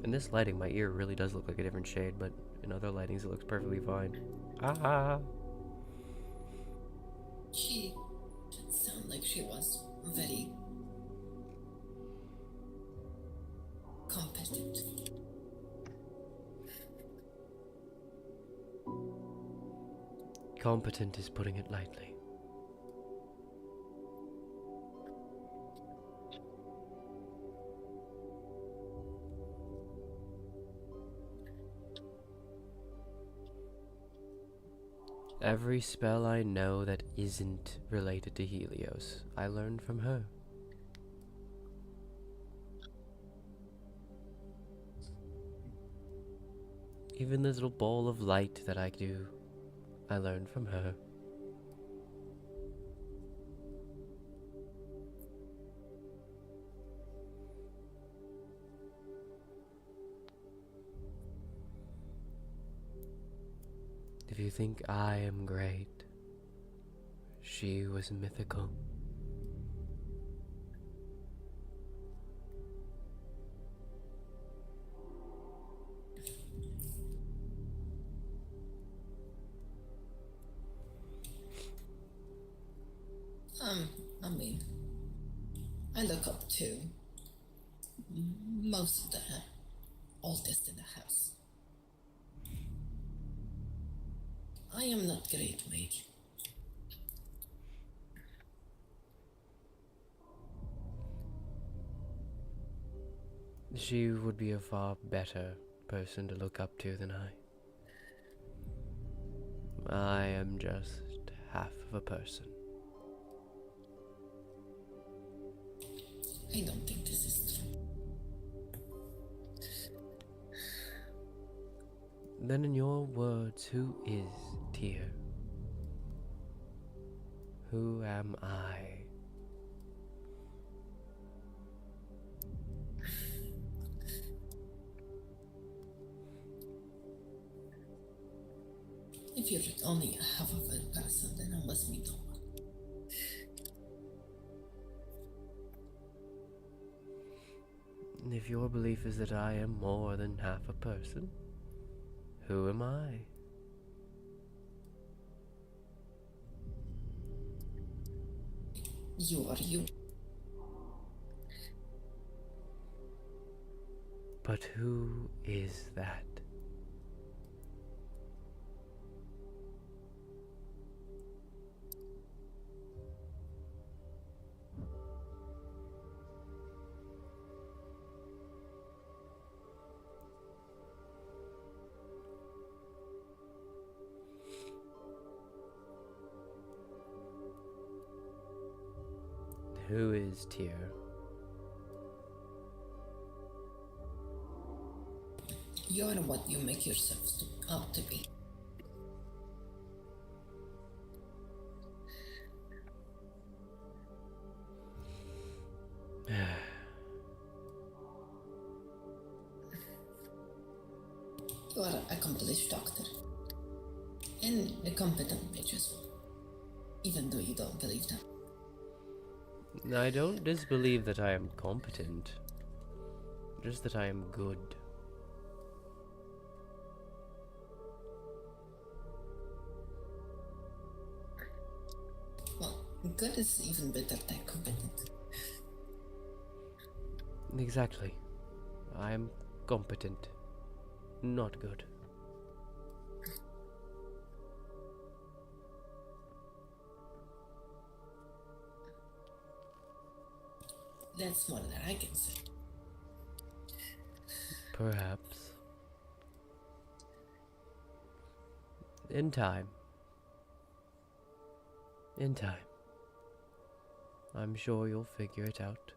S2: In this lighting, my ear really does look like a different shade, but in other lightings, it looks perfectly fine. Ah!
S8: She did sound like she was very competent.
S2: Competent is putting it lightly. Every spell I know that isn't related to Helios, I learned from her. Even this little ball of light that I do, I learned from her. If you think I am great, she was mythical.
S8: I mean, I look up to most of the oldest in the house. I am not great, mage.
S2: She would be a far better person to look up to than I am just half of a person.
S8: I don't think this is true.
S2: Then in your words, who is Tyr? Who am I?
S8: If you're only half of a person, then I must be no one.
S2: If your belief is that I am more than half a person, who am I?
S8: You are you.
S2: But who is that? Who is Tyr?
S8: You are what you make yourself out to be. You are an accomplished doctor. And a competent mage as well. Even though you don't believe that.
S2: I don't disbelieve that I am competent, just that I am good.
S8: Well, good is even better than competent.
S2: Exactly. I am competent, not good.
S8: That's more than I can say.
S2: Perhaps. In time. In time. I'm sure you'll figure it out.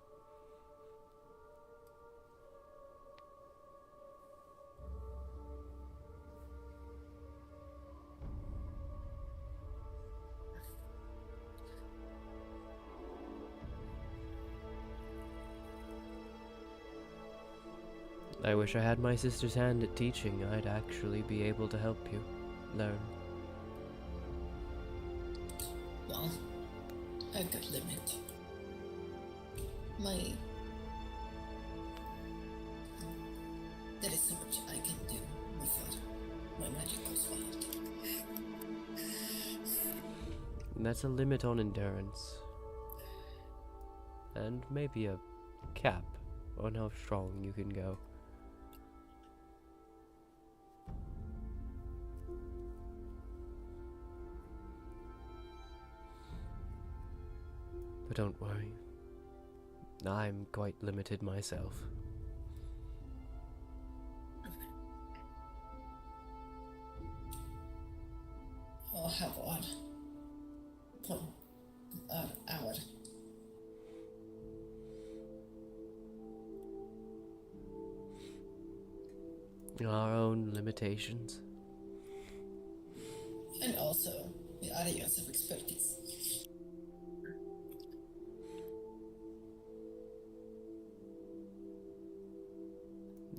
S2: I wish I had my sister's hand at teaching. I'd actually be able to help you learn.
S8: Well, I've got limit. There is so much I can do before my magic goes wild.
S2: That's a limit on endurance. And maybe a cap on how strong you can go. But don't worry, I'm quite limited myself.
S8: I'll have our
S2: Our own limitations.
S8: and also the areas of expertise.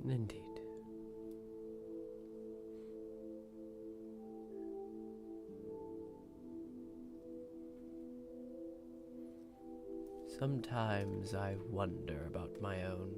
S2: Indeed. Sometimes I wonder about my own.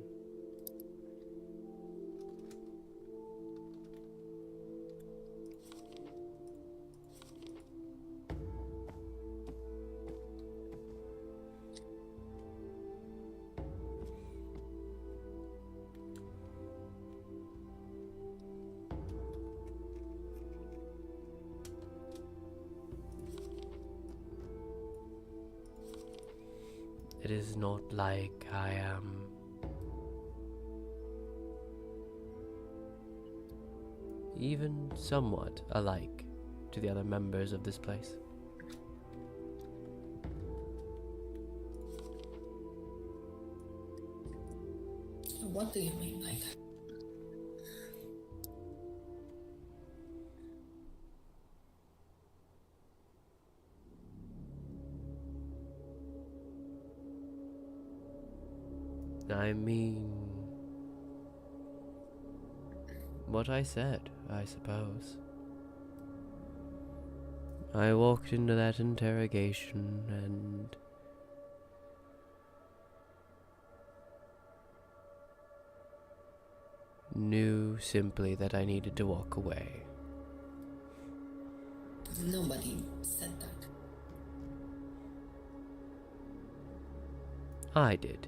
S2: It is not like I am even somewhat alike to the other members of this place.
S8: What do you mean by that?
S2: I mean, what I said, I suppose. I walked into that interrogation and knew simply that I needed to walk away.
S8: Nobody said that.
S2: I did.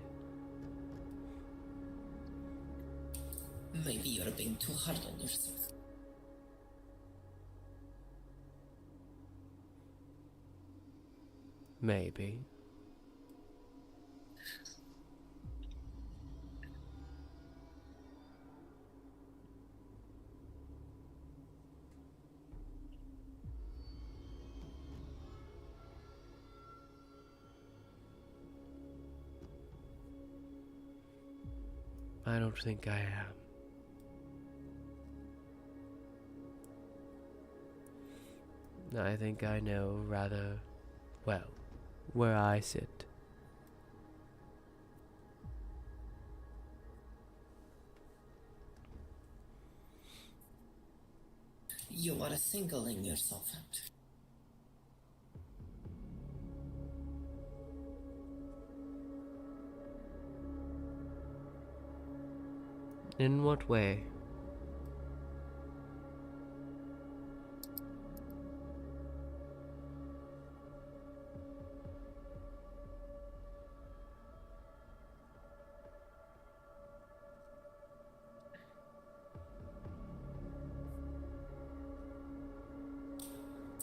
S8: Maybe you're being too hard on yourself.
S2: Maybe. I don't think I am. I think I know rather well where I sit.
S8: You are singling yourself out.
S2: In what way?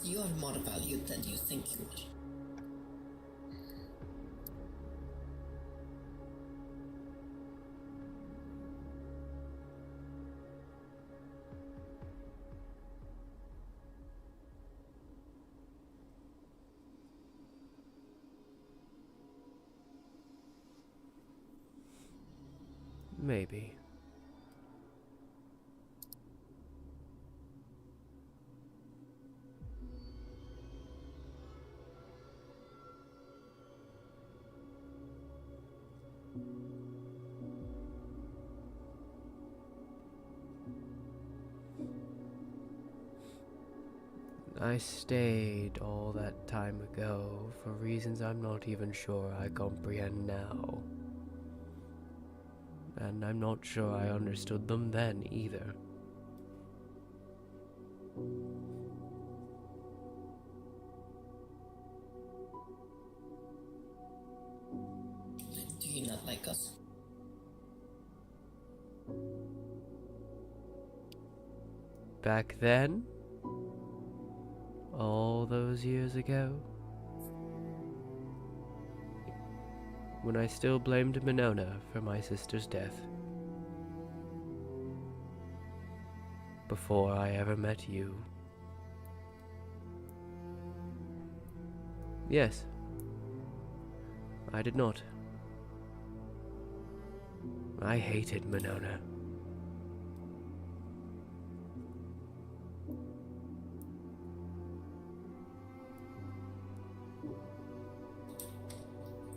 S8: You are more valued than you think you are.
S2: Maybe. I stayed all that time ago for reasons I'm not even sure I comprehend now. And I'm not sure I understood them then either.
S8: Do you not like us?
S2: Back then? All those years ago? When I still blamed Minona for my sister's death. Before I ever met you. Yes. I did not. I hated Minona.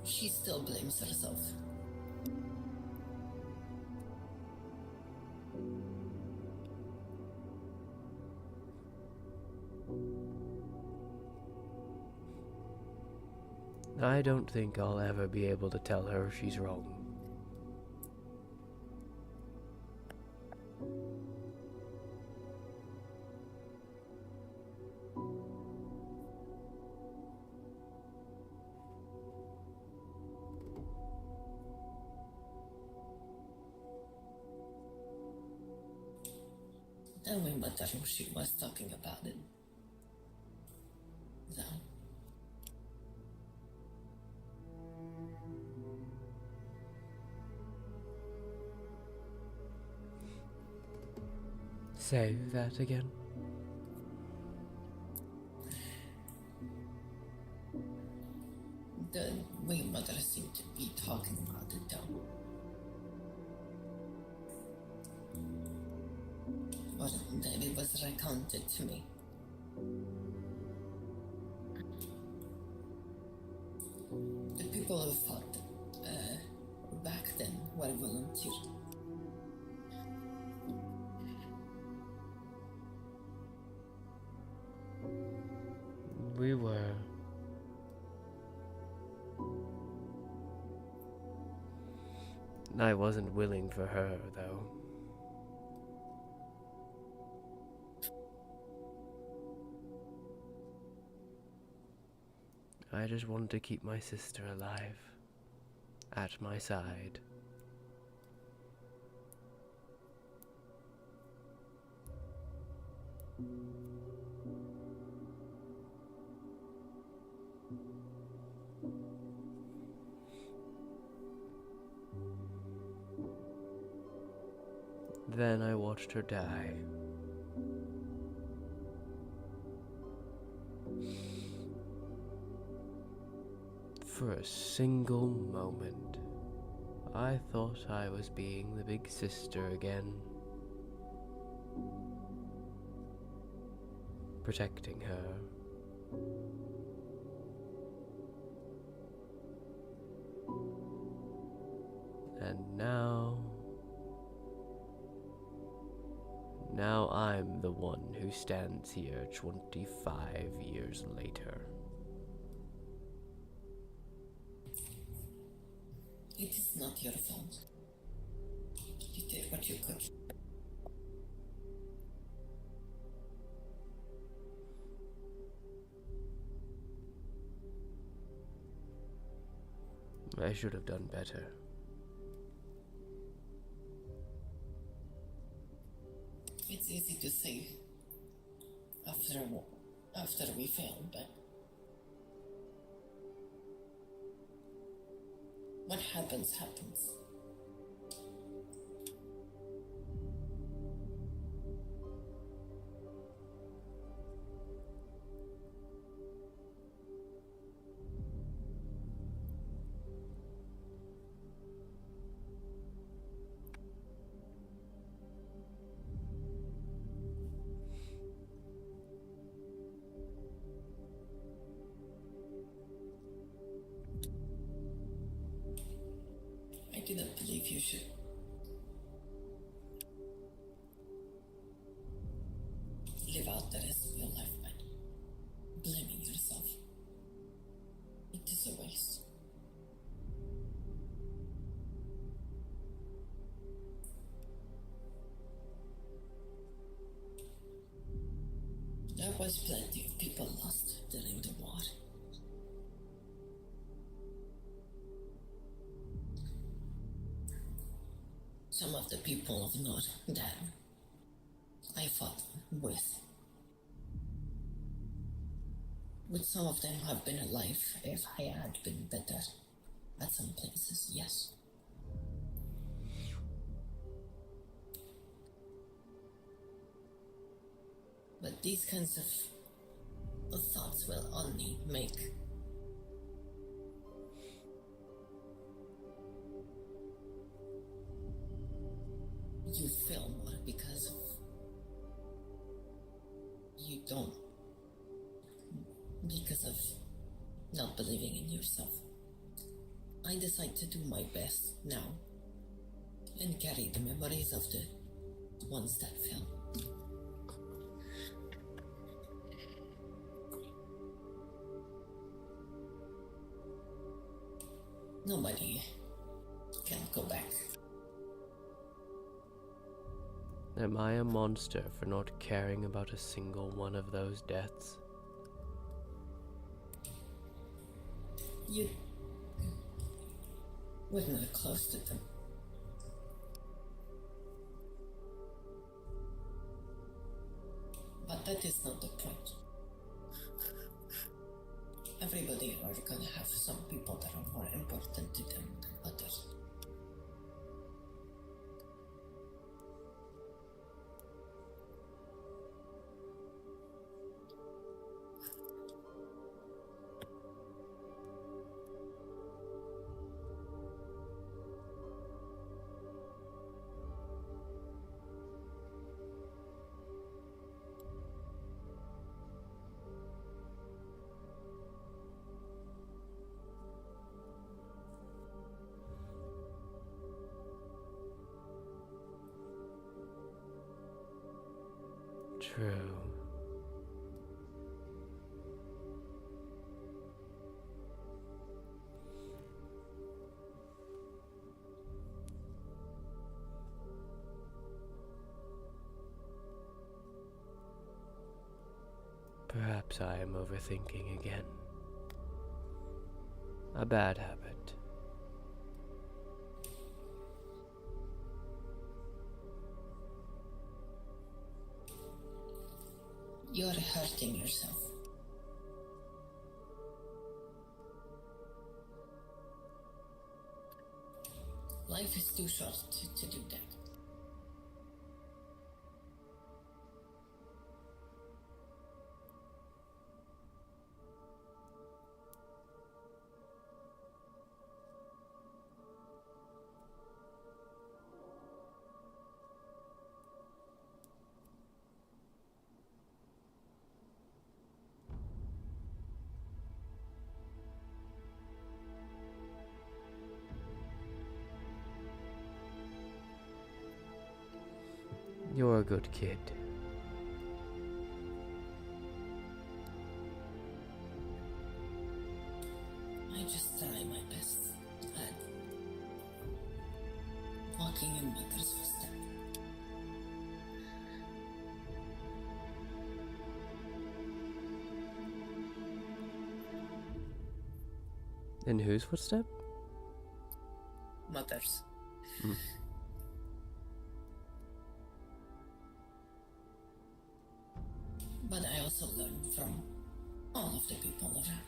S8: She still blames herself.
S2: I don't think I'll ever be able to tell her she's wrong.
S8: Then we met her when she was talking about it. Though.
S2: Say that again.
S8: The way mother seemed to be talking about it though. Well, then it was recounted to me. The people who fought back then were volunteers.
S2: We were. I wasn't willing for her, though. I just wanted to keep my sister alive. at my side. Then I watched her die. For a single moment, I thought I was being the big sister again, protecting her. And now I'm the one who stands here 25 years later.
S8: It is not your fault. You did what you could.
S2: I should have done better.
S8: It's easy to say after we failed, but what happens, happens. I do not believe you should live out the rest of your life by blaming yourself. It is a waste. There was plenty of people lost during the war. Some of the people of North that I fought with some of them have been alive if I had been better at some places, yes. But these kinds of thoughts will only make you feel more because of not believing in yourself. I decide to do my best now and carry the memories of the ones that failed. Nobody can go back.
S2: Am I a monster for not caring about a single one of those deaths?
S8: You were not close to them. But that is not the point. Everybody are gonna have some people that are more important to them than others.
S2: True. Perhaps I am overthinking again. A bad habit.
S8: You're hurting yourself. Life is too short to do that.
S2: You're a good kid.
S8: I just try my best at walking in Mother's footsteps.
S2: In whose footstep?
S8: Mother's.
S2: Mm.
S8: But I also learn from all of the people around.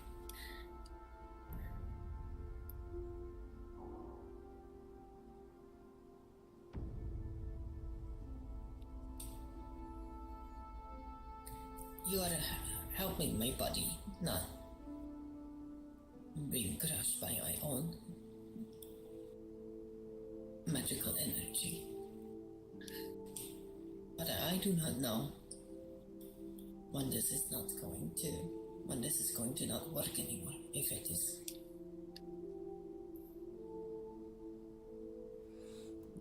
S8: You are helping my body not being crushed by my own magical energy. But I do not know when this is going to not work anymore, if it is.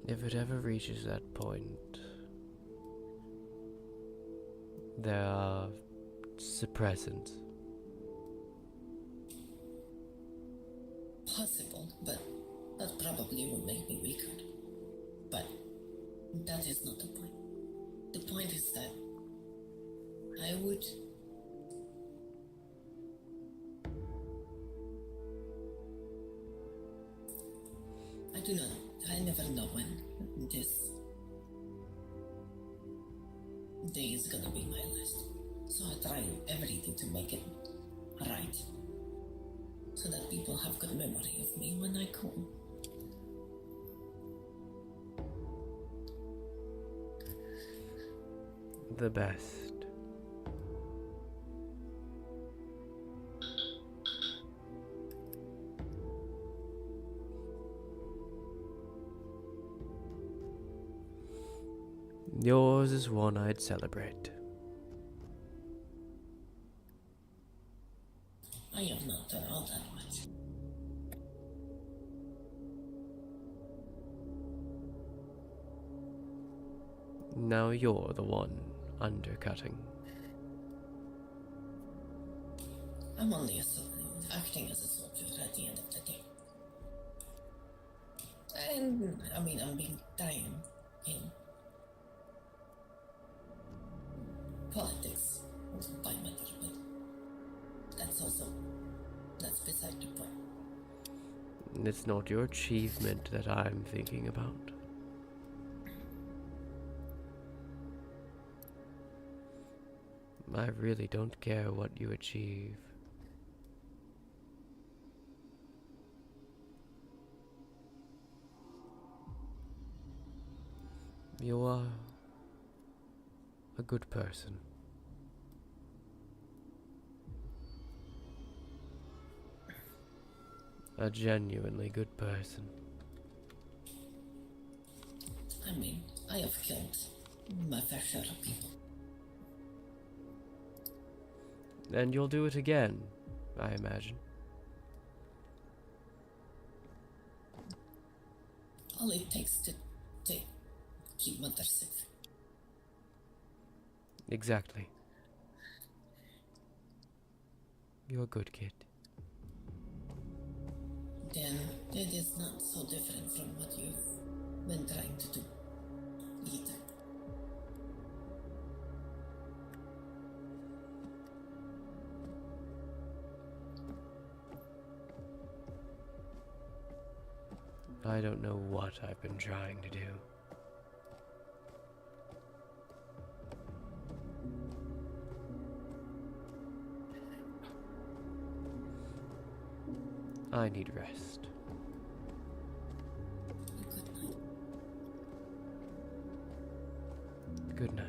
S2: If it ever reaches that point, there are suppressants.
S8: Possible, but that probably will make me weaker. But that is not the point. The point is that I do not know. I never know when this day is gonna be my last. So I try everything to make it right. So that people have good memory of me when I come.
S2: The best. Yours is one I'd celebrate.
S8: I have not done all that much.
S2: Now you're the one undercutting.
S8: I'm only acting as a soldier at the end of the day. And, I mean, I'm being dying in politics by Mother, but that's beside the point.
S2: It's not your achievement that I'm thinking about. I really don't care what you achieve. You are a good person. A genuinely good person.
S8: I mean, I have killed my fair share of people.
S2: And you'll do it again, I imagine.
S8: All it takes to keep Mother safe.
S2: Exactly. You're a good kid.
S8: Then it is not so different from what you've been trying to do either.
S2: I don't know what I've been trying to do. I need rest. Good night.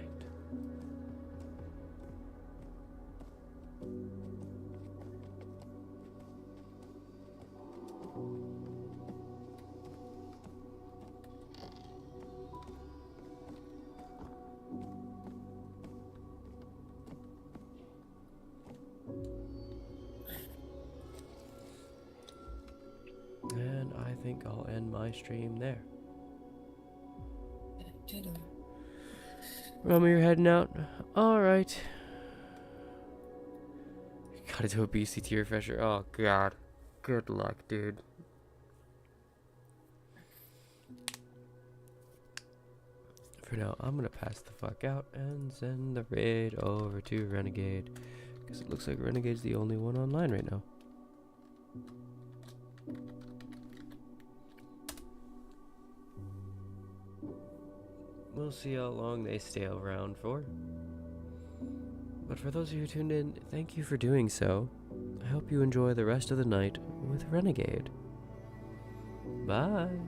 S2: And I think I'll end my stream there. Roma, you're heading out? Alright. Gotta do a BCT refresher. Oh, God. Good luck, dude. For now, I'm gonna pass the fuck out and send the raid over to Renegade. Because it looks like Renegade's the only one online right now. We'll see how long they stay around for. But for those of you who tuned in, thank you for doing so. I hope you enjoy the rest of the night with Renegade. Bye.